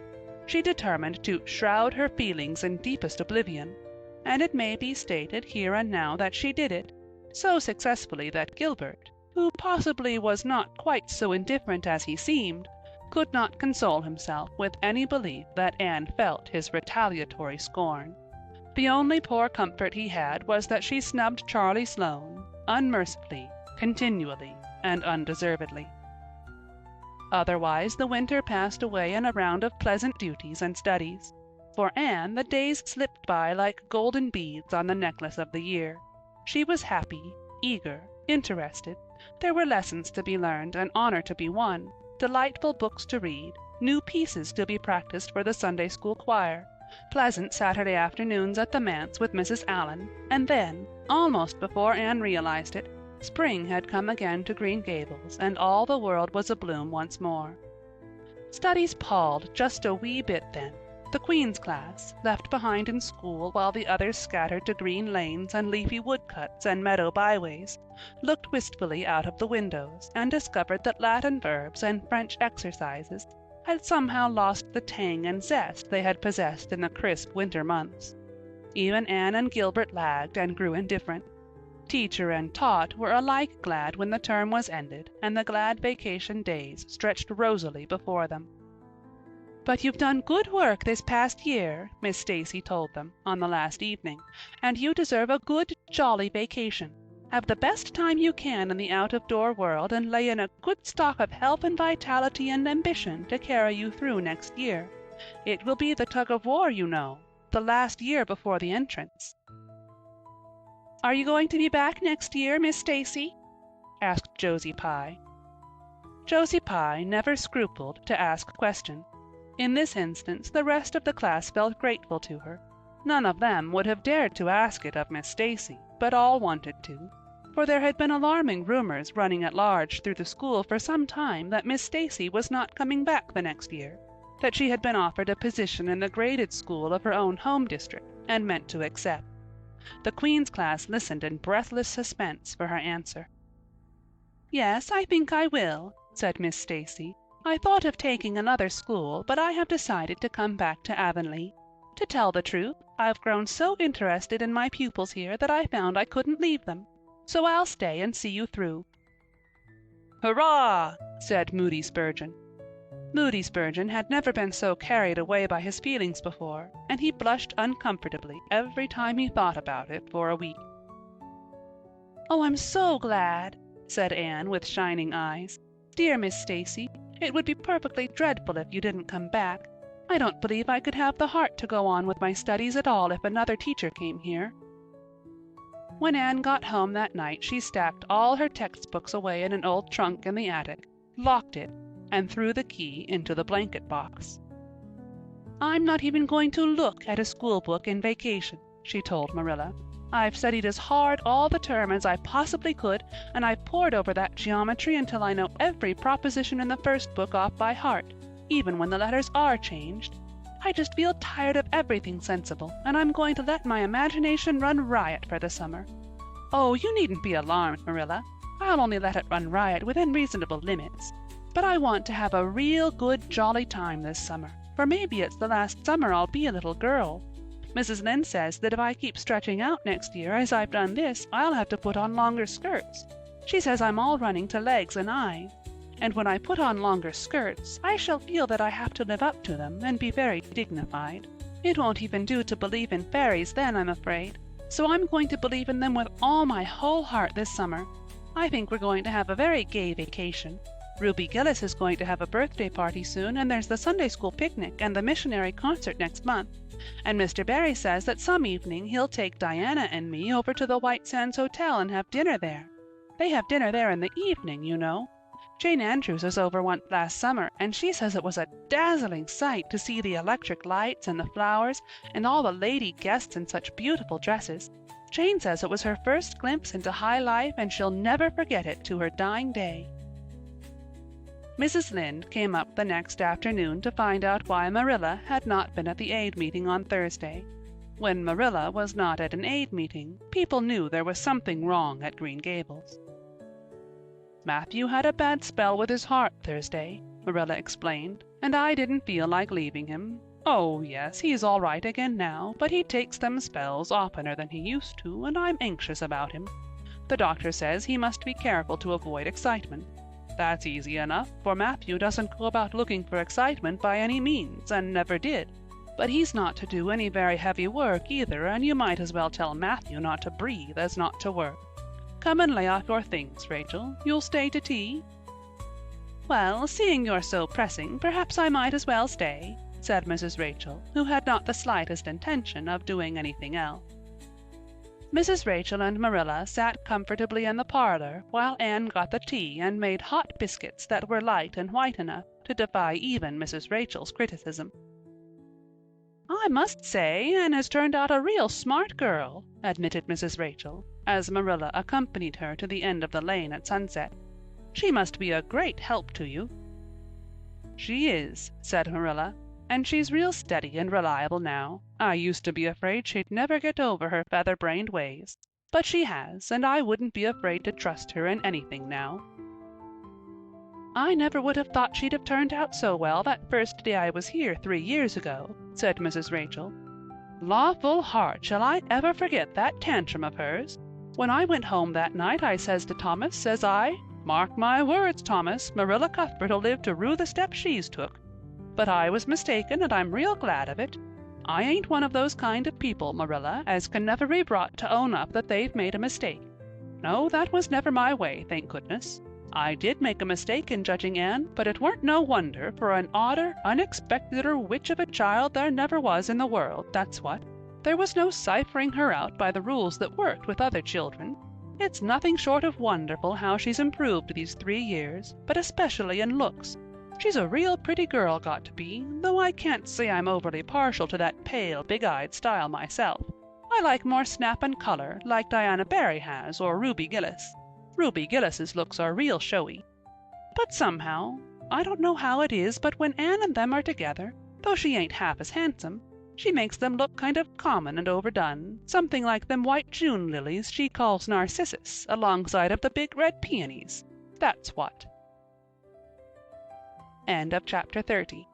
She determined to shroud her feelings in deepest oblivion, and it may be stated here and now that she did it, so successfully that Gilbert, who possibly was not quite so indifferent as he seemed, could not console himself with any belief that Anne felt his retaliatory scorn. The only poor comfort he had was that she snubbed Charlie Sloane, unmercifully, continually, and undeservedly. Otherwise the winter passed away in a round of pleasant duties and studies. For Anne the days slipped by like golden beads on the necklace of the year. She was happy, eager, interested. There were lessons to be learned, and honor to be won, delightful books to read, new pieces to be practiced for the Sunday school choir, pleasant Saturday afternoons at the manse with Mrs. Allan, and then, almost before Anne realized it, spring had come again to Green Gables, and all the world was abloom once more. Studies palled just a wee bit then. The Queen's class, left behind in school while the others scattered to green lanes and leafy woodcuts and meadow byways, looked wistfully out of the windows and discovered that Latin verbs and French exercises had somehow lost the tang and zest they had possessed in the crisp winter months. Even Anne and Gilbert lagged and grew indifferent. Teacher and taught were alike glad when the term was ended and the glad vacation days stretched rosily before them. "But you've done good work this past year," Miss Stacy told them, on the last evening, "and you deserve a good, jolly vacation. Have the best time you can in the out-of-door world and lay in a good stock of health and vitality and ambition to carry you through next year. It will be the tug-of-war, you know, the last year before the entrance." "Are you going to be back next year, Miss Stacy?" asked Josie Pye. Josie Pye never scrupled to ask questions. In this instance the rest of the class felt grateful to her. None of them would have dared to ask it of Miss Stacy, but all wanted to, for there had been alarming rumors running at large through the school for some time that Miss Stacy was not coming back the next year, that she had been offered a position in the graded school of her own home district, and meant to accept. The Queen's class listened in breathless suspense for her answer. "Yes, I think I will," said Miss Stacy. "I thought of taking another school, but I have decided to come back to Avonlea. To tell the truth, I've grown so interested in my pupils here that I found I couldn't leave them. So I'll stay and see you through." "Hurrah!" said Moody Spurgeon. Moody Spurgeon had never been so carried away by his feelings before, and he blushed uncomfortably every time he thought about it for a week. "Oh, I'm so glad," said Anne with shining eyes. "Dear Miss Stacy, it would be perfectly dreadful if you didn't come back. I don't believe I could have the heart to go on with my studies at all if another teacher came here." When Anne got home that night she stacked all her textbooks away in an old trunk in the attic, locked it, and threw the key into the blanket box. "I'm not even going to look at a school book in vacation," she told Marilla. "I've studied as hard all the term as I possibly could, and I've pored over that geometry until I know every proposition in the first book off by heart, even when the letters are changed. I just feel tired of everything sensible, and I'm going to let my imagination run riot for the summer. Oh, you needn't be alarmed, Marilla. I'll only let it run riot within reasonable limits. But I want to have a real good jolly time this summer, for maybe it's the last summer I'll be a little girl. Mrs. Lynde says that if I keep stretching out next year as I've done this, I'll have to put on longer skirts. She says I'm all running to legs and eyes. And when I put on longer skirts, I shall feel that I have to live up to them and be very dignified. It won't even do to believe in fairies then, I'm afraid. so I'm going to believe in them with all my whole heart this summer. I think we're going to have a very gay vacation. Ruby Gillis is going to have a birthday party soon, and there's the Sunday school picnic and the missionary concert next month. And Mr. Barry says that some evening he'll take Diana and me over to the White Sands Hotel and have dinner there. They have dinner there in the evening, you know. Jane Andrews was over once last summer, and she says it was a dazzling sight to see the electric lights and the flowers and all the lady guests in such beautiful dresses. Jane says it was her first glimpse into high life, and she'll never forget it to her dying day. Mrs. Lynde came up the next afternoon to find out why Marilla had not been at the aid meeting on Thursday. When Marilla was not at an aid meeting, people knew there was something wrong at Green Gables. Matthew had a bad spell with his heart Thursday, Marilla explained, and I didn't feel like leaving him. Oh, yes, he's all right again now, but he takes them spells oftener than he used to, and I'm anxious about him. The doctor says he must be careful to avoid excitement. That's easy enough, for Matthew doesn't go about looking for excitement by any means, and never did. But he's not to do any very heavy work either, and you might as well tell Matthew not to breathe as not to work. Come and lay off your things, Rachel. You'll stay to tea? Well, seeing you're so pressing, perhaps I might as well stay, said Mrs. Rachel, who had not the slightest intention of doing anything else. Mrs. Rachel and Marilla sat comfortably in the parlor while Anne got the tea and made hot biscuits that were light and white enough to defy even Mrs. Rachel's criticism. I must say Anne has turned out a real smart girl, admitted Mrs. Rachel, as Marilla accompanied her to the end of the lane at sunset. She must be a great help to you. She is, said Marilla, and she's real steady and reliable now. I used to be afraid she'd never get over her feather-brained ways, but she has, and I wouldn't be afraid to trust her in anything now. I never would have thought she'd have turned out so well that first day I was here 3 years ago, said Mrs. Rachel. Lawful heart, shall I ever forget that tantrum of hers? When I went home that night I says to Thomas, says I, mark my words, Thomas, Marilla Cuthbert'll live to rue the step she's took. But I was mistaken, and I'm real glad of it. I ain't one of those kind of people, Marilla, as can never be brought to own up that they've made a mistake. No, that was never my way, thank goodness. I did make a mistake in judging Anne, but it weren't no wonder, for an odder, unexpecteder witch of a child there never was in the world, that's what. There was no ciphering her out by the rules that worked with other children. It's nothing short of wonderful how she's improved these 3 years, but especially in looks. She's a real pretty girl got to be, though I can't say I'm overly partial to that pale, big-eyed style myself. I like more snap and color, like Diana Barry has, or Ruby Gillis. Ruby Gillis's looks are real showy. But somehow, I don't know how it is, but when Anne and them are together, though she ain't half as handsome, she makes them look kind of common and overdone, something like them white June lilies she calls narcissus alongside of the big red peonies. That's what. End of chapter 30.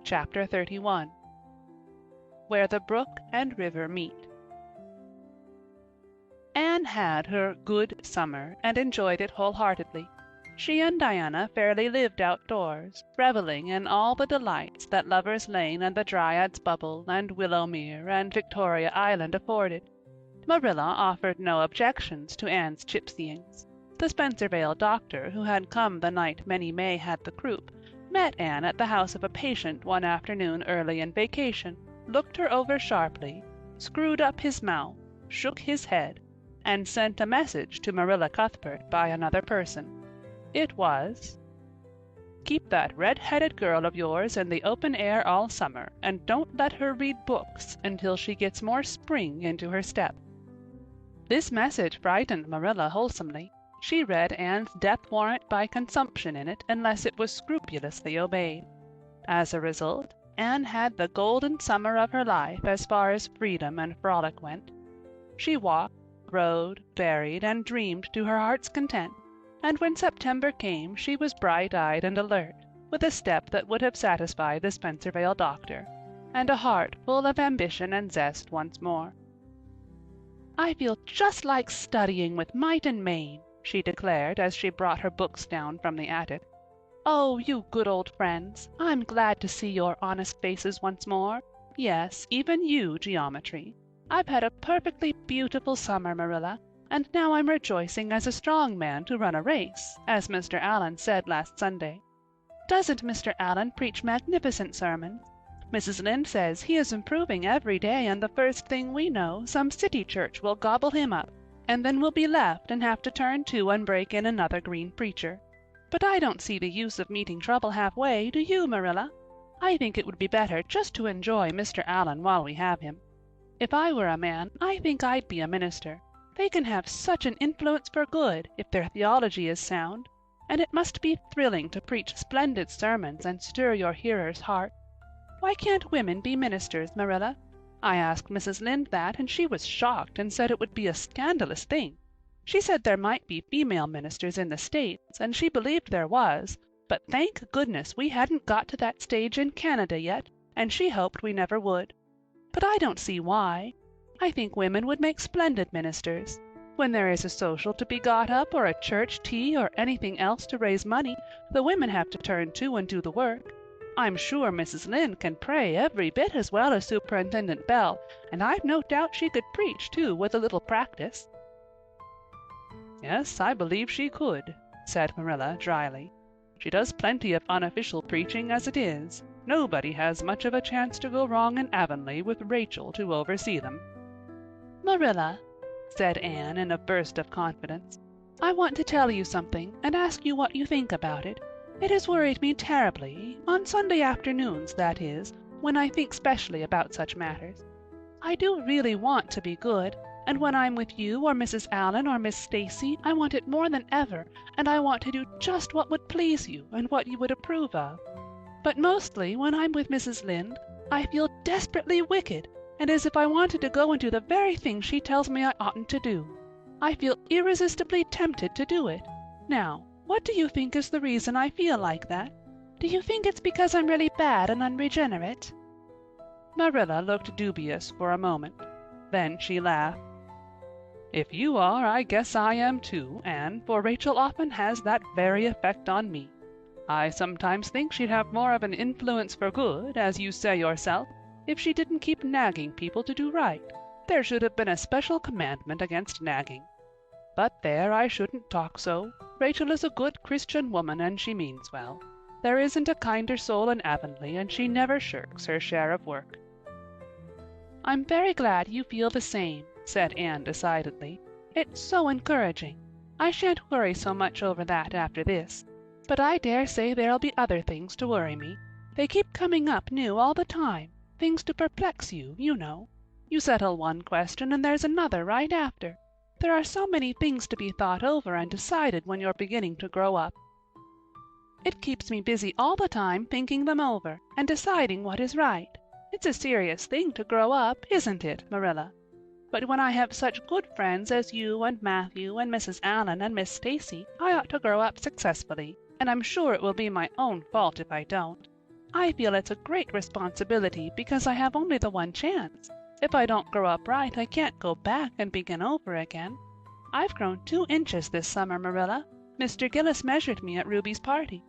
Chapter 31. Where the brook and river meet. Anne had her good summer and enjoyed it wholeheartedly. She and Diana fairly lived outdoors, reveling in all the delights that Lover's Lane and the Dryad's Bubble and Willowmere and Victoria Island afforded. Marilla offered no objections to Anne's gypsyings. The Spencervale doctor, who had come the night Minnie May had the croup, met Anne at the house of a patient one afternoon early in vacation, looked her over sharply, screwed up his mouth, shook his head, and sent a message to Marilla Cuthbert by another person. It was, "Keep that red-headed girl of yours in the open air all summer, and don't let her read books until she gets more spring into her step." This message frightened Marilla wholesomely. She read Anne's death warrant by consumption in it unless it was scrupulously obeyed. As a result, Anne had the golden summer of her life as far as freedom and frolic went. She walked, rode, berried, and dreamed to her heart's content, and when September came she was bright-eyed and alert, with a step that would have satisfied the Spencervale doctor, and a heart full of ambition and zest once more. "I feel just like studying with might and main," she declared as she brought her books down from the attic. "Oh, you good old friends, I'm glad to see your honest faces once more. Yes, even you, geometry. I've had a perfectly beautiful summer, Marilla, and now I'm rejoicing as a strong man to run a race, as Mr. Allan said last Sunday. Doesn't Mr. Allan preach magnificent sermons? Mrs. Lynde says he is improving every day, and the first thing we know, some city church will gobble him up, and then we'll be left and have to turn to and break in another green preacher. But I don't see the use of meeting trouble halfway, do you, Marilla? I think it would be better just to enjoy Mr. Allan while we have him. If I were a man, I think I'd be a minister. They can have such an influence for good if their theology is sound, and it must be thrilling to preach splendid sermons and stir your hearers' heart. Why can't women be ministers, Marilla? I asked Mrs. Lynde that, and she was shocked and said it would be a scandalous thing. She said there might be female ministers in the States, and she believed there was, but thank goodness we hadn't got to that stage in Canada yet, and she hoped we never would. But I don't see why. I think women would make splendid ministers. When there is a social to be got up, or a church tea, or anything else to raise money, the women have to turn to and do the work. I'm sure Mrs. Lynde can pray every bit as well as Superintendent Bell, and I've no doubt she could preach, too, with a little practice. Yes, I believe she could, said Marilla dryly. She does plenty of unofficial preaching as it is. Nobody has much of a chance to go wrong in Avonlea with Rachel to oversee them. Marilla, said Anne in a burst of confidence, I want to tell you something and ask you what you think about it. It has worried me terribly, on Sunday afternoons, that is, when I think specially about such matters. I do really want to be good, and when I'm with you or Mrs. Allan or Miss Stacy, I want it more than ever, and I want to do just what would please you and what you would approve of. But mostly, when I'm with Mrs. Lynde, I feel desperately wicked, and as if I wanted to go and do the very thing she tells me I oughtn't to do. I feel irresistibly tempted to do it. Now, what do you think is the reason I feel like that? Do you think it's because I'm really bad and unregenerate? Marilla looked dubious for a moment. Then she laughed. If you are, I guess I am too, Anne, for Rachel often has that very effect on me. I sometimes think she'd have more of an influence for good, as you say yourself, if she didn't keep nagging people to do right. There should have been a special commandment against nagging. But there, I shouldn't talk so. Rachel is a good Christian woman, and she means well. There isn't a kinder soul in Avonlea, and she never shirks her share of work. I'm very glad you feel the same, said Anne decidedly. It's so encouraging. I shan't worry so much over that after this. But I dare say there'll be other things to worry me. They keep coming up new all the time, things to perplex you, you know. You settle one question and there's another right after. There are so many things to be thought over and decided when you're beginning to grow up. It keeps me busy all the time thinking them over and deciding what is right. It's a serious thing to grow up, isn't it, Marilla? But when I have such good friends as you and Matthew and Mrs. Allan and Miss Stacy, I ought to grow up successfully, and I'm sure it will be my own fault if I don't. I feel it's a great responsibility because I have only the one chance. If I don't grow up right, I can't go back and begin over again. I've grown 2 inches this summer, Marilla. Mr. Gillis measured me at Ruby's party.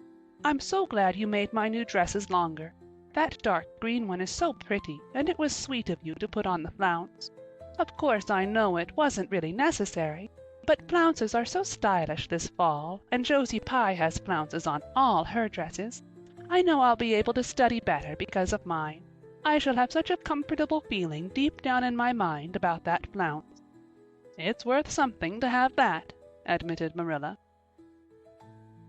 I'm so glad you made my new dresses longer. That dark green one is so pretty, and it was sweet of you to put on the flounce. Of course I know it wasn't really necessary, but flounces are so stylish this fall, and Josie Pye has flounces on all her dresses. I know I'll be able to study better because of mine. I shall have such a comfortable feeling deep down in my mind about that flounce. It's worth something to have that, admitted Marilla.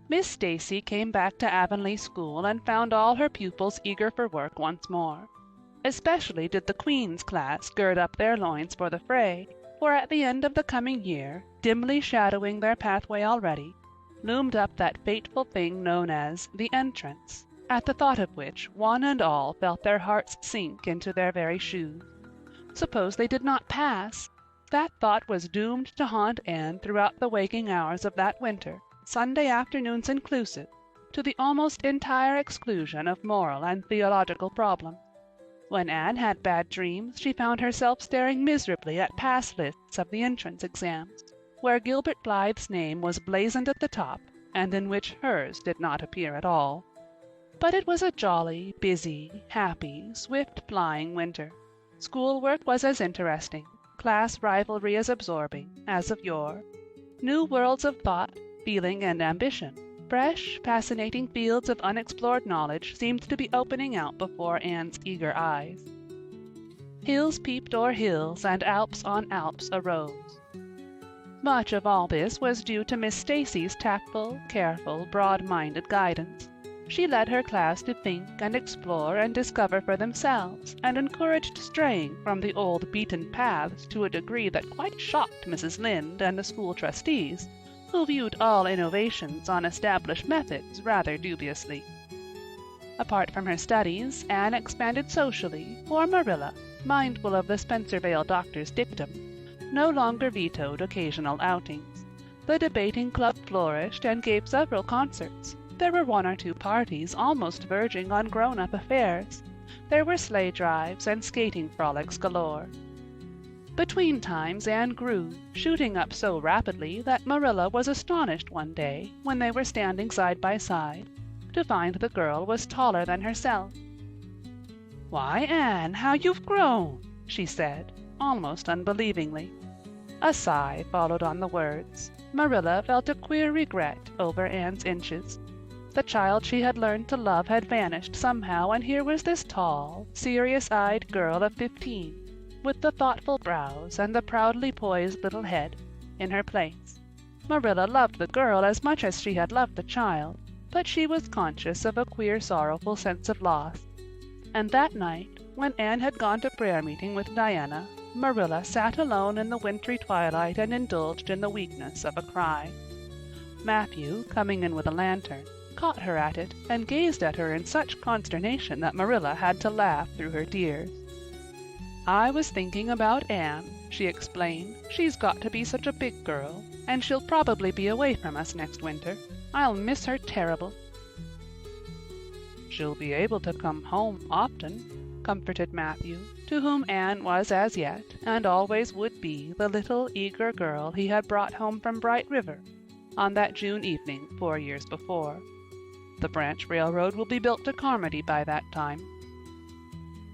Miss Stacy came back to Avonlea School and found all her pupils eager for work once more. Especially did the Queen's class gird up their loins for the fray, for at the end of the coming year, dimly shadowing their pathway already, loomed up that fateful thing known as the entrance, at the thought of which one and all felt their hearts sink into their very shoes. Suppose they did not pass? That thought was doomed to haunt Anne throughout the waking hours of that winter, Sunday afternoons inclusive, to the almost entire exclusion of moral and theological problems. When Anne had bad dreams, she found herself staring miserably at pass lists of the entrance exams, where Gilbert Blythe's name was blazoned at the top, and in which hers did not appear at all. But it was a jolly, busy, happy, swift-flying winter. Schoolwork was as interesting, class rivalry as absorbing, as of yore. New worlds of thought, feeling, and ambition, fresh, fascinating fields of unexplored knowledge seemed to be opening out before Anne's eager eyes. Hills peeped o'er hills, and Alps on Alps arose. Much of all this was due to Miss Stacy's tactful, careful, broad-minded guidance. She led her class to think and explore and discover for themselves, and encouraged straying from the old beaten paths to a degree that quite shocked Mrs. Lynde and the school trustees, who viewed all innovations on established methods rather dubiously. Apart from her studies, Anne expanded socially, for Marilla, mindful of the Spencervale doctor's dictum, no longer vetoed occasional outings. The debating club flourished and gave several concerts. There were 1 or 2 parties almost verging on grown-up affairs. There were sleigh drives and skating frolics galore. Between times Anne grew, shooting up so rapidly that Marilla was astonished one day, when they were standing side by side, to find the girl was taller than herself. "Why, Anne, how you've grown!" she said, almost unbelievingly. A sigh followed on the words. Marilla felt a queer regret over Anne's inches. The child she had learned to love had vanished somehow, and here was this tall, serious-eyed girl of 15, with the thoughtful brows and the proudly poised little head, in her place. Marilla loved the girl as much as she had loved the child, but she was conscious of a queer sorrowful sense of loss. And that night, when Anne had gone to prayer meeting with Diana, Marilla sat alone in the wintry twilight and indulged in the weakness of a cry. Matthew, coming in with a lantern, caught her at it and gazed at her in such consternation that Marilla had to laugh through her tears. "I was thinking about Anne," she explained. "She's got to be such a big girl, and she'll probably be away from us next winter. I'll miss her terrible." "She'll be able to come home often," comforted Matthew, to whom Anne was as yet, and always would be, the little eager girl he had brought home from Bright River on that June evening 4 years before. "The branch railroad will be built to Carmody by that time."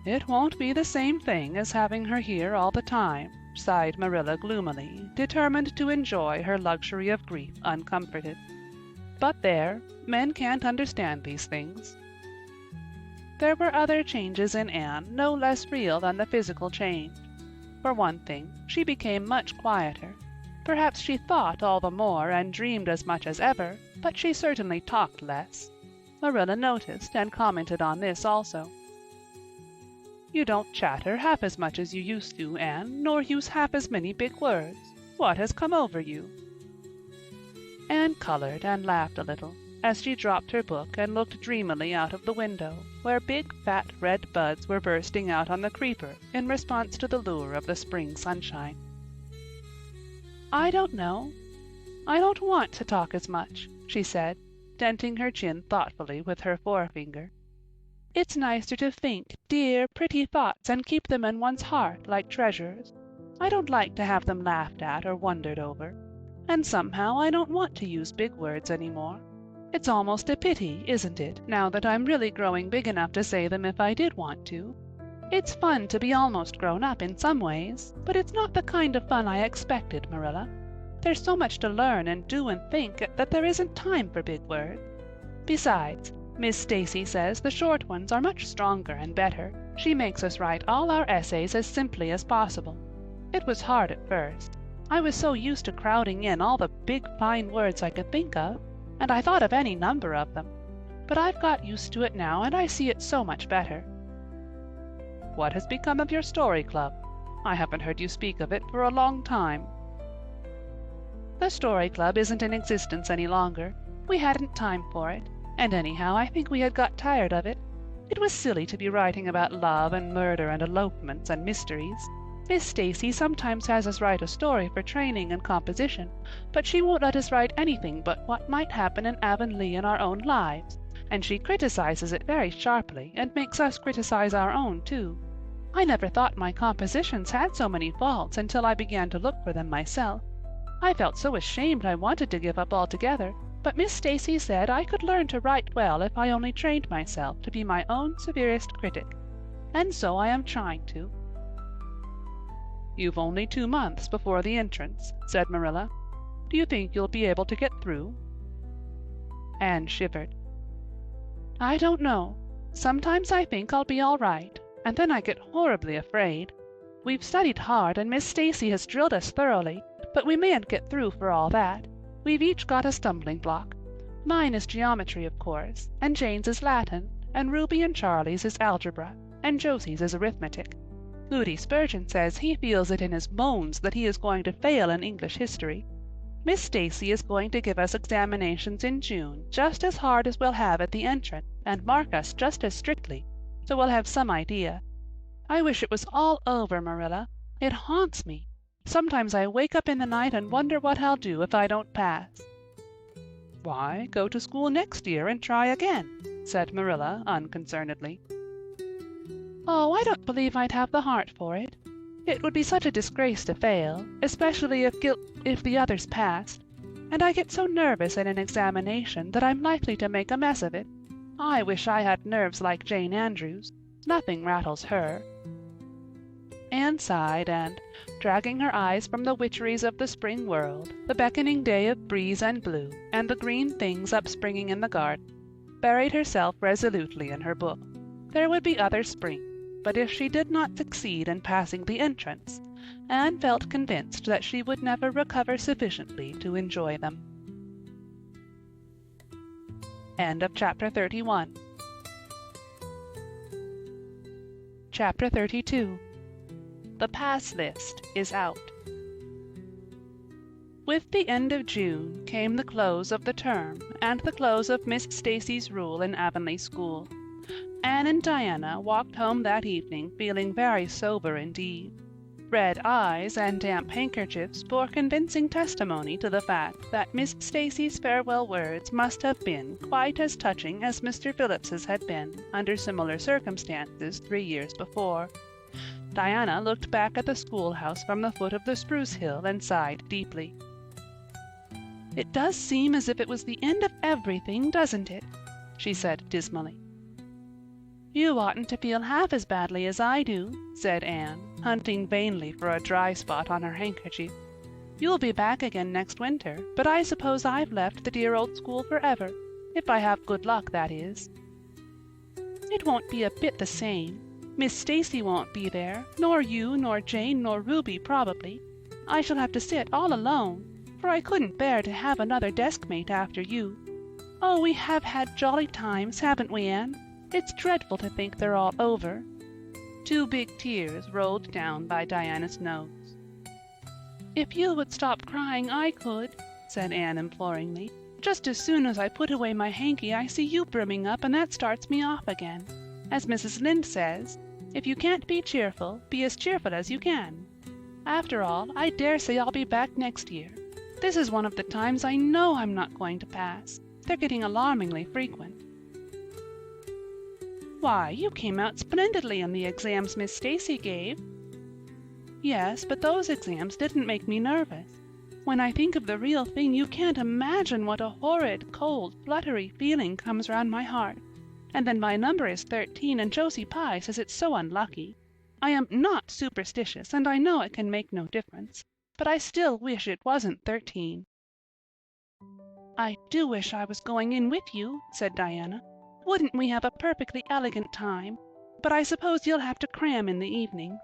"It won't be the same thing as having her here all the time," sighed Marilla gloomily, determined to enjoy her luxury of grief uncomforted. "But there, men can't understand these things." There were other changes in Anne no less real than the physical change. For one thing, she became much quieter. Perhaps she thought all the more and dreamed as much as ever, but she certainly talked less. Marilla noticed and commented on this also. "You don't chatter half as much as you used to, Anne, nor use half as many big words. What has come over you?" Anne colored and laughed a little, as she dropped her book and looked dreamily out of the window, where big fat red buds were bursting out on the creeper in response to the lure of the spring sunshine. "I don't know. I don't want to talk as much," she said, denting her chin thoughtfully with her forefinger. "It's nicer to think dear, pretty thoughts and keep them in one's heart like treasures. I don't like to have them laughed at or wondered over. And somehow I don't want to use big words any more. It's almost a pity, isn't it, now that I'm really growing big enough to say them if I did want to? It's fun to be almost grown up in some ways, but it's not the kind of fun I expected, Marilla. There's so much to learn and do and think that there isn't time for big words. Besides, Miss Stacy says the short ones are much stronger and better. She makes us write all our essays as simply as possible. It was hard at first. I was so used to crowding in all the big fine words I could think of, and I thought of any number of them. But I've got used to it now, and I see it so much better." "What has become of your story club? I haven't heard you speak of it for a long time." "The story club isn't in existence any longer. We hadn't time for it, and anyhow I think we had got tired of it. It was silly to be writing about love and murder and elopements and mysteries. Miss Stacy sometimes has us write a story for training and composition, but she won't let us write anything but what might happen in Avonlea in our own lives, and she criticizes it very sharply and makes us criticize our own too. I never thought my compositions had so many faults until I began to look for them myself. I felt so ashamed I wanted to give up altogether, But Miss Stacy said I could learn to write well if I only trained myself to be my own severest critic. And so I am trying to." "You've only 2 months before the entrance," said Marilla. "Do you think you'll be able to get through?" Anne shivered. "I don't know. Sometimes I think I'll be all right, and then I get horribly afraid. We've studied hard and Miss Stacy has drilled us thoroughly, but we mayn't get through for all that. We've each got a stumbling block. Mine is geometry, of course, and Jane's is Latin, and Ruby and Charlie's is algebra, and Josie's is arithmetic. Moody Spurgeon says he feels it in his bones that he is going to fail in English history. Miss Stacy is going to give us examinations in June just as hard as we'll have at the entrance, and mark us just as strictly, so we'll have some idea. I wish it was all over, Marilla. It haunts me. Sometimes I wake up in the night and wonder what I'll do if I don't pass." "Why, go to school next year and try again," said Marilla unconcernedly. "Oh, I don't believe I'd have the heart for it. It would be such a disgrace to fail, especially if the others passed. And I get so nervous in an examination that I'm likely to make a mess of it. I wish I had nerves like Jane Andrews. Nothing rattles her." Anne sighed and, dragging her eyes from the witcheries of the spring world, the beckoning day of breeze and blue, and the green things upspringing in the garden, buried herself resolutely in her book. There would be other spring, but if she did not succeed in passing the entrance, Anne felt convinced that she would never recover sufficiently to enjoy them. End of Chapter 31. Chapter 32. The Pass List is Out. With the end of June came the close of the term and the close of Miss Stacy's rule in Avonlea school. Anne and Diana walked home that evening feeling very sober indeed. Red eyes and damp handkerchiefs bore convincing testimony to the fact that Miss Stacy's farewell words must have been quite as touching as Mr. Phillips's had been under similar circumstances 3 years before. Diana looked back at the schoolhouse from the foot of the spruce hill and sighed deeply. "It does seem as if it was the end of everything, doesn't it?" she said dismally. "You oughtn't to feel half as badly as I do," said Anne, hunting vainly for a dry spot on her handkerchief. "You'll be back again next winter, but I suppose I've left the dear old school forever, if I have good luck, that is." "It won't be a bit the same. Miss Stacy won't be there, nor you, nor Jane, nor Ruby, probably. I shall have to sit all alone, for I couldn't bear to have another deskmate after you. Oh, we have had jolly times, haven't we, Anne? It's dreadful to think they're all over." 2 big tears rolled down by Diana's nose. "If you would stop crying, I could," said Anne imploringly. "Just as soon as I put away my hanky I see you brimming up, and that starts me off again. As Mrs. Lynde says, if you can't be as cheerful as you can. After all, I dare say I'll be back next year. This is one of the times I know I'm not going to pass. They're getting alarmingly frequent." "Why, you came out splendidly in the exams Miss Stacy gave." "Yes, but those exams didn't make me nervous. When I think of the real thing, you can't imagine what a horrid, cold, fluttery feeling comes round my heart. And then my number is 13, and Josie Pye says it's so unlucky. I am not superstitious, and I know it can make no difference, but I still wish it wasn't 13. "I do wish I was going in with you," said Diana. "Wouldn't we have a perfectly elegant time? But I suppose you'll have to cram in the evenings."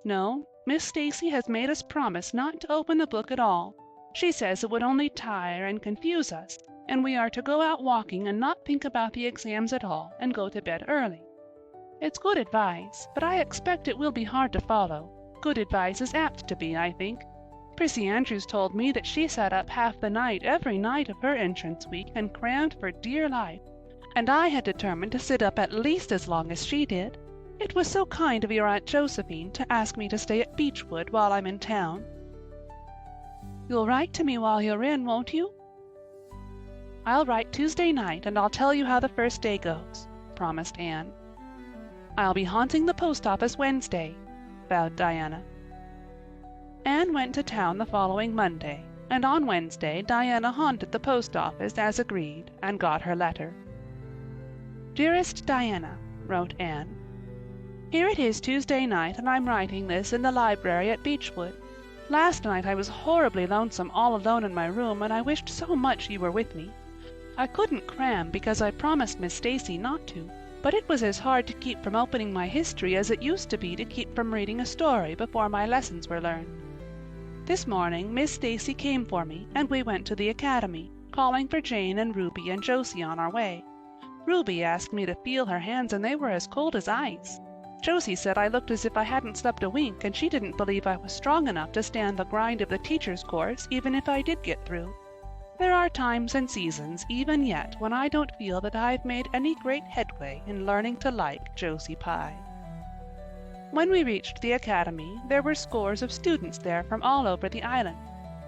"No, Miss Stacy has made us promise not to open the book at all. She says it would only tire and confuse us, and we are to go out walking and not think about the exams at all, and go to bed early. It's good advice, but I expect it will be hard to follow. Good advice is apt to be, I think. Prissy Andrews told me that she sat up half the night every night of her entrance week and crammed for dear life, and I had determined to sit up at least as long as she did. It was so kind of your Aunt Josephine to ask me to stay at Beechwood while I'm in town." "You'll write to me while you're in, won't you?" "I'll write Tuesday night, and I'll tell you how the first day goes," promised Anne. "I'll be haunting the post office Wednesday," vowed Diana. Anne went to town the following Monday, and on Wednesday Diana haunted the post office as agreed, and got her letter. "Dearest Diana," wrote Anne, "here it is Tuesday night, and I'm writing this in the library at Beechwood. Last night I was horribly lonesome all alone in my room, and I wished so much you were with me. I couldn't cram because I promised Miss Stacy not to, but it was as hard to keep from opening my history as it used to be to keep from reading a story before my lessons were learned. This morning Miss Stacy came for me, and we went to the academy, calling for Jane and Ruby and Josie on our way. Ruby asked me to feel her hands, and they were as cold as ice. Josie said I looked as if I hadn't slept a wink, and she didn't believe I was strong enough to stand the grind of the teacher's course even if I did get through. There are times and seasons, even yet, when I don't feel that I've made any great headway in learning to like Josie Pye." When we reached the academy, there were scores of students there from all over the island.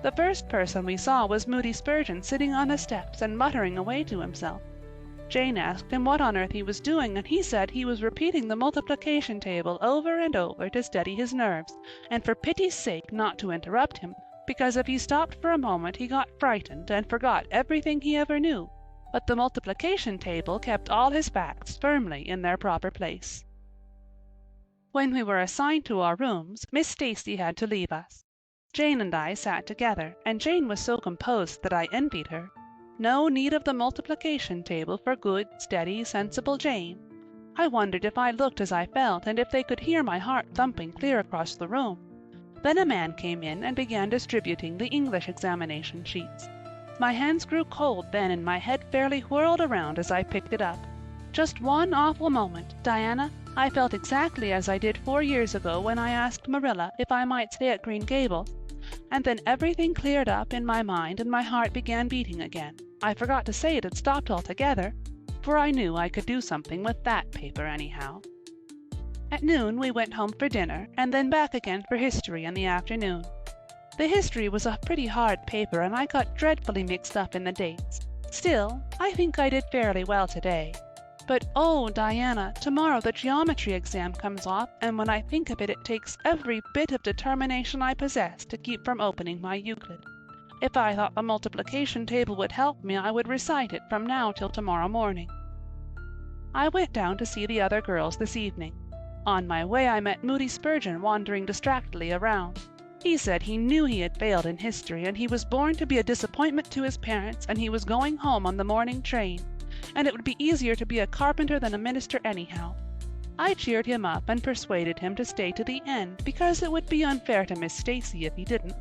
The first person we saw was Moody Spurgeon sitting on the steps and muttering away to himself. Jane asked him what on earth he was doing, and he said he was repeating the multiplication table over and over to steady his nerves, and for pity's sake not to interrupt him, because if he stopped for a moment he got frightened and forgot everything he ever knew, but the multiplication table kept all his facts firmly in their proper place. When we were assigned to our rooms, Miss Stacy had to leave us. Jane and I sat together, and Jane was so composed that I envied her. No need of the multiplication table for good, steady, sensible Jane. I wondered if I looked as I felt, and if they could hear my heart thumping clear across the room. Then a man came in and began distributing the English examination sheets. My hands grew cold then, and my head fairly whirled around as I picked it up. Just one awful moment, Diana, I felt exactly as I did 4 years ago when I asked Marilla if I might stay at Green Gables, and then everything cleared up in my mind and my heart began beating again. I forgot to say it had stopped altogether, for I knew I could do something with that paper anyhow. At noon we went home for dinner, and then back again for history in the afternoon. The history was a pretty hard paper, and I got dreadfully mixed up in the dates. Still, I think I did fairly well today. But oh, Diana, tomorrow the geometry exam comes off, and when I think of it, it takes every bit of determination I possess to keep from opening my Euclid. If I thought the multiplication table would help me, I would recite it from now till tomorrow morning. I went down to see the other girls this evening. On my way I met Moody Spurgeon wandering distractedly around. He said he knew he had failed in history, and he was born to be a disappointment to his parents, and he was going home on the morning train, and it would be easier to be a carpenter than a minister anyhow. I cheered him up and persuaded him to stay to the end, because it would be unfair to Miss Stacy if he didn't.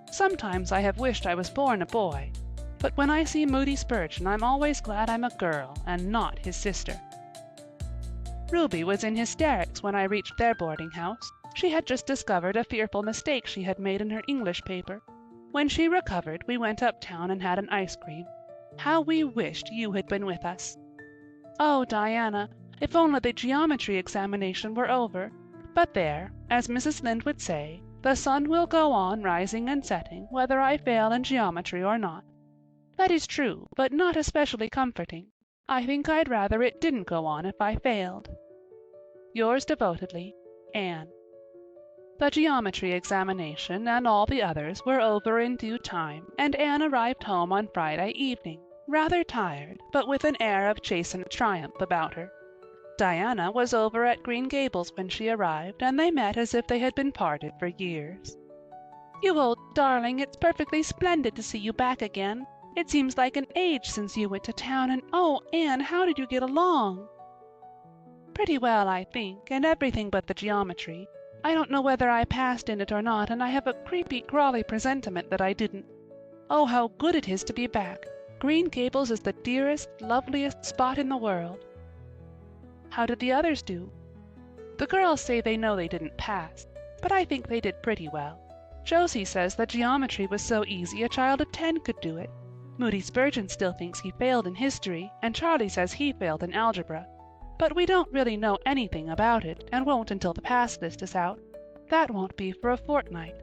Sometimes I have wished I was born a boy, but when I see Moody Spurgeon I'm always glad I'm a girl and not his sister. Ruby was in hysterics when I reached their boarding house. She had just discovered a fearful mistake she had made in her English paper. When she recovered, we went uptown and had an ice cream. How we wished you had been with us! Oh, Diana, if only the geometry examination were over! But there, as Mrs. Lynde would say, the sun will go on rising and setting, whether I fail in geometry or not. That is true, but not especially comforting. I think I'd rather it didn't go on if I failed. Yours devotedly, Anne. The geometry examination and all the others were over in due time, and Anne arrived home on Friday evening, rather tired, but with an air of chastened triumph about her. Diana was over at Green Gables when she arrived, and they met as if they had been parted for years. "You old darling, it's perfectly splendid to see you back again. It seems like an age since you went to town, and oh, Anne, how did you get along?" "Pretty well, I think, and everything but the geometry. I don't know whether I passed in it or not, and I have a creepy, crawly presentiment that I didn't. Oh, how good it is to be back! Green Gables is the dearest, loveliest spot in the world." "How did the others do?" "The girls say they know they didn't pass, but I think they did pretty well. Josie says the geometry was so easy a child of 10 could do it. Moody Spurgeon still thinks he failed in history, and Charlie says he failed in algebra. But we don't really know anything about it, and won't until the pass list is out. That won't be for a fortnight.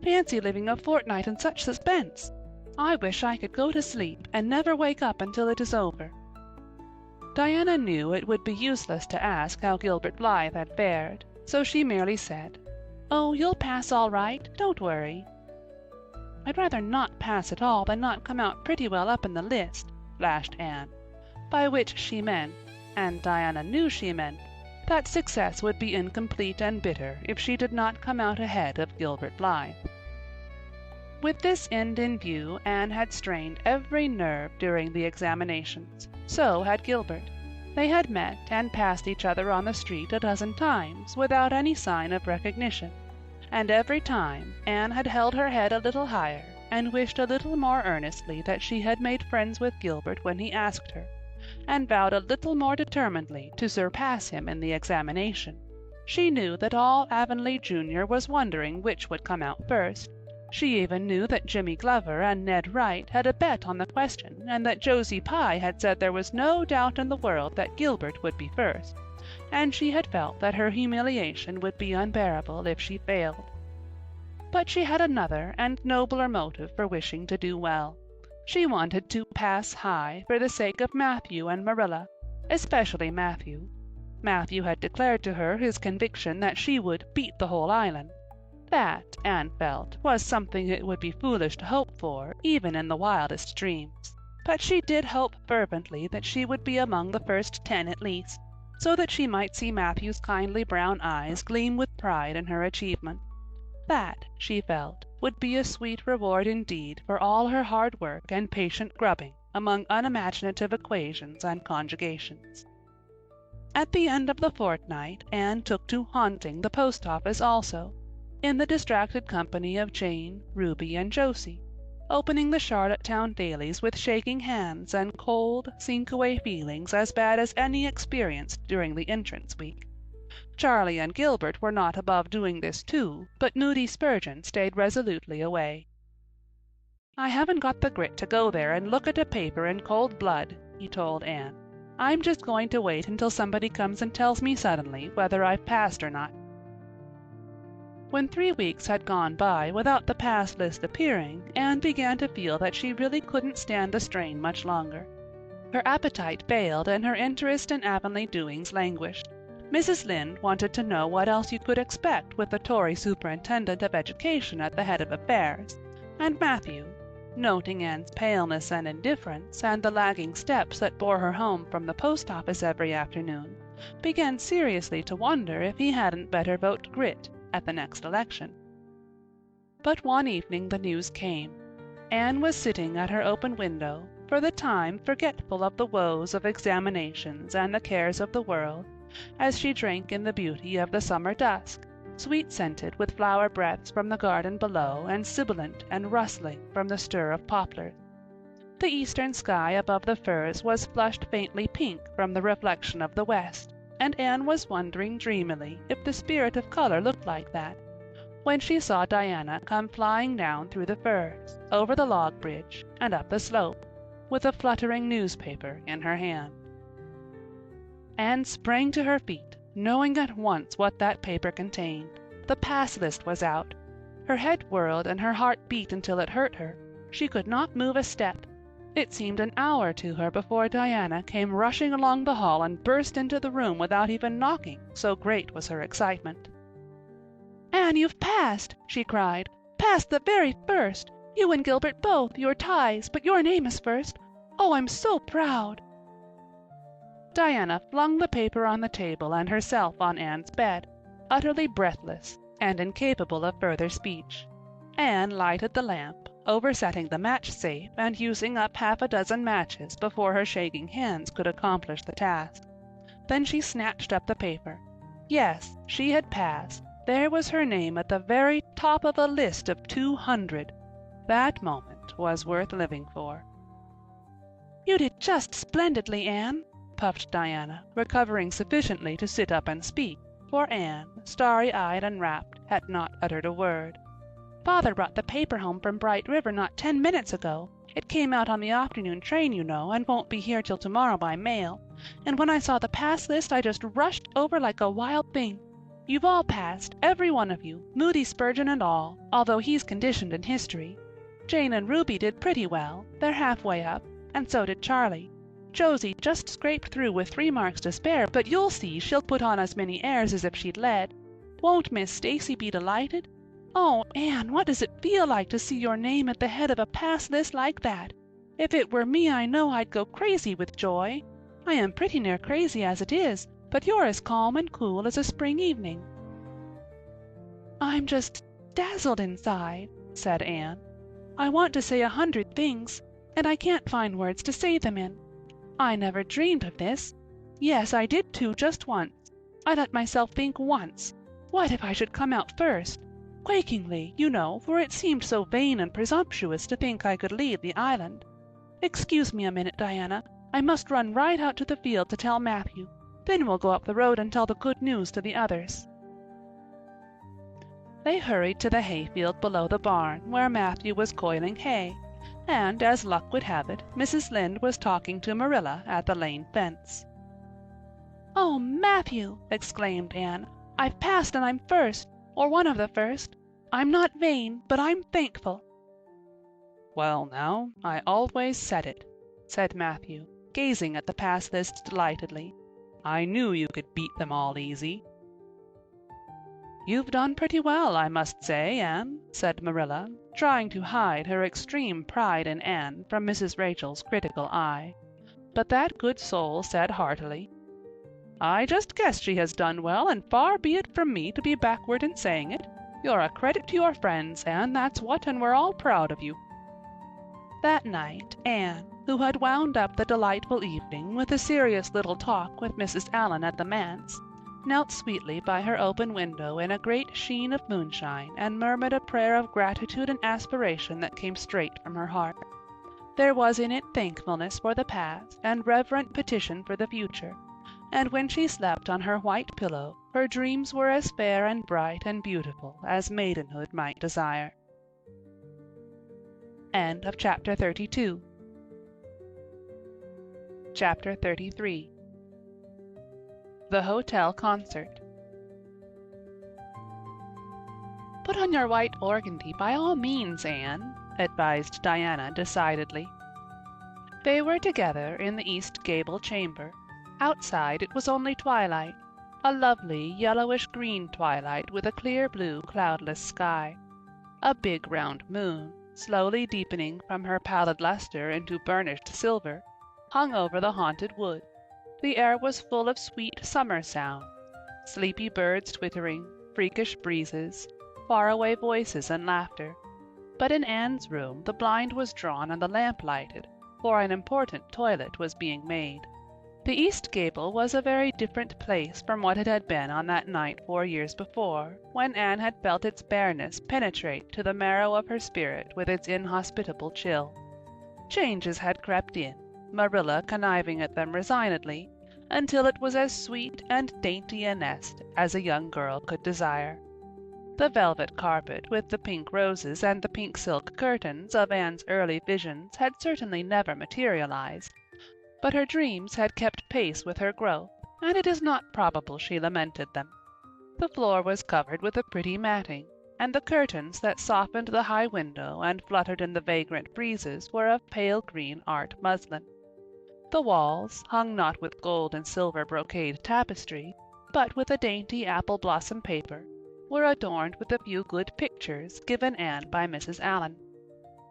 Fancy living a fortnight in such suspense! I wish I could go to sleep and never wake up until it is over." Diana knew it would be useless to ask how Gilbert Blythe had fared, so she merely said, "Oh, you'll pass all right, don't worry." "I'd rather not pass at all than not come out pretty well up in the list," flashed Anne, by which she meant, and Diana knew she meant, that success would be incomplete and bitter if she did not come out ahead of Gilbert Blythe. With this end in view, Anne had strained every nerve during the examinations. So had Gilbert. They had met and passed each other on the street a dozen times without any sign of recognition, and every time Anne had held her head a little higher and wished a little more earnestly that she had made friends with Gilbert when he asked her, and vowed a little more determinedly to surpass him in the examination. She knew that all Avonlea Junior was wondering which would come out first. She even knew that Jimmy Glover and Ned Wright had a bet on the question, and that Josie Pye had said there was no doubt in the world that Gilbert would be first, and she had felt that her humiliation would be unbearable if she failed. But she had another and nobler motive for wishing to do well. She wanted to pass high for the sake of Matthew and Marilla, especially Matthew. Matthew had declared to her his conviction that she would beat the whole island. That, Anne felt, was something it would be foolish to hope for, even in the wildest dreams. But she did hope fervently that she would be among the first 10 at least, so that she might see Matthew's kindly brown eyes gleam with pride in her achievement. That, she felt, would be a sweet reward indeed for all her hard work and patient grubbing among unimaginative equations and conjugations. At the end of the fortnight Anne took to haunting the post office also, in the distracted company of Jane, Ruby, and Josie, opening the Charlottetown dailies with shaking hands and cold, sink-away feelings as bad as any experienced during the entrance week. Charlie and Gilbert were not above doing this too, but Moody Spurgeon stayed resolutely away. "I haven't got the grit to go there and look at a paper in cold blood," he told Anne. "I'm just going to wait until somebody comes and tells me suddenly whether I've passed or not." When 3 weeks had gone by without the pass list appearing, Anne began to feel that she really couldn't stand the strain much longer. Her appetite failed and her interest in Avonlea doings languished. Mrs. Lynde wanted to know what else you could expect with the Tory superintendent of education at the head of affairs, and Matthew, noting Anne's paleness and indifference and the lagging steps that bore her home from the post office every afternoon, began seriously to wonder if he hadn't better vote Grit at the next election. But one evening the news came. Anne was sitting at her open window, for the time forgetful of the woes of examinations and the cares of the world, as she drank in the beauty of the summer dusk, sweet-scented with flower breaths from the garden below and sibilant and rustling from the stir of poplars. The eastern sky above the firs was flushed faintly pink from the reflection of the west, and Anne was wondering dreamily if the spirit of color looked like that, when she saw Diana come flying down through the firs, over the log bridge, and up the slope, with a fluttering newspaper in her hand. Anne sprang to her feet, knowing at once what that paper contained. The pass list was out. Her head whirled and her heart beat until it hurt her. She could not move a step. It seemed an hour to her before Diana came rushing along the hall and burst into the room without even knocking, so great was her excitement. "Anne, you've passed!" she cried. "Passed the very first! You and Gilbert both, your ties, but your name is first. Oh, I'm so proud!" Diana flung the paper on the table and herself on Anne's bed, utterly breathless and incapable of further speech. Anne lighted the lamp, oversetting the match-safe and using up half a dozen matches before her shaking hands could accomplish the task. Then she snatched up the paper. Yes, she had passed. There was her name at the very top of a list of 200. That moment was worth living for. "You did just splendidly, Anne," puffed Diana, recovering sufficiently to sit up and speak, for Anne, starry-eyed and rapt, had not uttered a word. "Father brought the paper home from Bright River not 10 minutes ago. It came out on the afternoon train, you know, and won't be here till tomorrow by mail. And when I saw the pass list I just rushed over like a wild thing. You've all passed, every one of you, Moody Spurgeon and all, although he's conditioned in history. Jane and Ruby did pretty well, they're halfway up, and so did Charlie. Josie just scraped through with 3 marks to spare, but you'll see she'll put on as many airs as if she'd led. Won't Miss Stacy be delighted? "Oh, Anne, what does it feel like to see your name at the head of a pass list like that? If it were me, I know I'd go crazy with joy. I am pretty near crazy as it is, but you're as calm and cool as a spring evening." "I'm just dazzled inside," said Anne. "I want to say 100 things, and I can't find words to say them in. I never dreamed of this. Yes, I did too, just once. I let myself think once. What if I should come out first? Quakingly, you know, for it seemed so vain and presumptuous to think I could leave the island. Excuse me a minute, Diana. I must run right out to the field to tell Matthew. Then we'll go up the road and tell the good news to the others." They hurried to the hayfield below the barn, where Matthew was coiling hay, and, as luck would have it, Mrs. Lynde was talking to Marilla at the lane fence. "Oh, Matthew!" exclaimed Anne. "I've passed and I'm first, or one of the first. I'm not vain, but I'm thankful." "Well now, I always said it," said Matthew, gazing at the pass list delightedly. "I knew you could beat them all easy." "You've done pretty well, I must say, Anne," said Marilla, trying to hide her extreme pride in Anne from Mrs. Rachel's critical eye. But that good soul said heartily, "I just guess she has done well, and far be it from me to be backward in saying it. You're a credit to your friends, Anne, that's what, and we're all proud of you." That night Anne, who had wound up the delightful evening with a serious little talk with Mrs. Allan at the manse, knelt sweetly by her open window in a great sheen of moonshine and murmured a prayer of gratitude and aspiration that came straight from her heart. There was in it thankfulness for the past and reverent petition for the future, and when she slept on her white pillow her dreams were as fair and bright and beautiful as maidenhood might desire. End of chapter 32. Chapter 33. The Hotel Concert. "Put on your white organdy by all means, Anne," advised Diana decidedly. They were together in the east gable chamber. Outside it was only twilight, a lovely yellowish-green twilight with a clear blue cloudless sky. A big round moon, slowly deepening from her pallid luster into burnished silver, hung over the haunted wood. The air was full of sweet summer sounds, sleepy birds twittering, freakish breezes, faraway voices and laughter. But in Anne's room the blind was drawn and the lamp lighted, for an important toilet was being made. The east gable was a very different place from what it had been on that night 4 years before, when Anne had felt its bareness penetrate to the marrow of her spirit with its inhospitable chill. Changes had crept in, Marilla conniving at them resignedly, until it was as sweet and dainty a nest as a young girl could desire. The velvet carpet with the pink roses and the pink silk curtains of Anne's early visions had certainly never materialized, but her dreams had kept pace with her growth, and it is not probable she lamented them. The floor was covered with a pretty matting, and the curtains that softened the high window and fluttered in the vagrant breezes were of pale green art muslin. The walls, hung not with gold and silver brocade tapestry, but with a dainty apple blossom paper, were adorned with a few good pictures given Anne by Mrs. Allan.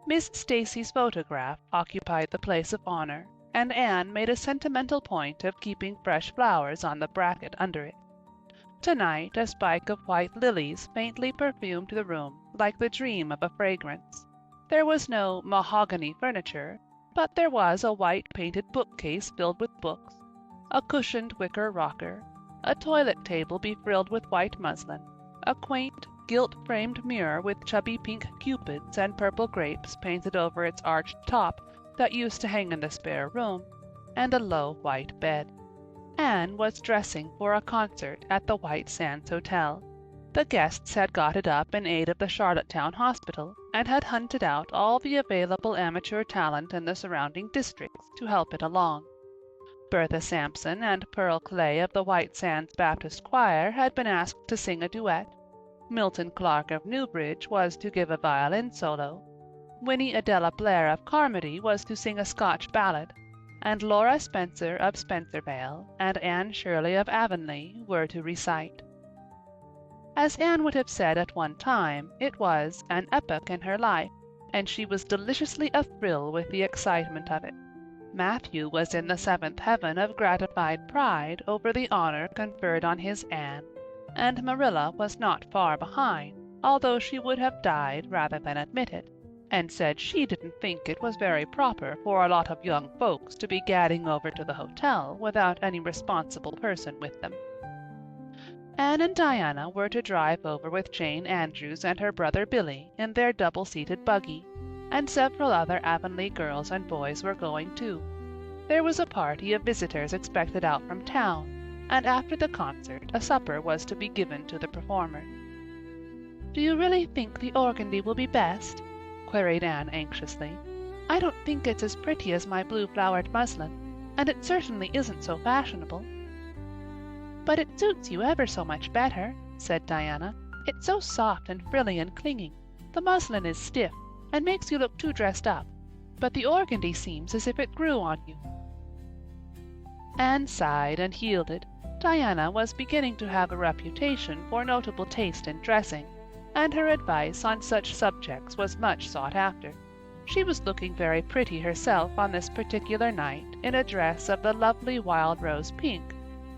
Miss Stacy's photograph occupied the place of honor, and Anne made a sentimental point of keeping fresh flowers on the bracket under it. Tonight a spike of white lilies faintly perfumed the room like the dream of a fragrance. There was no mahogany furniture, but there was a white painted bookcase filled with books, a cushioned wicker rocker, a toilet table befrilled with white muslin, a quaint gilt-framed mirror with chubby pink cupids and purple grapes painted over its arched top that used to hang in the spare room, and a low white bed. Anne was dressing for a concert at the White Sands Hotel. The guests had got it up in aid of the Charlottetown Hospital, and had hunted out all the available amateur talent in the surrounding districts to help it along. Bertha Sampson and Pearl Clay of the White Sands Baptist Choir had been asked to sing a duet. Milton Clark of Newbridge was to give a violin solo. Winnie Adela Blair of Carmody was to sing a Scotch ballad, and Laura Spencer of Spencervale and Anne Shirley of Avonlea were to recite. As Anne would have said at one time, it was an epoch in her life, and she was deliciously athrill with the excitement of it. Matthew was in the seventh heaven of gratified pride over the honor conferred on his Anne, and Marilla was not far behind, although she would have died rather than admit it, and said she didn't think it was very proper for a lot of young folks to be gadding over to the hotel without any responsible person with them. Anne and Diana were to drive over with Jane Andrews and her brother Billy in their double-seated buggy, and several other Avonlea girls and boys were going too. There was a party of visitors expected out from town, and after the concert a supper was to be given to the performers. "Do you really think the organdy will be best?" queried Anne anxiously. "I don't think it's as pretty as my blue-flowered muslin, and it certainly isn't so fashionable." "But it suits you ever so much better," said Diana. "It's so soft and frilly and clinging. The muslin is stiff, and makes you look too dressed up, but the organdy seems as if it grew on you." Anne sighed and yielded. Diana was beginning to have a reputation for notable taste in dressing, and her advice on such subjects was much sought after. She was looking very pretty herself on this particular night in a dress of the lovely wild rose pink,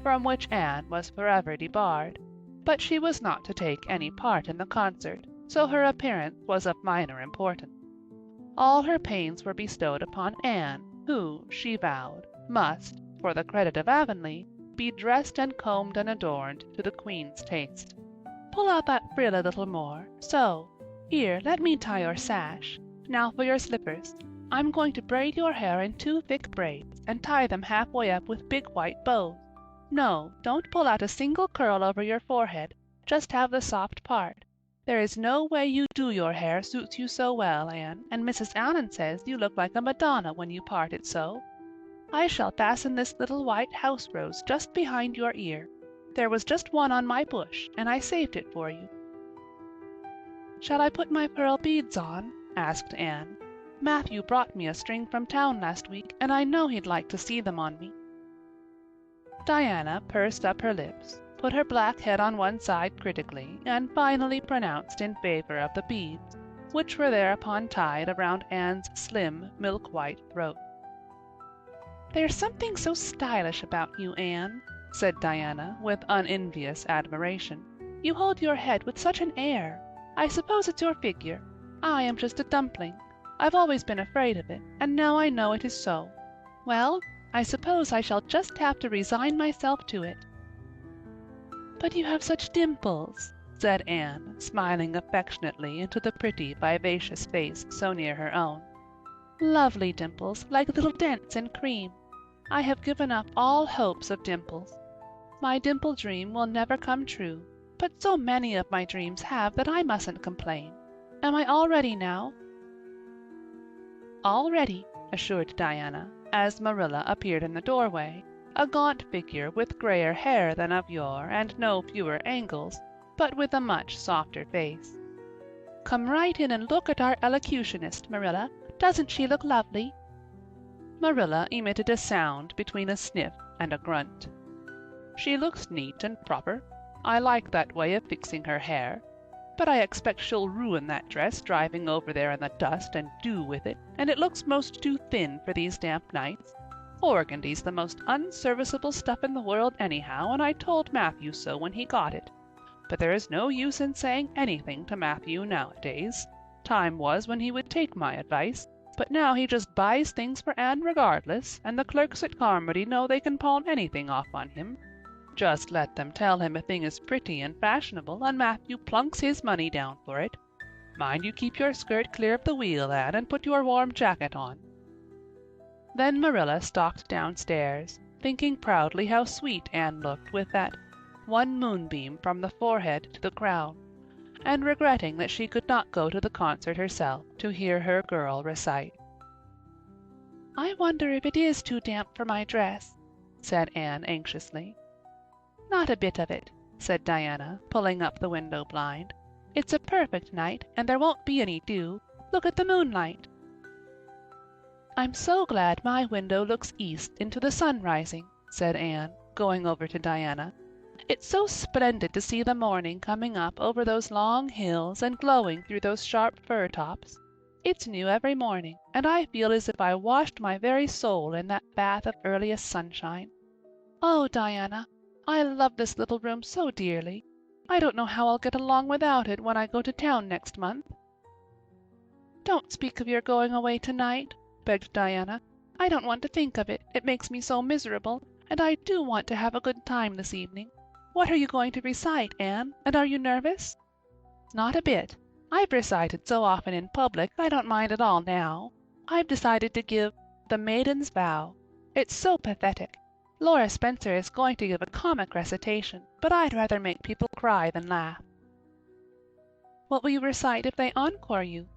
from which Anne was forever debarred, but she was not to take any part in the concert, so her appearance was of minor importance. All her pains were bestowed upon Anne, who, she vowed, must, for the credit of Avonlea, be dressed and combed and adorned to the Queen's taste. "Pull out that frill a little more, so. Here, let me tie your sash. Now for your slippers. I'm going to braid your hair in 2 thick braids, and tie them halfway up with big white bows. No, don't pull out a single curl over your forehead, just have the soft part. There is no way you do your hair suits you so well, Anne, and Mrs. Allan says you look like a Madonna when you part it so. I shall fasten this little white house rose just behind your ear. There was just one on my bush, and I saved it for you." "Shall I put my pearl beads on?" asked Anne. "Matthew brought me a string from town last week, and I know he'd like to see them on me." Diana pursed up her lips, put her black head on one side critically, and finally pronounced in favor of the beads, which were thereupon tied around Anne's slim, milk-white throat. "There's something so stylish about you, Anne," said Diana, with unenvious admiration. "You hold your head with such an air. I suppose it's your figure. I am just a dumpling. I've always been afraid of it, and now I know it is so. Well, I suppose I shall just have to resign myself to it." "But you have such dimples," said Anne, smiling affectionately into the pretty, vivacious face so near her own. "Lovely dimples, like little dents in cream. I have given up all hopes of dimples. My dimple dream will never come true, but so many of my dreams have that I mustn't complain. Am I all ready now?" "All ready," assured Diana, as Marilla appeared in the doorway, a gaunt figure with grayer hair than of yore and no fewer angles, but with a much softer face. "Come right in and look at our elocutionist, Marilla. Doesn't she look lovely?" Marilla emitted a sound between a sniff and a grunt. "She looks neat and proper. I like that way of fixing her hair. But I expect she'll ruin that dress driving over there in the dust and dew with it, and it looks most too thin for these damp nights. Organdy's the most unserviceable stuff in the world anyhow, and I told Matthew so when he got it. But there is no use in saying anything to Matthew nowadays. Time was when he would take my advice, but now he just buys things for Anne regardless, and the clerks at Carmody know they can pawn anything off on him. Just let them tell him a thing is pretty and fashionable, and Matthew plunks his money down for it. Mind you keep your skirt clear of the wheel, Anne, and put your warm jacket on." Then Marilla stalked downstairs, thinking proudly how sweet Anne looked with that one moonbeam from the forehead to the crown, and regretting that she could not go to the concert herself to hear her girl recite. "I wonder if it is too damp for my dress," said Anne anxiously. "Not a bit of it," said Diana, pulling up the window blind. "It's a perfect night, and there won't be any dew. Look at the moonlight." "I'm so glad my window looks east into the sun rising," said Anne, going over to Diana. It's so splendid to see the morning coming up over those long hills and glowing through those sharp fir tops. It's new every morning, and I feel as if I washed my very soul in that bath of earliest sunshine. Oh, Diana, I love this little room so dearly. I don't know how I'll get along without it when I go to town next month." "Don't speak of your going away tonight," begged Diana. "I don't want to think of it. It makes me so miserable, and I do want to have a good time this evening. What are you going to recite, Anne, and are you nervous?" "Not a bit. I've recited so often in public I don't mind at all now. I've decided to give 'The Maiden's Vow.' It's so pathetic. Laura Spencer is going to give a comic recitation, but I'd rather make people cry than laugh." "What will you recite if they encore you?"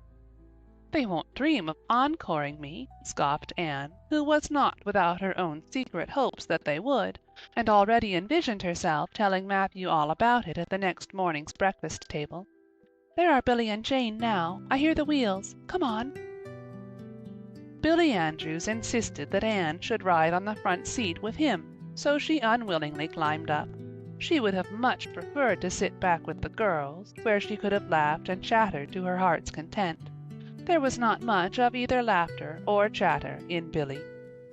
"They won't dream of encoring me," scoffed Anne, who was not without her own secret hopes that they would, and already envisioned herself telling Matthew all about it at the next morning's breakfast table. "There are Billy and Jane now. I hear the wheels. Come on." Billy Andrews insisted that Anne should ride on the front seat with him, so she unwillingly climbed up. She would have much preferred to sit back with the girls, where she could have laughed and chattered to her heart's content. There was not much of either laughter or chatter in Billy.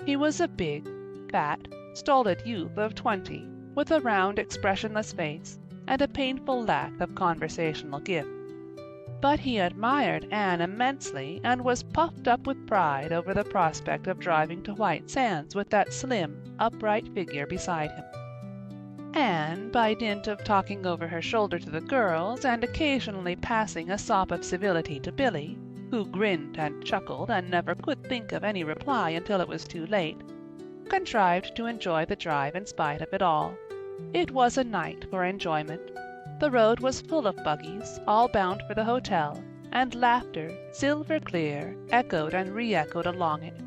He was a big, fat, stolid youth of 20, with a round, expressionless face and a painful lack of conversational gift. But he admired Anne immensely and was puffed up with pride over the prospect of driving to White Sands with that slim, upright figure beside him. Anne, by dint of talking over her shoulder to the girls and occasionally passing a sop of civility to Billy, who grinned and chuckled and never could think of any reply until it was too late, contrived to enjoy the drive in spite of it all. It was a night for enjoyment. The road was full of buggies, all bound for the hotel, and laughter, silver clear, echoed and re-echoed along it.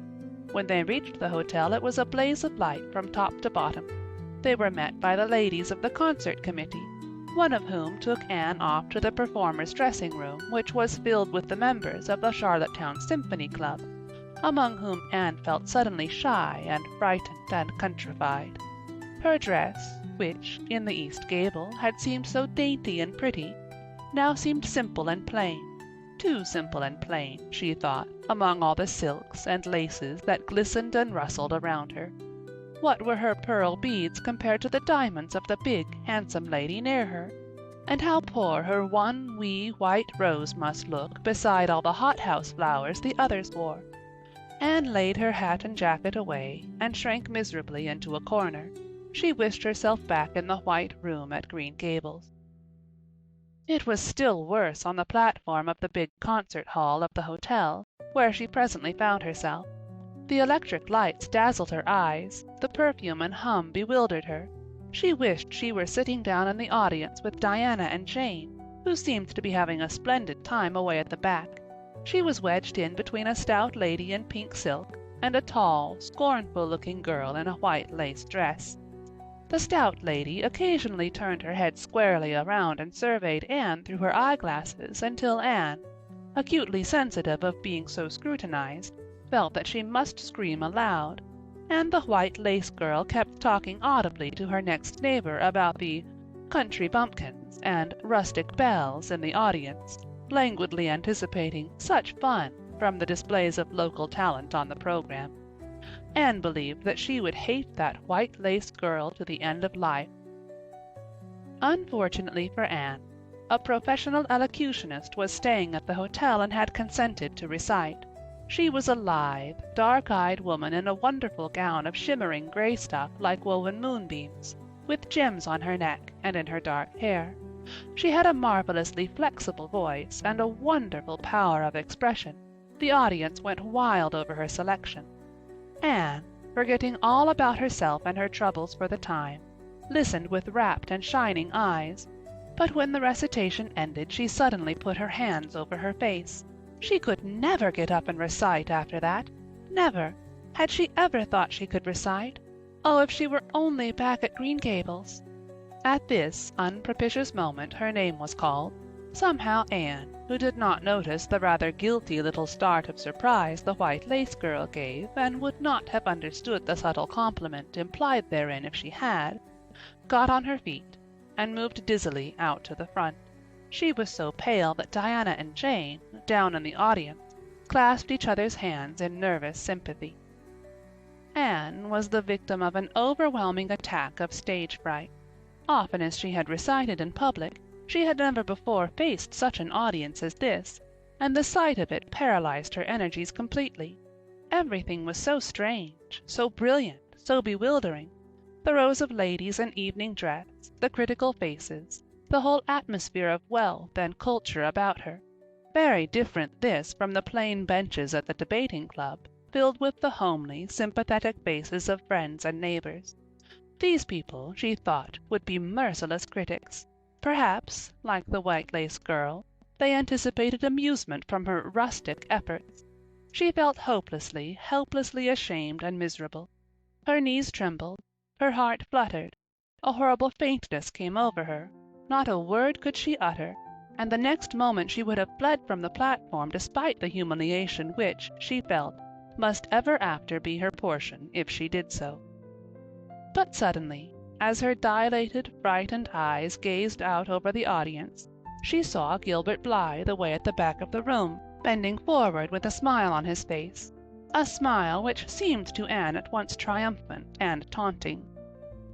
When they reached the hotel it was a blaze of light from top to bottom. They were met by the ladies of the concert committee, one of whom took Anne off to the performers' dressing room, which was filled with the members of the Charlottetown Symphony Club, among whom Anne felt suddenly shy and frightened and countrified. Her dress, which, in the east gable, had seemed so dainty and pretty, now seemed simple and plain, too simple and plain, she thought, among all the silks and laces that glistened and rustled around her. What were her pearl beads compared to the diamonds of the big, handsome lady near her? And how poor her one wee white rose must look beside all the hothouse flowers the others wore! Anne laid her hat and jacket away, and shrank miserably into a corner. She wished herself back in the white room at Green Gables. It was still worse on the platform of the big concert hall of the hotel, where she presently found herself. The electric lights dazzled her eyes, the perfume and hum bewildered her. She wished she were sitting down in the audience with Diana and Jane, who seemed to be having a splendid time away at the back. She was wedged in between a stout lady in pink silk and a tall, scornful-looking girl in a white lace dress. The stout lady occasionally turned her head squarely around and surveyed Anne through her eyeglasses until Anne, acutely sensitive of being so scrutinized, felt that she must scream aloud, and the white lace girl kept talking audibly to her next neighbor about the country bumpkins and rustic belles in the audience, languidly anticipating such fun from the displays of local talent on the program. Anne believed that she would hate that white lace girl to the end of life. Unfortunately for Anne, a professional elocutionist was staying at the hotel and had consented to recite. She was a lithe, dark-eyed woman in a wonderful gown of shimmering gray stuff like woven moonbeams, with gems on her neck and in her dark hair. She had a marvelously flexible voice and a wonderful power of expression. The audience went wild over her selection. Anne, forgetting all about herself and her troubles for the time, listened with rapt and shining eyes, but when the recitation ended she suddenly put her hands over her face. She could never get up and recite after that. Never. Had she ever thought she could recite? Oh, if she were only back at Green Gables! At this unpropitious moment her name was called. Somehow Anne, who did not notice the rather guilty little start of surprise the white lace girl gave, and would not have understood the subtle compliment implied therein if she had, got on her feet, and moved dizzily out to the front. She was so pale that Diana and Jane, down in the audience, clasped each other's hands in nervous sympathy. Anne was the victim of an overwhelming attack of stage fright. Often as she had recited in public, she had never before faced such an audience as this, and the sight of it paralyzed her energies completely. Everything was so strange, so brilliant, so bewildering. The rows of ladies in evening dress, the critical faces, the whole atmosphere of wealth and culture about her. Very different this from the plain benches at the debating club, filled with the homely, sympathetic faces of friends and neighbors. These people, she thought, would be merciless critics. Perhaps, like the white-lace girl, they anticipated amusement from her rustic efforts. She felt hopelessly, helplessly ashamed and miserable. Her knees trembled, her heart fluttered, a horrible faintness came over her, not a word could she utter, and the next moment she would have fled from the platform despite the humiliation which, she felt, must ever after be her portion if she did so. But suddenly, as her dilated, frightened eyes gazed out over the audience, she saw Gilbert Blythe away at the back of the room, bending forward with a smile on his face, a smile which seemed to Anne at once triumphant and taunting.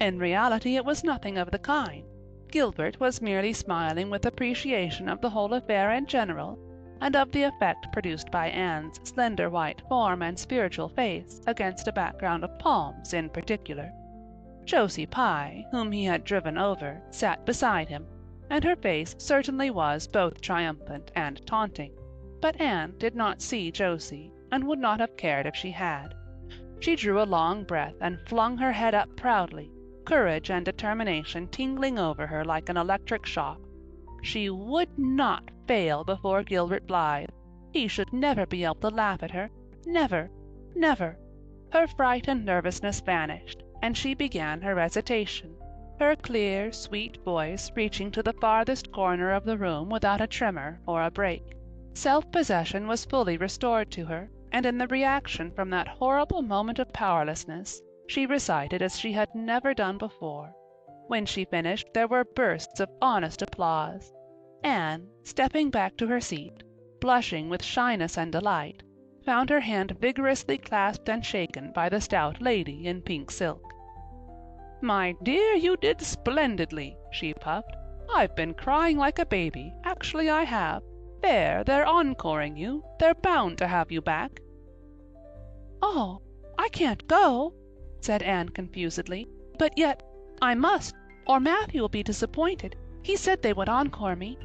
In reality it was nothing of the kind. Gilbert was merely smiling with appreciation of the whole affair in general, and of the effect produced by Anne's slender white form and spiritual face against a background of palms in particular. Josie Pye, whom he had driven over, sat beside him, and her face certainly was both triumphant and taunting. But Anne did not see Josie, and would not have cared if she had. She drew a long breath and flung her head up proudly, courage and determination tingling over her like an electric shock. She would not fail before Gilbert Blythe. He should never be able to laugh at her. Never, never. Her fright and nervousness vanished, and she began her recitation, her clear, sweet voice reaching to the farthest corner of the room without a tremor or a break. Self-possession was fully restored to her, and in the reaction from that horrible moment of powerlessness, she recited as she had never done before. When she finished, there were bursts of honest applause. Anne, stepping back to her seat, blushing with shyness and delight, found her hand vigorously clasped and shaken by the stout lady in pink silk. "My dear, you did splendidly," she puffed. "I've been crying like a baby, actually I have. There, they're encoring you. They're bound to have you back." "Oh, I can't go," said Anne confusedly. "But yet, I must, or Matthew will be disappointed. He said they would encore me."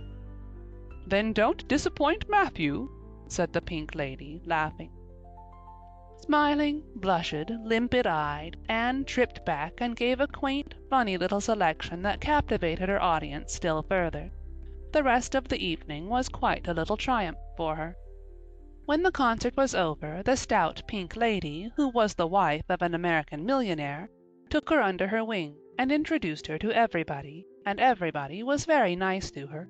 "Then don't disappoint Matthew," said the pink lady, laughing. Smiling, blushed, limpid-eyed, Anne tripped back and gave a quaint, funny little selection that captivated her audience still further. The rest of the evening was quite a little triumph for her. When the concert was over, the stout pink lady, who was the wife of an American millionaire, took her under her wing and introduced her to everybody, and everybody was very nice to her.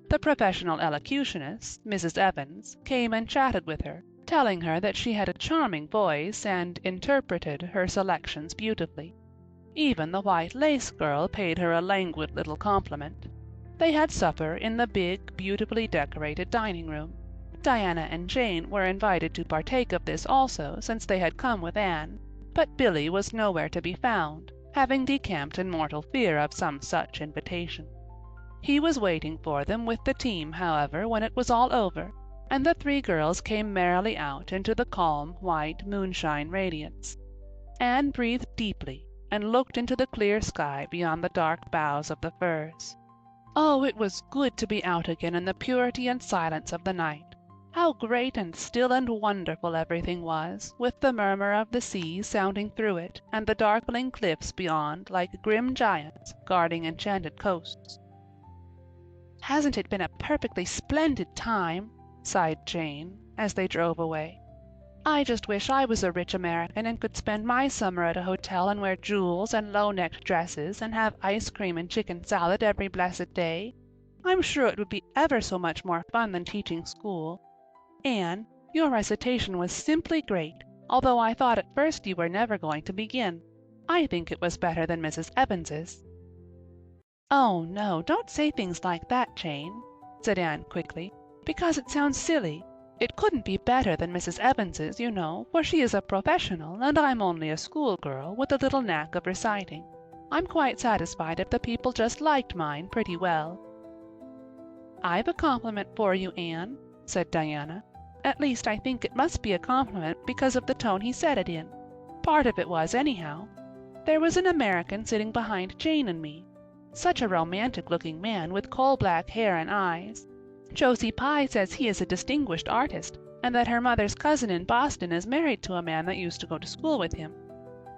The professional elocutionist, Mrs. Evans, came and chatted with her, telling her that she had a charming voice and interpreted her selections beautifully. Even the white lace girl paid her a languid little compliment. They had supper in the big, beautifully decorated dining room. Diana and Jane were invited to partake of this also, since they had come with Anne, but Billy was nowhere to be found, having decamped in mortal fear of some such invitation. He was waiting for them with the team, however, when it was all over, and the three girls came merrily out into the calm, white moonshine radiance. Anne breathed deeply and looked into the clear sky beyond the dark boughs of the firs. Oh, it was good to be out again in the purity and silence of the night. How great and still and wonderful everything was, with the murmur of the sea sounding through it, and the darkling cliffs beyond like grim giants guarding enchanted coasts. "Hasn't it been a perfectly splendid time?" sighed Jane, as they drove away. "I just wish I was a rich American and could spend my summer at a hotel and wear jewels and low-necked dresses and have ice cream and chicken salad every blessed day. I'm sure it would be ever so much more fun than teaching school. Anne, your recitation was simply great, although I thought at first you were never going to begin. I think it was better than Mrs. Evans's." "Oh, no, don't say things like that, Jane," said Anne quickly, "because it sounds silly. It couldn't be better than Mrs. Evans's, you know, for she is a professional, and I'm only a schoolgirl with a little knack of reciting. I'm quite satisfied if the people just liked mine pretty well." "I've a compliment for you, Anne," said Diana. "At least I think it must be a compliment because of the tone he said it in. Part of it was, anyhow. There was an American sitting behind Jane and me. Such a romantic-looking man with coal-black hair and eyes. Josie Pye says he is a distinguished artist, and that her mother's cousin in Boston is married to a man that used to go to school with him.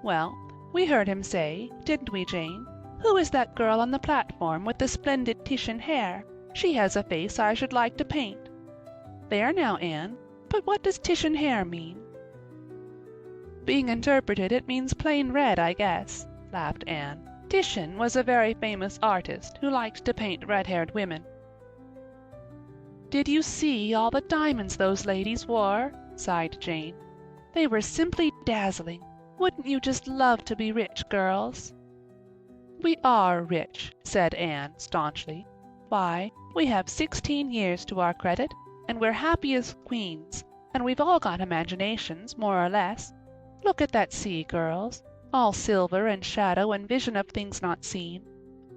Well, we heard him say, didn't we, Jane? 'Who is that girl on the platform with the splendid Titian hair? She has a face I should like to paint.' There now, Anne, but what does Titian hair mean?" "Being interpreted, it means plain red, I guess," laughed Anne. "Titian was a very famous artist who liked to paint red-haired women." "Did you see all the diamonds those ladies wore?" sighed Jane. "They were simply dazzling. Wouldn't you just love to be rich, girls?" "We are rich," said Anne staunchly. "Why, we have 16 years to our credit, and we're happy as queens, and we've all got imaginations, more or less. Look at that sea, girls, all silver and shadow and vision of things not seen.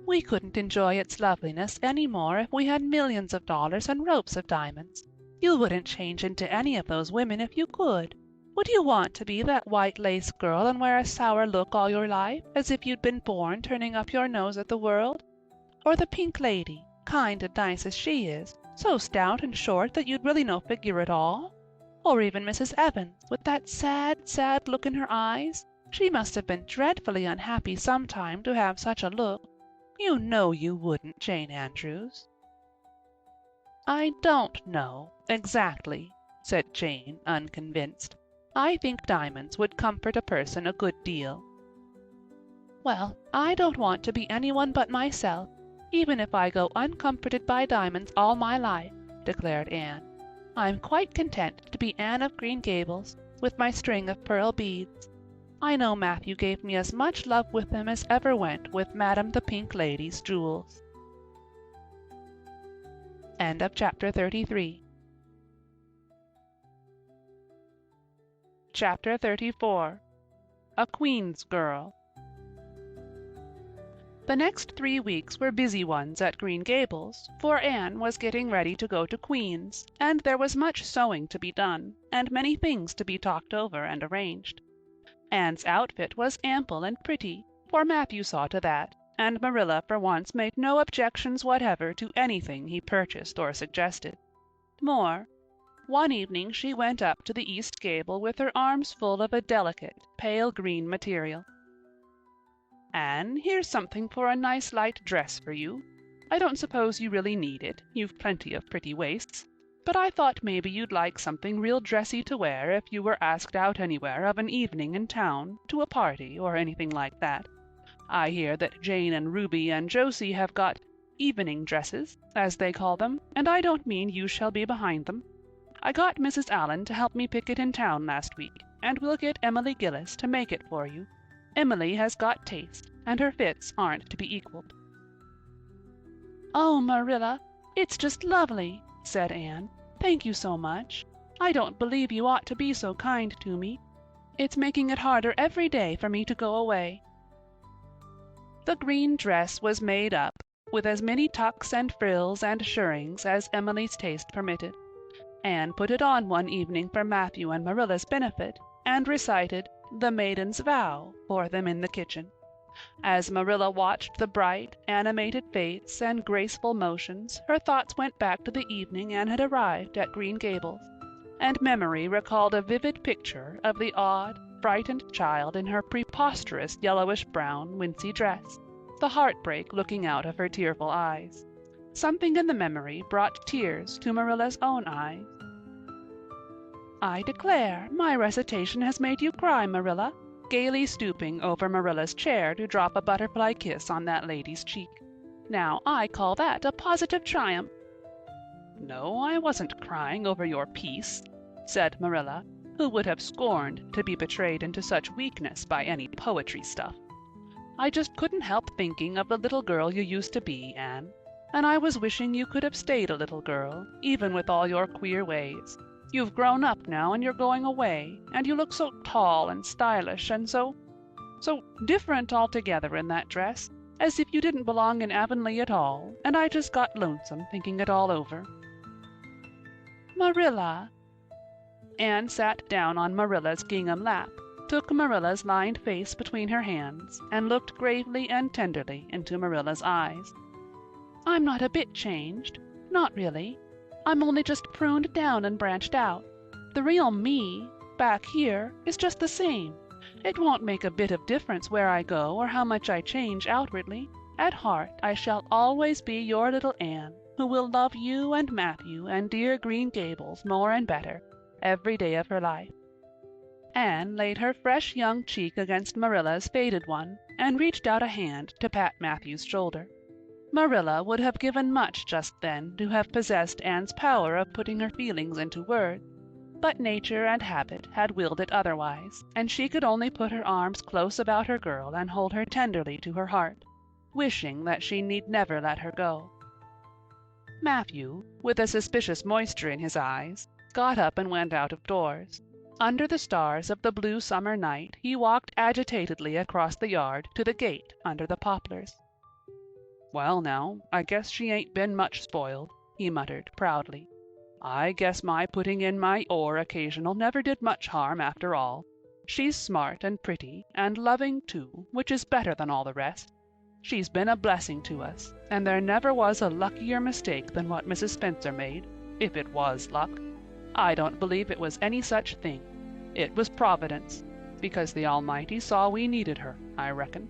We couldn't enjoy its loveliness any more if we had millions of dollars and ropes of diamonds. You wouldn't change into any of those women if you could. Would you want to be that white lace girl and wear a sour look all your life, as if you'd been born turning up your nose at the world? Or the pink lady, kind and nice as she is, so stout and short that you'd really no figure at all? Or even Mrs. Evans, with that sad, sad look in her eyes? She must have been dreadfully unhappy sometime to have such a look. You know you wouldn't, Jane Andrews." "I don't know, exactly," said Jane, unconvinced. "I think diamonds would comfort a person a good deal." "Well, I don't want to be anyone but myself, even if I go uncomforted by diamonds all my life," declared Anne. "I'm quite content to be Anne of Green Gables, with my string of pearl beads. I know Matthew gave me as much love with them as ever went with Madame the Pink Lady's jewels." End of chapter 33. Chapter 34. A Queen's Girl. The next 3 weeks were busy ones at Green Gables, for Anne was getting ready to go to Queen's, and there was much sewing to be done, and many things to be talked over and arranged. Anne's outfit was ample and pretty, for Matthew saw to that, and Marilla for once made no objections whatever to anything he purchased or suggested. More, one evening she went up to the east gable with her arms full of a delicate, pale green material. "Anne, here's something for a nice light dress for you. I don't suppose you really need it, you've plenty of pretty waists, but I thought maybe you'd like something real dressy to wear if you were asked out anywhere of an evening in town, to a party, or anything like that. I hear that Jane and Ruby and Josie have got evening dresses, as they call them, and I don't mean you shall be behind them. I got Mrs. Allan to help me pick it in town last week, and we'll get Emily Gillis to make it for you. Emily has got taste, and her fits aren't to be equaled." "Oh, Marilla, it's just lovely," said Anne. "Thank you so much. I don't believe you ought to be so kind to me. It's making it harder every day for me to go away." The green dress was made up, with as many tucks and frills and shirrings as Emily's taste permitted. Anne put it on one evening for Matthew and Marilla's benefit, and recited "The Maiden's Vow" for them in the kitchen. As Marilla watched the bright, animated face and graceful motions, her thoughts went back to the evening Anne had arrived at Green Gables, and memory recalled a vivid picture of the odd, frightened child in her preposterous yellowish-brown wincey dress, the heartbreak looking out of her tearful eyes. Something in the memory brought tears to Marilla's own eyes. "I declare, my recitation has made you cry, Marilla," gaily stooping over Marilla's chair to drop a butterfly kiss on that lady's cheek. "Now I call that a positive triumph." "No, I wasn't crying over your piece," said Marilla, who would have scorned to be betrayed into such weakness by any poetry stuff. I just couldn't help thinking of the little girl you used to be, Anne. And I was wishing you could have stayed a little girl, even with all your queer ways. You've grown up now and you're going away, and you look so tall and stylish and so different altogether in that dress, as if you didn't belong in Avonlea at all, and I just got lonesome thinking it all over." "Marilla." Anne sat down on Marilla's gingham lap, took Marilla's lined face between her hands, and looked gravely and tenderly into Marilla's eyes. "I'm not a bit changed. Not really. I'm only just pruned down and branched out. The real me, back here, is just the same. It won't make a bit of difference where I go or how much I change outwardly. At heart I shall always be your little Anne, who will love you and Matthew and dear Green Gables more and better every day of her life." Anne laid her fresh young cheek against Marilla's faded one, and reached out a hand to pat Matthew's shoulder. Marilla would have given much just then to have possessed Anne's power of putting her feelings into words, but nature and habit had willed it otherwise, and she could only put her arms close about her girl and hold her tenderly to her heart, wishing that she need never let her go. Matthew, with a suspicious moisture in his eyes, got up and went out of doors. Under the stars of the blue summer night he walked agitatedly across the yard to the gate under the poplars. "Well now, I guess she ain't been much spoiled," he muttered proudly. "I guess my putting in my oar occasional never did much harm after all. She's smart and pretty, and loving too, which is better than all the rest. She's been a blessing to us, and there never was a luckier mistake than what Mrs. Spencer made, if it was luck. I don't believe it was any such thing. It was Providence, because the Almighty saw we needed her, I reckon."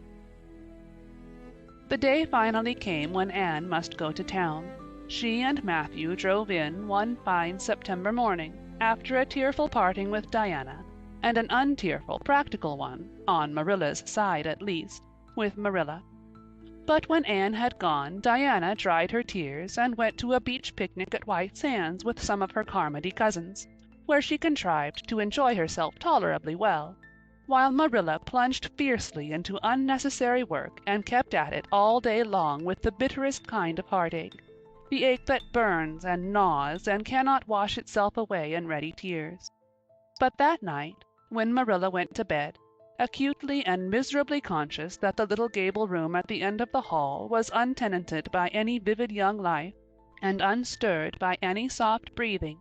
The day finally came when Anne must go to town. She and Matthew drove in one fine September morning, after a tearful parting with Diana, and an untearful practical one, on Marilla's side at least, with Marilla. But when Anne had gone, Diana dried her tears and went to a beach picnic at White Sands with some of her Carmody cousins, where she contrived to enjoy herself tolerably well, while Marilla plunged fiercely into unnecessary work and kept at it all day long with the bitterest kind of heartache, the ache that burns and gnaws and cannot wash itself away in ready tears. But that night, when Marilla went to bed, acutely and miserably conscious that the little gable room at the end of the hall was untenanted by any vivid young life, and unstirred by any soft breathing,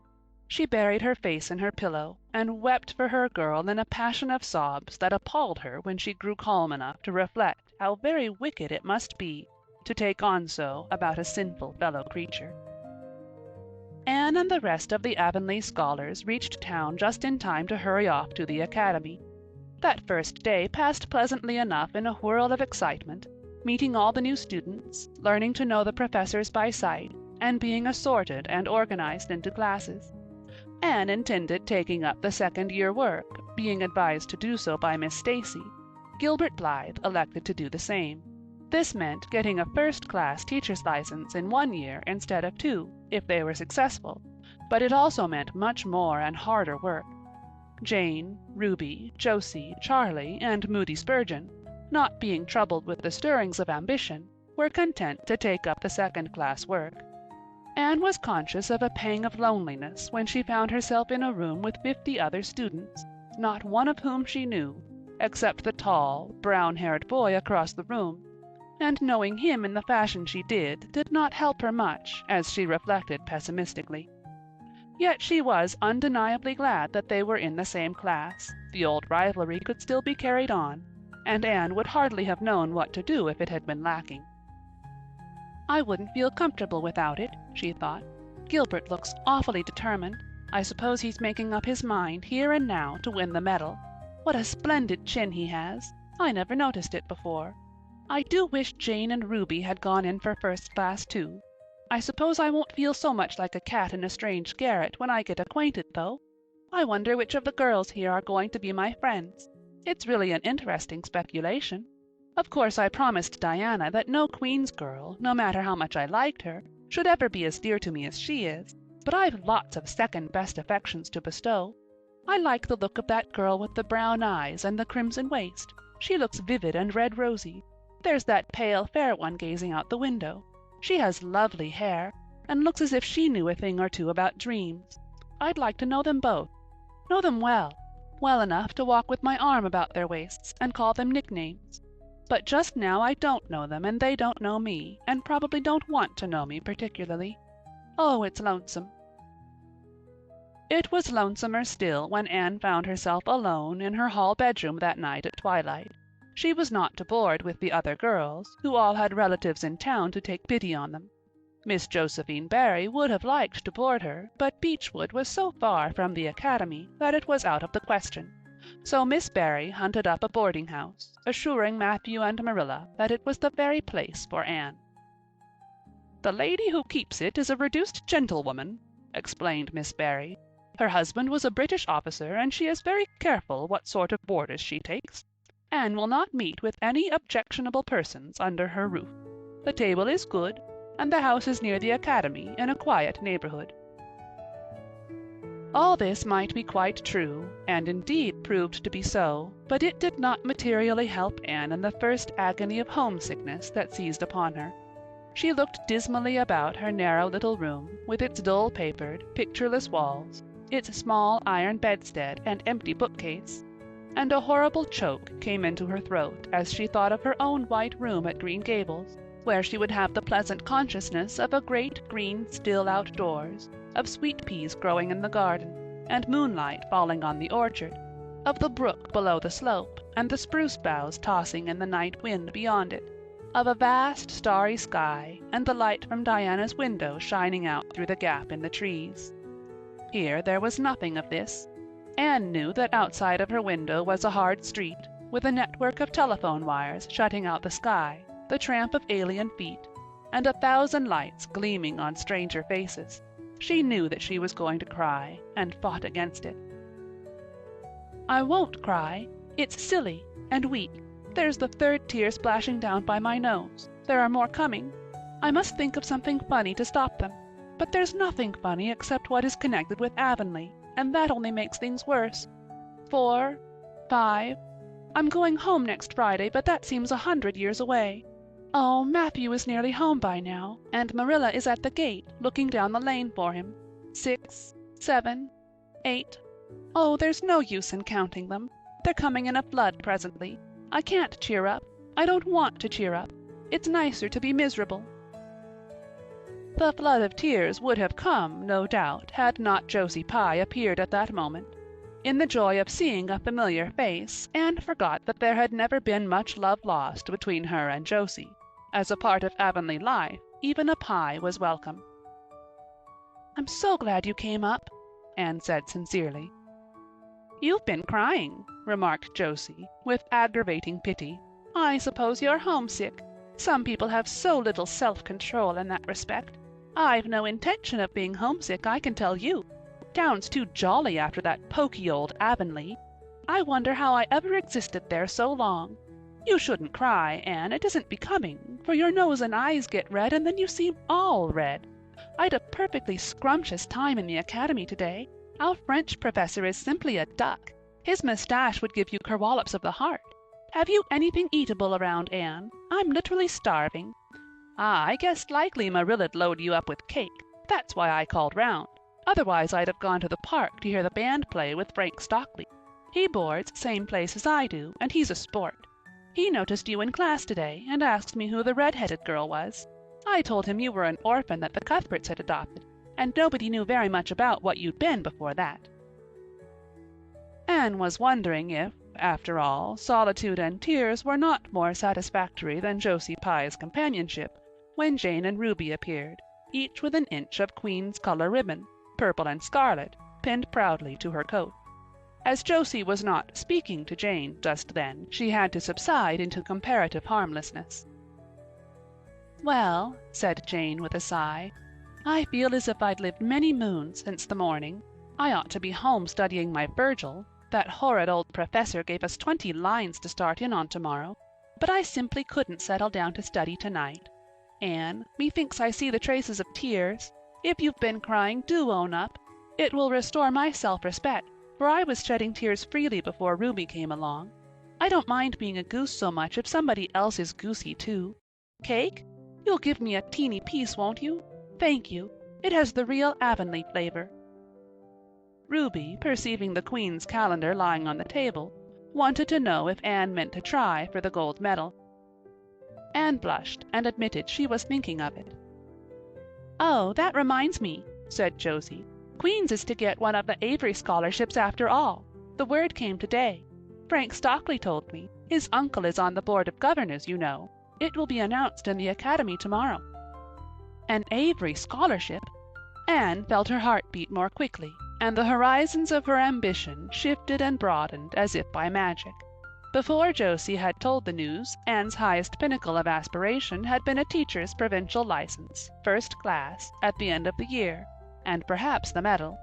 she buried her face in her pillow, and wept for her girl in a passion of sobs that appalled her when she grew calm enough to reflect how very wicked it must be to take on so about a sinful fellow creature. Anne and the rest of the Avonlea scholars reached town just in time to hurry off to the academy. That first day passed pleasantly enough in a whirl of excitement, meeting all the new students, learning to know the professors by sight, and being assorted and organized into classes. Anne intended taking up the second-year work, being advised to do so by Miss Stacy. Gilbert Blythe elected to do the same. This meant getting a first-class teacher's license in 1 year instead of 2, if they were successful, but it also meant much more and harder work. Jane, Ruby, Josie, Charlie, and Moody Spurgeon, not being troubled with the stirrings of ambition, were content to take up the second-class work. Anne was conscious of a pang of loneliness when she found herself in a room with 50 other students, not one of whom she knew, except the tall, brown-haired boy across the room, and knowing him in the fashion she did not help her much, as she reflected pessimistically. Yet she was undeniably glad that they were in the same class. The old rivalry could still be carried on, and Anne would hardly have known what to do if it had been lacking. "I wouldn't feel comfortable without it," she thought. "Gilbert looks awfully determined. I suppose he's making up his mind here and now to win the medal. What a splendid chin he has! I never noticed it before. I do wish Jane and Ruby had gone in for first class too. I suppose I won't feel so much like a cat in a strange garret when I get acquainted, though. I wonder which of the girls here are going to be my friends. It's really an interesting speculation. Of course I promised Diana that no Queen's girl, no matter how much I liked her, should ever be as dear to me as she is, but I've lots of second-best affections to bestow. I like the look of that girl with the brown eyes and the crimson waist. She looks vivid and red-rosy. There's that pale, fair one gazing out the window. She has lovely hair, and looks as if she knew a thing or two about dreams. I'd like to know them both. Know them well enough to walk with my arm about their waists and call them nicknames. But just now I don't know them, and they don't know me, and probably don't want to know me particularly. Oh, it's lonesome." It was lonesomer still when Anne found herself alone in her hall bedroom that night at twilight. She was not to board with the other girls, who all had relatives in town to take pity on them. Miss Josephine Barry would have liked to board her, but Beechwood was so far from the academy that it was out of the question. So Miss Barry hunted up a boarding-house, assuring Matthew and Marilla that it was the very place for Anne. "The lady who keeps it is a reduced gentlewoman," explained Miss Barry. "Her husband was a British officer, and she is very careful what sort of boarders she takes. Anne will not meet with any objectionable persons under her roof. The table is good, and the house is near the academy in a quiet neighborhood." All this might be quite true, and indeed proved to be so, but it did not materially help Anne in the first agony of homesickness that seized upon her. She looked dismally about her narrow little room, with its dull-papered, pictureless walls, its small iron bedstead and empty bookcase, and a horrible choke came into her throat as she thought of her own white room at Green Gables, where she would have the pleasant consciousness of a great green still outdoors, of sweet peas growing in the garden, and moonlight falling on the orchard, of the brook below the slope, and the spruce boughs tossing in the night wind beyond it, of a vast starry sky, and the light from Diana's window shining out through the gap in the trees. Here there was nothing of this. Anne knew that outside of her window was a hard street, with a network of telephone wires shutting out the sky, the tramp of alien feet, and 1,000 lights gleaming on stranger faces. She knew that she was going to cry, and fought against it. "I won't cry. It's silly and weak. There's the third tear splashing down by my nose. There are more coming. I must think of something funny to stop them. But there's nothing funny except what is connected with Avonlea, and that only makes things worse. 4, 5. I'm going home next Friday, but that seems 100 years away. Oh, Matthew is nearly home by now, and Marilla is at the gate, looking down the lane for him. 6, 7, 8. Oh, there's no use in counting them. They're coming in a flood presently. I can't cheer up. I don't want to cheer up. It's nicer to be miserable." The flood of tears would have come, no doubt, had not Josie Pye appeared at that moment. In the joy of seeing a familiar face, Anne forgot that there had never been much love lost between her and Josie. As a part of Avonlea life, even a Pye was welcome. "I'm so glad you came up," Anne said sincerely. "You've been crying," remarked Josie, with aggravating pity. "I suppose you're homesick. Some people have so little self-control in that respect. I've no intention of being homesick, I can tell you. Town's too jolly after that poky old Avonlea. I wonder how I ever existed there so long. You shouldn't cry, Anne, it isn't becoming, for your nose and eyes get red and then you seem all red. I'd a perfectly scrumptious time in the academy today. Our French professor is simply a duck. His mustache would give you kerwallops of the heart. Have you anything eatable around, Anne? I'm literally starving. Ah, I guessed likely Marilla'd load you up with cake. That's why I called round. Otherwise I'd have gone to the park to hear the band play with Frank Stockley. He boards same place as I do, and he's a sport. He noticed you in class today, and asked me who the red-headed girl was. I told him you were an orphan that the Cuthberts had adopted, and nobody knew very much about what you'd been before that." Anne was wondering if, after all, solitude and tears were not more satisfactory than Josie Pye's companionship, when Jane and Ruby appeared, each with an inch of Queen's color ribbon, purple and scarlet, pinned proudly to her coat. As Josie was not speaking to Jane just then, she had to subside into comparative harmlessness. "Well," said Jane with a sigh, "I feel as if I'd lived many moons since the morning. I ought to be home studying my Virgil. That horrid old professor gave us 20 lines to start in on tomorrow, but I simply couldn't settle down to study tonight. Anne, methinks I see the traces of tears. If you've been crying, do own up. It will restore my self-respect, for I was shedding tears freely before Ruby came along. I don't mind being a goose so much if somebody else is goosey too. Cake? You'll give me a teeny piece, won't you? Thank you. It has the real Avonlea flavor." Ruby, perceiving the Queen's calendar lying on the table, wanted to know if Anne meant to try for the gold medal. Anne blushed and admitted she was thinking of it. "Oh, that reminds me," said Josie. "Queen's is to get one of the Avery scholarships after all. The word came today. Frank Stockley told me. His uncle is on the board of governors, you know. It will be announced in the academy tomorrow." An Avery scholarship! Anne felt her heart beat more quickly, and the horizons of her ambition shifted and broadened as if by magic. Before Josie had told the news, Anne's highest pinnacle of aspiration had been a teacher's provincial license, first class, at the end of the year, and perhaps the medal.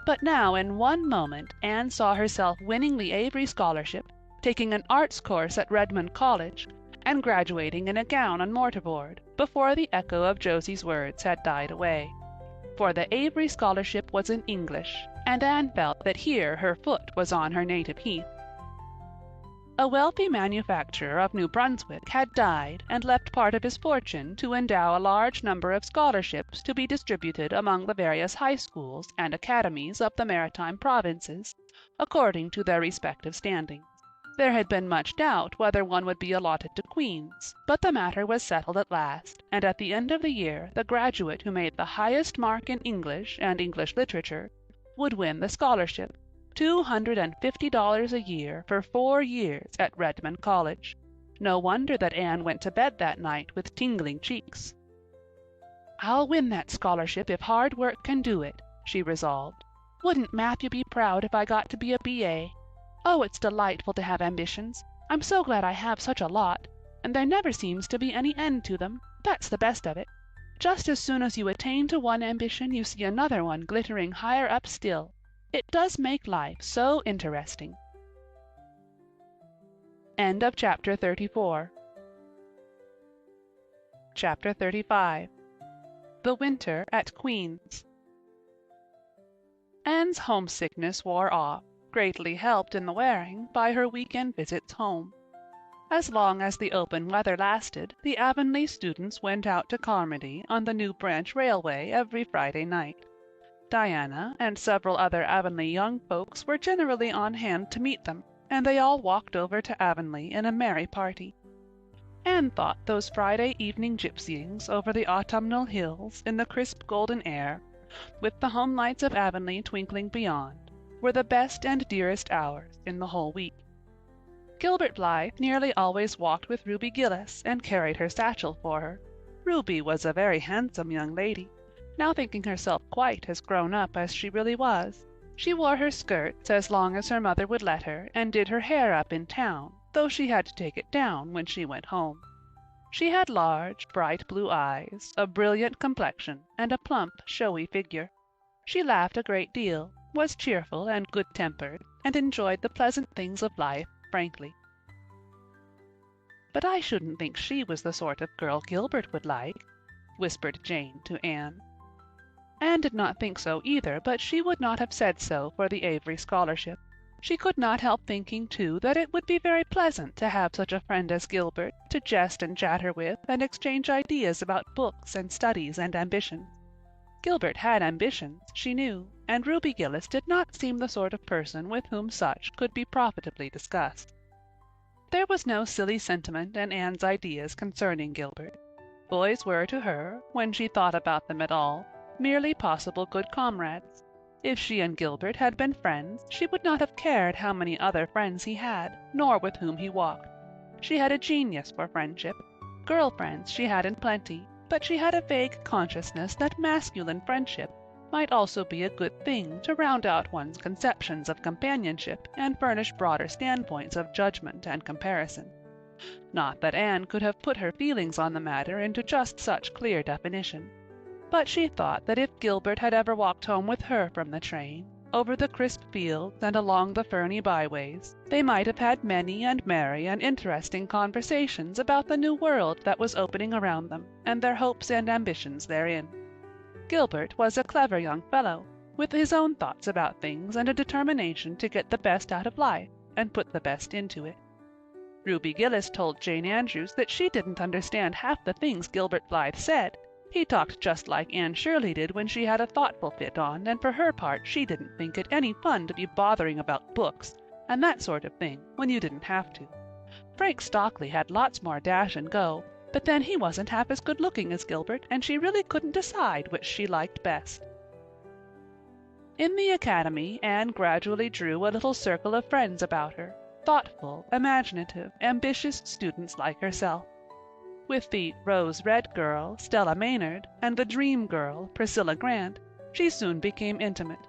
But now in one moment Anne saw herself winning the Avery scholarship, taking an arts course at Redmond College, and graduating in a gown and mortarboard, before the echo of Josie's words had died away. For the Avery scholarship was in English, and Anne felt that here her foot was on her native heath. A wealthy manufacturer of New Brunswick had died and left part of his fortune to endow a large number of scholarships to be distributed among the various high schools and academies of the maritime provinces, according to their respective standings. There had been much doubt whether one would be allotted to Queen's, but the matter was settled at last, and at the end of the year the graduate who made the highest mark in English and English literature would win the scholarship, $250 a year for 4 years at Redmond College. No wonder that Anne went to bed that night with tingling cheeks. "I'll win that scholarship if hard work can do it," she resolved. "Wouldn't Matthew be proud if I got to be a B.A.? Oh, it's delightful to have ambitions. I'm so glad I have such a lot, and there never seems to be any end to them. That's the best of it. Just as soon as you attain to one ambition you see another one glittering higher up still. It does make life so interesting." End of chapter 34. Chapter 35. The Winter at Queen's. Anne's homesickness wore off, greatly helped in the wearing by her week-end visits home. As long as the open weather lasted, the Avonlea students went out to Carmody on the New Branch Railway every Friday night. Diana and several other Avonlea young folks were generally on hand to meet them, and they all walked over to Avonlea in a merry party. Anne thought those Friday evening gypsyings over the autumnal hills in the crisp golden air, with the home lights of Avonlea twinkling beyond, were the best and dearest hours in the whole week. Gilbert Blythe nearly always walked with Ruby Gillis and carried her satchel for her. Ruby was a very handsome young lady, now thinking herself quite as grown up as she really was. She wore her skirts as long as her mother would let her, and did her hair up in town, though she had to take it down when she went home. She had large, bright blue eyes, a brilliant complexion, and a plump, showy figure. She laughed a great deal, was cheerful and good-tempered, and enjoyed the pleasant things of life frankly. "But I shouldn't think she was the sort of girl Gilbert would like," whispered Jane to Anne. Anne did not think so either, but she would not have said so for the Avery scholarship. She could not help thinking, too, that it would be very pleasant to have such a friend as Gilbert to jest and chatter with and exchange ideas about books and studies and ambitions. Gilbert had ambitions, she knew, and Ruby Gillis did not seem the sort of person with whom such could be profitably discussed. There was no silly sentiment in Anne's ideas concerning Gilbert. Boys were to her, when she thought about them at all, merely possible good comrades. If she and Gilbert had been friends, she would not have cared how many other friends he had, nor with whom he walked. She had a genius for friendship. Girl friends she had in plenty, but she had a vague consciousness that masculine friendship might also be a good thing to round out one's conceptions of companionship and furnish broader standpoints of judgment and comparison. Not that Anne could have put her feelings on the matter into just such clear definition. But she thought that if Gilbert had ever walked home with her from the train, over the crisp fields and along the ferny byways, they might have had many and merry and interesting conversations about the new world that was opening around them, and their hopes and ambitions therein. Gilbert was a clever young fellow, with his own thoughts about things and a determination to get the best out of life and put the best into it. Ruby Gillis told Jane Andrews that she didn't understand half the things Gilbert Blythe said. He talked just like Anne Shirley did when she had a thoughtful fit on, and for her part she didn't think it any fun to be bothering about books and that sort of thing when you didn't have to. Frank Stockley had lots more dash and go, but then he wasn't half as good-looking as Gilbert, and she really couldn't decide which she liked best. In the academy, Anne gradually drew a little circle of friends about her, thoughtful, imaginative, ambitious students like herself. With the rose-red girl, Stella Maynard, and the dream girl, Priscilla Grant, she soon became intimate,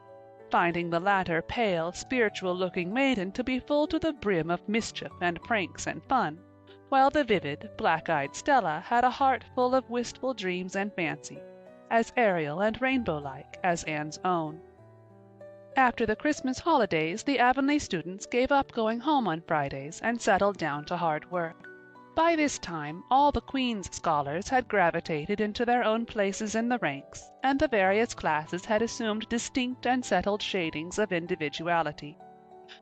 finding the latter pale, spiritual-looking maiden to be full to the brim of mischief and pranks and fun, while the vivid, black-eyed Stella had a heart full of wistful dreams and fancy, as aerial and rainbow-like as Anne's own. After the Christmas holidays, the Avonlea students gave up going home on Fridays and settled down to hard work. By this time, all the Queen's scholars had gravitated into their own places in the ranks, and the various classes had assumed distinct and settled shadings of individuality.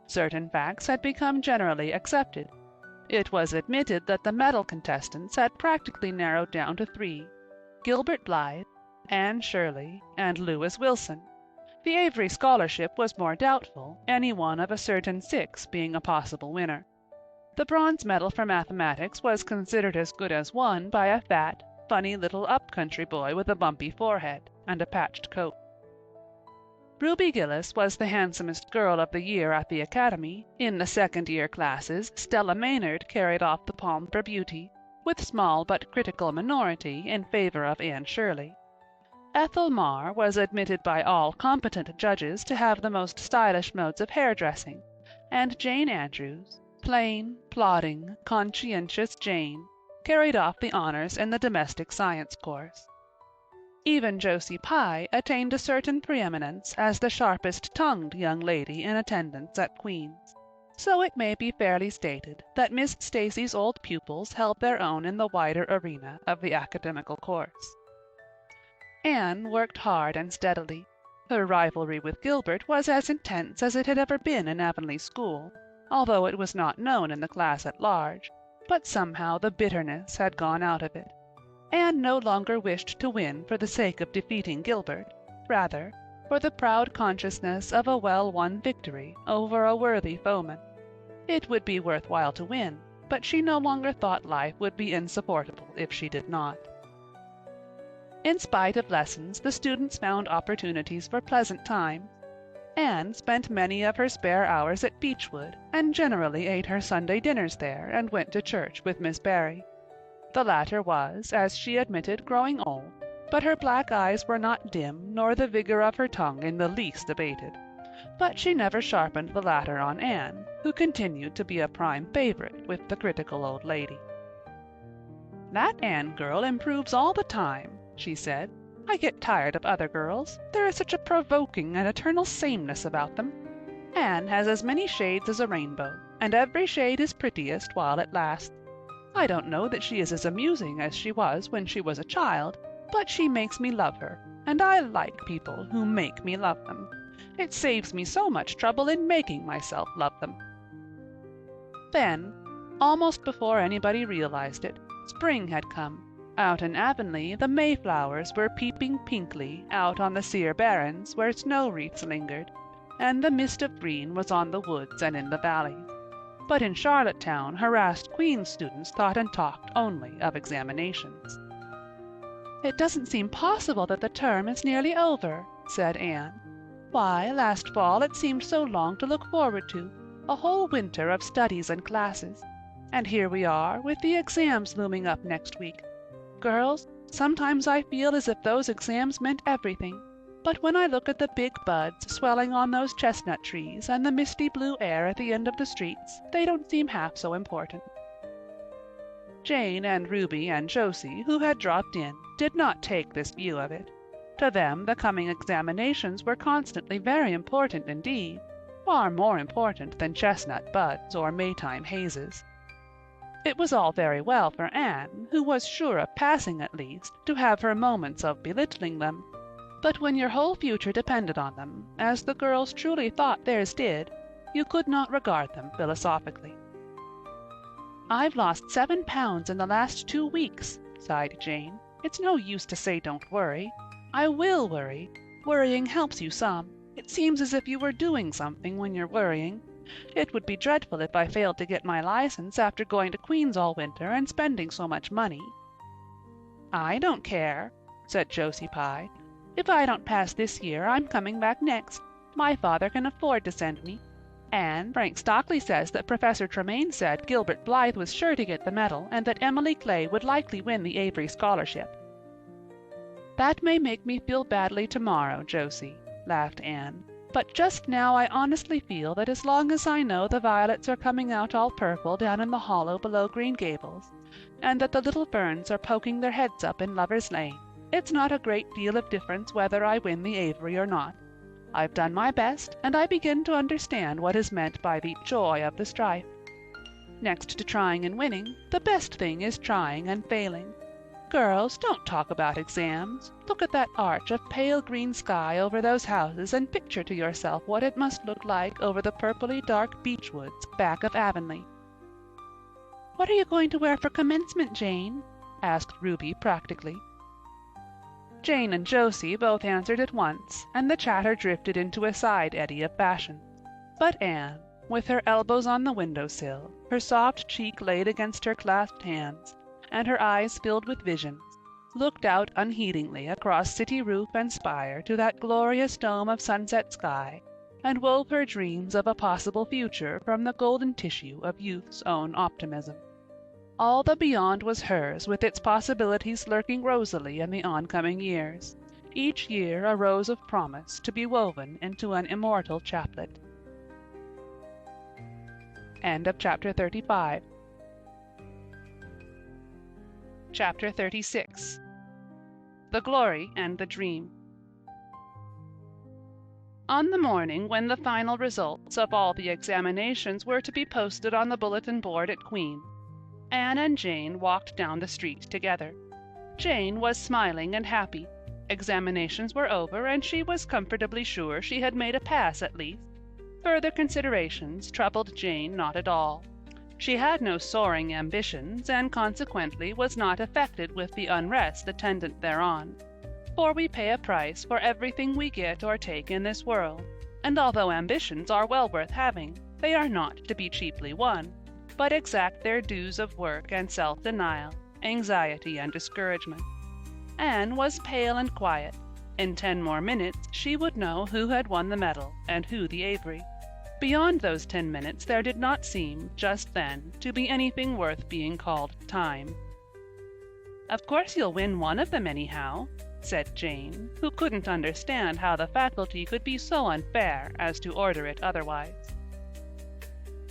Certain facts had become generally accepted. It was admitted that the medal contestants had practically narrowed down to three: Gilbert Blythe, Anne Shirley, and Lewis Wilson. The Avery scholarship was more doubtful, any one of a certain 6 being a possible winner. The bronze medal for mathematics was considered as good as won by a fat, funny little up-country boy with a bumpy forehead and a patched coat. Ruby Gillis was the handsomest girl of the year at the academy. In the second-year classes, Stella Maynard carried off the palm for beauty, with small but critical minority in favor of Anne Shirley. Ethel Marr was admitted by all competent judges to have the most stylish modes of hairdressing, and Jane Andrews, plain, plodding, conscientious Jane, carried off the honors in the domestic science course. Even Josie Pye attained a certain preeminence as the sharpest-tongued young lady in attendance at Queen's. So it may be fairly stated that Miss Stacy's old pupils held their own in the wider arena of the academical course. Anne worked hard and steadily. Her rivalry with Gilbert was as intense as it had ever been in Avonlea school, although it was not known in the class at large, but somehow the bitterness had gone out of it. Anne no longer wished to win for the sake of defeating Gilbert, rather, for the proud consciousness of a well-won victory over a worthy foeman. It would be worthwhile to win, but she no longer thought life would be insupportable if she did not. In spite of lessons, the students found opportunities for pleasant times. Anne spent many of her spare hours at Beechwood, and generally ate her Sunday dinners there and went to church with Miss Barry. The latter was, as she admitted, growing old, but her black eyes were not dim nor the vigor of her tongue in the least abated. But she never sharpened the latter on Anne, who continued to be a prime favorite with the critical old lady. "That Anne girl improves all the time," she said. "I get tired of other girls. There is such a provoking and eternal sameness about them. Anne has as many shades as a rainbow, and every shade is prettiest while it lasts. I don't know that she is as amusing as she was when she was a child, but she makes me love her, and I like people who make me love them. It saves me so much trouble in making myself love them." Then, almost before anybody realized it, spring had come. Out in Avonlea, the mayflowers were peeping pinkly out on the sere barrens where snow wreaths lingered, and the mist of green was on the woods and in the valleys. But in Charlottetown, harassed Queen's students thought and talked only of examinations. "It doesn't seem possible that the term is nearly over," said Anne. "Why, last fall it seemed so long to look forward to, a whole winter of studies and classes. And here we are, with the exams looming up next week. Girls, sometimes I feel as if those exams meant everything, but when I look at the big buds swelling on those chestnut trees and the misty blue air at the end of the streets, they don't seem half so important." Jane and Ruby and Josie, who had dropped in, did not take this view of it. To them the coming examinations were constantly very important indeed, far more important than chestnut buds or Maytime hazes. It was all very well for Anne, who was sure of passing at least, to have her moments of belittling them, but when your whole future depended on them, as the girls truly thought theirs did, you could not regard them philosophically. "I've lost 7 pounds in the last 2 weeks," sighed Jane. "It's no use to say don't worry. I will worry. Worrying helps you some. It seems as if you were doing something when you're worrying. It would be dreadful if I failed to get my license after going to Queen's all winter and spending so much money." "I don't care," said Josie Pye. "If I don't pass this year, I'm coming back next. My father can afford to send me. And Frank Stockley says that Professor Tremaine said Gilbert Blythe was sure to get the medal and that Emily Clay would likely win the Avery scholarship." "That may make me feel badly tomorrow, Josie," laughed Anne. "But just now I honestly feel that as long as I know the violets are coming out all purple down in the hollow below Green Gables, and that the little ferns are poking their heads up in Lover's Lane, it's not a great deal of difference whether I win the Avery or not. I've done my best, and I begin to understand what is meant by the joy of the strife. Next to trying and winning, the best thing is trying and failing. Girls, don't talk about exams. Look at that arch of pale green sky over those houses and picture to yourself what it must look like over the purply dark beech woods back of Avonlea." "What are you going to wear for commencement, Jane?" asked Ruby practically. Jane and Josie both answered at once, and the chatter drifted into a side eddy of fashion. But Anne, with her elbows on the window-sill, her soft cheek laid against her clasped hands, and her eyes filled with visions, looked out unheedingly across city roof and spire to that glorious dome of sunset sky, and wove her dreams of a possible future from the golden tissue of youth's own optimism. All the beyond was hers, with its possibilities lurking rosily in the oncoming years, each year a rose of promise to be woven into an immortal chaplet. End of chapter 35. Chapter 36. The Glory and the Dream. On the morning when the final results of all the examinations were to be posted on the bulletin board at Queen, Anne and Jane walked down the street together. Jane was smiling and happy. Examinations were over, and she was comfortably sure she had made a pass at least. Further considerations troubled Jane not at all. She had no soaring ambitions, and consequently was not affected with the unrest attendant thereon. For we pay a price for everything we get or take in this world, and although ambitions are well worth having, they are not to be cheaply won, but exact their dues of work and self-denial, anxiety and discouragement. Anne was pale and quiet. In 10 more minutes she would know who had won the medal and who the Avery. Beyond those 10 minutes there did not seem, just then, to be anything worth being called time. "Of course you'll win one of them anyhow," said Jane, who couldn't understand how the faculty could be so unfair as to order it otherwise.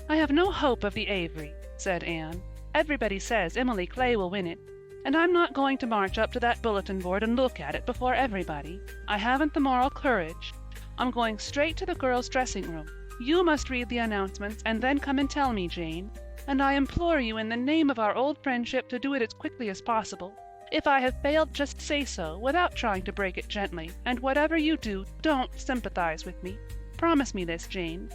"I have no hope of the Avery," said Anne. "Everybody says Emily Clay will win it, and I'm not going to march up to that bulletin board and look at it before everybody. I haven't the moral courage. I'm going straight to the girls' dressing room. You must read the announcements and then come and tell me, Jane, and I implore you in the name of our old friendship to do it as quickly as possible. If I have failed, just say so, without trying to break it gently, and whatever you do, don't sympathize with me. Promise me this, Jane."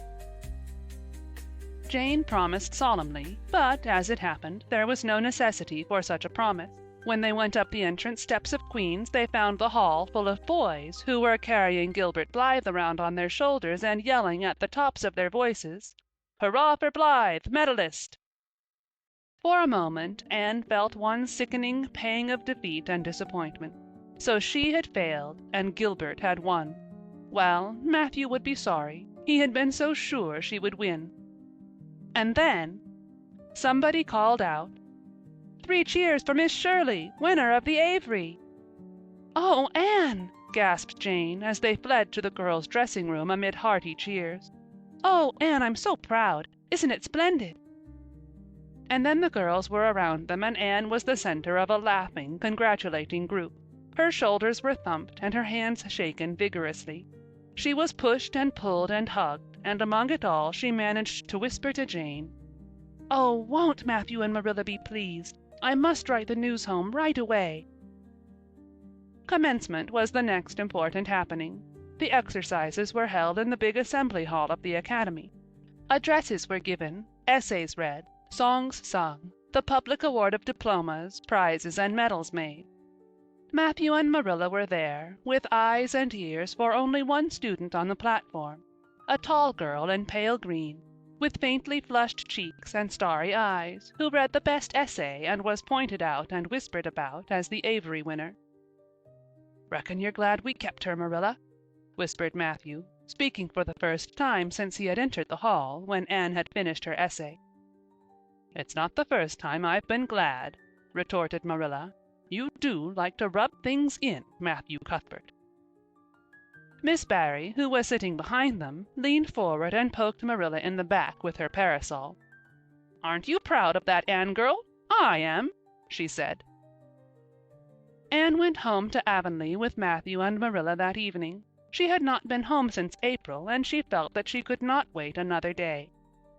Jane promised solemnly, but, as it happened, there was no necessity for such a promise. When they went up the entrance steps of Queen's, they found the hall full of boys who were carrying Gilbert Blythe around on their shoulders and yelling at the tops of their voices, "Hurrah for Blythe, medalist!" For a moment Anne felt one sickening pang of defeat and disappointment. So she had failed, and Gilbert had won. Well, Matthew would be sorry. He had been so sure she would win. And then somebody called out, "3 cheers for Miss Shirley, winner of the Avery!" "Oh, Anne!" gasped Jane, as they fled to the girls' dressing room amid hearty cheers. "Oh, Anne, I'm so proud! Isn't it splendid?" And then the girls were around them, and Anne was the center of a laughing, congratulating group. Her shoulders were thumped and her hands shaken vigorously. She was pushed and pulled and hugged, and among it all she managed to whisper to Jane, "Oh, won't Matthew and Marilla be pleased? I must write the news home right away." Commencement was the next important happening. The exercises were held in the big assembly hall of the academy. Addresses were given, essays read, songs sung, the public award of diplomas, prizes, and medals made. Matthew and Marilla were there, with eyes and ears for only one student on the platform, a tall girl in pale green, with faintly flushed cheeks and starry eyes, who read the best essay and was pointed out and whispered about as the Avery winner. "Reckon you're glad we kept her, Marilla," whispered Matthew, speaking for the first time since he had entered the hall when Anne had finished her essay. "It's not the first time I've been glad," retorted Marilla. "You do like to rub things in, Matthew Cuthbert." Miss Barry, who was sitting behind them, leaned forward and poked Marilla in the back with her parasol. "Aren't you proud of that Anne girl? I am," she said. Anne went home to Avonlea with Matthew and Marilla that evening. She had not been home since April, and she felt that she could not wait another day.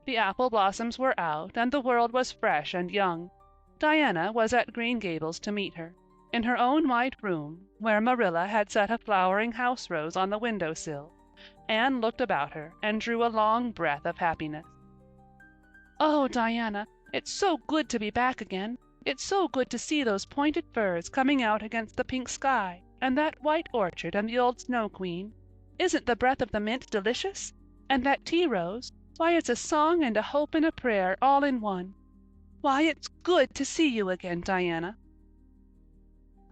The apple blossoms were out, and the world was fresh and young. Diana was at Green Gables to meet her. In her own white room, where Marilla had set a flowering house rose on the window sill, Anne looked about her and drew a long breath of happiness. "Oh, Diana, it's so good to be back again. It's so good to see those pointed firs coming out against the pink sky, and that white orchard and the old Snow Queen. Isn't the breath of the mint delicious? And that tea rose, why, it's a song and a hope and a prayer all in one. Why, it's good to see you again, Diana."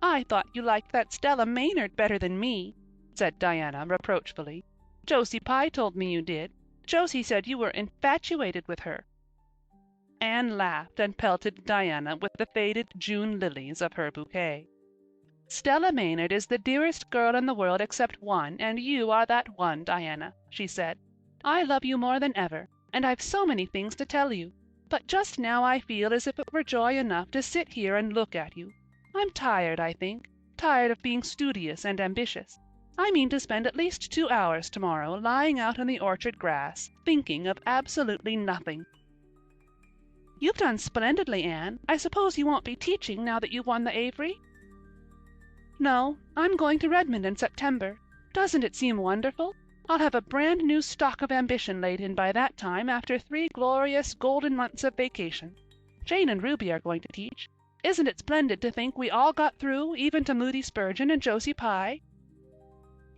"I thought you liked that Stella Maynard better than me," said Diana reproachfully. "Josie Pye told me you did. Josie said you were infatuated with her." Anne laughed and pelted Diana with the faded June lilies of her bouquet. "Stella Maynard is the dearest girl in the world except one, and you are that one, Diana," she said. "I love you more than ever, and I've so many things to tell you. But just now I feel as if it were joy enough to sit here and look at you. I'm tired, I think, tired of being studious and ambitious. I mean to spend at least 2 hours tomorrow lying out in the orchard grass, thinking of absolutely nothing." "You've done splendidly, Anne. I suppose you won't be teaching now that you've won the Avery?" "No, I'm going to Redmond in September. Doesn't it seem wonderful? I'll have a brand new stock of ambition laid in by that time after 3 glorious golden months of vacation. Jane and Ruby are going to teach. Isn't it splendid to think we all got through, even to Moody Spurgeon and Josie Pye?"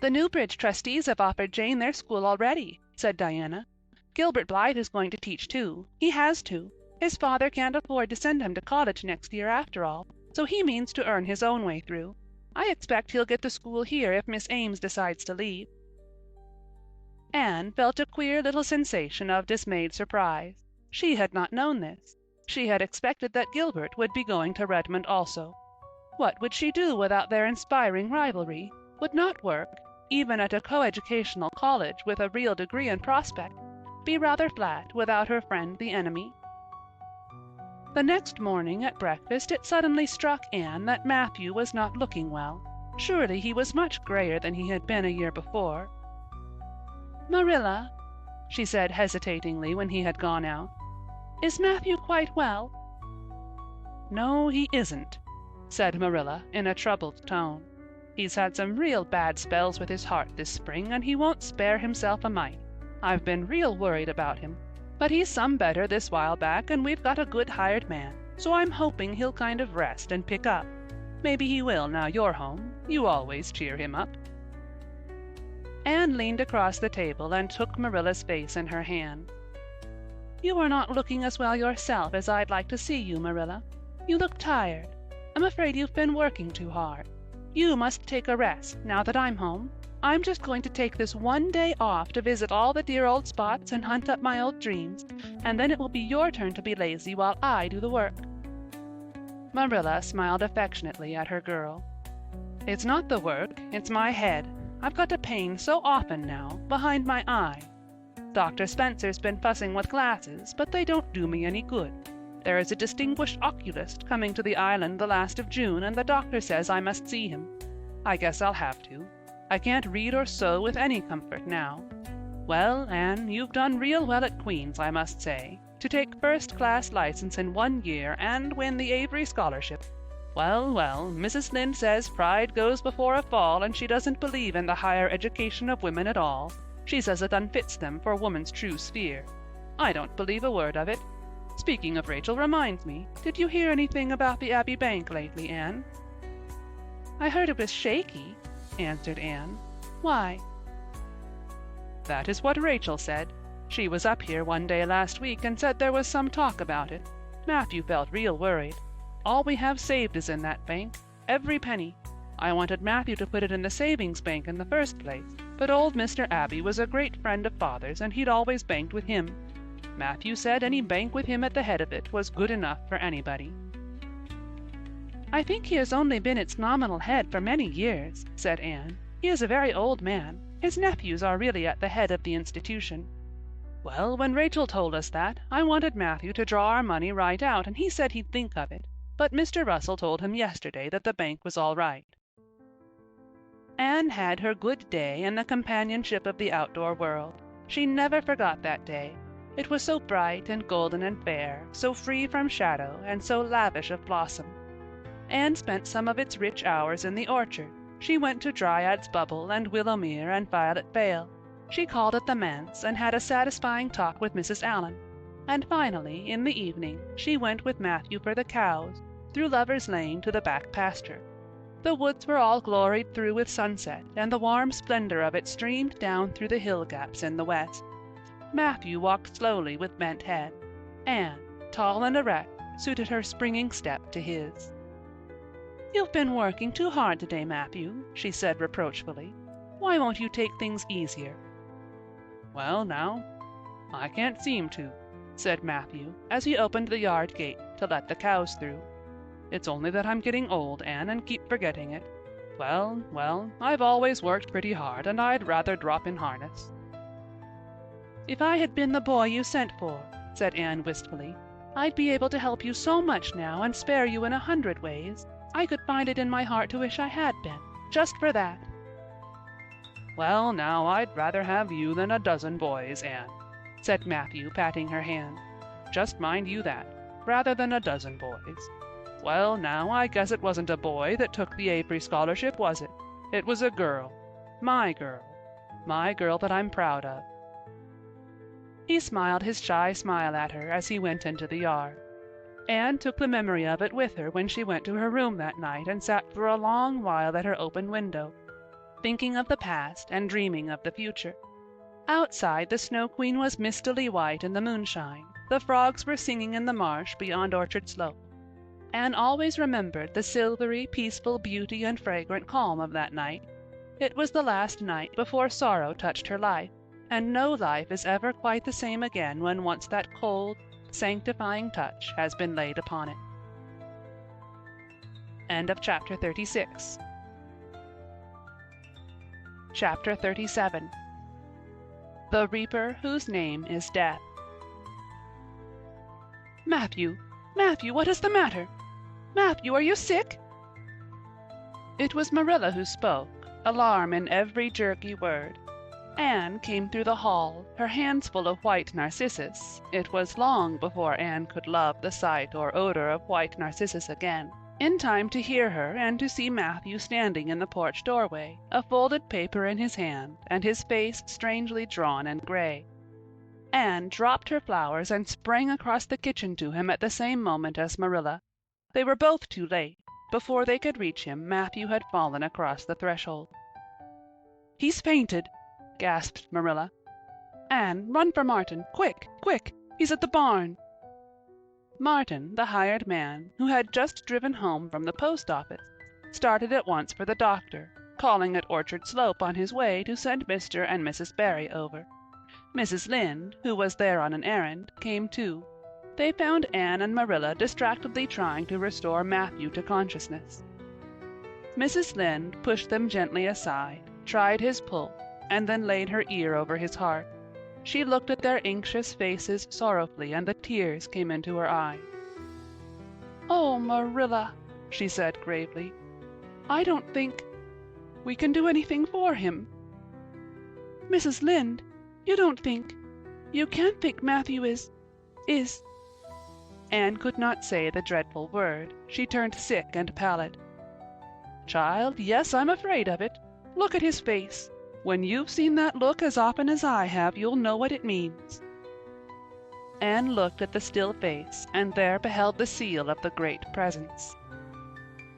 "The Newbridge trustees have offered Jane their school already," said Diana. "Gilbert Blythe is going to teach too. He has to. His father can't afford to send him to college next year after all, so he means to earn his own way through. I expect he'll get the school here if Miss Ames decides to leave." Anne felt a queer little sensation of dismayed surprise. She had not known this. She had expected that Gilbert would be going to Redmond also. What would she do without their inspiring rivalry? Would not work, even at a coeducational college with a real degree in prospect, be rather flat without her friend the enemy? The next morning at breakfast it suddenly struck Anne that Matthew was not looking well. Surely he was much grayer than he had been a year before. "Marilla," she said hesitatingly when he had gone out, "is Matthew quite well?" "No, he isn't," said Marilla in a troubled tone. "He's had some real bad spells with his heart this spring, and he won't spare himself a mite. I've been real worried about him. But he's some better this while back, and we've got a good hired man, so I'm hoping he'll kind of rest and pick up. Maybe he will now you're home. You always cheer him up." Anne leaned across the table and took Marilla's face in her hand. "You are not looking as well yourself as I'd like to see you, Marilla. You look tired. I'm afraid you've been working too hard. You must take a rest now that I'm home. I'm just going to take this one day off to visit all the dear old spots and hunt up my old dreams, and then it will be your turn to be lazy while I do the work." Marilla smiled affectionately at her girl. "It's not the work, it's my head. I've got a pain so often now, behind my eye. Dr. Spencer's been fussing with glasses, but they don't do me any good. There is a distinguished oculist coming to the island the last of June, and the doctor says I must see him. I guess I'll have to. I can't read or sew with any comfort now. Well, Anne, you've done real well at Queen's, I must say. To take first-class license in 1 year and win the Avery scholarship. Well, well, Mrs. Lynde says pride goes before a fall, and she doesn't believe in the higher education of women at all. She says it unfits them for woman's true sphere. I don't believe a word of it. Speaking of Rachel reminds me, did you hear anything about the Abbey Bank lately, Anne? I heard it was shaky, answered Anne. Why? That is what Rachel said. She was up here one day last week and said there was some talk about it. Matthew felt real worried. All we have saved is in that bank, every penny. I wanted Matthew to put it in the savings bank in the first place, but old Mr. Abbey was a great friend of Father's and he'd always banked with him. Matthew said any bank with him at the head of it was good enough for anybody. I think he has only been its nominal head for many years, said Anne. He is a very old man. His nephews are really at the head of the institution. Well, when Rachel told us that, I wanted Matthew to draw our money right out, and he said he'd think of it. But Mr. Russell told him yesterday that the bank was all right. Anne had her good day in the companionship of the outdoor world. She never forgot that day. It was so bright and golden and fair, so free from shadow, and so lavish of blossom. Anne spent some of its rich hours in the orchard. She went to Dryad's Bubble and Willowmere and Violet Vale. She called at the manse and had a satisfying talk with Mrs. Allan. And finally, in the evening, she went with Matthew for the cows, through Lover's Lane to the back pasture. The woods were all gloried through with sunset, and the warm splendor of it streamed down through the hill gaps in the west. Matthew walked slowly with bent head. Anne, tall and erect, suited her springing step to his. "You've been working too hard today, Matthew," she said reproachfully. "Why won't you take things easier?" "Well, now, I can't seem to," said Matthew, as he opened the yard gate to let the cows through. "It's only that I'm getting old, Anne, and keep forgetting it. Well, I've always worked pretty hard, and I'd rather drop in harness." "If I had been the boy you sent for," said Anne wistfully, "I'd be able to help you so much now and spare you in 100 ways. I could find it in my heart to wish I had been, just for that." "Well, now, I'd rather have you than a dozen boys, Anne," said Matthew, patting her hand. "Just mind you that, rather than a dozen boys. Well, now, I guess it wasn't a boy that took the Avery scholarship, was it? It was a girl. My girl that I'm proud of." He smiled his shy smile at her as he went into the yard. Anne took the memory of it with her when she went to her room that night and sat for a long while at her open window, thinking of the past and dreaming of the future. Outside, the Snow Queen was mistily white in the moonshine. The frogs were singing in the marsh beyond Orchard Slope. Anne always remembered the silvery, peaceful beauty and fragrant calm of that night. It was the last night before sorrow touched her life, and no life is ever quite the same again when once that cold, sanctifying touch has been laid upon it. End of chapter 36. Chapter 37. The Reaper Whose Name is Death. "Matthew, what is the matter? Matthew, are you sick?" It was Marilla who spoke, alarm in every jerky word. Anne came through the hall, her hands full of white narcissus. It was long before Anne could love the sight or odor of white narcissus again, in time to hear her and to see Matthew standing in the porch doorway, a folded paper in his hand, and his face strangely drawn and gray. Anne dropped her flowers and sprang across the kitchen to him at the same moment as Marilla. They were both too late. Before they could reach him, Matthew had fallen across the threshold. "He's fainted," gasped Marilla. "Anne, run for Martin. Quick, quick! He's at the barn." Martin, the hired man, who had just driven home from the post office, started at once for the doctor, calling at Orchard Slope on his way to send Mr. and Mrs. Barry over. Mrs. Lynde, who was there on an errand, came too. They found Anne and Marilla distractedly trying to restore Matthew to consciousness. Mrs. Lynde pushed them gently aside, tried his pulse, and then laid her ear over his heart. She looked at their anxious faces sorrowfully, and the tears came into her eyes. "Oh, Marilla," she said gravely, "I don't think we can do anything for him." "Mrs. Lynde, you can't think Matthew is... Anne could not say the dreadful word. She turned sick and pallid. "Child, yes, I'm afraid of it. Look at his face. When you've seen that look as often as I have, you'll know what it means." Anne looked at the still face, and there beheld the seal of the great presence.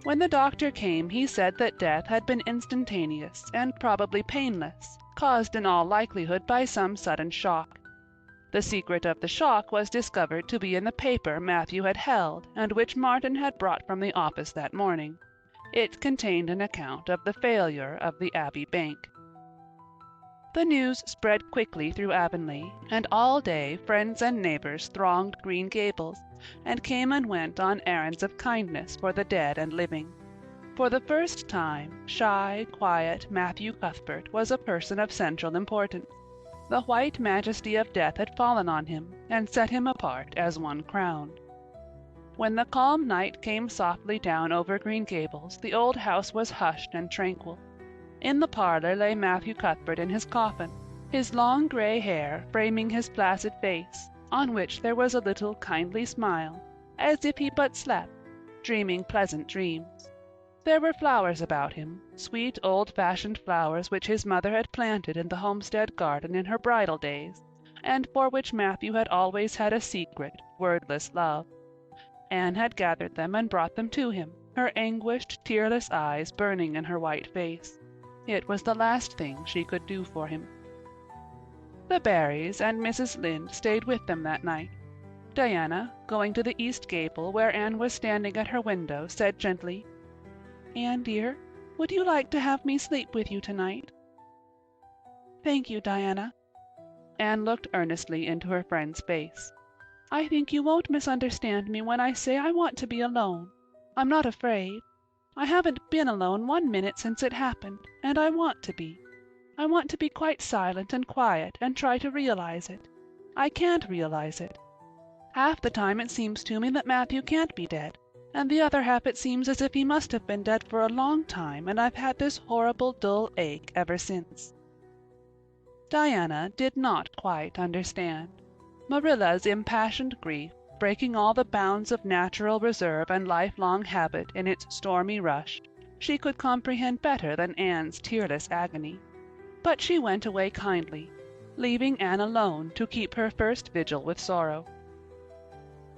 When the doctor came, he said that death had been instantaneous and probably painless, caused in all likelihood by some sudden shock. The secret of the shock was discovered to be in the paper Matthew had held, and which Martin had brought from the office that morning. It contained an account of the failure of the Abbey Bank. The news spread quickly through Avonlea, and all day friends and neighbors thronged Green Gables, and came and went on errands of kindness for the dead and living. For the first time, shy, quiet Matthew Cuthbert was a person of central importance. The white majesty of death had fallen on him, and set him apart as one crowned. When the calm night came softly down over Green Gables, the old house was hushed and tranquil. In the parlor lay Matthew Cuthbert in his coffin, his long gray hair framing his placid face, on which there was a little kindly smile, as if he but slept, dreaming pleasant dreams. There were flowers about him, sweet old-fashioned flowers which his mother had planted in the homestead garden in her bridal days, and for which Matthew had always had a secret, wordless love. Anne had gathered them and brought them to him, her anguished, tearless eyes burning in her white face. It was the last thing she could do for him. The Barrys and Mrs. Lynde stayed with them that night. Diana, going to the east gable where Anne was standing at her window, said gently, "Anne, dear, would you like to have me sleep with you tonight?" "Thank you, Diana." Anne looked earnestly into her friend's face. "I think you won't misunderstand me when I say I want to be alone. I'm not afraid. I haven't been alone 1 minute since it happened, and I want to be. I want to be quite silent and quiet and try to realize it. I can't realize it. Half the time it seems to me that Matthew can't be dead, and the other half it seems as if he must have been dead for a long time, and I've had this horrible dull ache ever since." Diana did not quite understand. Marilla's impassioned grief, breaking all the bounds of natural reserve and lifelong habit in its stormy rush, she could comprehend better than Anne's tearless agony. But she went away kindly, leaving Anne alone to keep her first vigil with sorrow.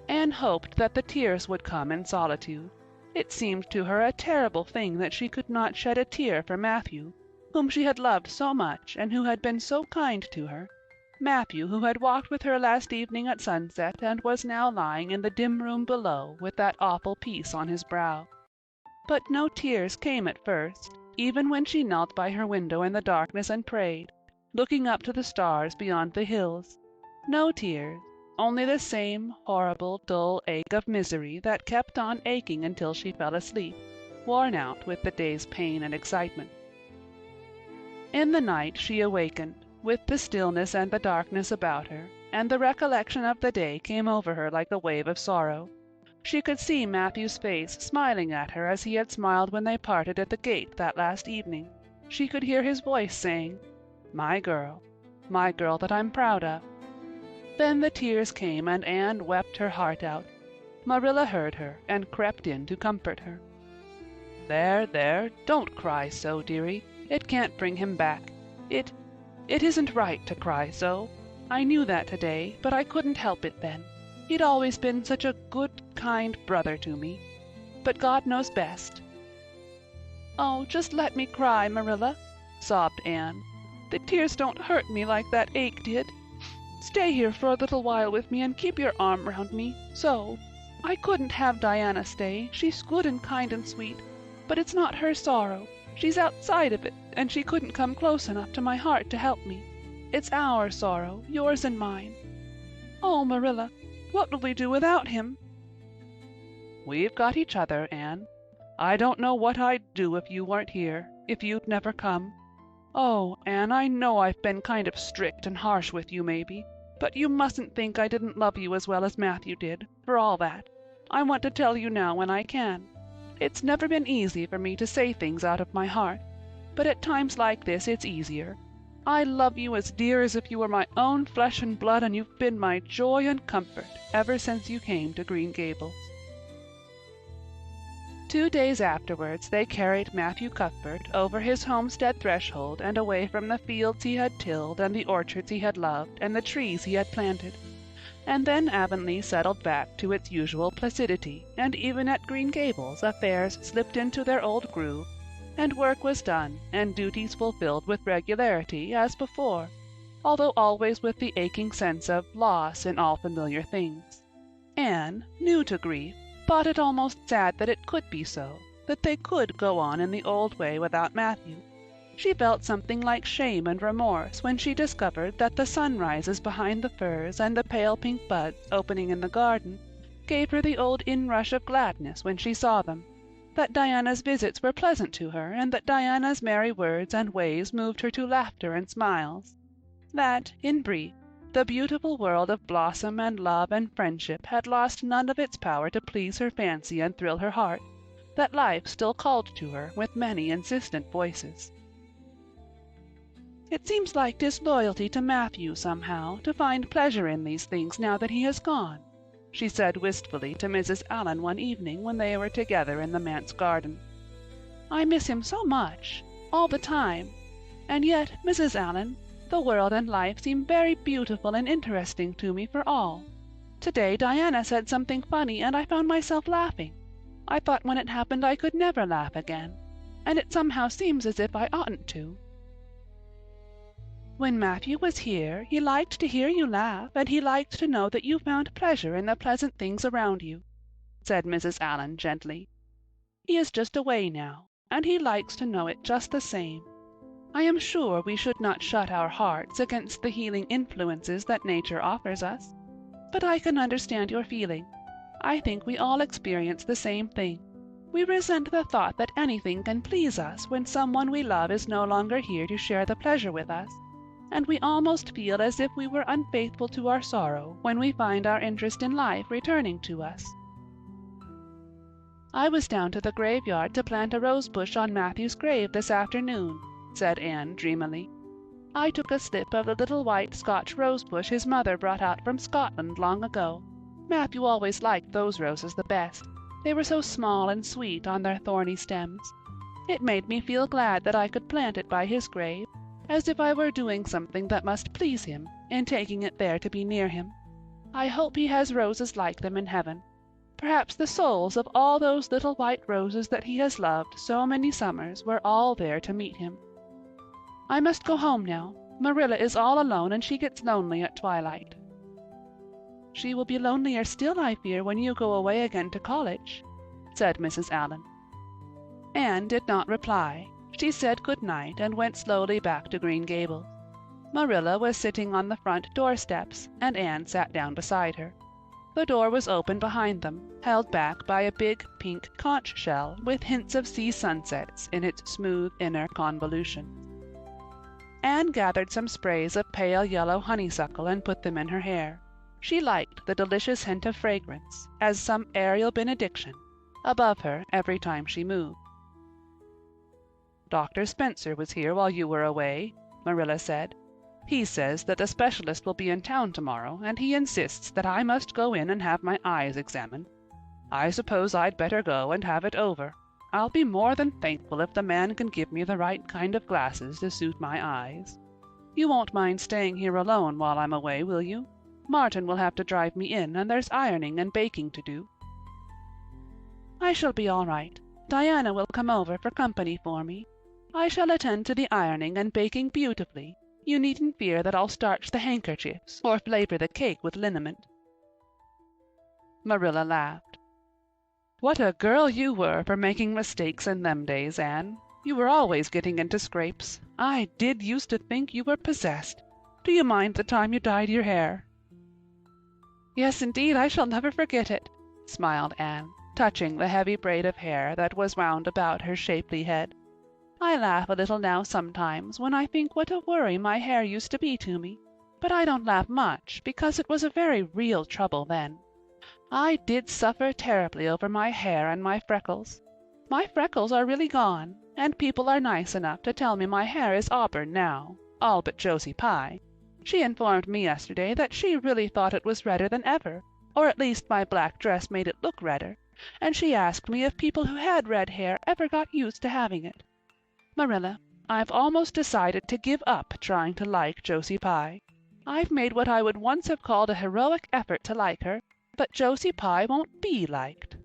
Anne hoped that the tears would come in solitude. It seemed to her a terrible thing that she could not shed a tear for Matthew, whom she had loved so much and who had been so kind to her. Matthew, who had walked with her last evening at sunset and was now lying in the dim room below with that awful peace on his brow. But no tears came at first, even when she knelt by her window in the darkness and prayed, looking up to the stars beyond the hills. No tears, only the same horrible dull ache of misery that kept on aching until she fell asleep, worn out with the day's pain and excitement. In the night she awakened, with the stillness and the darkness about her, and the recollection of the day came over her like a wave of sorrow. She could see Matthew's face smiling at her as he had smiled when they parted at the gate that last evening. She could hear his voice saying, my girl that I'm proud of." Then the tears came and Anne wept her heart out. Marilla heard her and crept in to comfort her. There, don't cry so, dearie. It can't bring him back. It isn't right to cry so. I knew that today, but I couldn't help it then. He'd always been such a good, kind brother to me. But God knows best." "Oh, just let me cry, Marilla," sobbed Anne. "The tears don't hurt me like that ache did. Stay here for a little while with me and keep your arm round me, so. I couldn't have Diana stay. She's good and kind and sweet, but it's not her sorrow. She's outside of it, and she couldn't come close enough to my heart to help me. It's our sorrow, yours and mine. Oh, Marilla, what will we do without him?" "We've got each other, Anne. I don't know what I'd do if you weren't here, if you'd never come. Oh, Anne, I know I've been kind of strict and harsh with you maybe, but you mustn't think I didn't love you as well as Matthew did, for all that. I want to tell you now when I can. It's never been easy for me to say things out of my heart, but at times like this it's easier. I love you as dear as if you were my own flesh and blood, and you've been my joy and comfort ever since you came to Green Gables." 2 days afterwards they carried Matthew Cuthbert over his homestead threshold and away from the fields he had tilled and the orchards he had loved and the trees he had planted. And then Avonlea settled back to its usual placidity, and even at Green Gables affairs slipped into their old groove, and work was done, and duties fulfilled with regularity as before, although always with the aching sense of loss in all familiar things. Anne, new to grief, thought it almost sad that it could be so, that they could go on in the old way without Matthew. She felt something like shame and remorse when she discovered that the sunrises behind the firs and the pale pink buds opening in the garden gave her the old inrush of gladness when she saw them, that Diana's visits were pleasant to her, and that Diana's merry words and ways moved her to laughter and smiles, that, in brief, the beautiful world of blossom and love and friendship had lost none of its power to please her fancy and thrill her heart, that life still called to her with many insistent voices. "It seems like disloyalty to Matthew, somehow, to find pleasure in these things now that he has gone," she said wistfully to Mrs. Allan one evening when they were together in the manse garden. "I miss him so much, all the time. And yet, Mrs. Allan, the world and life seem very beautiful and interesting to me for all. Today Diana said something funny, and I found myself laughing. I thought when it happened I could never laugh again, and it somehow seems as if I oughtn't to." "When Matthew was here, he liked to hear you laugh, and he liked to know that you found pleasure in the pleasant things around you," said Mrs. Allan gently. "He is just away now, and he likes to know it just the same. I am sure we should not shut our hearts against the healing influences that nature offers us. But I can understand your feeling. I think we all experience the same thing. We resent the thought that anything can please us when someone we love is no longer here to share the pleasure with us, and we almost feel as if we were unfaithful to our sorrow when we find our interest in life returning to us." "I was down to the graveyard to plant a rose-bush on Matthew's grave this afternoon," said Anne dreamily. "I took a slip of the little white Scotch rose-bush his mother brought out from Scotland long ago. Matthew always liked those roses the best. They were so small and sweet on their thorny stems. It made me feel glad that I could plant it by his grave, as if I were doing something that must please him in taking it there to be near him. I hope he has roses like them in heaven. Perhaps the souls of all those little white roses that he has loved so many summers were all there to meet him. I must go home now. Marilla is all alone and she gets lonely at twilight." "She will be lonelier still, I fear, when you go away again to college," said Mrs. Allan. Anne did not reply. She said good night and went slowly back to Green Gables. Marilla was sitting on the front doorsteps, and Anne sat down beside her. The door was open behind them, held back by a big pink conch shell with hints of sea sunsets in its smooth inner convolution. Anne gathered some sprays of pale yellow honeysuckle and put them in her hair. She liked the delicious hint of fragrance, as some aerial benediction, above her every time she moved. "Dr. Spencer was here while you were away," Marilla said. "He says that the specialist will be in town tomorrow, and he insists that I must go in and have my eyes examined. I suppose I'd better go and have it over. I'll be more than thankful if the man can give me the right kind of glasses to suit my eyes. You won't mind staying here alone while I'm away, will you? Martin will have to drive me in, and there's ironing and baking to do." "I shall be all right. Diana will come over for company for me. I shall attend to the ironing and baking beautifully. You needn't fear that I'll starch the handkerchiefs or flavor the cake with liniment." Marilla laughed. "What a girl you were for making mistakes in them days, Anne. You were always getting into scrapes. I did used to think you were possessed. Do you mind the time you dyed your hair?" "Yes, indeed, I shall never forget it," smiled Anne, touching the heavy braid of hair that was wound about her shapely head. "I laugh a little now sometimes when I think what a worry my hair used to be to me, but I don't laugh much because it was a very real trouble then. I did suffer terribly over my hair and my freckles. My freckles are really gone, and people are nice enough to tell me my hair is auburn now, all but Josie Pye. She informed me yesterday that she really thought it was redder than ever, or at least my black dress made it look redder, and she asked me if people who had red hair ever got used to having it. Marilla, I've almost decided to give up trying to like Josie Pye. I've made what I would once have called a heroic effort to like her, but Josie Pye won't be liked."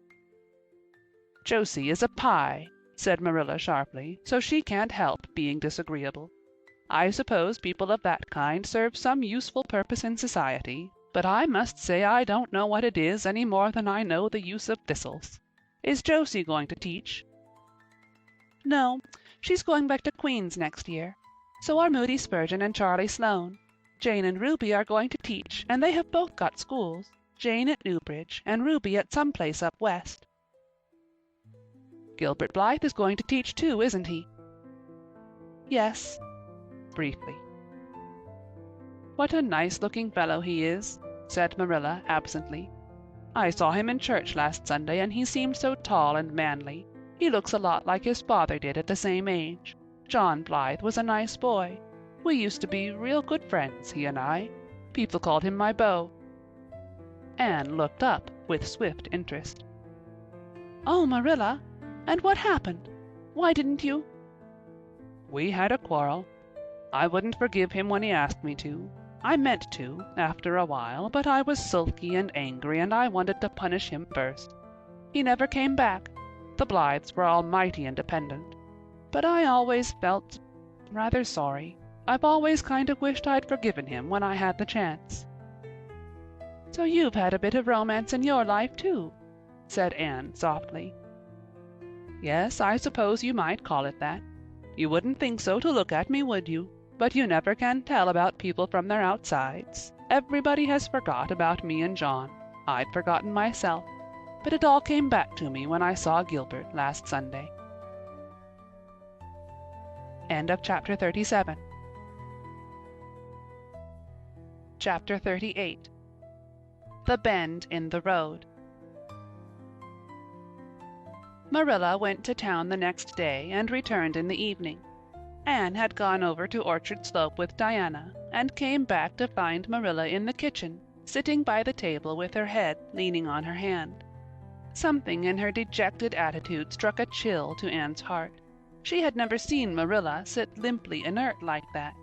"Josie is a Pye," said Marilla sharply, "so she can't help being disagreeable. I suppose people of that kind serve some useful purpose in society, but I must say I don't know what it is any more than I know the use of thistles. Is Josie going to teach?" "No, she's going back to Queen's next year. So are Moody Spurgeon and Charlie Sloane. Jane and Ruby are going to teach, and they have both got schools, Jane at Newbridge and Ruby at some place up west." "Gilbert Blythe is going to teach too, isn't he?" "Yes," briefly. "What a nice-looking fellow he is," said Marilla absently. "I saw him in church last Sunday, and he seemed so tall and manly. He looks a lot like his father did at the same age. John Blythe was a nice boy. We used to be real good friends, he and I. People called him my beau." Anne looked up with swift interest. "Oh, Marilla, and what happened? Why didn't you—" "We had a quarrel. I wouldn't forgive him when he asked me to. I meant to, after a while, but I was sulky and angry, and I wanted to punish him first. He never came back. The Blythes were all mighty independent. But I always felt rather sorry. I've always kind of wished I'd forgiven him when I had the chance." "So you've had a bit of romance in your life, too," said Anne softly. "Yes, I suppose you might call it that. You wouldn't think so to look at me, would you? But you never can tell about people from their outsides. Everybody has forgot about me and John. I'd forgotten myself. But it all came back to me when I saw Gilbert last Sunday." End of chapter 37. Chapter 38. The Bend in the Road. Marilla went to town the next day and returned in the evening. Anne had gone over to Orchard Slope with Diana, and came back to find Marilla in the kitchen, sitting by the table with her head leaning on her hand. Something in her dejected attitude struck a chill to Anne's heart. She had never seen Marilla sit limply inert like that.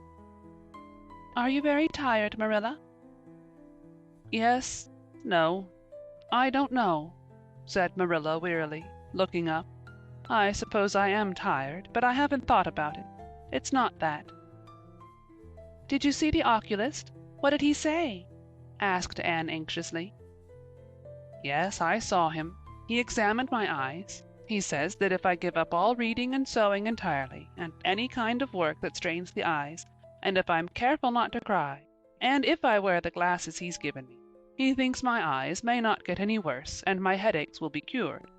"Are you very tired, Marilla?" "Yes, no, I don't know," said Marilla wearily, looking up. "I suppose I am tired, but I haven't thought about it. It's not that." "Did you see the oculist? What did he say?" asked Anne anxiously. "Yes, I saw him. He examined my eyes. He says that if I give up all reading and sewing entirely, and any kind of work that strains the eyes, and if I'm careful not to cry, and if I wear the glasses he's given me, he thinks my eyes may not get any worse and my headaches will be cured.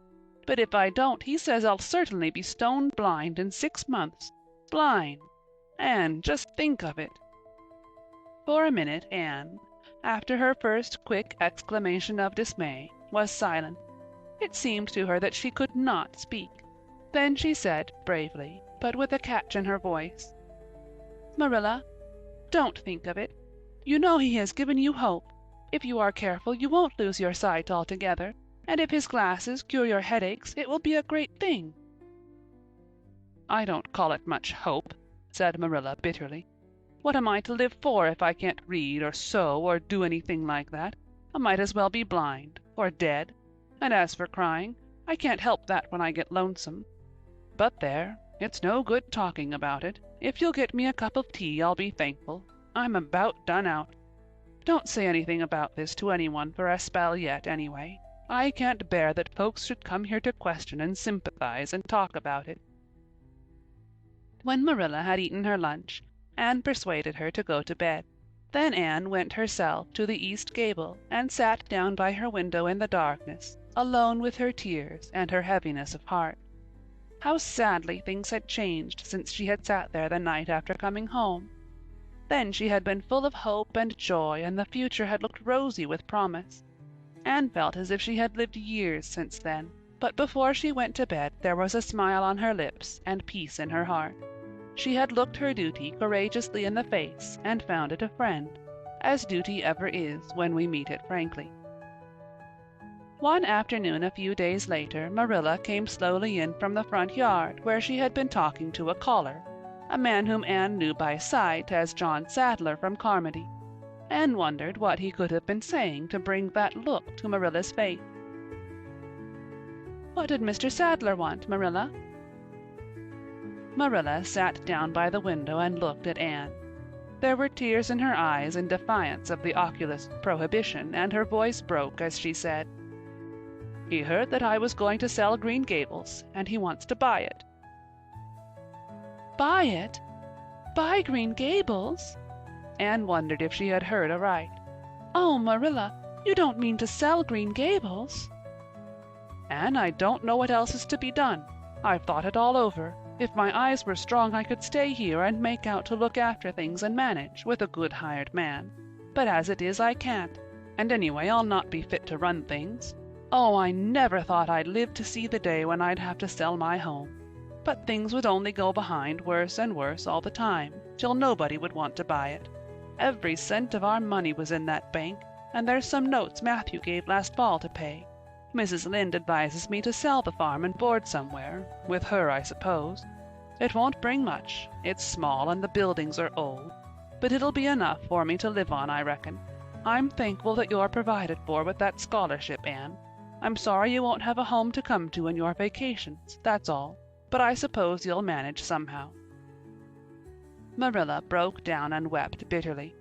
But if I don't, he says I'll certainly be stone blind in 6 months. Blind! Anne, just think of it!" For a minute Anne, after her first quick exclamation of dismay, was silent. It seemed to her that she could not speak. Then she said bravely, but with a catch in her voice, "Marilla, don't think of it. You know he has given you hope. If you are careful, you won't lose your sight altogether, and if his glasses cure your headaches, it will be a great thing." "I don't call it much hope," said Marilla bitterly. "What am I to live for if I can't read or sew or do anything like that? I might as well be blind, or dead. And as for crying, I can't help that when I get lonesome. But there, it's no good talking about it. If you'll get me a cup of tea, I'll be thankful. I'm about done out. Don't say anything about this to anyone for a spell yet, anyway. I can't bear that folks should come here to question and sympathize and talk about it." When Marilla had eaten her lunch, Anne persuaded her to go to bed. Then Anne went herself to the east gable and sat down by her window in the darkness, alone with her tears and her heaviness of heart. How sadly things had changed since she had sat there the night after coming home! Then she had been full of hope and joy, and the future had looked rosy with promise. Anne felt as if she had lived years since then, but before she went to bed there was a smile on her lips and peace in her heart. She had looked her duty courageously in the face and found it a friend, as duty ever is when we meet it frankly. One afternoon a few days later Marilla came slowly in from the front yard where she had been talking to a caller, a man whom Anne knew by sight as John Sadler from Carmody. Anne wondered what he could have been saying to bring that look to Marilla's face. "What did Mr. Sadler want, Marilla?" Marilla sat down by the window and looked at Anne. There were tears in her eyes in defiance of the oculist's prohibition, and her voice broke as she said, "He heard that I was going to sell Green Gables, and he wants to buy it." "Buy it? Buy Green Gables?" Anne wondered if she had heard aright. "Oh, Marilla, you don't mean to sell Green Gables?" "Anne, I don't know what else is to be done. I've thought it all over. If my eyes were strong I could stay here and make out to look after things and manage, with a good hired man. But as it is I can't, and anyway I'll not be fit to run things. Oh, I never thought I'd live to see the day when I'd have to sell my home. But things would only go behind worse and worse all the time, till nobody would want to buy it. Every cent of our money was in that bank, and there's some notes Matthew gave last fall to pay. Mrs. Lynde advises me to sell the farm and board somewhere, with her I suppose. It won't bring much, it's small and the buildings are old, but it'll be enough for me to live on, I reckon. I'm thankful that you're provided for with that scholarship, Anne. I'm sorry you won't have a home to come to in your vacations, that's all, but I suppose you'll manage somehow." Marilla broke down and wept bitterly.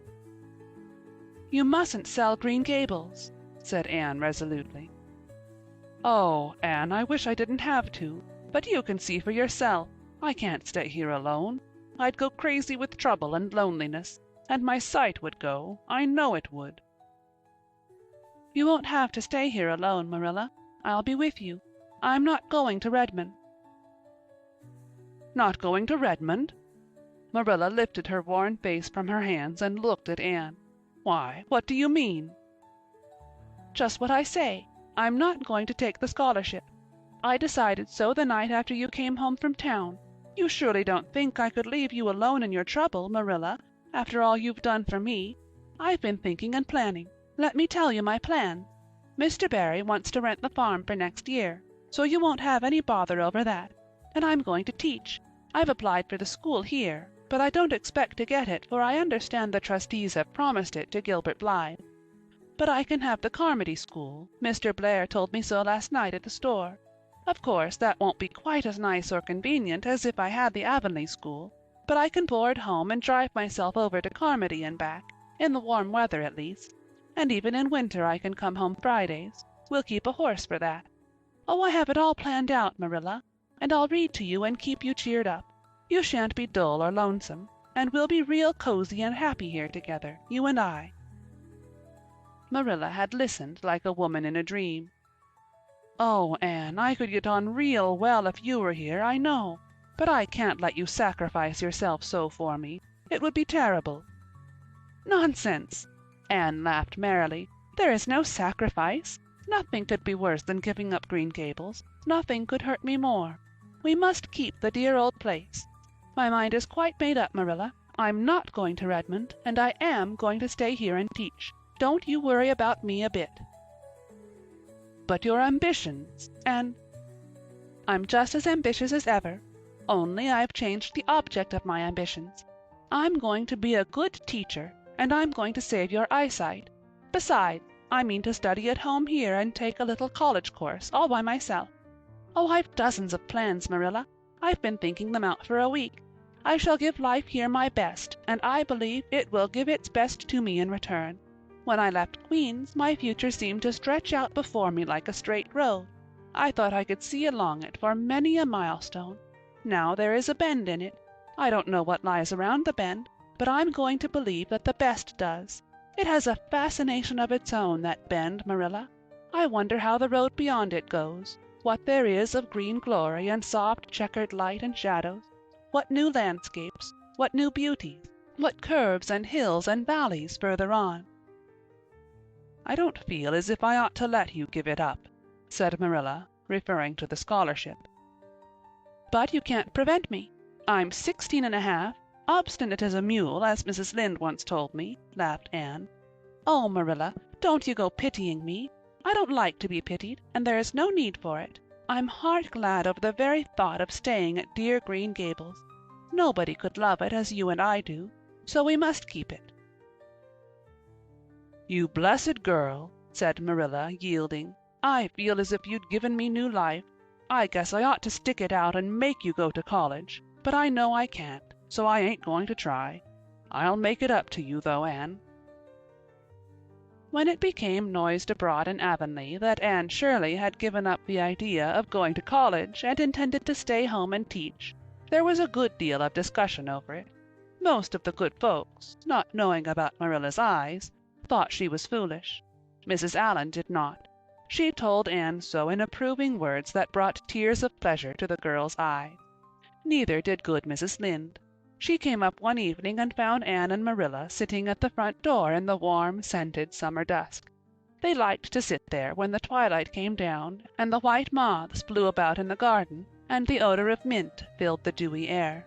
"You mustn't sell Green Gables," said Anne resolutely. "Oh, Anne, I wish I didn't have to, but you can see for yourself. I can't stay here alone. I'd go crazy with trouble and loneliness, and my sight would go, I know it would." "You won't have to stay here alone, Marilla. I'll be with you. I'm not going to Redmond." "Not going to Redmond?" Marilla lifted her worn face from her hands and looked at Anne. "Why, what do you mean?" "Just what I say. I'm not going to take the scholarship. I decided so the night after you came home from town. You surely don't think I could leave you alone in your trouble, Marilla, after all you've done for me. I've been thinking and planning. Let me tell you my plan. Mr. Barry wants to rent the farm for next year, so you won't have any bother over that. And I'm going to teach. I've applied for the school here, but I don't expect to get it, for I understand the trustees have promised it to Gilbert Blythe. But I can have the Carmody School. Mr. Blair told me so last night at the store. Of course, that won't be quite as nice or convenient as if I had the Avonlea School, but I can board home and drive myself over to Carmody and back, in the warm weather at least. And even in winter I can come home Fridays. We'll keep a horse for that. Oh, I have it all planned out, Marilla, and I'll read to you and keep you cheered up. You shan't be dull or lonesome, and we'll be real cozy and happy here together, you and I." Marilla had listened like a woman in a dream. "Oh, Anne, I could get on real well if you were here, I know, but I can't let you sacrifice yourself so for me. It would be terrible." "Nonsense!" Anne laughed merrily. "There is no sacrifice. Nothing could be worse than giving up Green Gables. Nothing could hurt me more. We must keep the dear old place. My mind is quite made up, Marilla. I'm not going to Redmond, and I am going to stay here and teach. Don't you worry about me a bit." "But your ambitions, and—" "I'm just as ambitious as ever, only I've changed the object of my ambitions. I'm going to be a good teacher, and I'm going to save your eyesight. Besides, I mean to study at home here and take a little college course all by myself. Oh, I've dozens of plans, Marilla. I've been thinking them out for a week. I shall give life here my best, and I believe it will give its best to me in return. When I left Queen's, my future seemed to stretch out before me like a straight road. I thought I could see along it for many a milestone. Now there is a bend in it. I don't know what lies around the bend, but I'm going to believe that the best does. It has a fascination of its own, that bend, Marilla. I wonder how the road beyond it goes, what there is of green glory and soft checkered light and shadows, what new landscapes, what new beauties, what curves and hills and valleys further on." "I don't feel as if I ought to let you give it up," said Marilla, referring to the scholarship. "But you can't prevent me. I'm 16 and a half, obstinate as a mule, as Mrs. Lynde once told me," laughed Anne. "Oh, Marilla, don't you go pitying me. I don't like to be pitied, and there is no need for it. I'm heart glad over the very thought of staying at dear Green Gables. Nobody could love it as you and I do, so we must keep it." "You blessed girl," said Marilla, yielding. "I feel as if you'd given me new life. I guess I ought to stick it out and make you go to college, but I know I can't, so I ain't going to try. I'll make it up to you, though, Anne." When it became noised abroad in Avonlea that Anne Shirley had given up the idea of going to college and intended to stay home and teach, there was a good deal of discussion over it. Most of the good folks, not knowing about Marilla's eyes, thought she was foolish. Mrs. Allan did not. She told Anne so in approving words that brought tears of pleasure to the girl's eyes. Neither did good Mrs. Lynde. She came up one evening and found Anne and Marilla sitting at the front door in the warm, scented summer dusk. They liked to sit there when the twilight came down and the white moths flew about in the garden and the odor of mint filled the dewy air.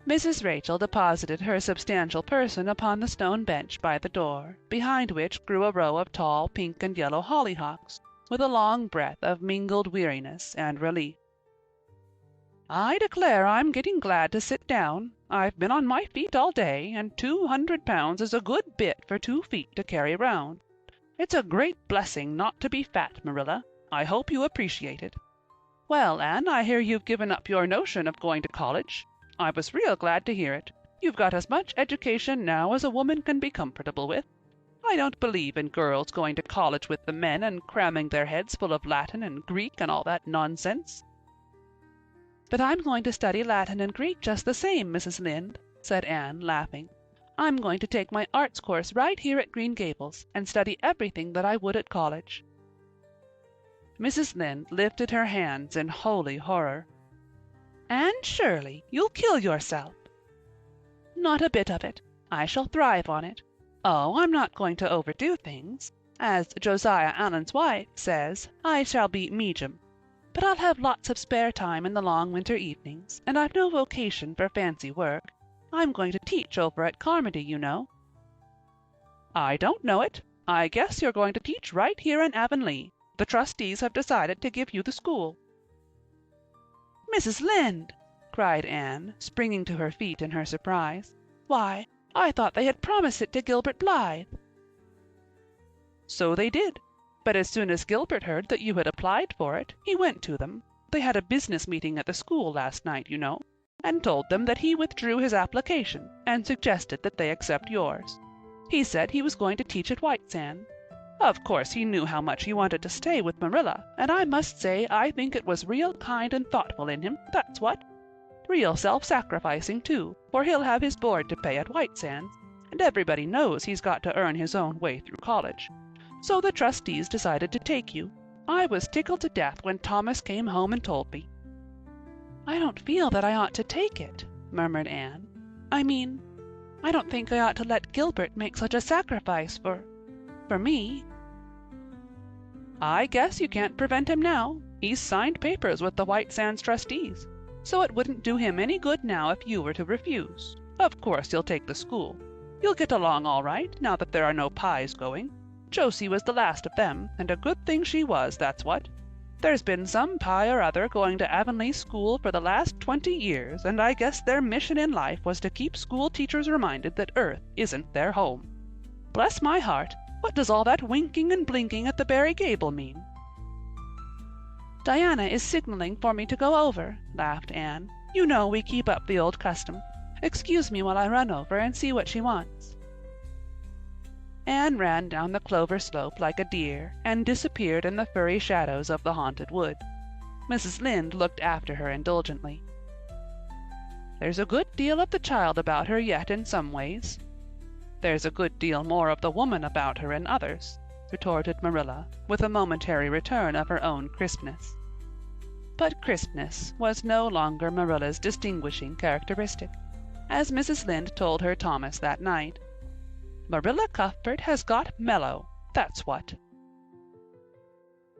Mrs. Rachel deposited her substantial person upon the stone bench by the door, behind which grew a row of tall pink and yellow hollyhocks, with a long breath of mingled weariness and relief. "I declare I'm getting glad to sit down. I've been on my feet all day, and 200 pounds is a good bit for 2 feet to carry round. It's a great blessing not to be fat, Marilla. I hope you appreciate it. Well, Anne, I hear you've given up your notion of going to college. I was real glad to hear it. You've got as much education now as a woman can be comfortable with. I don't believe in girls going to college with the men and cramming their heads full of Latin and Greek and all that nonsense." "But I'm going to study Latin and Greek just the same, Mrs. Lynde," said Anne, laughing. "I'm going to take my arts course right here at Green Gables and study everything that I would at college." Mrs. Lynde lifted her hands in holy horror. "Anne Shirley, you'll kill yourself." "Not a bit of it. I shall thrive on it. Oh, I'm not going to overdo things. As Josiah Allen's wife says, I shall be medium. But I'll have lots of spare time in the long winter evenings, and I've no vocation for fancy work. I'm going to teach over at Carmody, you know." "I don't know it. I guess you're going to teach right here in Avonlea. The trustees have decided to give you the school." "Mrs. Lynde!" cried Anne, springing to her feet in her surprise. "Why, I thought they had promised it to Gilbert Blythe." "So they did. But as soon as Gilbert heard that you had applied for it, he went to them. They had a business meeting at the school last night, you know, and told them that he withdrew his application and suggested that they accept yours. He said he was going to teach at White Sands. Of course he knew how much you wanted to stay with Marilla, and I must say I think it was real kind and thoughtful in him, that's what. Real self-sacrificing, too, for he'll have his board to pay at White Sands, and everybody knows he's got to earn his own way through college. So the trustees decided to take you. I was tickled to death when Thomas came home and told me." "I don't feel that I ought to take it," murmured Anne. I mean, I don't think I ought to let Gilbert make such a sacrifice for me." "I guess you can't prevent him now. He's signed papers with the White Sands trustees, so it wouldn't do him any good now if you were to refuse. Of course you'll take the school. You'll get along all right, now that there are no Pyes going. Josie was the last of them, and a good thing she was, that's what. There's been some Pye or other going to Avonlea school for the last 20 years, and I guess their mission in life was to keep school teachers reminded that Earth isn't their home. Bless my heart, what does all that winking and blinking at the Barry gable mean?" "Diana is signaling for me to go over," laughed Anne. "You know we keep up the old custom. Excuse me while I run over and see what she wants." Anne ran down the clover slope like a deer and disappeared in the furry shadows of the haunted wood. Mrs. Lynde looked after her indulgently. "There's a good deal of the child about her yet in some ways." "There's a good deal more of the woman about her in others," retorted Marilla, with a momentary return of her own crispness. But crispness was no longer Marilla's distinguishing characteristic, as Mrs. Lynde told her Thomas that night. "Marilla Cuthbert has got mellow, that's what."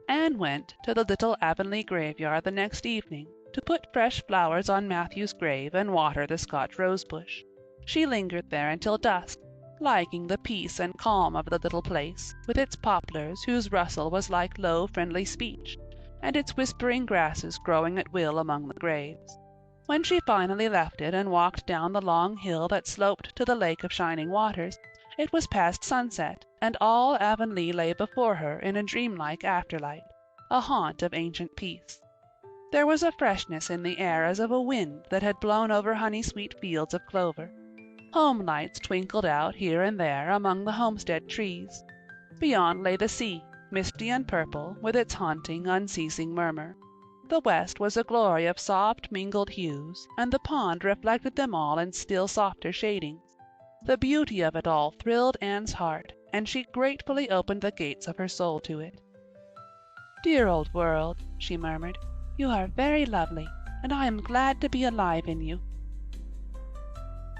Anne went to the little Avonlea graveyard the next evening to put fresh flowers on Matthew's grave and water the Scotch rosebush. She lingered there until dusk, liking the peace and calm of the little place, with its poplars whose rustle was like low friendly speech, and its whispering grasses growing at will among the graves. When she finally left it and walked down the long hill that sloped to the Lake of Shining Waters, It was past sunset, and all Avonlea lay before her in a dreamlike afterlight, a haunt of ancient peace. There was a freshness in the air as of a wind that had blown over honey-sweet fields of clover. Home lights twinkled out here and there among the homestead trees. Beyond lay the sea, misty and purple, with its haunting, unceasing murmur. The west was a glory of soft mingled hues, and the pond reflected them all in still softer shadings. The beauty of it all thrilled Anne's heart, and she gratefully opened the gates of her soul to it. "Dear old world," she murmured, "you are very lovely, and I am glad to be alive in you."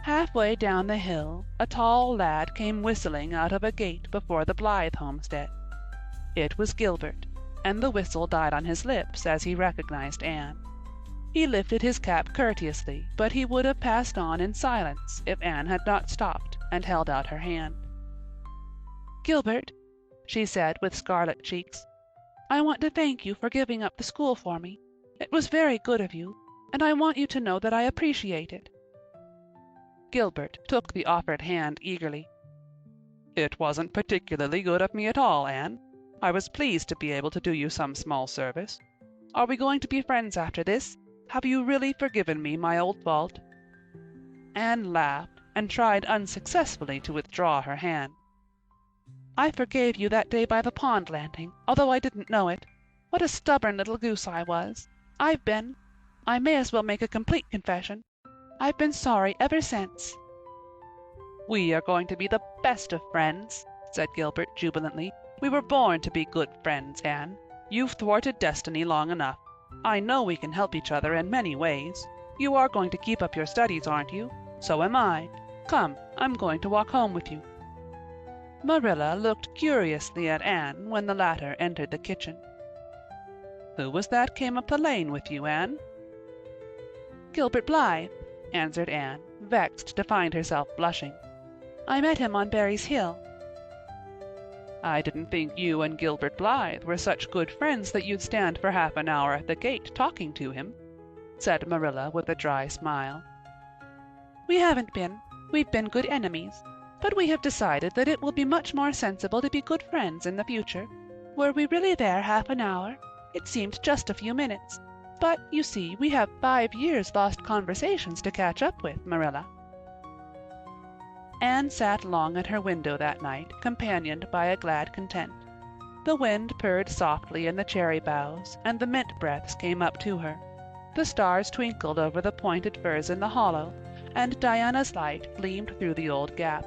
Halfway down the hill, a tall lad came whistling out of a gate before the Blythe homestead. It was Gilbert, and the whistle died on his lips as he recognized Anne. He lifted his cap courteously, but he would have passed on in silence if Anne had not stopped and held out her hand. "Gilbert," she said with scarlet cheeks, "I want to thank you for giving up the school for me. It was very good of you, and I want you to know that I appreciate it." Gilbert took the offered hand eagerly. "It wasn't particularly good of me at all, Anne. I was pleased to be able to do you some small service. Are we going to be friends after this? Have you really forgiven me my old fault?" Anne laughed, and tried unsuccessfully to withdraw her hand. "I forgave you that day by the pond landing, although I didn't know it. What a stubborn little goose I was. I may as well make a complete confession. I've been sorry ever since." "We are going to be the best of friends," said Gilbert jubilantly. "We were born to be good friends, Anne. You've thwarted destiny long enough. I know we can help each other in many ways. You are going to keep up your studies, aren't you? So am I. Come, I'm going to walk home with you." Marilla looked curiously at Anne when the latter entered the kitchen. "Who was that came up the lane with you, Anne?" "Gilbert Blythe," answered Anne, vexed to find herself blushing. "I met him on Barry's Hill." "I didn't think you and Gilbert Blythe were such good friends that you'd stand for half an hour at the gate talking to him," said Marilla with a dry smile. "We haven't been. We've been good enemies. But we have decided that it will be much more sensible to be good friends in the future. Were we really there half an hour? It seemed just a few minutes. But, you see, we have 5 years' lost conversations to catch up with, Marilla." Anne sat long at her window that night, companioned by a glad content. The wind purred softly in the cherry boughs, and the mint breaths came up to her. The stars twinkled over the pointed firs in the hollow, and Diana's light gleamed through the old gap.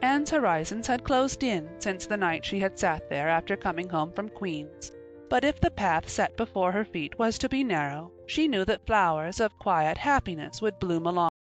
Anne's horizons had closed in since the night she had sat there after coming home from Queen's. But if the path set before her feet was to be narrow, she knew that flowers of quiet happiness would bloom along